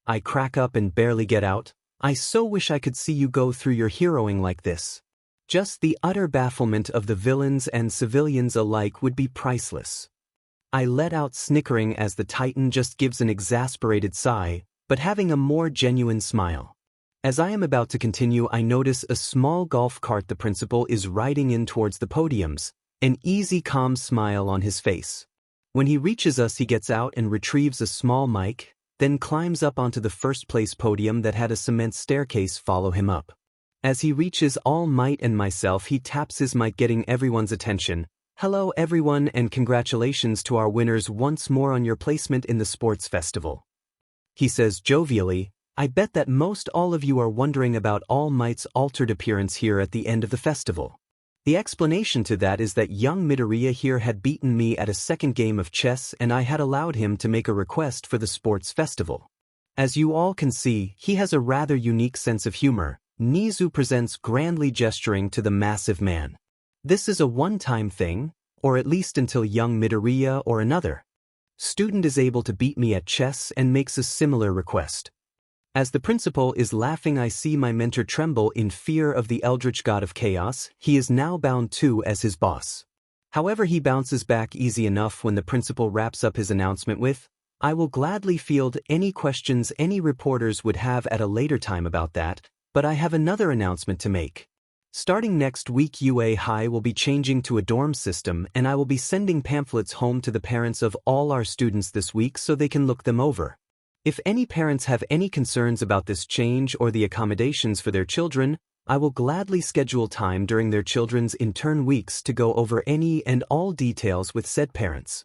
I crack up and barely get out. I so wish I could see you go through your heroing like this. Just the utter bafflement of the villains and civilians alike would be priceless. I let out snickering as the Titan just gives an exasperated sigh, but having a more genuine smile. As I am about to continue, I notice a small golf cart the principal is riding in towards the podiums, an easy calm smile on his face. When he reaches us, he gets out and retrieves a small mic, then climbs up onto the first place podium that had a cement staircase follow him up. As he reaches All Might and myself, he taps his mic, getting everyone's attention. Hello everyone and congratulations to our winners once more on your placement in the sports festival. He says jovially, I bet that most all of you are wondering about All Might's altered appearance here at the end of the festival. The explanation to that is that young Midoriya here had beaten me at a second game of chess and I had allowed him to make a request for the sports festival. As you all can see, he has a rather unique sense of humor. Nizu presents grandly gesturing to the massive man. This is a one-time thing, or at least until young Midoriya or another student is able to beat me at chess and makes a similar request. As the principal is laughing, I see my mentor tremble in fear of the eldritch god of chaos. He is now bound too as his boss. However, he bounces back easy enough when the principal wraps up his announcement with, I will gladly field any questions any reporters would have at a later time about that, but I have another announcement to make. Starting next week, UA High will be changing to a dorm system and I will be sending pamphlets home to the parents of all our students this week so they can look them over. If any parents have any concerns about this change or the accommodations for their children, I will gladly schedule time during their children's intern weeks to go over any and all details with said parents.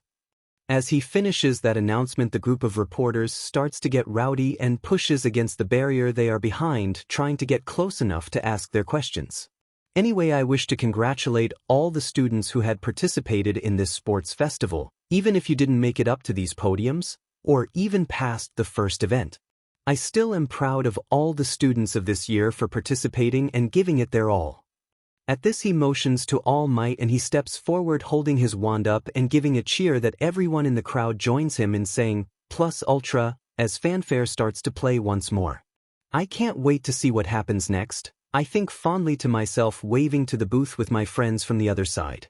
As he finishes that announcement, the group of reporters starts to get rowdy and pushes against the barrier they are behind, trying to get close enough to ask their questions. Anyway, I wish to congratulate all the students who had participated in this sports festival, even if you didn't make it up to these podiums, or even past the first event. I still am proud of all the students of this year for participating and giving it their all. At this he motions to All Might and he steps forward holding his wand up and giving a cheer that everyone in the crowd joins him in saying, plus ultra, as fanfare starts to play once more. I can't wait to see what happens next. I think fondly to myself, waving to the booth with my friends from the other side.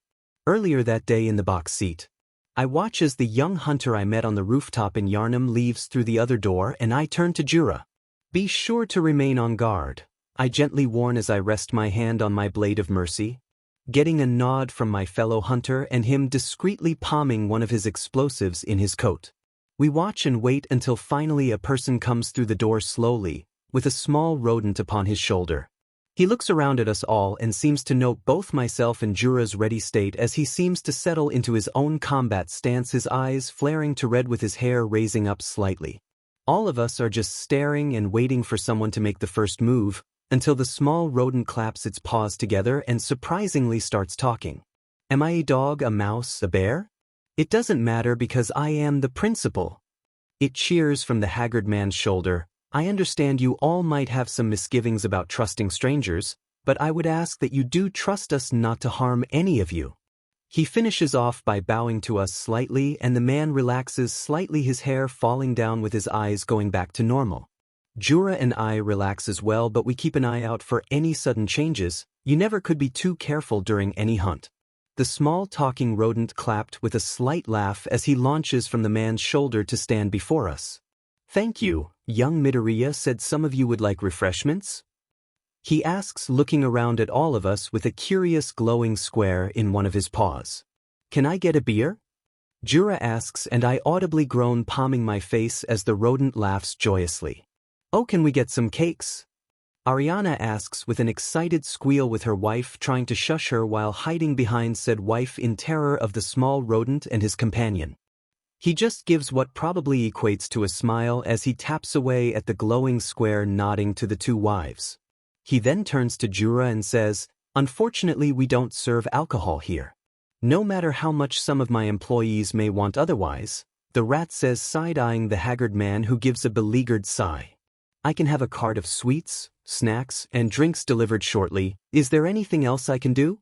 Earlier that day in the box seat, I watch as the young hunter I met on the rooftop in Yarnum leaves through the other door and I turn to Jura. Be sure to remain on guard, I gently warn as I rest my hand on my blade of mercy. Getting a nod from my fellow hunter and him discreetly palming one of his explosives in his coat. We watch and wait until finally a person comes through the door slowly, with a small rodent upon his shoulder. He looks around at us all and seems to note both myself and Jura's ready state as he seems to settle into his own combat stance, his eyes flaring to red with his hair raising up slightly. All of us are just staring and waiting for someone to make the first move, until the small rodent claps its paws together and surprisingly starts talking. Am I a dog, a mouse, a bear? It doesn't matter because I am the principal. It cheers from the haggard man's shoulder. I understand you all might have some misgivings about trusting strangers, but I would ask that you do trust us not to harm any of you. He finishes off by bowing to us slightly and the man relaxes slightly, his hair falling down with his eyes going back to normal. Jura and I relax as well, but we keep an eye out for any sudden changes. You never could be too careful during any hunt. The small talking rodent clapped with a slight laugh as he launches from the man's shoulder to stand before us. Thank you, young Midoriya said some of you would like refreshments? He asks, looking around at all of us with a curious glowing square in one of his paws. Can I get a beer? Jura asks and I audibly groan, palming my face as the rodent laughs joyously. Oh, can we get some cakes? Ariana asks with an excited squeal, with her wife trying to shush her while hiding behind said wife in terror of the small rodent and his companion. He just gives what probably equates to a smile as he taps away at the glowing square, nodding to the two wives. He then turns to Jura and says, unfortunately we don't serve alcohol here. No matter how much some of my employees may want otherwise, the rat says, side-eyeing the haggard man who gives a beleaguered sigh. I can have a cart of sweets, snacks, and drinks delivered shortly. Is there anything else I can do?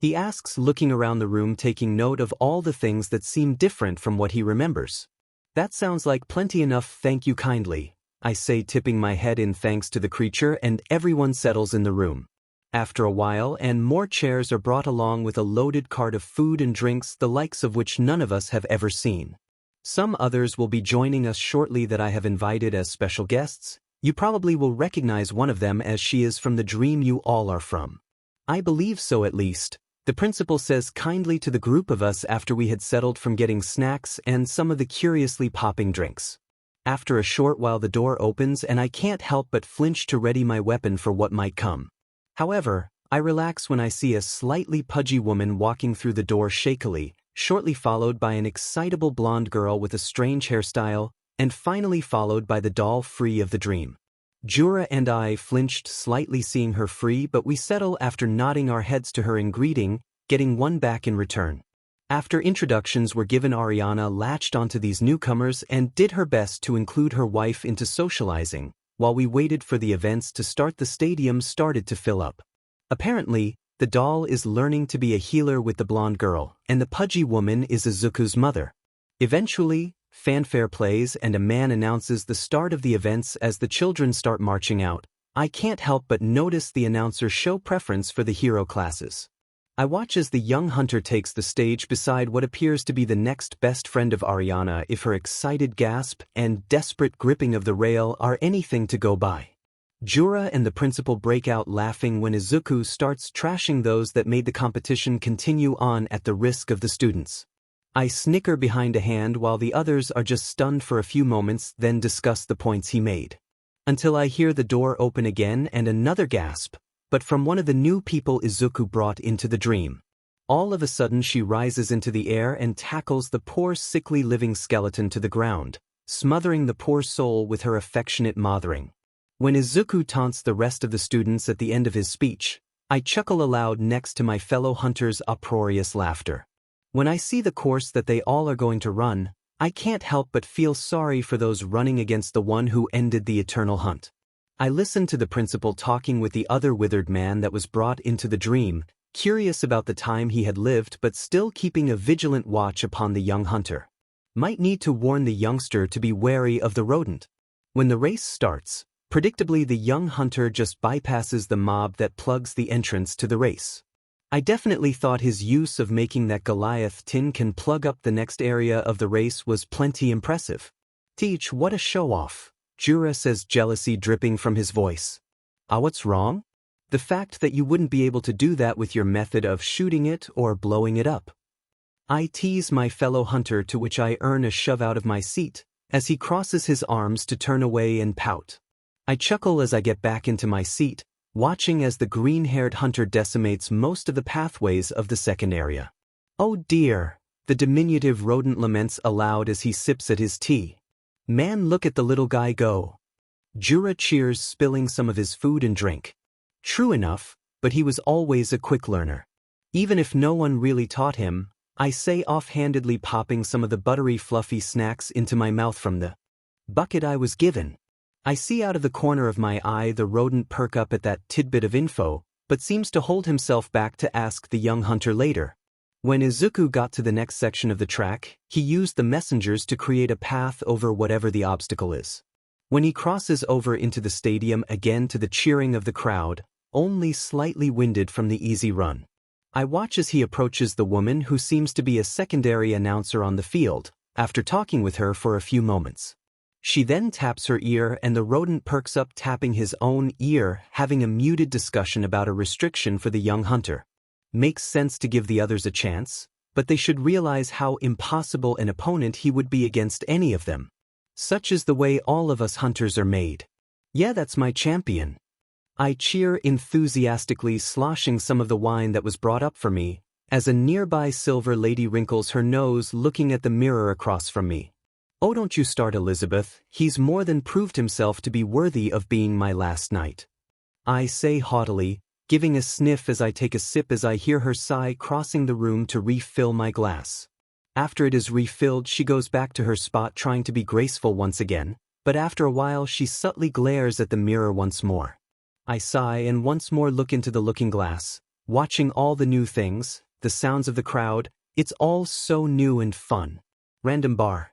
He asks, looking around the room, taking note of all the things that seem different from what he remembers. That sounds like plenty enough, thank you kindly, I say, tipping my head in thanks to the creature, and everyone settles in the room. After a while, and more chairs are brought along with a loaded cart of food and drinks, the likes of which none of us have ever seen. Some others will be joining us shortly that I have invited as special guests. You probably will recognize one of them as she is from the dream you all are from. I believe so, at least. The principal says kindly to the group of us after we had settled from getting snacks and some of the curiously popping drinks. After a short while the door opens and I can't help but flinch to ready my weapon for what might come. However, I relax when I see a slightly pudgy woman walking through the door shakily, shortly followed by an excitable blonde girl with a strange hairstyle, and finally followed by the doll free of the dream. Jura and I flinched slightly seeing her free, but we settle after nodding our heads to her in greeting, getting one back in return. After introductions were given, Ariana latched onto these newcomers and did her best to include her wife into socializing. While we waited for the events to start, the stadium started to fill up. Apparently, the doll is learning to be a healer with the blonde girl, and the pudgy woman is Izuku's mother. Eventually, fanfare plays and a man announces the start of the events as the children start marching out. I can't help but notice the announcers show preference for the hero classes. I watch as the young hunter takes the stage beside what appears to be the next best friend of Ariana, if her excited gasp and desperate gripping of the rail are anything to go by. Jura and the principal break out laughing when Izuku starts trashing those that made the competition continue on at the risk of the students. I snicker behind a hand while the others are just stunned for a few moments, then discuss the points he made. Until I hear the door open again and another gasp, but from one of the new people Izuku brought into the dream. All of a sudden she rises into the air and tackles the poor sickly living skeleton to the ground, smothering the poor soul with her affectionate mothering. When Izuku taunts the rest of the students at the end of his speech, I chuckle aloud next to my fellow hunters' uproarious laughter. When I see the course that they all are going to run, I can't help but feel sorry for those running against the one who ended the eternal hunt. I listened to the principal talking with the other withered man that was brought into the dream, curious about the time he had lived but still keeping a vigilant watch upon the young hunter. Might need to warn the youngster to be wary of the rodent. When the race starts, predictably the young hunter just bypasses the mob that plugs the entrance to the race. I definitely thought his use of making that Goliath tin can plug up the next area of the race was plenty impressive. Teach, what a show-off, Jura says, jealousy dripping from his voice. What's wrong? The fact that you wouldn't be able to do that with your method of shooting it or blowing it up. I tease my fellow hunter, to which I earn a shove out of my seat, as he crosses his arms to turn away and pout. I chuckle as I get back into my seat, watching as the green-haired hunter decimates most of the pathways of the second area. Oh dear, the diminutive rodent laments aloud as he sips at his tea. Man, look at the little guy go. Jura cheers, spilling some of his food and drink. True enough, but he was always a quick learner. Even if no one really taught him, I say, offhandedly popping some of the buttery fluffy snacks into my mouth from the bucket I was given. I see out of the corner of my eye the rodent perk up at that tidbit of info, but seems to hold himself back to ask the young hunter later. When Izuku got to the next section of the track, he used the messengers to create a path over whatever the obstacle is. When he crosses over into the stadium again to the cheering of the crowd, only slightly winded from the easy run. I watch as he approaches the woman who seems to be a secondary announcer on the field, after talking with her for a few moments. She then taps her ear and the rodent perks up, tapping his own ear, having a muted discussion about a restriction for the young hunter. Makes sense to give the others a chance, but they should realize how impossible an opponent he would be against any of them. Such is the way all of us hunters are made. Yeah, that's my champion. I cheer enthusiastically, sloshing some of the wine that was brought up for me, as a nearby silver lady wrinkles her nose looking at the mirror across from me. Oh, don't you start, Elizabeth, he's more than proved himself to be worthy of being my last knight. I say haughtily, giving a sniff as I take a sip as I hear her sigh, crossing the room to refill my glass. After it is refilled, she goes back to her spot trying to be graceful once again, but after a while she subtly glares at the mirror once more. I sigh and once more look into the looking glass, watching all the new things, the sounds of the crowd. It's all so new and fun. Random bar.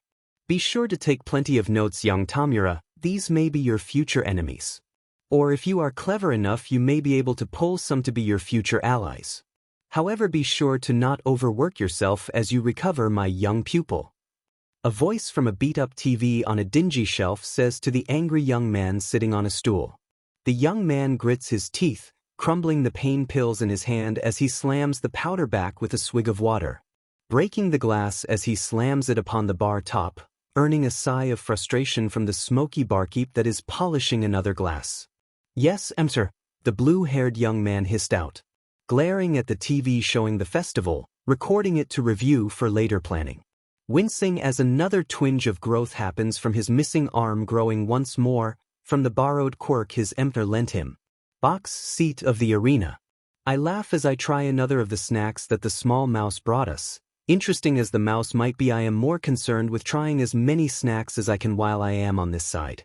Be sure to take plenty of notes, young Tamura, these may be your future enemies. Or if you are clever enough, you may be able to pull some to be your future allies. However, be sure to not overwork yourself as you recover, my young pupil. A voice from a beat-up TV on a dingy shelf says to the angry young man sitting on a stool. The young man grits his teeth, crumbling the pain pills in his hand as he slams the powder back with a swig of water, breaking the glass as he slams it upon the bar top, earning a sigh of frustration from the smoky barkeep that is polishing another glass. Yes, sir, the blue-haired young man hissed out. glaring at the TV showing the festival, recording it to review for later planning. Wincing as another twinge of growth happens from his missing arm growing once more, from the borrowed quirk his emperor lent him. Box seat of the arena. I laugh as I try another of the snacks that the small mouse brought us. Interesting as the mouse might be, I am more concerned with trying as many snacks as I can while I am on this side.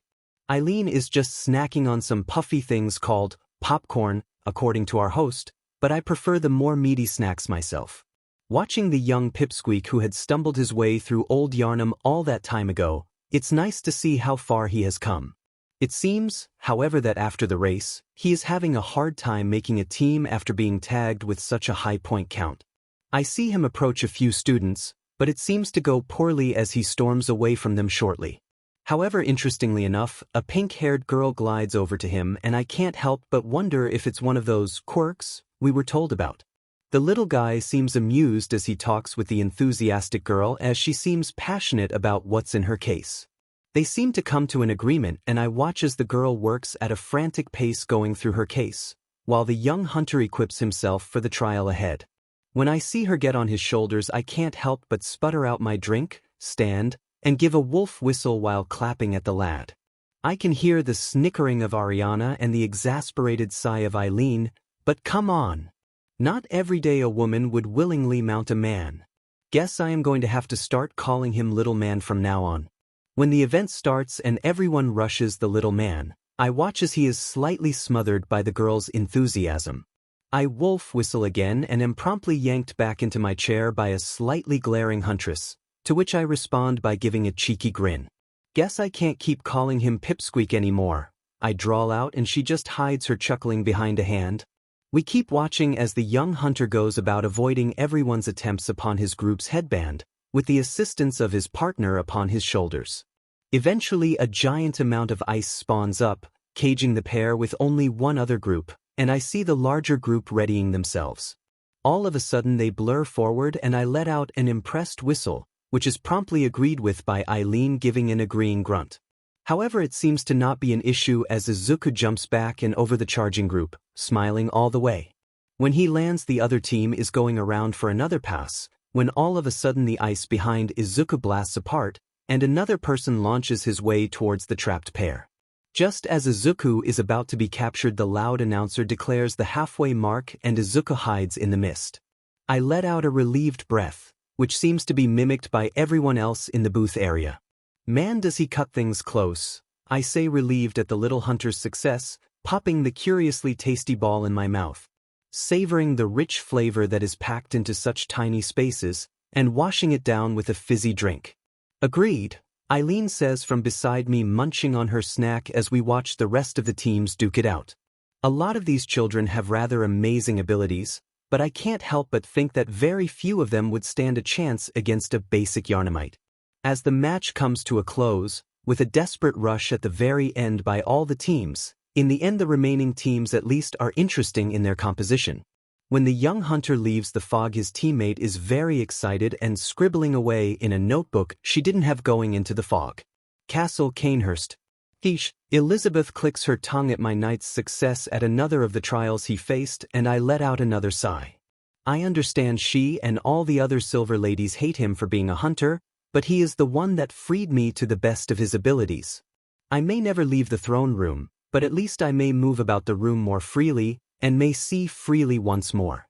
Eileen is just snacking on some puffy things called popcorn, according to our host, but I prefer the more meaty snacks myself. Watching the young pipsqueak who had stumbled his way through Old Yarnum all that time ago, it's nice to see how far he has come. It seems, however, that after the race, he is having a hard time making a team after being tagged with such a high point count. I see him approach a few students, but it seems to go poorly as he storms away from them shortly. However, interestingly enough, a pink-haired girl glides over to him and I can't help but wonder if it's one of those quirks we were told about. The little guy seems amused as he talks with the enthusiastic girl as she seems passionate about what's in her case. They seem to come to an agreement and I watch as the girl works at a frantic pace going through her case, while the young hunter equips himself for the trial ahead. When I see her get on his shoulders, I can't help but sputter out my drink, stand, and give a wolf whistle while clapping at the lad. I can hear the snickering of Ariana and the exasperated sigh of Eileen, but come on. Not every day a woman would willingly mount a man. Guess I am going to have to start calling him little man from now on. When the event starts and everyone rushes the little man, I watch as he is slightly smothered by the girl's enthusiasm. I wolf whistle again and am promptly yanked back into my chair by a slightly glaring huntress, to which I respond by giving a cheeky grin. Guess I can't keep calling him pipsqueak anymore, I drawl out, and she just hides her chuckling behind a hand. We keep watching as the young hunter goes about avoiding everyone's attempts upon his group's headband, with the assistance of his partner upon his shoulders. Eventually a giant amount of ice spawns up, caging the pair with only one other group, and I see the larger group readying themselves. All of a sudden they blur forward and I let out an impressed whistle, which is promptly agreed with by Eileen giving an agreeing grunt. However, it seems to not be an issue as Izuku jumps back and over the charging group, smiling all the way. When he lands, the other team is going around for another pass, when all of a sudden the ice behind Izuku blasts apart, and another person launches his way towards the trapped pair. Just as Izuku is about to be captured, the loud announcer declares the halfway mark and Izuku hides in the mist. I let out a relieved breath, which seems to be mimicked by everyone else in the booth area. Man, does he cut things close, I say, relieved at the little hunter's success, popping the curiously tasty ball in my mouth, savoring the rich flavor that is packed into such tiny spaces, and washing it down with a fizzy drink. Agreed, Eileen says from beside me, munching on her snack as we watch the rest of the teams duke it out. A lot of these children have rather amazing abilities, but I can't help but think that very few of them would stand a chance against a basic Yarnumite. As the match comes to a close, with a desperate rush at the very end by all the teams, in the end the remaining teams at least are interesting in their composition. When the young hunter leaves the fog, his teammate is very excited and scribbling away in a notebook she didn't have going into the fog. Castle Canehurst. Fish. Elizabeth clicks her tongue at my knight's success at another of the trials he faced, and I let out another sigh. I understand she and all the other silver ladies hate him for being a hunter, but he is the one that freed me to the best of his abilities. I may never leave the throne room, but at least I may move about the room more freely, and may see freely once more.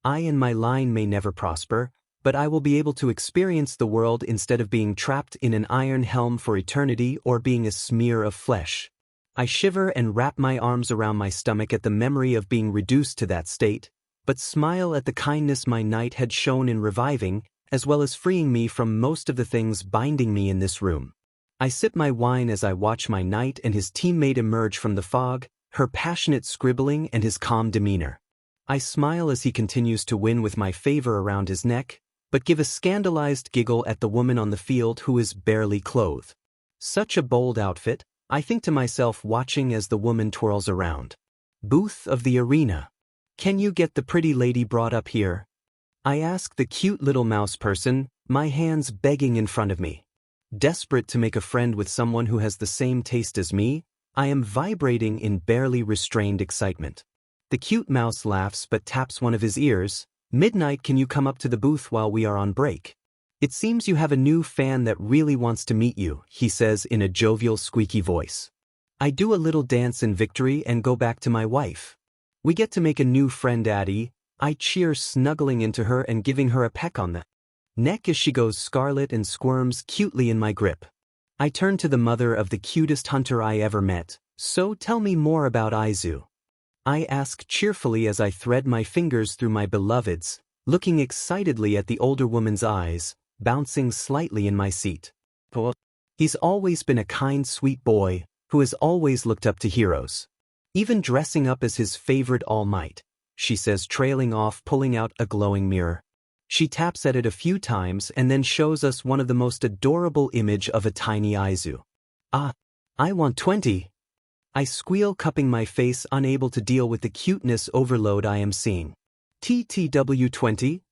I and my line may never prosper, but I will be able to experience the world instead of being trapped in an iron helm for eternity or being a smear of flesh. I shiver and wrap my arms around my stomach at the memory of being reduced to that state, but smile at the kindness my knight had shown in reviving, as well as freeing me from most of the things binding me in this room. I sip my wine as I watch my knight and his teammate emerge from the fog, her passionate scribbling and his calm demeanor. I smile as he continues to win with my favor around his neck, but give a scandalized giggle at the woman on the field who is barely clothed. Such a bold outfit, I think to myself watching as the woman twirls around. Booth of the arena. Can you get the pretty lady brought up here? I ask the cute little mouse person, my hands begging in front of me. Desperate to make a friend with someone who has the same taste as me, I am vibrating in barely restrained excitement. The cute mouse laughs but taps one of his ears. Midnight, can you come up to the booth while we are on break? It seems you have a new fan that really wants to meet you, he says in a jovial, squeaky voice. I do a little dance in victory and go back to my wife. We get to make a new friend, Addie. I cheer, snuggling into her and giving her a peck on the neck as she goes scarlet and squirms cutely in my grip. I turn to the mother of the cutest hunter I ever met. So tell me more about Izuku. I ask cheerfully as I thread my fingers through my beloved's, looking excitedly at the older woman's eyes, bouncing slightly in my seat. He's always been a kind, sweet boy, who has always looked up to heroes. Even dressing up as his favorite All Might, she says, trailing off, pulling out a glowing mirror. She taps at it a few times and then shows us one of the most adorable image of a tiny Izuku. Ah, I want 20. I squeal, cupping my face, unable to deal with the cuteness overload I am seeing. TTW 20?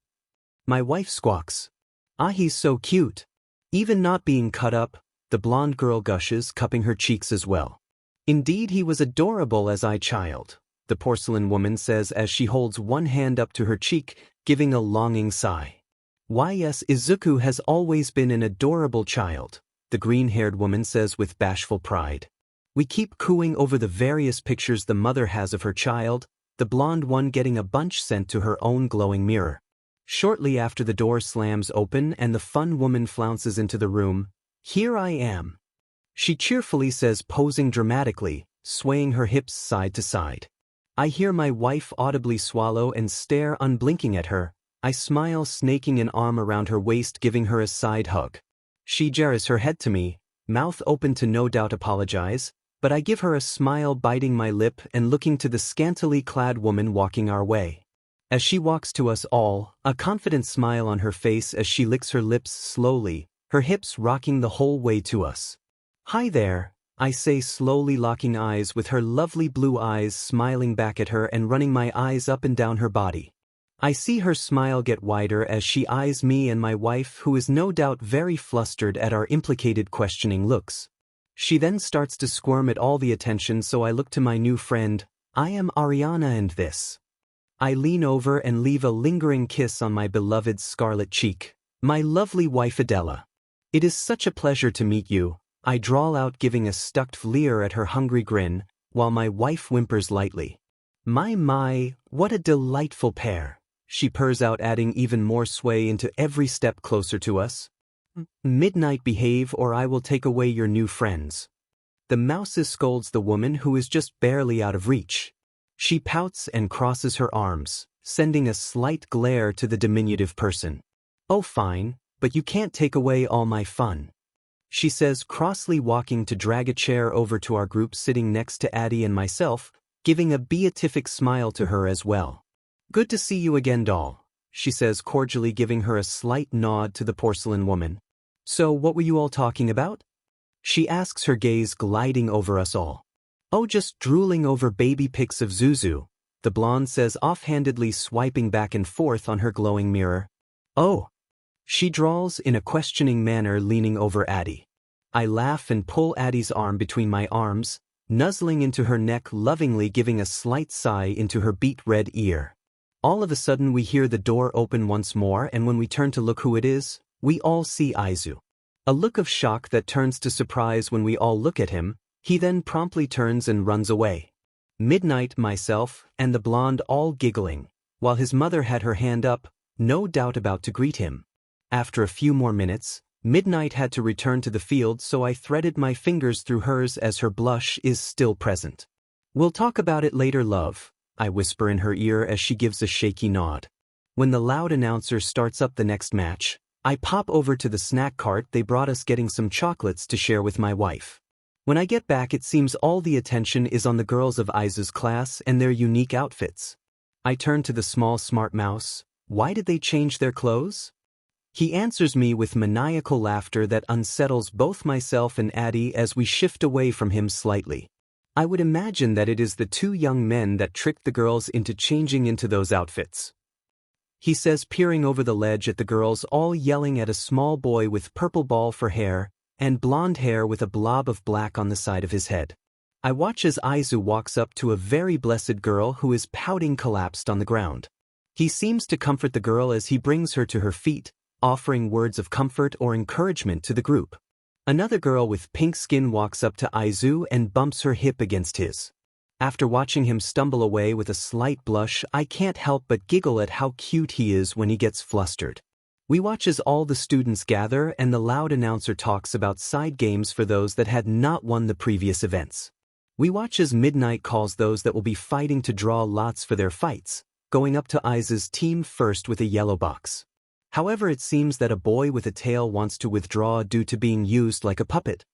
My wife squawks. Ah, he's so cute. Even not being cut up, the blonde girl gushes, cupping her cheeks as well. Indeed, he was adorable as I child, the porcelain woman says as she holds one hand up to her cheek, giving a longing sigh. Why yes, Izuku has always been an adorable child, the green-haired woman says with bashful pride. We keep cooing over the various pictures the mother has of her child, the blonde one getting a bunch sent to her own glowing mirror. Shortly after, the door slams open and the fun woman flounces into the room. Here I am, she cheerfully says, posing dramatically, swaying her hips side to side. I hear my wife audibly swallow and stare unblinking at her. I smile, snaking an arm around her waist, giving her a side hug. She jars her head to me, mouth open to no doubt apologize, but I give her a smile, biting my lip and looking to the scantily clad woman walking our way. As she walks to us all, a confident smile on her face as she licks her lips slowly, her hips rocking the whole way to us. Hi there, I say, slowly locking eyes with her lovely blue eyes, smiling back at her and running my eyes up and down her body. I see her smile get wider as she eyes me and my wife, who is no doubt very flustered at our implicated questioning looks. She then starts to squirm at all the attention, so I look to my new friend. I am Ariana, and this. I lean over and leave a lingering kiss on my beloved's scarlet cheek. My lovely wife Adela. It is such a pleasure to meet you, I drawl out, giving a stuck leer at her hungry grin, while my wife whimpers lightly. My, what a delightful pair, she purrs out, adding even more sway into every step closer to us. Midnight, behave or I will take away your new friends. The mouses scolds the woman, who is just barely out of reach. She pouts and crosses her arms, sending a slight glare to the diminutive person. Oh fine, but you can't take away all my fun, she says, crossly, walking to drag a chair over to our group sitting next to Addie and myself, giving a beatific smile to her as well. Good to see you again, doll, she says cordially, giving her a slight nod to the porcelain woman. So what were you all talking about? She asks, her gaze gliding over us all. Oh, just drooling over baby pics of Zuzu, the blonde says offhandedly, swiping back and forth on her glowing mirror. Oh, she drawls in a questioning manner, leaning over Addie. I laugh and pull Addie's arm between my arms, nuzzling into her neck lovingly, giving a slight sigh into her beet red ear. All of a sudden we hear the door open once more, and when we turn to look who it is, we all see Izuku. A look of shock that turns to surprise when we all look at him. He then promptly turns and runs away. Midnight, myself, and the blonde all giggling, while his mother had her hand up, no doubt about to greet him. After a few more minutes, Midnight had to return to the field, so I threaded my fingers through hers as her blush is still present. We'll talk about it later, love, I whisper in her ear as she gives a shaky nod. When the loud announcer starts up the next match, I pop over to the snack cart they brought us, getting some chocolates to share with my wife. When I get back, it seems all the attention is on the girls of Aiza's class and their unique outfits. I turn to the small smart mouse. Why did they change their clothes? He answers me with maniacal laughter that unsettles both myself and Addie as we shift away from him slightly. I would imagine that it is the two young men that tricked the girls into changing into those outfits, he says, peering over the ledge at the girls, all yelling at a small boy with purple ball for hair and blonde hair with a blob of black on the side of his head. I watch as Aizu walks up to a very blessed girl who is pouting collapsed on the ground. He seems to comfort the girl as he brings her to her feet, offering words of comfort or encouragement to the group. Another girl with pink skin walks up to Aizu and bumps her hip against his. After watching him stumble away with a slight blush, I can't help but giggle at how cute he is when he gets flustered. We watch as all the students gather and the loud announcer talks about side games for those that had not won the previous events. We watch as Midnight calls those that will be fighting to draw lots for their fights, going up to Aiza's team first with a yellow box. However, it seems that a boy with a tail wants to withdraw due to being used like a puppet.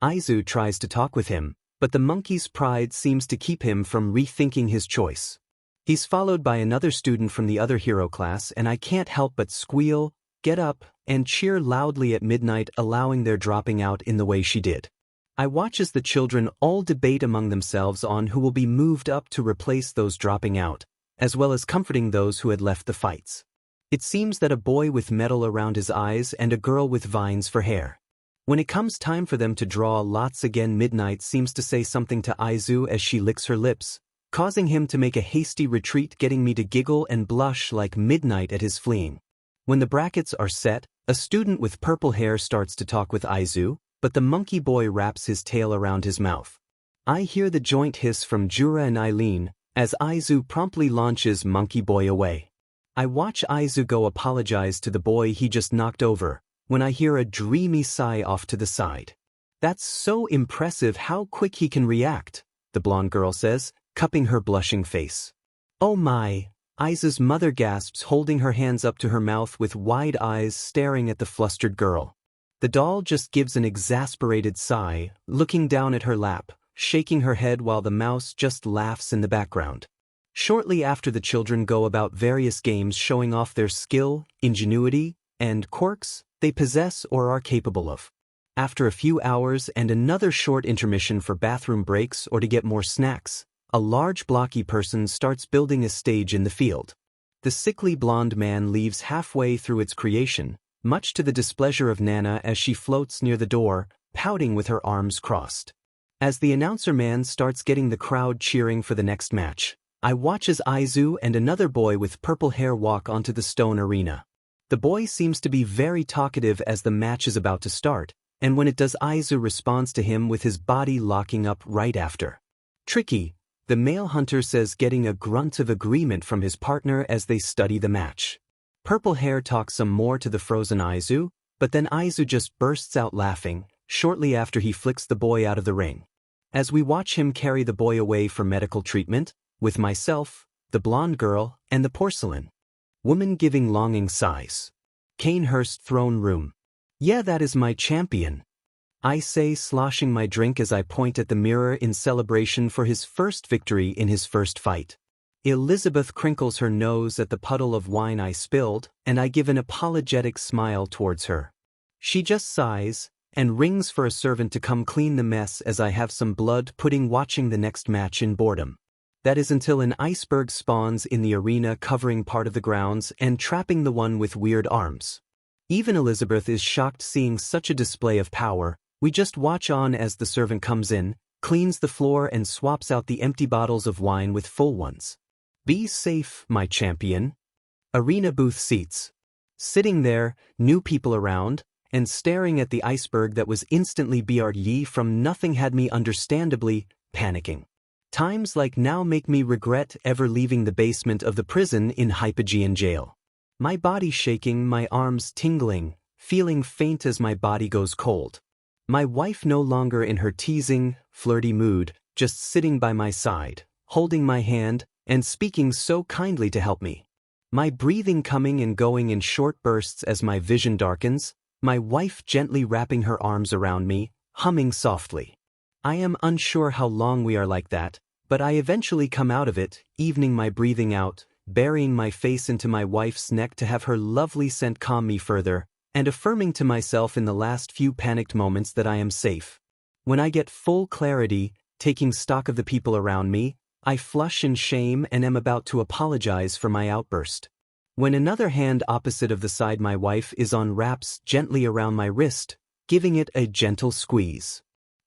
Aizu tries to talk with him, but the monkey's pride seems to keep him from rethinking his choice. He's followed by another student from the other hero class and I can't help but squeal, get up, and cheer loudly at Midnight allowing their dropping out in the way she did. I watch as the children all debate among themselves on who will be moved up to replace those dropping out, as well as comforting those who had left the fights. It seems that a boy with metal around his eyes and a girl with vines for hair. When it comes time for them to draw lots again, Midnight seems to say something to Aizu as she licks her lips, causing him to make a hasty retreat, getting me to giggle and blush like Midnight at his fleeing. When the brackets are set, a student with purple hair starts to talk with Aizu, but the monkey boy wraps his tail around his mouth. I hear the joint hiss from Jura and Eileen as Aizu promptly launches monkey boy away. I watch Aizu go apologize to the boy he just knocked over, when I hear a dreamy sigh off to the side. That's so impressive how quick he can react, the blonde girl says, cupping her blushing face. Oh my, Aizu's mother gasps, holding her hands up to her mouth with wide eyes staring at the flustered girl. The doll just gives an exasperated sigh, looking down at her lap, shaking her head while the mouse just laughs in the background. Shortly after, the children go about various games showing off their skill, ingenuity, and quirks they possess or are capable of. After a few hours and another short intermission for bathroom breaks or to get more snacks, a large blocky person starts building a stage in the field. The sickly blonde man leaves halfway through its creation, much to the displeasure of Nana as she floats near the door, pouting with her arms crossed. As the announcer man starts getting the crowd cheering for the next match, I watch as Aizu and another boy with purple hair walk onto the stone arena. The boy seems to be very talkative as the match is about to start, and when it does, Aizu responds to him with his body locking up right after. Tricky, the male hunter says, getting a grunt of agreement from his partner as they study the match. Purple hair talks some more to the frozen Aizu, but then Aizu just bursts out laughing, shortly after he flicks the boy out of the ring. As we watch him carry the boy away for medical treatment, with myself, the blonde girl, and the porcelain woman giving longing sighs. Canehurst throne room. Yeah, that is my champion, I say, sloshing my drink as I point at the mirror in celebration for his first victory in his first fight. Elizabeth crinkles her nose at the puddle of wine I spilled, and I give an apologetic smile towards her. She just sighs and rings for a servant to come clean the mess as I have some blood pudding watching the next match in boredom. That is until an iceberg spawns in the arena, covering part of the grounds and trapping the one with weird arms. Even Elizabeth is shocked seeing such a display of power. We just watch on as the servant comes in, cleans the floor and swaps out the empty bottles of wine with full ones. Be safe, my champion. Arena booth seats. Sitting there, new people around, and staring at the iceberg that was instantly BRD from nothing had me understandably panicking. Times like now make me regret ever leaving the basement of the prison in Hypogean jail. My body shaking, my arms tingling, feeling faint as my body goes cold. My wife no longer in her teasing, flirty mood, just sitting by my side, holding my hand, and speaking so kindly to help me. My breathing coming and going in short bursts as my vision darkens, my wife gently wrapping her arms around me, humming softly. I am unsure how long we are like that, but I eventually come out of it, evening my breathing out, burying my face into my wife's neck to have her lovely scent calm me further, and affirming to myself in the last few panicked moments that I am safe. When I get full clarity, taking stock of the people around me, I flush in shame and am about to apologize for my outburst. When another hand opposite of the side my wife is on wraps gently around my wrist, giving it a gentle squeeze.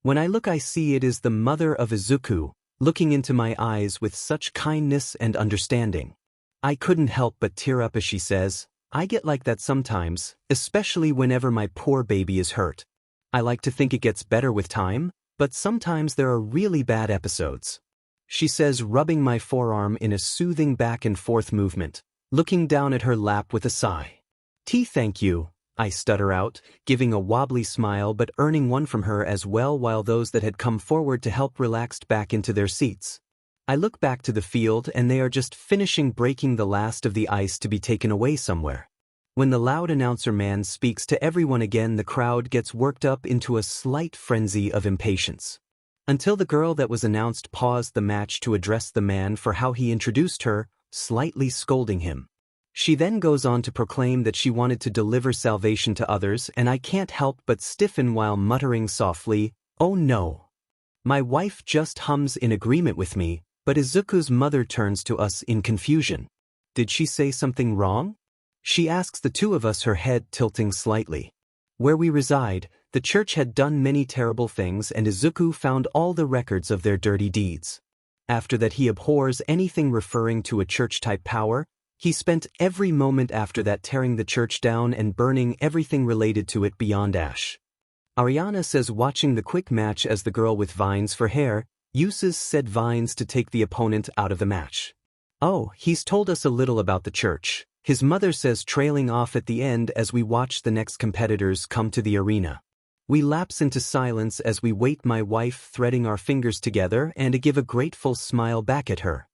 When I look I see it is the mother of Izuku, looking into my eyes with such kindness and understanding. I couldn't help but tear up as she says, "I get like that sometimes, especially whenever my poor baby is hurt. I like to think it gets better with time, but sometimes there are really bad episodes." She says, rubbing my forearm in a soothing back and forth movement, looking down at her lap with a sigh. Thank you," I stutter out, giving a wobbly smile but earning one from her as well, while those that had come forward to help relaxed back into their seats. I look back to the field and they are just finishing breaking the last of the ice to be taken away somewhere. When the loud announcer man speaks to everyone again, the crowd gets worked up into a slight frenzy of impatience. Until the girl that was announced paused the match to address the man for how he introduced her, slightly scolding him. She then goes on to proclaim that she wanted to deliver salvation to others, and I can't help but stiffen while muttering softly, "Oh no." My wife just hums in agreement with me, but Izuku's mother turns to us in confusion. "Did she say something wrong?" She asks the two of us, her head tilting slightly. Where we reside, the church had done many terrible things and Izuku found all the records of their dirty deeds. After that he abhors anything referring to a church-type power. He spent every moment after that tearing the church down and burning everything related to it beyond ash. Ariana says, watching the quick match as the girl with vines for hair uses said vines to take the opponent out of the match. "Oh, he's told us a little about the church," his mother says, trailing off at the end as we watch the next competitors come to the arena. We lapse into silence as we wait, my wife threading our fingers together and to give a grateful smile back at her.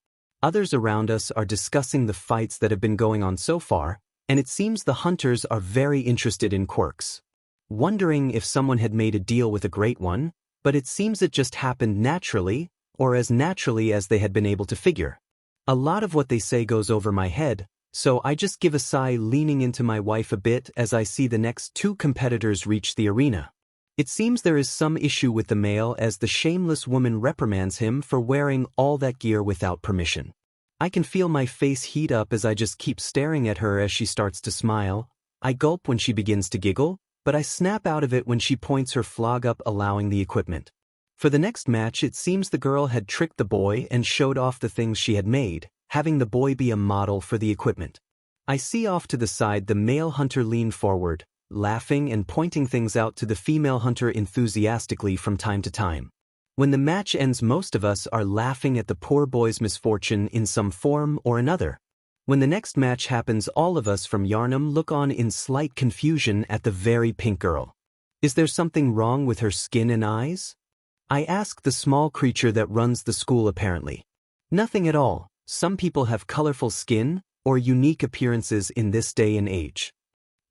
Others around us are discussing the fights that have been going on so far, and it seems the hunters are very interested in quirks. Wondering if someone had made a deal with a great one, but it seems it just happened naturally, or as naturally as they had been able to figure. A lot of what they say goes over my head, so I just give a sigh, leaning into my wife a bit as I see the next two competitors reach the arena. It seems there is some issue with the male as the shameless woman reprimands him for wearing all that gear without permission. I can feel my face heat up as I just keep staring at her as she starts to smile. I gulp when she begins to giggle, but I snap out of it when she points her flog up, allowing the equipment. For the next match, it seems the girl had tricked the boy and showed off the things she had made, having the boy be a model for the equipment. I see off to the side the male hunter lean forward, laughing and pointing things out to the female hunter enthusiastically from time to time. When the match ends, most of us are laughing at the poor boy's misfortune in some form or another. When the next match happens, all of us from Yarnum look on in slight confusion at the very pink girl. Is there something wrong with her skin and eyes? I ask the small creature that runs the school apparently. Nothing at all. Some people have colorful skin or unique appearances in this day and age.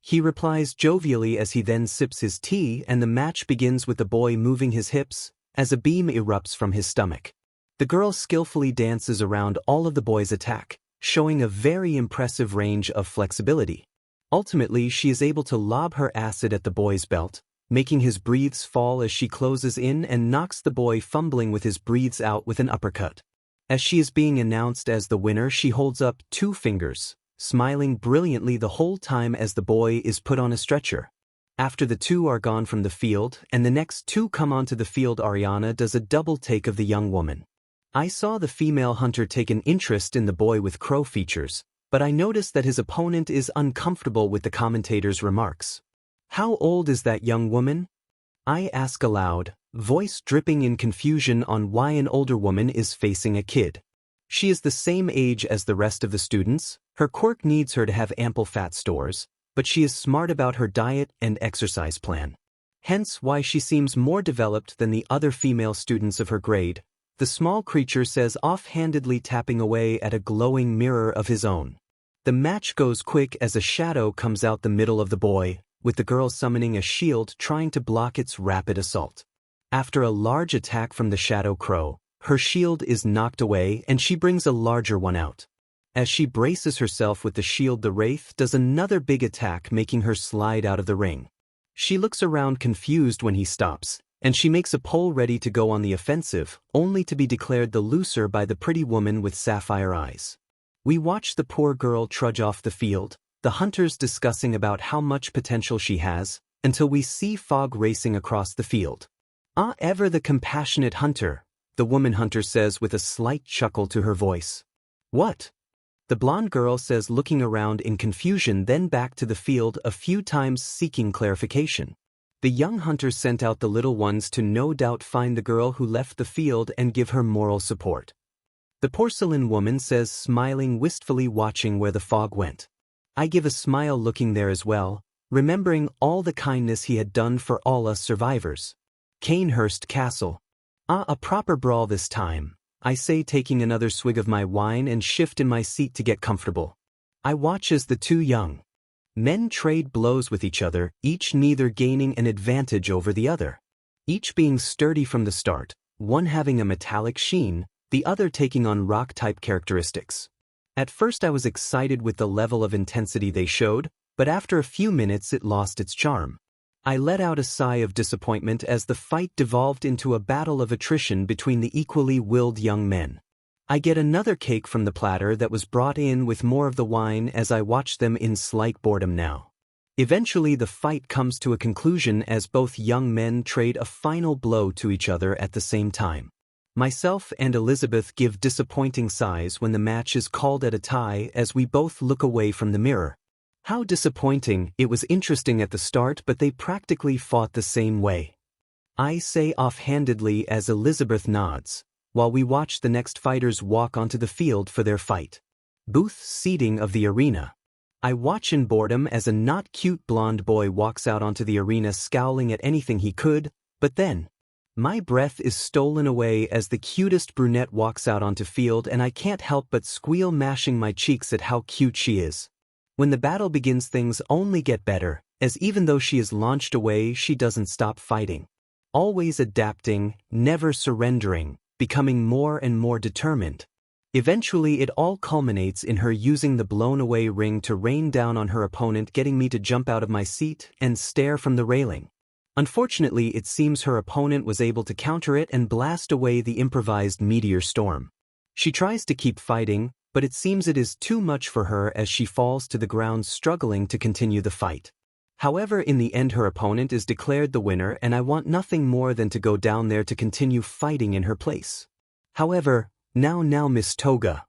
He replies jovially as he then sips his tea, and the match begins with the boy moving his hips as a beam erupts from his stomach. The girl skillfully dances around all of the boy's attack, showing a very impressive range of flexibility. Ultimately, she is able to lob her acid at the boy's belt, making his breathes fall as she closes in and knocks the boy fumbling with his breathes out with an uppercut. As she is being announced as the winner, she holds up 2 fingers, smiling brilliantly the whole time as the boy is put on a stretcher. After the 2 are gone from the field and the next 2 come onto the field, Ariana does a double take of the young woman. I saw the female hunter take an interest in the boy with crow features, but I noticed that his opponent is uncomfortable with the commentator's remarks. "How old is that young woman?" I ask aloud, voice dripping in confusion on why an older woman is facing a kid. She is the same age as the rest of the students. Her quirk needs her to have ample fat stores, but she is smart about her diet and exercise plan. Hence why she seems more developed than the other female students of her grade, the small creature says, offhandedly tapping away at a glowing mirror of his own. The match goes quick as a shadow comes out the middle of the boy, with the girl summoning a shield trying to block its rapid assault. After a large attack from the shadow crow, her shield is knocked away and she brings a larger one out. As she braces herself with the shield, the wraith does another big attack, making her slide out of the ring. She looks around confused when he stops, and she makes a pole ready to go on the offensive, only to be declared the loser by the pretty woman with sapphire eyes. We watch the poor girl trudge off the field, the hunters discussing about how much potential she has, until we see fog racing across the field. Ah, ever the compassionate hunter, the woman hunter says with a slight chuckle to her voice. What? The blonde girl says, looking around in confusion, then back to the field a few times seeking clarification. The young hunter sent out the little ones to no doubt find the girl who left the field and give her moral support. The porcelain woman says, smiling wistfully, watching where the fog went. I give a smile, looking there as well, remembering all the kindness he had done for all us survivors. Canehurst Castle. Ah, a proper brawl this time, I say, taking another swig of my wine and shift in my seat to get comfortable. I watch as the two young men trade blows with each other, each neither gaining an advantage over the other. Each being sturdy from the start, one having a metallic sheen, the other taking on rock-type characteristics. At first I was excited with the level of intensity they showed, but after a few minutes it lost its charm. I let out a sigh of disappointment as the fight devolved into a battle of attrition between the equally willed young men. I get another cake from the platter that was brought in with more of the wine as I watch them in slight boredom now. Eventually the fight comes to a conclusion as both young men trade a final blow to each other at the same time. Myself and Elizabeth give disappointing sighs when the match is called at a tie as we both look away from the mirror. How disappointing. It was interesting at the start, but they practically fought the same way. I say offhandedly as Elizabeth nods, while we watch the next fighters walk onto the field for their fight. Booth seating of the arena. I watch in boredom as a not cute blonde boy walks out onto the arena scowling at anything he could, but then my breath is stolen away as the cutest brunette walks out onto field and I can't help but squeal, mashing my cheeks at how cute she is. When the battle begins, things only get better, as even though she is launched away, she doesn't stop fighting. Always adapting, never surrendering, becoming more and more determined. Eventually it all culminates in her using the blown-away ring to rain down on her opponent, getting me to jump out of my seat and stare from the railing. Unfortunately, it seems her opponent was able to counter it and blast away the improvised meteor storm. She tries to keep fighting, but it seems it is too much for her as she falls to the ground, struggling to continue the fight. However, in the end her opponent is declared the winner and I want nothing more than to go down there to continue fighting in her place. However, now Miss Toga,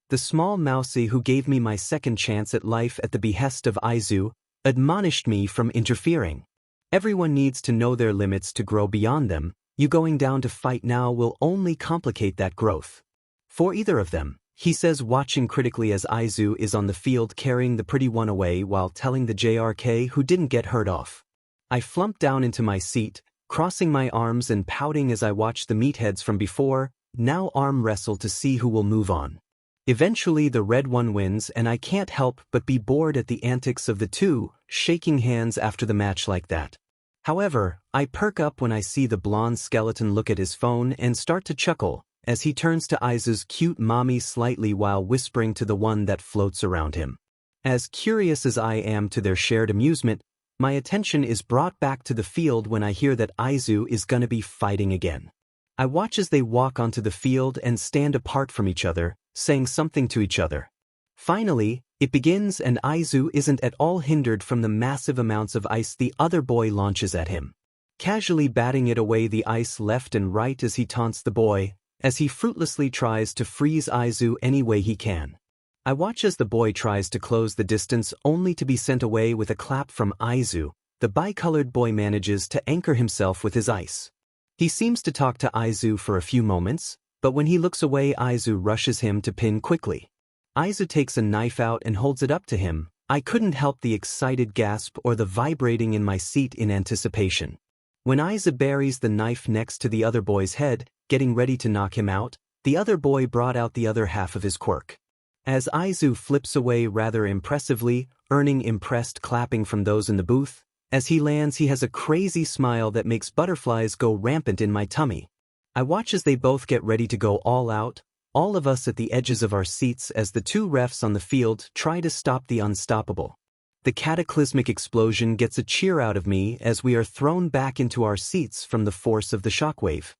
the small mousie who gave me my second chance at life at the behest of Izuku, admonished me from interfering. Everyone needs to know their limits to grow beyond them. You going down to fight now will only complicate that growth. For either of them, he says, watching critically as Izuku is on the field carrying the pretty one away while telling the JRK who didn't get hurt off. I flump down into my seat, crossing my arms and pouting as I watch the meatheads from before now arm wrestle to see who will move on. Eventually the red one wins and I can't help but be bored at the antics of the two, shaking hands after the match like that. However, I perk up when I see the blonde skeleton look at his phone and start to chuckle as he turns to Izuku's cute mommy slightly while whispering to the one that floats around him. As curious as I am to their shared amusement, my attention is brought back to the field when I hear that Izuku is gonna be fighting again. I watch as they walk onto the field and stand apart from each other, saying something to each other. Finally, it begins and Izuku isn't at all hindered from the massive amounts of ice the other boy launches at him. Casually batting it away the ice left and right as he taunts the boy, as he fruitlessly tries to freeze Izuku any way he can. I watch as the boy tries to close the distance only to be sent away with a clap from Izuku. The bicolored boy manages to anchor himself with his ice. He seems to talk to Izuku for a few moments, but when he looks away Izuku rushes him to pin quickly. Izuku takes a knife out and holds it up to him. I couldn't help the excited gasp or the vibrating in my seat in anticipation. When Izuku buries the knife next to the other boy's head, getting ready to knock him out, the other boy brought out the other half of his quirk. As Izuku flips away rather impressively, earning impressed clapping from those in the booth, as he lands he has a crazy smile that makes butterflies go rampant in my tummy. I watch as they both get ready to go all out, all of us at the edges of our seats as the two refs on the field try to stop the unstoppable. The cataclysmic explosion gets a cheer out of me as we are thrown back into our seats from the force of the shockwave.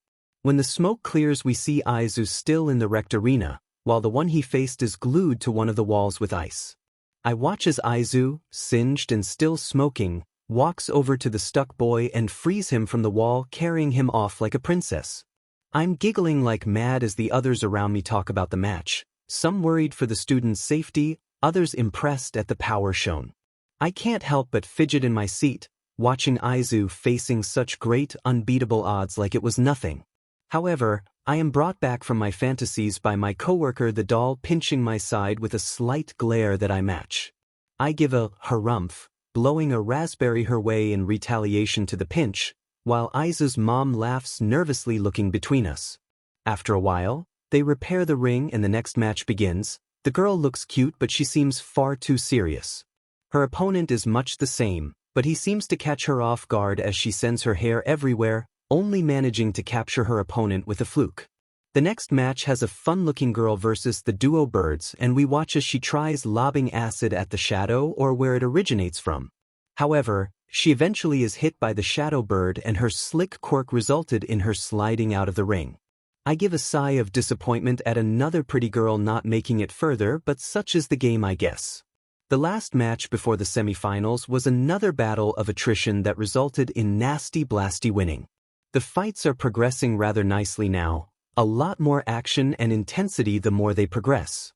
When the smoke clears we see Izuku still in the wrecked arena, while the one he faced is glued to one of the walls with ice. I watch as Izuku, singed and still smoking, walks over to the stuck boy and frees him from the wall, carrying him off like a princess. I'm giggling like mad as the others around me talk about the match, some worried for the students' safety, others impressed at the power shown. I can't help but fidget in my seat, watching Izuku facing such great, unbeatable odds like it was nothing. However, I am brought back from my fantasies by my coworker the doll pinching my side with a slight glare that I match. I give a harumph, blowing a raspberry her way in retaliation to the pinch, while Izuku's mom laughs nervously looking between us. After a while, they repair the ring and the next match begins. The girl looks cute but she seems far too serious. Her opponent is much the same, but he seems to catch her off guard as she sends her hair everywhere, only managing to capture her opponent with a fluke. The next match has a fun-looking girl versus the duo birds, and we watch as she tries lobbing acid at the shadow or where it originates from. However, she eventually is hit by the shadow bird and her slick quirk resulted in her sliding out of the ring. I give a sigh of disappointment at another pretty girl not making it further, but such is the game, I guess. The last match before the semifinals was another battle of attrition that resulted in Nasty Blasty winning. The fights are progressing rather nicely now, a lot more action and intensity the more they progress.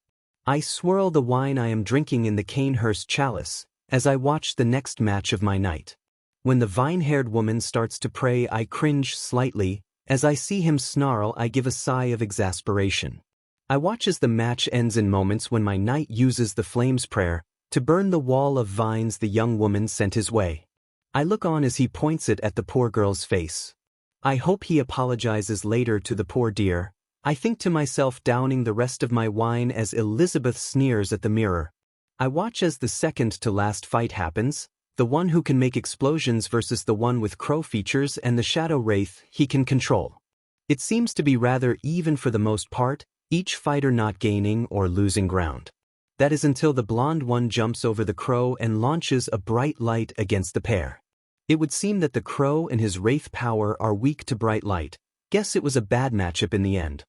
I swirl the wine I am drinking in the Canehurst chalice as I watch the next match of my night. When the vine-haired woman starts to pray, I cringe slightly. As I see him snarl, I give a sigh of exasperation. I watch as the match ends in moments when my knight uses the flames prayer to burn the wall of vines the young woman sent his way. I look on as he points it at the poor girl's face. I hope he apologizes later to the poor dear. I think to myself, downing the rest of my wine as Elizabeth sneers at the mirror. I watch as the second to last fight happens, the one who can make explosions versus the one with crow features and the shadow wraith he can control. It seems to be rather even for the most part, each fighter not gaining or losing ground. That is until the blonde one jumps over the crow and launches a bright light against the pair. It would seem that the crow and his wraith power are weak to bright light. Guess it was a bad matchup in the end.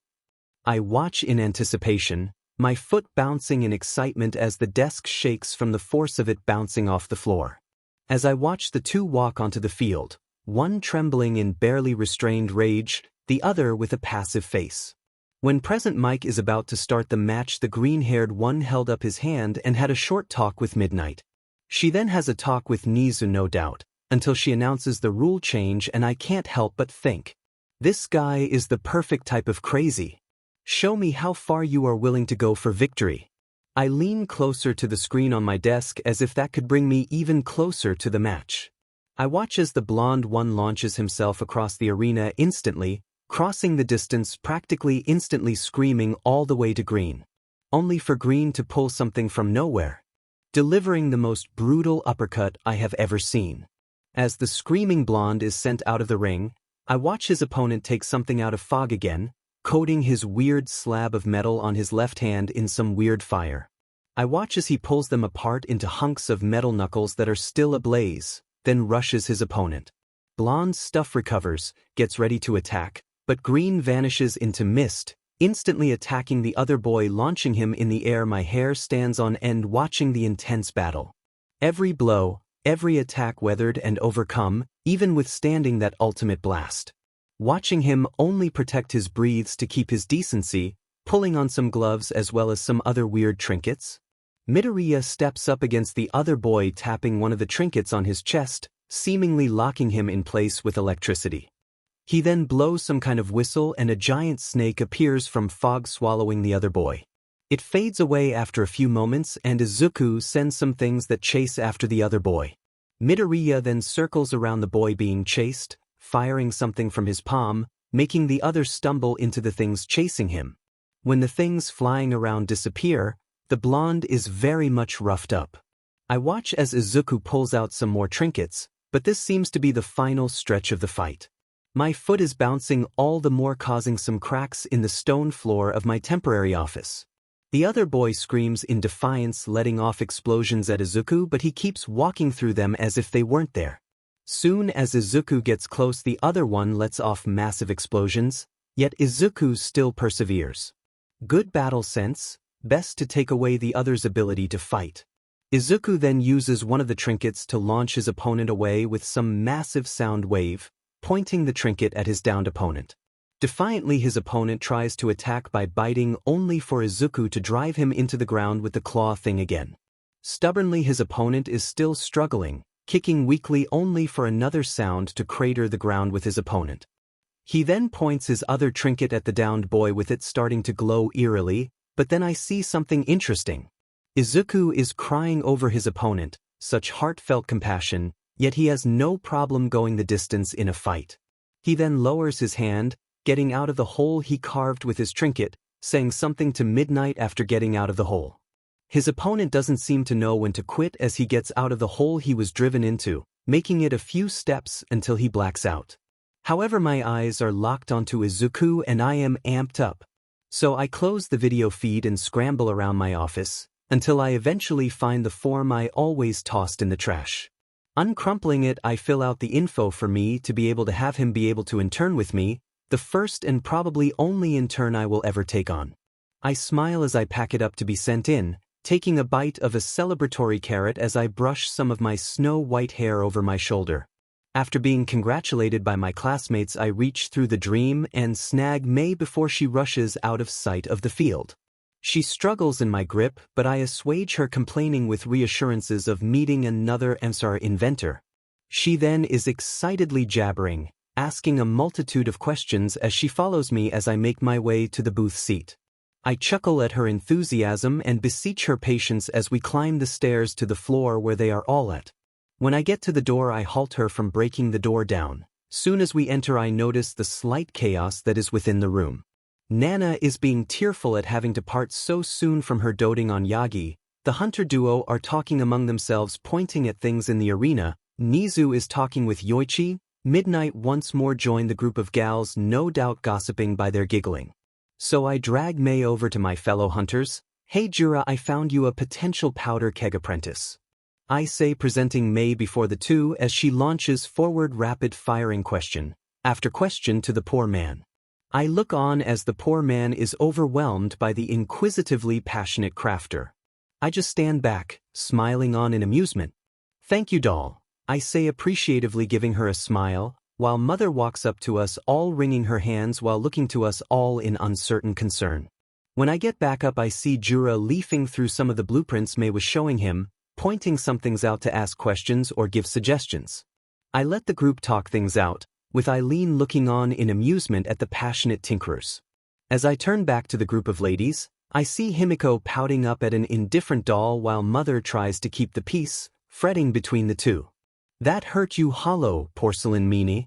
I watch in anticipation, my foot bouncing in excitement as the desk shakes from the force of it bouncing off the floor. As I watch the two walk onto the field, one trembling in barely restrained rage, the other with a passive face. When Present Mike is about to start the match, the green-haired one held up his hand and had a short talk with Midnight. She then has a talk with Nizu, no doubt, until she announces the rule change, and I can't help but think, this guy is the perfect type of crazy. Show me how far you are willing to go for victory. I lean closer to the screen on my desk as if that could bring me even closer to the match. I watch as the blonde one launches himself across the arena instantly, crossing the distance practically instantly, screaming all the way to green. Only for green to pull something from nowhere, delivering the most brutal uppercut I have ever seen. As the screaming blonde is sent out of the ring, I watch his opponent take something out of fog again, coating his weird slab of metal on his left hand in some weird fire. I watch as he pulls them apart into hunks of metal knuckles that are still ablaze, then rushes his opponent. Blonde's stuff recovers, gets ready to attack, but green vanishes into mist, instantly attacking the other boy, launching him in the air. My hair stands on end watching the intense battle. Every blow, every attack weathered and overcome, even withstanding that ultimate blast. Watching him only protect his breathes to keep his decency, pulling on some gloves as well as some other weird trinkets. Midoriya steps up against the other boy, tapping one of the trinkets on his chest, seemingly locking him in place with electricity. He then blows some kind of whistle and a giant snake appears from fog, swallowing the other boy. It fades away after a few moments and Izuku sends some things that chase after the other boy. Midoriya then circles around the boy being chased, firing something from his palm, making the other stumble into the things chasing him. When the things flying around disappear, the blonde is very much roughed up. I watch as Izuku pulls out some more trinkets, but this seems to be the final stretch of the fight. My foot is bouncing all the more, causing some cracks in the stone floor of my temporary office. The other boy screams in defiance, letting off explosions at Izuku, but he keeps walking through them as if they weren't there. Soon as Izuku gets close, the other one lets off massive explosions, yet Izuku still perseveres. Good battle sense, best to take away the other's ability to fight. Izuku then uses one of the trinkets to launch his opponent away with some massive sound wave, pointing the trinket at his downed opponent. Defiantly, his opponent tries to attack by biting, only for Izuku to drive him into the ground with the claw thing again. Stubbornly, his opponent is still struggling, kicking weakly only for another sound to crater the ground with his opponent. He then points his other trinket at the downed boy with it starting to glow eerily, but then I see something interesting. Izuku is crying over his opponent, such heartfelt compassion, yet he has no problem going the distance in a fight. He then lowers his hand, getting out of the hole he carved with his trinket, saying something to Midnight after getting out of the hole. His opponent doesn't seem to know when to quit as he gets out of the hole he was driven into, making it a few steps until he blacks out. However, my eyes are locked onto Izuku and I am amped up. So I close the video feed and scramble around my office, until I eventually find the form I always tossed in the trash. Uncrumpling it, I fill out the info for me to be able to have him be able to intern with me, the first and probably only intern I will ever take on. I smile as I pack it up to be sent in, taking a bite of a celebratory carrot as I brush some of my snow-white hair over my shoulder. After being congratulated by my classmates, I reach through the dream and snag Mei before she rushes out of sight of the field. She struggles in my grip, but I assuage her complaining with reassurances of meeting another MSR inventor. She then is excitedly jabbering, asking a multitude of questions as she follows me as I make my way to the booth seat. I chuckle at her enthusiasm and beseech her patience as we climb the stairs to the floor where they are all at. When I get to the door, I halt her from breaking the door down. Soon as we enter, I notice the slight chaos that is within the room. Nana is being tearful at having to part so soon from her doting on Yagi. The hunter duo are talking among themselves, pointing at things in the arena. Nizu is talking with Yoichi. Midnight once more joined the group of gals, no doubt gossiping by their giggling. So I drag Mei over to my fellow hunters. "Hey Jura, I found you a potential powder keg apprentice," I say, presenting Mei before the two as she launches forward rapid-firing question after question to the poor man. I look on as the poor man is overwhelmed by the inquisitively passionate crafter. I just stand back, smiling on in amusement. "Thank you, doll," I say, appreciatively giving her a smile, while Mother walks up to us all, wringing her hands while looking to us all in uncertain concern. When I get back up, I see Jura leafing through some of the blueprints Mei was showing him, pointing some things out to ask questions or give suggestions. I let the group talk things out, with Eileen looking on in amusement at the passionate tinkerers. As I turn back to the group of ladies, I see Himiko pouting up at an indifferent doll while Mother tries to keep the peace, fretting between the two. "That hurt you hollow, porcelain meanie,"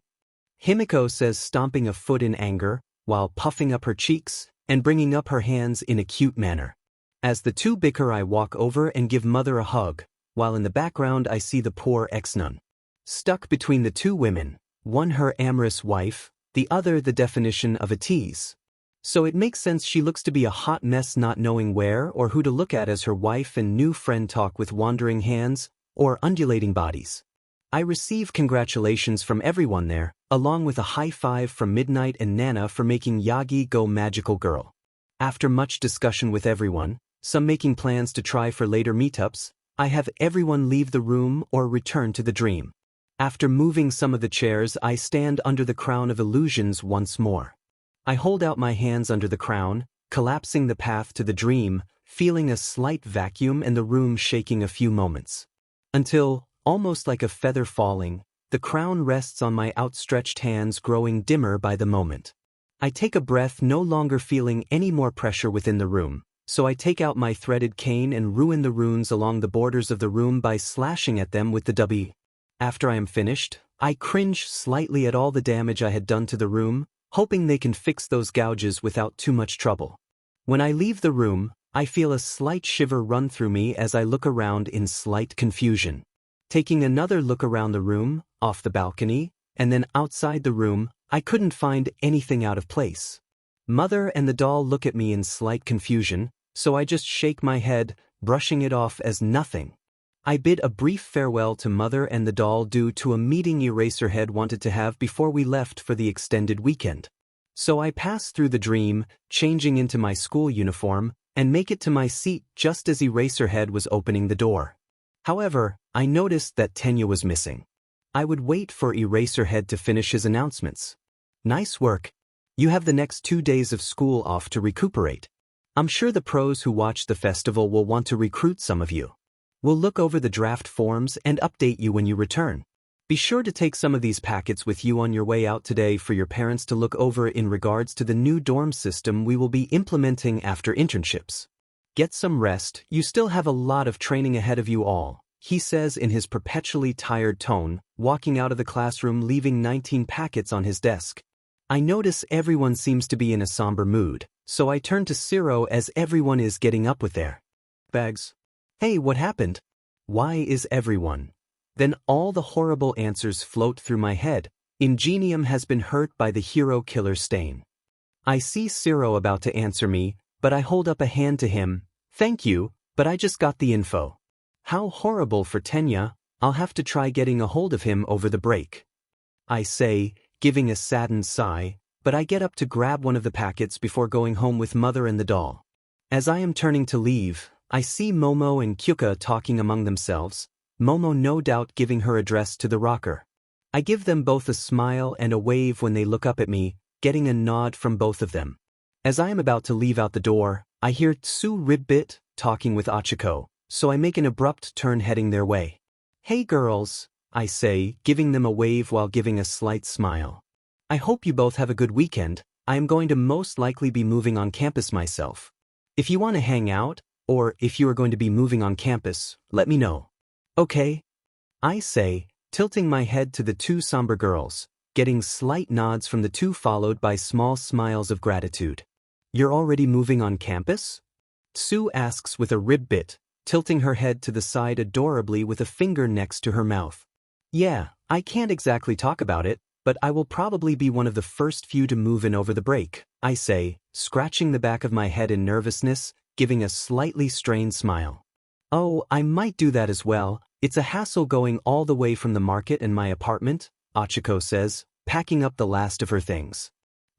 Himiko says, stomping a foot in anger, while puffing up her cheeks and bringing up her hands in a cute manner. As the two bicker, I walk over and give Mother a hug, while in the background I see the poor ex-nun. Stuck between the two women, one her amorous wife, the other the definition of a tease. So it makes sense she looks to be a hot mess, not knowing where or who to look at as her wife and new friend talk with wandering hands or undulating bodies. I receive congratulations from everyone there, along with a high five from Midnight and Nana for making Yagi go magical girl. After much discussion with everyone, some making plans to try for later meetups, I have everyone leave the room or return to the dream. After moving some of the chairs, I stand under the crown of illusions once more. I hold out my hands under the crown, collapsing the path to the dream, feeling a slight vacuum and the room shaking a few moments. Until, almost like a feather falling, the crown rests on my outstretched hands, growing dimmer by the moment. I take a breath, no longer feeling any more pressure within the room, so I take out my threaded cane and ruin the runes along the borders of the room by slashing at them with the W. After I am finished, I cringe slightly at all the damage I had done to the room, hoping they can fix those gouges without too much trouble. When I leave the room, I feel a slight shiver run through me as I look around in slight confusion. Taking another look around the room, off the balcony, and then outside the room, I couldn't find anything out of place. Mother and the doll look at me in slight confusion, so I just shake my head, brushing it off as nothing. I bid a brief farewell to Mother and the doll due to a meeting Eraserhead wanted to have before we left for the extended weekend. So I pass through the dream, changing into my school uniform, and make it to my seat just as Eraserhead was opening the door. However, I noticed that Tenya was missing. I would wait for Eraserhead to finish his announcements. Nice work. You have the next 2 days of school off to recuperate. I'm sure the pros who watch the festival will want to recruit some of you. We'll look over the draft forms and update you when you return. Be sure to take some of these packets with you on your way out today for your parents to look over in regards to the new dorm system we will be implementing after internships. Get some rest, you still have a lot of training ahead of you all, he says in his perpetually tired tone, walking out of the classroom leaving 19 packets on his desk. I notice everyone seems to be in a somber mood, so I turn to Zero as everyone is getting up with their bags. Hey, what happened? Why is everyone? Then all the horrible answers float through my head. Ingenium has been hurt by the hero killer stain. I see Zero about to answer me, but I hold up a hand to him. Thank you, but I just got the info. How horrible for Tenya. I'll have to try getting a hold of him over the break. I say, giving a saddened sigh, but I get up to grab one of the packets before going home with Mother and the doll. As I am turning to leave, I see Momo and Kyuka talking among themselves, Momo no doubt giving her address to the rocker. I give them both a smile and a wave when they look up at me, getting a nod from both of them. As I am about to leave out the door, I hear Tsu Ribbit talking with Achiko, so I make an abrupt turn heading their way. Hey girls, I say, giving them a wave while giving a slight smile. I hope you both have a good weekend. I am going to most likely be moving on campus myself. If you want to hang out, or if you are going to be moving on campus, let me know. Okay? I say, tilting my head to the two somber girls, getting slight nods from the two followed by small smiles of gratitude. You're already moving on campus? Sue asks with a ribbit, tilting her head to the side adorably with a finger next to her mouth. Yeah, I can't exactly talk about it, but I will probably be one of the first few to move in over the break, I say, scratching the back of my head in nervousness, giving a slightly strained smile. Oh, I might do that as well. It's a hassle going all the way from the market and my apartment, Achiko says, packing up the last of her things.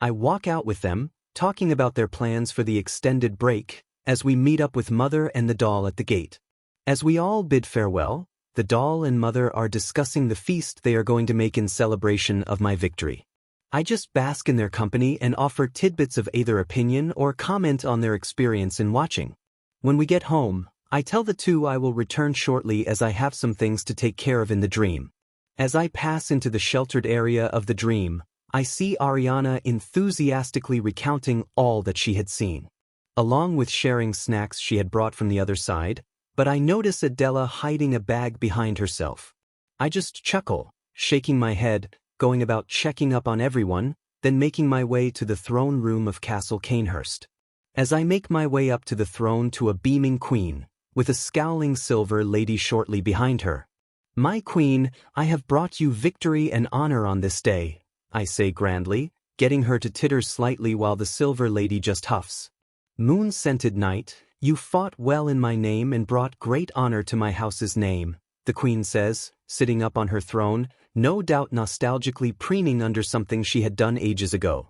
I walk out with them, talking about their plans for the extended break, as we meet up with Mother and the doll at the gate. As we all bid farewell, the doll and Mother are discussing the feast they are going to make in celebration of my victory. I just bask in their company and offer tidbits of either opinion or comment on their experience in watching. When we get home, I tell the two I will return shortly as I have some things to take care of in the dream. As I pass into the sheltered area of the dream, I see Ariana enthusiastically recounting all that she had seen, along with sharing snacks she had brought from the other side, but I notice Adela hiding a bag behind herself. I just chuckle, shaking my head, going about checking up on everyone, then making my way to the throne room of Castle Canehurst. As I make my way up to the throne to a beaming queen, with a scowling silver lady shortly behind her. My queen, I have brought you victory and honor on this day, I say grandly, getting her to titter slightly while the silver lady just huffs. Moon-scented knight, you fought well in my name and brought great honor to my house's name, the queen says, sitting up on her throne, no doubt nostalgically preening under something she had done ages ago.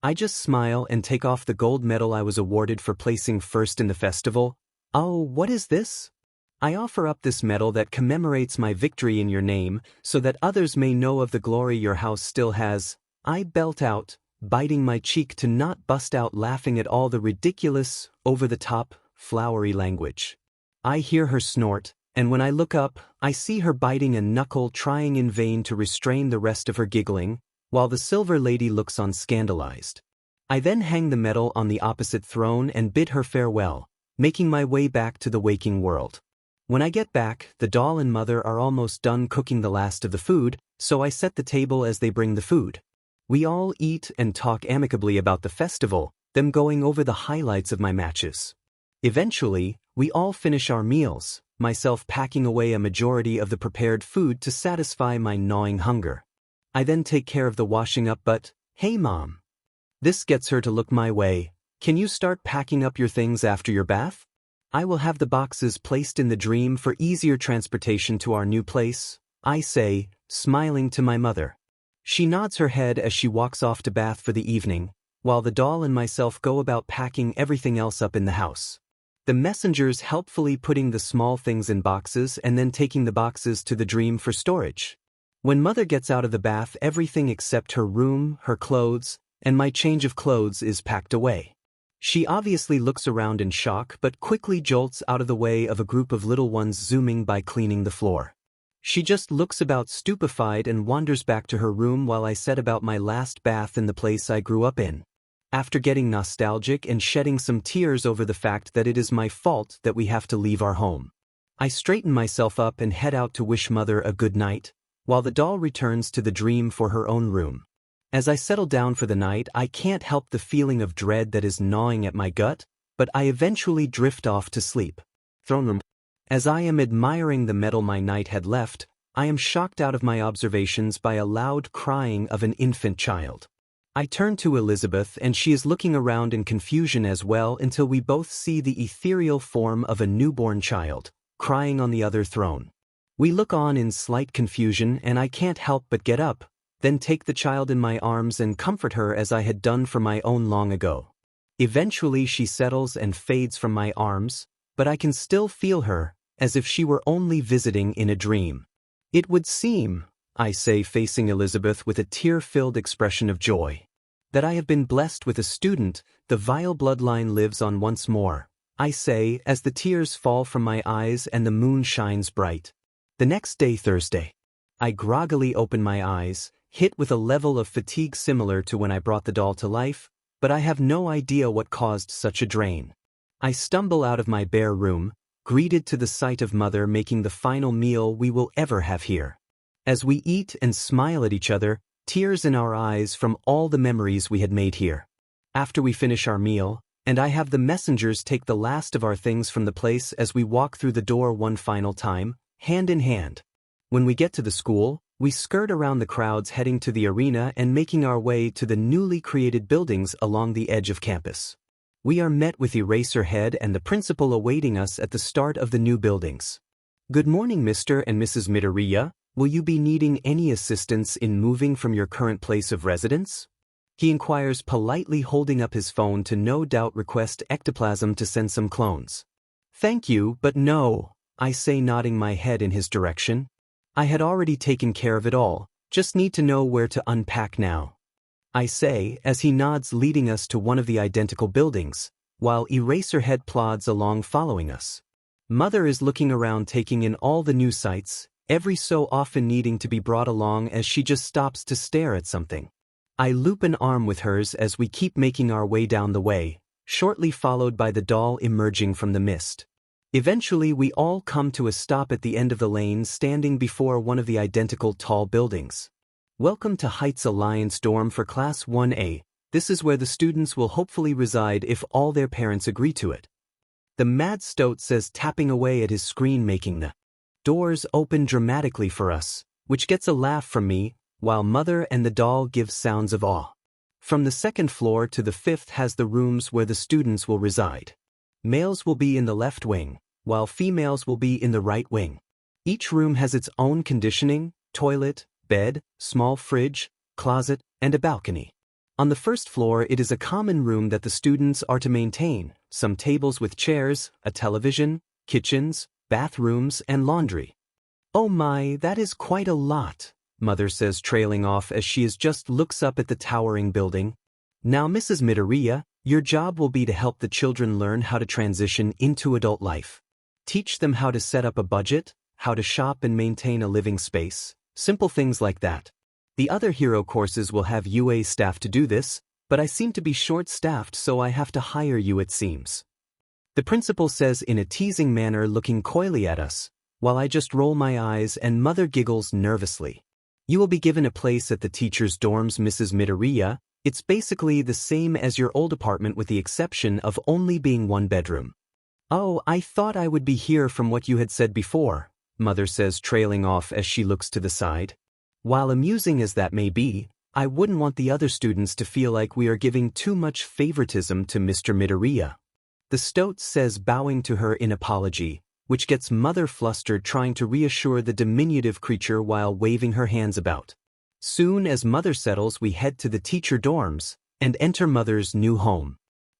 I just smile and take off the gold medal I was awarded for placing first in the festival. Oh, what is this? I offer up this medal that commemorates my victory in your name, so that others may know of the glory your house still has. I belt out, biting my cheek to not bust out laughing at all the ridiculous, over-the-top, flowery language. I hear her snort, and when I look up, I see her biting a knuckle trying in vain to restrain the rest of her giggling, while the silver lady looks on scandalized. I then hang the medal on the opposite throne and bid her farewell, making my way back to the waking world. When I get back, the doll and Mother are almost done cooking the last of the food, so I set the table as they bring the food. We all eat and talk amicably about the festival, them going over the highlights of my matches. Eventually, we all finish our meals, myself packing away a majority of the prepared food to satisfy my gnawing hunger. I then take care of the washing up but, hey mom. This gets her to look my way. Can you start packing up your things after your bath? I will have the boxes placed in the dream for easier transportation to our new place, I say, smiling to my mother. She nods her head as she walks off to bath for the evening, while the doll and myself go about packing everything else up in the house. The messengers helpfully putting the small things in boxes and then taking the boxes to the dream for storage. When mother gets out of the bath, everything except her room, her clothes, and my change of clothes is packed away. She obviously looks around in shock but quickly jolts out of the way of a group of little ones zooming by cleaning the floor. She just looks about stupefied and wanders back to her room while I set about my last bath in the place I grew up in. After getting nostalgic and shedding some tears over the fact that it is my fault that we have to leave our home, I straighten myself up and head out to wish mother a good night, while the doll returns to the dream for her own room. As I settle down for the night, I can't help the feeling of dread that is gnawing at my gut, but I eventually drift off to sleep. As I am admiring the medal my knight had left, I am shocked out of my observations by a loud crying of an infant child. I turn to Elizabeth and she is looking around in confusion as well until we both see the ethereal form of a newborn child, crying on the other throne. We look on in slight confusion and I can't help but get up, then take the child in my arms and comfort her as I had done for my own long ago. Eventually she settles and fades from my arms, but I can still feel her, as if she were only visiting in a dream. It would seem, I say facing Elizabeth with a tear-filled expression of joy, that I have been blessed with a student. The vile bloodline lives on once more, I say as the tears fall from my eyes and the moon shines bright. The next day, Thursday. I groggily open my eyes, hit with a level of fatigue similar to when I brought the doll to life, but I have no idea what caused such a drain. I stumble out of my bare room, greeted to the sight of mother making the final meal we will ever have here. As we eat and smile at each other, tears in our eyes from all the memories we had made here. After we finish our meal, and I have the messengers take the last of our things from the place as we walk through the door one final time, hand in hand. When we get to the school, we skirt around the crowds heading to the arena and making our way to the newly created buildings along the edge of campus. We are met with Eraserhead and the principal awaiting us at the start of the new buildings. Good morning, Mr. and Mrs. Midoriya. Will you be needing any assistance in moving from your current place of residence? He inquires politely, holding up his phone to no doubt request ectoplasm to send some clones. Thank you, but no, I say, nodding my head in his direction. I had already taken care of it all, just need to know where to unpack now, I say as he nods, leading us to one of the identical buildings, while Eraserhead plods along following us. Mother is looking around, taking in all the new sights, every so often needing to be brought along as she just stops to stare at something. I loop an arm with hers as we keep making our way down the way, shortly followed by the doll emerging from the mist. Eventually we all come to a stop at the end of the lane, standing before one of the identical tall buildings. Welcome to Heights Alliance Dorm for Class 1A. This is where the students will hopefully reside if all their parents agree to it. The Mad Stoat says, tapping away at his screen, making the doors open dramatically for us, which gets a laugh from me, while mother and the doll give sounds of awe. From the second floor to the fifth has the rooms where the students will reside. Males will be in the left wing, while females will be in the right wing. Each room has its own conditioning, toilet, bed, small fridge, closet, and a balcony. On the first floor it is a common room that the students are to maintain, some tables with chairs, a television, kitchens, bathrooms, and laundry. Oh my, that is quite a lot, mother says, trailing off as she just looks up at the towering building. Now Mrs. Midoriya, your job will be to help the children learn how to transition into adult life. Teach them how to set up a budget, how to shop and maintain a living space, simple things like that. The other hero courses will have UA staff to do this, but I seem to be short-staffed, so I have to hire you, it seems. The principal says in a teasing manner, looking coyly at us, while I just roll my eyes and mother giggles nervously. You will be given a place at the teacher's dorms, Mrs. Midoriya. It's basically the same as your old apartment with the exception of only being one bedroom. Oh, I thought I would be here from what you had said before, mother says, trailing off as she looks to the side. While amusing as that may be, I wouldn't want the other students to feel like we are giving too much favoritism to Mr. Midoriya. The stoat says, bowing to her in apology, which gets mother flustered, trying to reassure the diminutive creature while waving her hands about. Soon as mother settles, we head to the teacher dorms and enter mother's new home.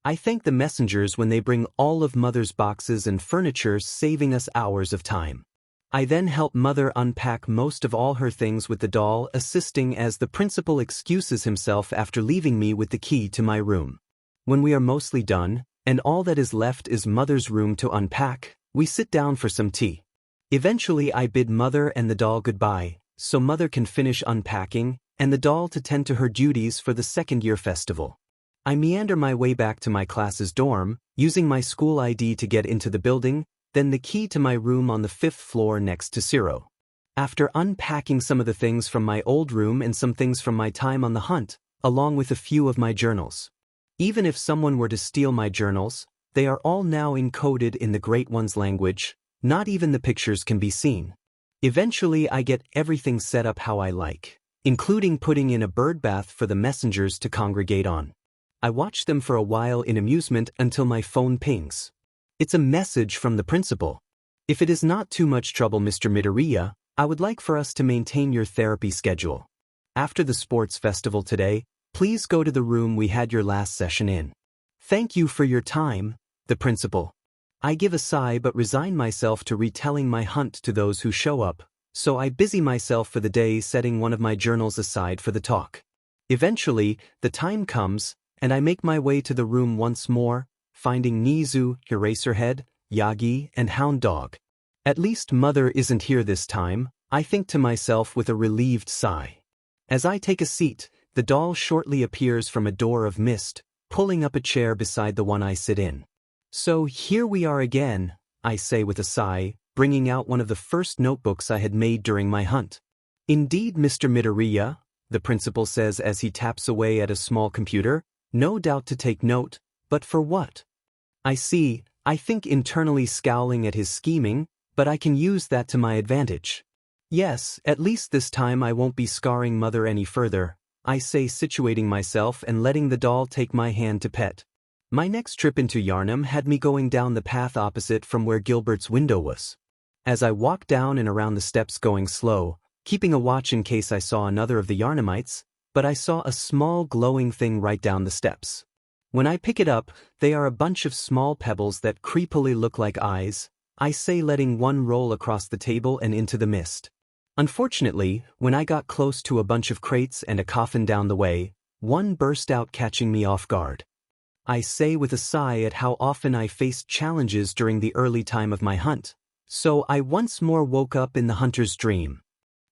I thank the messengers when they bring all of Mother's boxes and furniture, saving us hours of time. I then help Mother unpack most of all her things with the doll assisting as the principal excuses himself after leaving me with the key to my room. When we are mostly done, and all that is left is Mother's room to unpack, we sit down for some tea. Eventually I bid Mother and the doll goodbye, so Mother can finish unpacking, and the doll to tend to her duties for the second-year festival. I meander my way back to my class's dorm, using my school ID to get into the building, then the key to my room on the 5th floor next to Zero. After unpacking some of the things from my old room and some things from my time on the hunt, along with a few of my journals. Even if someone were to steal my journals, they are all now encoded in the Great One's language, not even the pictures can be seen. Eventually I get everything set up how I like, including putting in a bird bath for the messengers to congregate on. I watch them for a while in amusement until my phone pings. It's a message from the principal. If it is not too much trouble, Mr. Midoriya, I would like for us to maintain your therapy schedule. After the sports festival today, please go to the room we had your last session in. Thank you for your time, the principal. I give a sigh but resign myself to retelling my hunt to those who show up, so I busy myself for the day setting one of my journals aside for the talk. Eventually, the time comes, and I make my way to the room once more, finding Nizu, Eraserhead, Yagi, and Hound Dog. At least Mother isn't here this time, I think to myself with a relieved sigh. As I take a seat, the doll shortly appears from a door of mist, pulling up a chair beside the one I sit in. So here we are again, I say with a sigh, bringing out one of the first notebooks I had made during my hunt. Indeed, Mr. Midoriya, the principal says as he taps away at a small computer, no doubt to take note, but for what? I see, I think internally scowling at his scheming, but I can use that to my advantage. Yes, at least this time I won't be scarring Mother any further, I say, situating myself and letting the doll take my hand to pet. My next trip into Yharnam had me going down the path opposite from where Gilbert's window was. As I walked down and around the steps going slow, keeping a watch in case I saw another of the Yharnamites, but I saw a small glowing thing right down the steps. When I pick it up, they are a bunch of small pebbles that creepily look like eyes, I say, letting one roll across the table and into the mist. Unfortunately, when I got close to a bunch of crates and a coffin down the way, one burst out catching me off guard. I say with a sigh at how often I faced challenges during the early time of my hunt, so I once more woke up in the hunter's dream.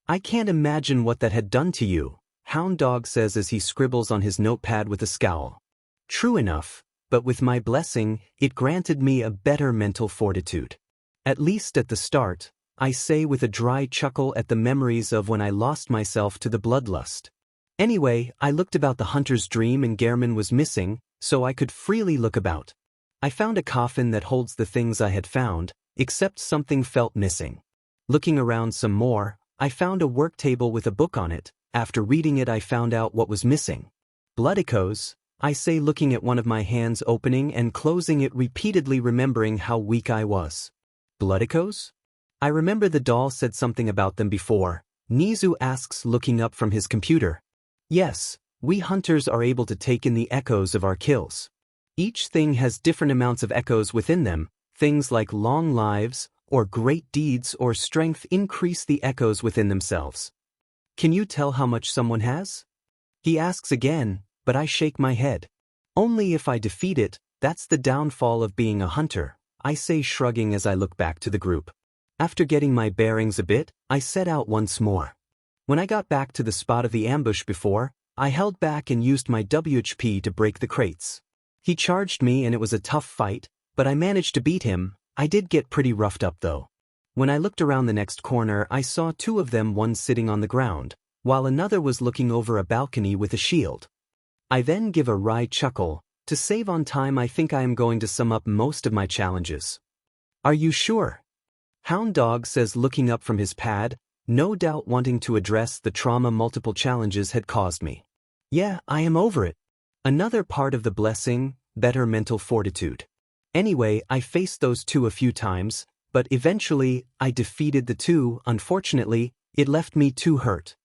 I can't imagine what that had done to you, Hound Dog says as he scribbles on his notepad with a scowl. True enough, but with my blessing, it granted me a better mental fortitude. At least at the start, I say with a dry chuckle at the memories of when I lost myself to the bloodlust. Anyway, I looked about the hunter's dream and Gehrman was missing, so I could freely look about. I found a coffin that holds the things I had found, except something felt missing. Looking around some more, I found a work table with a book on it. After reading it I found out what was missing. Blood echoes, I say, looking at one of my hands opening and closing it repeatedly, remembering how weak I was. Blood echoes? I remember the doll said something about them before. Nizu asks, looking up from his computer. Yes, we hunters are able to take in the echoes of our kills. Each thing has different amounts of echoes within them. Things like long lives, or great deeds or strength increase the echoes within themselves. Can you tell how much someone has? He asks again, but I shake my head. Only if I defeat it, that's the downfall of being a hunter, I say, shrugging as I look back to the group. After getting my bearings a bit, I set out once more. When I got back to the spot of the ambush before, I held back and used my WHP to break the crates. He charged me and it was a tough fight, but I managed to beat him. I did get pretty roughed up though. When I looked around the next corner I saw two of them, one sitting on the ground, while another was looking over a balcony with a shield. I then give a wry chuckle. To save on time I think I am going to sum up most of my challenges. Are you sure? Hound Dog says, looking up from his pad, no doubt wanting to address the trauma multiple challenges had caused me. Yeah, I am over it. Another part of the blessing, better mental fortitude. Anyway, I faced those two a few times, but eventually I defeated the two. Unfortunately, it left me too hurt.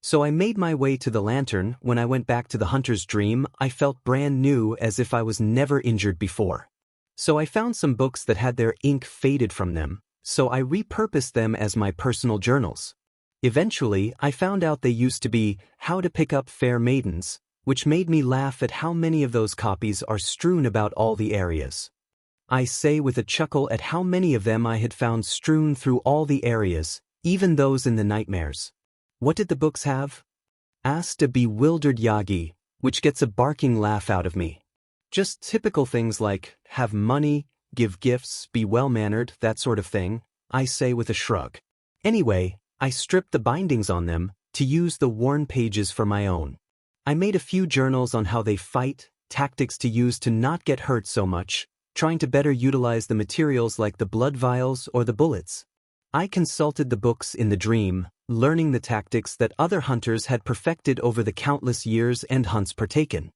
So I made my way to the lantern. When I went back to the hunter's dream, I felt brand new, as if I was never injured before. So I found some books that had their ink faded from them, so I repurposed them as my personal journals. Eventually, I found out they used to be How to Pick Up Fair Maidens, which made me laugh at how many of those copies are strewn about all the areas. I say with a chuckle at how many of them I had found strewn through all the areas, even those in the nightmares. What did the books have? Asked a bewildered Yagi, which gets a barking laugh out of me. Just typical things like, have money, give gifts, be well-mannered, that sort of thing, I say with a shrug. Anyway, I stripped the bindings on them to use the worn pages for my own. I made a few journals on how they fight, tactics to use to not get hurt so much, trying to better utilize the materials like the blood vials or the bullets. I consulted the books in the dream, learning the tactics that other hunters had perfected over the countless years and hunts partaken.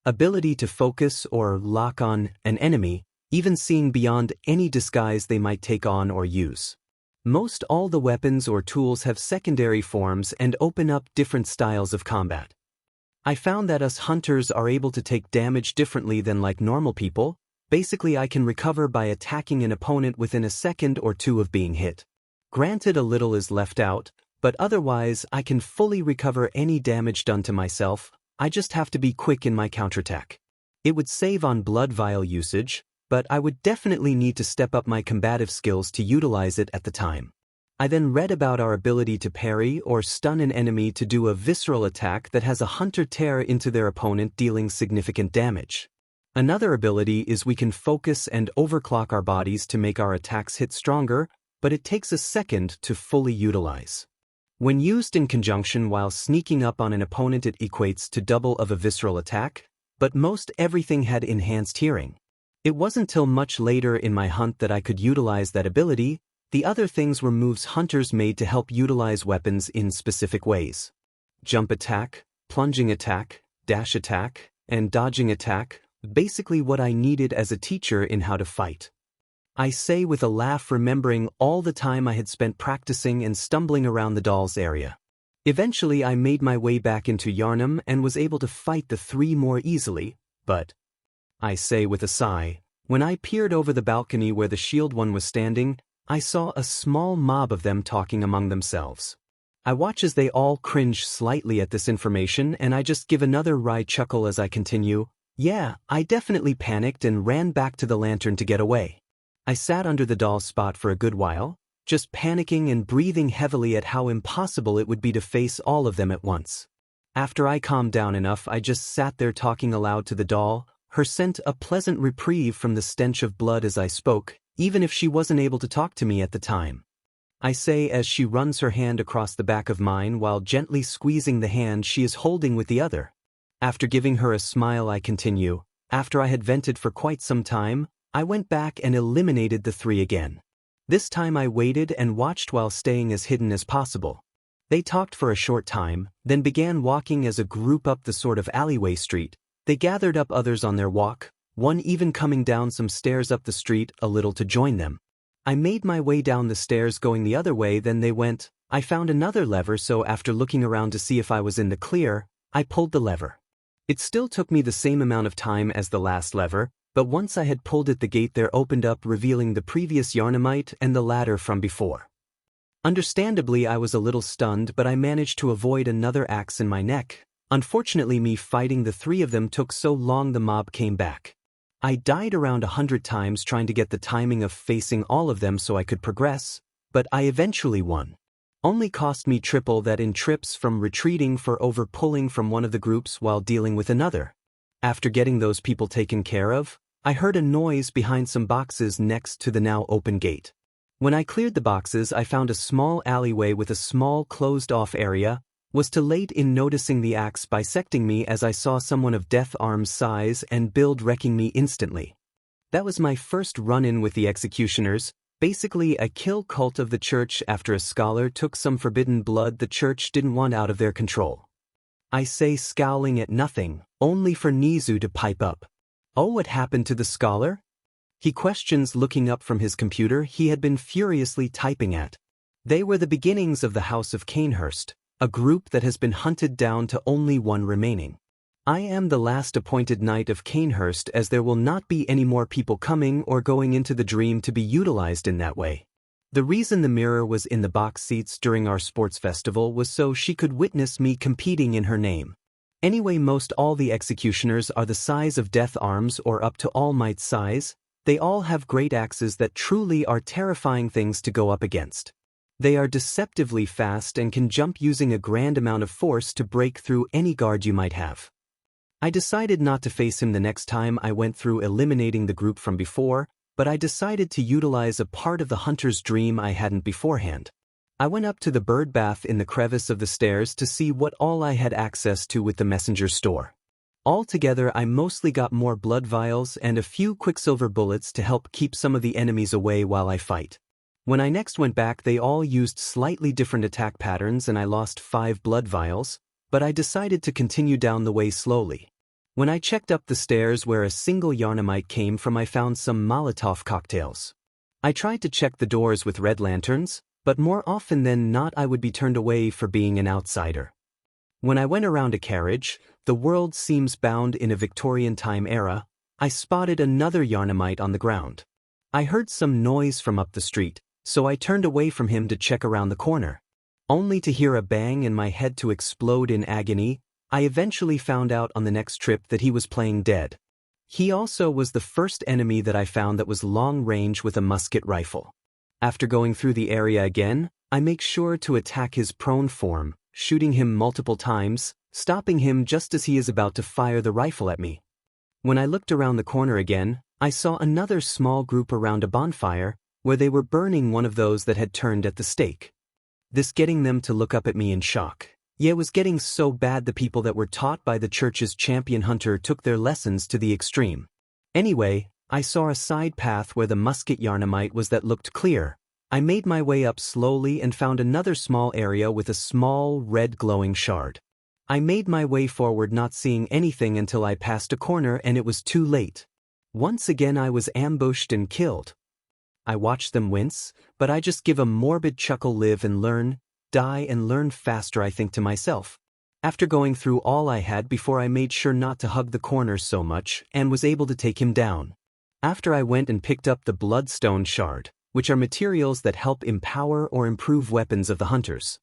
Ability to focus or lock on an enemy, even seeing beyond any disguise they might take on or use. Most all the weapons or tools have secondary forms and open up different styles of combat. I found that us hunters are able to take damage differently than like normal people. Basically, I can recover by attacking an opponent within a second or two of being hit. Granted, a little is left out, but otherwise I can fully recover any damage done to myself. I just have to be quick in my counterattack. It would save on blood vial usage, but I would definitely need to step up my combative skills to utilize it at the time. I then read about our ability to parry or stun an enemy to do a visceral attack that has a hunter tear into their opponent, dealing significant damage. Another ability is we can focus and overclock our bodies to make our attacks hit stronger, but it takes a second to fully utilize. When used in conjunction while sneaking up on an opponent, it equates to double of a visceral attack, but most everything had enhanced hearing. It wasn't till much later in my hunt that I could utilize that ability. The other things were moves hunters made to help utilize weapons in specific ways. Jump attack, plunging attack, dash attack, and dodging attack. Basically what I needed as a teacher in how to fight. I say with a laugh, remembering all the time I had spent practicing and stumbling around the doll's area. Eventually I made my way back into Yharnam and was able to fight the three more easily, but, I say with a sigh, when I peered over the balcony where the shield one was standing, I saw a small mob of them talking among themselves. I watch as they all cringe slightly at this information, and I just give another wry chuckle as I continue. Yeah, I definitely panicked and ran back to the lantern to get away. I sat under the doll's spot for a good while, just panicking and breathing heavily at how impossible it would be to face all of them at once. After I calmed down enough, I just sat there talking aloud to the doll, her scent a pleasant reprieve from the stench of blood as I spoke, even if she wasn't able to talk to me at the time. I say as she runs her hand across the back of mine while gently squeezing the hand she is holding with the other. After giving her a smile, I continue. After I had vented for quite some time, I went back and eliminated the three again. This time I waited and watched while staying as hidden as possible. They talked for a short time, then began walking as a group up the sort of alleyway street. They gathered up others on their walk, one even coming down some stairs up the street a little to join them. I made my way down the stairs going the other way, then they went. I found another lever, so after looking around to see if I was in the clear, I pulled the lever. It still took me the same amount of time as the last lever, but once I had pulled it, the gate there opened up, revealing the previous Yharnamite and the ladder from before. Understandably, I was a little stunned, but I managed to avoid another axe in my neck. Unfortunately, me fighting the three of them took so long the mob came back. I died around 100 times trying to get the timing of facing all of them so I could progress, but I eventually won. Only cost me triple that in trips from retreating for over-pulling from one of the groups while dealing with another. After getting those people taken care of, I heard a noise behind some boxes next to the now open gate. When I cleared the boxes, I found a small alleyway with a small closed-off area. Was too late in noticing the axe bisecting me as I saw someone of death arms size and build wrecking me instantly. That was my first run-in with the executioners. Basically a kill cult of the church after a scholar took some forbidden blood the church didn't want out of their control. I say, scowling at nothing, only for Nizu to pipe up. Oh, what happened to the scholar? He questions, looking up from his computer he had been furiously typing at. They were the beginnings of the House of Canehurst, a group that has been hunted down to only one remaining. I am the last appointed knight of Canehurst, as there will not be any more people coming or going into the dream to be utilized in that way. The reason the mirror was in the box seats during our sports festival was so she could witness me competing in her name. Anyway, most all the executioners are the size of Death Arms or up to All Might's size. They all have great axes that truly are terrifying things to go up against. They are deceptively fast and can jump using a grand amount of force to break through any guard you might have. I decided not to face him the next time I went through eliminating the group from before, but I decided to utilize a part of the hunter's dream I hadn't beforehand. I went up to the bird bath in the crevice of the stairs to see what all I had access to with the messenger store. Altogether, I mostly got more blood vials and a few quicksilver bullets to help keep some of the enemies away while I fight. When I next went back, they all used slightly different attack patterns and I lost 5 blood vials, but I decided to continue down the way slowly. When I checked up the stairs where a single Yarnamite came from, I found some Molotov cocktails. I tried to check the doors with red lanterns, but more often than not I would be turned away for being an outsider. When I went around a carriage, the world seems bound in a Victorian time era, I spotted another Yarnamite on the ground. I heard some noise from up the street, so I turned away from him to check around the corner. Only to hear a bang and my head to explode in agony. I eventually found out on the next trip that he was playing dead. He also was the first enemy that I found that was long range with a musket rifle. After going through the area again, I make sure to attack his prone form, shooting him multiple times, stopping him just as he is about to fire the rifle at me. When I looked around the corner again, I saw another small group around a bonfire, where they were burning one of those that had turned at the stake. This getting them to look up at me in shock. Yeah, it was getting so bad the people that were taught by the church's champion hunter took their lessons to the extreme. Anyway, I saw a side path where the musket Yarnamite was that looked clear. I made my way up slowly and found another small area with a small, red glowing shard. I made my way forward, not seeing anything until I passed a corner and it was too late. Once again I was ambushed and killed. I watched them wince, but I just give a morbid chuckle, live and learn, die and learn faster, I think to myself. After going through all I had before, I made sure not to hug the corners so much and was able to take him down. After I went and picked up the bloodstone shard, which are materials that help empower or improve weapons of the hunters.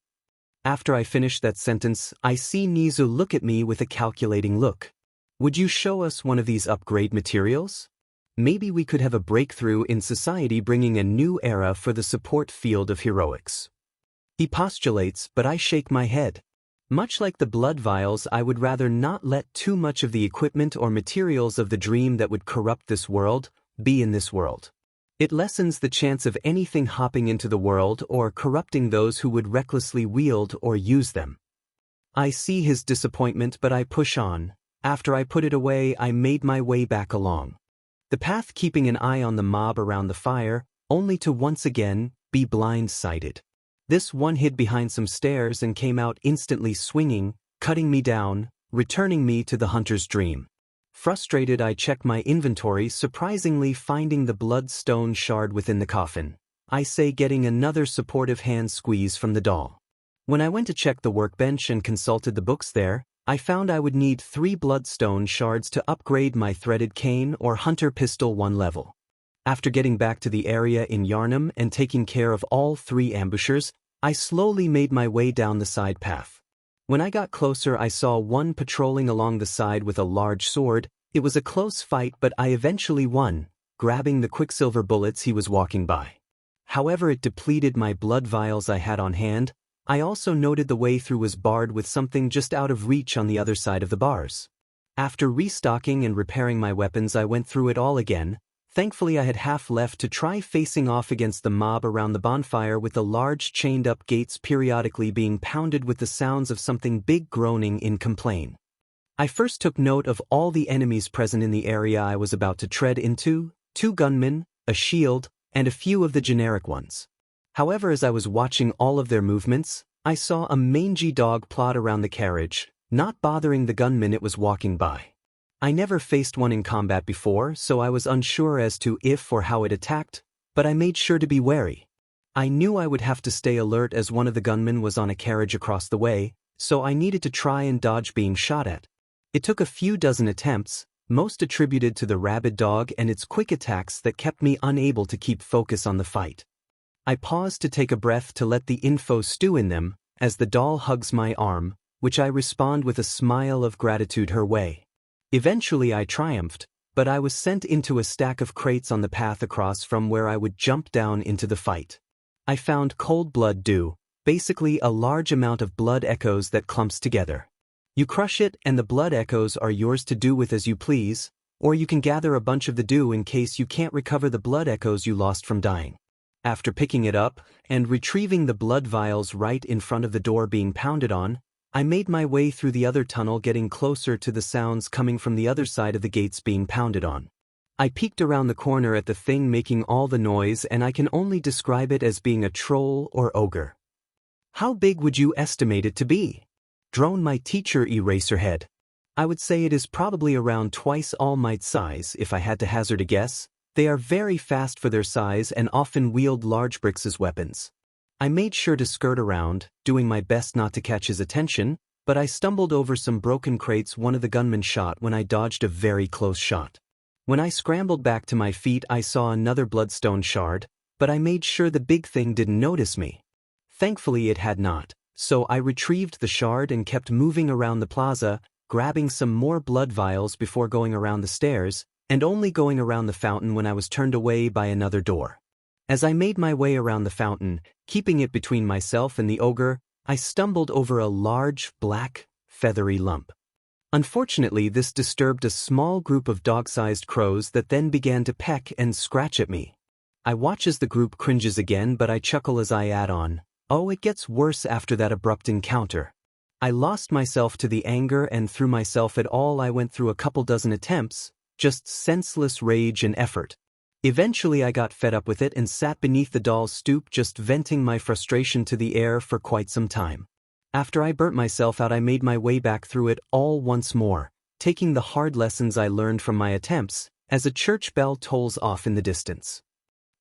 After I finished that sentence, I see Nizu look at me with a calculating look. Would you show us one of these upgrade materials? Maybe we could have a breakthrough in society, bringing a new era for the support field of heroics. He postulates, but I shake my head. Much like the blood vials, I would rather not let too much of the equipment or materials of the dream that would corrupt this world be in this world. It lessens the chance of anything hopping into the world or corrupting those who would recklessly wield or use them. I see his disappointment, but I push on. After I put it away, I made my way back along the path, keeping an eye on the mob around the fire, only to once again be blindsided. This one hid behind some stairs and came out instantly swinging, cutting me down, returning me to the hunter's dream. Frustrated, I check my inventory, surprisingly finding the bloodstone shard within the coffin. I say, getting another supportive hand squeeze from the doll. When I went to check the workbench and consulted the books there, I found I would need 3 bloodstone shards to upgrade my threaded cane or hunter pistol 1 level. After getting back to the area in Yarnum and taking care of all 3 ambushers, I slowly made my way down the side path. When I got closer, I saw one patrolling along the side with a large sword. It was a close fight, but I eventually won, grabbing the quicksilver bullets he was walking by. However, it depleted my blood vials I had on hand. I also noted the way through was barred with something just out of reach on the other side of the bars. After restocking and repairing my weapons, I went through it all again. Thankfully, I had half left to try facing off against the mob around the bonfire, with the large chained-up gates periodically being pounded with the sounds of something big groaning in complaint. I first took note of all the enemies present in the area I was about to tread into: 2 gunmen, a shield, and a few of the generic ones. However, as I was watching all of their movements, I saw a mangy dog plod around the carriage, not bothering the gunman it was walking by. I never faced one in combat before, so I was unsure as to if or how it attacked, but I made sure to be wary. I knew I would have to stay alert as one of the gunmen was on a carriage across the way, so I needed to try and dodge being shot at. It took a few dozen attempts, most attributed to the rabid dog and its quick attacks that kept me unable to keep focus on the fight. I paused to take a breath to let the info stew in them, as the doll hugs my arm, which I respond with a smile of gratitude her way. Eventually I triumphed, but I was sent into a stack of crates on the path across from where I would jump down into the fight. I found cold blood dew, basically a large amount of blood echoes that clumps together. You crush it and the blood echoes are yours to do with as you please, or you can gather a bunch of the dew in case you can't recover the blood echoes you lost from dying. After picking it up and retrieving the blood vials right in front of the door being pounded on, I made my way through the other tunnel, getting closer to the sounds coming from the other side of the gates being pounded on. I peeked around the corner at the thing making all the noise, and I can only describe it as being a troll or ogre. How big would you estimate it to be? Droned my teacher Eraserhead. I would say it is probably around twice All Might's size if I had to hazard a guess. They are very fast for their size and often wield large bricks as weapons. I made sure to skirt around, doing my best not to catch his attention, but I stumbled over some broken crates one of the gunmen shot when I dodged a very close shot. When I scrambled back to my feet I saw another bloodstone shard, but I made sure the big thing didn't notice me. Thankfully it had not, so I retrieved the shard and kept moving around the plaza, grabbing some more blood vials before going around the stairs, and only going around the fountain when I was turned away by another door. As I made my way around the fountain, keeping it between myself and the ogre, I stumbled over a large, black, feathery lump. Unfortunately, this disturbed a small group of dog-sized crows that then began to peck and scratch at me. I watch as the group cringes again, but I chuckle as I add on, "Oh, it gets worse after that abrupt encounter." I lost myself to the anger and threw myself at all. I went through a couple dozen attempts, just senseless rage and effort. Eventually I got fed up with it and sat beneath the doll's stoop, just venting my frustration to the air for quite some time. After I burnt myself out I made my way back through it all once more, taking the hard lessons I learned from my attempts, as a church bell tolls off in the distance.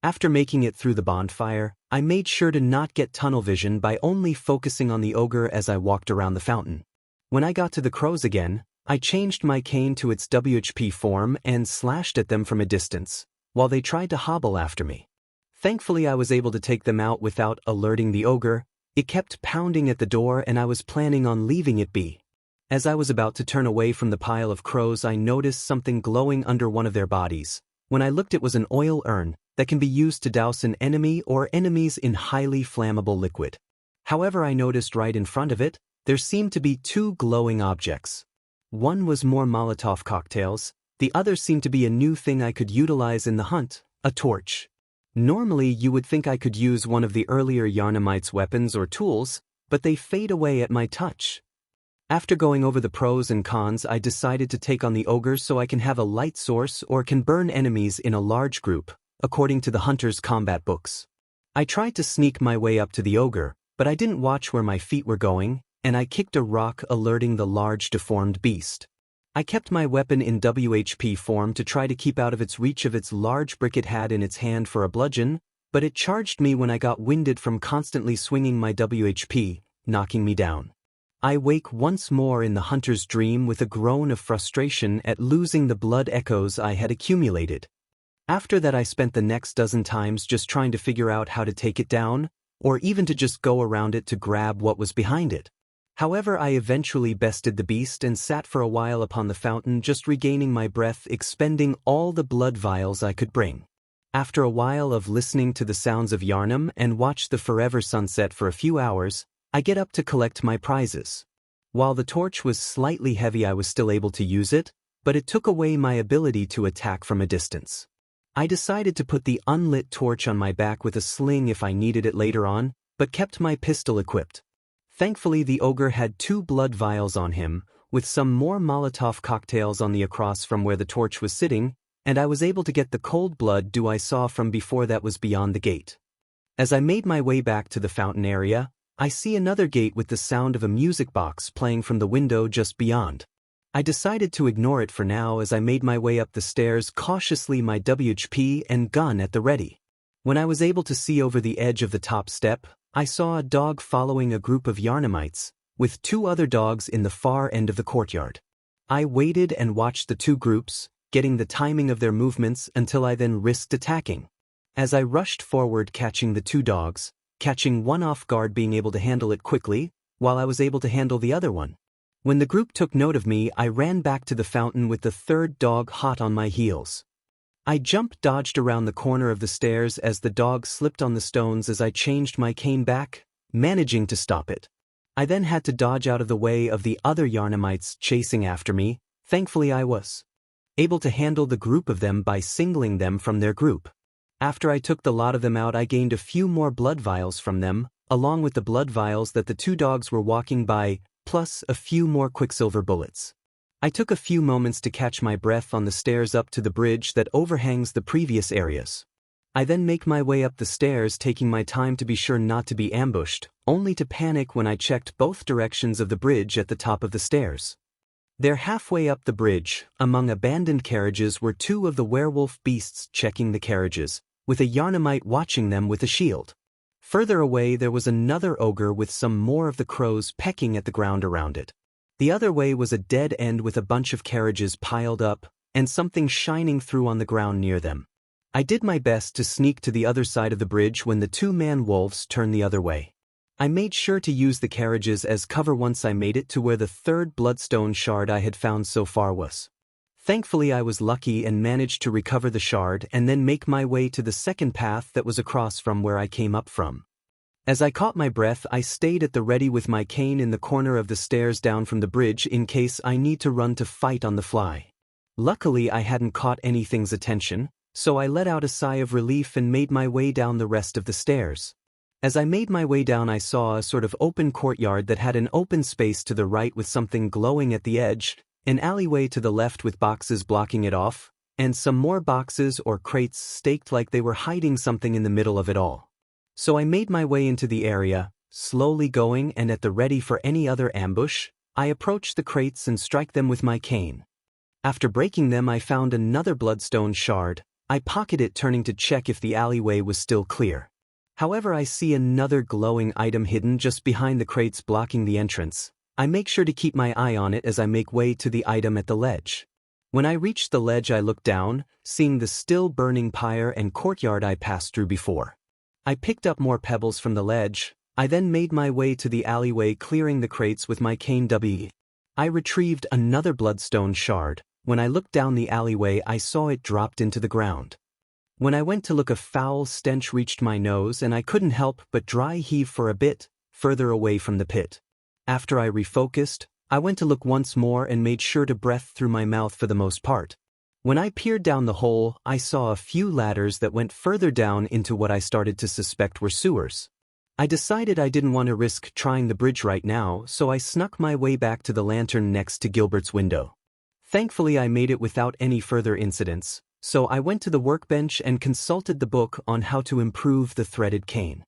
After making it through the bonfire, I made sure to not get tunnel vision by only focusing on the ogre as I walked around the fountain. When I got to the crows again, I changed my cane to its WHP form and slashed at them from a distance, while they tried to hobble after me. Thankfully I was able to take them out without alerting the ogre. It kept pounding at the door and I was planning on leaving it be. As I was about to turn away from the pile of crows I noticed something glowing under one of their bodies. When I looked it was an oil urn that can be used to douse an enemy or enemies in highly flammable liquid. However, I noticed right in front of it, there seemed to be two glowing objects. One was more Molotov cocktails, the other seemed to be a new thing I could utilize in the hunt, a torch. Normally you would think I could use one of the earlier Yarnamite's weapons or tools, but they fade away at my touch. After going over the pros and cons I decided to take on the ogre so I can have a light source or can burn enemies in a large group, according to the hunter's combat books. I tried to sneak my way up to the ogre, but I didn't watch where my feet were going, and I kicked a rock alerting the large deformed beast. I kept my weapon in WHP form to try to keep out of its reach of its large brick it had in its hand for a bludgeon, but it charged me when I got winded from constantly swinging my WHP, knocking me down. I wake once more in the hunter's dream with a groan of frustration at losing the blood echoes I had accumulated. After that I spent the next dozen times just trying to figure out how to take it down, or even to just go around it to grab what was behind it. However, I eventually bested the beast and sat for a while upon the fountain, just regaining my breath, expending all the blood vials I could bring. After a while of listening to the sounds of Yarnum and watch the forever sunset for a few hours, I get up to collect my prizes. While the torch was slightly heavy I was still able to use it, but it took away my ability to attack from a distance. I decided to put the unlit torch on my back with a sling if I needed it later on, but kept my pistol equipped. Thankfully the ogre had 2 blood vials on him, with some more Molotov cocktails on the across from where the torch was sitting, and I was able to get the cold blood dew I saw from before that was beyond the gate. As I made my way back to the fountain area, I see another gate with the sound of a music box playing from the window just beyond. I decided to ignore it for now as I made my way up the stairs cautiously, my WHP and gun at the ready. When I was able to see over the edge of the top step, I saw a dog following a group of Yarnamites, with 2 other dogs in the far end of the courtyard. I waited and watched the 2 groups, getting the timing of their movements until I then risked attacking. As I rushed forward catching the 2 dogs, catching one off guard being able to handle it quickly, while I was able to handle the other one. When the group took note of me, I ran back to the fountain with the 3rd dog hot on my heels. I dodged around the corner of the stairs as the dog slipped on the stones as I changed my cane back, managing to stop it. I then had to dodge out of the way of the other Yarnamites chasing after me. Thankfully I was able to handle the group of them by singling them from their group. After I took the lot of them out, I gained a few more blood vials from them, along with the blood vials that the 2 dogs were walking by, plus a few more quicksilver bullets. I took a few moments to catch my breath on the stairs up to the bridge that overhangs the previous areas. I then make my way up the stairs, taking my time to be sure not to be ambushed, only to panic when I checked both directions of the bridge at the top of the stairs. There, halfway up the bridge, among abandoned carriages, were 2 of the werewolf beasts checking the carriages, with a Yarnamite watching them with a shield. Further away there was another ogre with some more of the crows pecking at the ground around it. The other way was a dead end with a bunch of carriages piled up, and something shining through on the ground near them. I did my best to sneak to the other side of the bridge when the 2 man-wolves turned the other way. I made sure to use the carriages as cover once I made it to where the 3rd bloodstone shard I had found so far was. Thankfully I was lucky and managed to recover the shard and then make my way to the 2nd path that was across from where I came up from. As I caught my breath, I stayed at the ready with my cane in the corner of the stairs down from the bridge in case I need to run to fight on the fly. Luckily I hadn't caught anything's attention, so I let out a sigh of relief and made my way down the rest of the stairs. As I made my way down, I saw a sort of open courtyard that had an open space to the right with something glowing at the edge, an alleyway to the left with boxes blocking it off, and some more boxes or crates staked like they were hiding something in the middle of it all. So I made my way into the area, slowly going and at the ready for any other ambush. I approached the crates and strike them with my cane. After breaking them, I found another bloodstone shard. I pocket it, turning to check if the alleyway was still clear. However, I see another glowing item hidden just behind the crates blocking the entrance. I make sure to keep my eye on it as I make way to the item at the ledge. When I reached the ledge, I looked down, seeing the still burning pyre and courtyard I passed through before. I picked up more pebbles from the ledge. I then made my way to the alleyway, clearing the crates with my cane. I retrieved another bloodstone shard. When I looked down the alleyway, I saw it dropped into the ground. When I went to look, a foul stench reached my nose and I couldn't help but dry heave for a bit, further away from the pit. After I refocused, I went to look once more and made sure to breath through my mouth for the most part. When I peered down the hole, I saw a few ladders that went further down into what I started to suspect were sewers. I decided I didn't want to risk trying the bridge right now, so I snuck my way back to the lantern next to Gilbert's window. Thankfully I made it without any further incidents, so I went to the workbench and consulted the book on how to improve the threaded cane.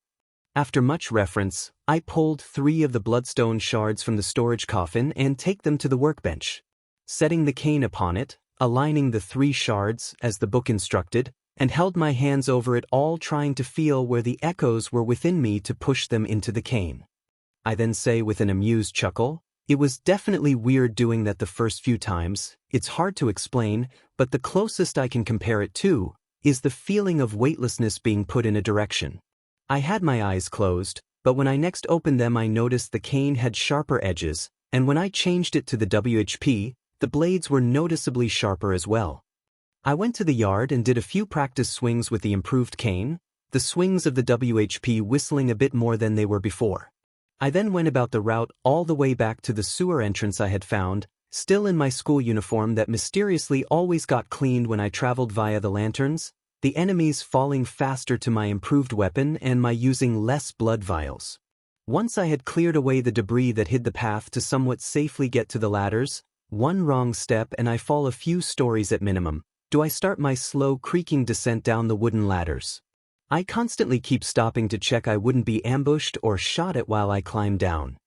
After much reference, I pulled 3 of the bloodstone shards from the storage coffin and take them to the workbench. Setting the cane upon it, aligning the 3 shards as the book instructed, and held my hands over it all, trying to feel where the echoes were within me to push them into the cane. I then say with an amused chuckle, it was definitely weird doing that the first few times. It's hard to explain, but the closest I can compare it to is the feeling of weightlessness being put in a direction. I had my eyes closed, but when I next opened them I noticed the cane had sharper edges, and when I changed it to the WHP, the blades were noticeably sharper as well. I went to the yard and did a few practice swings with the improved cane, the swings of the WHP whistling a bit more than they were before. I then went about the route all the way back to the sewer entrance I had found, still in my school uniform that mysteriously always got cleaned when I traveled via the lanterns, the enemies falling faster to my improved weapon and my using less blood vials. Once I had cleared away the debris that hid the path to somewhat safely get to the ladders, one wrong step and I fall a few stories at minimum. Do I start my slow creaking descent down the wooden ladders? I constantly keep stopping to check I wouldn't be ambushed or shot at while I climbed down.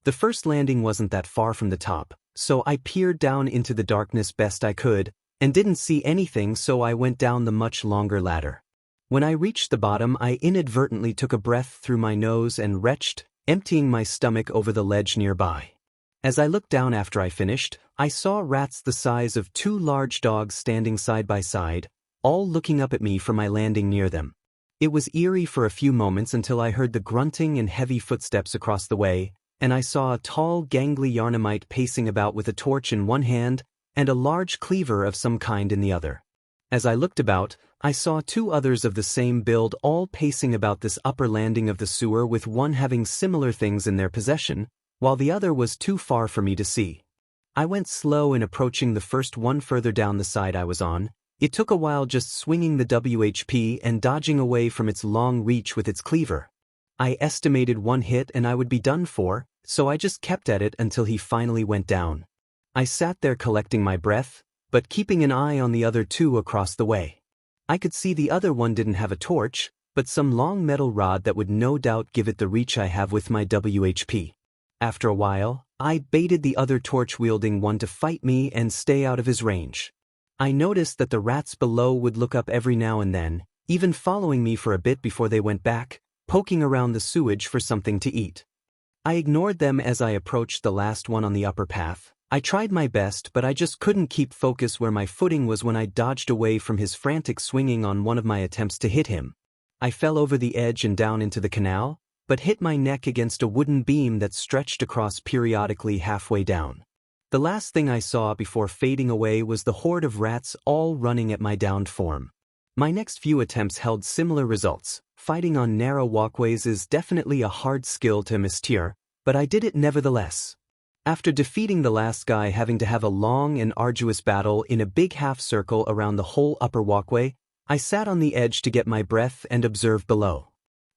The first landing wasn't that far from the top, so I peered down into the darkness best I could, and didn't see anything, so I went down the much longer ladder. When I reached the bottom, I inadvertently took a breath through my nose and retched, emptying my stomach over the ledge nearby. As I looked down after I finished, I saw rats the size of 2 large dogs standing side by side, all looking up at me from my landing near them. It was eerie for a few moments until I heard the grunting and heavy footsteps across the way, and I saw a tall, gangly Yarnamite pacing about with a torch in one hand and a large cleaver of some kind in the other. As I looked about, I saw 2 others of the same build all pacing about this upper landing of the sewer, with one having similar things in their possession, while the other was too far for me to see. I went slow in approaching the first one further down the side I was on. It took a while just swinging the WHP and dodging away from its long reach with its cleaver. I estimated 1 hit and I would be done for, so I just kept at it until he finally went down. I sat there collecting my breath, but keeping an eye on the other 2 across the way. I could see the other one didn't have a torch, but some long metal rod that would no doubt give it the reach I have with my WHP. After a while, I baited the other torch-wielding one to fight me and stay out of his range. I noticed that the rats below would look up every now and then, even following me for a bit before they went back, poking around the sewage for something to eat. I ignored them as I approached the last one on the upper path. I tried my best, but I just couldn't keep focus where my footing was when I dodged away from his frantic swinging on one of my attempts to hit him. I fell over the edge and down into the canal, but hit my neck against a wooden beam that stretched across periodically halfway down. The last thing I saw before fading away was the horde of rats all running at my downed form. My next few attempts held similar results. Fighting on narrow walkways is definitely a hard skill to master, but I did it nevertheless. After defeating the last guy, having to have a long and arduous battle in a big half circle around the whole upper walkway, I sat on the edge to get my breath and observe below.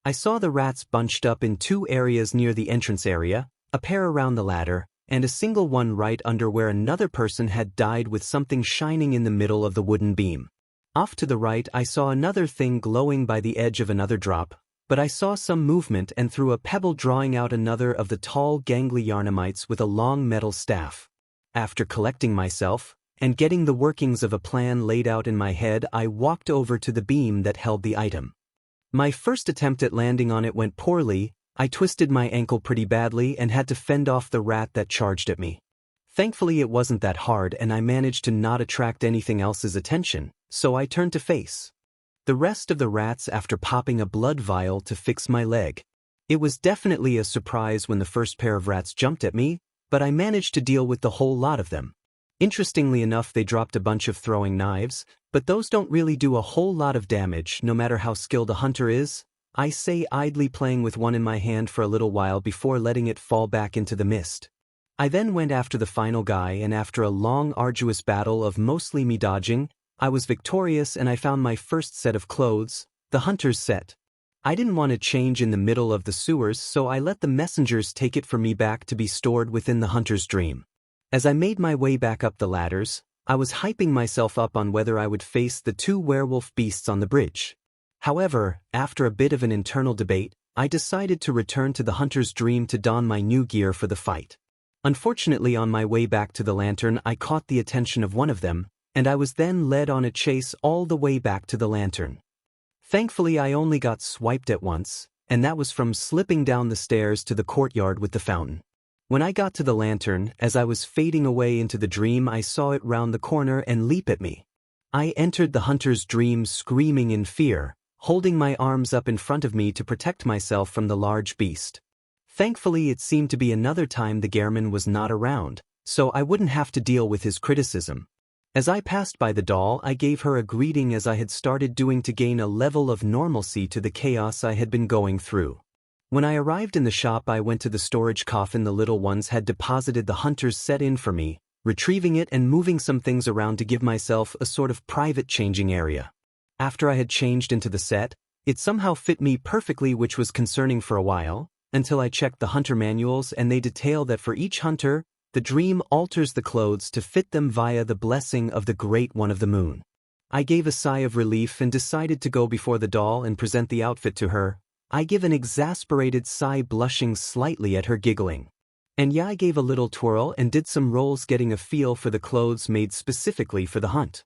I saw the rats bunched up in 2 areas near the entrance area, a pair around the ladder, and a single one right under where another person had died with something shining in the middle of the wooden beam. Off to the right I saw another thing glowing by the edge of another drop, but I saw some movement and threw a pebble, drawing out another of the tall gangly Yarnamites with a long metal staff. After collecting myself and getting the workings of a plan laid out in my head, I walked over to the beam that held the item. My first attempt at landing on it went poorly. I twisted my ankle pretty badly and had to fend off the rat that charged at me. Thankfully it wasn't that hard and I managed to not attract anything else's attention, so I turned to face the rest of the rats after popping a blood vial to fix my leg. It was definitely a surprise when the first pair of rats jumped at me, but I managed to deal with the whole lot of them. Interestingly enough, they dropped a bunch of throwing knives, but those don't really do a whole lot of damage no matter how skilled a hunter is. I say, idly playing with one in my hand for a little while before letting it fall back into the mist. I then went after the final guy, and after a long arduous battle of mostly me dodging, I was victorious and I found my first set of clothes, the hunter's set. I didn't want to change in the middle of the sewers, so I let the messengers take it for me back to be stored within the hunter's dream. As I made my way back up the ladders, I was hyping myself up on whether I would face the 2 werewolf beasts on the bridge. However, after a bit of an internal debate, I decided to return to the hunter's dream to don my new gear for the fight. Unfortunately, on my way back to the lantern, I caught the attention of one of them, and I was then led on a chase all the way back to the lantern. Thankfully, I only got swiped at once, and that was from slipping down the stairs to the courtyard with the fountain. When I got to the lantern, as I was fading away into the dream, I saw it round the corner and leap at me. I entered the hunter's dream screaming in fear, holding my arms up in front of me to protect myself from the large beast. Thankfully, it seemed to be another time the Gehrman was not around, so I wouldn't have to deal with his criticism. As I passed by the doll, I gave her a greeting, as I had started doing to gain a level of normalcy to the chaos I had been going through. When I arrived in the shop, I went to the storage coffin the little ones had deposited the hunter's set in for me, retrieving it and moving some things around to give myself a sort of private changing area. After I had changed into the set, it somehow fit me perfectly, which was concerning for a while, until I checked the hunter manuals, and they detail that for each hunter, the dream alters the clothes to fit them via the blessing of the Great One of the Moon. I gave a sigh of relief and decided to go before the doll and present the outfit to her. I give an exasperated sigh, blushing slightly at her giggling. And yeah, I gave a little twirl and did some rolls, getting a feel for the clothes made specifically for the hunt.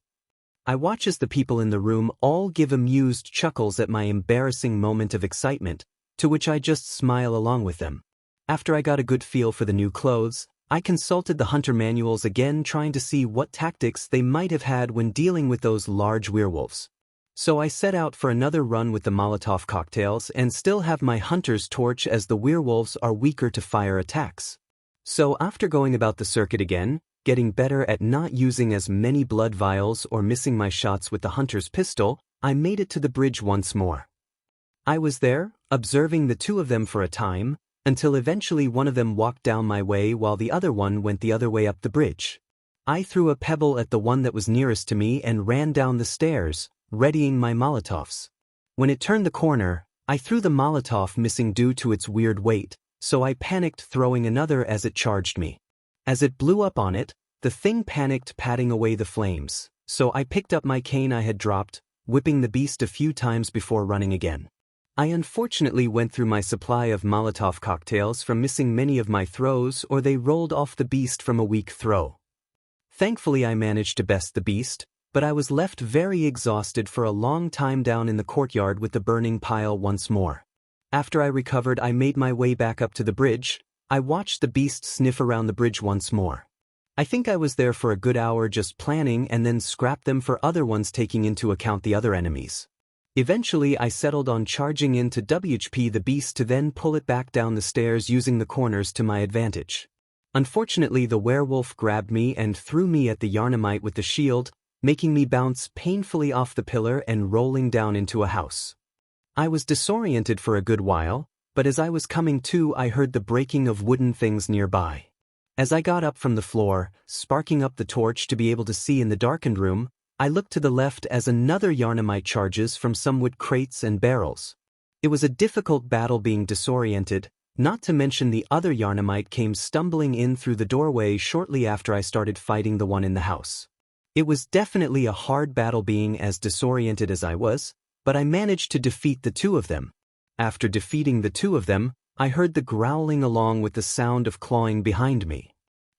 I watch as the people in the room all give amused chuckles at my embarrassing moment of excitement, to which I just smile along with them. After I got a good feel for the new clothes, I consulted the hunter manuals again, trying to see what tactics they might have had when dealing with those large werewolves. So I set out for another run with the Molotov cocktails and still have my hunter's torch as the werewolves are weaker to fire attacks. So after going about the circuit again, getting better at not using as many blood vials or missing my shots with the hunter's pistol, I made it to the bridge once more. I was there, observing the two of them for a time, until eventually one of them walked down my way while the other one went the other way up the bridge. I threw a pebble at the one that was nearest to me and ran down the stairs, readying my Molotovs. When it turned the corner, I threw the Molotov missing due to its weird weight, so I panicked, throwing another as it charged me. As it blew up on it, the thing panicked, patting away the flames, so I picked up my cane I had dropped, whipping the beast a few times before running again. I unfortunately went through my supply of Molotov cocktails from missing many of my throws, or they rolled off the beast from a weak throw. Thankfully I managed to best the beast, but I was left very exhausted for a long time down in the courtyard with the burning pile once more. After I recovered, I made my way back up to the bridge. I watched the beast sniff around the bridge once more. I think I was there for a good hour just planning and then scrapped them for other ones, taking into account the other enemies. Eventually I settled on charging in to WHP the beast to then pull it back down the stairs using the corners to my advantage. Unfortunately the werewolf grabbed me and threw me at the Yarnamite with the shield, making me bounce painfully off the pillar and rolling down into a house. I was disoriented for a good while, but as I was coming to I heard the breaking of wooden things nearby. As I got up from the floor, sparking up the torch to be able to see in the darkened room, I looked to the left as another Yarnamite charges from some wood crates and barrels. It was a difficult battle being disoriented, not to mention the other Yarnamite came stumbling in through the doorway shortly after I started fighting the one in the house. It was definitely a hard battle being as disoriented as I was, but I managed to defeat the two of them. After defeating the two of them, I heard the growling along with the sound of clawing behind me.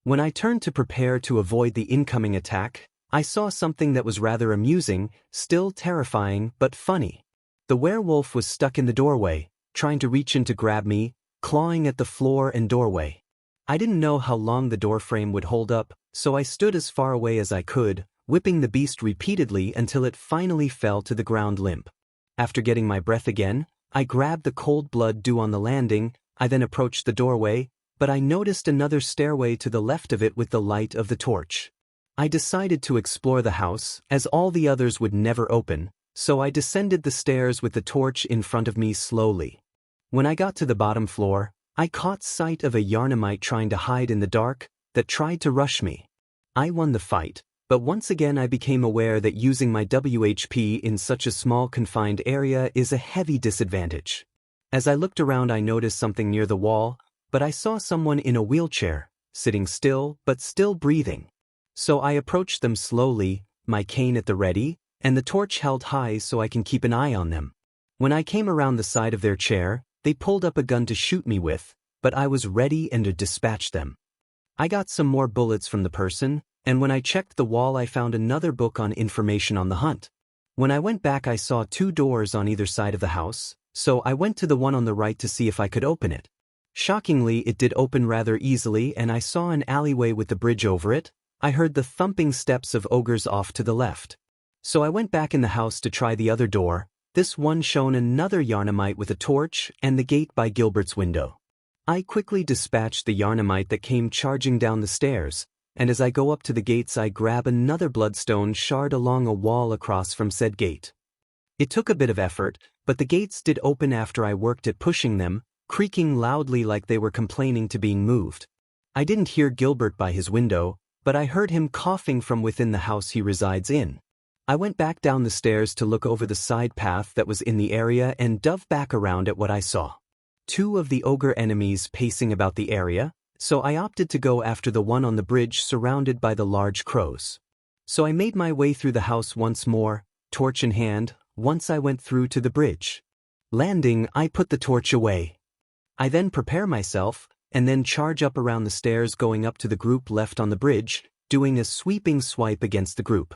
When I turned to prepare to avoid the incoming attack, I saw something that was rather amusing, still terrifying but funny. The werewolf was stuck in the doorway, trying to reach in to grab me, clawing at the floor and doorway. I didn't know how long the doorframe would hold up, so I stood as far away as I could, whipping the beast repeatedly until it finally fell to the ground limp. After getting my breath again, I grabbed the cold blood dew on the landing. I then approached the doorway, but I noticed another stairway to the left of it with the light of the torch. I decided to explore the house, as all the others would never open, so I descended the stairs with the torch in front of me slowly. When I got to the bottom floor, I caught sight of a Yarnamite trying to hide in the dark that tried to rush me. I won the fight, but once again I became aware that using my WHP in such a small confined area is a heavy disadvantage. As I looked around I noticed something near the wall, but I saw someone in a wheelchair, sitting still but still breathing. So I approached them slowly, my cane at the ready, and the torch held high so I can keep an eye on them. When I came around the side of their chair, they pulled up a gun to shoot me with, but I was ready and dispatched them. I got some more bullets from the person, and when I checked the wall I found another book on information on the hunt. When I went back I saw two doors on either side of the house, so I went to the one on the right to see if I could open it. Shockingly, it did open rather easily and I saw an alleyway with the bridge over it. I heard the thumping steps of ogres off to the left. So I went back in the house to try the other door. This one shone another Yarnamite with a torch and the gate by Gilbert's window. I quickly dispatched the Yarnamite that came charging down the stairs, and as I go up to the gates I grab another bloodstone shard along a wall across from said gate. It took a bit of effort, but the gates did open after I worked at pushing them, creaking loudly like they were complaining to being moved. I didn't hear Gilbert by his window, but I heard him coughing from within the house he resides in. I went back down the stairs to look over the side path that was in the area and dove back around at what I saw. Two of the ogre enemies pacing about the area, so I opted to go after the one on the bridge surrounded by the large crows. So I made my way through the house once more, torch in hand, once I went through to the bridge. Landing, I put the torch away. I then prepare myself, and then charge up around the stairs going up to the group left on the bridge, doing a sweeping swipe against the group.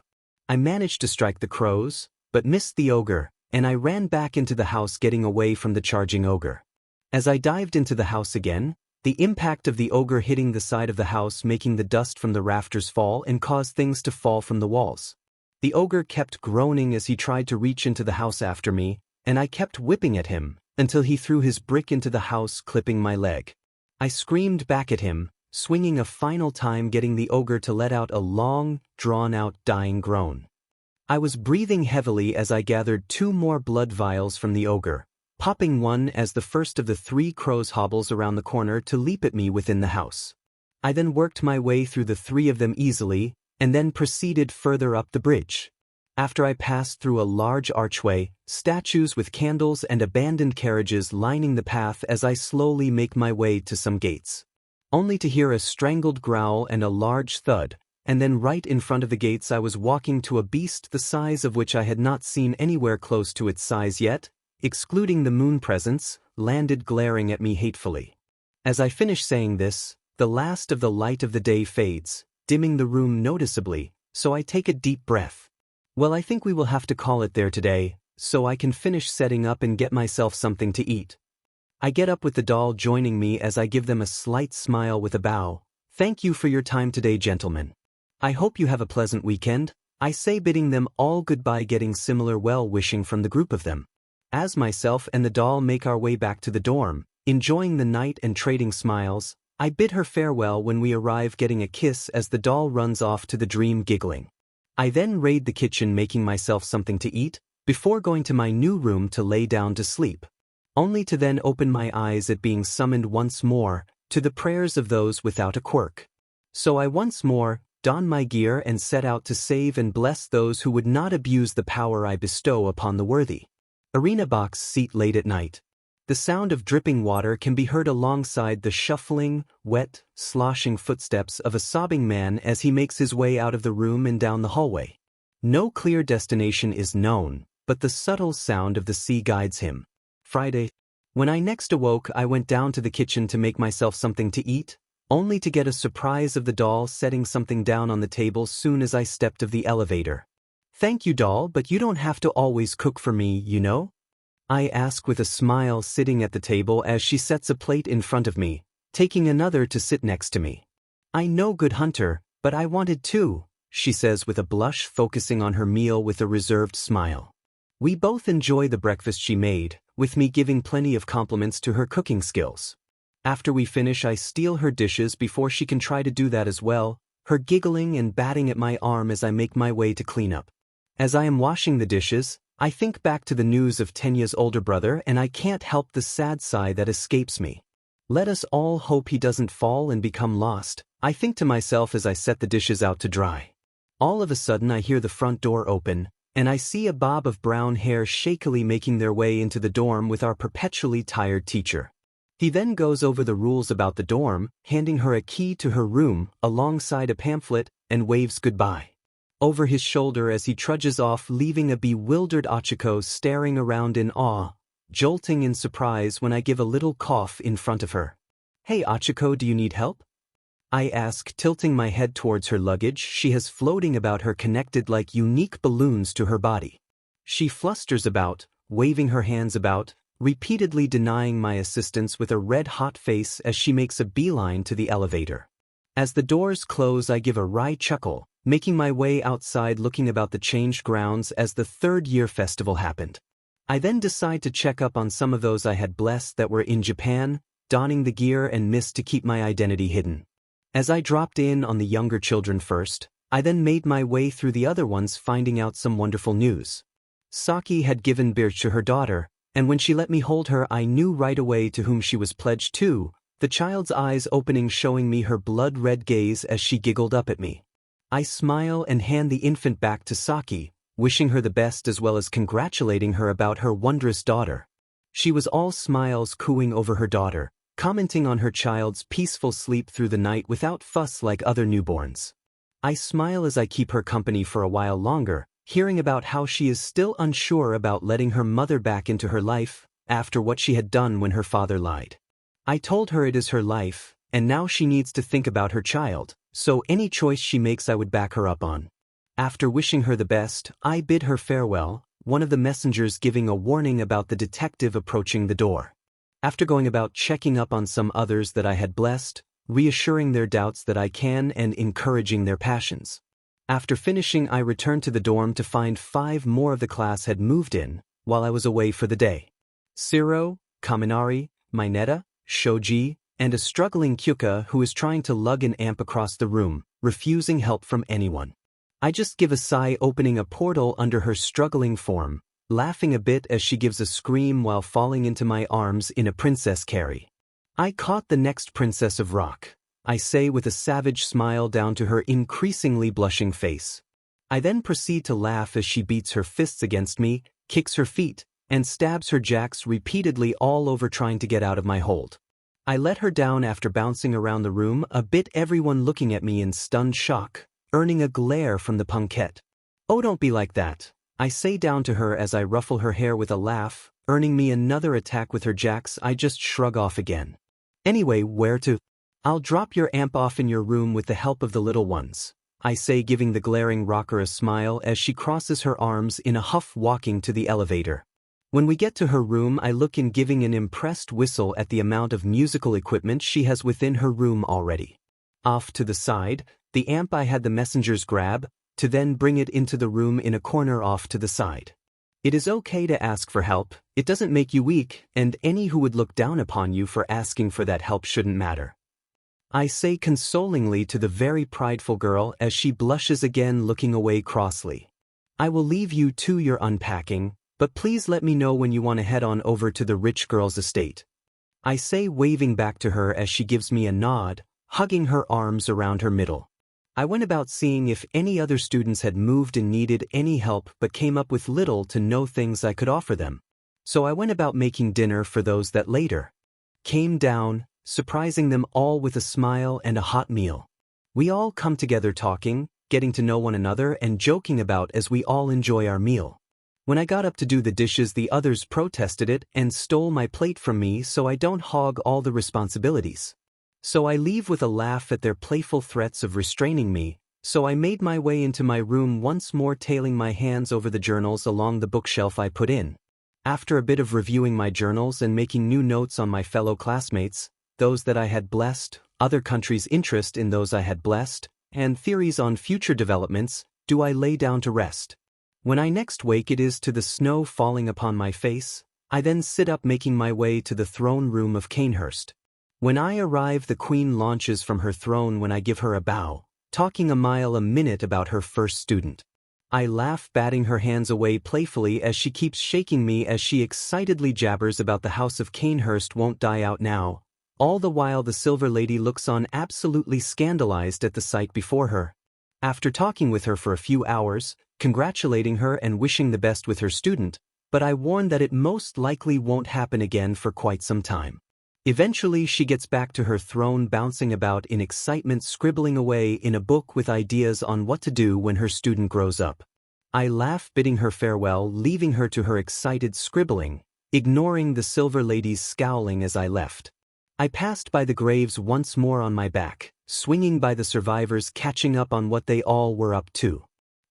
I managed to strike the crows, but missed the ogre, and I ran back into the house getting away from the charging ogre. As I dived into the house again, the impact of the ogre hitting the side of the house making the dust from the rafters fall and cause things to fall from the walls. The ogre kept groaning as he tried to reach into the house after me, and I kept whipping at him, until he threw his brick into the house clipping my leg. I screamed back at him, swinging a final time getting the ogre to let out a long, drawn-out dying groan. I was breathing heavily as I gathered 2 more blood vials from the ogre, popping one as the first of the 3 crows hobbles around the corner to leap at me within the house. I then worked my way through the 3 of them easily, and then proceeded further up the bridge. After I passed through a large archway, statues with candles and abandoned carriages lining the path as I slowly make my way to some gates. Only to hear a strangled growl and a large thud, and then right in front of the gates I was walking to a beast the size of which I had not seen anywhere close to its size yet, excluding the moon presence, landed glaring at me hatefully. As I finish saying this, the last of the light of the day fades, dimming the room noticeably, so I take a deep breath. Well, I think we will have to call it there today, so I can finish setting up and get myself something to eat. I get up with the doll joining me as I give them a slight smile with a bow. Thank you for your time today, gentlemen. I hope you have a pleasant weekend, I say, bidding them all goodbye, getting similar well-wishing from the group of them. As myself and the doll make our way back to the dorm, enjoying the night and trading smiles, I bid her farewell when we arrive, getting a kiss as the doll runs off to the dream giggling. I then raid the kitchen making myself something to eat, before going to my new room to lay down to sleep. Only to then open my eyes at being summoned once more, to the prayers of those without a quirk. So I once more don my gear and set out to save and bless those who would not abuse the power I bestow upon the worthy. Arena box seat late at night. The sound of dripping water can be heard alongside the shuffling, wet, sloshing footsteps of a sobbing man as he makes his way out of the room and down the hallway. No clear destination is known, but the subtle sound of the sea guides him. Friday. When I next awoke, I went down to the kitchen to make myself something to eat, only to get a surprise of the doll setting something down on the table soon as I stepped of the elevator. Thank you, doll, but you don't have to always cook for me, you know? I ask with a smile, sitting at the table as she sets a plate in front of me, taking another to sit next to me. I know, good hunter, but I wanted to, she says with a blush, focusing on her meal with a reserved smile. We both enjoy the breakfast she made, with me giving plenty of compliments to her cooking skills. After we finish, I steal her dishes before she can try to do that as well, her giggling and batting at my arm as I make my way to clean up. As I am washing the dishes, I think back to the news of Tenya's older brother and I can't help the sad sigh that escapes me. Let us all hope he doesn't fall and become lost, I think to myself as I set the dishes out to dry. All of a sudden I hear the front door open, and I see a bob of brown hair shakily making their way into the dorm with our perpetually tired teacher. He then goes over the rules about the dorm, handing her a key to her room alongside a pamphlet, and waves goodbye over his shoulder as he trudges off, leaving a bewildered Achiko staring around in awe, jolting in surprise when I give a little cough in front of her. Hey Achiko, do you need help? I ask, tilting my head towards her luggage she has floating about her, connected like unique balloons to her body. She flusters about, waving her hands about, repeatedly denying my assistance with a red-hot face as she makes a beeline to the elevator. As the doors close, I give a wry chuckle, making my way outside looking about the changed grounds as the third-year festival happened. I then decide to check up on some of those I had blessed that were in Japan, donning the gear and missed to keep my identity hidden. As I dropped in on the younger children first, I then made my way through the other ones, finding out some wonderful news. Saki had given birth to her daughter, and when she let me hold her I knew right away to whom she was pledged to, the child's eyes opening showing me her blood-red gaze as she giggled up at me. I smile and hand the infant back to Saki, wishing her the best as well as congratulating her about her wondrous daughter. She was all smiles, cooing over her daughter, commenting on her child's peaceful sleep through the night without fuss like other newborns. I smile as I keep her company for a while longer, hearing about how she is still unsure about letting her mother back into her life, after what she had done when her father lied. I told her it is her life, and now she needs to think about her child, so any choice she makes I would back her up on. After wishing her the best, I bid her farewell, one of the messengers giving a warning about the detective approaching the door. After going about checking up on some others that I had blessed, reassuring their doubts that I can and encouraging their passions. After finishing, I returned to the dorm to find 5 more of the class had moved in, while I was away for the day. Shiro, Kaminari, Mineta, Shoji, and a struggling Kyuka who is trying to lug an amp across the room, refusing help from anyone. I just give a sigh, opening a portal under her struggling form, laughing a bit as she gives a scream while falling into my arms in a princess carry. I caught the next princess of rock, I say with a savage smile down to her increasingly blushing face. I then proceed to laugh as she beats her fists against me, kicks her feet, and stabs her jacks repeatedly all over trying to get out of my hold. I let her down after bouncing around the room a bit, everyone looking at me in stunned shock, earning a glare from the punkette. Oh, don't be like that, I say down to her as I ruffle her hair with a laugh, earning me another attack with her jacks. I just shrug off again. Anyway, where to? I'll drop your amp off in your room with the help of the little ones, I say, giving the glaring rocker a smile as she crosses her arms in a huff, walking to the elevator. When we get to her room, I look in, giving an impressed whistle at the amount of musical equipment she has within her room already. Off to the side, the amp I had the messengers grab, to then bring it into the room in a corner off to the side. It is okay to ask for help, it doesn't make you weak, and any who would look down upon you for asking for that help shouldn't matter, I say consolingly to the very prideful girl as she blushes again, looking away crossly. I will leave you to your unpacking, but please let me know when you want to head on over to the rich girl's estate, I say, waving back to her as she gives me a nod, hugging her arms around her middle. I went about seeing if any other students had moved and needed any help, but came up with little to no things I could offer them. So I went about making dinner for those that later came down, surprising them all with a smile and a hot meal. We all come together talking, getting to know one another and joking about as we all enjoy our meal. When I got up to do the dishes, the others protested it and stole my plate from me so I don't hog all the responsibilities. So I leave with a laugh at their playful threats of restraining me, so I made my way into my room once more, tailing my hands over the journals along the bookshelf I put in. After a bit of reviewing my journals and making new notes on my fellow classmates, those that I had blessed, other countries' interest in those I had blessed, and theories on future developments, do I lay down to rest. When I next wake, it is to the snow falling upon my face. I then sit up, making my way to the throne room of Canehurst. When I arrive, the queen launches from her throne when I give her a bow, talking a mile a minute about her first student. I laugh, batting her hands away playfully as she keeps shaking me as she excitedly jabbers about the house of Canehurst won't die out now. All the while the Silver Lady looks on, absolutely scandalized at the sight before her. After talking with her for a few hours, congratulating her and wishing the best with her student, but I warn that it most likely won't happen again for quite some time. Eventually she gets back to her throne, bouncing about in excitement, scribbling away in a book with ideas on what to do when her student grows up. I laugh, bidding her farewell, leaving her to her excited scribbling, ignoring the Silver Lady's scowling as I left. I passed by the graves once more on my back, swinging by the survivors, catching up on what they all were up to.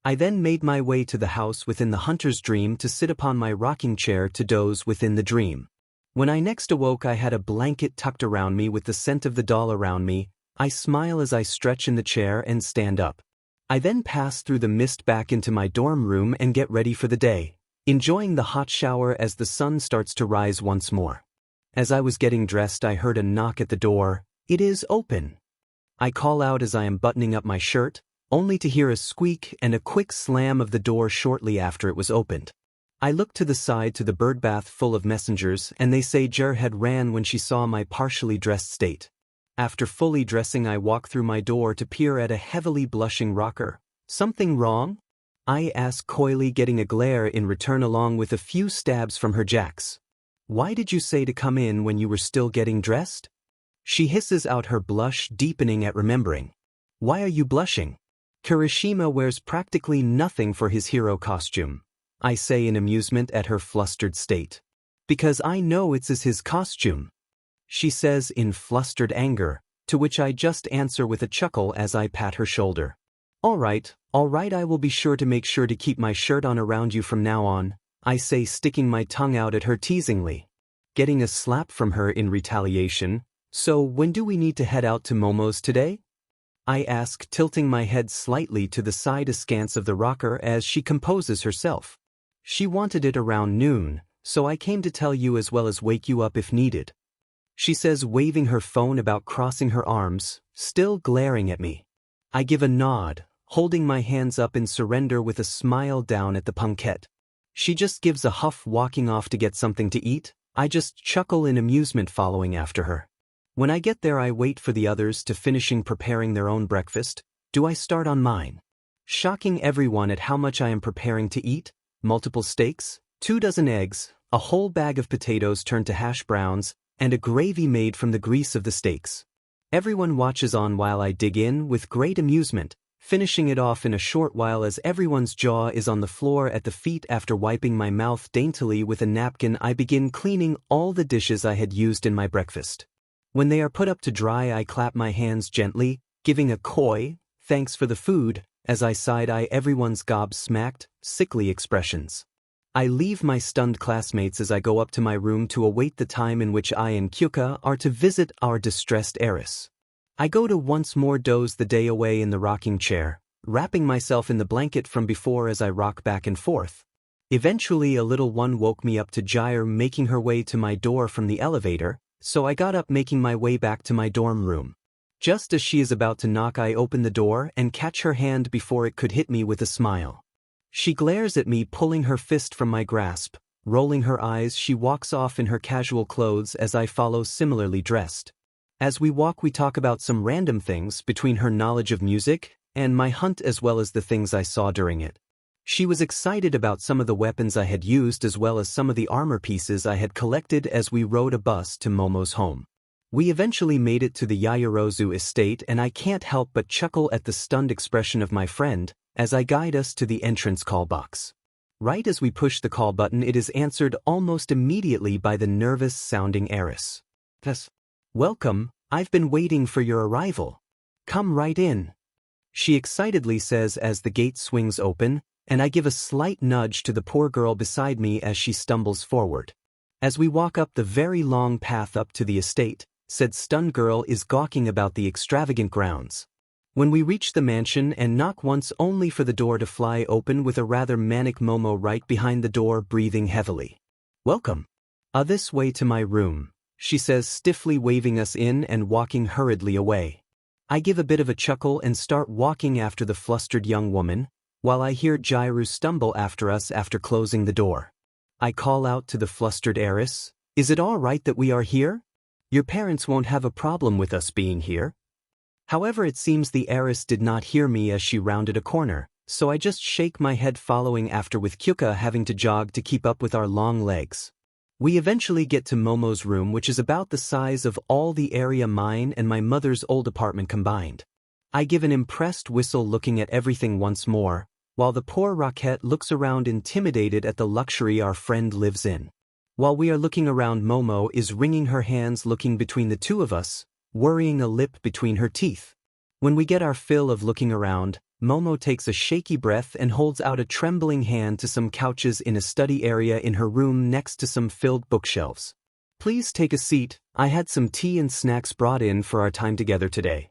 I then made my way to the house within the hunter's dream to sit upon my rocking chair to doze within the dream. When I next awoke, I had a blanket tucked around me with the scent of the doll around me. I smile as I stretch in the chair and stand up. I then pass through the mist back into my dorm room and get ready for the day, enjoying the hot shower as the sun starts to rise once more. As I was getting dressed, I heard a knock at the door. It is open. I call out as I am buttoning up my shirt, only to hear a squeak and a quick slam of the door shortly after it was opened. I look to the side to the birdbath full of messengers, and they say Jer had ran when she saw my partially dressed state. After fully dressing, I walk through my door to peer at a heavily blushing rocker. Something wrong? I ask coyly, getting a glare in return along with a few stabs from her jacks. Why did you say to come in when you were still getting dressed? She hisses out, her blush deepening at remembering. Why are you blushing? Kirishima wears practically nothing for his hero costume, I say in amusement at her flustered state. Because I know it's his costume, she says in flustered anger, to which I just answer with a chuckle as I pat her shoulder. Alright, I will be sure to keep my shirt on around you from now on, I say, sticking my tongue out at her teasingly. Getting a slap from her in retaliation. So when do we need to head out to Momo's today? I ask, tilting my head slightly to the side askance of the rocker as she composes herself. She wanted it around noon, so I came to tell you as well as wake you up if needed. She says, waving her phone about, crossing her arms, still glaring at me. I give a nod, holding my hands up in surrender with a smile down at the punkette. She just gives a huff, walking off to get something to eat. I just chuckle in amusement following after her. When I get there, I wait for the others to finishing preparing their own breakfast. Do I start on mine? Shocking everyone at how much I am preparing to eat. Multiple steaks, 2 dozen eggs, a whole bag of potatoes turned to hash browns, and a gravy made from the grease of the steaks. Everyone watches on while I dig in with great amusement, finishing it off in a short while as everyone's jaw is on the floor at the feet. After wiping my mouth daintily with a napkin, I begin cleaning all the dishes I had used in my breakfast. When they are put up to dry, I clap my hands gently, giving a coy, thanks for the food, as I side-eye everyone's gobsmacked, sickly expressions. I leave my stunned classmates as I go up to my room to await the time in which I and Kyuka are to visit our distressed heiress. I go to once more doze the day away in the rocking chair, wrapping myself in the blanket from before as I rock back and forth. Eventually a little one woke me up to gyre making her way to my door from the elevator, so I got up making my way back to my dorm room. Just as she is about to knock, I open the door and catch her hand before it could hit me with a smile. She glares at me, pulling her fist from my grasp. Rolling her eyes, she walks off in her casual clothes as I follow, similarly dressed. As we walk, we talk about some random things between her knowledge of music and my hunt, as well as the things I saw during it. She was excited about some of the weapons I had used as well as some of the armor pieces I had collected as we rode a bus to Momo's home. We eventually made it to the Yaoyorozu estate, and I can't help but chuckle at the stunned expression of my friend as I guide us to the entrance call box. Right as we push the call button, it is answered almost immediately by the nervous-sounding heiress. "Yes. Welcome, I've been waiting for your arrival. Come right in," she excitedly says as the gate swings open, and I give a slight nudge to the poor girl beside me as she stumbles forward. As we walk up the very long path up to the estate, said stunned girl is gawking about the extravagant grounds. When we reach the mansion and knock once only for the door to fly open with a rather manic Momo right behind the door, breathing heavily. "Welcome. This way to my room," she says, stiffly waving us in and walking hurriedly away. I give a bit of a chuckle and start walking after the flustered young woman, while I hear Jiru stumble after us after closing the door. I call out to the flustered heiress, "Is it all right that we are here? Your parents won't have a problem with us being here?" However, it seems the heiress did not hear me as she rounded a corner, so I just shake my head, following after with Kyuka having to jog to keep up with our long legs. We eventually get to Momo's room, which is about the size of all the area mine and my mother's old apartment combined. I give an impressed whistle, looking at everything once more, while the poor Roquette looks around intimidated at the luxury our friend lives in. While we are looking around, Momo is wringing her hands, looking between the two of us, worrying a lip between her teeth. When we get our fill of looking around, Momo takes a shaky breath and holds out a trembling hand to some couches in a study area in her room next to some filled bookshelves. "Please take a seat, I had some tea and snacks brought in for our time together today,"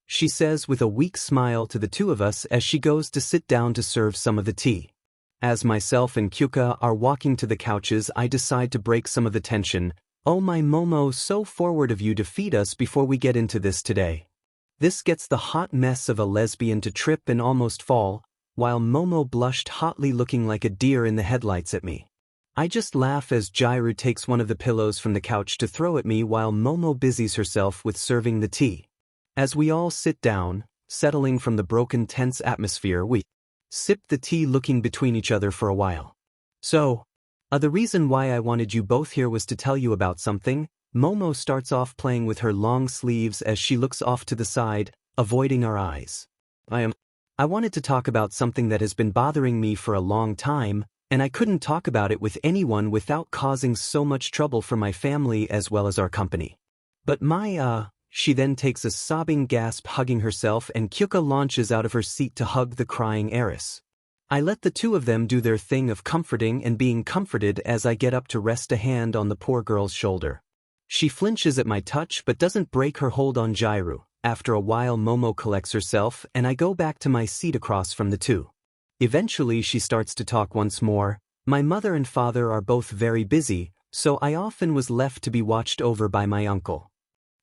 she says with a weak smile to the two of us as she goes to sit down to serve some of the tea. As myself and Kyuka are walking to the couches, I decide to break some of the tension. "Oh my Momo, so forward of you to feed us before we get into this today." This gets the hot mess of a lesbian to trip and almost fall, while Momo blushed hotly, looking like a deer in the headlights at me. I just laugh as Jiru takes one of the pillows from the couch to throw at me while Momo busies herself with serving the tea. As we all sit down, settling from the broken tense atmosphere, we sip the tea, looking between each other for a while. "So, the reason why I wanted you both here was to tell you about something." Momo starts off, playing with her long sleeves as she looks off to the side, avoiding our eyes. I wanted to talk about something that has been bothering me for a long time, and I couldn't talk about it with anyone without causing so much trouble for my family as well as our company. But my She then takes a sobbing gasp, hugging herself, and Kyuka launches out of her seat to hug the crying heiress. I let the two of them do their thing of comforting and being comforted as I get up to rest a hand on the poor girl's shoulder. She flinches at my touch but doesn't break her hold on Jiraiya. After a while Momo collects herself and I go back to my seat across from the two. Eventually she starts to talk once more. My mother and father are both very busy, so I often was left to be watched over by my uncle.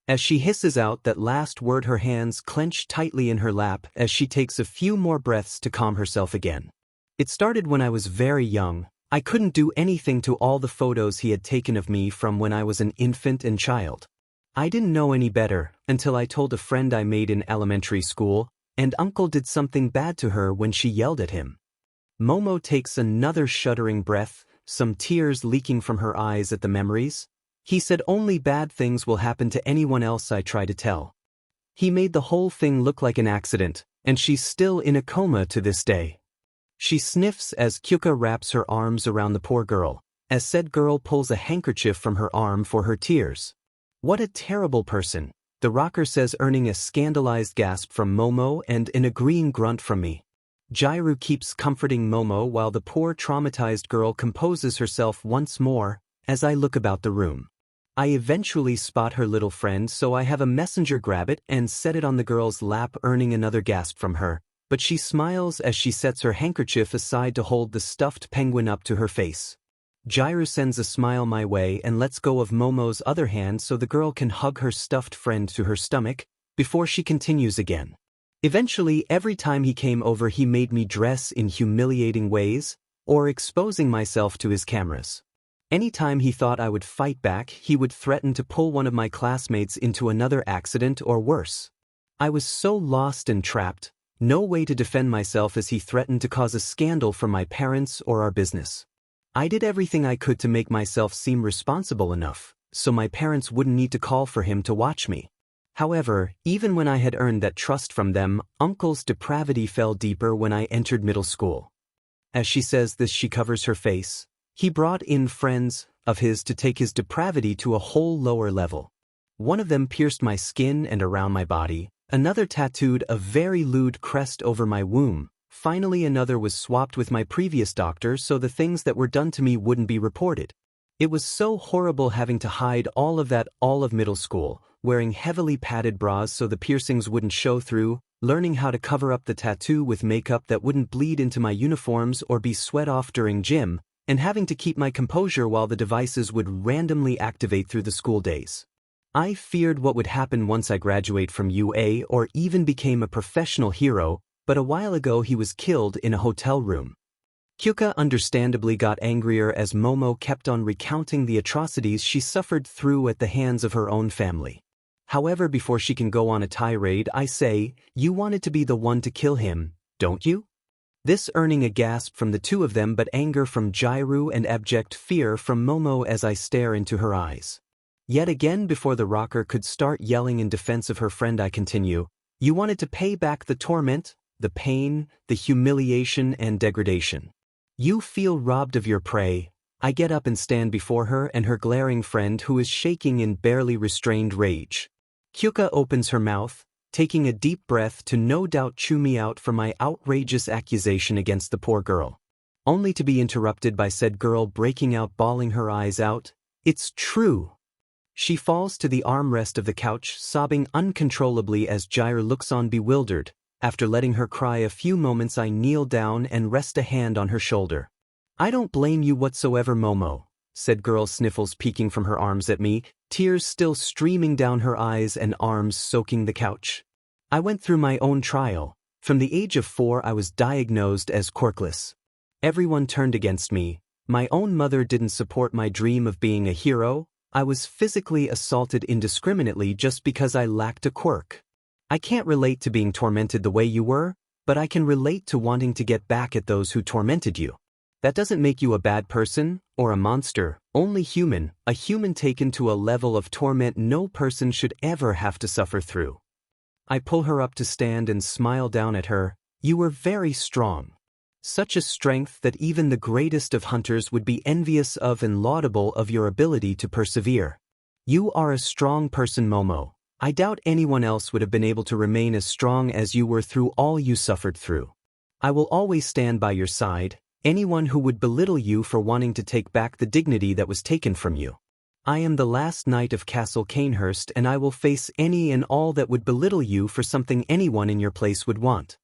As she hisses out that last word, her hands clench tightly in her lap as she takes a few more breaths to calm herself again. It started when I was very young. I couldn't do anything to all the photos he had taken of me from when I was an infant and child. I didn't know any better until I told a friend I made in elementary school, and uncle did something bad to her when she yelled at him. Momo takes another shuddering breath, some tears leaking from her eyes at the memories. He said only bad things will happen to anyone else I try to tell. He made the whole thing look like an accident, and she's still in a coma to this day. She sniffs as Kyuka wraps her arms around the poor girl, as said girl pulls a handkerchief from her arm for her tears. What a terrible person, the rocker says, earning a scandalized gasp from Momo and an agreeing grunt from me. Jiraiya keeps comforting Momo while the poor traumatized girl composes herself once more as I look about the room. I eventually spot her little friend, so I have a messenger grab it and set it on the girl's lap, earning another gasp from her, but she smiles as she sets her handkerchief aside to hold the stuffed penguin up to her face. Jiraiya sends a smile my way and lets go of Momo's other hand so the girl can hug her stuffed friend to her stomach before she continues again. Eventually, every time he came over he made me dress in humiliating ways or exposing myself to his cameras. Anytime he thought I would fight back, he would threaten to pull one of my classmates into another accident or worse. I was so lost and trapped, no way to defend myself as he threatened to cause a scandal for my parents or our business. I did everything I could to make myself seem responsible enough, so my parents wouldn't need to call for him to watch me. However, even when I had earned that trust from them, Uncle's depravity fell deeper when I entered middle school. As she says this, she covers her face. He brought in friends of his to take his depravity to a whole lower level. One of them pierced my skin and around my body, another tattooed a very lewd crest over my womb. Finally, another was swapped with my previous doctor so the things that were done to me wouldn't be reported. It was so horrible having to hide all of that all of middle school, wearing heavily padded bras so the piercings wouldn't show through, learning how to cover up the tattoo with makeup that wouldn't bleed into my uniforms or be sweat off during gym, and having to keep my composure while the devices would randomly activate through the school days. I feared what would happen once I graduate from UA or even became a professional hero, but a while ago he was killed in a hotel room. Kyuka understandably got angrier as Momo kept on recounting the atrocities she suffered through at the hands of her own family. However, before she can go on a tirade, I say, "You wanted to be the one to kill him, don't you?" This earning a gasp from the two of them, but anger from Jiraiya and abject fear from Momo as I stare into her eyes. Yet again, before the rocker could start yelling in defense of her friend, I continue, "You wanted to pay back the torment, the pain, the humiliation and degradation. You feel robbed of your prey." I get up and stand before her and her glaring friend, who is shaking in barely restrained rage. Kyuka opens her mouth, taking a deep breath to no doubt chew me out for my outrageous accusation against the poor girl, only to be interrupted by said girl breaking out, bawling her eyes out. "It's true." She falls to the armrest of the couch, sobbing uncontrollably as Jiraiya looks on bewildered. After letting her cry a few moments, I kneel down and rest a hand on her shoulder. "I don't blame you whatsoever, Momo," said girl sniffles peeking from her arms at me, tears still streaming down her eyes and arms soaking the couch. "I went through my own trial. From the age of 4 I was diagnosed as quirkless. Everyone turned against me. My own mother didn't support my dream of being a hero. I was physically assaulted indiscriminately just because I lacked a quirk. I can't relate to being tormented the way you were, but I can relate to wanting to get back at those who tormented you. That doesn't make you a bad person or a monster, only human, a human taken to a level of torment no person should ever have to suffer through." I pull her up to stand and smile down at her. "You were very strong. Such a strength that even the greatest of hunters would be envious of and laudable of your ability to persevere. You are a strong person, Momo. I doubt anyone else would have been able to remain as strong as you were through all you suffered through. I will always stand by your side, anyone who would belittle you for wanting to take back the dignity that was taken from you. I am the last knight of Castle Canehurst and I will face any and all that would belittle you for something anyone in your place would want.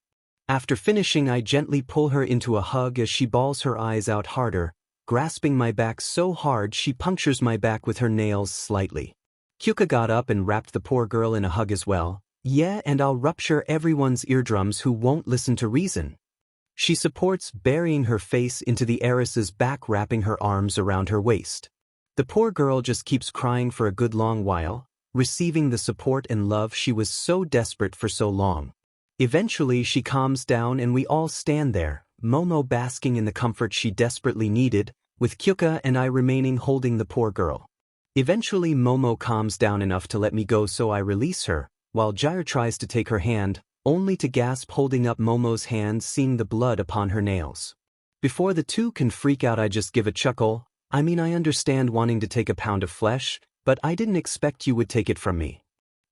After finishing, I gently pull her into a hug as she bawls her eyes out harder, grasping my back so hard she punctures my back with her nails slightly. Kyuka got up and wrapped the poor girl in a hug as well. Yeah, and I'll rupture everyone's eardrums who won't listen to reason. She supports, burying her face into the heiress's back, wrapping her arms around her waist. The poor girl just keeps crying for a good long while, receiving the support and love she was so desperate for so long. Eventually she calms down and we all stand there, Momo basking in the comfort she desperately needed, with Kyuka and I remaining holding the poor girl. Eventually Momo calms down enough to let me go, so I release her, while Jair tries to take her hand, only to gasp holding up Momo's hand, seeing the blood upon her nails. Before the two can freak out, I just give a chuckle. I mean, I understand wanting to take a pound of flesh, but I didn't expect you would take it from me.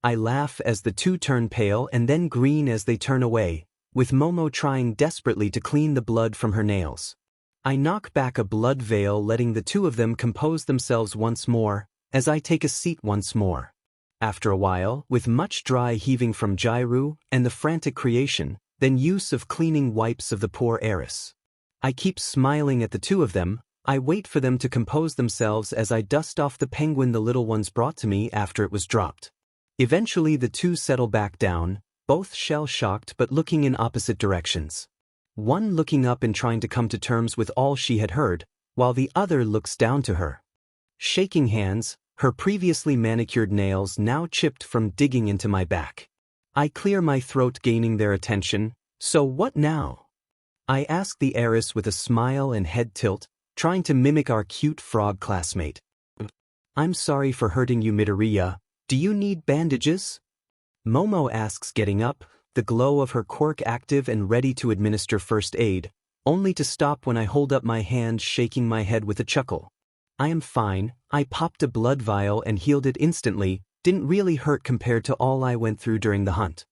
I laugh as the two turn pale and then green as they turn away, with Momo trying desperately to clean the blood from her nails. I knock back a blood veil, letting the two of them compose themselves once more, as I take a seat once more. After a while, with much dry heaving from Jairu and the frantic creation, then use of cleaning wipes of the poor heiress. I keep smiling at the two of them. I wait for them to compose themselves as I dust off the penguin the little ones brought to me after it was dropped. Eventually the two settle back down, both shell-shocked but looking in opposite directions. One looking up and trying to come to terms with all she had heard, while the other looks down to her. Shaking hands, her previously manicured nails now chipped from digging into my back. I clear my throat, gaining their attention. So what now? I ask the heiress with a smile and head tilt, trying to mimic our cute frog classmate. I'm sorry for hurting you, Midoriya. Do you need bandages? Momo asks, getting up, the glow of her quirk active and ready to administer first aid, only to stop when I hold up my hand, shaking my head with a chuckle. I am fine. I popped a blood vial and healed it instantly, didn't really hurt compared to all I went through during the hunt.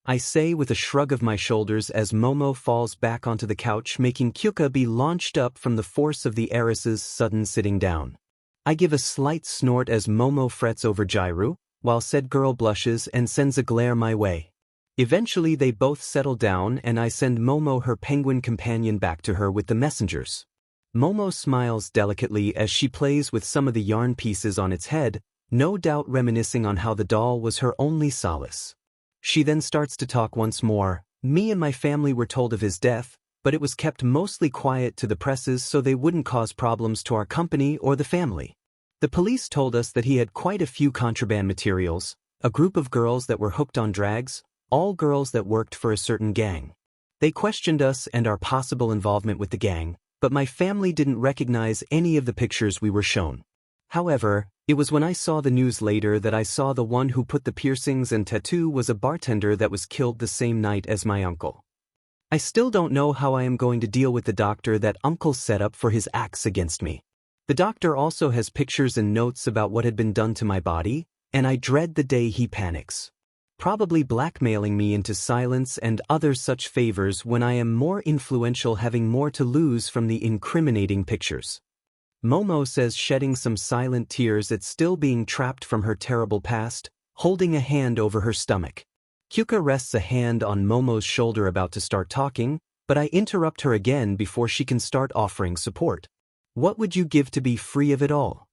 I say with a shrug of my shoulders as Momo falls back onto the couch, making Kyuka be launched up from the force of the heiress's sudden sitting down. I give a slight snort as Momo frets over Jairu, while said girl blushes and sends a glare my way. Eventually they both settle down and I send Momo her penguin companion back to her with the messengers. Momo smiles delicately as she plays with some of the yarn pieces on its head, no doubt reminiscing on how the doll was her only solace. She then starts to talk once more. Me and my family were told of his death, but it was kept mostly quiet to the presses so they wouldn't cause problems to our company or the family. The police told us that he had quite a few contraband materials, a group of girls that were hooked on drags, all girls that worked for a certain gang. They questioned us and our possible involvement with the gang, but my family didn't recognize any of the pictures we were shown. However, it was when I saw the news later that I saw the one who put the piercings and tattoo was a bartender that was killed the same night as my uncle. I still don't know how I am going to deal with the doctor that uncle set up for his acts against me. The doctor also has pictures and notes about what had been done to my body, and I dread the day he panics, probably blackmailing me into silence and other such favors when I am more influential, having more to lose from the incriminating pictures. Momo says, shedding some silent tears at still being trapped from her terrible past, holding a hand over her stomach. Kyuka rests a hand on Momo's shoulder, about to start talking, but I interrupt her again before she can start offering support. What would you give to be free of it all?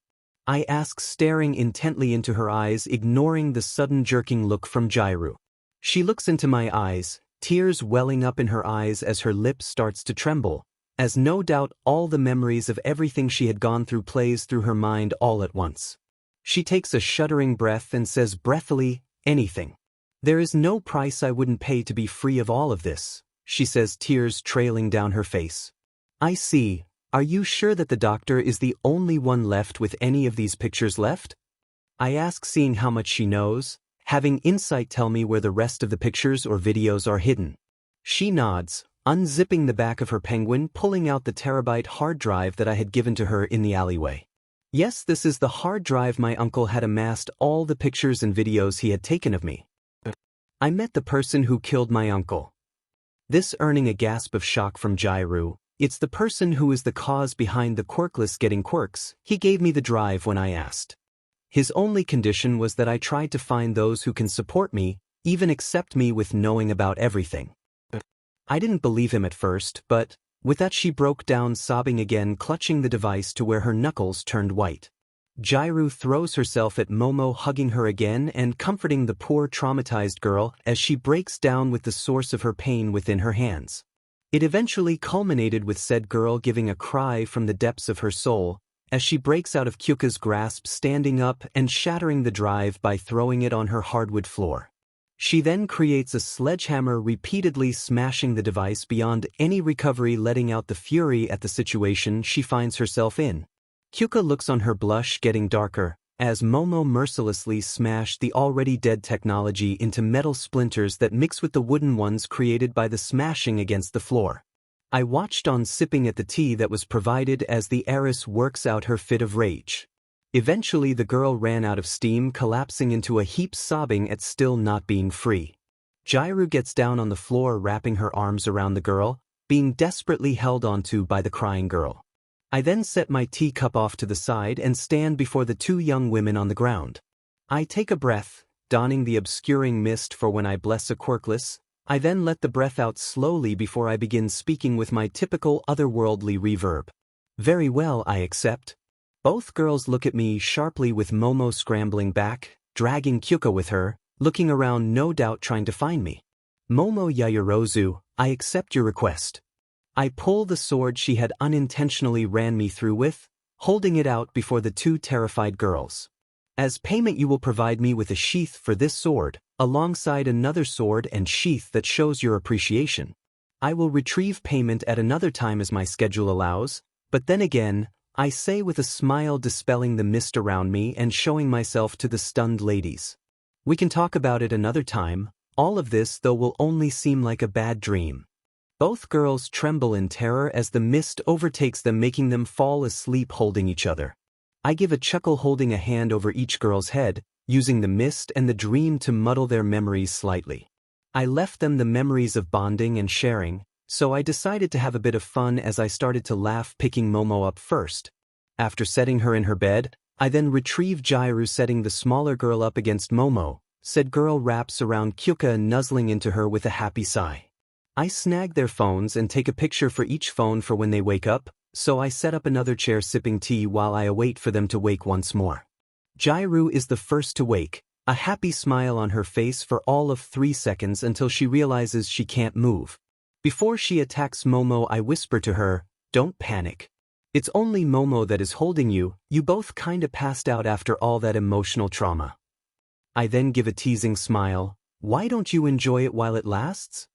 I ask, staring intently into her eyes, ignoring the sudden jerking look from Jairu. She looks into my eyes, tears welling up in her eyes as her lip starts to tremble, as no doubt all the memories of everything she had gone through plays through her mind all at once. She takes a shuddering breath and says breathily, anything. There is no price I wouldn't pay to be free of all of this, she says, tears trailing down her face. I see. Are you sure that the doctor is the only one left with any of these pictures left? I ask, seeing how much she knows, having insight tell me where the rest of the pictures or videos are hidden. She nods, unzipping the back of her penguin, pulling out the terabyte hard drive that I had given to her in the alleyway. Yes, this is the hard drive my uncle had amassed all the pictures and videos he had taken of me. I met the person who killed my uncle. This earning a gasp of shock from Jiraiya. It's the person who is the cause behind the quirkless getting quirks. He gave me the drive when I asked. His only condition was that I tried to find those who can support me, even accept me with knowing about everything. I didn't believe him at first, but with that she broke down sobbing again, clutching the device to where her knuckles turned white. Jiraiya throws herself at Momo, hugging her again and comforting the poor traumatized girl as she breaks down with the source of her pain within her hands. It eventually culminated with said girl giving a cry from the depths of her soul as she breaks out of Kyuka's grasp, standing up and shattering the drive by throwing it on her hardwood floor. She then creates a sledgehammer, repeatedly smashing the device beyond any recovery, letting out the fury at the situation she finds herself in. Kyuka looks on, her blush getting darker, as Momo mercilessly smashed the already dead technology into metal splinters that mix with the wooden ones created by the smashing against the floor. I watched on, sipping at the tea that was provided as the heiress works out her fit of rage. Eventually the girl ran out of steam, collapsing into a heap, sobbing at still not being free. Jiraiya gets down on the floor, wrapping her arms around the girl, being desperately held onto by the crying girl. I then set my teacup off to the side and stand before the two young women on the ground. I take a breath, donning the obscuring mist for when I bless a quirkless. I then let the breath out slowly before I begin speaking with my typical otherworldly reverb. Very well, I accept. Both girls look at me sharply, with Momo scrambling back, dragging Kyuka with her, looking around, no doubt trying to find me. Momo Yayarozu, I accept your request. I pull the sword she had unintentionally ran me through with, holding it out before the two terrified girls. As payment you will provide me with a sheath for this sword, alongside another sword and sheath that shows your appreciation. I will retrieve payment at another time as my schedule allows, but then again, I say with a smile, dispelling the mist around me and showing myself to the stunned ladies. We can talk about it another time. All of this, though, will only seem like a bad dream. Both girls tremble in terror as the mist overtakes them, making them fall asleep holding each other. I give a chuckle, holding a hand over each girl's head, using the mist and the dream to muddle their memories slightly. I left them the memories of bonding and sharing, so I decided to have a bit of fun as I started to laugh, picking Momo up first. After setting her in her bed, I then retrieve Jiraiya, setting the smaller girl up against Momo. Said girl wraps around Kyuka, nuzzling into her with a happy sigh. I snag their phones and take a picture for each phone for when they wake up, so I set up another chair, sipping tea while I await for them to wake once more. Jiraiya is the first to wake, a happy smile on her face for all of 3 seconds until she realizes she can't move. Before she attacks Momo, I whisper to her, "Don't panic. It's only Momo that is holding you. You both kinda passed out after all that emotional trauma." I then give a teasing smile. "Why don't you enjoy it while it lasts?"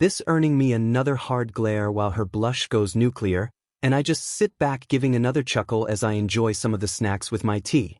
This earning me another hard glare while her blush goes nuclear, and I just sit back, giving another chuckle as I enjoy some of the snacks with my tea.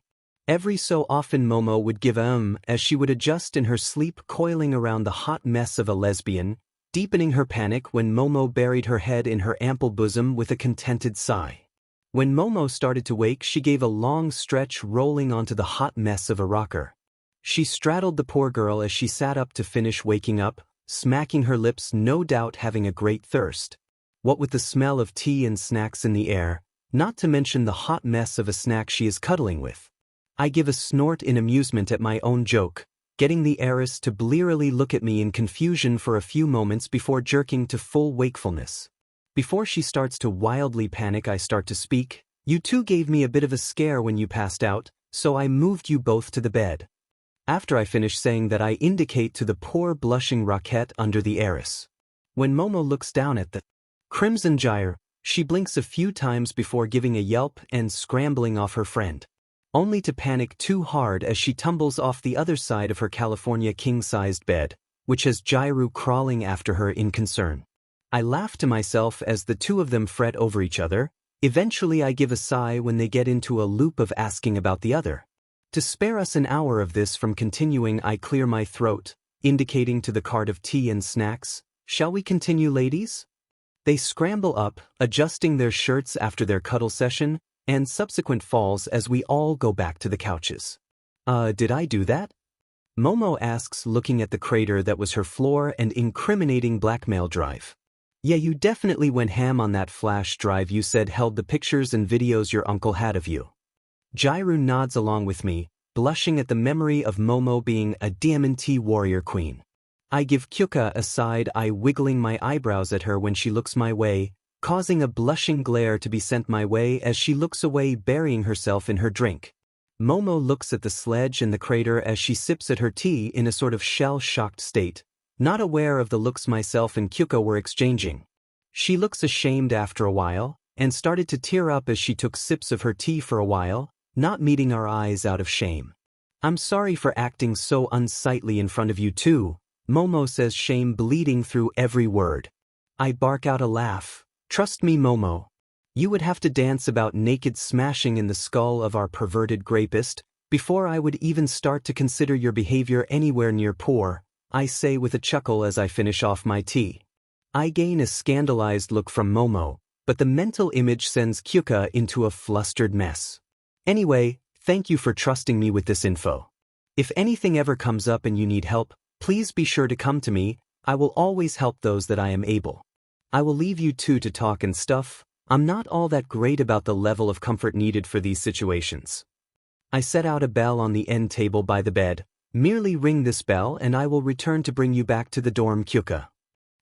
Every so often Momo would give as she would adjust in her sleep, coiling around the hot mess of a lesbian, deepening her panic when Momo buried her head in her ample bosom with a contented sigh. When Momo started to wake, she gave a long stretch, rolling onto the hot mess of a rocker. She straddled the poor girl as she sat up to finish waking up, smacking her lips, no doubt having a great thirst. What with the smell of tea and snacks in the air, not to mention the hot mess of a snack she is cuddling with. I give a snort in amusement at my own joke, getting the heiress to blearily look at me in confusion for a few moments before jerking to full wakefulness. Before she starts to wildly panic, I start to speak. "You two gave me a bit of a scare when you passed out, so I moved you both to the bed." After I finish saying that, I indicate to the poor blushing Rocket under the heiress. When Momo looks down at the crimson Jiraiya, she blinks a few times before giving a yelp and scrambling off her friend, only to panic too hard as she tumbles off the other side of her California king-sized bed, which has Jiraiya crawling after her in concern. I laugh to myself as the two of them fret over each other. Eventually I give a sigh when they get into a loop of asking about the other. To spare us an hour of this from continuing, I clear my throat, indicating to the cart of tea and snacks. "Shall we continue, ladies?" They scramble up, adjusting their shirts after their cuddle session, and subsequent falls as we all go back to the couches. Did I do that? Momo asks, looking at the crater that was her floor and incriminating blackmail drive. Yeah, you definitely went ham on that flash drive you said held the pictures and videos your uncle had of you. Jairu nods along with me, blushing at the memory of Momo being a diamante warrior queen. I give Kyuka a side eye, wiggling my eyebrows at her when she looks my way, causing a blushing glare to be sent my way as she looks away, burying herself in her drink. Momo looks at the sledge and the crater as she sips at her tea in a sort of shell-shocked state, not aware of the looks myself and Kyuka were exchanging. She looks ashamed after a while, and started to tear up as she took sips of her tea for a while, not meeting our eyes out of shame. I'm sorry for acting so unsightly in front of you too, Momo says, shame bleeding through every word. I bark out a laugh. Trust me, Momo. You would have to dance about naked smashing in the skull of our perverted rapist before I would even start to consider your behavior anywhere near poor, I say with a chuckle as I finish off my tea. I gain a scandalized look from Momo, but the mental image sends Kyuka into a flustered mess. Anyway, thank you for trusting me with this info. If anything ever comes up and you need help, please be sure to come to me. I will always help those that I am able. I will leave you two to talk and stuff. I'm not all that great about the level of comfort needed for these situations. I set out a bell on the end table by the bed. Merely ring this bell and I will return to bring you back to the dorm, Kyuka.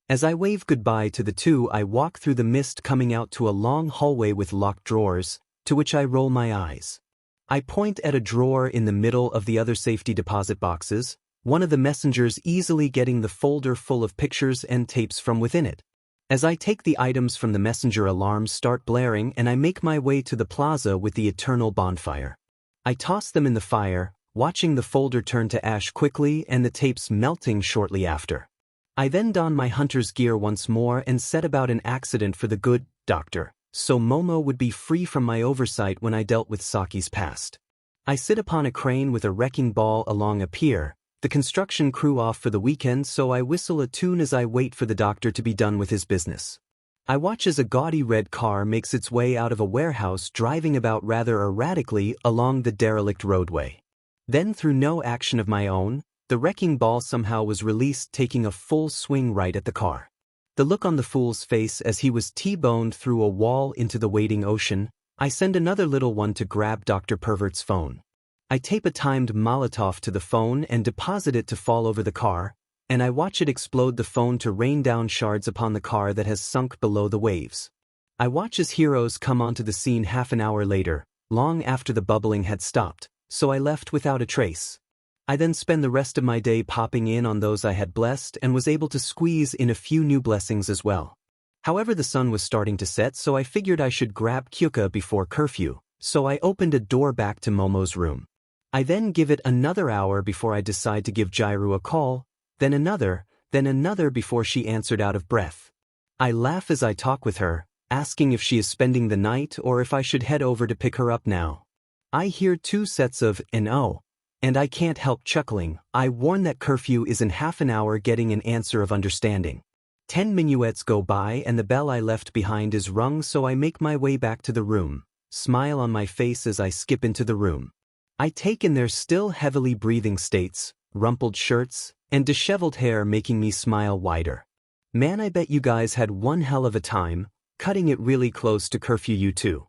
As I wave goodbye to the two, I walk through the mist, coming out to a long hallway with locked drawers, to which I roll my eyes. I point at a drawer in the middle of the other safety deposit boxes, one of the messengers easily getting the folder full of pictures and tapes from within it. As I take the items from the messenger, alarms start blaring and I make my way to the plaza with the eternal bonfire. I toss them in the fire, watching the folder turn to ash quickly and the tapes melting shortly after. I then don my hunter's gear once more and set about an accident for the good doctor, so Momo would be free from my oversight when I dealt with Saki's past. I sit upon a crane with a wrecking ball along a pier, the construction crew off for the weekend, so I whistle a tune as I wait for the doctor to be done with his business. I watch as a gaudy red car makes its way out of a warehouse, driving about rather erratically along the derelict roadway. Then, through no action of my own, the wrecking ball somehow was released, taking a full swing right at the car. The look on the fool's face as he was T-boned through a wall into the waiting ocean. I send another little one to grab Dr. Pervert's phone. I tape a timed Molotov to the phone and deposit it to fall over the car, and I watch it explode, the phone to rain down shards upon the car that has sunk below the waves. I watch as heroes come onto the scene half an hour later, long after the bubbling had stopped, so I left without a trace. I then spend the rest of my day popping in on those I had blessed and was able to squeeze in a few new blessings as well. However, the sun was starting to set, so I figured I should grab Kyuka before curfew, so I opened a door back to Momo's room. I then give it another hour before I decide to give Jairu a call, then another before she answered out of breath. I laugh as I talk with her, asking if she is spending the night or if I should head over to pick her up now. I hear two sets of "no," and I can't help chuckling. I warn that curfew is in half an hour, getting an answer of understanding. 10 minuets go by and the bell I left behind is rung, so I make my way back to the room, smile on my face as I skip into the room. I take in their still heavily breathing states, rumpled shirts, and disheveled hair, making me smile wider. Man, I bet you guys had one hell of a time, cutting it really close to curfew, you two.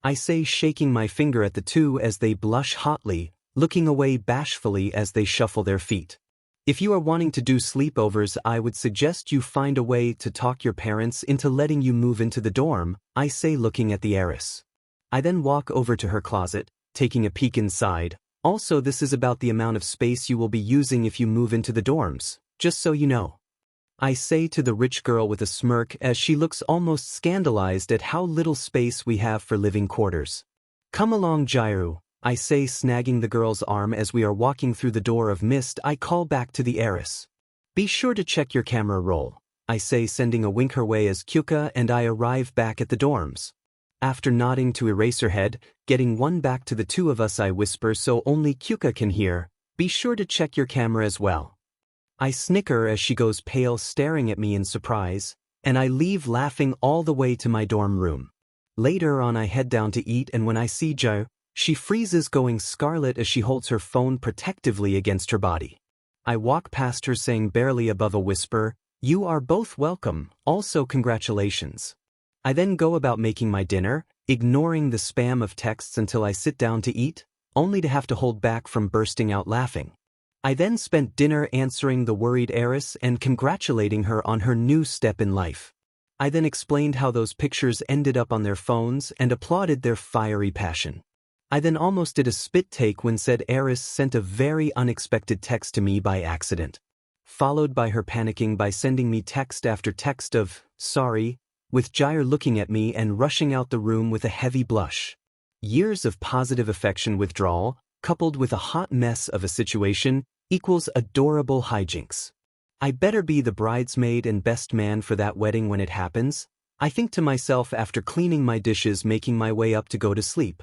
I say, shaking my finger at the two as they blush hotly, looking away bashfully as they shuffle their feet. If you are wanting to do sleepovers, I would suggest you find a way to talk your parents into letting you move into the dorm, I say, looking at the heiress. I then walk over to her closet, taking a peek inside. Also, this is about the amount of space you will be using if you move into the dorms, just so you know. I say to the rich girl with a smirk as she looks almost scandalized at how little space we have for living quarters. Come along, Jairu, I say, snagging the girl's arm as we are walking through the door of mist. I call back to the heiress. Be sure to check your camera roll, I say, sending a wink her way as Kyuka and I arrive back at the dorms. After nodding to Eraserhead, getting one back to the two of us, I whisper so only Kyuka can hear, be sure to check your camera as well. I snicker as she goes pale, staring at me in surprise, and I leave laughing all the way to my dorm room. Later on I head down to eat, and when I see Jo, she freezes, going scarlet as she holds her phone protectively against her body. I walk past her saying barely above a whisper, "You are both welcome, also congratulations." I then go about making my dinner, ignoring the spam of texts until I sit down to eat, only to have to hold back from bursting out laughing. I then spent dinner answering the worried heiress and congratulating her on her new step in life. I then explained how those pictures ended up on their phones and applauded their fiery passion. I then almost did a spit take when said heiress sent a very unexpected text to me by accident, followed by her panicking by sending me text after text of, "Sorry," with Jair looking at me and rushing out the room with a heavy blush. Years of positive affection withdrawal, coupled with a hot mess of a situation, equals adorable hijinks. I better be the bridesmaid and best man for that wedding when it happens, I think to myself after cleaning my dishes, making my way up to go to sleep.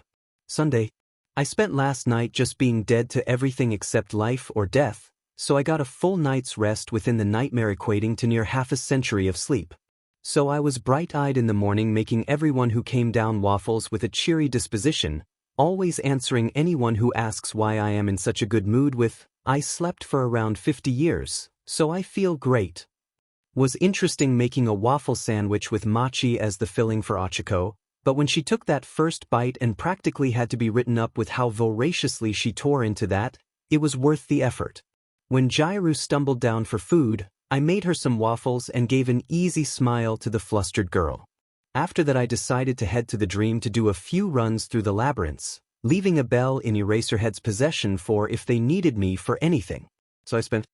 Sunday. I spent last night just being dead to everything except life or death, so I got a full night's rest within the nightmare, equating to near half a century of sleep. So I was bright-eyed in the morning, making everyone who came down waffles with a cheery disposition, always answering anyone who asks why I am in such a good mood with, "I slept for around 50 years, so I feel great." Was interesting making a waffle sandwich with mochi as the filling for Ochiko, but when she took that first bite and practically had to be written up with how voraciously she tore into that, it was worth the effort. When Jairu stumbled down for food, I made her some waffles and gave an easy smile to the flustered girl. After that I decided to head to the dream to do a few runs through the labyrinths, leaving a bell in Eraserhead's possession for if they needed me for anything. So I spent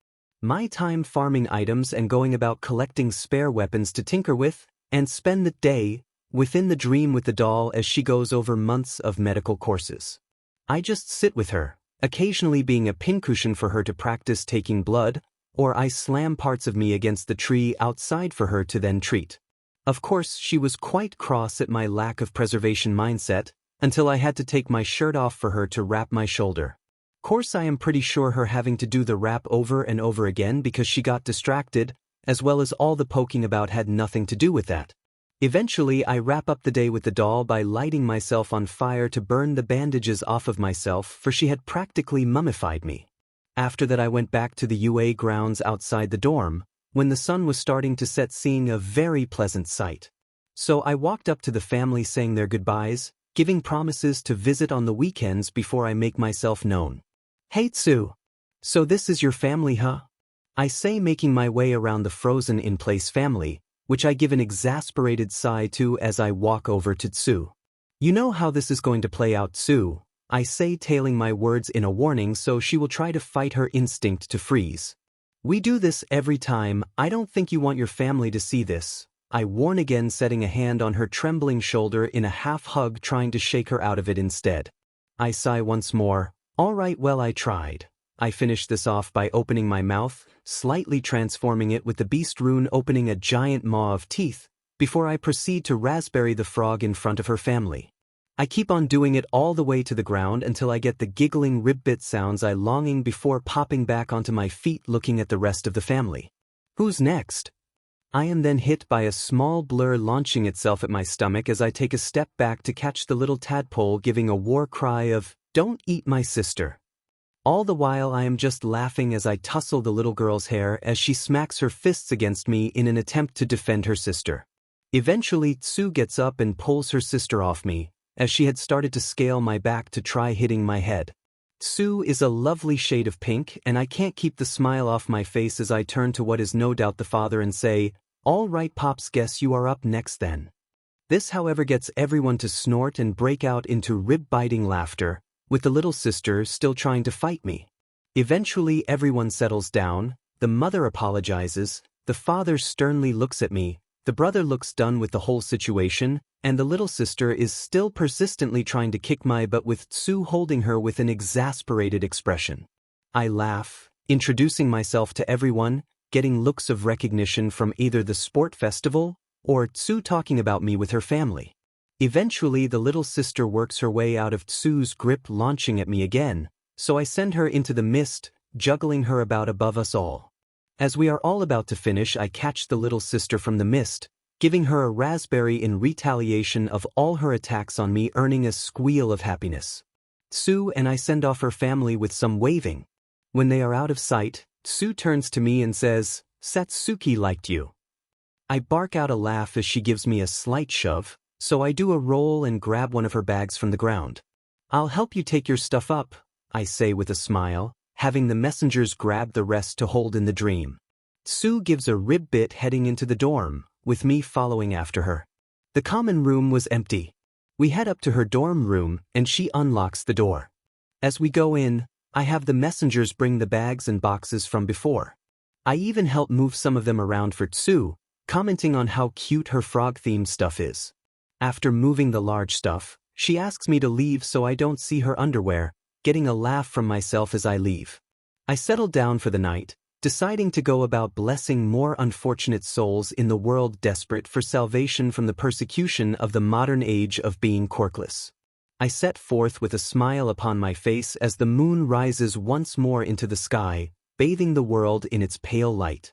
my time farming items and going about collecting spare weapons to tinker with, and spend the day within the dream with the doll as she goes over months of medical courses. I just sit with her, occasionally being a pincushion for her to practice taking blood, or I slam parts of me against the tree outside for her to then treat. Of course, she was quite cross at my lack of preservation mindset, until I had to take my shirt off for her to wrap my shoulder. Course, I am pretty sure her having to do the wrap over and over again because she got distracted, as well as all the poking about, had nothing to do with that. Eventually, I wrap up the day with the doll by lighting myself on fire to burn the bandages off of myself, for she had practically mummified me. After that I went back to the UA grounds outside the dorm, when the sun was starting to set, seeing a very pleasant sight. So I walked up to the family saying their goodbyes, giving promises to visit on the weekends before I make myself known. "Hey Tsu. So this is your family, huh?" I say, making my way around the frozen in place family, which I give an exasperated sigh to as I walk over to Tsu. "You know how this is going to play out, Tsu," I say, tailing my words in a warning so she will try to fight her instinct to freeze. "We do this every time, I don't think you want your family to see this," I warn, again setting a hand on her trembling shoulder in a half hug, trying to shake her out of it instead. I sigh once more. "All right, well, I tried." I finish this off by opening my mouth, slightly transforming it with the beast rune opening a giant maw of teeth, before I proceed to raspberry the frog in front of her family. I keep on doing it all the way to the ground until I get the giggling ribbit sounds I longing before popping back onto my feet, looking at the rest of the family. Who's next? I am then hit by a small blur launching itself at my stomach as I take a step back to catch the little tadpole giving a war cry of, "Don't eat my sister." All the while I am just laughing as I tussle the little girl's hair as she smacks her fists against me in an attempt to defend her sister. Eventually Tsu gets up and pulls her sister off me, as she had started to scale my back to try hitting my head. Tsu is a lovely shade of pink, and I can't keep the smile off my face as I turn to what is no doubt the father and say, "All right Pops, guess you are up next then." This however gets everyone to snort and break out into rib-biting laughter, with the little sister still trying to fight me. Eventually everyone settles down, the mother apologizes, the father sternly looks at me, the brother looks done with the whole situation, and the little sister is still persistently trying to kick my butt with Tsu holding her with an exasperated expression. I laugh, introducing myself to everyone, getting looks of recognition from either the sport festival or Tsu talking about me with her family. Eventually the little sister works her way out of Tsu's grip, launching at me again, so I send her into the mist, juggling her about above us all. As we are all about to finish, I catch the little sister from the mist, giving her a raspberry in retaliation of all her attacks on me, earning a squeal of happiness. Tsu and I send off her family with some waving. When they are out of sight, Tsu turns to me and says, "Satsuki liked you." I bark out a laugh as she gives me a slight shove, so I do a roll and grab one of her bags from the ground. "I'll help you take your stuff up," I say with a smile, having the messengers grab the rest to hold in the dream. Tsu gives a rib bit heading into the dorm, with me following after her. The common room was empty. We head up to her dorm room and she unlocks the door. As we go in, I have the messengers bring the bags and boxes from before. I even help move some of them around for Tsu, commenting on how cute her frog-themed stuff is. After moving the large stuff, she asks me to leave so I don't see her underwear, getting a laugh from myself as I leave. I settle down for the night, deciding to go about blessing more unfortunate souls in the world desperate for salvation from the persecution of the modern age of being quirkless. I set forth with a smile upon my face as the moon rises once more into the sky, bathing the world in its pale light.